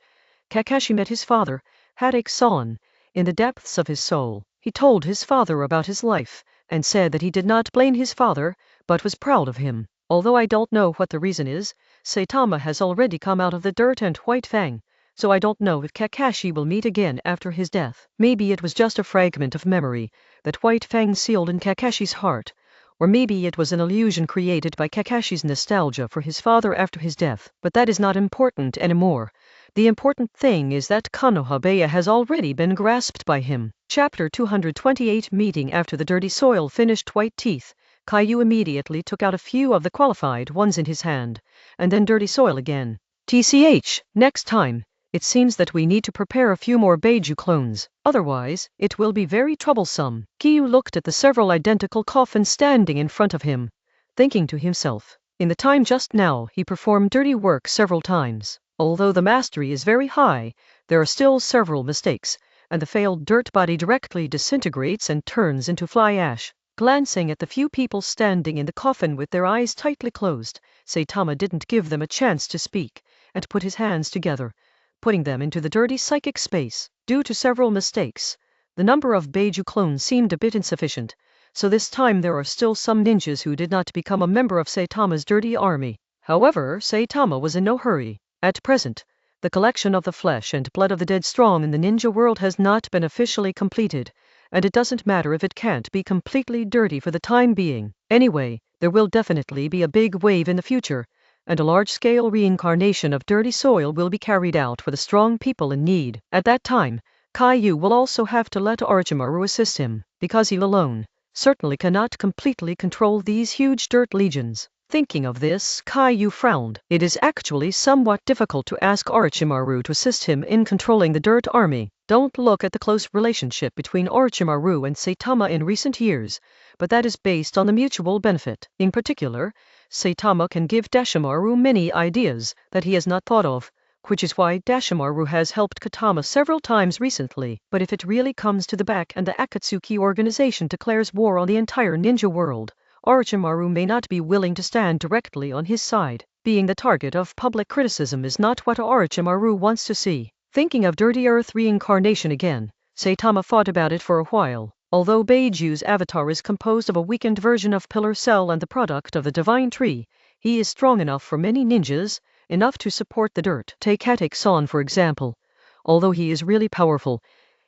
Kakashi met his father, Hatek-san, in the depths of his soul. He told his father about his life, and said that he did not blame his father, but was proud of him. Although I don't know what the reason is, Saitama has already come out of the dirt and White Fang, so I don't know if Kakashi will meet again after his death. Maybe it was just a fragment of memory that White Fang sealed in Kakashi's heart, or maybe it was an illusion created by Kakashi's nostalgia for his father after his death. But that is not important anymore. The important thing is that Konoha Bei has already been grasped by him. Chapter 228. Meeting. After the dirty soil finished white teeth, Caillou immediately took out a few of the qualified ones in his hand, and then dirty soil again. TCH, next time, it seems that we need to prepare a few more Beiju clones, otherwise, it will be very troublesome. Caillou looked at the several identical coffins standing in front of him, thinking to himself. In the time just now, he performed dirty work several times. Although the mastery is very high, there are still several mistakes, and the failed dirt body directly disintegrates and turns into fly ash. Glancing at the few people standing in the coffin with their eyes tightly closed, Saitama didn't give them a chance to speak, and put his hands together, putting them into the dirty psychic space. Due to several mistakes, the number of Beiju clones seemed a bit insufficient, so this time there are still some ninjas who did not become a member of Saitama's dirty army. However, Saitama was in no hurry. At present, the collection of the flesh and blood of the dead strong in the ninja world has not been officially completed, and it doesn't matter if it can't be completely dirty for the time being. Anyway, there will definitely be a big wave in the future, and a large-scale reincarnation of dirty soil will be carried out for the strong people in need. At that time, Caillou will also have to let Orochimaru assist him, because he alone certainly cannot completely control these huge dirt legions. Thinking of this, Caillou frowned. It is actually somewhat difficult to ask Orochimaru to assist him in controlling the dirt army. Don't look at the close relationship between Orochimaru and Saitama in recent years, but that is based on the mutual benefit. In particular, Saitama can give Dashimaru many ideas that he has not thought of, which is why Dashimaru has helped Katama several times recently. But if it really comes to the back and the Akatsuki organization declares war on the entire ninja world, Orochimaru may not be willing to stand directly on his side. Being the target of public criticism is not what Orochimaru wants to see. Thinking of Dirty Earth reincarnation again, Saitama thought about it for a while. Although Beiju's avatar is composed of a weakened version of Pillar Cell and the product of the Divine Tree, he is strong enough for many ninjas, enough to support the dirt. Take Hatek-san for example. Although he is really powerful,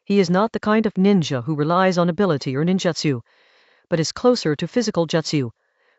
he is not the kind of ninja who relies on ability or ninjutsu, but is closer to physical jutsu,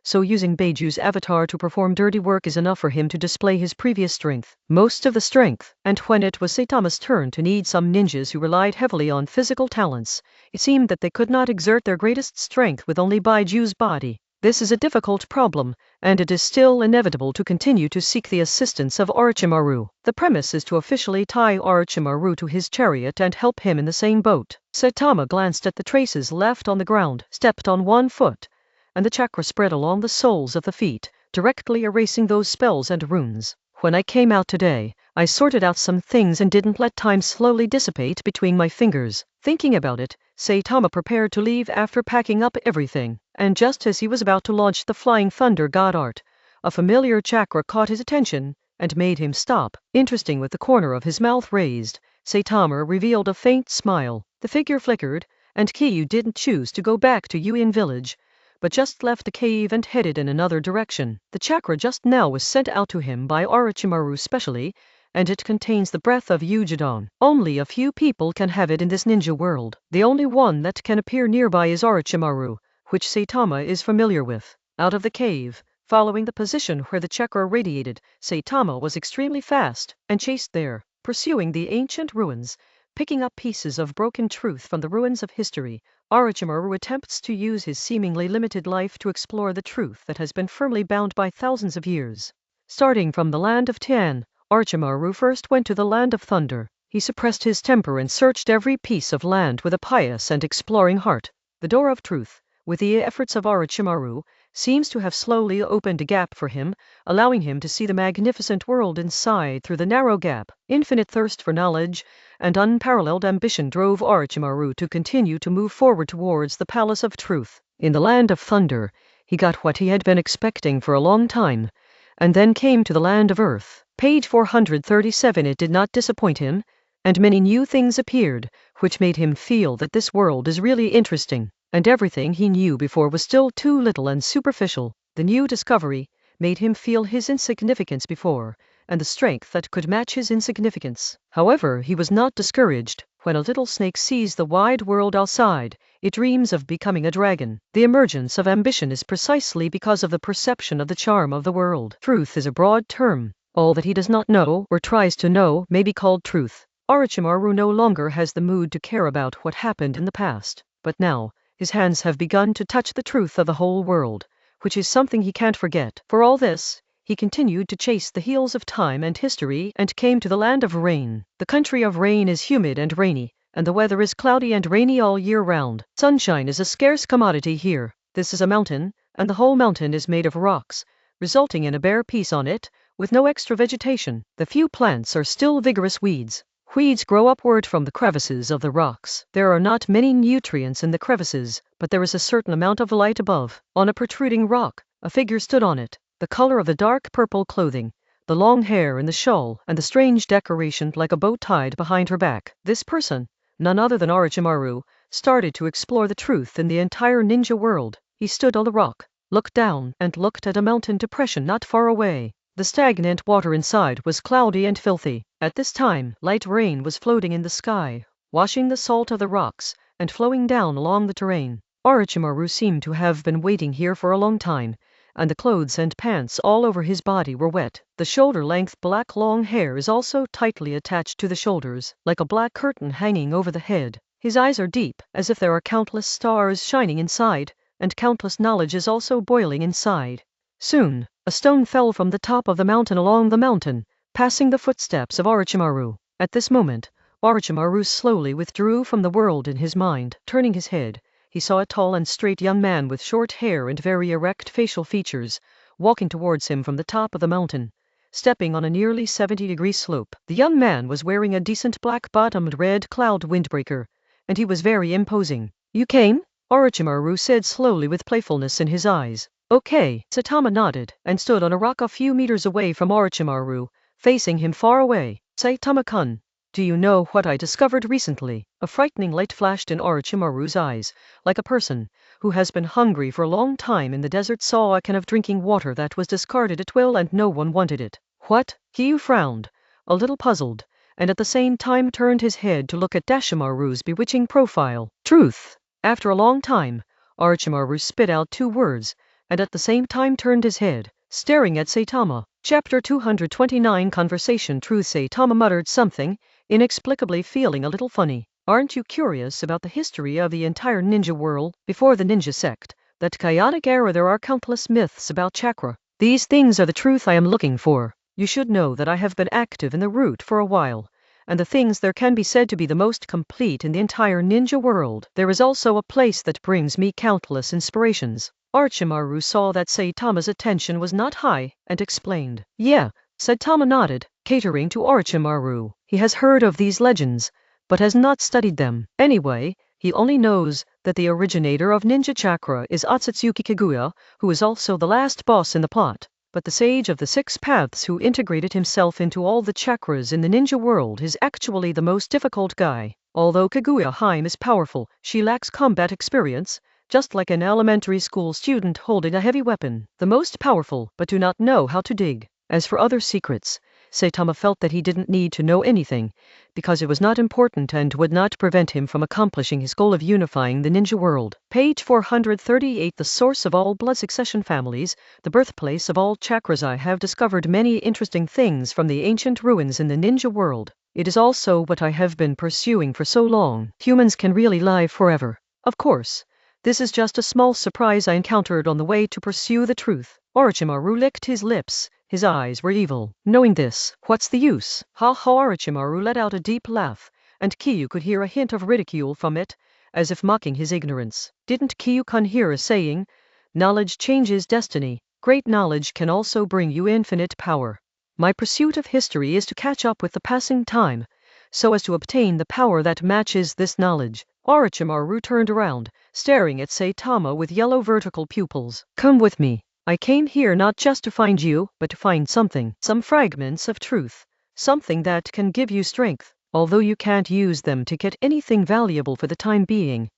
so using Beiju's avatar to perform dirty work is enough for him to display his previous strength, most of the strength. And when it was Saitama's turn to need some ninjas who relied heavily on physical talents, it seemed that they could not exert their greatest strength with only Beiju's body. This is a difficult problem, and it is still inevitable to continue to seek the assistance of Orochimaru. The premise is to officially tie Orochimaru to his chariot and help him in the same boat. Saitama glanced at the traces left on the ground, stepped on one foot, and the chakra spread along the soles of the feet, directly erasing those spells and runes. When I came out today, I sorted out some things and didn't let time slowly dissipate between my fingers. Thinking about it, Saitama prepared to leave after packing up everything, and just as he was about to launch the Flying Thunder God art, a familiar chakra caught his attention and made him stop. Interesting, with the corner of his mouth raised, Saitama revealed a faint smile. The figure flickered, and Caillou didn't choose to go back to Yuin village, but just left the cave and headed in another direction. The chakra just now was sent out to him by Orochimaru specially, and it contains the breath of Yujidon. Only a few people can have it in this ninja world. The only one that can appear nearby is Orochimaru, which Saitama is familiar with. Out of the cave, following the position where the chakra radiated, Saitama was extremely fast, and chased there, pursuing the ancient ruins, Picking up pieces of broken truth from the ruins of history, Orochimaru attempts to use his seemingly limited life to explore the truth that has been firmly bound by thousands of years. Starting from the land of Tian, Orochimaru first went to the land of thunder. He suppressed his temper and searched every piece of land with a pious and exploring heart. The door of truth, with the efforts of Orochimaru, seems to have slowly opened a gap for him, allowing him to see the magnificent world inside through the narrow gap. Infinite thirst for knowledge and unparalleled ambition drove Orochimaru to continue to move forward towards the Palace of Truth. In the land of thunder, he got what he had been expecting for a long time, and then came to the land of earth. Page 437. It did not disappoint him, and many new things appeared, which made him feel that this world is really interesting, and everything he knew before was still too little and superficial. The new discovery made him feel his insignificance before, and the strength that could match his insignificance. However, he was not discouraged. When a little snake sees the wide world outside, it dreams of becoming a dragon. The emergence of ambition is precisely because of the perception of the charm of the world. Truth is a broad term. All that he does not know or tries to know may be called truth. Orochimaru no longer has the mood to care about what happened in the past, but now his hands have begun to touch the truth of the whole world, which is something he can't forget. For all this, he continued to chase the heels of time and history and came to the land of rain. The country of rain is humid and rainy, and the weather is cloudy and rainy all year round. Sunshine is a scarce commodity here. This is a mountain, and the whole mountain is made of rocks, resulting in a bare piece on it, with no extra vegetation. The few plants are still vigorous weeds. Weeds grow upward from the crevices of the rocks. There are not many nutrients in the crevices, but there is a certain amount of light above. On a protruding rock, a figure stood on it. The color of the dark purple clothing, the long hair in the shawl, and the strange decoration like a bow tied behind her back. This person, none other than Orochimaru, started to explore the truth in the entire ninja world. He stood on the rock, looked down, and looked at a mountain depression not far away. The stagnant water inside was cloudy and filthy. At this time, light rain was floating in the sky, washing the salt of the rocks and flowing down along the terrain. Orochimaru seemed to have been waiting here for a long time, and the clothes and pants all over his body were wet. The shoulder-length black long hair is also tightly attached to the shoulders, like a black curtain hanging over the head. His eyes are deep, as if there are countless stars shining inside, and countless knowledge is also boiling inside. Soon, a stone fell from the top of the mountain along the mountain, passing the footsteps of Orochimaru. At this moment, Orochimaru slowly withdrew from the world in his mind. Turning his head, he saw a tall and straight young man with short hair and very erect facial features, walking towards him from the top of the mountain, stepping on a nearly 70-degree slope. The young man was wearing a decent black-bottomed red cloud windbreaker, and he was very imposing. "You came?" Orochimaru said slowly with playfulness in his eyes. "Okay." Saitama nodded, and stood on a rock a few meters away from Orochimaru, facing him far away. "Saitama-kun, do you know what I discovered recently?" A frightening light flashed in Orochimaru's eyes, like a person who has been hungry for a long time in the desert saw a can of drinking water that was discarded at will and no one wanted it. "What?" Kyu frowned, a little puzzled, and at the same time turned his head to look at Dashimaru's bewitching profile. "Truth." After a long time, Orochimaru spit out two words, and at the same time turned his head, staring at Saitama. Chapter 229 Conversation Truth. Saitama muttered something, inexplicably feeling a little funny. "Aren't you curious about the history of the entire ninja world? Before the ninja sect, that chaotic era, there are countless myths about chakra. These things are the truth I am looking for. You should know that I have been active in the route for a while, and the things there can be said to be the most complete in the entire ninja world. There is also a place that brings me countless inspirations." Orochimaru saw that Saitama's attention was not high, and explained. "Yeah." Saitama nodded, catering to Orochimaru. He has heard of these legends, but has not studied them. Anyway, he only knows that the originator of ninja chakra is Otsutsuki Kaguya, who is also the last boss in the plot. But the sage of the six paths who integrated himself into all the chakras in the ninja world is actually the most difficult guy. Although Kaguya Hime is powerful, she lacks combat experience, just like an elementary school student holding a heavy weapon. The most powerful, but do not know how to dig. As for other secrets, Saitama felt that he didn't need to know anything, because it was not important and would not prevent him from accomplishing his goal of unifying the ninja world. Page 438 The source of all blood succession families, the birthplace of all chakras. I have discovered many interesting things from the ancient ruins in the ninja world. It is also what I have been pursuing for so long. Humans can really live forever. Of course, this is just a small surprise I encountered on the way to pursue the truth. Orochimaru licked his lips. His eyes were evil. Knowing this, what's the use? Ha ha! Orochimaru let out a deep laugh, and Kiyu could hear a hint of ridicule from it, as if mocking his ignorance. Didn't Kiyu-kun hear a saying? Knowledge changes destiny. Great knowledge can also bring you infinite power. My pursuit of history is to catch up with the passing time, so as to obtain the power that matches this knowledge. Orochimaru turned around, staring at Saitama with yellow vertical pupils. Come with me. I came here not just to find you, but to find something. Some fragments of truth. Something that can give you strength, although you can't use them to get anything valuable for the time being.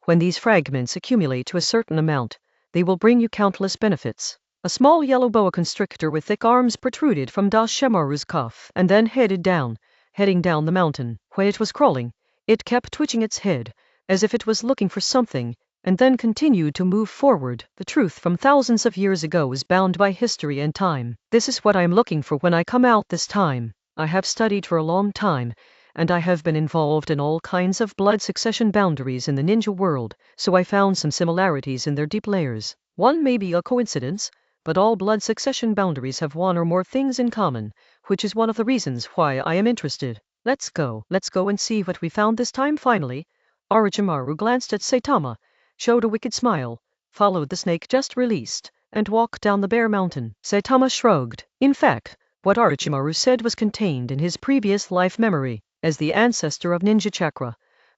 When these fragments accumulate to a certain amount, they will bring you countless benefits. A small yellow boa constrictor with thick arms protruded from Dashemaru's cuff and then heading down the mountain. When it was crawling, it kept twitching its head, as if it was looking for something, and then continued to move forward. The truth from thousands of years ago is bound by history and time. This is what I am looking for when I come out this time. I have studied for a long time, and I have been involved in all kinds of blood succession boundaries in the ninja world, so I found some similarities in their deep layers. One may be a coincidence, but all blood succession boundaries have one or more things in common, which is one of the reasons why I am interested. Let's go and see what we found this time. Finally, Orochimaru glanced at Saitama, showed a wicked smile, followed the snake just released, and walked down the bare mountain. Saitama shrugged. In fact, what Orochimaru said was contained in his previous life memory. As the ancestor of ninja chakra,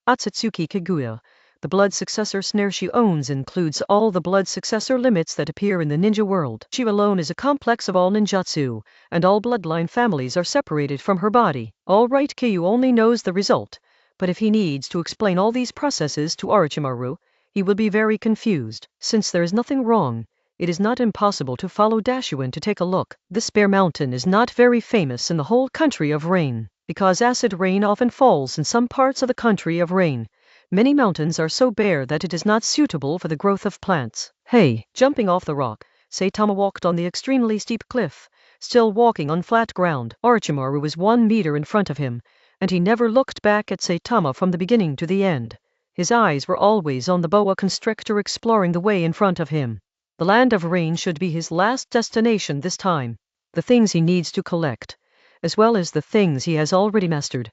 Atsutsuki Kaguya, the blood successor snare she owns includes all the blood successor limits that appear in the ninja world. She alone is a complex of all ninjutsu, and all bloodline families are separated from her body. All right, Kiyu only knows the result, but if he needs to explain all these processes to Orochimaru, he will be very confused. Since there is nothing wrong, it is not impossible to follow Dashuin to take a look. This bare mountain is not very famous in the whole country of rain, because acid rain often falls in some parts of the country of rain. Many mountains are so bare that it is not suitable for the growth of plants. Hey! Jumping off the rock, Saitama walked on the extremely steep cliff, still walking on flat ground. Orochimaru was 1 meter in front of him, and he never looked back at Saitama from the beginning to the end. His eyes were always on the boa constrictor exploring the way in front of him. The land of rain should be his last destination this time. The things he needs to collect, as well as the things he has already mastered,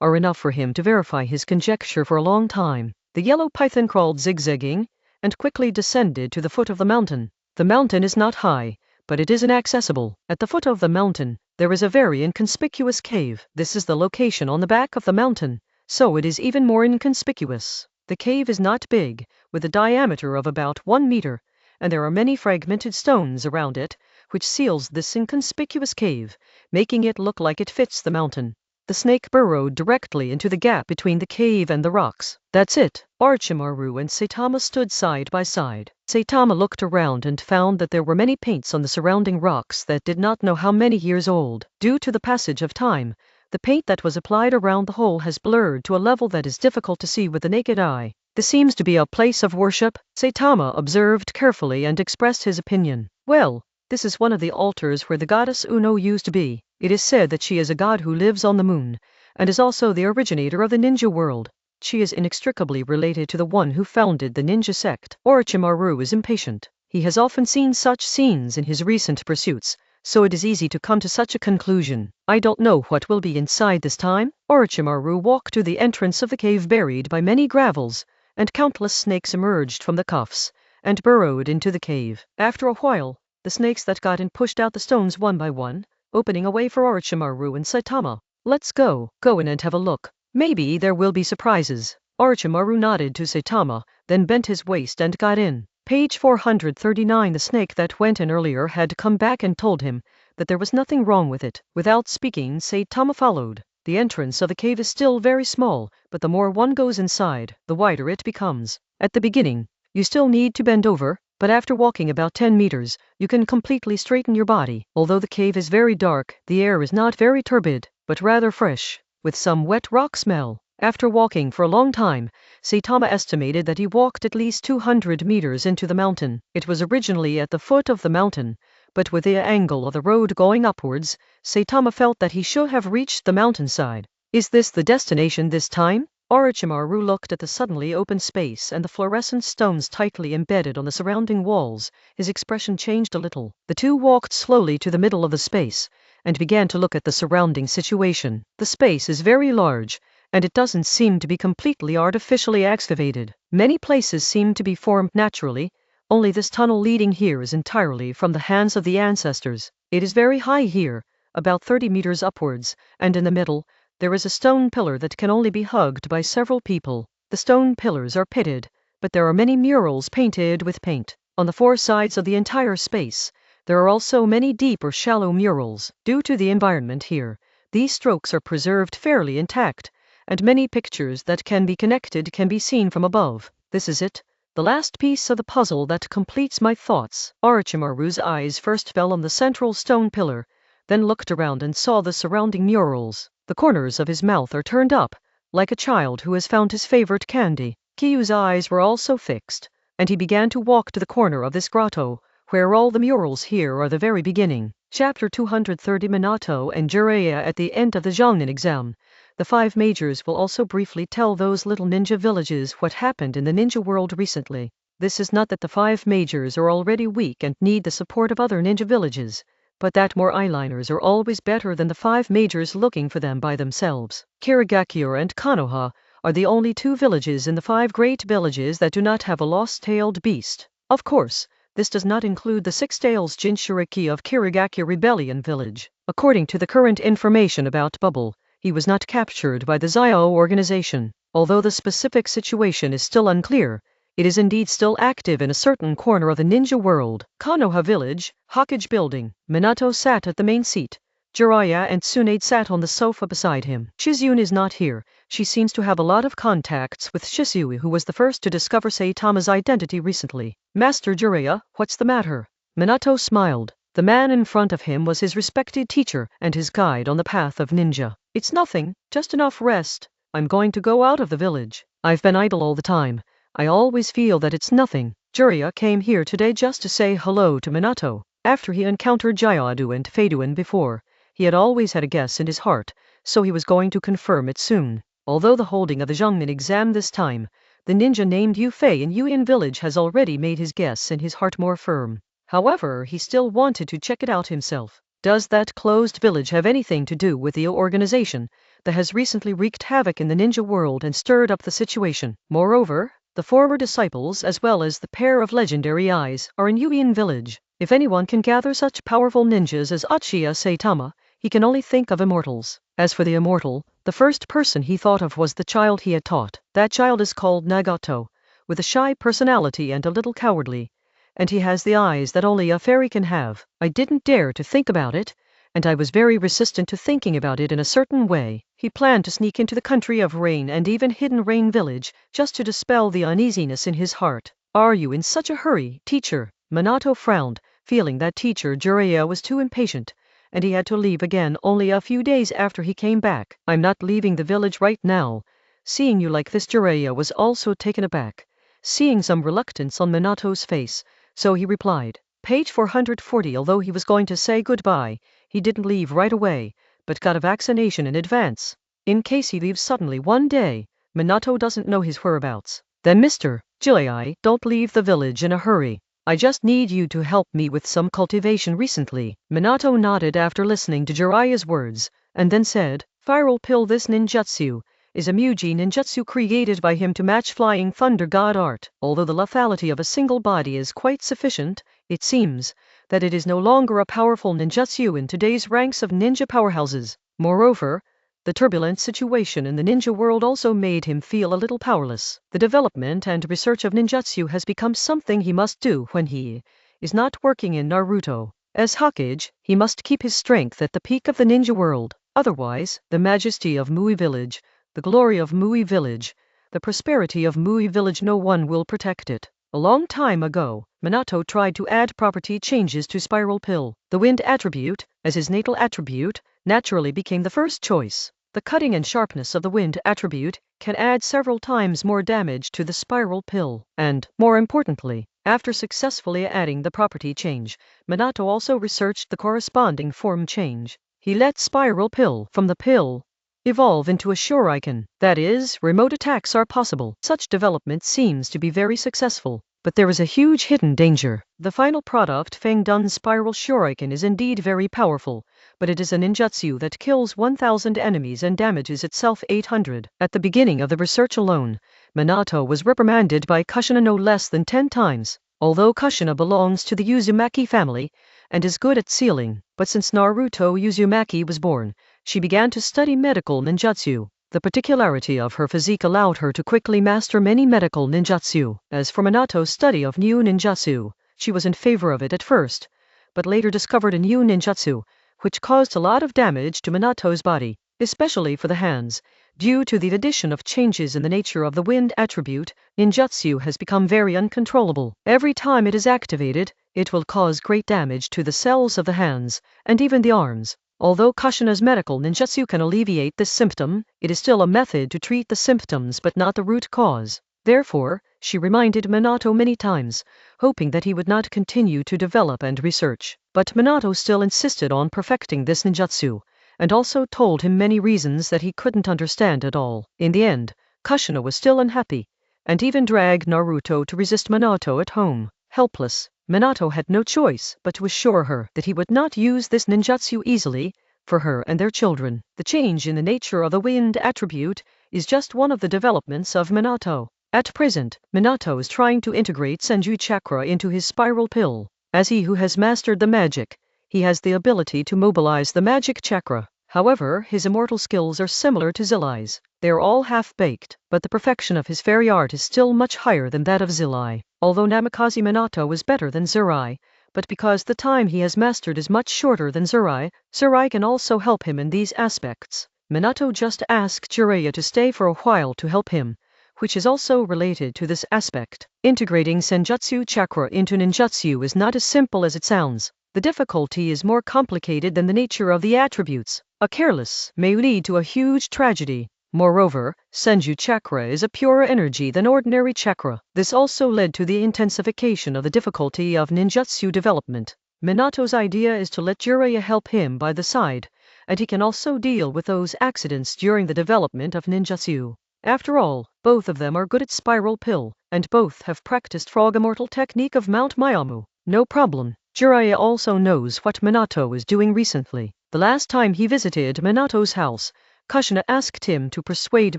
are enough for him to verify his conjecture for a long time. The yellow python crawled zigzagging, and quickly descended to the foot of the mountain. The mountain is not high, but it is inaccessible. At the foot of the mountain, there is a very inconspicuous cave. This is the location on the back of the mountain, so it is even more inconspicuous. The cave is not big, with a diameter of about 1 meter, and there are many fragmented stones around it, which seals this inconspicuous cave, making it look like it fits the mountain. The snake burrowed directly into the gap between the cave and the rocks. That's it. Orochimaru and Saitama stood side by side. Saitama looked around and found that there were many paints on the surrounding rocks that did not know how many years old. Due to the passage of time, the paint that was applied around the hole has blurred to a level that is difficult to see with the naked eye. This seems to be a place of worship, Saitama observed carefully and expressed his opinion. Well, this is one of the altars where the goddess Uno used to be. It is said that she is a god who lives on the moon, and is also the originator of the ninja world. She is inextricably related to the one who founded the ninja sect. Orochimaru is impatient. He has often seen such scenes in his recent pursuits, so it is easy to come to such a conclusion. I don't know what will be inside this time. Orochimaru walked to the entrance of the cave buried by many gravels, and countless snakes emerged from the cuffs, and burrowed into the cave. After a while, the snakes that got in pushed out the stones one by one, opening a way for Orochimaru and Saitama. Let's go in and have a look. Maybe there will be surprises. Orochimaru nodded to Saitama, then bent his waist and got in. Page 439. The snake that went in earlier had come back and told him that there was nothing wrong with it. Without speaking, Saitama followed. The entrance of the cave is still very small, but the more one goes inside, the wider it becomes. At the beginning, you still need to bend over, but after walking about 10 meters, you can completely straighten your body. Although the cave is very dark, the air is not very turbid, but rather fresh, with some wet rock smell. After walking for a long time, Saitama estimated that he walked at least 200 meters into the mountain. It was originally at the foot of the mountain, but with the angle of the road going upwards, Saitama felt that he should have reached the mountainside. Is this the destination this time? Orochimaru looked at the suddenly open space and the fluorescent stones tightly embedded on the surrounding walls. His expression changed a little. The two walked slowly to the middle of the space and began to look at the surrounding situation. The space is very large, and it doesn't seem to be completely artificially excavated. Many places seem to be formed naturally. Only this tunnel leading here is entirely from the hands of the ancestors. It is very high here, about 30 meters upwards, and in the middle, there is a stone pillar that can only be hugged by several people. The stone pillars are pitted, but there are many murals painted with paint. On the four sides of the entire space, there are also many deep or shallow murals. Due to the environment here, these strokes are preserved fairly intact, and many pictures that can be connected can be seen from above. This is it, the last piece of the puzzle that completes my thoughts. Orochimaru's eyes first fell on the central stone pillar, then looked around and saw the surrounding murals. The corners of his mouth are turned up, like a child who has found his favorite candy. Kiyu's eyes were also fixed, and he began to walk to the corner of this grotto, where all the murals here are the very beginning. Chapter 230. Minato and Jiraiya at the end of the Jongnin exam. The 5 majors will also briefly tell those little ninja villages what happened in the ninja world recently. This is not that the 5 majors are already weak and need the support of other ninja villages, but that more eyeliners are always better than the 5 majors looking for them by themselves. Kirigakure and Konoha are the only 2 villages in the 5 great villages that do not have a lost-tailed beast. Of course, this does not include the 6 tails Jinchuriki of Kirigakure Rebellion Village. According to the current information about Bubble, he was not captured by the Zio organization. Although the specific situation is still unclear, it is indeed still active in a certain corner of the ninja world. Konoha Village, Hokage Building. Minato sat at the main seat. Jiraiya and Tsunade sat on the sofa beside him. Shizune is not here. She seems to have a lot of contacts with Shisui, who was the first to discover Saitama's identity recently. Master Jiraiya, what's the matter? Minato smiled. The man in front of him was his respected teacher and his guide on the path of ninja. It's nothing, just enough rest. I'm going to go out of the village. I've been idle all the time. I always feel that it's nothing. Jiraiya came here today just to say hello to Minato. After he encountered Jayadu and Feiduin before, he had always had a guess in his heart, so he was going to confirm it soon. Although the holding of the Jungnin exam this time, the ninja named Yu Fei in Yuin village has already made his guess in his heart more firm. However, he still wanted to check it out himself. Does that closed village have anything to do with the organization that has recently wreaked havoc in the ninja world and stirred up the situation? Moreover, the former disciples as well as the pair of legendary eyes are in Yuin village. If anyone can gather such powerful ninjas as Uchiha Saitama, he can only think of immortals. As for the immortal, the first person he thought of was the child he had taught. That child is called Nagato, with a shy personality and a little cowardly, and he has the eyes that only a fairy can have. I didn't dare to think about it, and I was very resistant to thinking about it in a certain way. He planned to sneak into the country of Rain and even Hidden Rain village, just to dispel the uneasiness in his heart. Are you in such a hurry, teacher? Minato frowned, feeling that teacher Jiraiya was too impatient, and he had to leave again only a few days after he came back. I'm not leaving the village right now. Seeing you like this, Jiraiya was also taken aback, seeing some reluctance on Minato's face, so he replied. Page 440. Although he was going to say goodbye, he didn't leave right away, but got a vaccination in advance. In case he leaves suddenly one day, Minato doesn't know his whereabouts. Then Mr. Jiraiya, don't leave the village in a hurry. I just need you to help me with some cultivation recently. Minato nodded after listening to Jiraiya's words, and then said, Viral Pill. This ninjutsu is a Muji ninjutsu created by him to match Flying Thunder God art. Although the lethality of a single body is quite sufficient, it seems that it is no longer a powerful ninjutsu in today's ranks of ninja powerhouses. Moreover, the turbulent situation in the ninja world also made him feel a little powerless. The development and research of ninjutsu has become something he must do when he is not working in Naruto. As Hokage, he must keep his strength at the peak of the ninja world. Otherwise, the majesty of Mui Village, the glory of Mui Village, the prosperity of Mui Village, no one will protect it. A long time ago, Minato tried to add property changes to Spiral Pill. The wind attribute, as his natal attribute, naturally became the first choice. The cutting and sharpness of the wind attribute can add several times more damage to the Spiral Pill. And, more importantly, after successfully adding the property change, Minato also researched the corresponding form change. He let Spiral Pill from the pill evolve into a shuriken. That is, remote attacks are possible. Such development seems to be very successful. But there is a huge hidden danger. The final product, Feng Dun's Spiral Shuriken, is indeed very powerful, but it is a ninjutsu that kills 1,000 enemies and damages itself 800. At the beginning of the research alone, Minato was reprimanded by Kushina no less than 10 times. Although Kushina belongs to the Uzumaki family and is good at sealing, but since Naruto Uzumaki was born, she began to study medical ninjutsu. The particularity of her physique allowed her to quickly master many medical ninjutsu. As for Minato's study of new ninjutsu, she was in favor of it at first, but later discovered a new ninjutsu, which caused a lot of damage to Minato's body, especially for the hands. Due to the addition of changes in the nature of the wind attribute, ninjutsu has become very uncontrollable. Every time it is activated, it will cause great damage to the cells of the hands, and even the arms. Although Kushina's medical ninjutsu can alleviate this symptom, it is still a method to treat the symptoms but not the root cause. Therefore, she reminded Minato many times, hoping that he would not continue to develop and research. But Minato still insisted on perfecting this ninjutsu, and also told him many reasons that he couldn't understand at all. In the end, Kushina was still unhappy, and even dragged Naruto to resist Minato at home. Helpless, Minato had no choice but to assure her that he would not use this ninjutsu easily for her and their children. The change in the nature of the wind attribute is just one of the developments of Minato. At present, Minato is trying to integrate Senju chakra into his spiral pill. As he who has mastered the magic, he has the ability to mobilize the magic chakra. However, his immortal skills are similar to Zillai's. They are all half-baked, but the perfection of his fairy art is still much higher than that of Zillai. Although Namikaze Minato was better than Zurai, but because the time he has mastered is much shorter than Zurai, Zurai can also help him in these aspects. Minato just asked Jiraiya to stay for a while to help him, which is also related to this aspect. Integrating Senjutsu chakra into ninjutsu is not as simple as it sounds. The difficulty is more complicated than the nature of the attributes. A careless may lead to a huge tragedy. Moreover, Senju chakra is a purer energy than ordinary chakra. This also led to the intensification of the difficulty of ninjutsu development. Minato's idea is to let Jiraiya help him by the side, and he can also deal with those accidents during the development of ninjutsu. After all, both of them are good at spiral pill, and both have practiced frog immortal technique of Mount Miyamu. No problem. Jiraiya also knows what Minato is doing recently. The last time he visited Minato's house, Kushina asked him to persuade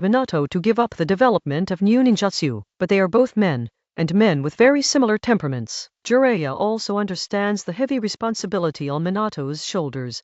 Minato to give up the development of new ninjutsu, but they are both men, and men with very similar temperaments. Jiraiya also understands the heavy responsibility on Minato's shoulders,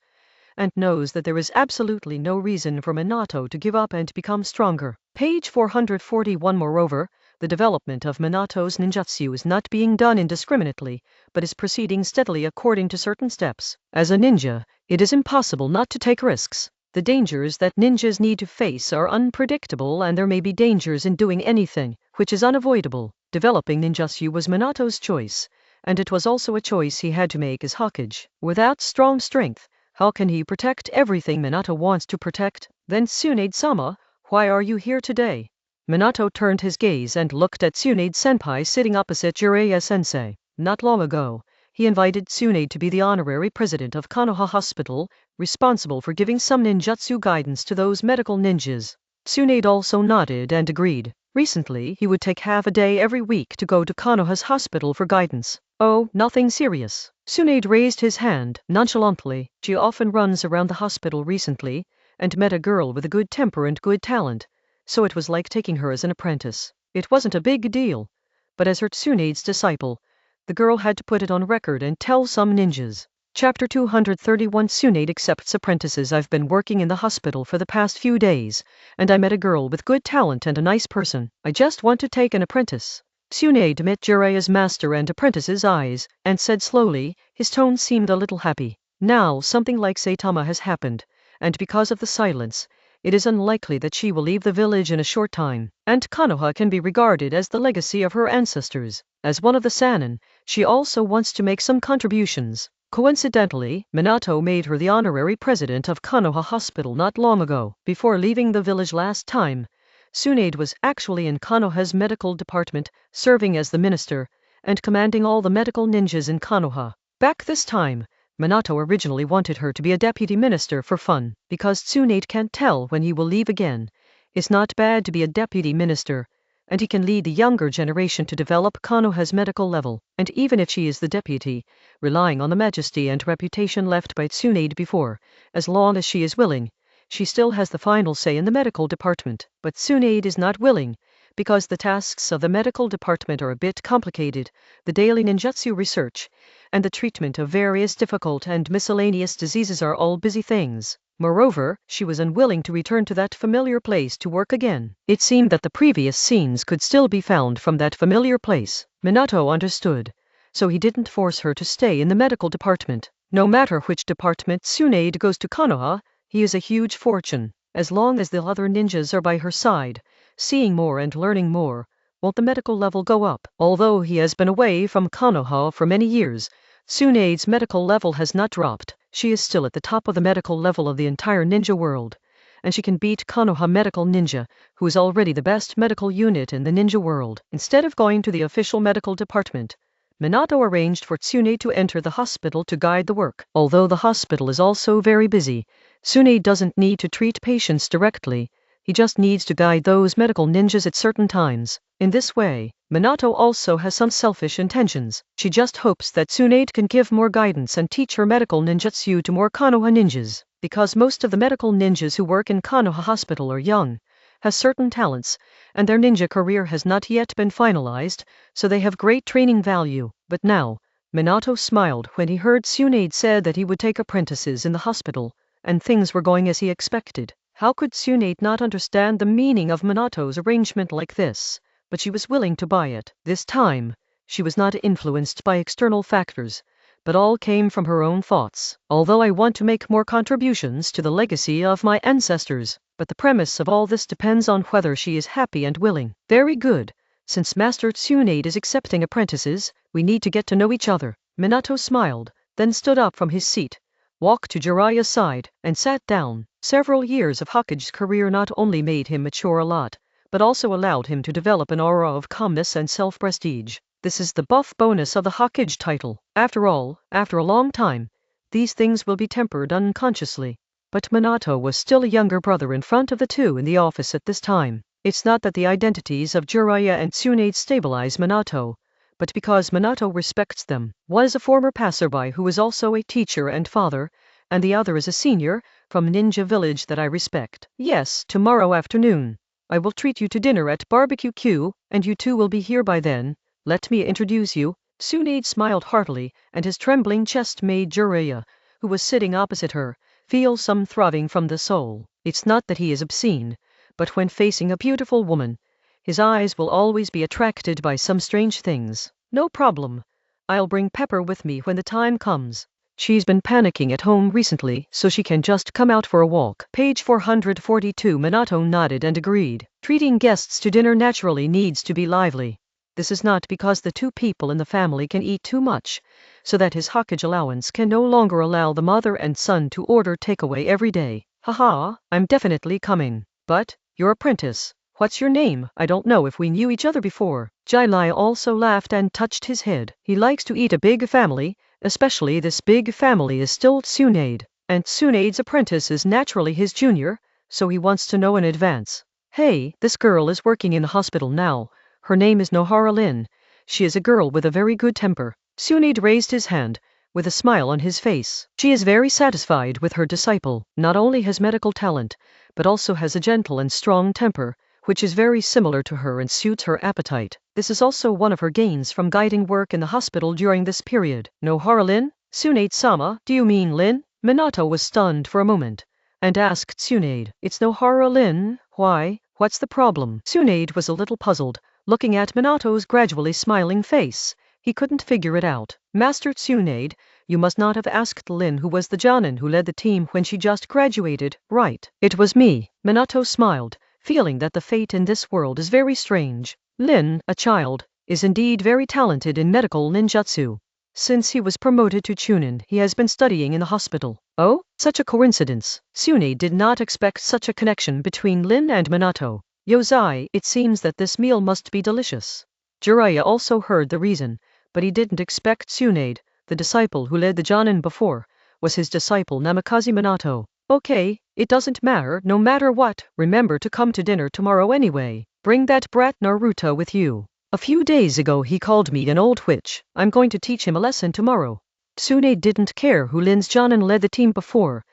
and knows that there is absolutely no reason for Minato to give up and become stronger. Page 441. Moreover, the development of Minato's ninjutsu is not being done indiscriminately, but is proceeding steadily according to certain steps. As a ninja, it is impossible not to take risks. The dangers that ninjas need to face are unpredictable, and there may be dangers in doing anything, which is unavoidable. Developing ninjutsu was Minato's choice, and it was also a choice he had to make as Hokage. Without strong strength, how can he protect everything Minato wants to protect? Then Tsunade-sama, why are you here today? Minato turned his gaze and looked at Tsunade-senpai sitting opposite Jiraiya-sensei. Not long ago, he invited Tsunade to be the honorary president of Konoha Hospital, responsible for giving some ninjutsu guidance to those medical ninjas. Tsunade also nodded and agreed. Recently, he would take half a day every week to go to Konoha's hospital for guidance. Oh, nothing serious. Tsunade raised his hand nonchalantly. She often runs around the hospital recently, and met a girl with a good temper and good talent, so it was like taking her as an apprentice. It wasn't a big deal, but as her Tsunade's disciple, the girl had to put it on record and tell some ninjas. Chapter 231. Tsunade accepts apprentices. I've been working in the hospital for the past few days, and I met a girl with good talent and a nice person. I just want to take an apprentice. Tsunade met Jiraiya's master and apprentice's eyes, and said slowly, his tone seemed a little happy. Now something like Saitama has happened, and because of the silence, it is unlikely that she will leave the village in a short time, and Konoha can be regarded as the legacy of her ancestors. As one of the Sannin, she also wants to make some contributions. Coincidentally, Minato made her the honorary president of Konoha Hospital not long ago. Before leaving the village last time, Tsunade was actually in Konoha's medical department, serving as the minister, and commanding all the medical ninjas in Konoha. Back this time, Minato originally wanted her to be a deputy minister for fun, because Tsunade can't tell when he will leave again. It's not bad to be a deputy minister, and he can lead the younger generation to develop Konoha's medical level, and even if she is the deputy, relying on the majesty and reputation left by Tsunade before, as long as she is willing, she still has the final say in the medical department. But Tsunade is not willing, because the tasks of the medical department are a bit complicated, the daily ninjutsu research, and the treatment of various difficult and miscellaneous diseases are all busy things. Moreover, she was unwilling to return to that familiar place to work again. It seemed that the previous scenes could still be found from that familiar place. Minato understood, so he didn't force her to stay in the medical department. No matter which department Tsunade goes to Konoha, he is a huge fortune. As long as the other ninjas are by her side, seeing more and learning more, won't the medical level go up? Although he has been away from Konoha for many years, Tsunade's medical level has not dropped. She is still at the top of the medical level of the entire ninja world, and she can beat Konoha Medical Ninja, who is already the best medical unit in the ninja world. Instead of going to the official medical department, Minato arranged for Tsunade to enter the hospital to guide the work. Although the hospital is also very busy, Tsunade doesn't need to treat patients directly, he just needs to guide those medical ninjas at certain times. In this way, Minato also has some selfish intentions. She just hopes that Tsunade can give more guidance and teach her medical ninjutsu to more Konoha ninjas. Because most of the medical ninjas who work in Konoha Hospital are young, have certain talents, and their ninja career has not yet been finalized, so they have great training value. But now, Minato smiled when he heard Tsunade said that he would take apprentices in the hospital, and things were going as he expected. How could Tsunade not understand the meaning of Minato's arrangement like this? But she was willing to buy it. This time, she was not influenced by external factors, but all came from her own thoughts. Although I want to make more contributions to the legacy of my ancestors, but the premise of all this depends on whether she is happy and willing. Very good. Since Master Tsunade is accepting apprentices, we need to get to know each other. Minato smiled, then stood up from his seat, walked to Jiraiya's side, and sat down. Several years of Hokage's career not only made him mature a lot, but also allowed him to develop an aura of calmness and self-prestige. This is the buff bonus of the Hokage title. After all, after a long time, these things will be tempered unconsciously. But Minato was still a younger brother in front of the two in the office at this time. It's not that the identities of Jiraiya and Tsunade stabilize Minato, but because Minato respects them. One is a former passerby who is also a teacher and father, and the other is a senior from Ninja Village that I respect. Yes, tomorrow afternoon, I will treat you to dinner at Barbecue Q, and you two will be here by then. Let me introduce you. Tsunade smiled heartily, and his trembling chest made Jiraiya, who was sitting opposite her, feel some throbbing from the soul. It's not that he is obscene, but when facing a beautiful woman, his eyes will always be attracted by some strange things. No problem. I'll bring Pepper with me when the time comes. She's been panicking at home recently, so she can just come out for a walk. Page 442. Minato nodded and agreed. Treating guests to dinner naturally needs to be lively. This is not because the two people in the family can eat too much, so that his Hokage allowance can no longer allow the mother and son to order takeaway every day. Haha, I'm definitely coming. But, your apprentice, what's your name? I don't know if we knew each other before. Jiraiya also laughed and touched his head. He likes to eat a big family, especially this big family is still Tsunade, and Tsunade's apprentice is naturally his junior, so he wants to know in advance. Hey, this girl is working in the hospital now. Her name is Nohara Lin. She is a girl with a very good temper. Tsunade raised his hand, with a smile on his face. She is very satisfied with her disciple. Not only has medical talent, but also has a gentle and strong temper, which is very similar to her and suits her appetite. This is also one of her gains from guiding work in the hospital during this period. Nohara Lin? Tsunade-sama, do you mean Lin? Minato was stunned for a moment, and asked Tsunade. It's Nohara Lin, why? What's the problem? Tsunade was a little puzzled, looking at Minato's gradually smiling face. He couldn't figure it out. Master Tsunade, you must not have asked Lin who was the Jonin who led the team when she just graduated, right? It was me. Minato smiled, feeling that the fate in this world is very strange. Lin, a child, is indeed very talented in medical ninjutsu. Since he was promoted to Chunin, he has been studying in the hospital. Oh, such a coincidence. Tsunade did not expect such a connection between Lin and Minato. Yozai, it seems that this meal must be delicious. Jiraiya also heard the reason, but he didn't expect Tsunade, the disciple who led the Jonin before, was his disciple Namikaze Minato. Okay, it doesn't matter, no matter what, remember to come to dinner tomorrow anyway. Bring that brat Naruto with you. A few days ago he called me an old witch. I'm going to teach him a lesson tomorrow. Tsunade didn't care who Lin's Jonin led the team before.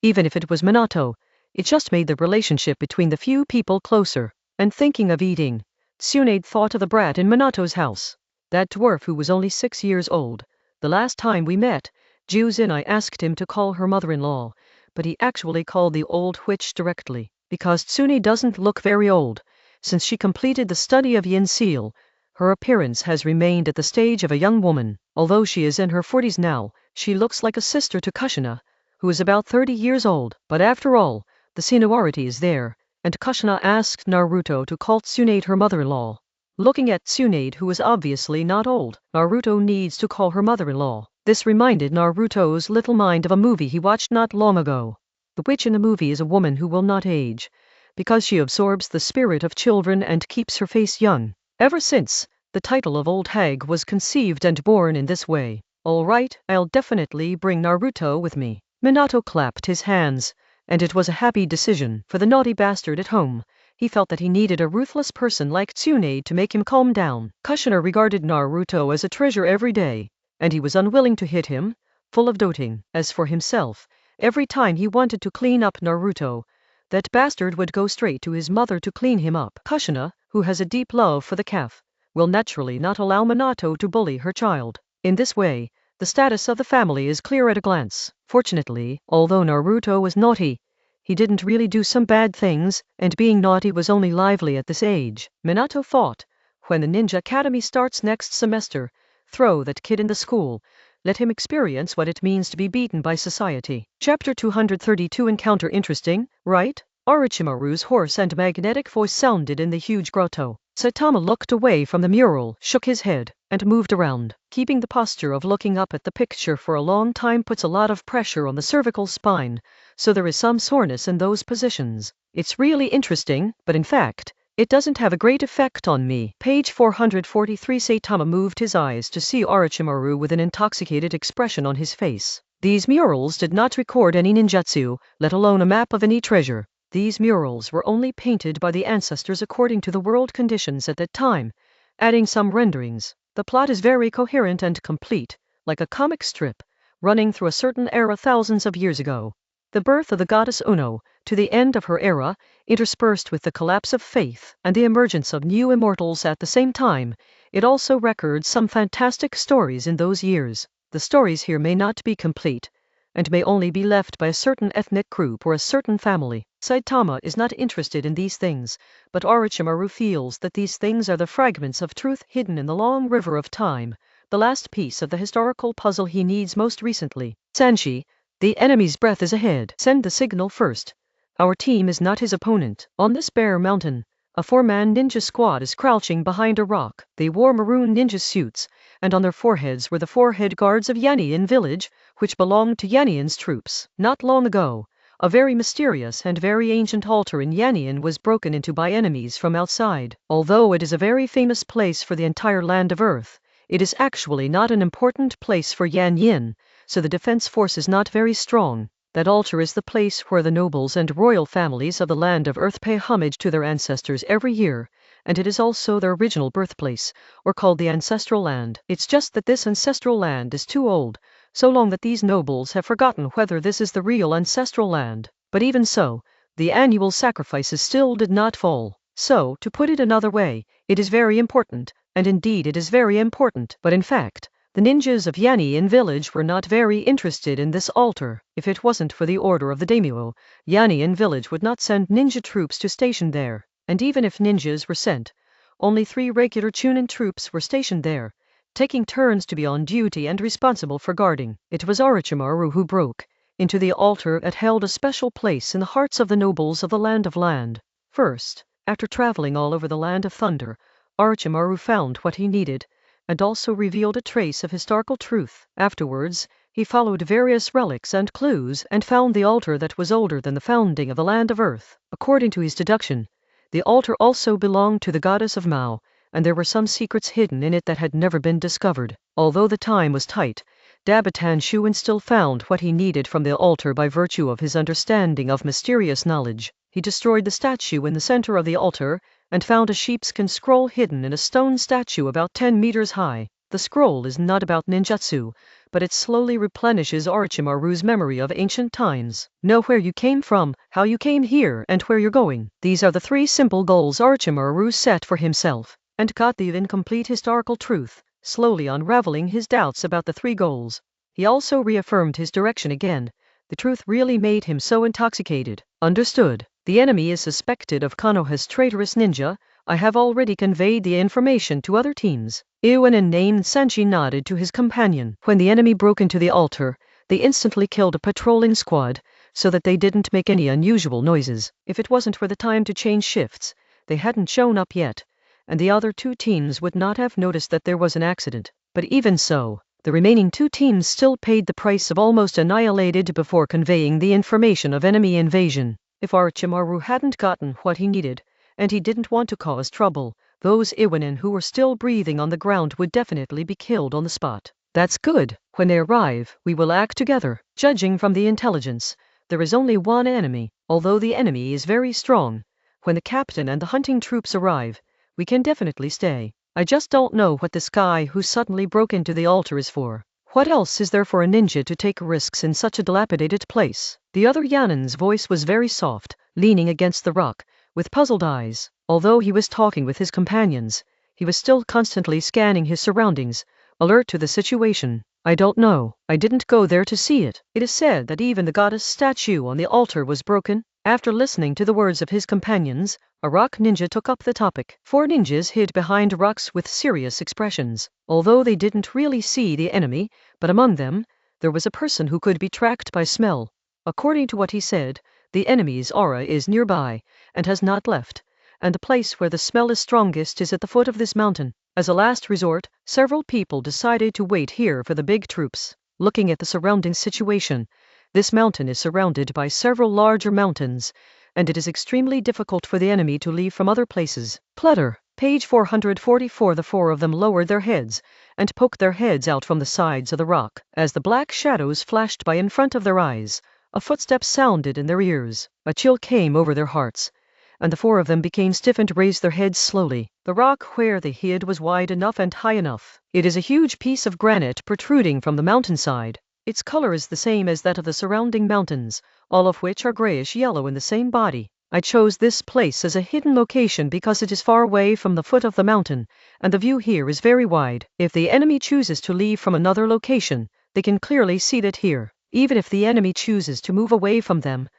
Even if it was Minato, it just made the relationship between the few people closer. And thinking of eating, Tsunade thought of the brat in Minato's house. That dwarf who was only 6 years old. The last time we met, Juzin I asked him to call her mother-in-law, but he actually called the old witch directly, because Tsunade doesn't look very old. Since she completed the study of Yin Seal, her appearance has remained at the stage of a young woman. Although she is in her 40s now, she looks like a sister to Kushina, who is about 30 years old. But after all, the seniority is there, and Kushina asked Naruto to call Tsunade her mother-in-law. Looking at Tsunade, who is obviously not old, Naruto needs to call her mother-in-law. This reminded Naruto's little mind of a movie he watched not long ago. The witch in the movie is a woman who will not age, because she absorbs the spirit of children and keeps her face young. Ever since, the title of Old Hag was conceived and born in this way. All right, I'll definitely bring Naruto with me. Minato clapped his hands, and it was a happy decision for the naughty bastard at home. He felt that he needed a ruthless person like Tsunade to make him calm down. Kushina regarded Naruto as a treasure every day, and he was unwilling to hit him, full of doting. As for himself, every time he wanted to clean up Naruto, that bastard would go straight to his mother to clean him up. Kushina, who has a deep love for the calf, will naturally not allow Minato to bully her child. In this way, the status of the family is clear at a glance. Fortunately, although Naruto was naughty, he didn't really do some bad things, and being naughty was only lively at this age. Minato thought, when the Ninja Academy starts next semester, throw that kid in the school. Let him experience what it means to be beaten by society. Chapter 232 Encounter interesting, right? Orochimaru's hoarse and magnetic voice sounded in the huge grotto. Saitama looked away from the mural, shook his head, and moved around. Keeping the posture of looking up at the picture for a long time puts a lot of pressure on the cervical spine, so there is some soreness in those positions. It's really interesting, but in fact, it doesn't have a great effect on me. Page 443. Saitama moved his eyes to see Orochimaru with an intoxicated expression on his face. These murals did not record any ninjutsu, let alone a map of any treasure. These murals were only painted by the ancestors according to the world conditions at that time, adding some renderings. The plot is very coherent and complete, like a comic strip, running through a certain era thousands of years ago. The birth of the goddess Ono, to the end of her era, interspersed with the collapse of faith and the emergence of new immortals at the same time. It also records some fantastic stories in those years. The stories here may not be complete, and may only be left by a certain ethnic group or a certain family. Saitama is not interested in these things, but Orochimaru feels that these things are the fragments of truth hidden in the long river of time, the last piece of the historical puzzle he needs most recently. Sanshi, the enemy's breath is ahead. Send the signal first. Our team is not his opponent. On this bare mountain, a 4-man ninja squad is crouching behind a rock. They wore maroon ninja suits, and on their foreheads were the forehead guards of Yannian village, which belonged to Yannian's troops. Not long ago, a very mysterious and very ancient altar in Yannian was broken into by enemies from outside. Although it is a very famous place for the entire land of Earth, it is actually not an important place for Yannian, so the defense force is not very strong. That altar is the place where the nobles and royal families of the land of Earth pay homage to their ancestors every year, and it is also their original birthplace, or called the ancestral land. It's just that this ancestral land is too old, so long that these nobles have forgotten whether this is the real ancestral land. But even so, the annual sacrifices still did not fall. So, to put it another way, it is very important, and indeed it is very important. But in fact, the ninjas of Yannian village were not very interested in this altar. If it wasn't for the order of the daimyo, Yannian village would not send ninja troops to station there. And even if ninjas were sent, only 3 regular Chunin troops were stationed there, taking turns to be on duty and responsible for guarding. It was Orochimaru who broke into the altar that held a special place in the hearts of the nobles of the land of land. First, after traveling all over the land of thunder, Orochimaru found what he needed, and also revealed a trace of historical truth. Afterwards, he followed various relics and clues and found the altar that was older than the founding of the land of Earth. According to his deduction, the altar also belonged to the goddess of Mao, and there were some secrets hidden in it that had never been discovered. Although the time was tight, Dabatanshu and still found what he needed from the altar by virtue of his understanding of mysterious knowledge. He destroyed the statue in the center of the altar and found a sheepskin scroll hidden in a stone statue about 10 meters high. The scroll is not about ninjutsu, but it slowly replenishes Orochimaru's memory of ancient times. Know where you came from, how you came here, and where you're going. These are the 3 simple goals Orochimaru set for himself, and got the incomplete historical truth, slowly unraveling his doubts about the 3 goals. He also reaffirmed his direction again. The truth really made him so intoxicated. Understood. The enemy is suspected of Konoha's traitorous ninja. I have already conveyed the information to other teams. Iwanin named Sanshi nodded to his companion. When the enemy broke into the altar, they instantly killed a patrolling squad, so that they didn't make any unusual noises. If it wasn't for the time to change shifts, they hadn't shown up yet, and the other 2 teams would not have noticed that there was an accident. But even so, the remaining 2 teams still paid the price of almost annihilated before conveying the information of enemy invasion. If Orochimaru hadn't gotten what he needed, and he didn't want to cause trouble, those Iwanin who were still breathing on the ground would definitely be killed on the spot. That's good. When they arrive, we will act together. Judging from the intelligence, there is only one enemy, although the enemy is very strong. When the captain and the hunting troops arrive, we can definitely stay. I just don't know what this guy who suddenly broke into the altar is for. What else is there for a ninja to take risks in such a dilapidated place? The other Yanin's voice was very soft, leaning against the rock, with puzzled eyes. Although he was talking with his companions, he was still constantly scanning his surroundings, alert to the situation. I don't know. I didn't go there to see it. It is said that even the goddess statue on the altar was broken. After listening to the words of his companions, a rock ninja took up the topic. 4 ninjas hid behind rocks with serious expressions, although they didn't really see the enemy, but among them, there was a person who could be tracked by smell. According to what he said, the enemy's aura is nearby, and has not left, and the place where the smell is strongest is at the foot of this mountain. As a last resort, several people decided to wait here for the big troops. Looking at the surrounding situation, this mountain is surrounded by several larger mountains, and it is extremely difficult for the enemy to leave from other places. Platter, page 444. The 4 of them lowered their heads, and poked their heads out from the sides of the rock. As the black shadows flashed by in front of their eyes, a footstep sounded in their ears. A chill came over their hearts, and the 4 of them became stiff and raised their heads slowly. The rock where they hid was wide enough and high enough. It is a huge piece of granite protruding from the mountainside. Its color is the same as that of the surrounding mountains, all of which are grayish-yellow in the same body. I chose this place as a hidden location because it is far away from the foot of the mountain, and the view here is very wide. If the enemy chooses to leave from another location, they can clearly see it here. Even if the enemy chooses to move away from them,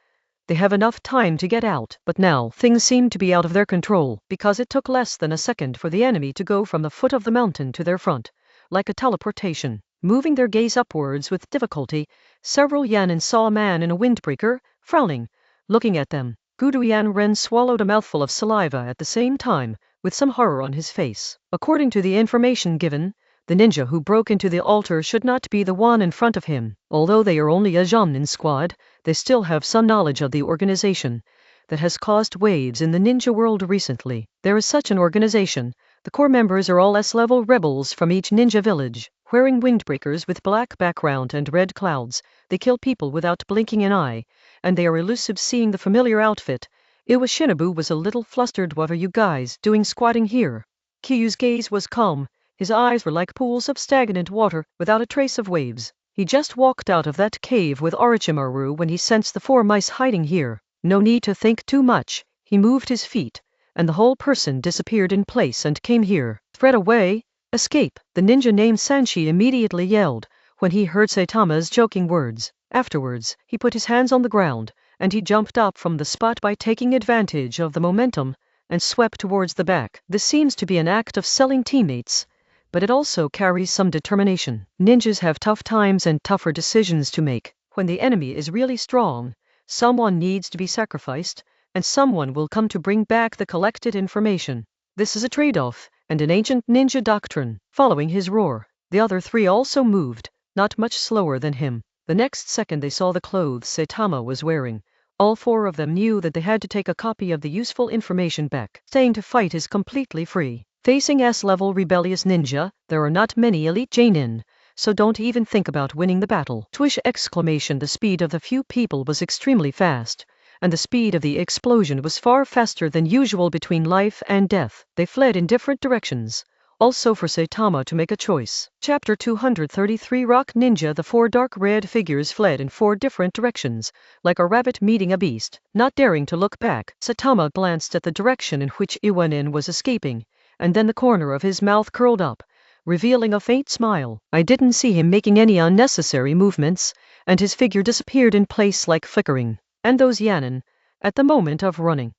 they have enough time to get out. But now things seem to be out of their control, because it took less than a second for the enemy to go from the foot of the mountain to their front, like a teleportation. Moving their gaze upwards with difficulty, several Yanin saw a man in a windbreaker, frowning, looking at them. Guduyan Ren swallowed a mouthful of saliva at the same time, with some horror on his face. According to the information given, the ninja who broke into the altar should not be the one in front of him. Although they are only a Jonin squad, they still have some knowledge of the organization that has caused waves in the ninja world recently. There is such an organization. The core members are all S-level rebels from each ninja village. Wearing windbreakers with black background and red clouds, they kill people without blinking an eye, and they are elusive. Seeing the familiar outfit, Shinobu was a little flustered. What are you guys doing squatting here? Kiyu's gaze was calm. His eyes were like pools of stagnant water, without a trace of waves. He just walked out of that cave with Orochimaru when he sensed the 4 mice hiding here. No need to think too much. He moved his feet, and the whole person disappeared in place and came here. Thread away! Escape! The ninja named Sanshi immediately yelled when he heard Saitama's joking words. Afterwards, he put his hands on the ground, and he jumped up from the spot by taking advantage of the momentum, and swept towards the back. This seems to be an act of selling teammates, but it also carries some determination. Ninjas have tough times and tougher decisions to make. When the enemy is really strong, someone needs to be sacrificed, and someone will come to bring back the collected information. This is a trade-off, and an ancient ninja doctrine. Following his roar, the other 3 also moved, not much slower than him. The next second they saw the clothes Saitama was wearing. All 4 of them knew that they had to take a copy of the useful information back. Staying to fight is completely free. Facing S-level rebellious ninja, there are not many elite Jonin, so don't even think about winning the battle. Twish exclamation. The speed of the few people was extremely fast, and the speed of the explosion was far faster than usual. Between life and death, they fled in different directions. Also for Saitama to make a choice. Chapter 233 Rock Ninja. The four dark red figures fled in four different directions, like a rabbit meeting a beast. Not daring to look back, Saitama glanced at the direction in which Iwanin was escaping, and then the corner of his mouth curled up, revealing a faint smile. I didn't see him making any unnecessary movements, and his figure disappeared in place like flickering. And those Yanin, at the moment of running,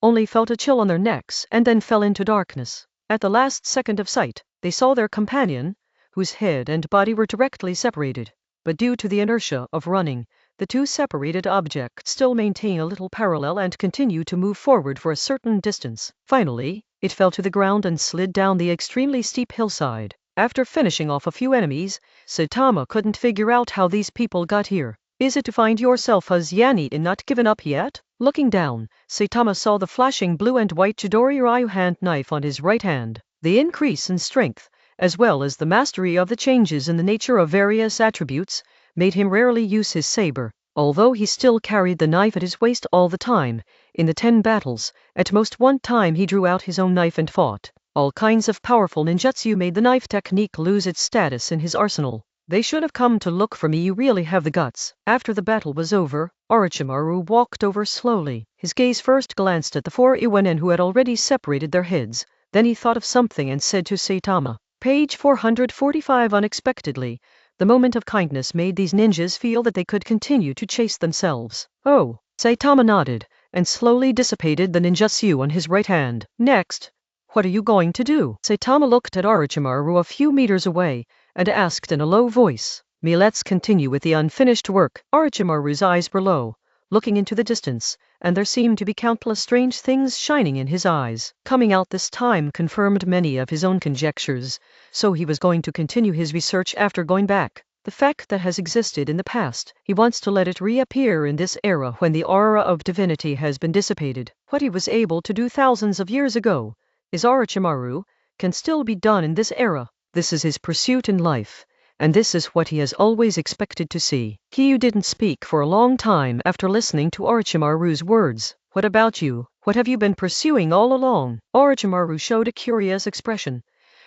only felt a chill on their necks and then fell into darkness. At the last second of sight, they saw their companion, whose head and body were directly separated. But due to the inertia of running, the two separated objects still maintain a little parallel and continue to move forward for a certain distance. Finally, it fell to the ground and slid down the extremely steep hillside. After finishing off a few enemies, Saitama couldn't figure out how these people got here. Is it to find yourself as Yanni and not given up yet? Looking down, Saitama saw the flashing blue and white Chidori Ryu hand knife on his right hand. The increase in strength, as well as the mastery of the changes in the nature of various attributes, made him rarely use his saber. Although he still carried the knife at his waist all the time, in the 10 battles, at most one time he drew out his own knife and fought. All kinds of powerful ninjutsu made the knife technique lose its status in his arsenal. They should have come to look for me. You really have the guts. After the battle was over, Orochimaru walked over slowly. His gaze first glanced at the four Iwanin who had already separated their heads. Then he thought of something and said to Saitama, page 445. Unexpectedly, the moment of kindness made these ninjas feel that they could continue to chase themselves. Oh, Saitama nodded, and slowly dissipated the ninjutsu on his right hand. Next, what are you going to do? Saitama looked at Orochimaru a few meters away, and asked in a low voice, let's continue with the unfinished work. Orochimaru's eyes were low, looking into the distance, and there seemed to be countless strange things shining in his eyes. Coming out this time confirmed many of his own conjectures, so he was going to continue his research after going back. The fact that has existed in the past, he wants to let it reappear in this era when the aura of divinity has been dissipated. What he was able to do thousands of years ago, is Orochimaru, can still be done in this era. This is his pursuit in life, and this is what he has always expected to see. Kyu didn't speak for a long time after listening to Orochimaru's words. What about you? What have you been pursuing all along? Orochimaru showed a curious expression,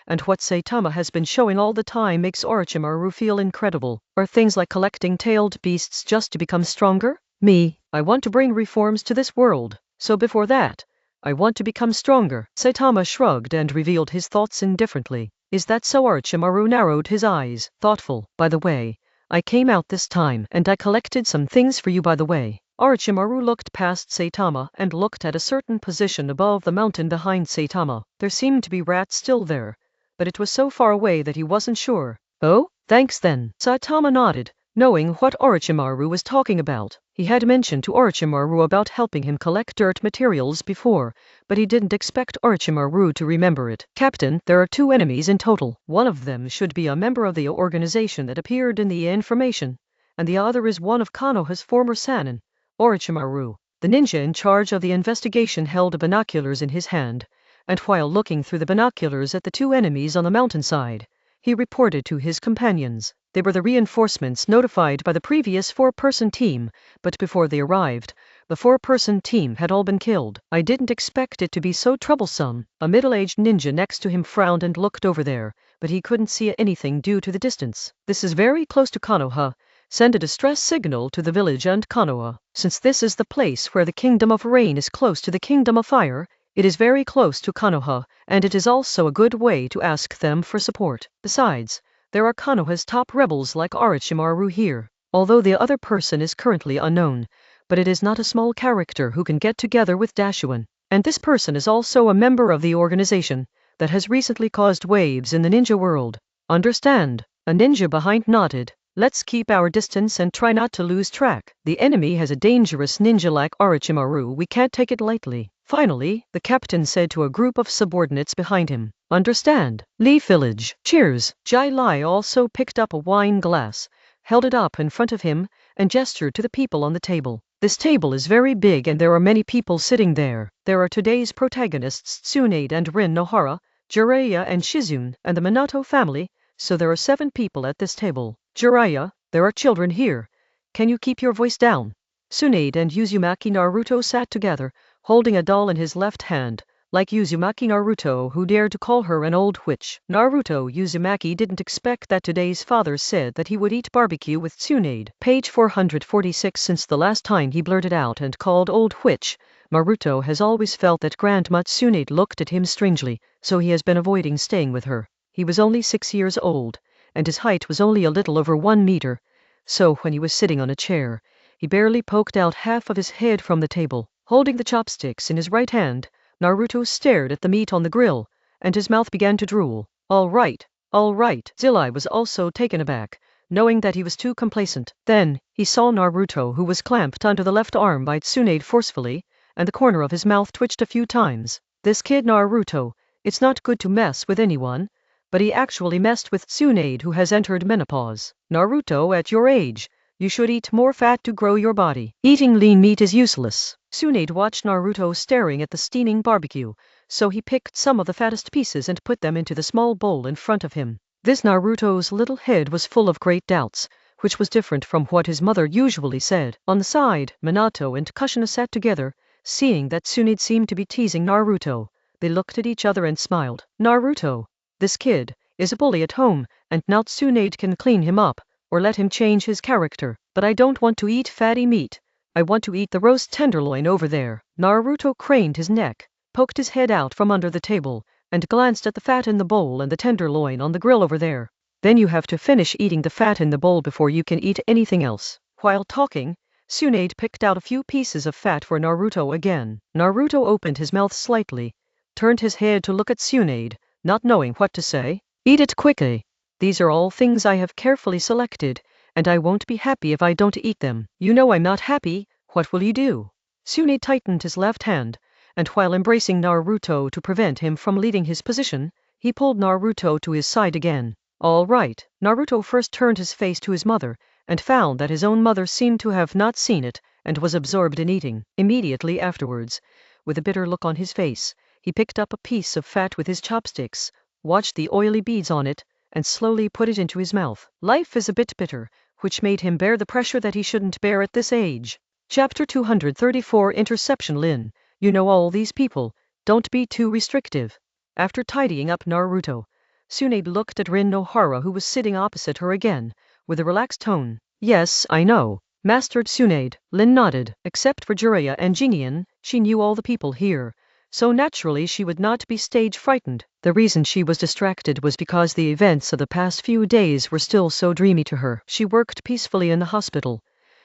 and what Saitama has been showing all the time makes Orochimaru feel incredible. Are things like collecting tailed beasts just to become stronger? Me, I want to bring reforms to this world, so before that, I want to become stronger. Saitama shrugged and revealed his thoughts indifferently. Is that so? Orochimaru narrowed his eyes, thoughtful. By the way, I came out this time, and I collected some things for you by the way. Orochimaru looked past Saitama and looked at a certain position above the mountain behind Saitama. There seemed to be rats still there, but it was so far away that he wasn't sure. Oh, thanks then. Saitama nodded, knowing what Orochimaru was talking about. He had mentioned to Orochimaru about helping him collect dirt materials before, but he didn't expect Orochimaru to remember it. Captain, there are 2 enemies in total. One of them should be a member of the organization that appeared in the information, and the other is one of Konoha's former Sannin. Orochimaru, the ninja in charge of the investigation, held binoculars in his hand, and while looking through the binoculars at the 2 enemies on the mountainside, he reported to his companions. They were the reinforcements notified by the previous 4-person team, but before they arrived, the 4-person team had all been killed. I didn't expect it to be so troublesome. A middle-aged ninja next to him frowned and looked over there, but he couldn't see anything due to the distance. This is very close to Konoha. Send a distress signal to the village and Konoha. Since this is the place where the Kingdom of Rain is close to the Kingdom of Fire, it is very close to Konoha, and it is also a good way to ask them for support. Besides, there are Konoha's top rebels like Orochimaru here. Although the other person is currently unknown, but it is not a small character who can get together with Dashuin. And this person is also a member of the organization that has recently caused waves in the ninja world. Understand? A ninja behind nodded. Let's keep our distance and try not to lose track. The enemy has a dangerous ninja like Orochimaru. We can't take it lightly. Finally, the captain said to a group of subordinates behind him. Understand? Leave village. Cheers. Jai Lai also picked up a wine glass, held it up in front of him, and gestured to the people on the table. This table is very big and there are many people sitting there. There are today's protagonists Tsunade and Rin Nohara, Jiraiya and Shizune, and the Minato family, so there are 7 people at this table. Jiraiya, there are children here. Can you keep your voice down? Tsunade and Uzumaki Naruto sat together, holding a doll in his left hand, like Uzumaki Naruto, who dared to call her an old witch. Naruto Uzumaki didn't expect that today's father said that he would eat barbecue with Tsunade. Page 446. Since the last time he blurted out and called old witch, Naruto has always felt that Grandma Tsunade looked at him strangely, so he has been avoiding staying with her. He was only 6 years old, and his height was only a little over 1 meter, so when he was sitting on a chair, he barely poked out half of his head from the table. Holding the chopsticks in his right hand, Naruto stared at the meat on the grill, and his mouth began to drool. All right. Zillai was also taken aback, knowing that he was too complacent. Then, he saw Naruto, who was clamped onto the left arm by Tsunade forcefully, and the corner of his mouth twitched a few times. This kid Naruto, it's not good to mess with anyone, but he actually messed with Tsunade, who has entered menopause. Naruto, at your age, you should eat more fat to grow your body. Eating lean meat is useless. Tsunade watched Naruto staring at the steaming barbecue, so he picked some of the fattest pieces and put them into the small bowl in front of him. This Naruto's little head was full of great doubts, which was different from what his mother usually said. On the side, Minato and Kushina sat together, seeing that Tsunade seemed to be teasing Naruto. They looked at each other and smiled. Naruto, this kid is a bully at home, and now Tsunade can clean him up, or let him change his character. But I don't want to eat fatty meat. I want to eat the roast tenderloin over there. Naruto craned his neck, poked his head out from under the table, and glanced at the fat in the bowl and the tenderloin on the grill over there. Then you have to finish eating the fat in the bowl before you can eat anything else. While talking, Tsunade picked out a few pieces of fat for Naruto again. Naruto opened his mouth slightly, turned his head to look at Tsunade, not knowing what to say. Eat it quickly. These are all things I have carefully selected, and I won't be happy if I don't eat them. You know I'm not happy. What will you do? Tsunade tightened his left hand, and while embracing Naruto to prevent him from leaving his position, he pulled Naruto to his side again. All right. Naruto first turned his face to his mother, and found that his own mother seemed to have not seen it, and was absorbed in eating. Immediately afterwards, with a bitter look on his face, he picked up a piece of fat with his chopsticks, watched the oily beads on it, and slowly put it into his mouth. Life is a bit bitter, which made him bear the pressure that he shouldn't bear at this age. Chapter 234. Interception. Lin, you know all these people, don't be too restrictive. After tidying up Naruto, Tsunade looked at Rin Nohara, who was sitting opposite her again, with a relaxed tone. Yes, I know. Master Tsunade. Lin nodded. Except for Jiraiya and Jinyan, she knew all the people here, so naturally she would not be stage frightened. The reason she was distracted was because the events of the past few days were still so dreamy to her. She worked peacefully in the hospital,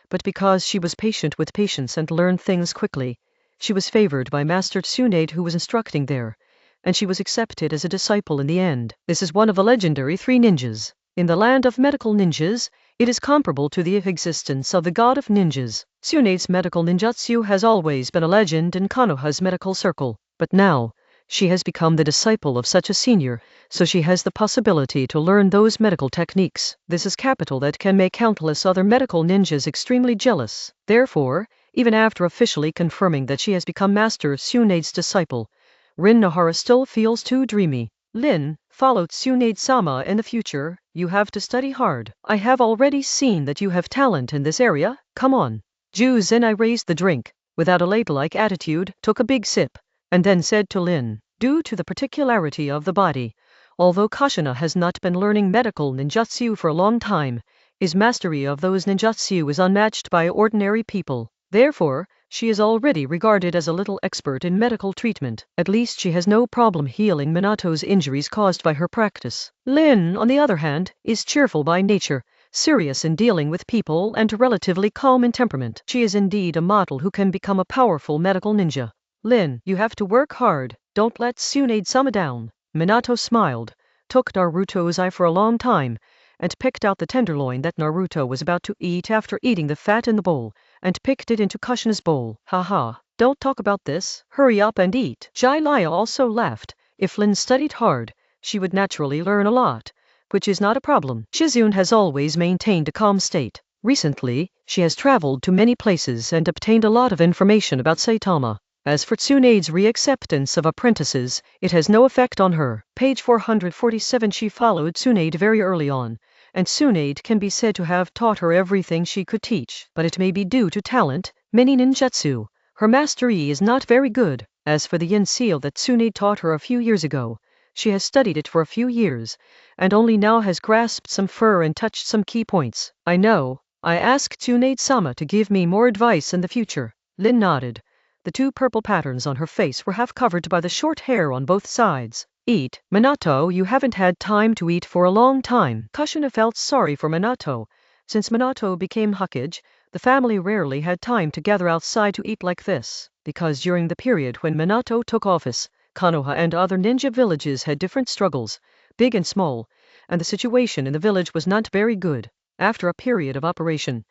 but because she was patient with patients and learned things quickly, she was favored by Master Tsunade, who was instructing there, and she was accepted as a disciple in the end. This is one of the legendary 3 ninjas. In the land of medical ninjas, it is comparable to the existence of the god of ninjas. Tsunade's medical ninjutsu has always been a legend in Konoha's medical circle, but now, she has become the disciple of such a senior, so she has the possibility to learn those medical techniques. This is capital that can make countless other medical ninjas extremely jealous. Therefore, even after officially confirming that she has become Master Tsunade's disciple, Rin Nohara still feels too dreamy. Lin, follow Tsunade-sama in the future. You have to study hard. I have already seen that you have talent in this area. Come on. Zenai raised the drink, without a ladle-like attitude, took a big sip, and then said to Lin, due to the particularity of the body, although Kushina has not been learning medical ninjutsu for a long time, his mastery of those ninjutsu is unmatched by ordinary people. Therefore, she is already regarded as a little expert in medical treatment. At least she has no problem healing Minato's injuries caused by her practice. Lin, on the other hand, is cheerful by nature, serious in dealing with people, and relatively calm in temperament. She is indeed a model who can become a powerful medical ninja. Lin, you have to work hard. Don't let Tsunade-sama down. Minato smiled, took Naruto's eye for a long time, and picked out the tenderloin that Naruto was about to eat after eating the fat in the bowl, and picked it into Kushina's bowl. Haha, don't talk about this. Hurry up and eat. Jiraiya also laughed. If Lin studied hard, she would naturally learn a lot, which is not a problem. Shizune has always maintained a calm state. Recently, she has traveled to many places and obtained a lot of information about Saitama. As for Tsunade's reacceptance of apprentices, it has no effect on her. Page 447. She followed Tsunade very early on, and Tsunade can be said to have taught her everything she could teach, but it may be due to talent, many ninjutsu. Her mastery is not very good. As for the yin seal that Tsunade taught her a few years ago, she has studied it for a few years, and only now has grasped some fur and touched some key points. I know. I asked Tsunade-sama to give me more advice in the future. Lin nodded. The two purple patterns on her face were half covered by the short hair on both sides. Eat, Minato, you haven't had time to eat for a long time. Kushina felt sorry for Minato. Since Minato became Hokage, the family rarely had time to gather outside to eat like this, because during the period when Minato took office, Konoha and other ninja villages had different struggles, big and small, and the situation in the village was not very good. After a period of operation,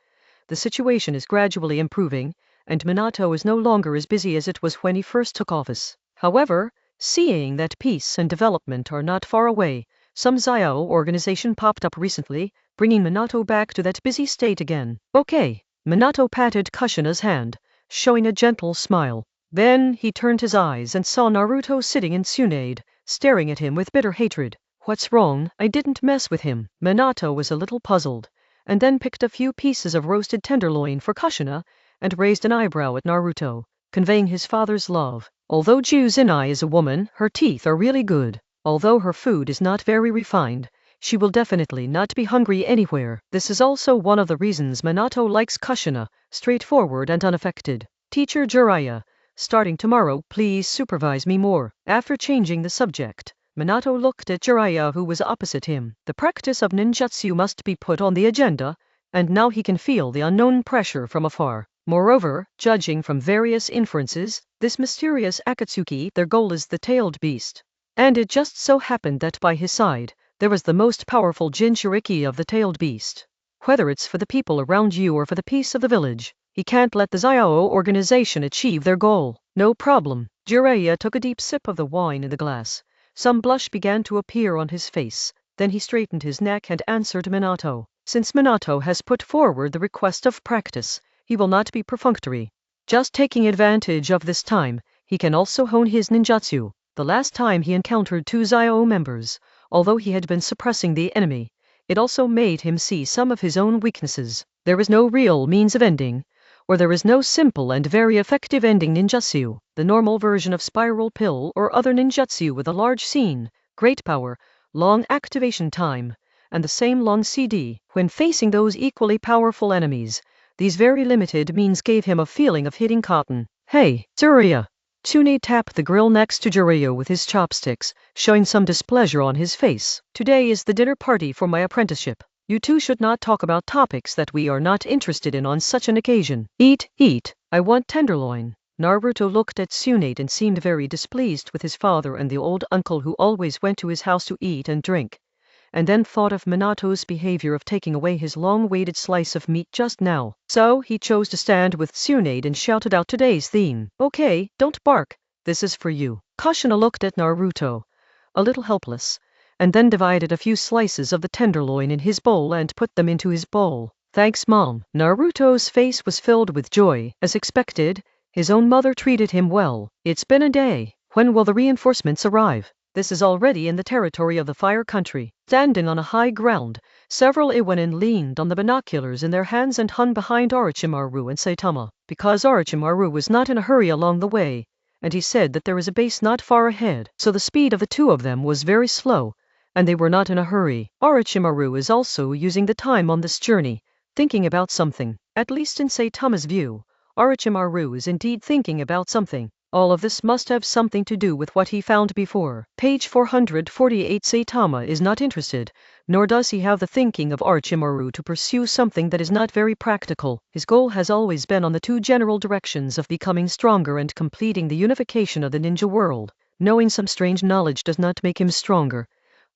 the situation is gradually improving, and Minato is no longer as busy as it was when he first took office. However, seeing that peace and development are not far away, some Zio organization popped up recently, bringing Minato back to that busy state again. Okay, Minato patted Kushina's hand, showing a gentle smile. Then he turned his eyes and saw Naruto sitting in Tsunade, staring at him with bitter hatred. What's wrong? I didn't mess with him. Minato was a little puzzled, and then picked a few pieces of roasted tenderloin for Kushina, and raised an eyebrow at Naruto, conveying his father's love. Although Juzinai is a woman, her teeth are really good. Although her food is not very refined, she will definitely not be hungry anywhere. This is also one of the reasons Minato likes Kushina, straightforward and unaffected. Teacher Jiraiya, starting tomorrow, please supervise me more. After changing the subject, Minato looked at Jiraiya, who was opposite him. The practice of ninjutsu must be put on the agenda, and now he can feel the unknown pressure from afar. Moreover, judging from various inferences, this mysterious Akatsuki, their goal is the tailed beast. And it just so happened that by his side, there was the most powerful Jinchuriki of the tailed beast. Whether it's for the people around you or for the peace of the village, he can't let the Zio organization achieve their goal. No problem. Jiraiya took a deep sip of the wine in the glass. Some blush began to appear on his face. Then he straightened his neck and answered Minato. Since Minato has put forward the request of practice, he will not be perfunctory. Just taking advantage of this time, he can also hone his ninjutsu. The last time he encountered two Zio members, although he had been suppressing the enemy, it also made him see some of his own weaknesses. There is no real means of ending, or there is no simple and very effective ending ninjutsu. The normal version of spiral pill or other ninjutsu with a large scene, great power, long activation time, and the same long CD. When facing those equally powerful enemies, these very limited means gave him a feeling of hitting cotton. Hey, Tsuruya! Tsunade tapped the grill next to Jiraiya with his chopsticks, showing some displeasure on his face. Today is the dinner party for my apprenticeship. You two should not talk about topics that we are not interested in on such an occasion. Eat, eat. I want tenderloin. Naruto looked at Tsunade and seemed very displeased with his father and the old uncle who always went to his house to eat and drink, and then thought of Minato's behavior of taking away his long-awaited slice of meat just now. So he chose to stand with Tsunade and shouted out today's theme. Okay, don't bark. This is for you. Kushina looked at Naruto, a little helpless, and then divided a few slices of the tenderloin in his bowl and put them into his bowl. Thanks, Mom. Naruto's face was filled with joy. As expected, his own mother treated him well. It's been a day. When will the reinforcements arrive? This is already in the territory of the Fire Country. Standing on a high ground, several Iwanin leaned on the binoculars in their hands and hung behind Orochimaru and Saitama, because Orochimaru was not in a hurry along the way, and he said that there is a base not far ahead, so the speed of the two of them was very slow, and they were not in a hurry. Orochimaru is also using the time on this journey, thinking about something. At least in Saitama's view, Orochimaru is indeed thinking about something. All of this must have something to do with what he found before. Page 448. Saitama is not interested, nor does he have the thinking of Orochimaru to pursue something that is not very practical. His goal has always been on the two general directions of becoming stronger and completing the unification of the ninja world. Knowing some strange knowledge does not make him stronger.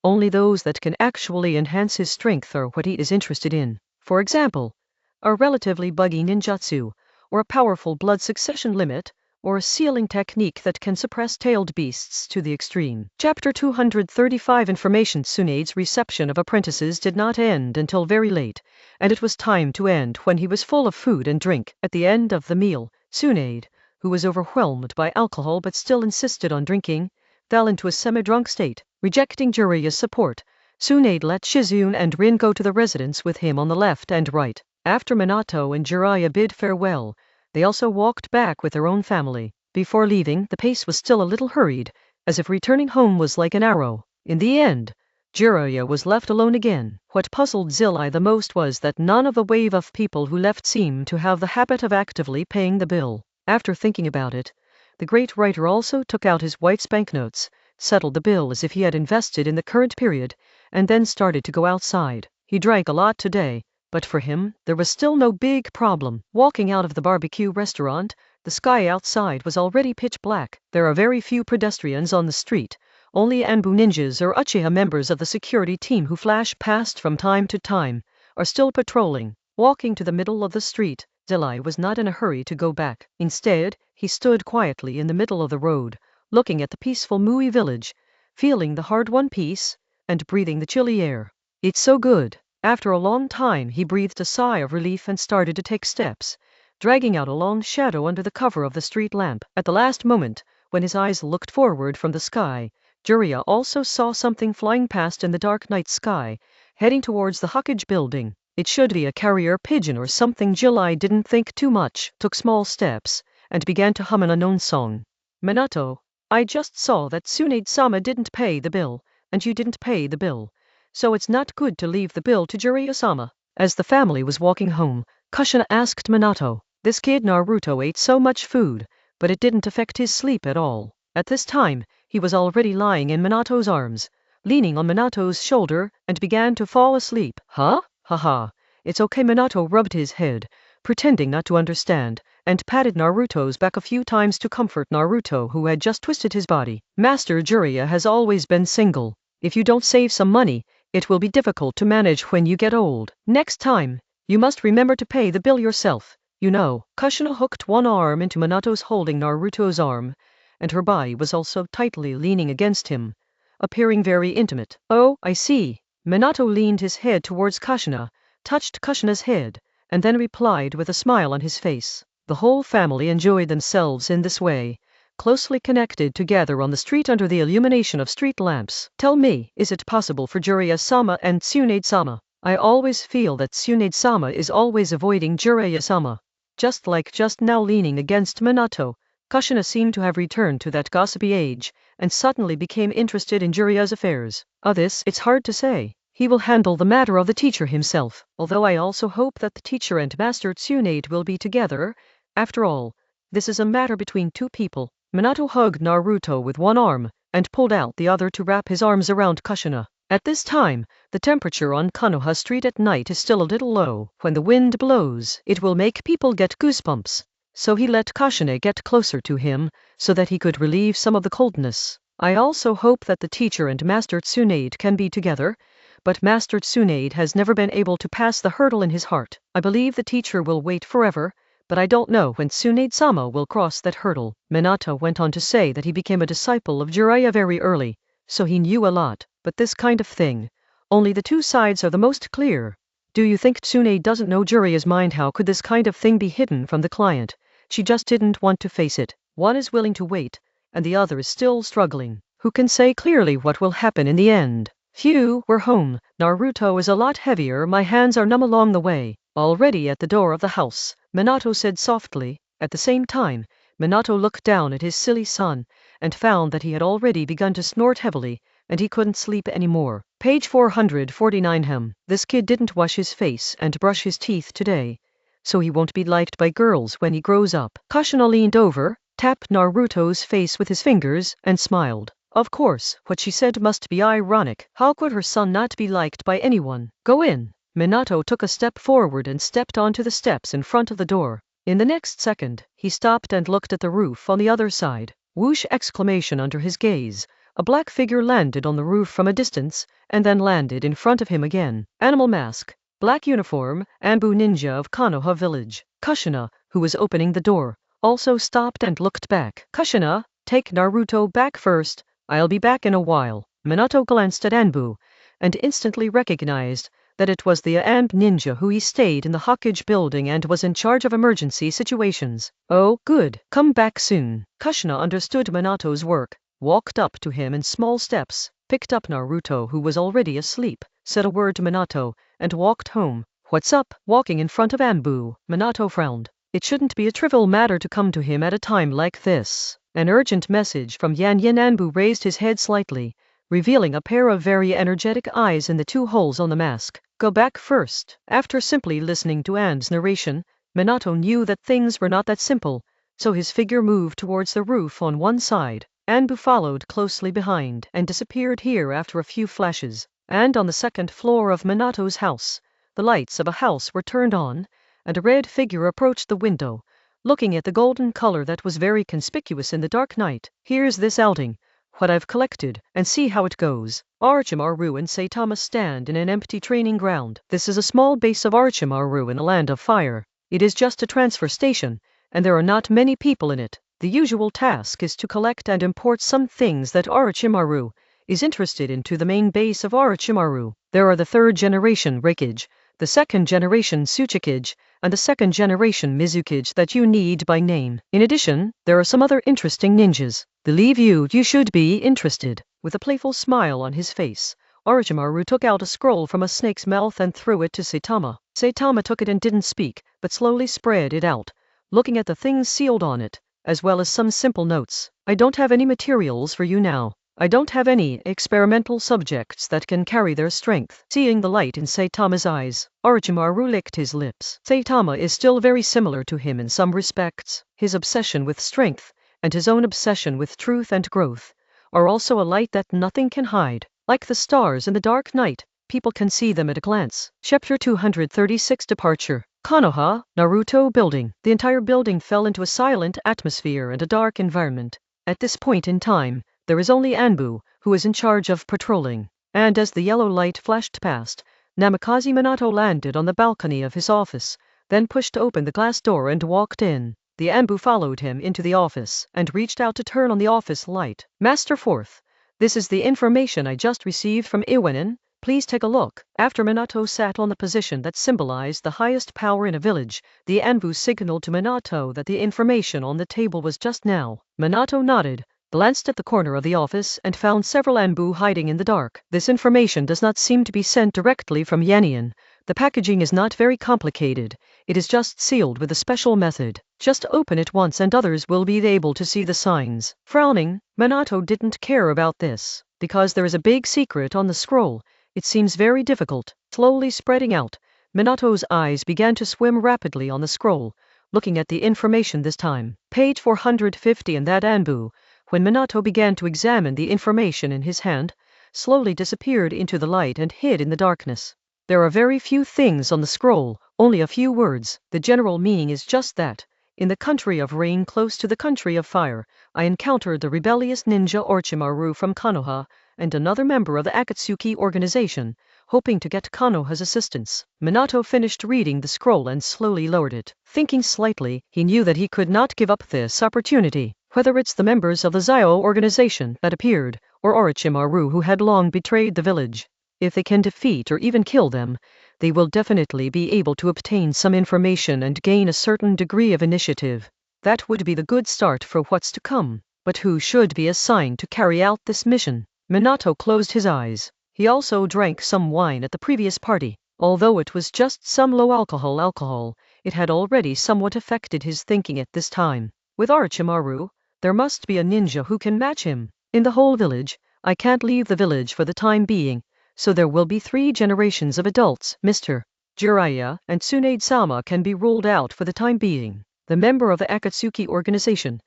Only those that can actually enhance his strength are what he is interested in. For example, a relatively buggy ninjutsu, or a powerful blood succession limit, or a sealing technique that can suppress tailed beasts to the extreme. Chapter 235. Information. Tsunade's reception of apprentices did not end until very late, and it was time to end when he was full of food and drink. At the end of the meal, Tsunade, who was overwhelmed by alcohol but still insisted on drinking, fell into a semi-drunk state. Rejecting Jiraiya's support, Tsunade let Shizune and Rin go to the residence with him on the left and right. After Minato and Jiraiya bid farewell, they also walked back with their own family. Before leaving, the pace was still a little hurried, as if returning home was like an arrow. In the end, Jiraiya was left alone again. What puzzled Zilai the most was that none of the wave of people who left seemed to have the habit of actively paying the bill. After thinking about it, the great writer also took out his wife's banknotes, settled the bill as if he had invested in the current period, and then started to go outside. He drank a lot today, but for him, there was still no big problem. Walking out of the barbecue restaurant, the sky outside was already pitch black. There are very few pedestrians on the street. Only Anbu ninjas or Uchiha members of the security team who flash past from time to time are still patrolling. Walking to the middle of the street, Zilai was not in a hurry to go back. Instead, he stood quietly in the middle of the road, looking at the peaceful Mui village, feeling the hard-won peace, and breathing the chilly air. It's so good. After a long time he breathed a sigh of relief and started to take steps, dragging out a long shadow under the cover of the street lamp. At the last moment, when his eyes looked forward from the sky, Jiraiya also saw something flying past in the dark night sky, heading towards the Hokage building. It should be a carrier pigeon or something. Jiraiya didn't think too much, took small steps, and began to hum an unknown song. Minato, I just saw that Tsunade-sama didn't pay the bill, and you didn't pay the bill. So it's not good to leave the bill to Jiraiya-sama. As the family was walking home, Kushina asked Minato, this kid Naruto ate so much food, but it didn't affect his sleep at all. At this time, he was already lying in Minato's arms, leaning on Minato's shoulder, and began to fall asleep. Huh? Haha. It's okay. Minato rubbed his head, pretending not to understand, and patted Naruto's back a few times to comfort Naruto, who had just twisted his body. Master Jiraiya has always been single. If you don't save some money, it will be difficult to manage when you get old. Next time, you must remember to pay the bill yourself. You know. Kushina hooked one arm into Minato's holding Naruto's arm, and her body was also tightly leaning against him, appearing very intimate. Oh, I see. Minato leaned his head towards Kushina, touched Kushina's head, and then replied with a smile on his face. The whole family enjoyed themselves in this way, closely connected together on the street under the illumination of street lamps. Tell me, is it possible for Jiraiya-sama and Tsunade-sama? I always feel that Tsunade-sama is always avoiding Jiraiya-sama. Just like just now leaning against Minato, Kushina seemed to have returned to that gossipy age, and suddenly became interested in Jiraiya's affairs. This, it's hard to say. He will handle the matter of the teacher himself, although I also hope that the teacher and Master Tsunade will be together. After all, this is a matter between two people. Minato hugged Naruto with one arm, and pulled out the other to wrap his arms around Kushina. At this time, the temperature on Konoha Street at night is still a little low. When the wind blows, it will make people get goosebumps. So he let Kushina get closer to him, so that he could relieve some of the coldness. I also hope that the teacher and Master Tsunade can be together, but Master Tsunade has never been able to pass the hurdle in his heart. I believe the teacher will wait forever, but I don't know when Tsunade-sama will cross that hurdle. Minato went on to say that he became a disciple of Jiraiya very early, so he knew a lot, but this kind of thing, only the two sides are the most clear. Do you think Tsunade doesn't know Jiraiya's mind? How could this kind of thing be hidden from the client? She just didn't want to face it. One is willing to wait, and the other is still struggling. Who can say clearly what will happen in the end? Phew, we're home. Naruto is a lot heavier. My hands are numb along the way. Already at the door of the house, Minato said softly. At the same time, Minato looked down at his silly son, and found that he had already begun to snort heavily, and he couldn't sleep anymore. Page 449. This kid didn't wash his face and brush his teeth today, so he won't be liked by girls when he grows up. Kushina leaned over, tapped Naruto's face with his fingers, and smiled. Of course, what she said must be ironic. How could her son not be liked by anyone? Go in. Minato took a step forward and stepped onto the steps in front of the door. In the next second, he stopped and looked at the roof on the other side. Whoosh! Exclamation under his gaze. A black figure landed on the roof from a distance, and then landed in front of him again. Animal mask, black uniform, Anbu ninja of Konoha village. Kushina, who was opening the door, also stopped and looked back. Kushina, take Naruto back first. I'll be back in a while. Minato glanced at Anbu, and instantly recognized that it was the AMB ninja who he stayed in the Hokage building and was in charge of emergency situations. Oh, good. Come back soon. Kushina understood Minato's work, walked up to him in small steps, picked up Naruto who was already asleep, said a word to Minato, and walked home. What's up? Walking in front of Anbu, Minato frowned. It shouldn't be a trivial matter to come to him at a time like this. An urgent message from Yan Yin. Anbu raised his head slightly, revealing a pair of very energetic eyes in the 2 holes on the mask. Go back first. After simply listening to An's narration, Minato knew that things were not that simple, so his figure moved towards the roof on one side. Anbu followed closely behind and disappeared here after a few flashes. And on the 2nd floor of Minato's house, the lights of a house were turned on, and a red figure approached the window, looking at the golden color that was very conspicuous in the dark night. Here's this outing, what I've collected, and see how it goes. Orochimaru and Saitama stand in an empty training ground. This is a small base of Orochimaru in a land of fire. It is just a transfer station, and there are not many people in it. The usual task is to collect and import some things that Orochimaru is interested in to the main base of Orochimaru. There are the 3rd generation Raikage, the 2nd generation Tsuchikage, and the 2nd generation Mizukage that you need by name. In addition, there are some other interesting ninjas. Believe you should be interested. With a playful smile on his face, Orochimaru took out a scroll from a snake's mouth and threw it to Saitama. Saitama took it and didn't speak, but slowly spread it out, looking at the things sealed on it, as well as some simple notes. I don't have any materials for you now. I don't have any experimental subjects that can carry their strength. Seeing the light in Saitama's eyes, Orochimaru licked his lips. Saitama is still very similar to him in some respects. His obsession with strength, and his own obsession with truth and growth, are also a light that nothing can hide. Like the stars in the dark night, people can see them at a glance. Chapter 236 Departure. Konoha, Naruto Building. The entire building fell into a silent atmosphere and a dark environment. At this point in time, there is only Anbu, who is in charge of patrolling. And as the yellow light flashed past, Namikaze Minato landed on the balcony of his office, then pushed open the glass door and walked in. The Anbu followed him into the office and reached out to turn on the office light. Master Fourth, this is the information I just received from Iwanin. Please take a look. After Minato sat on the position that symbolized the highest power in a village, the Anbu signaled to Minato that the information on the table was just now. Minato nodded, glanced at the corner of the office and found several Anbu hiding in the dark. This information does not seem to be sent directly from Yannian. The packaging is not very complicated. It is just sealed with a special method. Just open it once and others will be able to see the signs. Frowning, Minato didn't care about this, because there is a big secret on the scroll. It seems very difficult. Slowly spreading out, Minato's eyes began to swim rapidly on the scroll, looking at the information this time. Page 450 and that Anbu, when Minato began to examine the information in his hand, slowly disappeared into the light and hid in the darkness. There are very few things on the scroll, only a few words. The general meaning is just that. In the country of rain close to the country of fire, I encountered the rebellious ninja Orochimaru from Konoha and another member of the Akatsuki organization, hoping to get Konoha's assistance. Minato finished reading the scroll and slowly lowered it. Thinking slightly, he knew that he could not give up this opportunity. Whether it's the members of the Zio organization that appeared, or Orochimaru who had long betrayed the village, if they can defeat or even kill them, they will definitely be able to obtain some information and gain a certain degree of initiative. That would be the good start for what's to come. But who should be assigned to carry out this mission? Minato closed his eyes. He also drank some wine at the previous party. Although it was just some low alcohol, it had already somewhat affected his thinking at this time. With Orochimaru, there must be a ninja who can match him. In the whole village, I can't leave the village for the time being, so there will be 3 generations of adults. Mr. Jiraiya and Tsunade-sama can be ruled out for the time being. The member of the Akatsuki organization,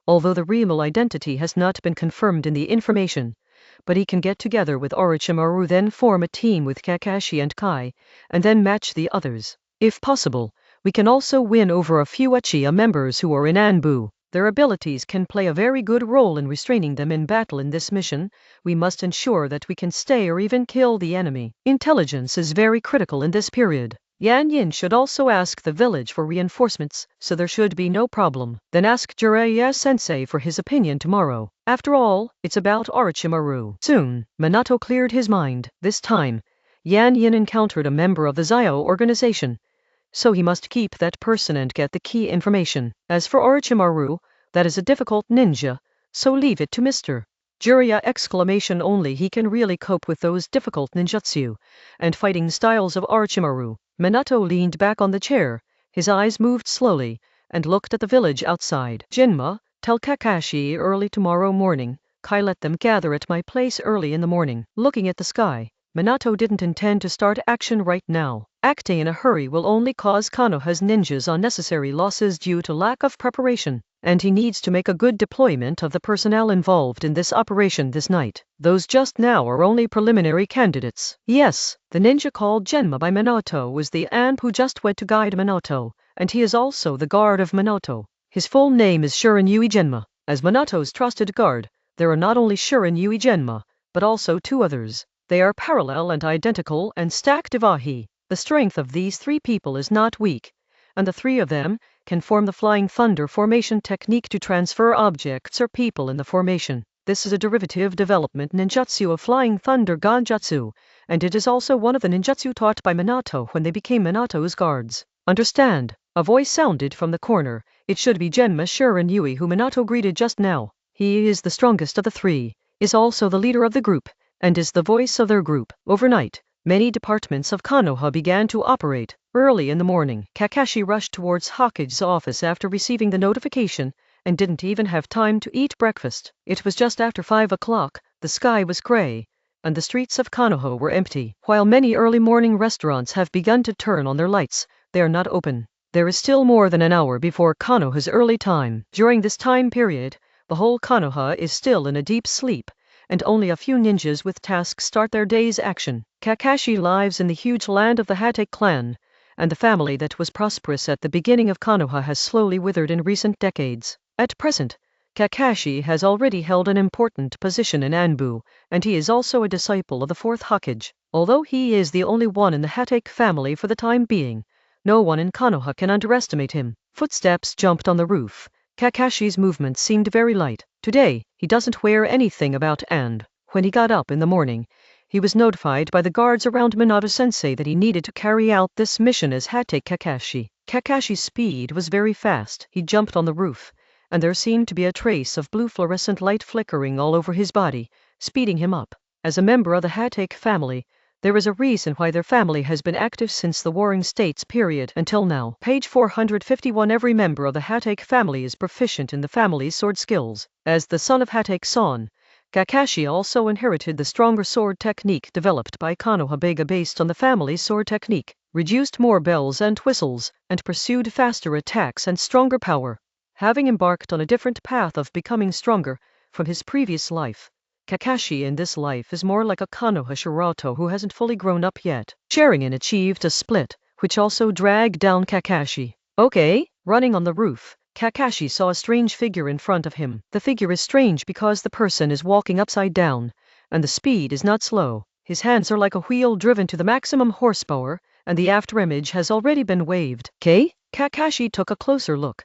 although the real identity has not been confirmed in the information, but he can get together with Orochimaru, then form a team with Kakashi and Kai, and then match the others. If possible, we can also win over a few Uchiha members who are in Anbu. Their abilities can play a very good role in restraining them in battle. In this mission, we must ensure that we can stay or even kill the enemy. Intelligence is very critical in this period. Yan Yin should also ask the village for reinforcements, so there should be no problem. Then ask Jiraiya-sensei for his opinion tomorrow. After all, it's about Orochimaru. Soon, Minato cleared his mind. This time, Yan Yin encountered a member of the Zio organization, so he must keep that person and get the key information. As for Orochimaru, that is a difficult ninja, so leave it to Mr. Jiraiya! Only he can really cope with those difficult ninjutsu and fighting styles of Orochimaru. Minato leaned back on the chair, his eyes moved slowly, and looked at the village outside. Jinma, tell Kakashi early tomorrow morning. Kai, let them gather at my place early in the morning. Looking at the sky, Minato didn't intend to start action right now. Acting in a hurry will only cause Konoha's ninjas unnecessary losses due to lack of preparation, and he needs to make a good deployment of the personnel involved in this operation this night. Those just now are only preliminary candidates. Yes, the ninja called Genma by Minato was the An who just went to guide Minato, and he is also the guard of Minato. His full name is Shuren Yui Genma. As Minato's trusted guard, there are not only Shuren Yui Genma, but also two others. They are parallel and identical and stacked Ivahi. The strength of these three people is not weak, and the three of them can form the Flying Thunder formation technique to transfer objects or people in the formation. This is a derivative development ninjutsu of Flying Thunder Ganjutsu, and it is also one of the ninjutsu taught by Minato when they became Minato's guards. Understand? A voice sounded from the corner. It should be Genma Shuren Yui who Minato greeted just now. He is the strongest of the three, is also the leader of the group, and is the voice of their group. Overnight, many departments of Konoha began to operate. Early in the morning, Kakashi rushed towards Hokage's office after receiving the notification, and didn't even have time to eat breakfast. It was just after 5 o'clock, the sky was gray, and the streets of Konoha were empty. While many early morning restaurants have begun to turn on their lights, they are not open. There is still more than an hour before Konoha's early time. During this time period, the whole Konoha is still in a deep sleep, and only a few ninjas with tasks start their day's action. Kakashi lives in the huge land of the Hatake clan, and the family that was prosperous at the beginning of Konoha has slowly withered in recent decades. At present, Kakashi has already held an important position in Anbu, and he is also a disciple of the fourth Hokage. Although he is the only one in the Hatake family for the time being, no one in Konoha can underestimate him. Footsteps jumped on the roof. Kakashi's movements seemed very light. Today, he doesn't wear anything about, and when he got up in the morning, he was notified by the guards around Minato-sensei that he needed to carry out this mission as Hatake Kakashi. Kakashi's speed was very fast. He jumped on the roof, and there seemed to be a trace of blue fluorescent light flickering all over his body, speeding him up. As a member of the Hatake family, there is a reason why their family has been active since the Warring States period until now. Page 451. Every member of the Hatake family is proficient in the family's sword skills. As the son of Hatake-san, Kakashi also inherited the stronger sword technique developed by Konoha based on the family's sword technique, reduced more bells and whistles, and pursued faster attacks and stronger power. Having embarked on a different path of becoming stronger from his previous life, Kakashi in this life is more like a Konoha Shirato who hasn't fully grown up yet. Sharingan achieved a split, which also dragged down Kakashi. Okay, running on the roof, Kakashi saw a strange figure in front of him. The figure is strange because the person is walking upside down, and the speed is not slow. His hands are like a wheel driven to the maximum horsepower, and the after image has already been waved. Kakashi took a closer look,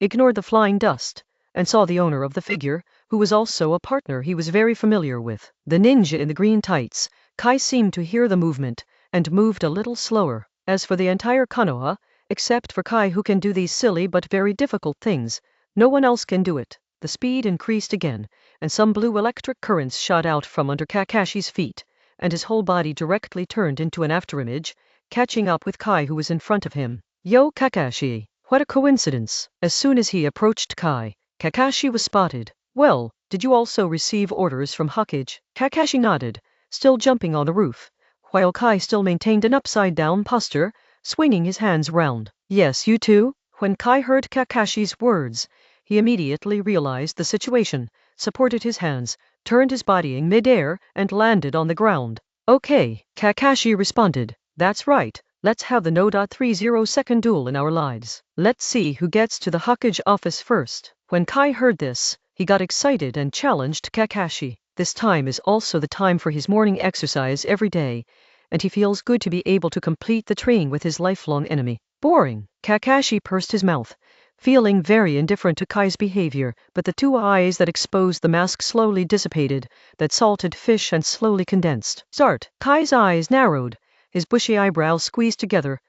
ignored the flying dust, and saw the owner of the figure, who was also a partner he was very familiar with. The ninja in the green tights. Kai seemed to hear the movement, and moved a little slower. As for the entire Konoha, except for Kai who can do these silly but very difficult things, no one else can do it. The speed increased again, and some blue electric currents shot out from under Kakashi's feet, and his whole body directly turned into an afterimage, catching up with Kai who was in front of him. Yo Kakashi! What a coincidence! As soon as he approached Kai, Kakashi was spotted. Well, did you also receive orders from Hokage? Kakashi nodded, still jumping on the roof, while Kai still maintained an upside-down posture, swinging his hands round. Yes, you too? When Kai heard Kakashi's words, he immediately realized the situation, supported his hands, turned his body in mid-air, and landed on the ground. Okay, Kakashi responded. That's right. Let's have the no. 30-second duel in our lives. Let's see who gets to the Hokage office first. When Kai heard this, he got excited and challenged Kakashi. This time is also the time for his morning exercise every day, and he feels good to be able to complete the training with his lifelong enemy. Boring. Kakashi pursed his mouth, feeling very indifferent to Kai's behavior, but the two eyes that exposed the mask slowly dissipated, that salted fish and slowly condensed. Start. Kai's eyes narrowed, his bushy eyebrows squeezed together,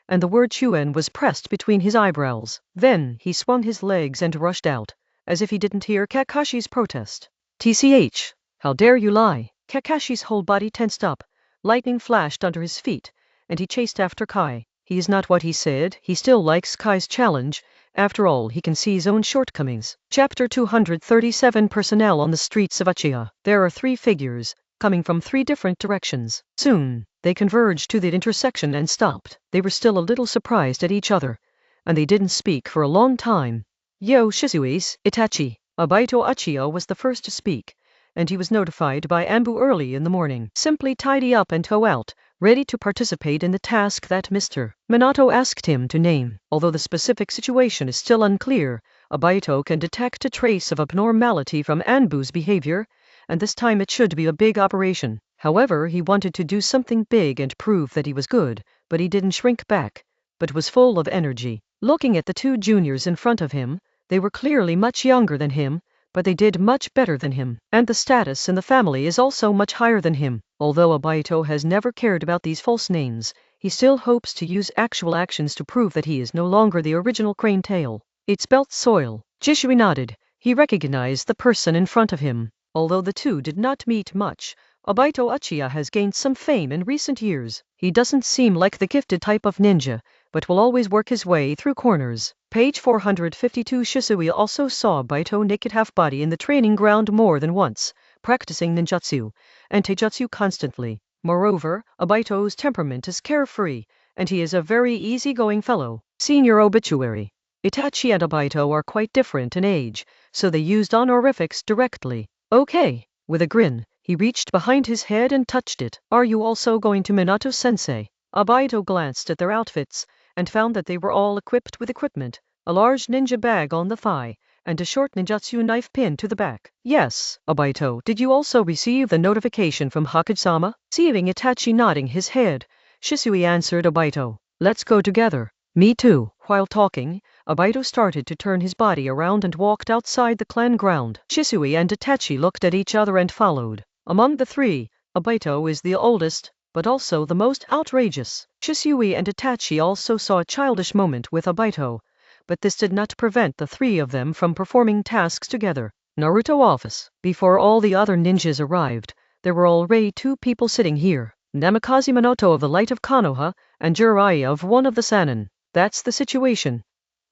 and the word Chuen was pressed between his eyebrows. Then he swung his legs and rushed out, as if he didn't hear Kakashi's protest. TCH, how dare you lie? Kakashi's whole body tensed up, lightning flashed under his feet, and he chased after Kai. He is not what he said, he still likes Kai's challenge. After all, he can see his own shortcomings. Chapter 237 Personnel on the streets of Uchiha. There are 3 figures, coming from 3 different directions. Soon, they converged to the intersection and stopped. They were still a little surprised at each other, and they didn't speak for a long time. Yo Shisui's, Itachi. Obito Uchiha was the first to speak, and he was notified by Anbu early in the morning. Simply tidy up and go out, ready to participate in the task that Mr. Minato asked him to name. Although the specific situation is still unclear, Obito can detect a trace of abnormality from Anbu's behavior, and this time it should be a big operation. However, he wanted to do something big and prove that he was good, but he didn't shrink back, but was full of energy. Looking at the 2 juniors in front of him, they were clearly much younger than him, but they did much better than him, and the status in the family is also much higher than him. Although Obito has never cared about these false names, he still hopes to use actual actions to prove that he is no longer the original Crane Tail. It's Belt Soil. Jishui nodded. He recognized the person in front of him. Although the 2 did not meet much, Obito Uchiha has gained some fame in recent years. He doesn't seem like the gifted type of ninja, but will always work his way through corners. Page 452 Shisui also saw Obito naked half-body in the training ground more than once, practicing ninjutsu and taijutsu constantly. Moreover, Obito's temperament is carefree, and he is a very easygoing fellow. Senior obituary. Itachi and Obito are quite different in age, so they used honorifics directly. Okay. With a grin, he reached behind his head and touched it. Are you also going to Minato-sensei? Obito glanced at their outfits, and found that they were all equipped with equipment, a large ninja bag on the thigh, and a short ninjutsu knife pinned to the back. Yes, Obito, did you also receive the notification from Hokage-sama? Seeing Itachi nodding his head, Shisui answered Obito. Let's go together. Me too. While talking, Obito started to turn his body around and walked outside the clan ground. Shisui and Itachi looked at each other and followed. Among the 3, Obito is the oldest, but also the most outrageous. Shisui and Itachi also saw a childish moment with Obito, but this did not prevent the 3 of them from performing tasks together. Naruto office. Before all the other ninjas arrived, there were already 2 people sitting here. Namikaze Minato of the Light of Konoha, and Jiraiya of one of the Sannin. That's the situation.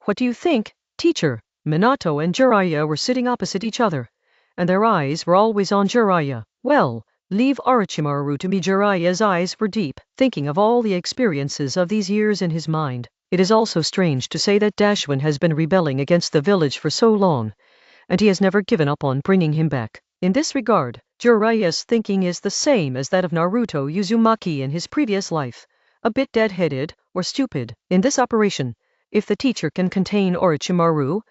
What do you think, teacher? Minato and Jiraiya were sitting opposite each other, and their eyes were always on Jiraiya. Well, leave Orochimaru to me. Jiraiya's eyes were deep, thinking of all the experiences of these years in his mind. It is also strange to say that Dashwin has been rebelling against the village for so long, and he has never given up on bringing him back. In this regard, Jiraiya's thinking is the same as that of Naruto Uzumaki in his previous life, a bit dead-headed or stupid. In this operation, if the teacher can contain Orochimaru,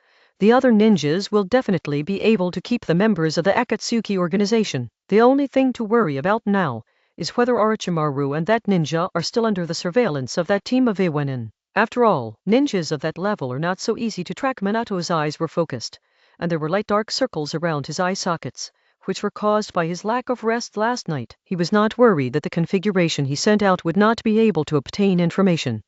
the other ninjas will definitely be able to keep the members of the Akatsuki organization. The only thing to worry about now is whether Orochimaru and that ninja are still under the surveillance of that team of Iwenin. After all, ninjas of that level are not so easy to track. Minato's eyes were focused, and there were light dark circles around his eye sockets, which were caused by his lack of rest last night. He was not worried that the configuration he sent out would not be able to obtain information,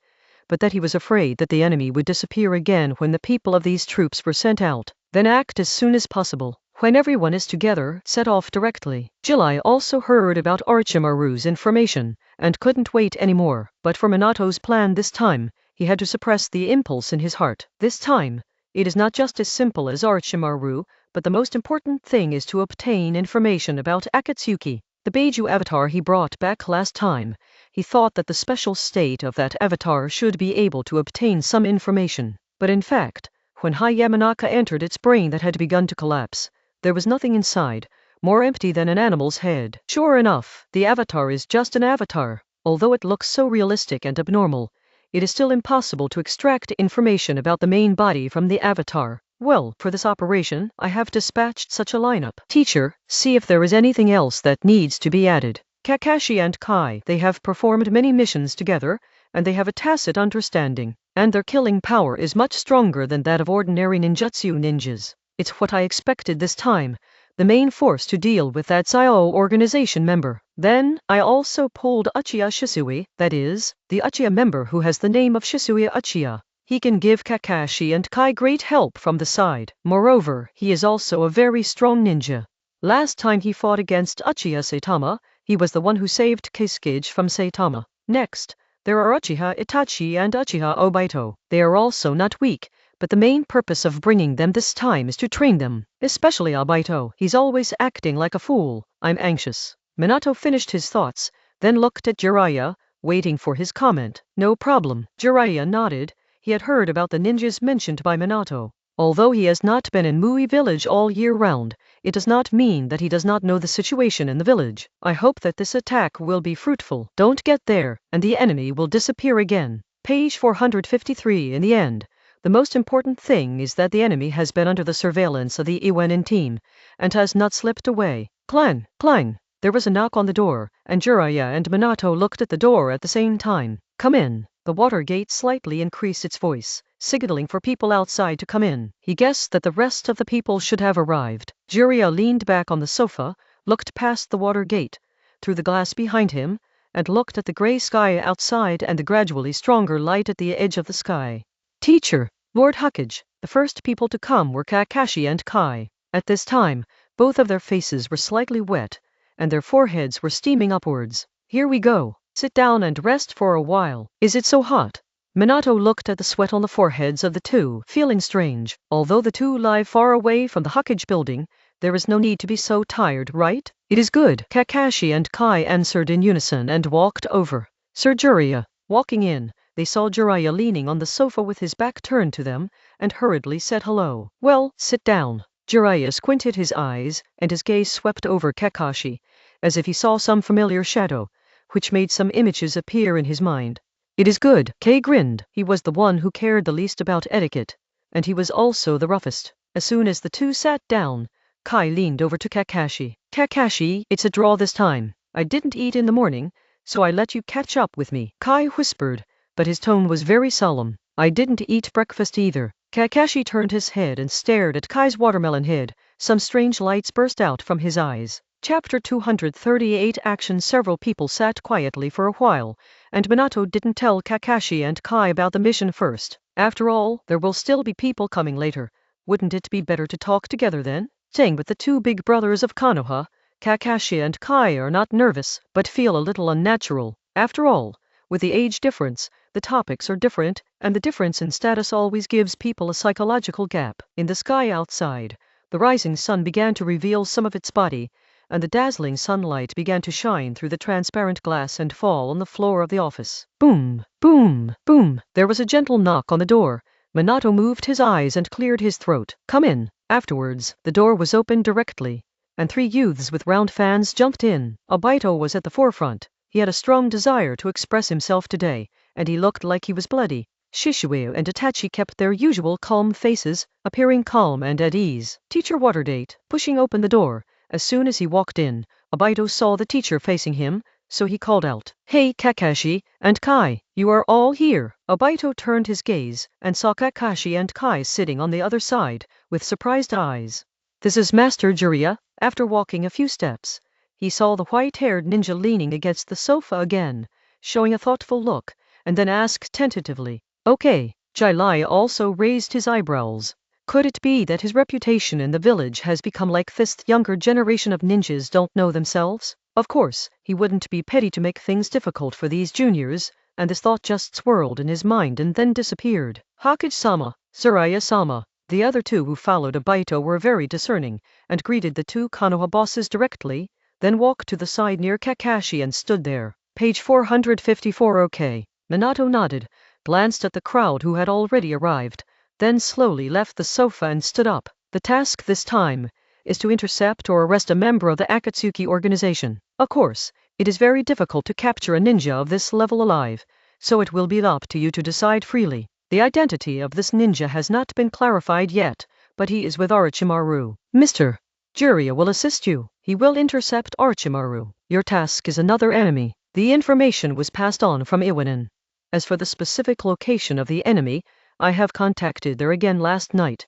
but that he was afraid that the enemy would disappear again when the people of these troops were sent out. Then act as soon as possible. When everyone is together, set off directly. Jilai also heard about Orochimaru's information, and couldn't wait anymore. But for Minato's plan this time, he had to suppress the impulse in his heart. This time, it is not just as simple as Orochimaru, but the most important thing is to obtain information about Akatsuki. The Beiju avatar he brought back last time, he thought that the special state of that avatar should be able to obtain some information. But in fact, when Yamanaka entered its brain that had begun to collapse, there was nothing inside, more empty than an animal's head. Sure enough, the avatar is just an avatar. Although it looks so realistic and abnormal, it is still impossible to extract information about the main body from the avatar. Well, for this operation, I have dispatched such a lineup. Teacher, see if there is anything else that needs to be added. Kakashi and Kai, they have performed many missions together, and they have a tacit understanding, and their killing power is much stronger than that of ordinary ninjutsu ninjas. It's what I expected this time, the main force to deal with that Sayo organization member. Then, I also pulled Uchiha Shisui, that is, the Uchiha member who has the name of Shisui Uchiha. He can give Kakashi and Kai great help from the side. Moreover, he is also a very strong ninja. Last time he fought against Uchiha Saitama, he was the one who saved Kisuke from Saitama. Next, there are Uchiha Itachi and Uchiha Obito. They are also not weak, but the main purpose of bringing them this time is to train them. Especially Obito. He's always acting like a fool. I'm anxious. Minato finished his thoughts, then looked at Jiraiya, waiting for his comment. No problem. Jiraiya nodded. He had heard about the ninjas mentioned by Minato. Although he has not been in Mui village all year round, it does not mean that he does not know the situation in the village. I hope that this attack will be fruitful. Don't get there, and the enemy will disappear again. Page 453. In the end, the most important thing is that the enemy has been under the surveillance of the Iwanin team, and has not slipped away. Clang, clang. There was a knock on the door, and Jiraiya and Minato looked at the door at the same time. Come in. The water gate slightly increased its voice, signaling for people outside to come in. He guessed that the rest of the people should have arrived. Jiraiya leaned back on the sofa, looked past the water gate, through the glass behind him, and looked at the gray sky outside and the gradually stronger light at the edge of the sky. Teacher, Lord Hokage. The first people to come were Kakashi and Kai. At this time, both of their faces were slightly wet, and their foreheads were steaming upwards. Here we go. Sit down and rest for a while. Is it so hot? Minato looked at the sweat on the foreheads of the two, feeling strange. Although the two lie far away from the Hokage building, there is no need to be so tired, right? It is good. Kakashi and Kai answered in unison and walked over. Sir Jiraiya. Walking in, they saw Jiraiya leaning on the sofa with his back turned to them, and hurriedly said hello. Well, sit down. Jiraiya squinted his eyes, and his gaze swept over Kakashi, as if he saw some familiar shadow, which made some images appear in his mind. It is good. Kay grinned. He was the one who cared the least about etiquette, and he was also the roughest. As soon as the two sat down, Kai leaned over to Kakashi. Kakashi, it's a draw this time. I didn't eat in the morning, so I let you catch up with me. Kai whispered, but his tone was very solemn. I didn't eat breakfast either. Kakashi turned his head and stared at Kai's watermelon head. Some strange lights burst out from his eyes. Chapter 238 Action. Several people sat quietly for a while, and Minato didn't tell Kakashi and Kai about the mission first. After all, there will still be people coming later. Wouldn't it be better to talk together then? Staying with the two big brothers of Konoha, Kakashi and Kai are not nervous, but feel a little unnatural. After all, with the age difference, the topics are different, and the difference in status always gives people a psychological gap. In the sky outside, the rising sun began to reveal some of its body, and the dazzling sunlight began to shine through the transparent glass and fall on the floor of the office. Boom, boom, boom. There was a gentle knock on the door. Minato moved his eyes and cleared his throat. Come in. Afterwards, the door was opened directly, and three youths with round fans jumped in. Obito was at the forefront. He had a strong desire to express himself today, and he looked like he was bloody. Shisui and Itachi kept their usual calm faces, appearing calm and at ease. Teacher Waterdate, pushing open the door. As soon as he walked in, Obito saw the teacher facing him, so he called out, Hey Kakashi and Kai, you are all here. Obito turned his gaze, and saw Kakashi and Kai sitting on the other side, with surprised eyes. This is Master Jiraiya. After walking a few steps, he saw the white-haired ninja leaning against the sofa again, showing a thoughtful look, and then asked tentatively, Okay. Jiraiya also raised his eyebrows. Could it be that his reputation in the village has become like this younger generation of ninjas don't know themselves? Of course, he wouldn't be petty to make things difficult for these juniors, and this thought just swirled in his mind and then disappeared. Hokage-sama, Jiraiya-sama. The other two who followed Obito were very discerning, and greeted the two Konoha bosses directly, then walked to the side near Kakashi and stood there. Page 454. Okay. Minato nodded, glanced at the crowd who had already arrived, then slowly left the sofa and stood up. The task this time is to intercept or arrest a member of the Akatsuki organization. Of course, it is very difficult to capture a ninja of this level alive, so it will be up to you to decide freely. The identity of this ninja has not been clarified yet, but he is with Orochimaru. Mr. Jiraiya will assist you. He will intercept Orochimaru. Your task is another enemy. The information was passed on from Iwanin. As for the specific location of the enemy, I have contacted there again last night,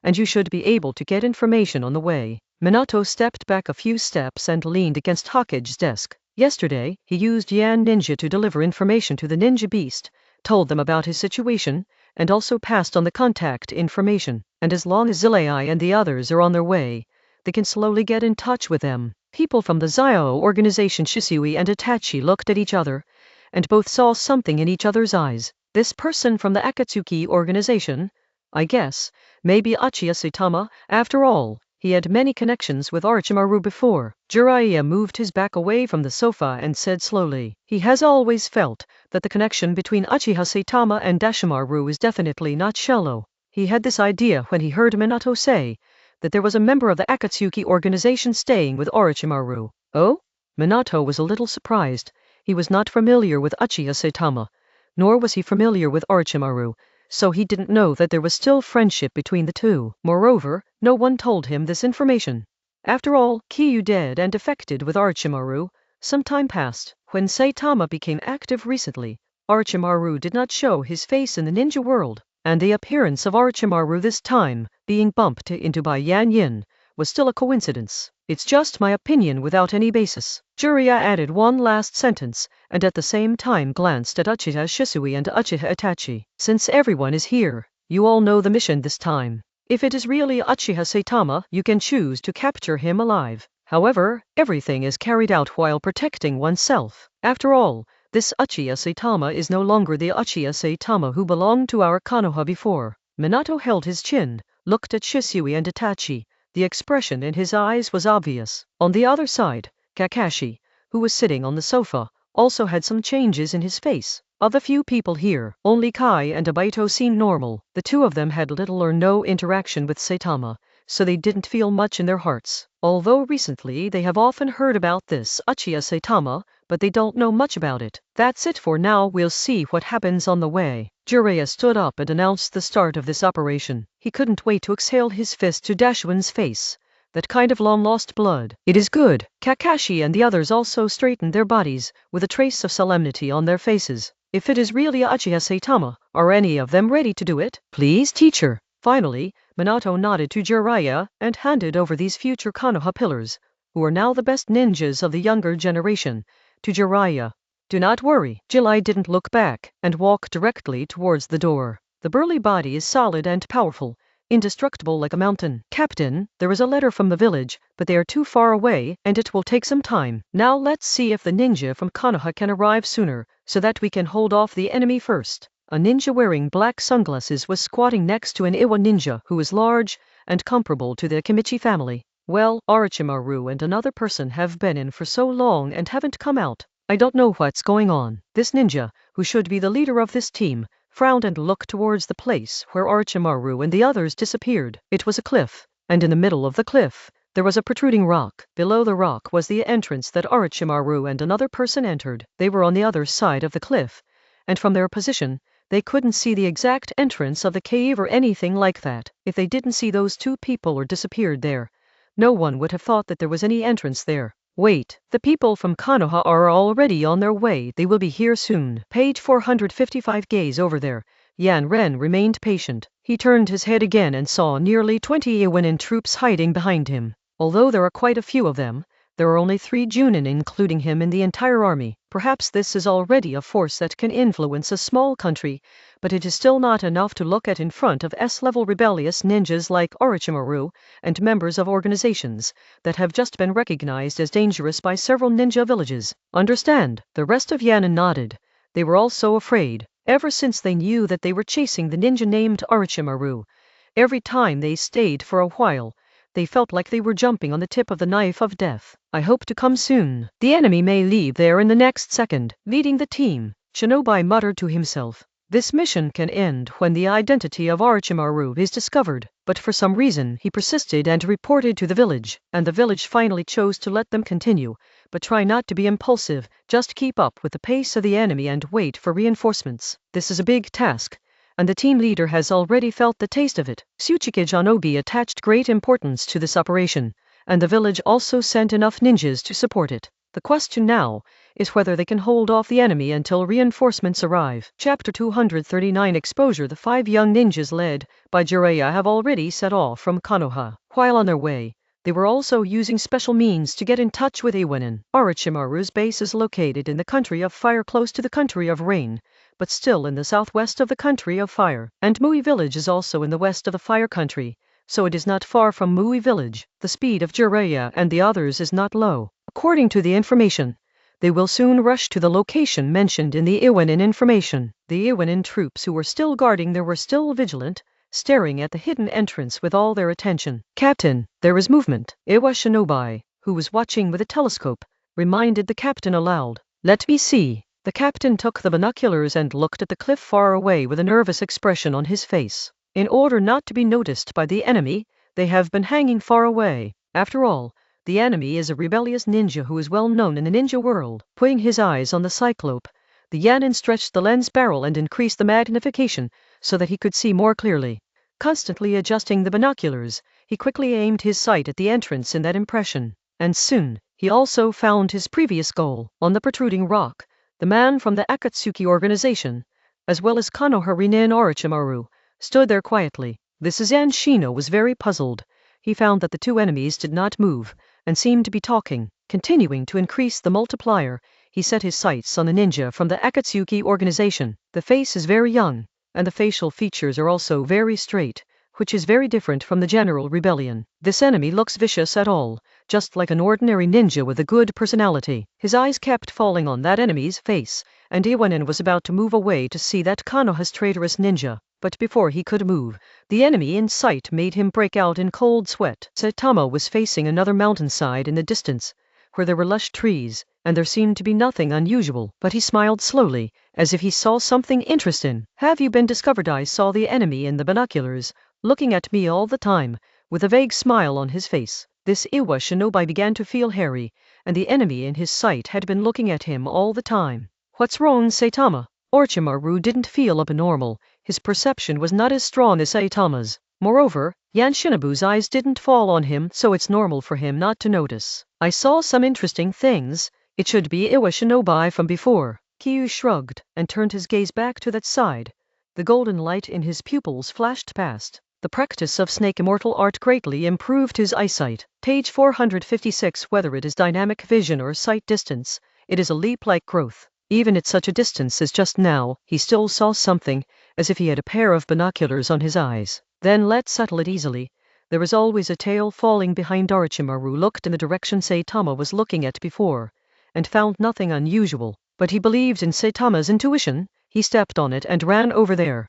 and you should be able to get information on the way. Minato stepped back a few steps and leaned against Hokage's desk. Yesterday, he used Yan Ninja to deliver information to the ninja beast, told them about his situation, and also passed on the contact information. And as long as Zilei and the others are on their way, they can slowly get in touch with them. People from the Zio organization Shisui and Itachi looked at each other, and both saw something in each other's eyes. This person from the Akatsuki organization, I guess, maybe Uchiha Saitama. After all, he had many connections with Orochimaru before. Jiraiya moved his back away from the sofa and said slowly, he has always felt that the connection between Uchiha Saitama and Dashimaru is definitely not shallow. He had this idea when he heard Minato say that there was a member of the Akatsuki organization staying with Orochimaru. Oh? Minato was a little surprised. He was not familiar with Uchiha Saitama, nor was he familiar with Orochimaru, so he didn't know that there was still friendship between the two. Moreover, no one told him this information. After all, Kyu dead and defected with Orochimaru. Some time passed. When Saitama became active recently, Orochimaru did not show his face in the ninja world, and the appearance of Orochimaru this time, being bumped into by Yan Yin, was still a coincidence. It's just my opinion without any basis. Jiraiya added one last sentence, and at the same time glanced at Uchiha Shisui and Uchiha Itachi. Since everyone is here, you all know the mission this time. If it is really Uchiha Saitama, you can choose to capture him alive. However, everything is carried out while protecting oneself. After all, this Uchiha Saitama is no longer the Uchiha Saitama who belonged to our Konoha before. Minato held his chin, looked at Shisui and Itachi. The expression in his eyes was obvious. On the other side, Kakashi, who was sitting on the sofa, also had some changes in his face. Of the few people here, only Kai and Obito seemed normal. The two of them had little or no interaction with Saitama, so they didn't feel much in their hearts. Although recently they have often heard about this Uchiha Saitama, but they don't know much about it. That's it for now. We'll see what happens on the way. Jiraiya stood up and announced the start of this operation. He couldn't wait to exhale his fist to Dashuin's face. That kind of long-lost blood. It is good. Kakashi and the others also straightened their bodies, with a trace of solemnity on their faces. If it is really Uchiha Saitama, are any of them ready to do it? Please, teacher. Finally, Minato nodded to Jiraiya and handed over these future Konoha pillars, who are now the best ninjas of the younger generation, to Jiraiya. Do not worry. Jiraiya didn't look back and walked directly towards the door. The burly body is solid and powerful, indestructible like a mountain. Captain, there is a letter from the village, but they are too far away and it will take some time. Now let's see if the ninja from Konoha can arrive sooner, so that we can hold off the enemy first. A ninja wearing black sunglasses was squatting next to an Iwa ninja who is large and comparable to the Kimichi family. Well, Orochimaru and another person have been in for so long and haven't come out. I don't know what's going on. This ninja, who should be the leader of this team, frowned and looked towards the place where Orochimaru and the others disappeared. It was a cliff, and in the middle of the cliff, there was a protruding rock. Below the rock was the entrance that Orochimaru and another person entered. They were on the other side of the cliff, and from their position, they couldn't see the exact entrance of the cave or anything like that. If they didn't see those two people or disappeared there, no one would have thought that there was any entrance there. Wait, the people from Konoha are already on their way. They will be here soon. Page 455. Gaze over there. Yan Ren remained patient. He turned his head again and saw nearly 20 Iwanin troops hiding behind him. Although there are quite a few of them, there are only 3 Junin including him in the entire army. Perhaps this is already a force that can influence a small country, but it is still not enough to look at in front of S-level rebellious ninjas like Orochimaru and members of organizations that have just been recognized as dangerous by several ninja villages. Understand? The rest of Yanin nodded. They were also afraid, ever since they knew that they were chasing the ninja named Orochimaru. Every time they stayed for a while, they felt like they were jumping on the tip of the knife of death. I hope to come soon. The enemy may leave there in the next second. Leading the team, Shinobi muttered to himself. This mission can end when the identity of Orochimaru is discovered, but for some reason he persisted and reported to the village, and the village finally chose to let them continue. But try not to be impulsive, just keep up with the pace of the enemy and wait for reinforcements. This is a big task, and the team leader has already felt the taste of it. Tsuchika Janobi attached great importance to this operation, and the village also sent enough ninjas to support it. The question now is whether they can hold off the enemy until reinforcements arrive. Chapter 239 Exposure. The 5 young ninjas led by Jiraiya have already set off from Konoha. While on their way, they were also using special means to get in touch with Iwanin. Orochimaru's base is located in the country of fire close to the country of rain, but still in the southwest of the country of fire. And Mui village is also in the west of the fire country, so it is not far from Mui village. The speed of Jiraiya and the others is not low. According to the information, they will soon rush to the location mentioned in the Iwanin information. The Iwanin troops who were still guarding there were still vigilant, staring at the hidden entrance with all their attention. Captain, there is movement. Iwa Shinobi, who was watching with a telescope, reminded the captain aloud. Let me see. The captain took the binoculars and looked at the cliff far away with a nervous expression on his face. In order not to be noticed by the enemy, they have been hanging far away. After all, the enemy is a rebellious ninja who is well known in the ninja world. Putting his eyes on the cyclope, the Yanin stretched the lens barrel and increased the magnification so that he could see more clearly. Constantly adjusting the binoculars, he quickly aimed his sight at the entrance in that impression. And soon, he also found his previous goal. On the protruding rock, the man from the Akatsuki organization, as well as Konoha Rinin Orochimaru, stood there quietly. This Zanshino was very puzzled. He found that the 2 enemies did not move, and seemed to be talking. Continuing to increase the multiplier, he set his sights on the ninja from the Akatsuki organization. The face is very young, and the facial features are also very straight, which is very different from the general rebellion. This enemy looks vicious at all, just like an ordinary ninja with a good personality. His eyes kept falling on that enemy's face, and Iwanin was about to move away to see that Konoha's traitorous ninja. But before he could move, the enemy in sight made him break out in cold sweat. Saitama was facing another mountainside in the distance, where there were lush trees, and there seemed to be nothing unusual. But he smiled slowly, as if he saw something interesting. Have you been discovered? I saw the enemy in the binoculars, looking at me all the time, with a vague smile on his face. This Iwa Shinobi began to feel hairy, and the enemy in his sight had been looking at him all the time. What's wrong, Saitama? Orochimaru didn't feel abnormal. His perception was not as strong as Saitama's. Moreover, Yanshinobu's eyes didn't fall on him, so it's normal for him not to notice. I saw some interesting things. It should be Iwa Shinobi from before. Kyu shrugged, and turned his gaze back to that side. The golden light in his pupils flashed past. The practice of snake immortal art greatly improved his eyesight. Page 456. Whether it is dynamic vision or sight distance, it is a leap-like growth. Even at such a distance as just now, he still saw something, as if he had a pair of binoculars on his eyes. Then let's settle it easily. There is always a tail falling behind. Orochimaru looked in the direction Saitama was looking at before, and found nothing unusual. But he believed in Saitama's intuition. He stepped on it and ran over there.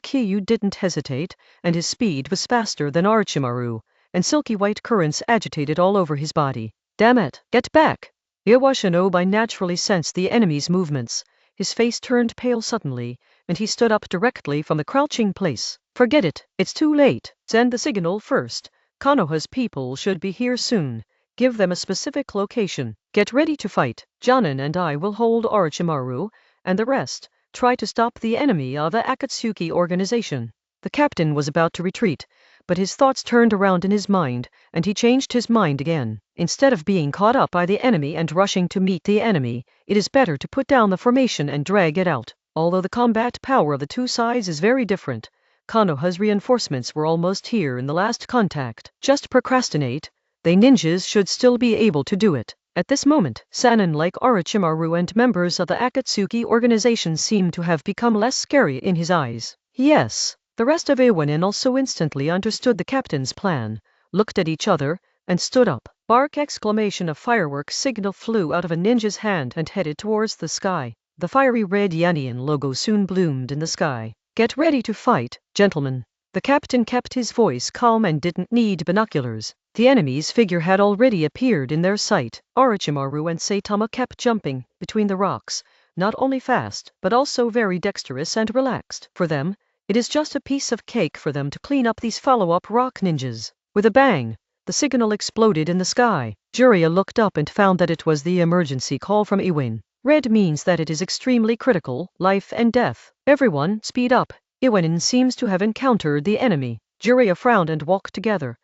Kyu didn't hesitate, and his speed was faster than Orochimaru, and silky white currents agitated all over his body. Damn it, get back! Iwa Shinobi naturally sensed the enemy's movements. His face turned pale suddenly, and he stood up directly from the crouching place. Forget it, it's too late. Send the signal first. Konoha's people should be here soon. Give them a specific location. Get ready to fight. Jonin and I will hold Orochimaru, and the rest, try to stop the enemy of the Akatsuki organization. The captain was about to retreat, but his thoughts turned around in his mind, and he changed his mind again. Instead of being caught up by the enemy and rushing to meet the enemy, it is better to put down the formation and drag it out. Although the combat power of the 2 sides is very different, Konoha's reinforcements were almost here in the last contact. Just procrastinate. They ninjas should still be able to do it. At this moment, Sanin like Orochimaru and members of the Akatsuki organization seemed to have become less scary in his eyes. Yes. The rest of Iwanin also instantly understood the captain's plan, looked at each other, and stood up. Bark! Exclamation! A firework signal flew out of a ninja's hand and headed towards the sky. The fiery red Yanin logo soon bloomed in the sky. Get ready to fight, gentlemen. The captain kept his voice calm and didn't need binoculars. The enemy's figure had already appeared in their sight. Orochimaru and Saitama kept jumping between the rocks, not only fast, but also very dexterous and relaxed. For them, it is just a piece of cake for them to clean up these follow-up rock ninjas. With a bang, the signal exploded in the sky. Jiraiya looked up and found that it was the emergency call from Iwanin. Red means that it is extremely critical, life and death. Everyone, speed up. Iwanin seems to have encountered the enemy. Jiraiya frowned and walked together,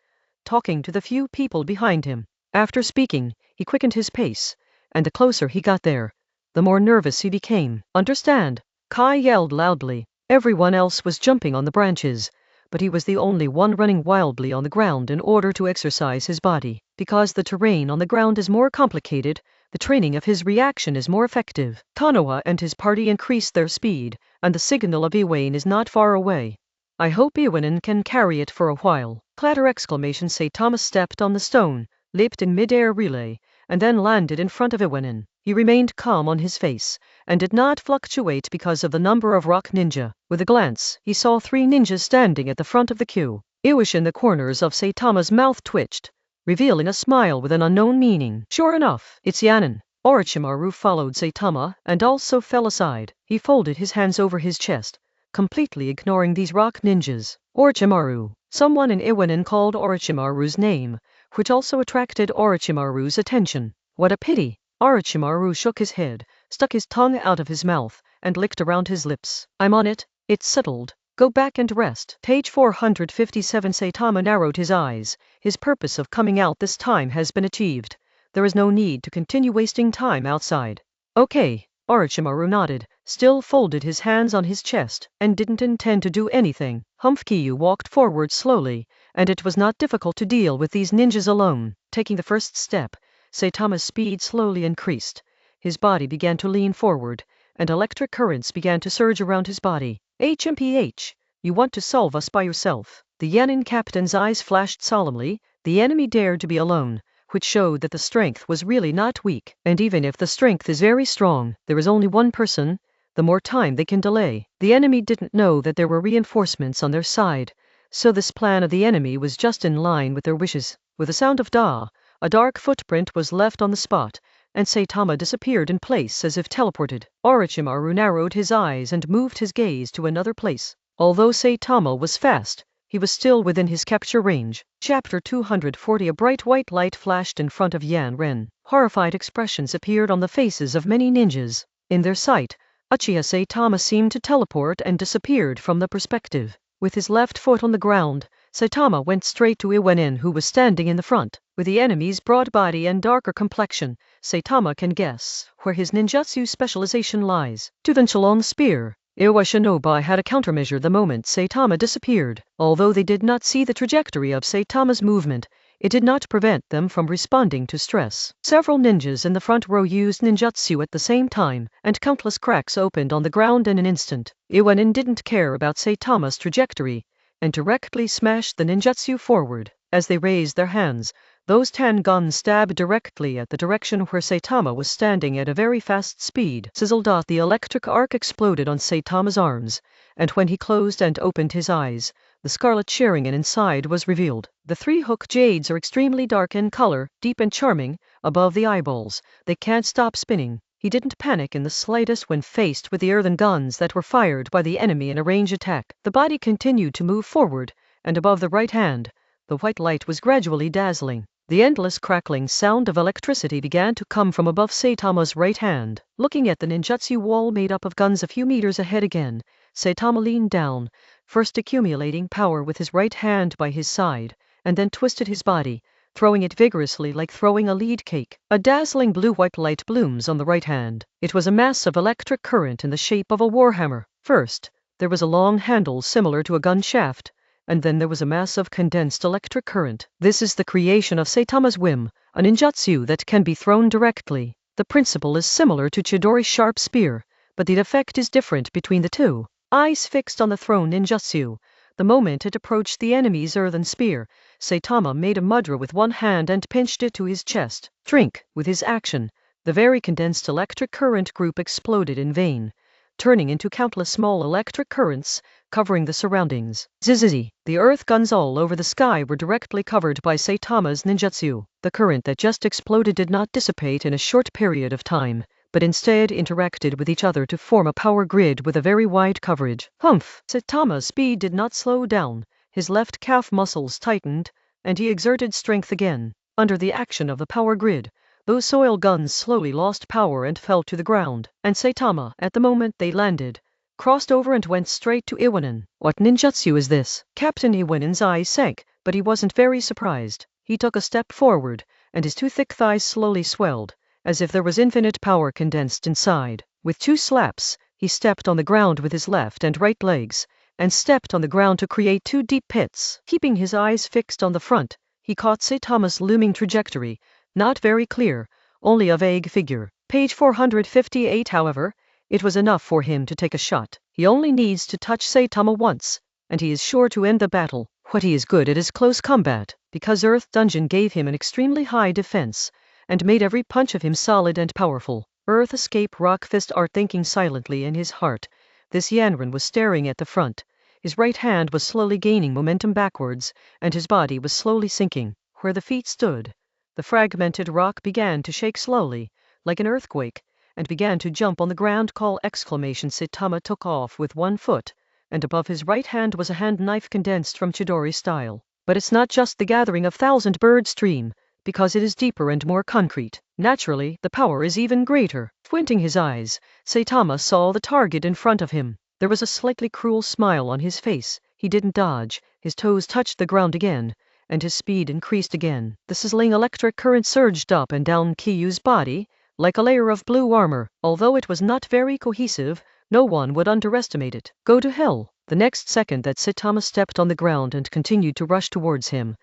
talking to the few people behind him. After speaking, he quickened his pace, and the closer he got there, the more nervous he became. Understand? Kai yelled loudly. Everyone else was jumping on the branches, but he was the only one running wildly on the ground in order to exercise his body. Because the terrain on the ground is more complicated, the training of his reaction is more effective. Konoha and his party increased their speed, and the signal of Iwain is not far away. I hope Iwain can carry it for a while. Clatter! Saitama stepped on the stone, leaped in mid-air relay, and then landed in front of Iwain. He remained calm on his face, and did not fluctuate because of the number of rock ninja. With a glance, he saw 3 ninjas standing at the front of the queue. In the corners of Saitama's mouth twitched, revealing a smile with an unknown meaning. Sure enough, it's Yanin. Orochimaru followed Saitama and also fell aside. He folded his hands over his chest, completely ignoring these rock ninjas. Orochimaru. Someone in Iwanin called Orochimaru's name, which also attracted Orochimaru's attention. What a pity! Orochimaru shook his head, stuck his tongue out of his mouth, and licked around his lips. I'm on it. It's settled. Go back and rest. Page 457. Saitama narrowed his eyes. His purpose of coming out this time has been achieved. There is no need to continue wasting time outside. Okay. Orochimaru nodded, still folded his hands on his chest, and didn't intend to do anything. Kyu walked forward slowly, and it was not difficult to deal with these ninjas alone. Taking the first step, Saitama's speed slowly increased. His body began to lean forward, and electric currents began to surge around his body. HMPH, you want to solve us by yourself. The Yanin captain's eyes flashed solemnly. The enemy dared to be alone, which showed that the strength was really not weak. And even if the strength is very strong, there is only one person, the more time they can delay. The enemy didn't know that there were reinforcements on their side, so this plan of the enemy was just in line with their wishes. With a sound of da, a dark footprint was left on the spot, and Saitama disappeared in place as if teleported. Orochimaru narrowed his eyes and moved his gaze to another place. Although Saitama was fast, he was still within his capture range. Chapter 240. A bright white light flashed in front of Yan Ren. Horrified expressions appeared on the faces of many ninjas. In their sight, Uchiha Saitama seemed to teleport and disappeared from the perspective. With his left foot on the ground, Saitama went straight to Iwanin, who was standing in the front. With the enemy's broad body and darker complexion, Saitama can guess where his ninjutsu specialization lies. Tuvanchalon spear. Iwa Shinobi had a countermeasure the moment Saitama disappeared. Although they did not see the trajectory of Saitama's movement, it did not prevent them from responding to stress. Several ninjas in the front row used ninjutsu at the same time, and countless cracks opened on the ground in an instant. Iwanin didn't care about Saitama's trajectory, and directly smashed the ninjutsu forward. As they raised their hands, those 10 guns stabbed directly at the direction where Saitama was standing at a very fast speed. Sizzle. The electric arc exploded on Saitama's arms, and when he closed and opened his eyes, the scarlet Sharingan inside was revealed. The 3 hook jades are extremely dark in color, deep and charming, above the eyeballs. They can't stop spinning. He didn't panic in the slightest when faced with the earthen guns that were fired by the enemy in a range attack. The body continued to move forward, and above the right hand, the white light was gradually dazzling. The endless crackling sound of electricity began to come from above Saitama's right hand. Looking at the ninjutsu wall made up of guns a few meters ahead again, Saitama leaned down, first accumulating power with his right hand by his side, and then twisted his body, throwing it vigorously like throwing a lead cake. A dazzling blue-white light blooms on the right hand. It was a mass of electric current in the shape of a warhammer. First, there was a long handle similar to a gun shaft, and then there was a mass of condensed electric current. This is the creation of Saitama's whim, a ninjutsu that can be thrown directly. The principle is similar to Chidori's sharp spear, but the effect is different between the two. Eyes fixed on the thrown ninjutsu. The moment it approached the enemy's earthen spear, Saitama made a mudra with one hand and pinched it to his chest. Drink! With his action, the very condensed electric current group exploded in vain, turning into countless small electric currents, covering the surroundings. Zzzz. The earth guns all over the sky were directly covered by Saitama's ninjutsu. The current that just exploded did not dissipate in a short period of time, but instead interacted with each other to form a power grid with a very wide coverage. Humph! Saitama's speed did not slow down. His left calf muscles tightened, and he exerted strength again. Under the action of the power grid, those soil guns slowly lost power and fell to the ground, and Saitama, at the moment they landed, crossed over and went straight to Iwanin. What ninjutsu is this? Captain Iwanin's eyes sank, but he wasn't very surprised. He took a step forward, and his 2 thick thighs slowly swelled, as if there was infinite power condensed inside. With 2 slaps, he stepped on the ground with his left and right legs, and stepped on the ground to create 2 deep pits. Keeping his eyes fixed on the front, he caught Saitama's looming trajectory, not very clear, only a vague figure. Page 458. However, it was enough for him to take a shot. He only needs to touch Saitama once, and he is sure to end the battle. What he is good at is close combat, because Earth Dungeon gave him an extremely high defense, and made every punch of him solid and powerful. Earth Escape Rock Fist Art. Thinking silently in his heart, this Yanran was staring at the front. His right hand was slowly gaining momentum backwards, and his body was slowly sinking. Where the feet stood, the fragmented rock began to shake slowly, like an earthquake, and began to jump on the ground. Saitama took off with 1 foot, and above his right hand was a hand knife condensed from Chidori style. But it's not just the gathering of thousand bird stream, because it is deeper and more concrete. Naturally, the power is even greater. Squinting his eyes, Saitama saw the target in front of him. There was a slightly cruel smile on his face. He didn't dodge, his toes touched the ground again, and his speed increased again. The sizzling electric current surged up and down Kiyu's body, like a layer of blue armor. Although it was not very cohesive, no one would underestimate it. Go to hell! The next second that Saitama stepped on the ground and continued to rush towards him,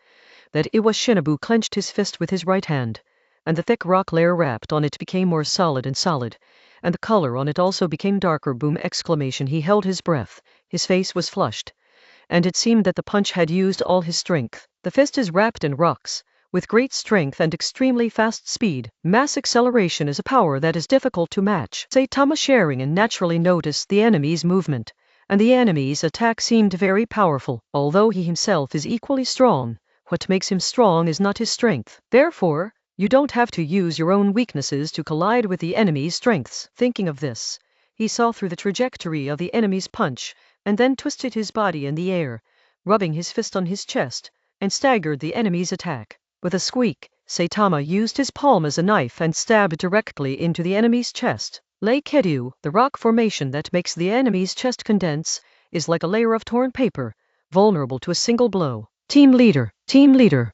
that Iwa Shinobu clenched his fist with his right hand, and the thick rock layer wrapped on it became more solid, and the color on it also became darker. Boom! He held his breath, his face was flushed, and it seemed that the punch had used all his strength. The fist is wrapped in rocks, with great strength and extremely fast speed. Mass acceleration is a power that is difficult to match. Saitama Sharingan naturally noticed the enemy's movement, and the enemy's attack seemed very powerful. Although he himself is equally strong, what makes him strong is not his strength. Therefore, you don't have to use your own weaknesses to collide with the enemy's strengths. Thinking of this, he saw through the trajectory of the enemy's punch, and then twisted his body in the air, rubbing his fist on his chest, and staggered the enemy's attack. With a squeak, Saitama used his palm as a knife and stabbed directly into the enemy's chest. Kiryu, the rock formation that makes the enemy's chest condense, is like a layer of torn paper, vulnerable to a single blow. Team leader!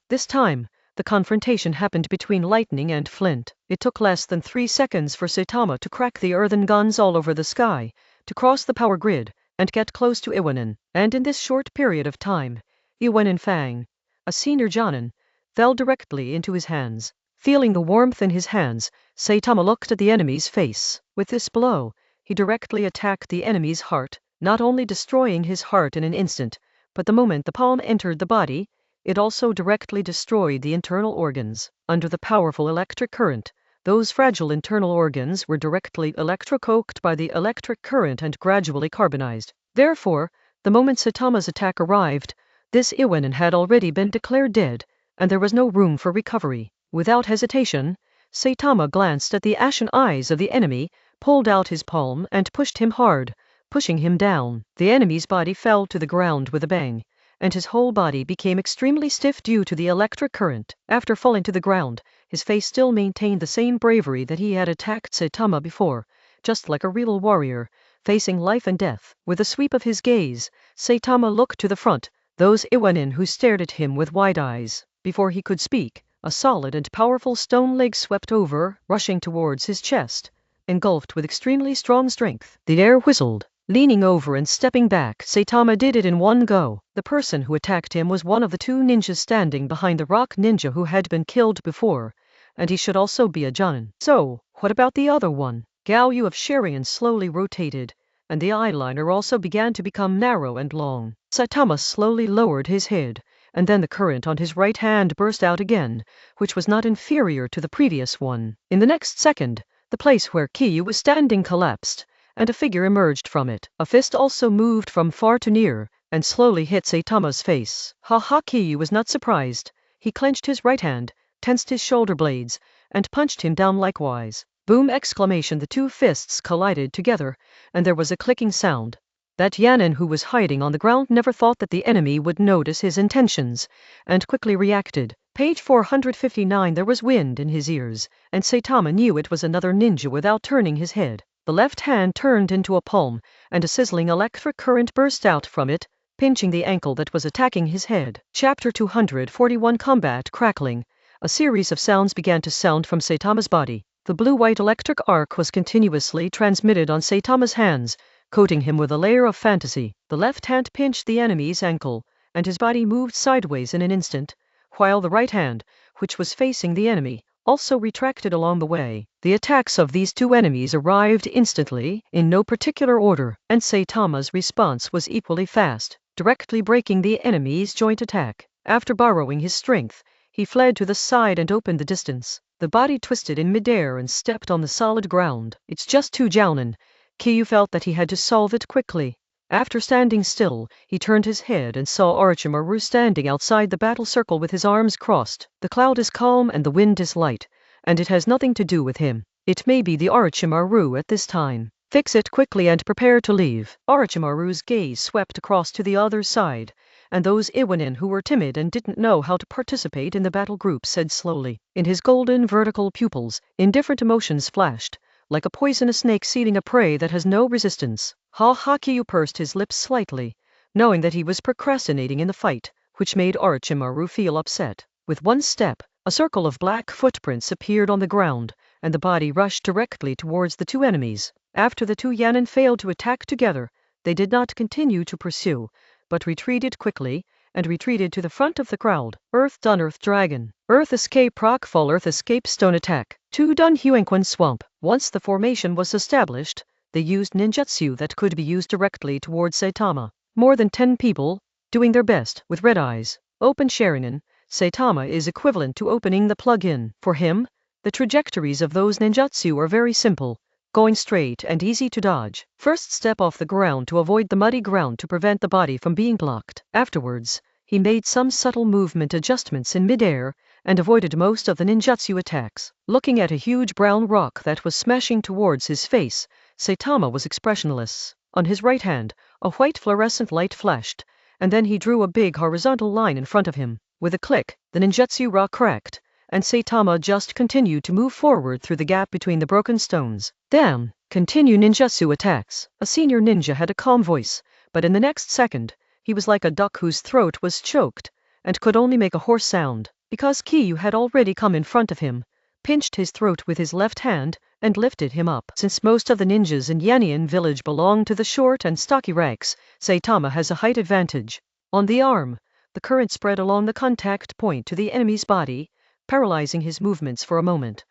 This time, the confrontation happened between lightning and flint. It took less than 3 seconds for Saitama to crack the earthen guns all over the sky, to cross the power grid, and get close to Iwanin. And in this short period of time, Iwanin Fang, a senior Jonin, fell directly into his hands. Feeling the warmth in his hands, Saitama looked at the enemy's face. With this blow, he directly attacked the enemy's heart, not only destroying his heart in an instant, but the moment the palm entered the body, it also directly destroyed the internal organs. Under the powerful electric current, those fragile internal organs were directly electrocooked by the electric current and gradually carbonized. Therefore, the moment Saitama's attack arrived, this Iwanin had already been declared dead, and there was no room for recovery. Without hesitation, Saitama glanced at the ashen eyes of the enemy, pulled out his palm and pushed him hard, pushing him down. The enemy's body fell to the ground with a bang, and his whole body became extremely stiff due to the electric current. After falling to the ground, his face still maintained the same bravery that he had attacked Saitama before, just like a real warrior, facing life and death. With a sweep of his gaze, Saitama looked to the front, those Iwanin who stared at him with wide eyes. Before he could speak, a solid and powerful stone leg swept over, rushing towards his chest, engulfed with extremely strong strength. The air whistled. Leaning over and stepping back, Saitama did it in one go. The person who attacked him was one of the 2 ninjas standing behind the rock ninja who had been killed before, and he should also be a Jonin. So, what about the other one? Gaoyu of Sharingan slowly rotated, and the eyeliner also began to become narrow and long. Saitama slowly lowered his head, and then the current on his right hand burst out again, which was not inferior to the previous one. In the next second, the place where Kiryu was standing collapsed, and a figure emerged from it. A fist also moved from far to near, and slowly hit Saitama's face. Kiryu was not surprised. He clenched his right hand, tensed his shoulder blades, and punched him down likewise. Boom! The 2 fists collided together, and there was a clicking sound. That Yanin who was hiding on the ground never thought that the enemy would notice his intentions, and quickly reacted. Page 459. There was wind in his ears, and Saitama knew it was another ninja without turning his head. The left hand turned into a palm, and a sizzling electric current burst out from it, pinching the ankle that was attacking his head. Chapter 241. Combat. Crackling. A series of sounds began to sound from Saitama's body. The blue-white electric arc was continuously transmitted on Saitama's hands, coating him with a layer of fantasy. The left hand pinched the enemy's ankle, and his body moved sideways in an instant, while the right hand, which was facing the enemy, also retracted along the way. The attacks of these two enemies arrived instantly, in no particular order, and Saitama's response was equally fast, directly breaking the enemy's joint attack. After borrowing his strength, he fled to the side and opened the distance. The body twisted in midair and stepped on the solid ground. It's just too jounin. Kyu felt that he had to solve it quickly. After standing still, he turned his head and saw Orochimaru standing outside the battle circle with his arms crossed. The cloud is calm and the wind is light, and it has nothing to do with him. It may be the Orochimaru at this time. Fix it quickly and prepare to leave. Orochimaru's gaze swept across to the other side, and those Iwanin who were timid and didn't know how to participate in the battle group said slowly. In his golden vertical pupils, indifferent emotions flashed, like a poisonous snake seeing a prey that has no resistance. Kyu pursed his lips slightly, knowing that he was procrastinating in the fight, which made Orochimaru feel upset. With one step, a circle of black footprints appeared on the ground, and the body rushed directly towards the two enemies. After the two Yanin failed to attack together, they did not continue to pursue, but retreated quickly, and retreated to the front of the crowd. Earth Dun Earth Dragon. Earth Escape Rock Fall Earth Escape Stone Attack. 2 Dun Huenquan Swamp. Once the formation was established, they used ninjutsu that could be used directly towards Saitama. More than 10 people, doing their best, with red eyes. Open Sharingan. Saitama is equivalent to opening the plug-in. For him, the trajectories of those ninjutsu are very simple, going straight and easy to dodge. First step off the ground to avoid the muddy ground to prevent the body from being blocked. Afterwards, he made some subtle movement adjustments in midair and avoided most of the ninjutsu attacks. Looking at a huge brown rock that was smashing towards his face, Saitama was expressionless. On his right hand, a white fluorescent light flashed, and then he drew a big horizontal line in front of him. With a click, the ninjutsu rock cracked, and Saitama just continued to move forward through the gap between the broken stones. Damn! Continue ninjutsu attacks. A senior ninja had a calm voice, but in the next second, he was like a duck whose throat was choked, and could only make a hoarse sound. Because Kyu had already come in front of him, pinched his throat with his left hand, and lifted him up. Since most of the ninjas in Yanian village belong to the short and stocky ranks, Saitama has a height advantage. On the arm, the current spread along the contact point to the enemy's body, paralyzing his movements for a moment,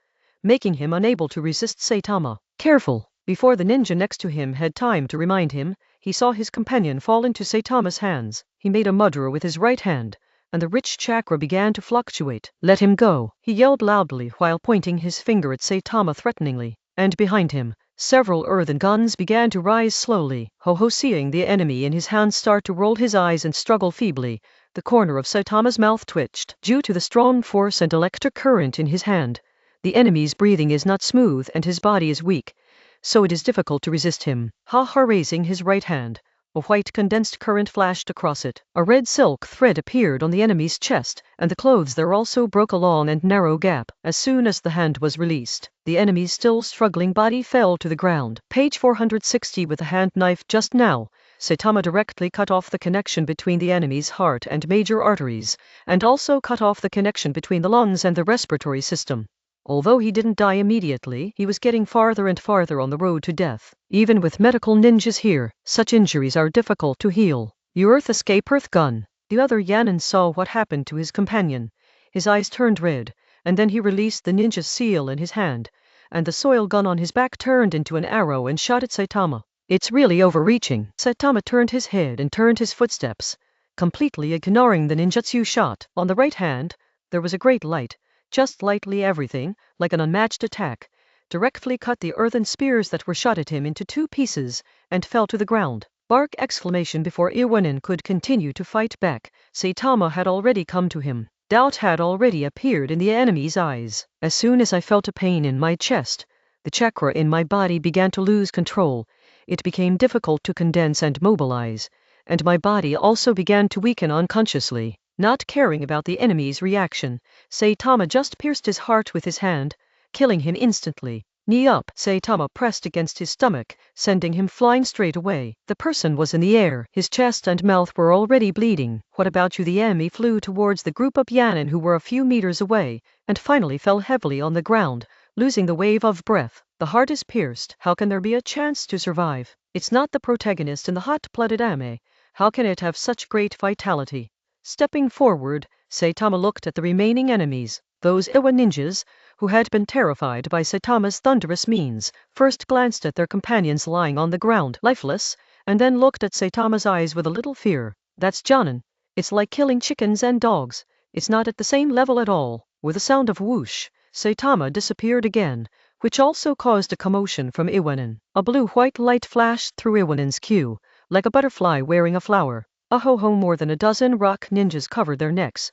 making him unable to resist Saitama. Careful! Before the ninja next to him had time to remind him, he saw his companion fall into Saitama's hands. He made a mudra with his right hand, and the rich chakra began to fluctuate. Let him go! He yelled loudly while pointing his finger at Saitama threateningly. And behind him, several earthen guns began to rise slowly. Ho-ho, seeing the enemy in his hands start to roll his eyes and struggle feebly, the corner of Saitama's mouth twitched. Due to the strong force and electric current in his hand, the enemy's breathing is not smooth and his body is weak, so it is difficult to resist him. Raising his right hand, a white condensed current flashed across it. A red silk thread appeared on the enemy's chest, and the clothes there also broke a long and narrow gap. As soon as the hand was released, the enemy's still struggling body fell to the ground. Page 460. With the hand knife just now, Saitama directly cut off the connection between the enemy's heart and major arteries, and also cut off the connection between the lungs and the respiratory system. Although he didn't die immediately, he was getting farther and farther on the road to death. Even with medical ninjas here, such injuries are difficult to heal. You Earth Escape Earth Gun. The other Yanin saw what happened to his companion. His eyes turned red, and then he released the ninja seal in his hand, and the soil gun on his back turned into an arrow and shot at Saitama. It's really overreaching. Saitama turned his head and turned his footsteps, completely ignoring the ninjutsu shot. On the right hand, there was a great light. Just lightly everything, like an unmatched attack, directly cut the earthen spears that were shot at him into 2 pieces, and fell to the ground. Bark exclamation before Iwanin could continue to fight back. Saitama had already come to him. Doubt had already appeared in the enemy's eyes. As soon as I felt a pain in my chest, the chakra in my body began to lose control. It became difficult to condense and mobilize, and my body also began to weaken unconsciously. Not caring about the enemy's reaction, Saitama just pierced his heart with his hand, killing him instantly. Knee up, Saitama pressed against his stomach, sending him flying straight away. The person was in the air, his chest and mouth were already bleeding. What about you? The enemy flew towards the group of Yanin who were a few meters away, and finally fell heavily on the ground, losing the wave of breath. The heart is pierced. How can there be a chance to survive? It's not the protagonist in the hot-blooded anime. How can it have such great vitality? Stepping forward, Saitama looked at the remaining enemies. Those Iwa ninjas, who had been terrified by Saitama's thunderous means, first glanced at their companions lying on the ground, lifeless, and then looked at Saitama's eyes with a little fear. That's Jonin. It's like killing chickens and dogs. It's not at the same level at all. With a sound of whoosh, Saitama disappeared again, which also caused a commotion from Iwanin. A blue-white light flashed through Iwanin's queue, like a butterfly wearing a flower. Aho-ho, more than a dozen rock ninjas covered their necks,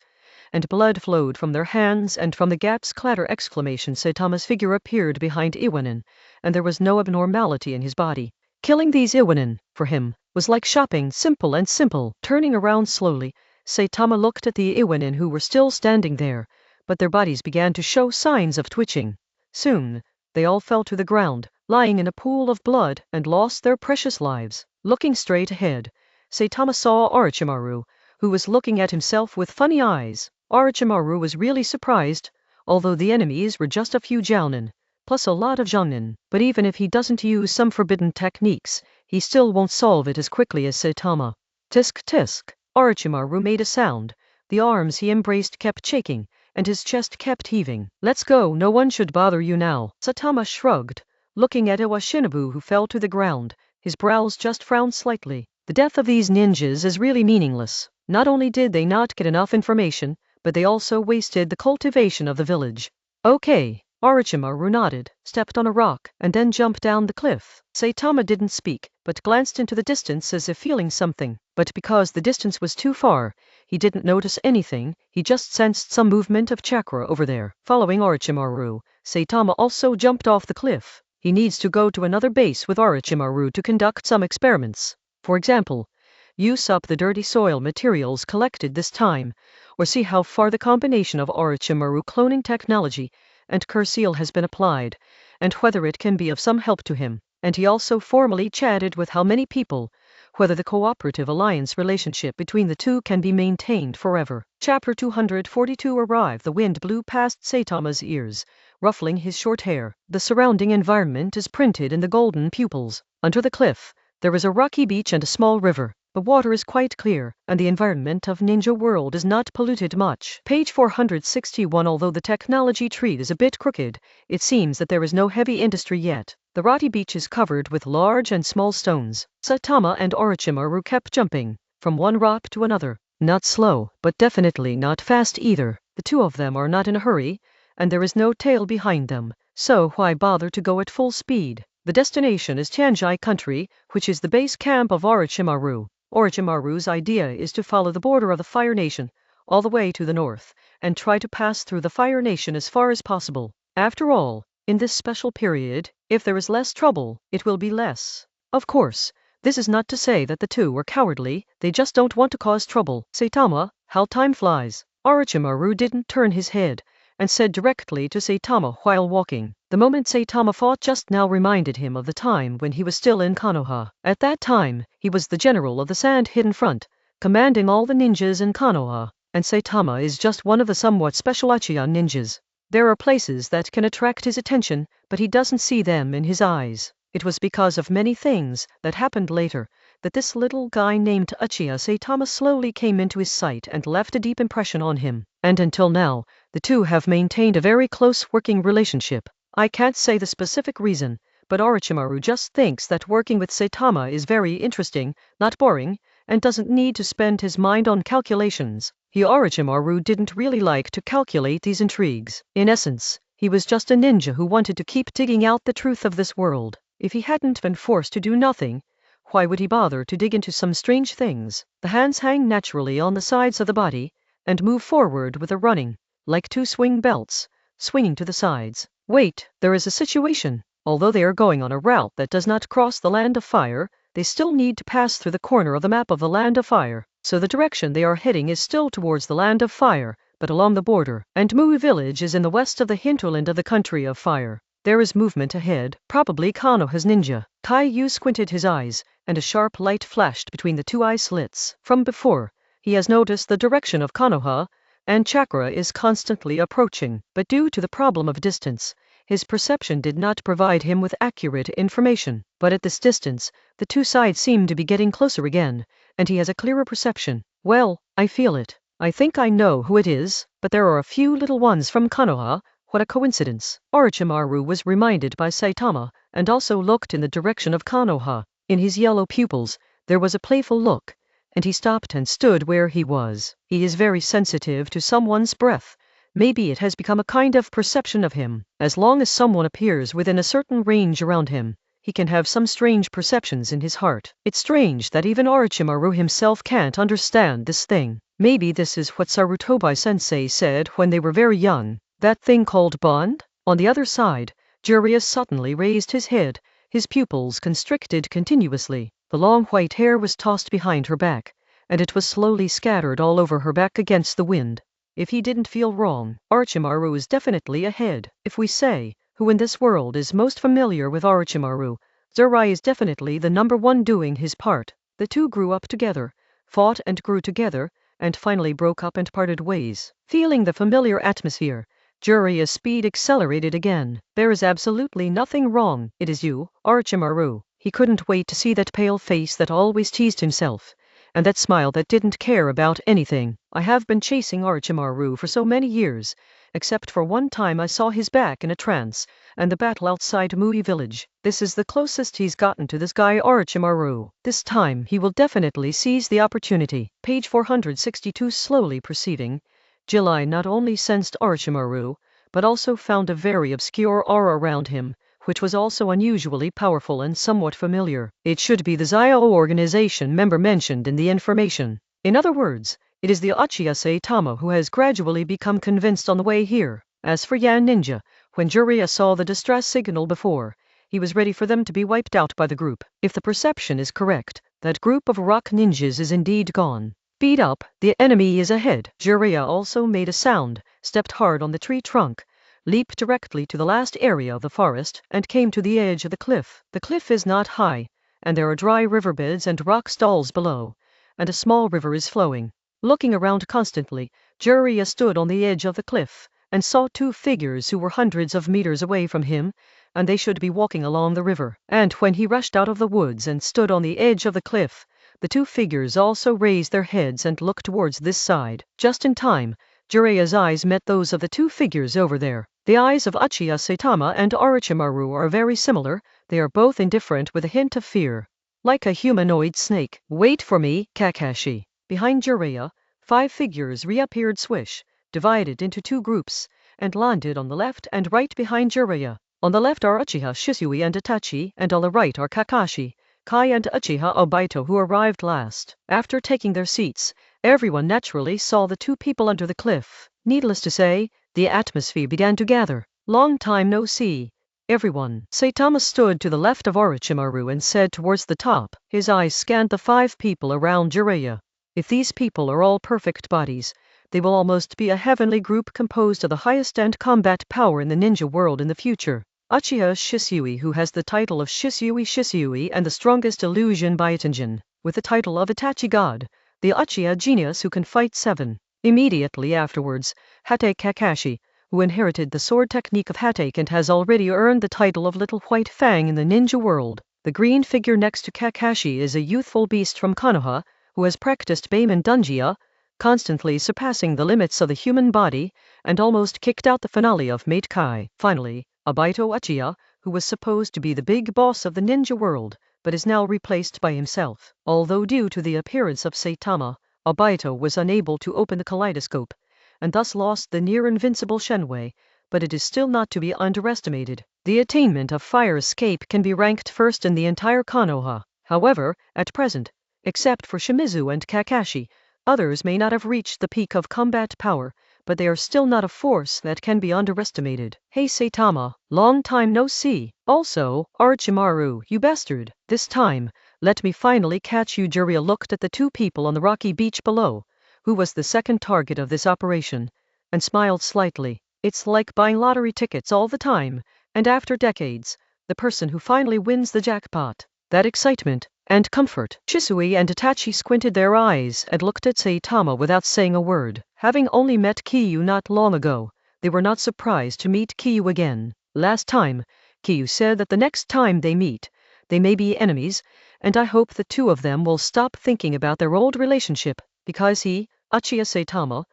and blood flowed from their hands, and from the gaps clatter exclamation Saitama's figure appeared behind Iwanin, and there was no abnormality in his body. Killing these Iwanin, for him, was like shopping, simple and simple. Turning around slowly, Saitama looked at the Iwanin who were still standing there, but their bodies began to show signs of twitching. Soon, they all fell to the ground, lying in a pool of blood, and lost their precious lives. Looking straight ahead, Saitama saw Orochimaru, who was looking at himself with funny eyes. Orochimaru was really surprised, although the enemies were just a few jounin, plus a lot of jonin. But even if he doesn't use some forbidden techniques, he still won't solve it as quickly as Saitama. Tisk tisk. Orochimaru made a sound. The arms he embraced kept shaking, and his chest kept heaving. Let's go, no one should bother you now. Saitama shrugged, looking at Iwa Shinobu who fell to the ground. His brows just frowned slightly. The death of these ninjas is really meaningless. Not only did they not get enough information, but they also wasted the cultivation of the village. Okay. Orochimaru nodded, stepped on a rock, and then jumped down the cliff. Saitama didn't speak, but glanced into the distance as if feeling something. But because the distance was too far, he didn't notice anything. He just sensed some movement of chakra over there. Following Orochimaru, Saitama also jumped off the cliff. He needs to go to another base with Orochimaru to conduct some experiments. For example, use up the dirty soil materials collected this time, or see how far the combination of Orochimaru cloning technology and Curseal has been applied, and whether it can be of some help to him. And he also formally chatted with how many people, whether the cooperative alliance relationship between the two can be maintained forever. Chapter 242 arrived. The wind blew past Saitama's ears, ruffling his short hair. The surrounding environment is printed in the golden pupils. Under the cliff, there is a rocky beach and a small river. The water is quite clear, and the environment of Ninja World is not polluted much. Page 461. Although the technology tree is a bit crooked, it seems that there is no heavy industry yet. The rocky beach is covered with large and small stones. Saitama and Orochimaru kept jumping from one rock to another. Not slow, but definitely not fast either. The two of them are not in a hurry, and there is no tail behind them, so why bother to go at full speed? The destination is Tianjai country, which is the base camp of Orochimaru. Orochimaru's idea is to follow the border of the Fire Nation, all the way to the north, and try to pass through the Fire Nation as far as possible. After all, in this special period, if there is less trouble, it will be less. Of course, this is not to say that the two were cowardly, they just don't want to cause trouble. Saitama, how time flies. Orochimaru didn't turn his head, and said directly to Saitama while walking. The moment Saitama fought just now reminded him of the time when he was still in Konoha. At that time, he was the general of the Sand Hidden Front, commanding all the ninjas in Konoha, and Saitama is just one of the somewhat special Uchiha ninjas. There are places that can attract his attention, but he doesn't see them in his eyes. It was because of many things that happened later that this little guy named Uchiha Saitama slowly came into his sight and left a deep impression on him. And until now, the two have maintained a very close working relationship. I can't say the specific reason, but Orochimaru just thinks that working with Saitama is very interesting, not boring, and doesn't need to spend his mind on calculations. Orochimaru didn't really like to calculate these intrigues. In essence, he was just a ninja who wanted to keep digging out the truth of this world. If he hadn't been forced to do nothing, why would he bother to dig into some strange things? The hands hang naturally on the sides of the body, and move forward with a running, like two swing belts, swinging to the sides. Wait, there is a situation. Although they are going on a route that does not cross the Land of Fire, they still need to pass through the corner of the map of the Land of Fire. So the direction they are heading is still towards the Land of Fire, but along the border. And Mui village is in the west of the hinterland of the Country of Fire. There is movement ahead, probably Konoha's ninja. Kaiyu squinted his eyes, and a sharp light flashed between the two eye slits. From before, he has noticed the direction of Konoha, and Chakra is constantly approaching, but due to the problem of distance, His perception did not provide him with accurate information, but at this distance, the two sides seem to be getting closer again, and he has a clearer perception. Well, I feel it. I think I know who it is, but there are a few little ones from Konoha. What a coincidence. Orochimaru was reminded by Saitama, and also looked in the direction of Konoha. In his yellow pupils, there was a playful look, and he stopped and stood where he was. He is very sensitive to someone's breath. Maybe it has become a kind of perception of him. As long as someone appears within a certain range around him, he can have some strange perceptions in his heart. It's strange that even Orochimaru himself can't understand this thing. Maybe this is what Sarutobi-sensei said when they were very young. That thing called bond? On the other side, Jiraiya suddenly raised his head, his pupils constricted continuously. The long white hair was tossed behind her back, and it was slowly scattered all over her back against the wind. If he didn't feel wrong, Orochimaru is definitely ahead. If we say, who in this world is most familiar with Orochimaru, Jiraiya is definitely the number one doing his part. The two grew up together, fought and grew together, and finally broke up and parted ways. Feeling the familiar atmosphere, Jiraiya's speed accelerated again. There is absolutely nothing wrong. It is you, Orochimaru. He couldn't wait to see that pale face that always teased himself, and that smile that didn't care about anything. I have been chasing Orochimaru for so many years, except for one time I saw his back in a trance, and the battle outside Mui village. This is the closest he's gotten to this guy Orochimaru. This time he will definitely seize the opportunity. Page 462. Slowly perceiving, Jiraiya not only sensed Orochimaru, but also found a very obscure aura around him, which was also unusually powerful and somewhat familiar. It should be the Zio organization member mentioned in the information. In other words, it is the Uchiha Saitama who has gradually become convinced on the way here. As for Yan Ninja, when Jiraiya saw the distress signal before, he was ready for them to be wiped out by the group. If the perception is correct, that group of rock ninjas is indeed gone. Speed up, the enemy is ahead. Jiraiya also made a sound, stepped hard on the tree trunk, leaped directly to the last area of the forest, and came to the edge of the cliff. The cliff is not high, and there are dry riverbeds and rock stalls below, and a small river is flowing. Looking around constantly, Jiraiya stood on the edge of the cliff, and saw two figures who were hundreds of meters away from him, and they should be walking along the river. And when he rushed out of the woods and stood on the edge of the cliff, the two figures also raised their heads and looked towards this side. Just in time, Jiraiya's eyes met those of the two figures over there. The eyes of Uchiha Saitama and Orochimaru are very similar. They are both indifferent with a hint of fear. Like a humanoid snake. Wait for me, Kakashi. Behind Jiraiya, 5 figures reappeared swish, divided into 2 groups, and landed on the left and right behind Jiraiya. On the left are Uchiha Shisui and Itachi, and on the right are Kakashi, Kai and Uchiha Obito, who arrived last. After taking their seats, everyone naturally saw the 2 people under the cliff. Needless to say, the atmosphere began to gather. Long time no see, everyone. Saitama stood to the left of Orochimaru and said towards the top. His eyes scanned the 5 people around Jiraiya. If these people are all perfect bodies, they will almost be a heavenly group composed of the highest end combat power in the ninja world in the future. Uchiha Shisui, who has the title of Shisui and the strongest illusion Byatenjin, with the title of Itachi God, the Uchiha genius who can fight 7. Immediately afterwards, Hatake Kakashi, who inherited the sword technique of Hatake and has already earned the title of Little White Fang in the ninja world. The green figure next to Kakashi is a youthful beast from Konoha, who has practiced Beiman Dunjia, constantly surpassing the limits of the human body, and almost kicked out the finale of Mate Kai. Finally, Obito Uchiha, who was supposed to be the big boss of the ninja world, but is now replaced by himself. Although due to the appearance of Saitama, Obito was unable to open the kaleidoscope, and thus lost the near-invincible Shenwei, but it is still not to be underestimated. The attainment of fire escape can be ranked first in the entire Konoha. However, at present, except for Shimizu and Kakashi, others may not have reached the peak of combat power, but they are still not a force that can be underestimated. Hey Saitama, long time no see. Also, Orochimaru, you bastard. This time, let me finally catch you. Jiraiya looked at the 2 people on the rocky beach below, who was the second target of this operation, and smiled slightly. It's like buying lottery tickets all the time, and after decades, the person who finally wins the jackpot. That excitement and comfort. Shisui and Itachi squinted their eyes and looked at Saitama without saying a word. Having only met Kiyu not long ago, they were not surprised to meet Kiyu again. Last time, Kiyu said that the next time they meet, they may be enemies, and I hope the two of them will stop thinking about their old relationship, because he, Uchiha Saitama,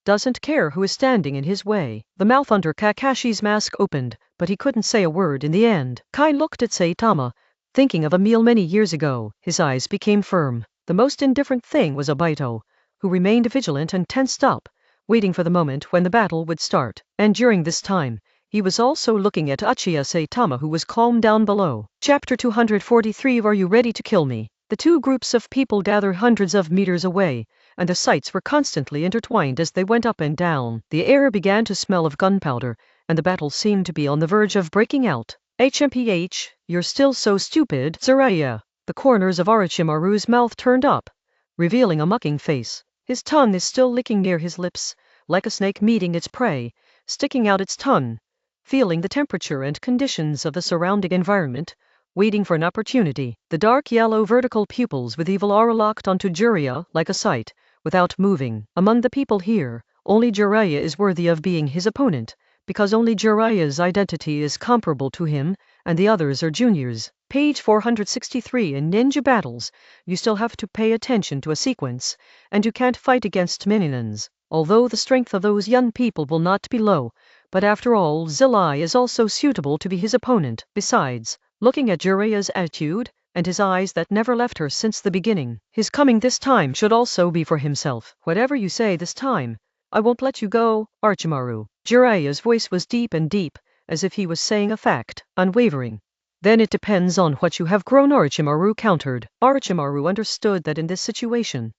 doesn't care who is standing in his way. The mouth under Kakashi's mask opened, but he couldn't say a word in the end. Kai looked at Saitama, thinking of a meal many years ago. His eyes became firm. The most indifferent thing was Obito, who remained vigilant and tensed up, waiting for the moment when the battle would start. And during this time, he was also looking at Uchiha Saitama, who was calm down below. Chapter 243. Are you ready to kill me? The two groups of people gathered hundreds of meters away, and the sights were constantly intertwined as they went up and down. The air began to smell of gunpowder, and the battle seemed to be on the verge of breaking out. HMPH, you're still so stupid, Jiraiya. The corners of Orochimaru's mouth turned up, revealing a mocking face. His tongue is still licking near his lips, like a snake meeting its prey, sticking out its tongue, feeling the temperature and conditions of the surrounding environment, waiting for an opportunity. The dark yellow vertical pupils with evil aura locked onto Jiraiya like a sight, without moving. Among the people here, only Jiraiya is worthy of being his opponent, because only Jiraiya's identity is comparable to him, and the others are juniors. Page 463. In ninja battles, you still have to pay attention to a sequence, and you can't fight against minionins. Although the strength of those young people will not be low, but after all, Zillai is also suitable to be his opponent. Besides, looking at Jiraiya's attitude, and his eyes that never left her since the beginning, his coming this time should also be for himself. Whatever you say this time, I won't let you go, Orochimaru. Jiraiya's voice was deep and deep, as if he was saying a fact, unwavering. Then it depends on what you have grown, Orochimaru countered. Orochimaru understood that in this situation,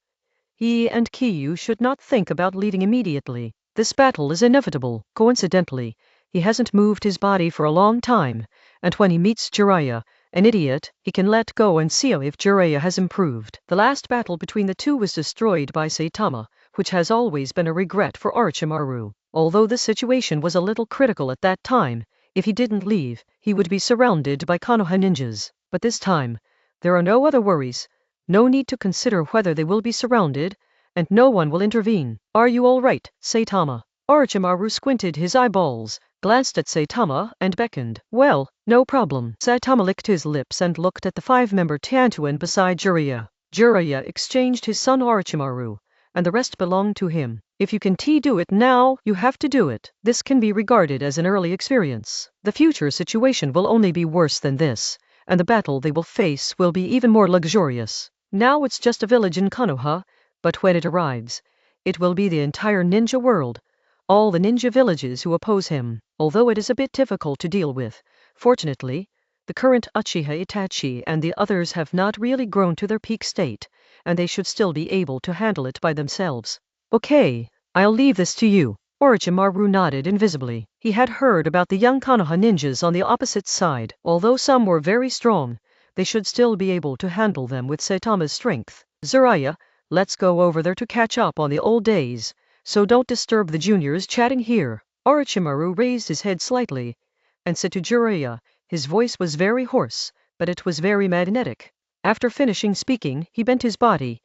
he and Kiyu should not think about leaving immediately. This battle is inevitable. Coincidentally, he hasn't moved his body for a long time, and when he meets Jiraiya, an idiot, he can let go and see if Jiraiya has improved. The last battle between the two was destroyed by Saitama, which has always been a regret for Orochimaru. Although the situation was a little critical at that time, if he didn't leave, he would be surrounded by Konoha ninjas. But this time, there are no other worries, no need to consider whether they will be surrounded, and no one will intervene. Are you all right, Saitama? Orochimaru squinted his eyeballs, glanced at Saitama, and beckoned. Well, no problem. Saitama licked his lips and looked at the five-member Tantuan beside Jiraiya. Jiraiya exchanged his son Orochimaru, and the rest belonged to him. If you can do it now, you have to do it. This can be regarded as an early experience. The future situation will only be worse than this, and the battle they will face will be even more luxurious. Now it's just a village in Konoha, but when it arrives, it will be the entire ninja world, all the ninja villages who oppose him. Although it is a bit difficult to deal with, fortunately, the current Uchiha Itachi and the others have not really grown to their peak state, and they should still be able to handle it by themselves. Okay, I'll leave this to you. Orochimaru nodded invisibly. He had heard about the young Konoha ninjas on the opposite side. Although some were very strong, they should still be able to handle them with Saitama's strength. Jiraiya, let's go over there to catch up on the old days, so don't disturb the juniors chatting here. Orochimaru raised his head slightly, and said to Jiraiya. His voice was very hoarse, but it was very magnetic. After finishing speaking, he bent his body,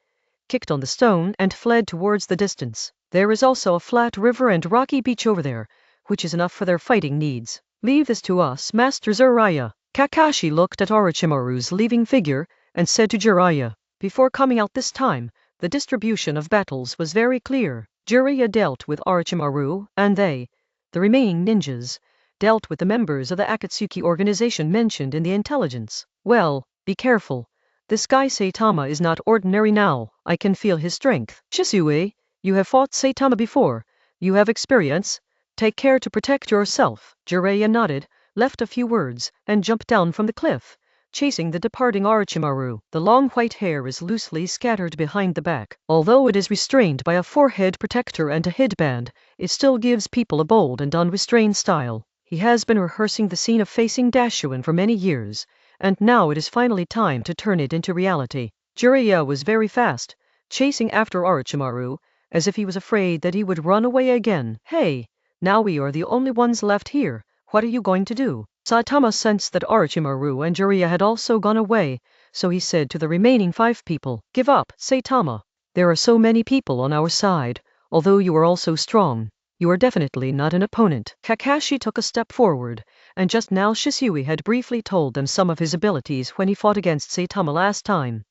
kicked on the stone, and fled towards the distance. There is also a flat river and rocky beach over there, which is enough for their fighting needs. Leave this to us, Master Jiraiya. Kakashi looked at Orochimaru's leaving figure, and said to Jiraiya. Before coming out this time, the distribution of battles was very clear. Jiraiya dealt with Orochimaru, and they, the remaining ninjas, dealt with the members of the Akatsuki organization mentioned in the intelligence. Well, be careful. This guy Saitama is not ordinary now. I can feel his strength. Shisui, you have fought Saitama before. You have experience. Take care to protect yourself. Jiraiya nodded, left a few words, and jumped down from the cliff, chasing the departing Orochimaru. The long white hair is loosely scattered behind the back. Although it is restrained by a forehead protector and a headband, it still gives people a bold and unrestrained style. He has been rehearsing the scene of facing Dashuin for many years, and now it is finally time to turn it into reality. Jiraiya was very fast, chasing after Orochimaru, as if he was afraid that he would run away again. Hey, now we are the only ones left here. What are you going to do? Saitama sensed that Orochimaru and Jiraiya had also gone away, so he said to the remaining 5 people, Give up, Saitama. There are so many people on our side, although you are all so strong. You are definitely not an opponent. Kakashi took a step forward, and just now Shisui had briefly told them some of his abilities when he fought against Saitama last time.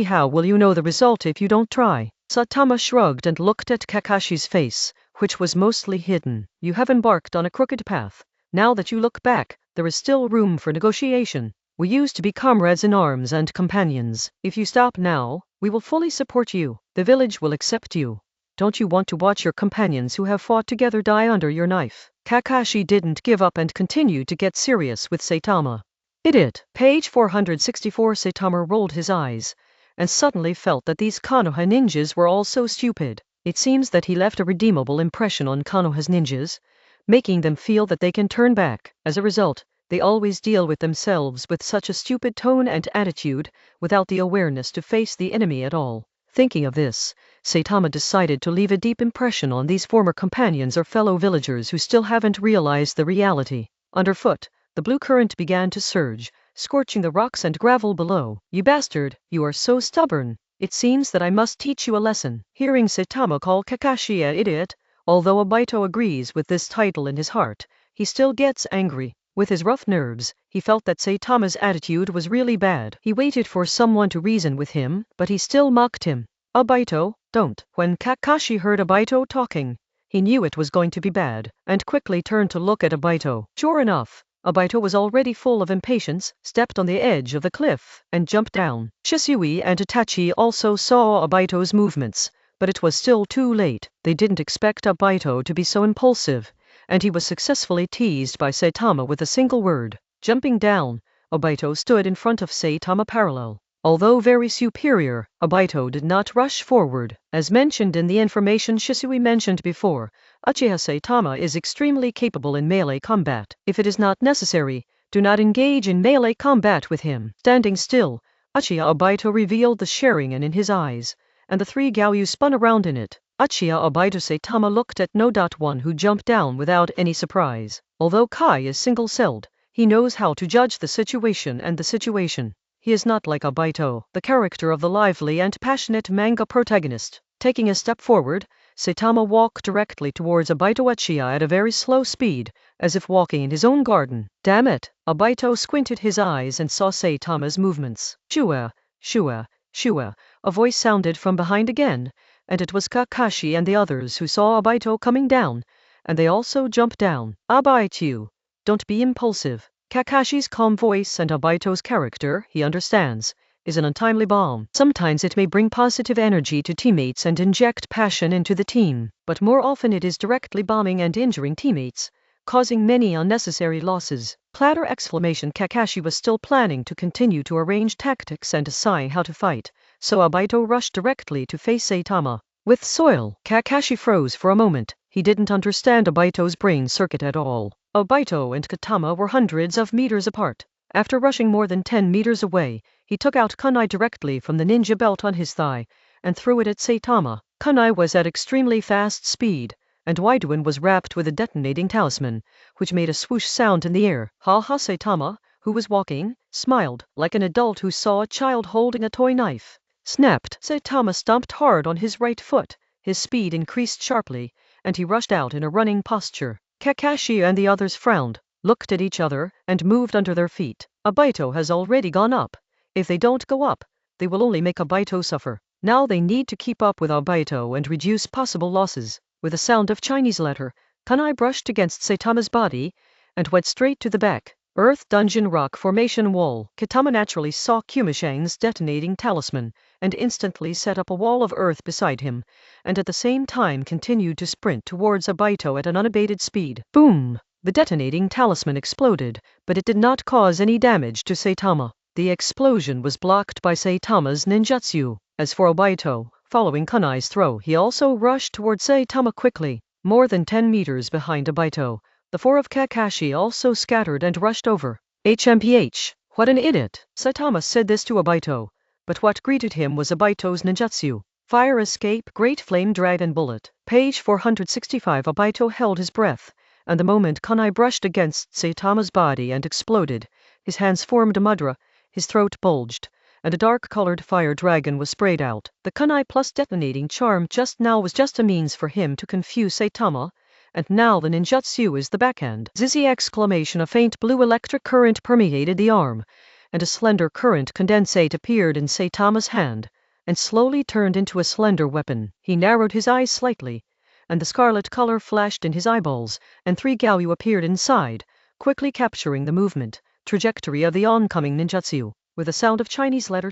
How will you know the result if you don't try? Saitama shrugged and looked at Kakashi's face, which was mostly hidden. You have embarked on a crooked path. Now that you look back, there is still room for negotiation. We used to be comrades in arms and companions. If you stop now, we will fully support you. The village will accept you. Don't you want to watch your companions who have fought together die under your knife? Kakashi didn't give up and continued to get serious with Saitama. Idiot. Page 464. Saitama rolled his eyes, and suddenly felt that these Konoha ninjas were all so stupid. It seems that he left a redeemable impression on Konoha's ninjas, making them feel that they can turn back. As a result, they always deal with themselves with such a stupid tone and attitude, without the awareness to face the enemy at all. Thinking of this, Saitama decided to leave a deep impression on these former companions or fellow villagers who still haven't realized the reality. Underfoot, the blue current began to surge, scorching the rocks and gravel below. You bastard, you are so stubborn. It seems that I must teach you a lesson. Hearing Saitama call Kakashi an idiot, although Obito agrees with this title in his heart, he still gets angry. With his rough nerves, he felt that Saitama's attitude was really bad. He waited for someone to reason with him, but he still mocked him. Obito, don't. When Kakashi heard Obito talking, he knew it was going to be bad, and quickly turned to look at Obito. Sure enough, Obito was already full of impatience, stepped on the edge of the cliff, and jumped down. Shisui and Itachi also saw Obito's movements, but it was still too late. They didn't expect Obito to be so impulsive, and he was successfully teased by Saitama with a single word. Jumping down, Obito stood in front of Saitama parallel. Although very superior, Obito did not rush forward. As mentioned in the information Shisui mentioned before, Uchiha Saitama is extremely capable in melee combat. If it is not necessary, do not engage in melee combat with him. Standing still, Uchiha Obito revealed the Sharingan in his eyes, and the three Gaoyu spun around in it. Uchiha Obito Saitama looked at No.1 who jumped down without any surprise. Although Kai is single-celled, he knows how to judge the situation and the situation. He is not like Obito, the character of the lively and passionate manga protagonist. Taking a step forward, Saitama walked directly towards Obito Uchiha at a very slow speed, as if walking in his own garden. Damn it! Obito squinted his eyes and saw Saitama's movements. Shua, Shua, Shua. A voice sounded from behind again, and it was Kakashi and the others who saw Obito coming down, and they also jumped down. Obito, don't be impulsive. Kakashi's calm voice and Obito's character, he understands, is an untimely bomb. Sometimes it may bring positive energy to teammates and inject passion into the team, but more often it is directly bombing and injuring teammates, causing many unnecessary losses. Platter exclamation. Kakashi was still planning to continue to arrange tactics and assign how to fight, so Obito rushed directly to face Saitama. With soil, Kakashi froze for a moment. He didn't understand Obito's brain circuit at all. Obito and Katama were hundreds of meters apart. After rushing more than 10 meters away, he took out kunai directly from the ninja belt on his thigh, and threw it at Saitama. Kunai was at extremely fast speed, and Waiduin was wrapped with a detonating talisman, which made a swoosh sound in the air. Ha! Saitama, who was walking, smiled, like an adult who saw a child holding a toy knife. Snapped! Saitama stomped hard on his right foot, his speed increased sharply, and he rushed out in a running posture. Kakashi and the others frowned, looked at each other, and moved under their feet. Obito has already gone up. If they don't go up, they will only make Obito suffer. Now they need to keep up with Obito and reduce possible losses. With a sound of Chinese letter, kunai brushed against Saitama's body, and went straight to the back. Earth Dungeon Rock Formation Wall. Katama naturally saw Kumashang's detonating talisman, and instantly set up a wall of earth beside him, and at the same time continued to sprint towards Obito at an unabated speed. Boom! The detonating talisman exploded, but it did not cause any damage to Saitama. The explosion was blocked by Saitama's ninjutsu. As for Obito, following kunai's throw, he also rushed towards Saitama quickly. More than 10 meters behind Obito, the four of Kakashi also scattered and rushed over. HMPH, what an idiot! Saitama said this to Obito, but what greeted him was Obito's ninjutsu. Fire escape, great flame dragon bullet. Page 465. Obito held his breath, and the moment kunai brushed against Saitama's body and exploded, his hands formed a mudra, his throat bulged, and a dark-colored fire dragon was sprayed out. The kunai plus detonating charm just now was just a means for him to confuse Saitama, and now the ninjutsu is the backhand. Zizzy exclamation. A faint blue electric current permeated the arm, and a slender current condensate appeared in Saitama's hand, and slowly turned into a slender weapon. He narrowed his eyes slightly, and the scarlet color flashed in his eyeballs, and 3 Gaoyu appeared inside, quickly capturing the movement, trajectory of the oncoming ninjutsu. With a sound of Chinese letter,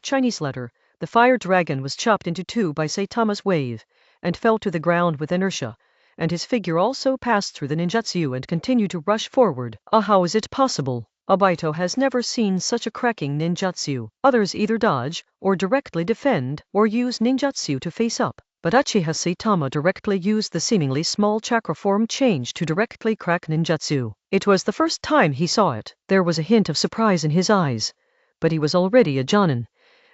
the fire dragon was chopped into 2 by Saitama's wave, and fell to the ground with inertia, and his figure also passed through the ninjutsu and continued to rush forward. How is it possible? Obito has never seen such a cracking ninjutsu. Others either dodge, or directly defend, or use ninjutsu to face up. But Uchiha Saitama directly used the seemingly small chakra form change to directly crack ninjutsu. It was the first time he saw it. There was a hint of surprise in his eyes, but he was already a jonin,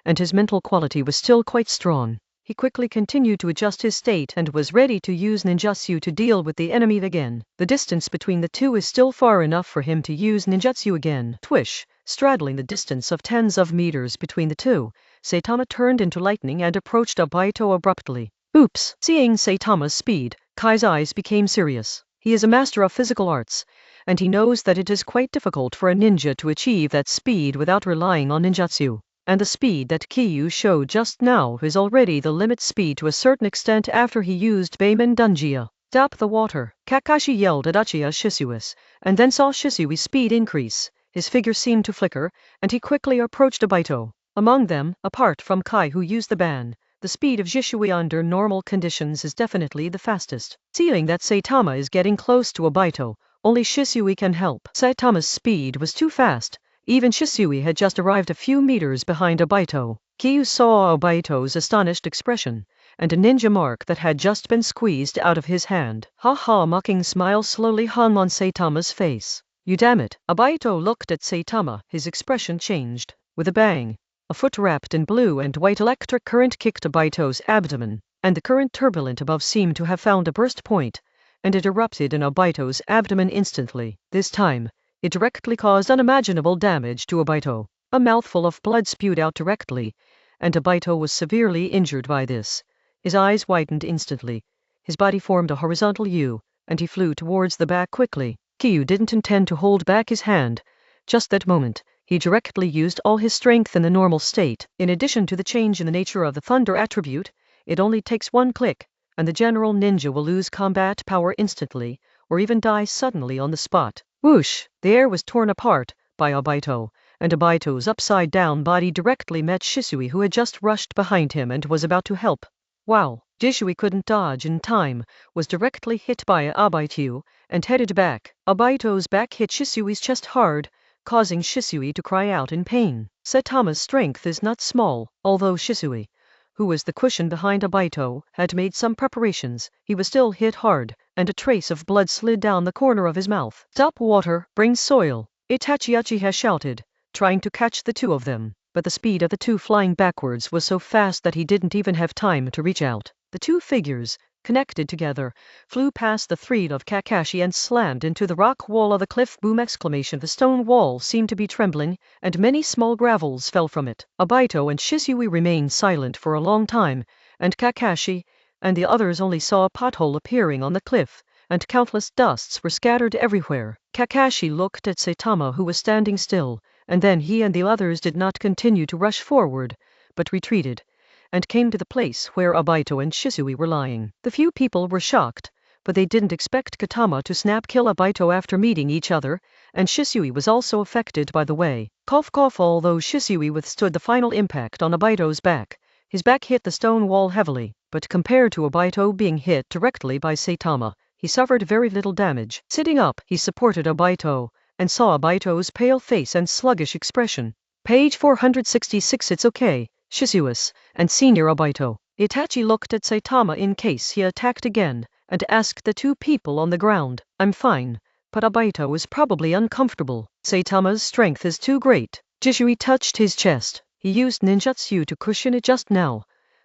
and his mental quality was still quite strong. He quickly continued to adjust his state and was ready to use ninjutsu to deal with the enemy again. The distance between the two is still far enough for him to use ninjutsu again. Twish, straddling the distance of tens of meters between the two, Saitama turned into lightning and approached Obito abruptly. Oops! Seeing Saitama's speed, Kai's eyes became serious. He is a master of physical arts, and he knows that it is quite difficult for a ninja to achieve that speed without relying on ninjutsu. And the speed that Kyu showed just now is already the limit speed to a certain extent after he used Beiman Dunjia. Stop the water! Kakashi yelled at Uchiha Shisui's, and then saw Shisui's speed increase. His figure seemed to flicker, and he quickly approached Obito. Among them, apart from Kai who used the ban, the speed of Shisui under normal conditions is definitely the fastest. Seeing that Saitama is getting close to Obito, only Shisui can help. Saitama's speed was too fast. Even Shisui had just arrived a few meters behind Obito. Kyu saw Obito's astonished expression, and a ninja mark that had just been squeezed out of his hand. Ha, mocking smile slowly hung on Saitama's face. You damn it! Obito looked at Saitama, his expression changed. With a bang, a foot wrapped in blue and white electric current kicked Obito's abdomen, and the current turbulent above seemed to have found a burst point, and it erupted in Obito's abdomen instantly. This time, it directly caused unimaginable damage to Obito. A mouthful of blood spewed out directly, and Obito was severely injured by this. His eyes widened instantly. His body formed a horizontal U, and he flew towards the back quickly. Kyu didn't intend to hold back his hand. Just that moment, he directly used all his strength in the normal state. In addition to the change in the nature of the thunder attribute, it only takes 1 click, and the general ninja will lose combat power instantly, or even die suddenly on the spot. Whoosh! The air was torn apart by Obito, and Obito's upside-down body directly met Shisui who had just rushed behind him and was about to help. Wow! Shisui couldn't dodge in time, was directly hit by Obito, and headed back. Obito's back hit Shisui's chest hard, causing Shisui to cry out in pain. Saitama's strength is not small, although Shisui, who was the cushion behind Obito, had made some preparations. He was still hit hard, and a trace of blood slid down the corner of his mouth. Stop water, bring soil! Itachi Uchiha shouted, trying to catch the two of them, but the speed of the two flying backwards was so fast that he didn't even have time to reach out. The two figures, connected together, flew past the thread of Kakashi and slammed into the rock wall of the cliff. Boom! The stone wall seemed to be trembling, and many small gravels fell from it. Obito and Shisui remained silent for a long time, and Kakashi and the others only saw a pothole appearing on the cliff, and countless dusts were scattered everywhere. Kakashi looked at Saitama who was standing still, and then he and the others did not continue to rush forward, but retreated, and came to the place where Obito and Shisui were lying. The few people were shocked, but they didn't expect Katama to snap-kill Obito after meeting each other, and Shisui was also affected by the way. Although Shisui withstood the final impact on Obito's back, his back hit the stone wall heavily, but compared to Obito being hit directly by Saitama, he suffered very little damage. Sitting up, he supported Obito, and saw Obito's pale face and sluggish expression. Page 466. It's okay, Shisuis, and Senior Obito. Itachi looked at Saitama in case he attacked again, and asked the two people on the ground. I'm fine, but Obito is probably uncomfortable. Saitama's strength is too great. Shisui touched his chest. He used ninjutsu to cushion it just now,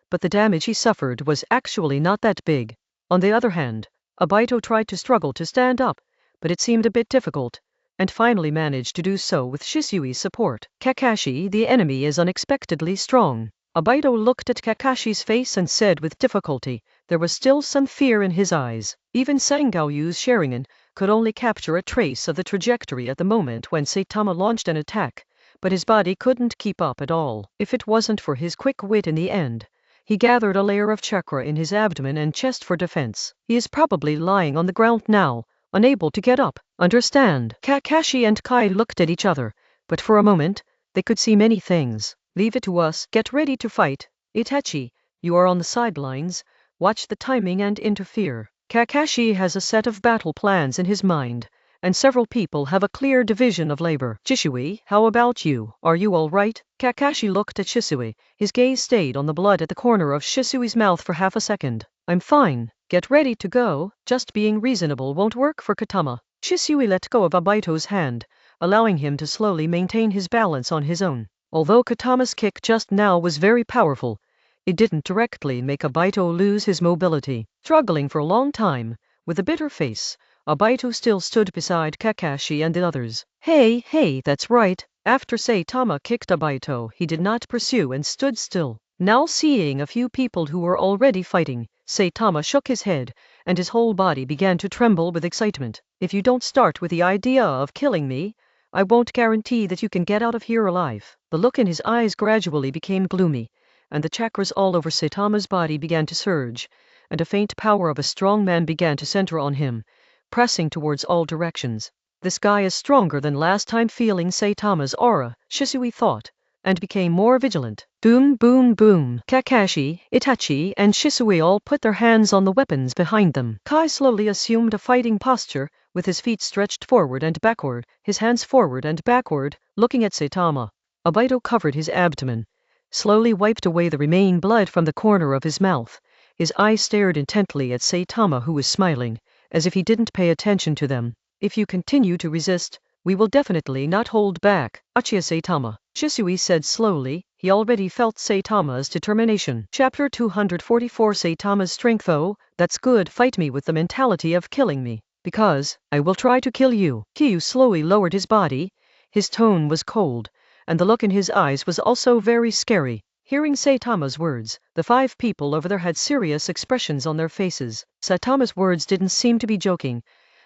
but the damage he suffered was actually not that big. On the other hand, Obito tried to struggle to stand up, but it seemed a bit difficult, and finally managed to do so with Shisui's support. Kakashi, the enemy is unexpectedly strong. Obito looked at Kakashi's face and said with difficulty, there was still some fear in his eyes. Even Sengaoyu's Sharingan could only capture a trace of the trajectory at the moment when Saitama launched an attack, but his body couldn't keep up at all. If it wasn't for his quick wit in the end, he gathered a layer of chakra in his abdomen and chest for defense. He is probably lying on the ground now, unable to get up. Understand? Kakashi and Kai looked at each other, but for a moment, they could see many things. Leave it to us. Get ready to fight. Itachi, you are on the sidelines. Watch the timing and interfere. Kakashi has a set of battle plans in his mind, and several people have a clear division of labor. Shisui, how about you? Are you all right? Kakashi looked at Shisui. His gaze stayed on the blood at the corner of Shisui's mouth for half a second. I'm fine. Get ready to go. Just being reasonable won't work for Katama. Shisui let go of Obito's hand, allowing him to slowly maintain his balance on his own. Although Katama's kick just now was very powerful, it didn't directly make Obito lose his mobility. Struggling for a long time, with a bitter face, Obito still stood beside Kakashi and the others. Hey, that's right. After Saitama kicked Obito, he did not pursue and stood still. Now seeing a few people who were already fighting, Saitama shook his head, and his whole body began to tremble with excitement. If you don't start with the idea of killing me, I won't guarantee that you can get out of here alive. The look in his eyes gradually became gloomy, and the chakras all over Saitama's body began to surge, and a faint power of a strong man began to center on him, pressing towards all directions. This guy is stronger than last time. Feeling Saitama's aura, Shisui thought, and became more vigilant. Boom, boom, boom. Kakashi, Itachi, and Shisui all put their hands on the weapons behind them. Kai slowly assumed a fighting posture, with his feet stretched forward and backward, his hands forward and backward, looking at Saitama. Obito covered his abdomen, slowly wiped away the remaining blood from the corner of his mouth. His eyes stared intently at Saitama, who was smiling, as if he didn't pay attention to them. If you continue to resist, we will definitely not hold back. Achia Saitama, Shisui said slowly. He already felt Saitama's determination. Chapter 244. Saitama's strength. Oh, that's good. Fight me with the mentality of killing me, because I will try to kill you. Kyu slowly lowered his body. His tone was cold, and the look in his eyes was also very scary. Hearing Saitama's words, the 5 people over there had serious expressions on their faces. Saitama's words didn't seem to be joking,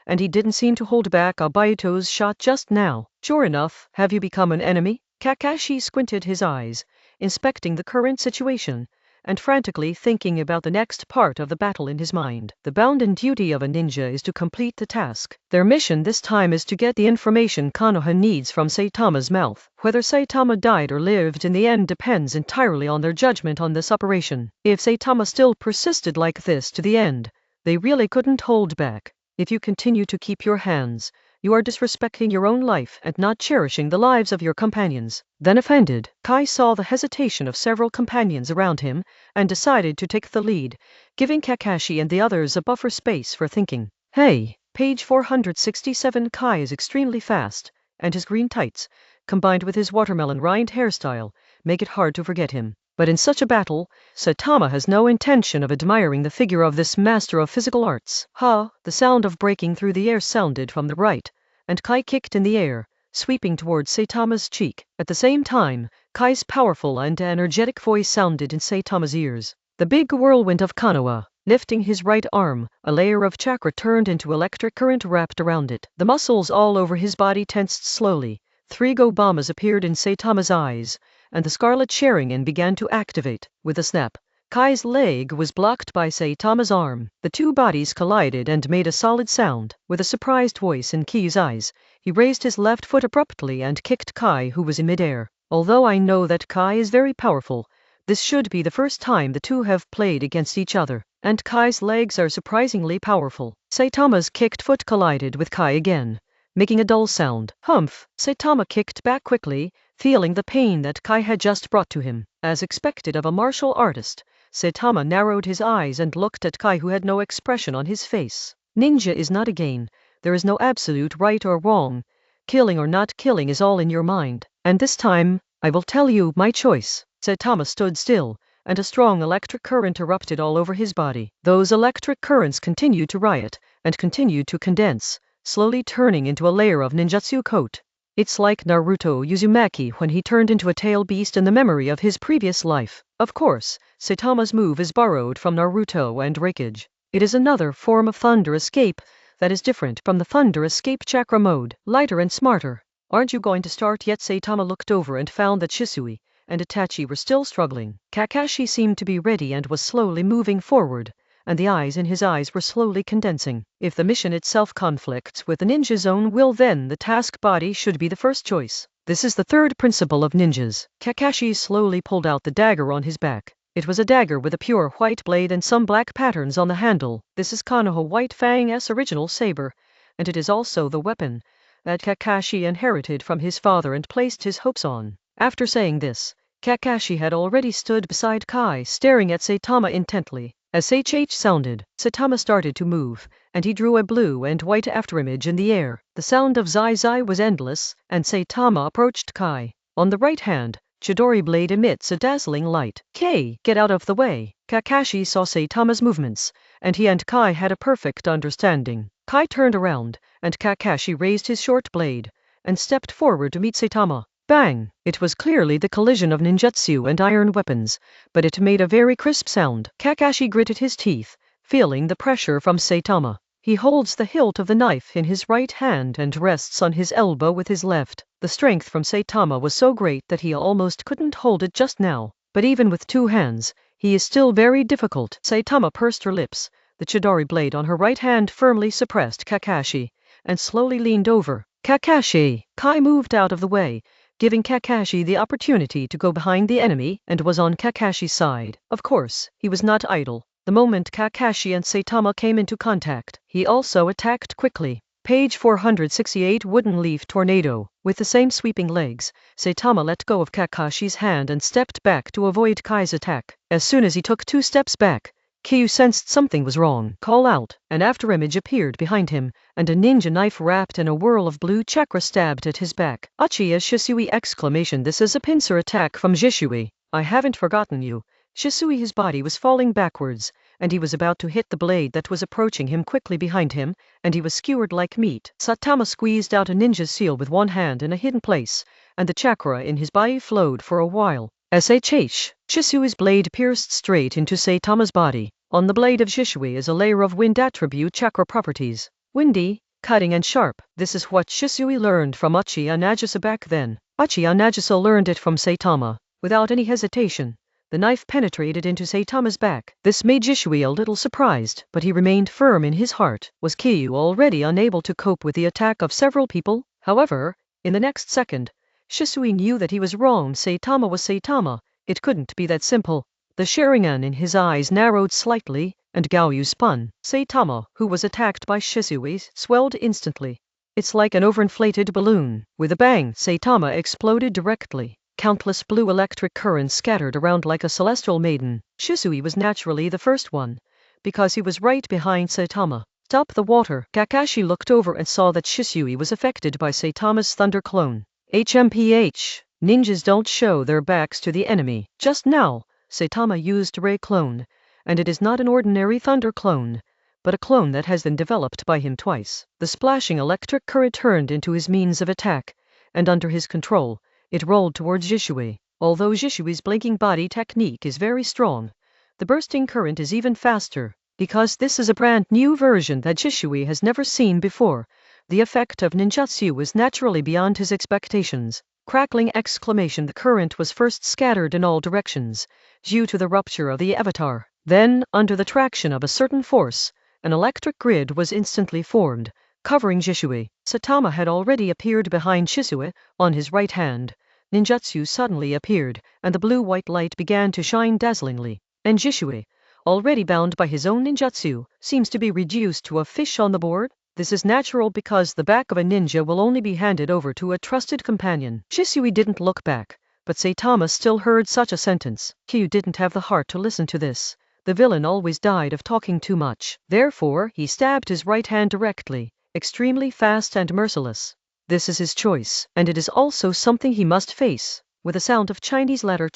and he didn't seem to hold back Obito's shot just now. Sure enough, have you become an enemy? Kakashi squinted his eyes, inspecting the current situation, and frantically thinking about the next part of the battle in his mind. The bounden duty of a ninja is to complete the task. Their mission this time is to get the information Konoha needs from Saitama's mouth. Whether Saitama died or lived in the end depends entirely on their judgment on this operation. If Saitama still persisted like this to the end, they really couldn't hold back. If you continue to keep your hands, you are disrespecting your own life and not cherishing the lives of your companions. Then offended, Kai saw the hesitation of several companions around him, and decided to take the lead, giving Kakashi and the others a buffer space for thinking. Hey, page 467. Kai is extremely fast, and his green tights, combined with his watermelon rind hairstyle, make it hard to forget him. But in such a battle, Saitama has no intention of admiring the figure of this master of physical arts. Ha! The sound of breaking through the air sounded from the right, and Kai kicked in the air, sweeping towards Saitama's cheek. At the same time, Kai's powerful and energetic voice sounded in Saitama's ears. The big whirlwind of Konoha, lifting his right arm, a layer of chakra turned into electric current wrapped around it. The muscles all over his body tensed slowly. 3 go-bamas appeared in Saitama's eyes, and the scarlet Sharingan began to activate. With a snap, Kai's leg was blocked by Saitama's arm. The 2 bodies collided and made a solid sound. With a surprised voice in Kyu's eyes, he raised his left foot abruptly and kicked Kai, who was in midair. Although I know that Kai is very powerful, this should be the first time the 2 have played against each other, and Kai's legs are surprisingly powerful. Saitama's kicked foot collided with Kai again, making a dull sound. Humph! Saitama kicked back quickly, feeling the pain that Kai had just brought to him. As expected of a martial artist, Saitama narrowed his eyes and looked at Kai, who had no expression on his face. Ninja is not a game. There is no absolute right or wrong. Killing or not killing is all in your mind. And this time, I will tell you my choice. Saitama stood still, and a strong electric current erupted all over his body. Those electric currents continued to riot, and continued to condense, slowly turning into a layer of ninjutsu coat. It's like Naruto Uzumaki when he turned into a tail beast in the memory of his previous life. Of course, Saitama's move is borrowed from Naruto and Raikage. It is another form of thunder escape that is different from the thunder escape chakra mode, lighter and smarter. Aren't you going to start yet? Saitama looked over and found that Shisui and Itachi were still struggling. Kakashi seemed to be ready and was slowly moving forward, and the eyes in his eyes were slowly condensing. If the mission itself conflicts with the ninja's own will, then the task body should be the first choice. This is the third principle of ninjas. Kakashi slowly pulled out the dagger on his back. It was a dagger with a pure white blade and some black patterns on the handle. This is Konoha White Fang's original saber, and it is also the weapon that Kakashi inherited from his father and placed his hopes on. After saying this, Kakashi had already stood beside Kai, staring at Saitama intently. As HH sounded, Saitama started to move, and he drew a blue and white afterimage in the air. The sound of Zai Zai was endless, and Saitama approached Kai. On the right hand, Chidori blade emits a dazzling light. Get out of the way. Kakashi saw Saitama's movements, and he and Kai had a perfect understanding. Kai turned around, and Kakashi raised his short blade, and stepped forward to meet Saitama. Bang! It was clearly the collision of ninjutsu and iron weapons, but it made a very crisp sound. Kakashi gritted his teeth, feeling the pressure from Saitama. He holds the hilt of the knife in his right hand and rests on his elbow with his left. The strength from Saitama was so great that he almost couldn't hold it just now. But even with two hands, he is still very difficult. Saitama pursed her lips. The Chidori blade on her right hand firmly suppressed Kakashi, and slowly leaned over. Kakashi! Kai moved out of the way, giving Kakashi the opportunity to go behind the enemy, and was on Kakashi's side. Of course, he was not idle. The moment Kakashi and Saitama came into contact, he also attacked quickly. Page 468 Wooden Leaf Tornado. With the same sweeping legs, Saitama let go of Kakashi's hand and stepped back to avoid Kai's attack. As soon as he took 2 steps back, Kyu sensed something was wrong. Call out, an afterimage appeared behind him, and a ninja knife wrapped in a whirl of blue chakra stabbed at his back. Achi as Shisui! Exclamation! This is a pincer attack from Shisui. I haven't forgotten you. Shisui, his body was falling backwards, and he was about to hit the blade that was approaching him quickly behind him, and he was skewered like meat. Saitama squeezed out a ninja's seal with one hand in a hidden place, and the chakra in his body flowed for a while. SHH! Shisui's blade pierced straight into Saitama's body. On the blade of Shisui is a layer of wind attribute chakra properties. Windy, cutting and sharp. This is what Shisui learned from Uchiha Nagisa back then. Uchiha Nagisa learned it from Saitama. Without any hesitation, the knife penetrated into Saitama's back. This made Shisui a little surprised, but he remained firm in his heart. Was Kyu already unable to cope with the attack of several people? However, in the next second, Shisui knew that he was wrong. Saitama was Saitama. It couldn't be that simple. The Sharingan in his eyes narrowed slightly, and Gaoyu spun. Saitama, who was attacked by Shisui, swelled instantly. It's like an overinflated balloon. With a bang, Saitama exploded directly. Countless blue electric currents scattered around like a celestial maiden. Shisui was naturally the first one, because he was right behind Saitama. Stop the water. Kakashi looked over and saw that Shisui was affected by Saitama's thunder clone. HMPH. Ninjas don't show their backs to the enemy. Just now, Saitama used Ray clone, and it is not an ordinary thunder clone, but a clone that has been developed by him twice. The splashing electric current turned into his means of attack, and under his control, it rolled towards Shisui. Although Shishui's blinking body technique is very strong, the bursting current is even faster. Because this is a brand new version that Shisui has never seen before, the effect of ninjutsu was naturally beyond his expectations. Crackling exclamation! The current was first scattered in all directions, due to the rupture of the avatar. Then, under the traction of a certain force, an electric grid was instantly formed, covering Shisui. Saitama had already appeared behind Shisui, on his right hand. Ninjutsu suddenly appeared, and the blue-white light began to shine dazzlingly. And Shisui, already bound by his own ninjutsu, seems to be reduced to a fish on the board. This is natural because the back of a ninja will only be handed over to a trusted companion. Shisui didn't look back, but Saitama still heard such a sentence. Kyu didn't have the heart to listen to this. The villain always died of talking too much. Therefore, he stabbed his right hand directly, extremely fast and merciless. This is his choice, and it is also something he must face. With a sound of Chinese letter,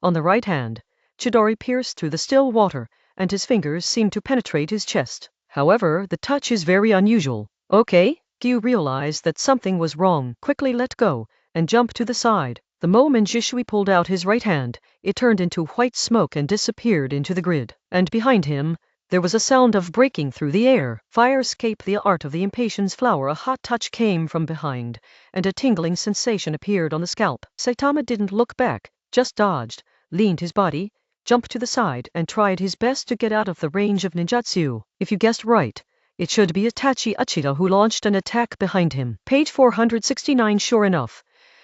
on the right hand, Chidori pierced through the still water, and his fingers seemed to penetrate his chest. However, the touch is very unusual. Okay? Kyu realized that something was wrong, quickly let go, and jumped to the side. The moment Jishui pulled out his right hand, it turned into white smoke and disappeared into the grid. And behind him, there was a sound of breaking through the air. Fire escaped the art of the impatience flower. A hot touch came from behind, and a tingling sensation appeared on the scalp. Saitama didn't look back, just dodged, leaned his body, jumped to the side, and tried his best to get out of the range of ninjutsu. If you guessed right, it should be Itachi Uchida who launched an attack behind him. Page 469. Sure enough,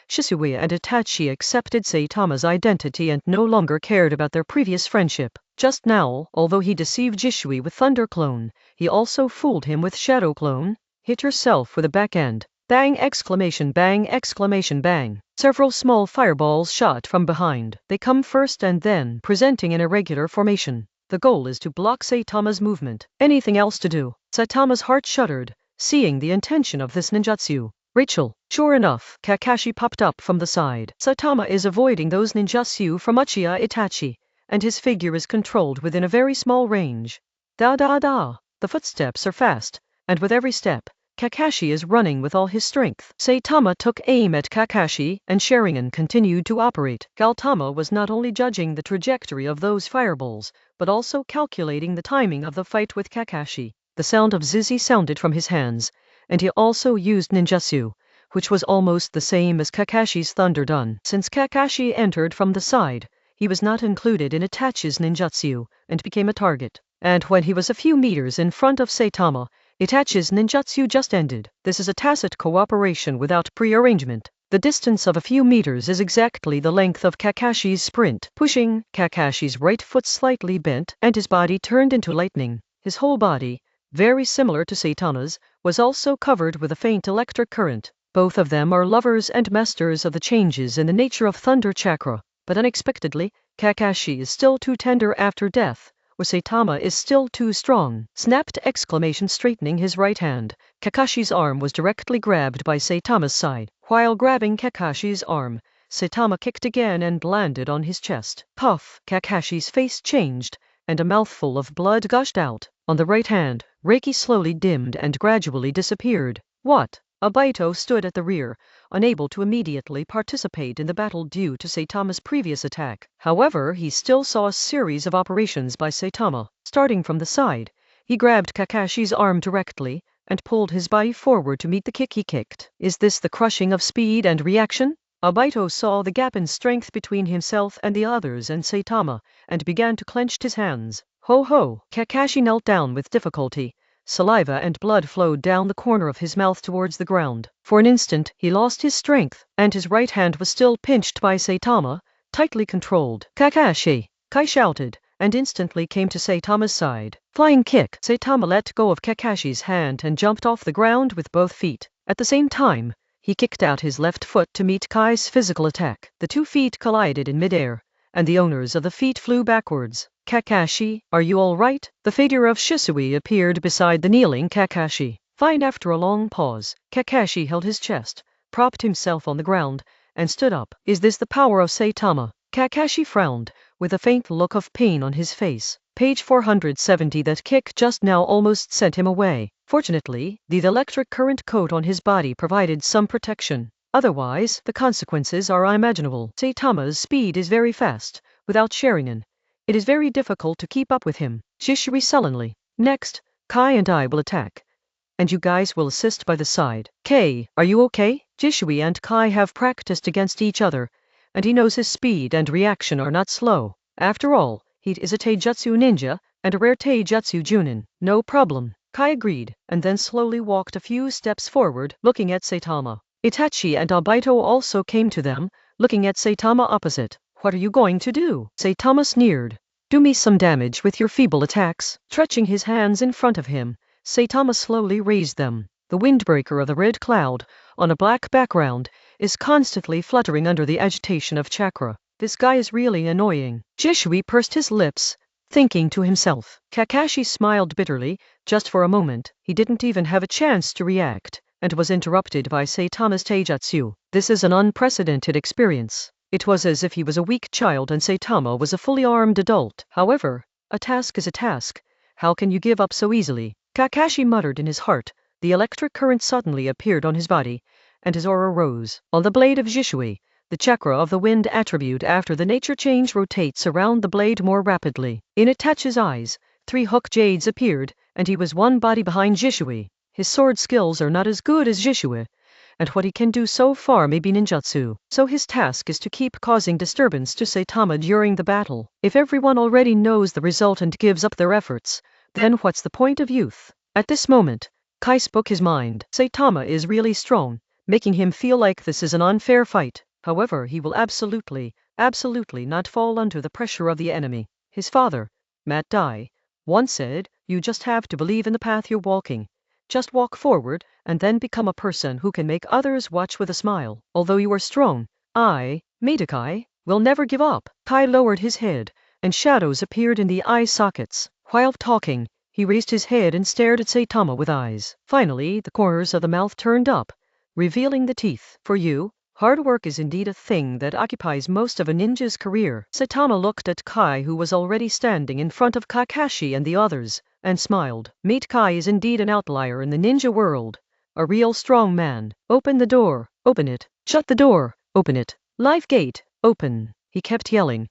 Shisui and Itachi accepted Saitama's identity and no longer cared about their previous friendship. Just now, although he deceived Jishui with Thunder Clone, he also fooled him with Shadow Clone. Hit yourself with a backhand. Bang! Exclamation bang! Exclamation bang! Several small fireballs shot from behind. They come first and then, presenting an irregular formation. The goal is to block Saitama's movement. Anything else to do? Saitama's heart shuddered, seeing the intention of this ninjutsu. Rachel. Sure enough, Kakashi popped up from the side. Saitama is avoiding those ninjutsu from Uchiha Itachi, and his figure is controlled within a very small range. Da da da! The footsteps are fast, and with every step, Kakashi is running with all his strength. Saitama took aim at Kakashi, and Sharingan continued to operate. Gautama was not only judging the trajectory of those fireballs, but also calculating the timing of the fight with Kakashi. The sound of Zizi sounded from his hands, and he also used ninjutsu, which was almost the same as Kakashi's Thunder Dun. Since Kakashi entered from the side, he was not included in Itachi's ninjutsu, and became a target. And when he was a few meters in front of Saitama, Itachi's ninjutsu just ended. This is a tacit cooperation without prearrangement. The distance of a few meters is exactly the length of Kakashi's sprint. Pushing, Kakashi's right foot slightly bent, and his body turned into lightning. His whole body, very similar to Saitama's, was also covered with a faint electric current. Both of them are lovers and masters of the changes in the nature of Thunder Chakra. But unexpectedly, Kakashi is still too tender after death, or Saitama is still too strong. Snapped! Exclamation. Straightening his right hand, Kakashi's arm was directly grabbed by Saitama's side. While grabbing Kakashi's arm, Saitama kicked again and landed on his chest. Puff! Kakashi's face changed, and a mouthful of blood gushed out. On the right hand, Reiki slowly dimmed and gradually disappeared. What? Obito stood at the rear, unable to immediately participate in the battle due to Saitama's previous attack. However, he still saw a series of operations by Saitama. Starting from the side, he grabbed Kakashi's arm directly and pulled his body forward to meet the kick he kicked. Is this the crushing of speed and reaction? Obito saw the gap in strength between himself and the others and Saitama, and began to clench his hands. Ho ho! Kakashi knelt down with difficulty. Saliva and blood flowed down the corner of his mouth towards the ground. For an instant, he lost his strength, and his right hand was still pinched by Saitama, tightly controlled. Kakashi! Kai shouted, and instantly came to Saitama's side. Flying kick! Saitama let go of Kakashi's hand and jumped off the ground with both feet. At the same time, he kicked out his left foot to meet Kai's physical attack. The 2 feet collided in midair, and the owners of the feet flew backwards. Kakashi, are you all right? The figure of Shisui appeared beside the kneeling Kakashi. Fine. After a long pause, Kakashi held his chest, propped himself on the ground, and stood up. Is this the power of Saitama? Kakashi frowned, with a faint look of pain on his face. Page 470. That kick just now almost sent him away. Fortunately, the electric current coat on his body provided some protection. Otherwise, the consequences are unimaginable. Saitama's speed is very fast. Without Sharingan, it is very difficult to keep up with him. Shisui sullenly. Next, Kai and I will attack, and you guys will assist by the side. K, are you okay? Shisui and Kai have practiced against each other, and he knows his speed and reaction are not slow. After all, he is a Taijutsu ninja, and a rare Taijutsu Junin. No problem. Kai agreed, and then slowly walked a few steps forward, looking at Saitama. Itachi and Obito also came to them, looking at Saitama opposite. What are you going to do? Saitama sneered. Do me some damage with your feeble attacks. Stretching his hands in front of him, Saitama slowly raised them. The windbreaker of the red cloud, on a black background, is constantly fluttering under the agitation of chakra. This guy is really annoying. Shisui pursed his lips, thinking to himself. Kakashi smiled bitterly. Just for a moment, he didn't even have a chance to react, and was interrupted by Saitama's taijutsu. This is an unprecedented experience. It was as if he was a weak child and Saitama was a fully armed adult. However, a task is a task. How can you give up so easily? Kakashi muttered in his heart. The electric current suddenly appeared on his body, and his aura rose. On the blade of Shisui, the chakra of the wind attribute after the nature change rotates around the blade more rapidly. In Itachi's eyes, 3 hook jades appeared, and he was one body behind Jishui. His sword skills are not as good as Jishui, and what he can do so far may be ninjutsu. So his task is to keep causing disturbance to Saitama during the battle. If everyone already knows the result and gives up their efforts, then what's the point of youth? At this moment, Kai spoke his mind. Saitama is really strong, making him feel like this is an unfair fight. However, he will absolutely not fall under the pressure of the enemy. His father, Matt Dai, once said, "You just have to believe in the path you're walking. Just walk forward, and then become a person who can make others watch with a smile. Although you are strong, Kai, will never give up." Kai lowered his head, and shadows appeared in the eye sockets. While talking, he raised his head and stared at Saitama with eyes. Finally, the corners of the mouth turned up, revealing the teeth. "For you, hard work is indeed a thing that occupies most of a ninja's career." Saitama looked at Kai, who was already standing in front of Kakashi and the others, and smiled. "Meet Kai is indeed an outlier in the ninja world. A real strong man. Open the door, open it. Shut the door, open it. Life gate, open." He kept yelling,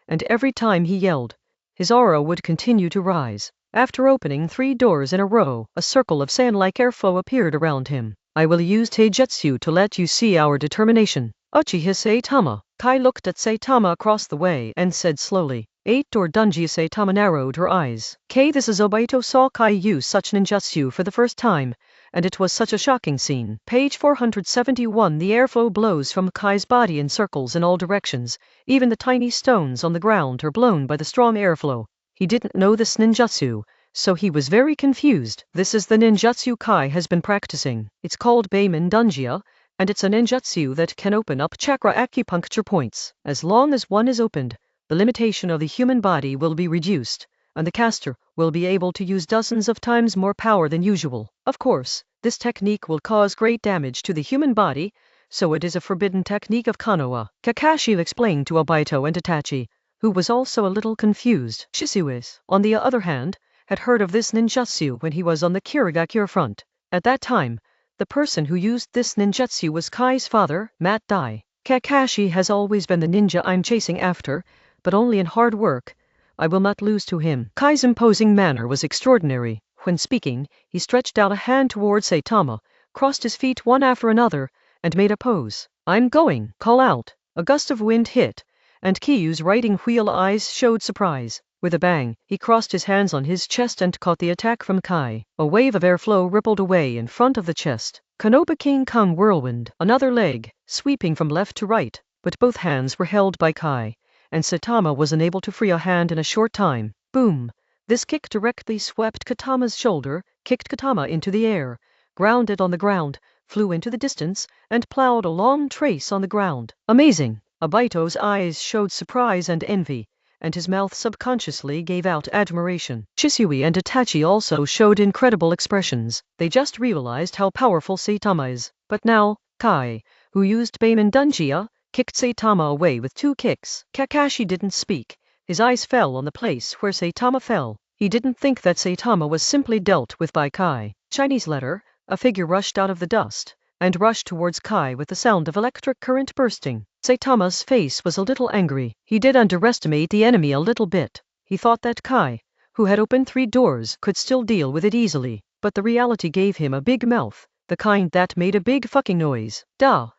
and every time he yelled, his aura would continue to rise. After opening 3 doors in a row, a circle of sand-like airflow appeared around him. "I will use taijutsu to let you see our determination." Uchiha Saitama. Kai looked at Saitama across the way and said slowly, 8-door Dunji. Saitama narrowed her eyes. This is Obito saw Kai use such ninjutsu for the first time, and it was such a shocking scene. Page 471. The airflow blows from Kai's body in circles in all directions. Even the tiny stones on the ground are blown by the strong airflow. He didn't know this ninjutsu, so he was very confused. This is the ninjutsu Kai has been practicing. It's called Beiman Dunjia, and it's a ninjutsu that can open up chakra acupuncture points. As long as one is opened, the limitation of the human body will be reduced, and the caster will be able to use dozens of times more power than usual. Of course, this technique will cause great damage to the human body, so it is a forbidden technique of Konoha. Kakashi explained to Obito and Itachi, who was also a little confused. Shisuis, on the other hand, had heard of this ninjutsu when he was on the Kirigakure front. At that time, the person who used this ninjutsu was Kai's father, Matt Dai. Kakashi has always been the ninja I'm chasing after, but only in hard work. I will not lose to him. Kai's imposing manner was extraordinary. When speaking, he stretched out a hand towards Saitama, crossed his feet one after another, and made a pose. "I'm going, call out." A gust of wind hit, and Kiyu's riding wheel eyes showed surprise. With a bang, he crossed his hands on his chest and caught the attack from Kai. A wave of airflow rippled away in front of the chest. Konoha King Kong whirlwind, another leg, sweeping from left to right, but both hands were held by Kai, and Saitama was unable to free a hand in a short time. Boom! This kick directly swept Katama's shoulder, kicked Katama into the air, grounded on the ground, flew into the distance, and plowed a long trace on the ground. Amazing! Obito's eyes showed surprise and envy, and his mouth subconsciously gave out admiration. Shisui and Itachi also showed incredible expressions. They just realized how powerful Saitama is. But now, Kai, who used Beiman Dunjia, kicked Saitama away with 2 kicks. Kakashi didn't speak. His eyes fell on the place where Saitama fell. He didn't think that Saitama was simply dealt with by Kai. Chinese letter, a figure rushed out of the dust, and rushed towards Kai with the sound of electric current bursting. Saitama's face was a little angry. He did underestimate the enemy a little bit. He thought that Kai, who had opened 3 doors, could still deal with it easily. But the reality gave him a big mouth, the kind that made a big fucking noise.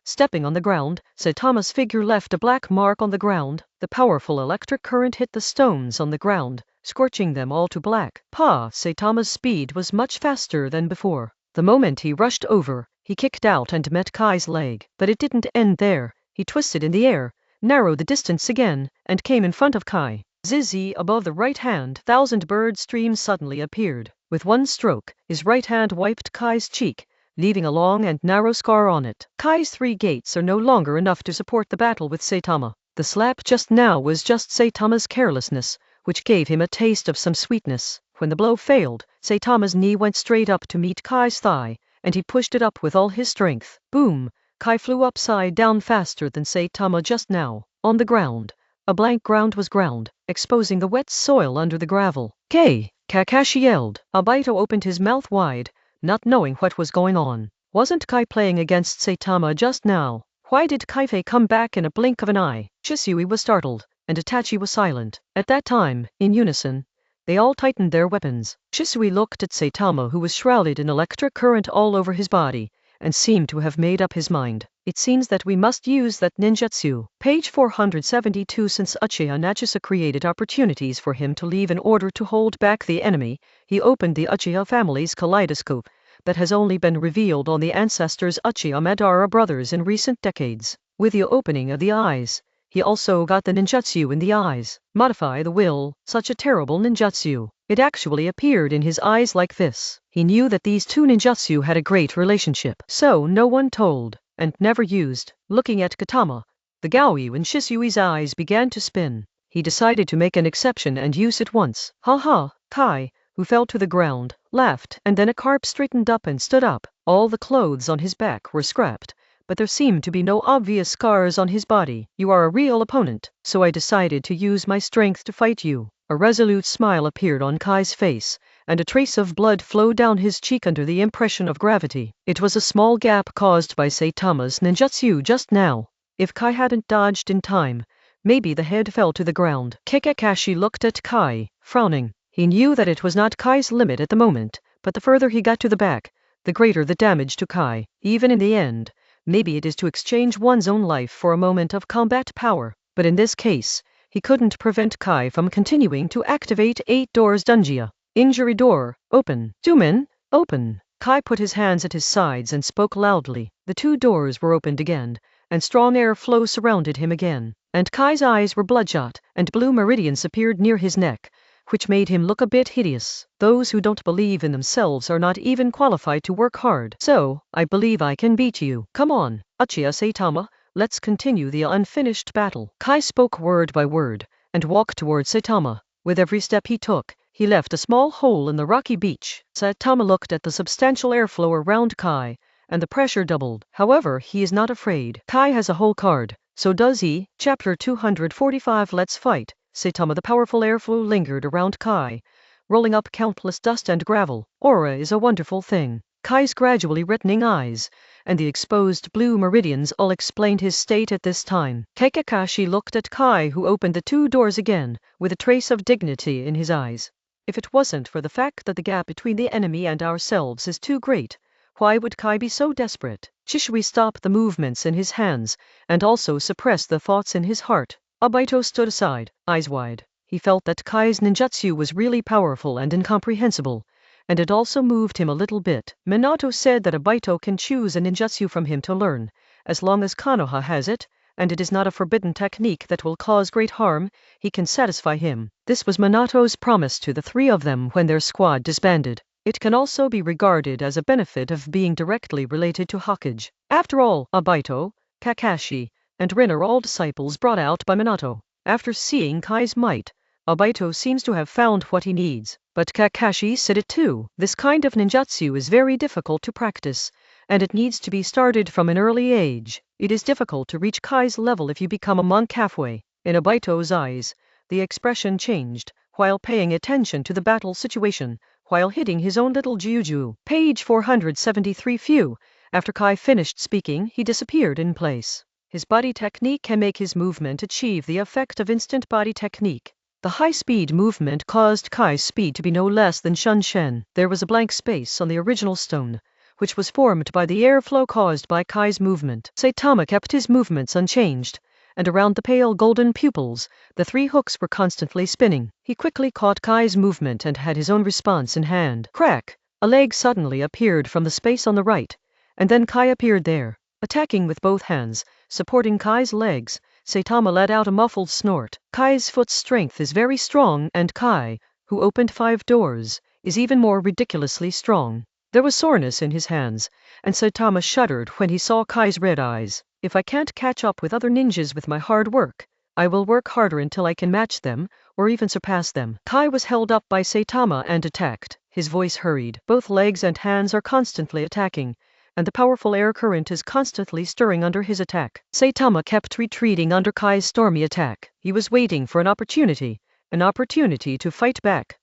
Stepping on the ground, Saitama's figure left a black mark on the ground. The powerful electric current hit the stones on the ground, scorching them all to black. Saitama's speed was much faster than before. The moment he rushed over, he kicked out and met Kai's leg. But it didn't end there. He twisted in the air, narrowed the distance again, and came in front of Kai. Zizzy, above the right hand, 1,000 bird stream suddenly appeared. With one stroke, his right hand wiped Kai's cheek, leaving a long and narrow scar on it. Kai's 3 gates are no longer enough to support the battle with Saitama. The slap just now was just Saitama's carelessness, which gave him a taste of some sweetness. When the blow failed, Saitama's knee went straight up to meet Kai's thigh, and he pushed it up with all his strength. Boom! Kai flew upside down faster than Saitama just now. On the ground, a blank ground was ground, exposing the wet soil under the gravel. Kakashi yelled. Obito opened his mouth wide, not knowing what was going on. Wasn't Kai playing against Saitama just now? Why did Kaifei come back in a blink of an eye? Shisui was startled, and Itachi was silent. At that time, in unison, they all tightened their weapons. Shisui looked at Saitama, who was shrouded in electric current all over his body, and seemed to have made up his mind. It seems that we must use that ninjutsu. Page 472. Since Uchiha Nachisa created opportunities for him to leave in order to hold back the enemy, he opened the Uchiha family's kaleidoscope that has only been revealed on the ancestors Uchiha Madara brothers in recent decades. With the opening of the eyes, he also got the ninjutsu in the eyes. Modify the will, such a terrible ninjutsu. It actually appeared in his eyes like this. He knew that these two ninjutsu had a great relationship. So no one told, and never used. Looking at Katama, the Gaoyu in Shisui's eyes began to spin. He decided to make an exception and use it once. Ha ha, Kai, who fell to the ground, laughed, and then a carp straightened up and stood up. All the clothes on his back were scrapped, but there seemed to be no obvious scars on his body. You are a real opponent, so I decided to use my strength to fight you. A resolute smile appeared on Kai's face, and a trace of blood flowed down his cheek under the impression of gravity. It was a small gap caused by Saitama's ninjutsu just now. If Kai hadn't dodged in time, maybe the head fell to the ground. Kakashi looked at Kai, frowning. He knew that it was not Kai's limit at the moment, but the further he got to the back, the greater the damage to Kai. Even in the end, maybe it is to exchange one's own life for a moment of combat power. But in this case, he couldn't prevent Kai from continuing to activate 8 doors Dungia. Injury door, open. Zumin, open. Kai put his hands at his sides and spoke loudly. The 2 doors were opened again, and strong air flow surrounded him again. And Kai's eyes were bloodshot, and blue meridians appeared near his neck, which made him look a bit hideous. Those who don't believe in themselves are not even qualified to work hard. So, I believe I can beat you. Come on, Uchiha Saitama, let's continue the unfinished battle. Kai spoke word by word, and walked towards Saitama. With every step he took, he left a small hole in the rocky beach. Saitama looked at the substantial airflow around Kai, and the pressure doubled. However, he is not afraid. Kai has a whole card. So does he. Chapter 245. Let's fight. Saitama. The powerful airflow lingered around Kai, rolling up countless dust and gravel. Aura is a wonderful thing. Kai's gradually reddening eyes, and the exposed blue meridians all explained his state at this time. Kakashi looked at Kai, who opened the 2 doors again, with a trace of dignity in his eyes. If it wasn't for the fact that the gap between the enemy and ourselves is too great, why would Kai be so desperate? Shisui stopped the movements in his hands, and also suppressed the thoughts in his heart. Obito stood aside, eyes wide. He felt that Kai's ninjutsu was really powerful and incomprehensible, and it also moved him a little bit. Minato said that Obito can choose a ninjutsu from him to learn, as long as Konoha has it, and it is not a forbidden technique that will cause great harm, he can satisfy him. This was Minato's promise to the 3 of them when their squad disbanded. It can also be regarded as a benefit of being directly related to Hokage. After all, Obito, Kakashi, and Rin are all disciples brought out by Minato. After seeing Kai's might, Obito seems to have found what he needs. But Kakashi said it too. This kind of ninjutsu is very difficult to practice, and it needs to be started from an early age. It is difficult to reach Kai's level if you become a monk halfway. In Obito's eyes, the expression changed, while paying attention to the battle situation, while hitting his own little juju. Page 473. Phew. After Kai finished speaking, he disappeared in place. His body technique can make his movement achieve the effect of instant body technique. The high-speed movement caused Kai's speed to be no less than Shunshen. There was a blank space on the original stone, which was formed by the airflow caused by Kai's movement. Saitama kept his movements unchanged, and around the pale golden pupils, the 3 hooks were constantly spinning. He quickly caught Kai's movement and had his own response in hand. Crack! A leg suddenly appeared from the space on the right, and then Kai appeared there. Attacking with both hands, supporting Kai's legs, Saitama let out a muffled snort. Kai's foot strength is very strong, and Kai, who opened 5 doors, is even more ridiculously strong. There was soreness in his hands, and Saitama shuddered when he saw Kai's red eyes. If I can't catch up with other ninjas with my hard work, I will work harder until I can match them, or even surpass them. Kai was held up by Saitama and attacked. His voice hurried. Both legs and hands are constantly attacking, and the powerful air current is constantly stirring under his attack. Saitama kept retreating under Kai's stormy attack. He was waiting for an opportunity to fight back.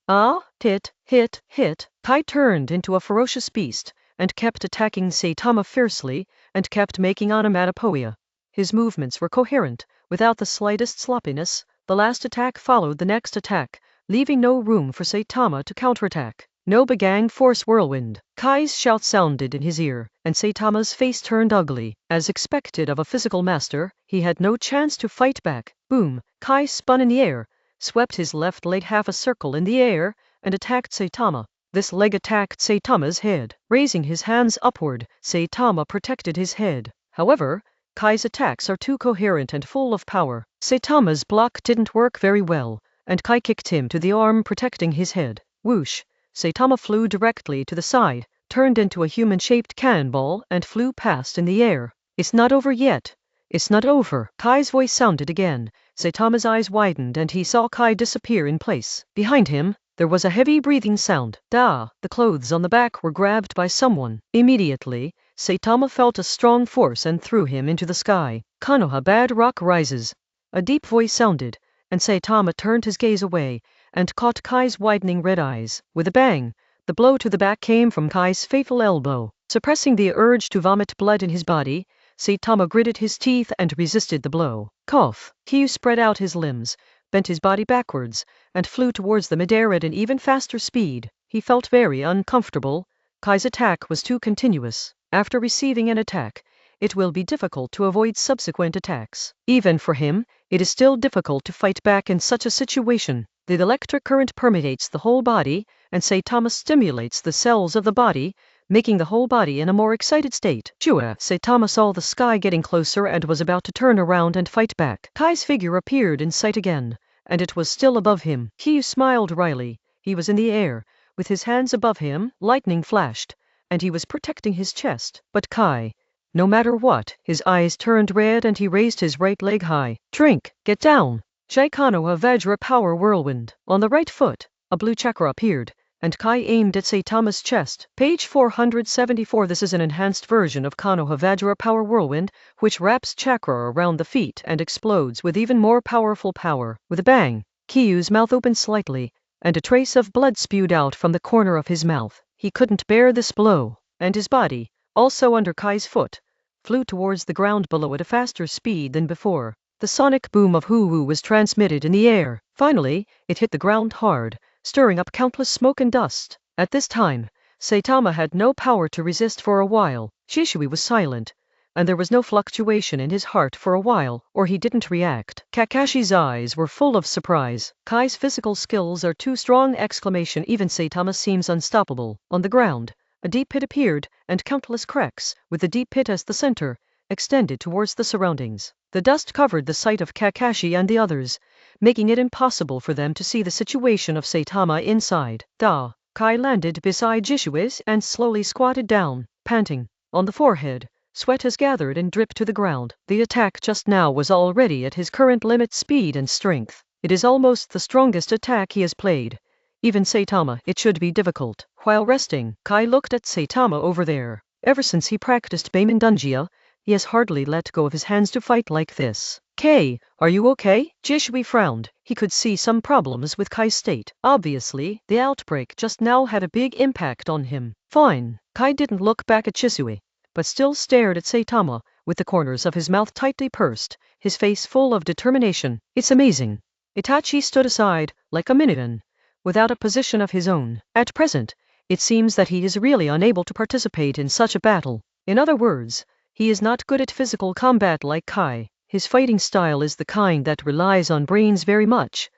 Hit, hit, hit. Kai turned into a ferocious beast, and kept attacking Saitama fiercely, and kept making onomatopoeia. His movements were coherent, without the slightest sloppiness. The last attack followed the next attack, leaving no room for Saitama to counterattack. No Bagang Force Whirlwind. Kai's shout sounded in his ear, and Saitama's face turned ugly. As expected of a physical master, he had no chance to fight back. Boom! Kai spun in the air, swept his left leg half a circle in the air, and attacked Saitama. This leg attacked Saitama's head. Raising his hands upward, Saitama protected his head. However, Kai's attacks are too coherent and full of power. Saitama's block didn't work very well, and Kai kicked him to the arm protecting his head. Whoosh! Saitama flew directly to the side, turned into a human-shaped cannonball, and flew past in the air. It's not over yet. It's not over. Kai's voice sounded again. Saitama's eyes widened and he saw Kai disappear in place. Behind him, there was a heavy breathing sound. Da! The clothes on the back were grabbed by someone. Immediately, Saitama felt a strong force and threw him into the sky. Konoha Bad Rock rises. A deep voice sounded, and Saitama turned his gaze away, and caught Kai's widening red eyes. With a bang, the blow to the back came from Kai's fatal elbow. Suppressing the urge to vomit blood in his body, Saitama gritted his teeth and resisted the blow. Cough! Kyu spread out his limbs, bent his body backwards, and flew towards the midair at an even faster speed. He felt very uncomfortable. Kai's attack was too continuous. After receiving an attack, it will be difficult to avoid subsequent attacks. Even for him, it is still difficult to fight back in such a situation. The electric current permeates the whole body, and Saitama stimulates the cells of the body, making the whole body in a more excited state. Chua! Saitama saw the sky getting closer and was about to turn around and fight back. Kai's figure appeared in sight again, and it was still above him. Kyu smiled wryly. He was in the air, with his hands above him, lightning flashed, and he was protecting his chest. But Kai, no matter what, his eyes turned red and he raised his right leg high. Drink! Get down! Konoha Vajra Power Whirlwind. On the right foot, a blue chakra appeared, and Kai aimed at Saitama's chest. Page 474. This is an enhanced version of Konoha Vajra Power Whirlwind, which wraps chakra around the feet and explodes with even more powerful power. With a bang, Kyu's mouth opened slightly, and a trace of blood spewed out from the corner of his mouth. He couldn't bear this blow, and his body, also under Kai's foot, flew towards the ground below at a faster speed than before. The sonic boom of hoo-woo was transmitted in the air. Finally, it hit the ground hard, stirring up countless smoke and dust. At this time, Saitama had no power to resist for a while. Shishui was silent, and there was no fluctuation in his heart for a while, or he didn't react. Kakashi's eyes were full of surprise. Kai's physical skills are too strong! Even Saitama seems unstoppable. On the ground, a deep pit appeared, and countless cracks, with the deep pit as the center, extended towards the surroundings. The dust covered the sight of Kakashi and the others, making it impossible for them to see the situation of Saitama inside. Da! Kai landed beside Jishui's and slowly squatted down, panting. On the forehead, sweat has gathered and dripped to the ground. The attack just now was already at his current limit speed and strength. It is almost the strongest attack he has played. Even Saitama, it should be difficult. While resting, Kai looked at Saitama over there. Ever since he practiced Baemon he has hardly let go of his hands to fight like this. Kai, are you okay? Jishui frowned. He could see some problems with Kai's state. Obviously, the outbreak just now had a big impact on him. Fine. Kai didn't look back at Jishui, but still stared at Saitama, with the corners of his mouth tightly pursed, his face full of determination. It's amazing. Itachi stood aside, like a minion, without a position of his own. At present, it seems that he is really unable to participate in such a battle. In other words, he is not good at physical combat like Kai. His fighting style is the kind that relies on brains very much,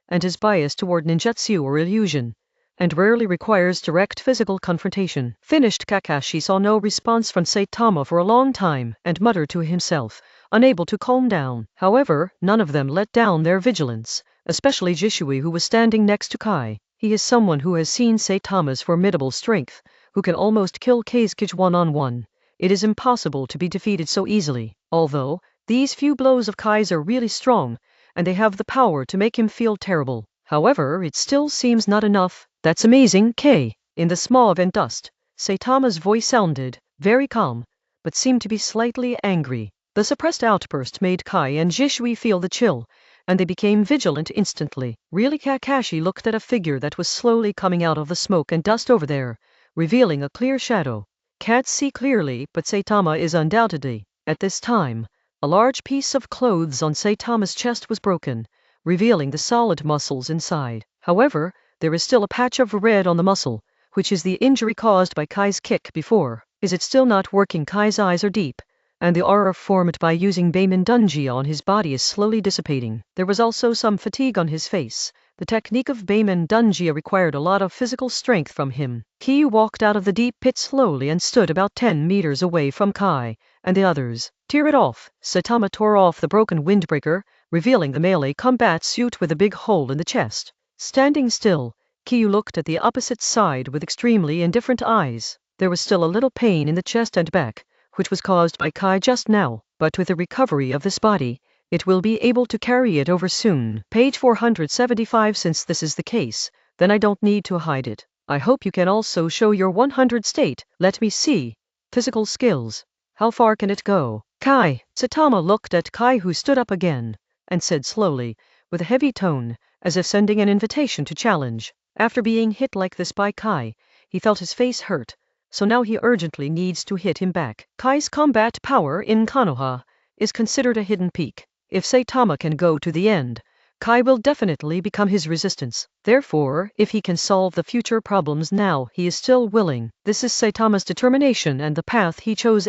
and is biased toward ninjutsu or illusion, and rarely requires direct physical confrontation. Finished. Kakashi saw no response from Saitama for a long time, and muttered to himself, unable to calm down. However, none of them let down their vigilance, especially Jishui, who was standing next to Kai. He is someone who has seen Saitama's formidable strength, who can almost kill Kazekage one-on-one. It is impossible to be defeated so easily, although these few blows of Kai's are really strong, and they have the power to make him feel terrible. However, it still seems not enough. That's amazing, K. In the smog and dust, Saitama's voice sounded very calm, but seemed to be slightly angry. The suppressed outburst made Kai and Jishui feel the chill, and they became vigilant instantly. Really? Kakashi looked at a figure that was slowly coming out of the smoke and dust over there, revealing a clear shadow. Can't see clearly, but Saitama is undoubtedly, at this time, A large piece of clothes on Saitama's chest was broken, revealing the solid muscles inside. However, there is still a patch of red on the muscle, which is the injury caused by Kai's kick before. Is it still not working? Kai's eyes are deep, and the aura formed by using Beiman Dungia on his body is slowly dissipating. There was also some fatigue on his face. The technique of Beiman Dungia required a lot of physical strength from him. Kyu walked out of the deep pit slowly and stood about 10 meters away from Kai and the others. Tear it off. Saitama tore off the broken windbreaker, revealing the melee combat suit with a big hole in the chest. Standing still, Kyu looked at the opposite side with extremely indifferent eyes. There was still a little pain in the chest and back, which was caused by Kai just now, but with the recovery of this body, it will be able to carry it over soon. Page 475. Since this is the case, then I don't need to hide it. I hope you can also show your 100 state. Let me see. Physical skills. How far can it go? Kai. Saitama looked at Kai, who stood up again, and said slowly, with a heavy tone, as if sending an invitation to challenge. After being hit like this by Kai, he felt his face hurt, so now he urgently needs to hit him back. Kai's combat power in Konoha is considered a hidden peak. If Saitama can go to the end, Kai will definitely become his resistance. Therefore, if he can solve the future problems now, he is still willing. This is Saitama's determination and the path he chose!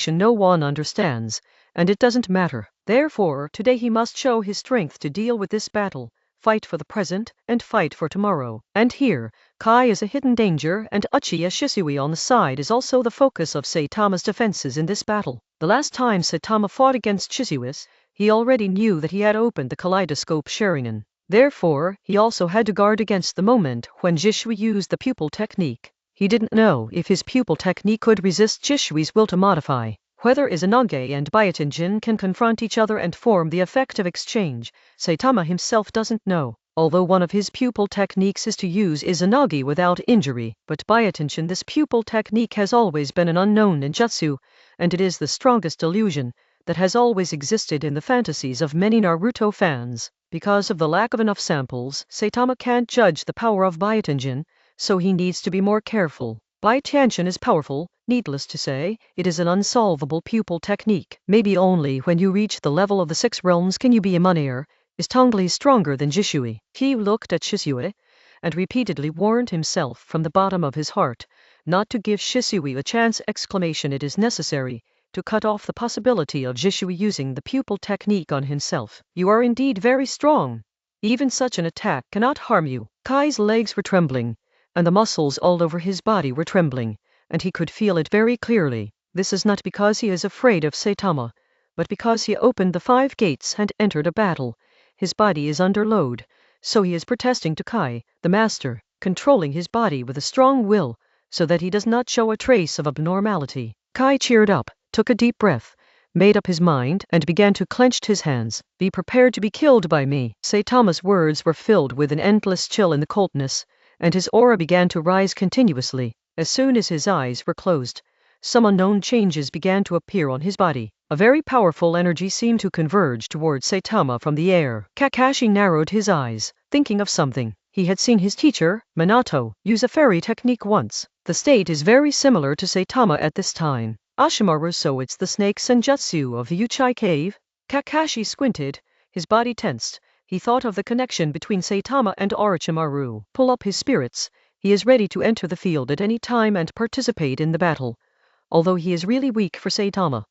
No one understands, and it doesn't matter. Therefore, today he must show his strength to deal with this battle. Fight for the present, and fight for tomorrow. And here, Kai is a hidden danger, and Uchiha Shisui on the side is also the focus of Saitama's defenses in this battle. The last time Saitama fought against Shisui, he already knew that he had opened the kaleidoscope Sharingan. Therefore, he also had to guard against the moment when Jishui used the pupil technique. He didn't know if his pupil technique could resist Jishui's will to modify. Whether Izanagi and Byatenjin can confront each other and form the effective exchange, Saitama himself doesn't know. Although one of his pupil techniques is to use Izanagi without injury, but Byatenjin, this pupil technique has always been an unknown in jutsu, and it is the strongest illusion that has always existed in the fantasies of many Naruto fans. Because of the lack of enough samples, Saitama can't judge the power of Byatenjin, so he needs to be more careful. Byatenjin is powerful. Needless to say, it is an unsolvable pupil technique. Maybe only when you reach the level of the 6 realms can you be a Munir. Is Tongli stronger than Jishui? He looked at Shisui and repeatedly warned himself from the bottom of his heart not to give Shisui a chance! It is necessary to cut off the possibility of Jishui using the pupil technique on himself. You are indeed very strong. Even such an attack cannot harm you. Kai's legs were trembling, and the muscles all over his body were trembling, and he could feel it very clearly. This is not because he is afraid of Saitama, but because he opened the 5 gates and entered a battle. His body is under load, so he is protesting to Kai, the master, controlling his body with a strong will, so that he does not show a trace of abnormality. Kai cheered up, took a deep breath, made up his mind, and began to clench his hands. Be prepared to be killed by me. Saitama's words were filled with an endless chill in the coldness, and his aura began to rise continuously. As soon as his eyes were closed, some unknown changes began to appear on his body. A very powerful energy seemed to converge towards Saitama from the air. Kakashi narrowed his eyes, thinking of something. He had seen his teacher, Minato, use a fairy technique once. The state is very similar to Saitama at this time. Ashimaru, so it's the snake senjutsu of the Uchai cave? Kakashi squinted, his body tensed. He thought of the connection between Saitama and Orochimaru. Pull up his spirits. He is ready to enter the field at any time and participate in the battle, although he is really weak for Saitama.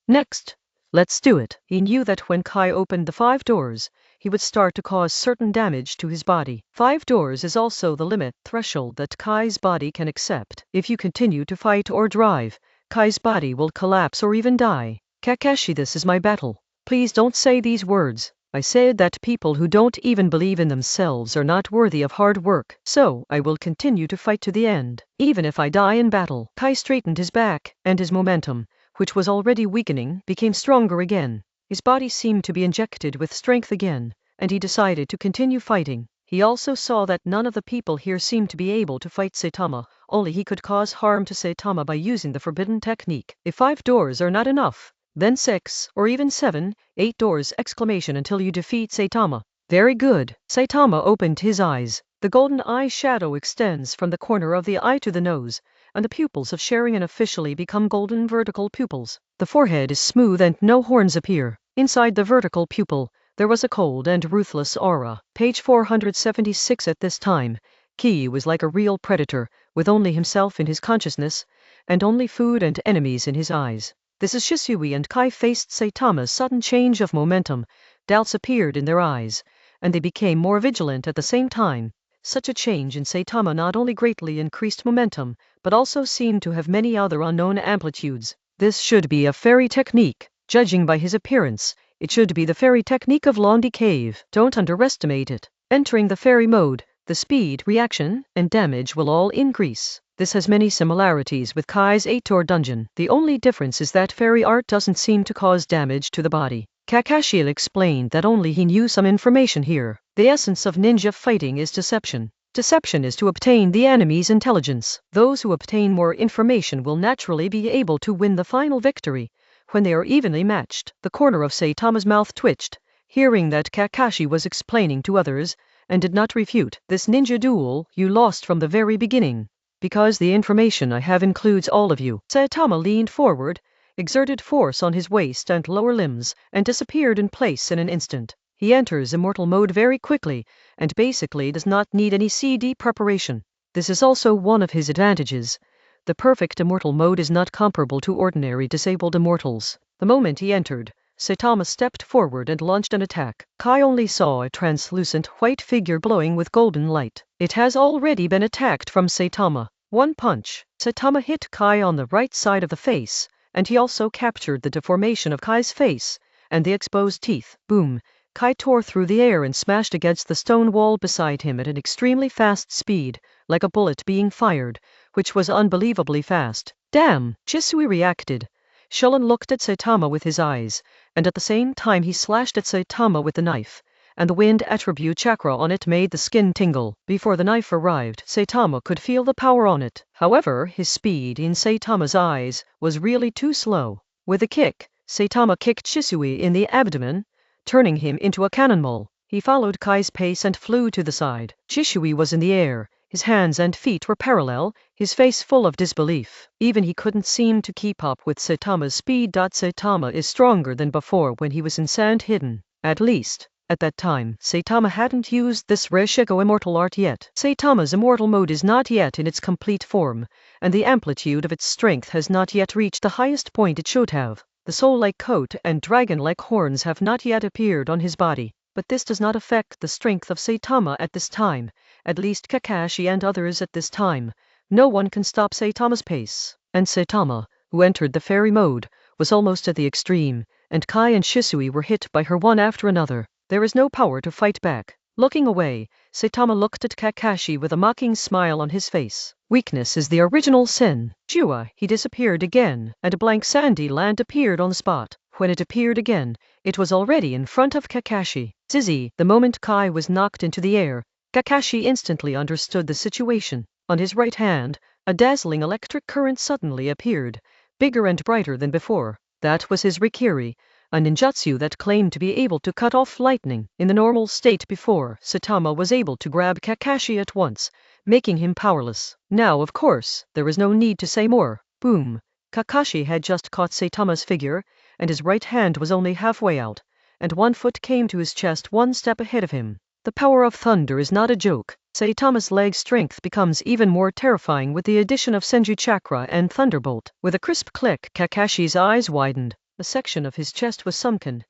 Next. Let's do it. He knew that when Kai opened the 5 doors, he would start to cause certain damage to his body. 5 doors is also the limit threshold that Kai's body can accept. If you continue to fight or drive, Kai's body will collapse or even die. Kakashi, this is my battle. Please don't say these words. I said that people who don't even believe in themselves are not worthy of hard work, so I will continue to fight to the end, even if I die in battle. Kai straightened his back, and his momentum, which was already weakening, became stronger again. His body seemed to be injected with strength again, and he decided to continue fighting. He also saw that none of the people here seemed to be able to fight Saitama, only he could cause harm to Saitama by using the forbidden technique. If 5 doors are not enough, then 6, or even 7, 8 doors! Until you defeat Saitama. Very good. Saitama opened his eyes. The golden eye shadow extends from the corner of the eye to the nose, and the pupils of Sharingan officially become golden vertical pupils. The forehead is smooth and no horns appear. Inside the vertical pupil, there was a cold and ruthless aura. Page 476. At this time, Ki was like a real predator, with only himself in his consciousness, and only food and enemies in his eyes. This is Shisui and Kai faced Saitama's sudden change of momentum. Doubts appeared in their eyes, and they became more vigilant at the same time. Such a change in Saitama not only greatly increased momentum, but also seemed to have many other unknown amplitudes. This should be a fairy technique. Judging by his appearance, it should be the fairy technique of Londi Cave. Don't underestimate it. Entering the fairy mode, the speed, reaction, and damage will all increase. This has many similarities with Kai's 8-door dungeon. The only difference is that fairy art doesn't seem to cause damage to the body. Kakashi explained that only he knew some information here. The essence of ninja fighting is deception. Deception is to obtain the enemy's intelligence. Those who obtain more information will naturally be able to win the final victory. When they are evenly matched, the corner of Saitama's mouth twitched, hearing that Kakashi was explaining to others, and did not refute. This ninja duel you lost from the very beginning. Because the information I have includes all of you. Saitama leaned forward, exerted force on his waist and lower limbs, and disappeared in place in an instant. He enters immortal mode very quickly, and basically does not need any CD preparation. This is also one of his advantages. The perfect immortal mode is not comparable to ordinary disabled immortals. The moment he entered, Saitama stepped forward and launched an attack. Kai only saw a translucent white figure glowing with golden light. It has already been attacked from Saitama. One punch. Saitama hit Kai on the right side of the face, and he also captured the deformation of Kai's face, and the exposed teeth. Boom! Kai tore through the air and smashed against the stone wall beside him at an extremely fast speed, like a bullet being fired, which was unbelievably fast. Damn! Shisui reacted. Shulin looked at Saitama with his eyes, and at the same time he slashed at Saitama with the knife, and the wind attribute chakra on it made the skin tingle. Before the knife arrived, Saitama could feel the power on it. However, his speed in Saitama's eyes was really too slow. With a kick, Saitama kicked Shisui in the abdomen, turning him into a cannonball. He followed Kai's pace and flew to the side. Shisui was in the air. His hands and feet were parallel, his face full of disbelief. Even he couldn't seem to keep up with Saitama's speed. Saitama is stronger than before when he was in Sand Hidden. At least, at that time, Saitama hadn't used this Reshigo immortal art yet. Saitama's immortal mode is not yet in its complete form, and the amplitude of its strength has not yet reached the highest point it should have. The soul-like coat and dragon-like horns have not yet appeared on his body. But this does not affect the strength of Saitama at this time, at least Kakashi and others at this time. No one can stop Saitama's pace. And Saitama, who entered the fairy mode, was almost at the extreme, and Kai and Shisui were hit by her one after another. There is no power to fight back. Looking away, Saitama looked at Kakashi with a mocking smile on his face. Weakness is the original sin. Jua, he disappeared again, and a blank sandy land appeared on the spot. When it appeared again, it was already in front of Kakashi. Zizi, the moment Kai was knocked into the air, Kakashi instantly understood the situation. On his right hand, a dazzling electric current suddenly appeared, bigger and brighter than before. That was his Rikiri, a ninjutsu that claimed to be able to cut off lightning. In the normal state before, Saitama was able to grab Kakashi at once, making him powerless. Now, of course, there is no need to say more. Boom! Kakashi had just caught Saitama's figure, and his right hand was only halfway out, and one foot came to his chest one step ahead of him. The power of thunder is not a joke. Saitama's leg strength becomes even more terrifying with the addition of Senju Chakra and Thunderbolt. With a crisp click, Kakashi's eyes widened. A section of his chest was sunken.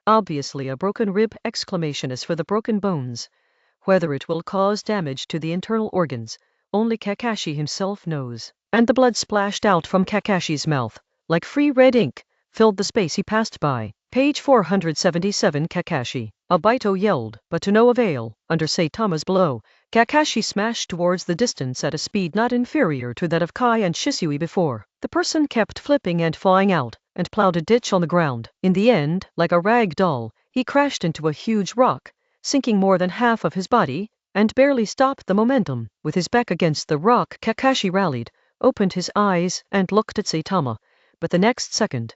Obviously a broken rib! Exclamation as for the broken bones. Whether it will cause damage to the internal organs, only Kakashi himself knows. And the blood splashed out from Kakashi's mouth, like free red ink, filled the space he passed by. Page 477. Kakashi. Obito yelled, but to no avail. Under Saitama's blow, Kakashi smashed towards the distance at a speed not inferior to that of Kai and Shisui before. The person kept flipping and flying out, and plowed a ditch on the ground. In the end, like a rag doll, he crashed into a huge rock, sinking more than half of his body, and barely stopped the momentum. With his back against the rock, Kakashi rallied, opened his eyes, and looked at Saitama, but the next second,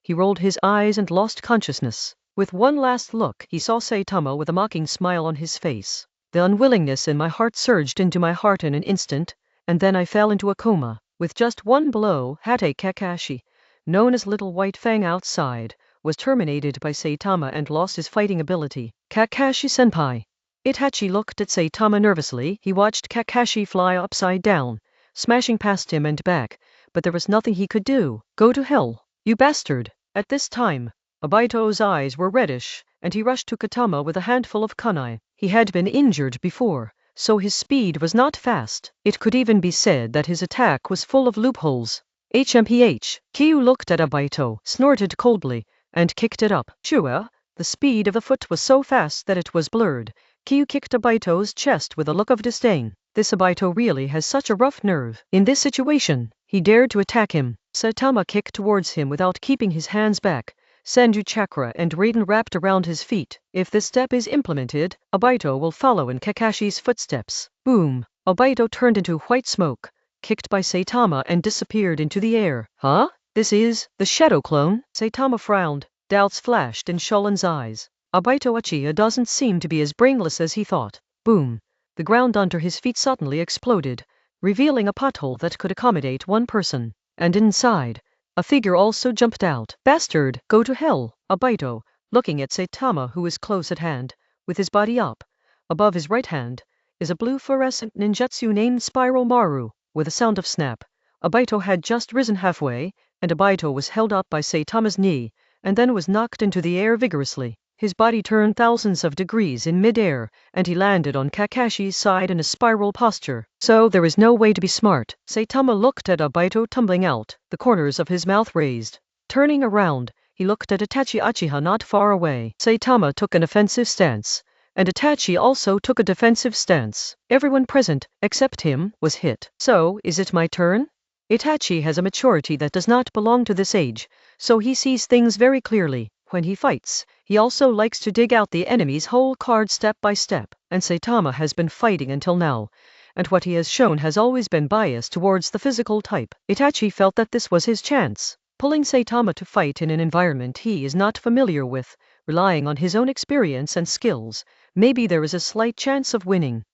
he rolled his eyes and lost consciousness. With one last look, he saw Saitama with a mocking smile on his face. The unwillingness in my heart surged into my heart in an instant, and then I fell into a coma. With just one blow, Hate Kakashi, known as Little White Fang outside, was terminated by Saitama and lost his fighting ability. Kakashi-senpai. Itachi looked at Saitama nervously. He watched Kakashi fly upside down, smashing past him and back, but there was nothing he could do. Go to hell, you bastard. At this time, Obito's eyes were reddish, and he rushed to Katama with a handful of kunai. He had been injured before, so his speed was not fast. It could even be said that his attack was full of loopholes. HMPH. Kyu looked at Obito, snorted coldly, and kicked it up. Shua, the speed of the foot was so fast that it was blurred. Kyu kicked Obito's chest with a look of disdain. This Obito really has such a rough nerve. In this situation, he dared to attack him. Saitama kicked towards him without keeping his hands back. Senju chakra and Raiden wrapped around his feet. If this step is implemented, Obito will follow in Kakashi's footsteps. Boom! Obito turned into white smoke, kicked by Saitama and disappeared into the air. Huh? This is the Shadow Clone? Saitama frowned. Doubts flashed in Sholin's eyes. Obito Uchiha doesn't seem to be as brainless as he thought. Boom! The ground under his feet suddenly exploded, revealing a pothole that could accommodate one person. And inside, a figure also jumped out. Bastard, go to hell! Obito, looking at Saitama who is close at hand, with his body up. Above his right hand is a blue fluorescent ninjutsu named Spiral Maru. With a sound of snap, Obito had just risen halfway, and Obito was held up by Saitama's knee, and then was knocked into the air vigorously. His body turned thousands of degrees in mid-air, and he landed on Kakashi's side in a spiral posture. So there is no way to be smart. Saitama looked at Obito tumbling out, the corners of his mouth raised. Turning around, he looked at Itachi Uchiha not far away. Saitama took an offensive stance, and Itachi also took a defensive stance. Everyone present, except him, was hit. So, is it my turn? Itachi has a maturity that does not belong to this age, so he sees things very clearly. When he fights, he also likes to dig out the enemy's whole card step by step, and Saitama has been fighting until now, and what he has shown has always been biased towards the physical type. Itachi felt that this was his chance, pulling Saitama to fight in an environment he is not familiar with, relying on his own experience and skills. Maybe there is a slight chance of winning.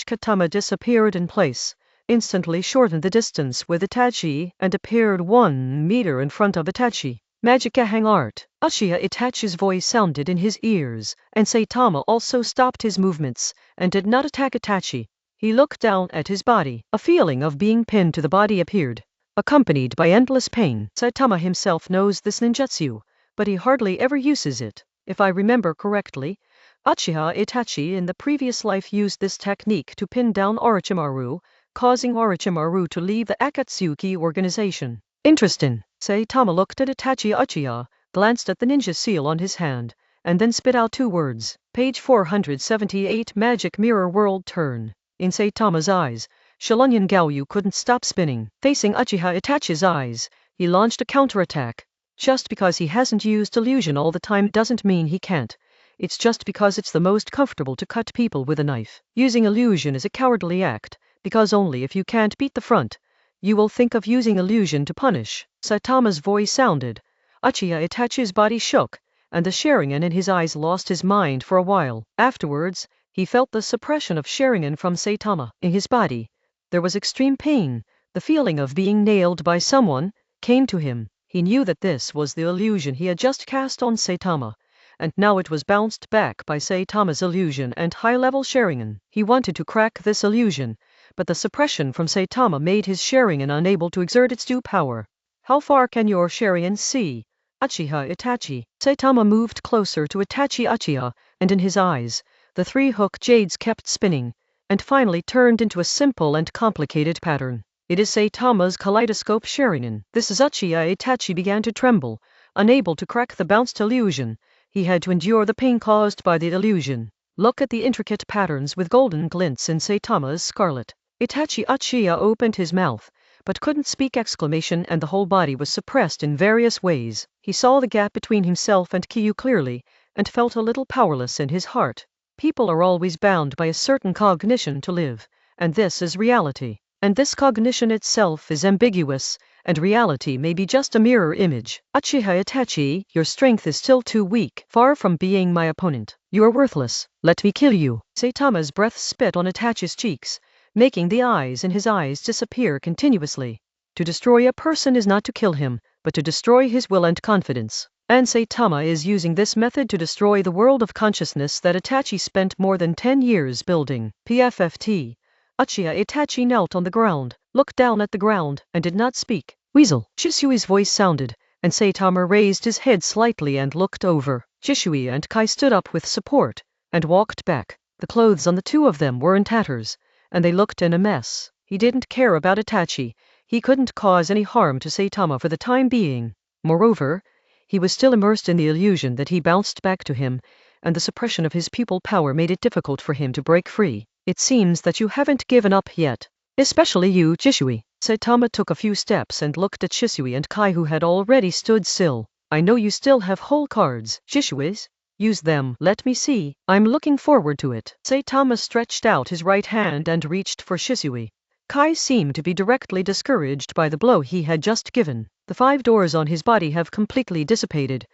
Katama disappeared in place, instantly shortened the distance with Itachi and appeared 1 meter in front of Itachi. Magic Hang Art. Uchiha Itachi's voice sounded in his ears, and Saitama also stopped his movements and did not attack Itachi. He looked down at his body. A feeling of being pinned to the body appeared, accompanied by endless pain. Saitama himself knows this ninjutsu, but he hardly ever uses it. If I remember correctly, Uchiha Itachi in the previous life used this technique to pin down Orochimaru, causing Orochimaru to leave the Akatsuki organization. Interesting. Saitama looked at Itachi Uchiha, glanced at the ninja seal on his hand, and then spit out 2 words. Page 478 Magic Mirror World Turn. In Saitama's eyes, Shilunyan Gaoyu couldn't stop spinning. Facing Uchiha Itachi's eyes, he launched a counterattack. Just because he hasn't used illusion all the time doesn't mean he can't. It's just because it's the most comfortable to cut people with a knife. Using illusion is a cowardly act, because only if you can't beat the front, you will think of using illusion to punish. Saitama's voice sounded. Uchiha Itachi's body shook, and the Sharingan in his eyes lost his mind for a while. Afterwards, he felt the suppression of Sharingan from Saitama. In his body, there was extreme pain. The feeling of being nailed by someone came to him. He knew that this was the illusion he had just cast on Saitama, and now it was bounced back by Saitama's illusion and high-level Sharingan. He wanted to crack this illusion, but the suppression from Saitama made his Sharingan unable to exert its due power. How far can your Sharingan see? Uchiha Itachi. Saitama moved closer to Itachi Uchiha, and in his eyes, the 3-hook jades kept spinning, and finally turned into a simple and complicated pattern. It is Saitama's kaleidoscope Sharingan. This is Uchiha Itachi began to tremble, unable to crack the bounced illusion. He had to endure the pain caused by the illusion. Look at the intricate patterns with golden glints in Saitama's scarlet. Itachi Uchiha opened his mouth, but couldn't speak exclamation, and the whole body was suppressed in various ways. He saw the gap between himself and Kyu clearly, and felt a little powerless in his heart. People are always bound by a certain cognition to live, and this is reality. And this cognition itself is ambiguous, and reality may be just a mirror image. Uchiha Itachi, your strength is still too weak. Far from being my opponent, you are worthless. Let me kill you. Saitama's breath spit on Itachi's cheeks, making the eyes in his eyes disappear continuously. To destroy a person is not to kill him, but to destroy his will and confidence. And Saitama is using this method to destroy the world of consciousness that Itachi spent more than 10 years building. PFFT. Uchiha Itachi knelt on the ground, looked down at the ground, and did not speak. Weasel. Shisui's voice sounded, and Saitama raised his head slightly and looked over. Shisui and Kai stood up with support, and walked back. The clothes on the two of them were in tatters, and they looked in a mess. He didn't care about Itachi. He couldn't cause any harm to Saitama for the time being. Moreover, he was still immersed in the illusion that he bounced back to him, and the suppression of his pupil power made it difficult for him to break free. It seems that you haven't given up yet. Especially you, Shisui. Saitama took a few steps and looked at Shisui and Kai, who had already stood still. I know you still have whole cards. Shisui's? Use them. Let me see. I'm looking forward to it. Saitama stretched out his right hand and reached for Shisui. Kai seemed to be directly discouraged by the blow he had just given. The 5 doors on his body have completely dissipated,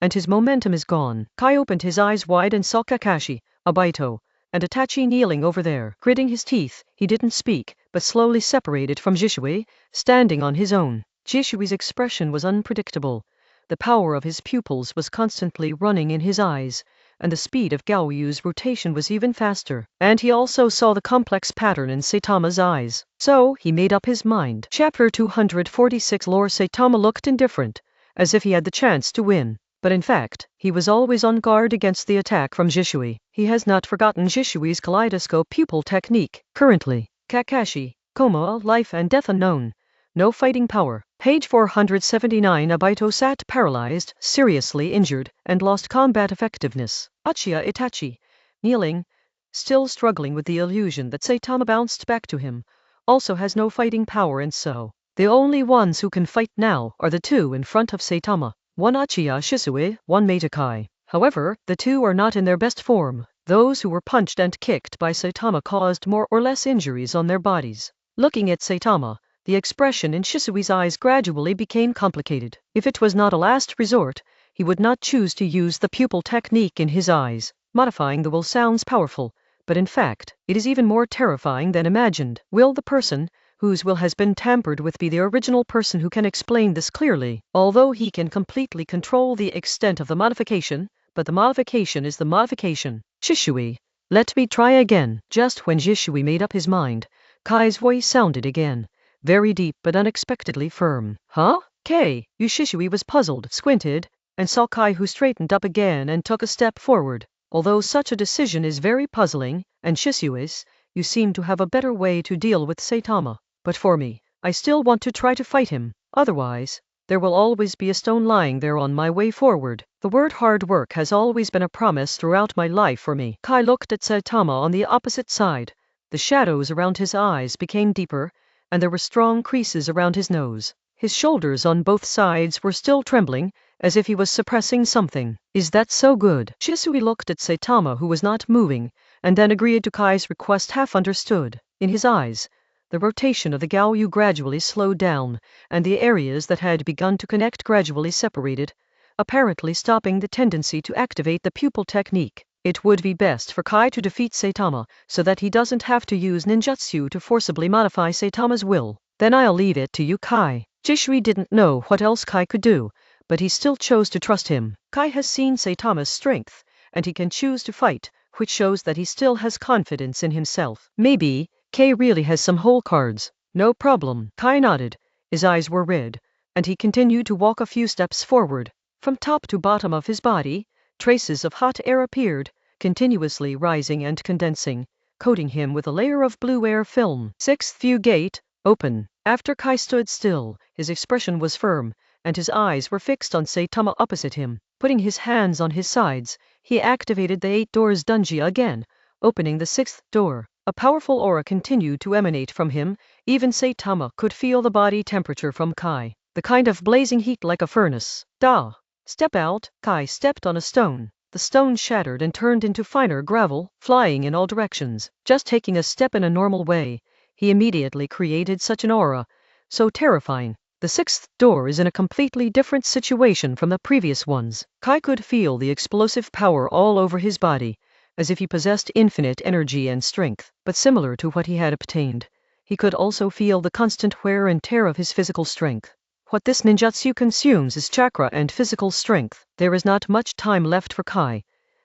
and his momentum is gone. Kai opened his eyes wide and saw Kakashi, Obito, and Itachi kneeling over there. Gritting his teeth, he didn't speak, but slowly separated from Shisui, standing on his own. Jisui's expression was unpredictable. The power of his pupils was constantly running in his eyes, and the speed of Gaoyu's rotation was even faster. And he also saw the complex pattern in Saitama's eyes. So, he made up his mind. Chapter 246 Lore. Saitama looked indifferent, as if he had the chance to win. But in fact, he was always on guard against the attack from Shisui. He has not forgotten Shisui's kaleidoscope pupil technique. Currently, Kakashi, Konoha, life and death unknown. No fighting power. Page 479. Obito sat paralyzed, seriously injured, and lost combat effectiveness. Uchiha Itachi, kneeling, still struggling with the illusion that Saitama bounced back to him, also has no fighting power, and so the only ones who can fight now are the two in front of Saitama. One Uchiha Shisui, one Meitai. However, the two are not in their best form. Those who were punched and kicked by Saitama caused more or less injuries on their bodies. Looking at Saitama, the expression in Shisui's eyes gradually became complicated. If it was not a last resort, he would not choose to use the pupil technique in his eyes. Modifying the will sounds powerful, but in fact, it is even more terrifying than imagined. Will the person whose will has been tampered with be the original person who can explain this clearly? Although he can completely control the extent of the modification, but the modification is the modification. Shisui, let me try again. Just when Shisui made up his mind, Kai's voice sounded again, very deep but unexpectedly firm. Huh? K. Shisui was puzzled, squinted, and saw Kai, who straightened up again and took a step forward. Although such a decision is very puzzling, and Shisui's, you seem to have a better way to deal with Saitama. But for me, I still want to try to fight him. Otherwise, there will always be a stone lying there on my way forward. The word hard work has always been a promise throughout my life for me. Kai looked at Saitama on the opposite side. The shadows around his eyes became deeper, and there were strong creases around his nose. His shoulders on both sides were still trembling, as if he was suppressing something. Is that so good? Shisui looked at Saitama, who was not moving, and then agreed to Kai's request, half understood. In his eyes, the rotation of the Gaoyu gradually slowed down, and the areas that had begun to connect gradually separated, apparently stopping the tendency to activate the pupil technique. It would be best for Kai to defeat Saitama, so that he doesn't have to use ninjutsu to forcibly modify Saitama's will. Then I'll leave it to you, Kai. Jishui didn't know what else Kai could do, but he still chose to trust him. Kai has seen Saitama's strength, and he can choose to fight, which shows that he still has confidence in himself. Maybe Kai really has some whole cards. No problem. Kai nodded. His eyes were red, and he continued to walk a few steps forward. From top to bottom of his body, traces of hot air appeared, continuously rising and condensing, coating him with a layer of blue air film. Sixth view gate, open. After Kai stood still, his expression was firm, and his eyes were fixed on Saitama opposite him. Putting his hands on his sides, he activated the 8 doors dungeon again, opening the 6th door. A powerful aura continued to emanate from him. Even Saitama could feel the body temperature from Kai, the kind of blazing heat like a furnace. Da! Step out. Kai stepped on a stone. The stone shattered and turned into finer gravel, flying in all directions. Just taking a step in a normal way, he immediately created such an aura, so terrifying, The sixth door is in a completely different situation from the previous ones. Kai could feel the explosive power all over his body, as if he possessed infinite energy and strength, but similar to what he had obtained, he could also feel the constant wear and tear of his physical strength. What this ninjutsu consumes is chakra and physical strength. There is not much time left for Kai,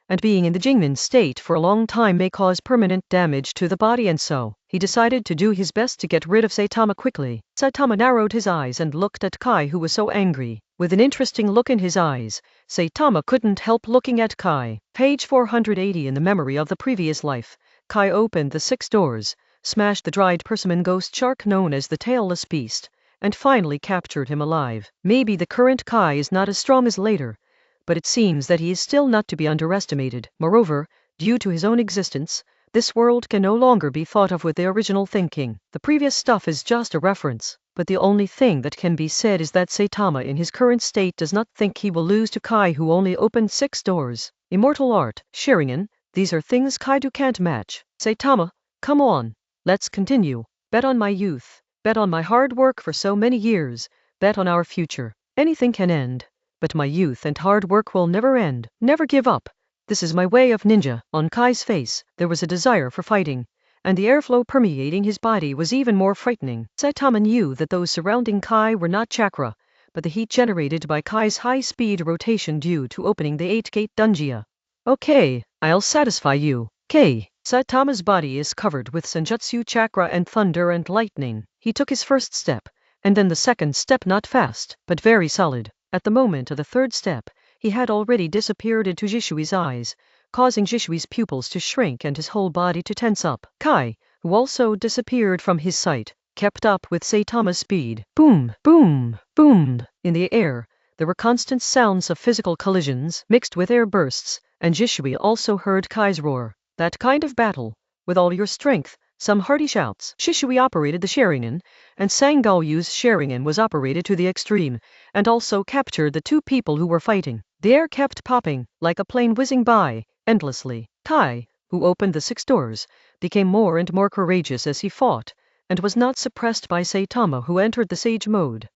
and being in the Jingmen state for a long time may cause permanent damage to the body, and so he decided to do his best to get rid of Saitama quickly. Saitama narrowed his eyes and looked at Kai, who was so angry. With an interesting look in his eyes, Saitama couldn't help looking at Kai. Page 480. In the memory of the previous life, Kai opened the 6 doors, smashed the dried persimmon ghost shark known as the tailless beast, and finally captured him alive. Maybe the current Kai is not as strong as later, but it seems that he is still not to be underestimated. Moreover, due to his own existence, this world can no longer be thought of with the original thinking. The previous stuff is just a reference, but the only thing that can be said is that Saitama in his current state does not think he will lose to Kai, who only opened 6 doors. Immortal art, Sharingan, these are things Kaido can't match. Saitama, come on, let's continue. Bet on my youth, bet on my hard work for so many years, bet on our future. Anything can end, but my youth and hard work will never end. Never give up. This is my way of ninja. On Kai's face, there was a desire for fighting, and the airflow permeating his body was even more frightening. Saitama knew that those surrounding Kai were not chakra, but the heat generated by Kai's high-speed rotation due to opening the 8-gate dungeon. Okay, I'll satisfy you. K. Saitama's body is covered with senjutsu chakra and thunder and lightning. He took his first step, and then the second step, not fast, but very solid. At the moment of the third step, he had already disappeared into Jishui's eyes, causing Jishui's pupils to shrink and his whole body to tense up. Kai, who also disappeared from his sight, kept up with Saitama's speed. Boom, boom, boom. In the air, there were constant sounds of physical collisions mixed with air bursts, and Jishui also heard Kai's roar. That kind of battle, with all your strength, some hearty shouts. Shishui operated the Sharingan, and Sangaoyu's Sharingan was operated to the extreme, and also captured the 2 people who were fighting. The air kept popping, like a plane whizzing by, endlessly. Kai, who opened the 6 doors, became more and more courageous as he fought, and was not suppressed by Saitama, who entered the sage mode.